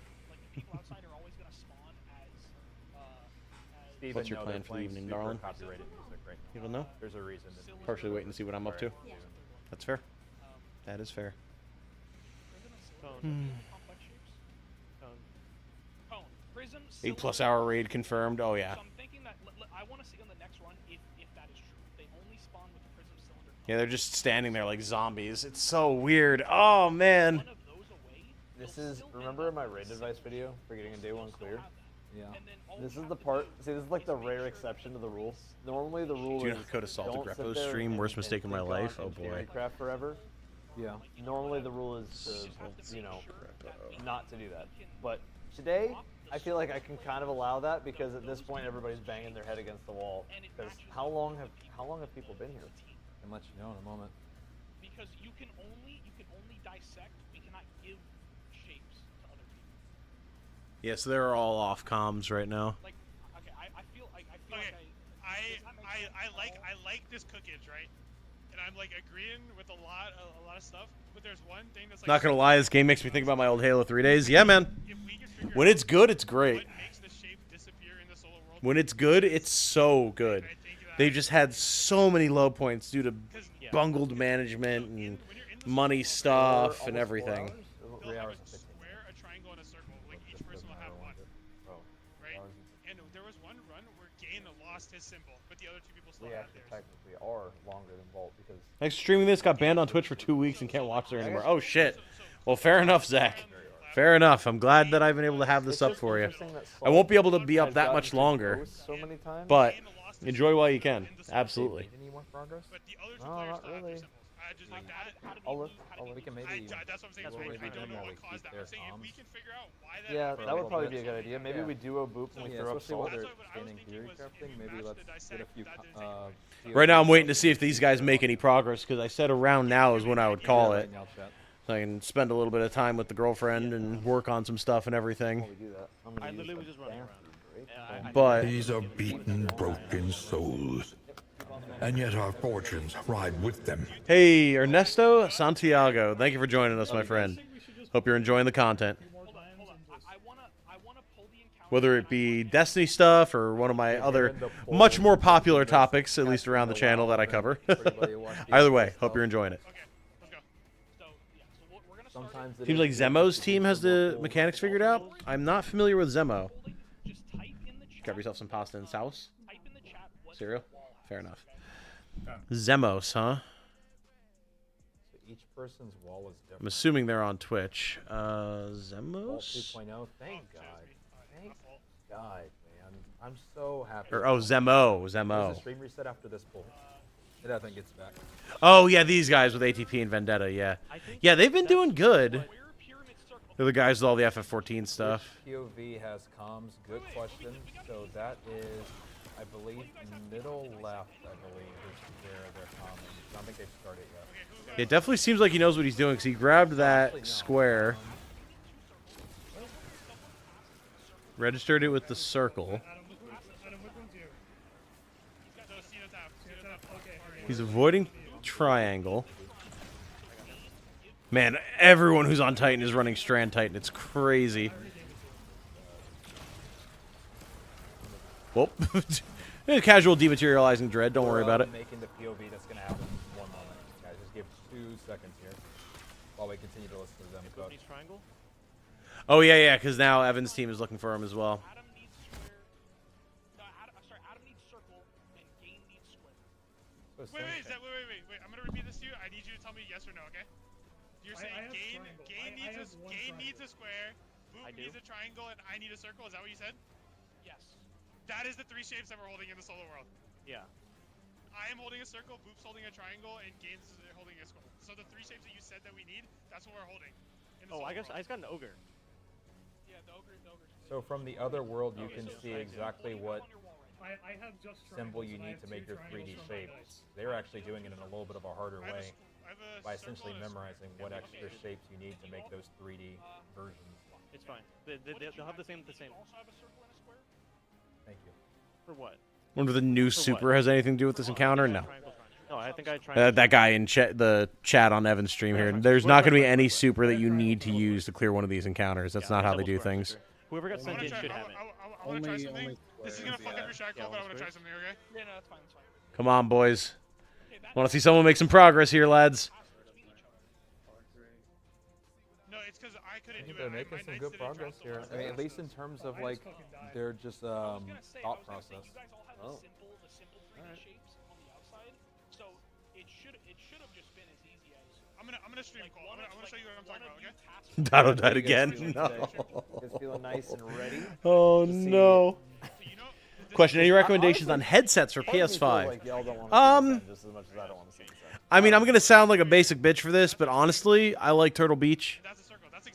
Steven, what's your no, plan they're for the playing evening, super darling? Copyrighted music right now. You don't know? There's a reason. that Partially waiting to see what I'm up to. Yeah. That's fair. That is fair. Prism, 8+ hour raid confirmed. Oh yeah. So I'm thinking that I want to see on the next run if that is true. They only spawn with the prism cylinder. Yeah, they're just standing there like zombies. It's so weird. Oh man. This is remember in my raid advice video for getting a day 1 clear. Yeah. This is the part. See, this is like the rare exception to the rule. Normally, the rule Do is not go to Salted don't sit Repo's there stream. and- Worst mistake of and my think on life. Oh boy. Engineering Craft forever. Yeah. Normally, the rule is to, not to do that. But today, I feel like I can kind of allow that because at this point, everybody's banging their head against the wall. Because how long have people been here? I'll let you know in a moment. Because you can only dissect. We cannot give shapes to other people. Yes, they're all off comms right now. Like, okay, I feel like I like this cookage, right? And I'm like agreeing with a lot of stuff. But there's one thing that's like Not gonna lie, this game makes me think about my old Halo 3 days. Yeah, man. When it's good, it's great. When it's good, it's so good. They just had so many low points due to bungled management and money stuff and everything. 3 hours and 15. square, a triangle, and a circle. Like each person will have one. Right? And there was one run where Gain lost his symbol, but the other 2 people still We had actually theirs. technically are longer than Vault because. Like streaming this got banned on Twitch for 2 weeks and can't watch there anymore. Oh shit. Well, fair enough, Zach. Fair enough. I'm glad that I've been able to have this up for you. I won't be able to be up that much longer, but enjoy while you can. Absolutely. Any more progress? No, not really. I'll look. We can maybe. That's what I'm saying. That's what we I don't know while what we caused keep that. their I'm saying if we comms. can figure out why that Yeah, happened. that would probably be a good idea. Maybe we do a boop and we Yeah, throw up especially while Salt. they're scanning theory crafting. Maybe let's get a few. Right now, I'm waiting to see if these guys make any progress because I said around now is when I would call it. So I can spend a little bit of time with the girlfriend and work on some stuff and everything. I literally was just running around. But These are beaten, broken souls. And yet our fortunes ride with them. hey, Ernesto Santiago, thank you for joining us, my friend. Hope you're enjoying the content. Whether it be Destiny stuff or one of my other much more popular topics, at least around the channel that I cover. Either way, hope you're enjoying it. times it Seems is like good to Zemo's do team has some the local mechanics figured out. I'm not familiar with Zemo. Grab yourself some pasta and sauce. Cereal? Fair enough. Zemos, huh? So each person's wall is different. I'm assuming they're on Twitch. Vault Zemos? 2.0. Thank God. Thank God, man. I'm so happy. Or, oh, Zemo. Does Zemo. the stream reset after this poll? It I think gets back. Oh, yeah, these guys with ATP and Vendetta, yeah. Yeah, they've been doing good. They're the guys with all the FF14 stuff. Which POV has comms? Good question. So that is, I believe, middle left, I believe, is where they're comming. I don't think they've started yet. It definitely seems like he knows what he's doing because he grabbed that square, registered it with the circle. He's avoiding triangle. Man, everyone who's on Titan is running Strand Titan. It's crazy. Whoop. Casual dematerializing dread. Don't worry about it. Making the POV that's going to happen in 1 moment. Guys, just give 2 seconds here while we continue to listen to them. Triangle? Oh, yeah, because now Evan's team is looking for him as well. Wait, I'm gonna repeat this to you. I need you to tell me yes or no, okay? You're saying Gain needs a square, Boop needs a triangle, and I need a circle. Is that what you said? Yes. That is the 3 shapes that we're holding in the solo world. Yeah. I am holding a circle, Boop's holding a triangle, and Gain's holding a square. So the 3 shapes that you said that we need, that's what we're holding. In the Oh, solo I just world. got an ogre. Yeah, the ogre. So from the other world, you can see exactly what I have just symbol you need to make your 3D shapes. They're actually doing it in a little bit of a harder way by essentially memorizing what extra shapes you need to make those 3D versions. It's fine. They'll have the same. Thank you. For what? Wonder if the new super has anything to do with this encounter? No. No, I think I tried. That guy in the chat on Evan's stream here. There's not going to be any super that you need to use to clear one of these encounters. That's not how they do things. Whoever got sent in should have it. I want to try something. This is gonna fuck up your shackle, but I want to try something, okay? Yeah, no, that's fine. Come on, boys. Want to see someone make some progress here, lads. No, it's because I couldn't do it. They're making some good progress here. I mean, at least in terms of like their just thought process. Oh. So it should have just been as easy as I'm gonna stream call. I'm gonna show you what I'm talking about, okay? Dotto died again. No. It's feeling nice and ready. Oh no. Question: any recommendations on headsets for PS5? I mean, I'm gonna sound like a basic bitch for this, but honestly, I like Turtle Beach.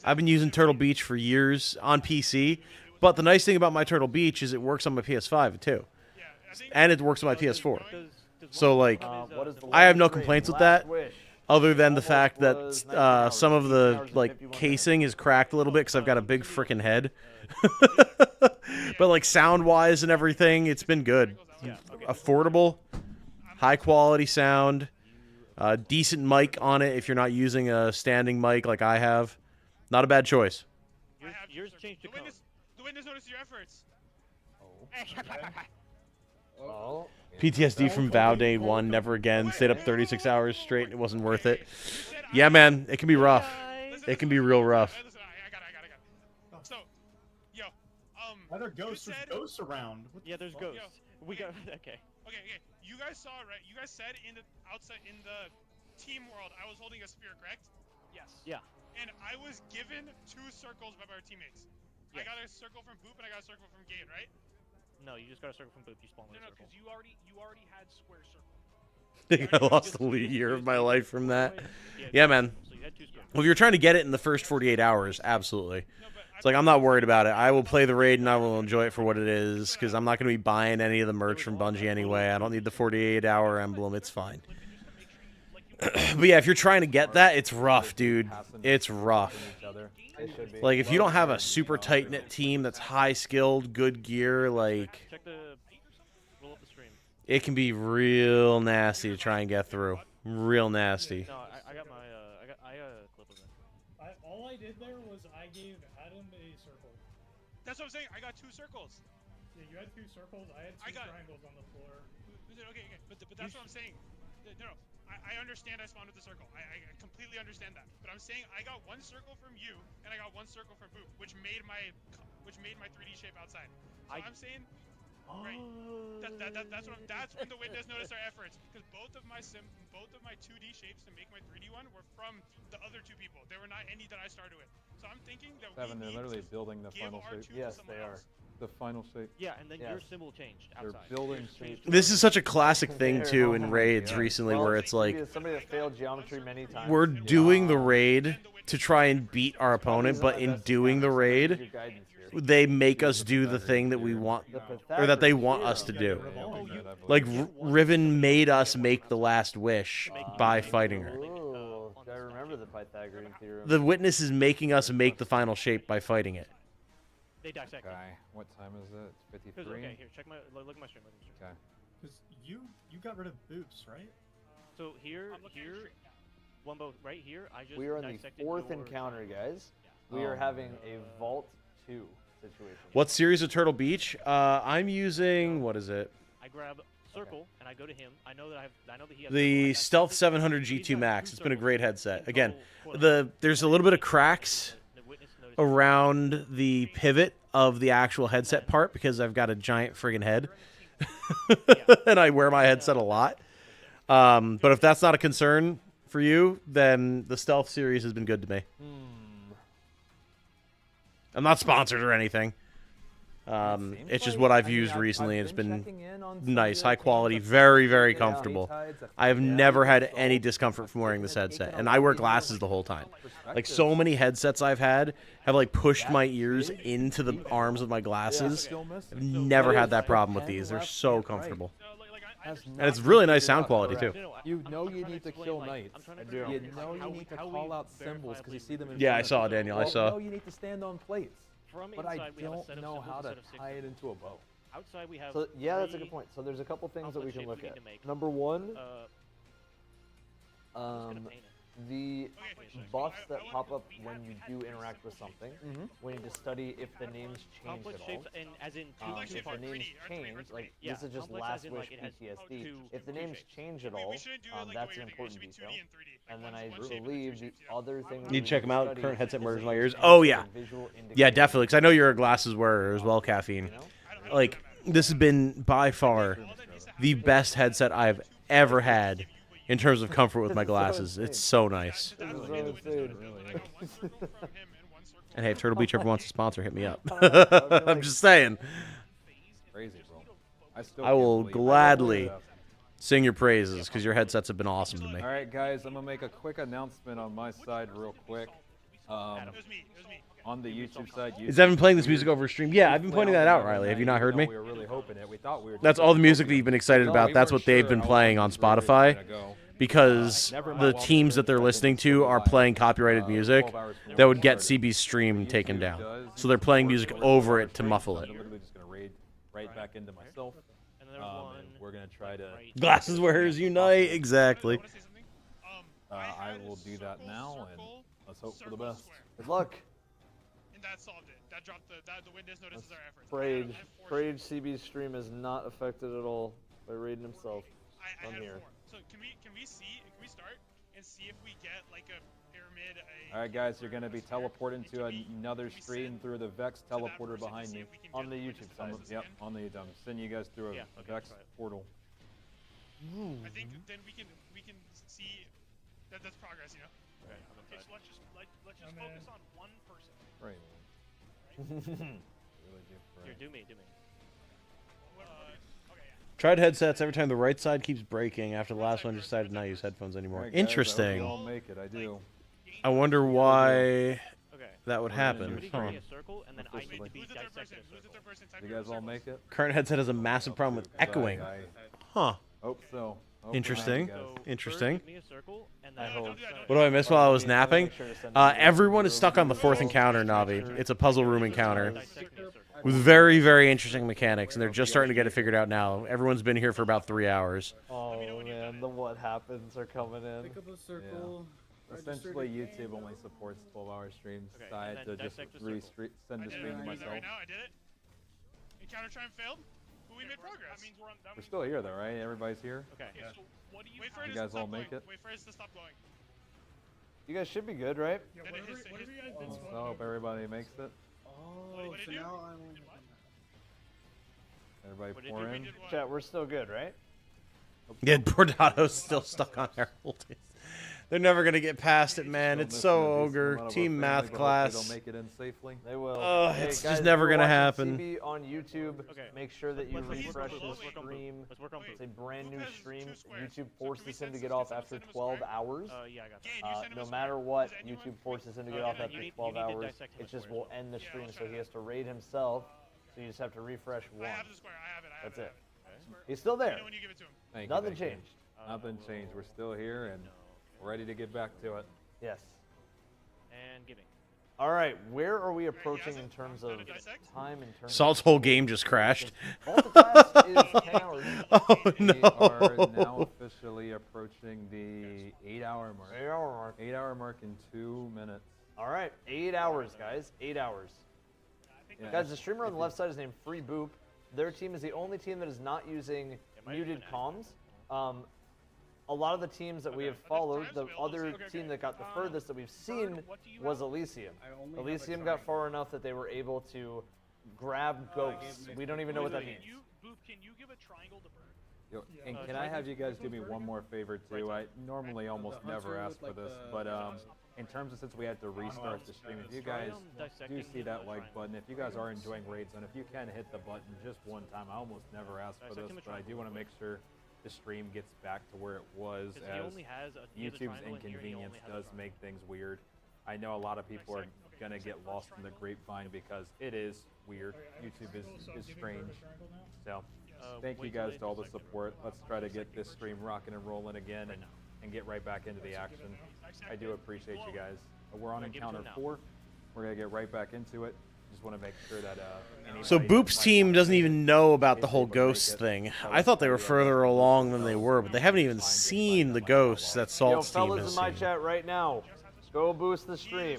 I've been using Turtle Beach for years on PC, but the nice thing about my Turtle Beach is it works on my PS5 too, and it works on my PS4. So like, I have no complaints with that, other than the fact that some of the like casing is cracked a little bit because I've got a big freaking head. But like sound wise and everything, it's been good. Affordable, high quality sound, decent mic on it if you're not using a standing mic like I have. Not a bad choice. Yours changed to code. The witness noticed your efforts. Oh. PTSD from Vow Day 1, never again. Stayed up 36 hours straight. It wasn't worth it. Yeah, man, it can be rough. It can be real rough. So, yo, Are there ghosts? There's ghosts around. Yeah, there's ghosts. We got okay. Okay. You guys saw it, right? You guys said in the outside in the team world, I was holding a spear, correct? Yes. Yeah. And I was given 2 circles by my teammates. I got a circle from Boop and I got a circle from Gabe, right? No, you just got a circle from Boop. You spawned No, a circle. because you already had square circle. I think I lost a year of my life from that. Yeah, man. Well, if you're trying to get it in the first 48 hours, absolutely. It's like, I'm not worried about it. I will play the raid and I will enjoy it for what it is, because I'm not going to be buying any of the merch from Bungie anyway. I don't need the 48-hour emblem. It's fine. But yeah, if you're trying to get that, it's rough, dude. It's rough. Like, if you don't have a super tight-knit team that's high-skilled, good gear, like, it can be real nasty to try and get through. Real nasty. No, I got my I got a clip of it. All I did there was I gave Adam a circle. That's what I'm saying. I got 2 circles. Yeah, you had 2 circles. I had 2 triangles on the floor. Okay, but that's what I'm saying. No, I understand I spawned with the circle. I completely understand that. But I'm saying I got 1 circle from you, and I got 1 circle from Boop, which made my 3D shape outside. So I'm saying, right? That's when the witness noticed our efforts, because both of my 2D shapes to make my 3D one were from the other 2 people. There were not any that I started with. So I'm thinking that Seven, they're literally building the final shape. Yes, they are. The final shape. Yeah, and then your symbol changed outside. They're building shape. This is such a classic thing too in raids recently, where it's like somebody that failed geometry many times. we're doing the raid to try and beat our opponent, but in doing the raid, they make us do the thing that we want, or that they want us to do. Like Riven made us make the last wish by fighting her. Ooh, I remember the Pythagorean theorem. The witness is making us make the final shape by fighting it. They dissect. Okay, what time is it? It's 53. Okay, here, look at my stream. Okay. Because you got rid of boops, right? So here, Wumbo, right here, I just We are in the dissected 4th your- encounter, guys. We are having a Vault 2 situation. What series of Turtle Beach? I'm using, what is it? I grab circle and I go to him. I know that he has The Stealth 700 G2 Max. It's been a great headset. Again, there's a little bit of cracks around the pivot of the actual headset part because I've got a giant friggin' head. And I wear my headset a lot. But if that's not a concern for you, then the Stealth series has been good to me. I'm not sponsored or anything. It's just what I've used recently. It's been nice, high quality, very, very comfortable. I have never had any discomfort from wearing this headset, and I wear glasses the whole time. Like so many headsets I've had have like pushed my ears into the arms of my glasses. I've never had that problem with these. They're so comfortable. And it's really nice sound quality too. You know you need to kill knights. You know you need to call out symbols because you see them in Yeah, I front of saw, you. Daniel, I You saw. know you need to stand on plates. But I inside, we have a don't set of know how symbols, to set of 6 tie it into a bow. Outside we have. So yeah, that's a good 3 point. So there's a couple things that we complex can look shapes at. need to make. Number 1, gonna paint it. the buffs that pop up when you do interact with something. We need to study if the names change Complex at all. shapes, and as in If the names change, like this is just complex last as in, wish like, it has PTSD. 2 If the names change at all, that's an important detail. And then I believe the other thing we Need to check them out. study Current headset is murders if my there's ears. any Oh sort yeah, of visual yeah, indicator. definitely. Because I know you're a glasses wearer as well, Caffeine. Like this has been by far the best headset I've ever had in terms of comfort with my glasses. It's so nice. And hey, if Turtle Beach ever wants a sponsor, hit me up. I'm just saying. Crazy, bro. I will gladly sing your praises because your headsets have been awesome to me. All right, guys, I'm gonna make a quick announcement on my side real quick. On the YouTube side, Is Evan playing this music over stream? Yeah, I've been pointing that out, Riley. Have you not heard me? We were really hoping it. We thought we were. That's all the music that you've been excited about. That's what they've been playing on Spotify because the teams that they're listening to are playing copyrighted music that would get CB's stream taken down. So they're playing music over it to muffle it. I'm literally just gonna raid right back into myself. And we're gonna try to. Glasses wearers unite, exactly. I will do that now, and let's hope for the best. Good luck. And that solved it. That dropped the witness notices our efforts. Frage CB's stream is not affected at all by Raiden himself. I I'm had here. 4. So can we start and see if we get like a pyramid? All right, guys, you're gonna be teleported to another stream through the Vex teleporter behind me. On the YouTube side. Yep, on the YouTube. I'm sending you guys through a Vex portal. I think then we can see that that's progress, you know. Okay, so let's just focus on one person. Right. Here, do me. Tried headsets. Every time the right side keeps breaking after the last one decided to not use headphones anymore. All right, guys, Interesting. I hope you all make it. I do. I wonder why that would happen. Somebody Huh. give me a circle, and then I need to be dissected a circle. You guys all make it? Current headset has a massive problem with echoing. Huh. Hope so. Interesting. Hope Interesting. Give me a circle, and I then hope. What do I miss while I was napping? Everyone is stuck on the 4th encounter, Navi. It's a puzzle room encounter with very, very interesting mechanics, and they're just starting to get it figured out now. Everyone's been here for about 3 hours. Oh man, the what happens are coming in. Pick up a circle. Essentially, YouTube only supports 12-hour streams. Okay, So I and had to then just dissect the circle. send the stream to myself. Right now, I did it. Encounter triumph failed, but we made progress. That means We're still here though, right? Everybody's here. Okay. Yeah. So what do you? Wait for You it to guys all stop make going. it? Wait for it to stop going. You guys should be good, right? Yeah, whatever you guys did. So I hope everybody makes it. Oh, so now I'm. Everybody pour in. Chat, we're still good, right? Yeah, Bordato's still stuck on Harold. They're never going to get past it, man. It's so ogre. Team math class. They'll make it in safely. They will. Oh, Hey, it's guys, just if never you're going to watching happen. CB on YouTube. Okay. Make sure that you Let's refresh work on the both. Let's work on both. stream. Let's work on both. It's a brand new stream. YouTube So forces can him we to send get off send after him a 12 square? hours. Yeah, I got that. Can you send him No a matter square? what, Does anyone- YouTube forces him to get No, off no, after you need- 12 you need to hours. dissect him It a just square. will end the Yeah, stream, I'll so try he that. has to raid himself. So you just have to refresh I once. have the square. I have it. That's it. Okay. He's still there. Let me know when you give it to him. Thank you, Nothing thank you. changed. Nothing changed. We're still here and we're ready to get back to it. Yes. And giving. All right, where are we approaching in terms of time? In terms Salt's whole game just crashed. Multiclass is 10 hours. Oh, We no. are now officially approaching the 8-hour mark. 8-hour mark. 8-hour mark in 2 minutes. All right, 8 hours, guys. 8 hours. Yeah, Guys, the streamer on the left side is named Free Boop. Their team is the only team that is not using muted comms. A lot of the teams that we have followed, the other team that got the furthest that we've seen was Elysium. Elysium got far enough that they were able to grab ghosts. We don't even know what that means. Boop, can you give a triangle to Bird? Yo, and can I have you guys do me one more favor too? I normally almost never ask for this, but in terms of since we had to restart the stream, if you guys do see that like button, if you guys are enjoying Raid Zone, if you can hit the button just one time, I almost never ask for this, but I do want to make sure the stream gets back to where it was, as YouTube's inconvenience does make things weird. I know a lot of people are gonna get lost in the grapevine because it is weird. YouTube is strange. So thank you guys to all the support. Let's try to get this stream rocking and rolling again and get right back into the action. I do appreciate you guys. We're on encounter 4. We're gonna get right back into it. Just want to make sure that So Boop's team doesn't even know about the whole ghost thing. I thought they were further along than they were, but they haven't even seen the ghosts that Salt's team fellas has in my seen. chat right now, go boost the stream.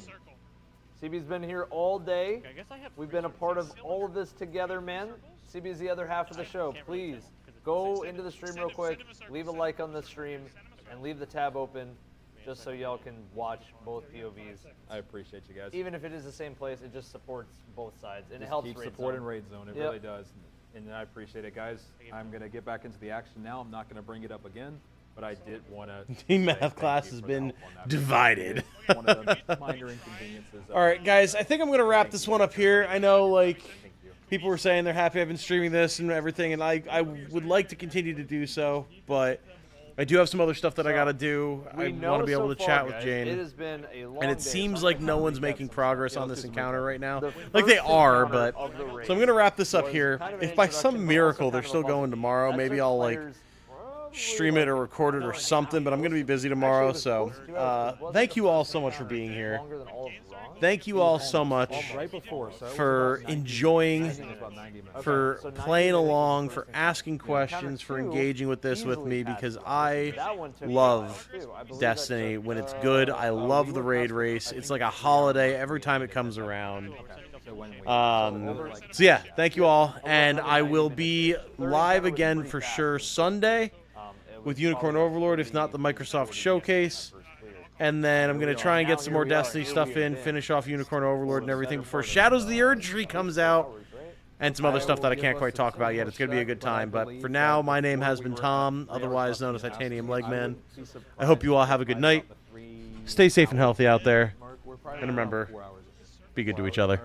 CB's been here all day. We've been a part of all of this together, man. CB is the other half of the show. Please go into the stream real quick, leave a like on the stream, and leave the tab open just so y'all can watch both POVs. I appreciate you guys. Even if it is the same place, it just supports both sides, and it Just helps keep Raid supporting Zone. Raid Zone. It really does, and I appreciate it, guys. I'm gonna get back into the action now. I'm not gonna bring it up again, but I did want to. Team math class has been divided. One of the minor inconveniences. All right, guys, I think I'm going to wrap this one up here. I know, like, people were saying they're happy I've been streaming this and everything, and I would like to continue to do so, but I do have some other stuff that I got to do. I want to be able to chat with Jane. It has been a long And it day. seems like no one's making progress on this encounter right now. Like they are, but... So I'm going to wrap this up here. If by some miracle they're still going tomorrow, maybe I'll, like, stream it or record it or something, but I'm going to be busy tomorrow, so thank you all so much for being here. Thank you all so much for enjoying, for playing along, for asking questions, for engaging with this with me, because I love Destiny when it's good. I love the raid race. It's like a holiday every time it comes around. So yeah, thank you all, and I will be live again for sure Sunday with Unicorn Overlord, if not the Microsoft Showcase. And then I'm going to try and get some more Destiny stuff in, finish off Unicorn Overlord and everything before Shadows of the Erdtree comes out, and some other stuff that I can't quite talk about yet. It's going to be a good time. But for now, my name has been Tom, otherwise known as Titanium Legman. I hope you all have a good night. Stay safe and healthy out there. And remember, be good to each other.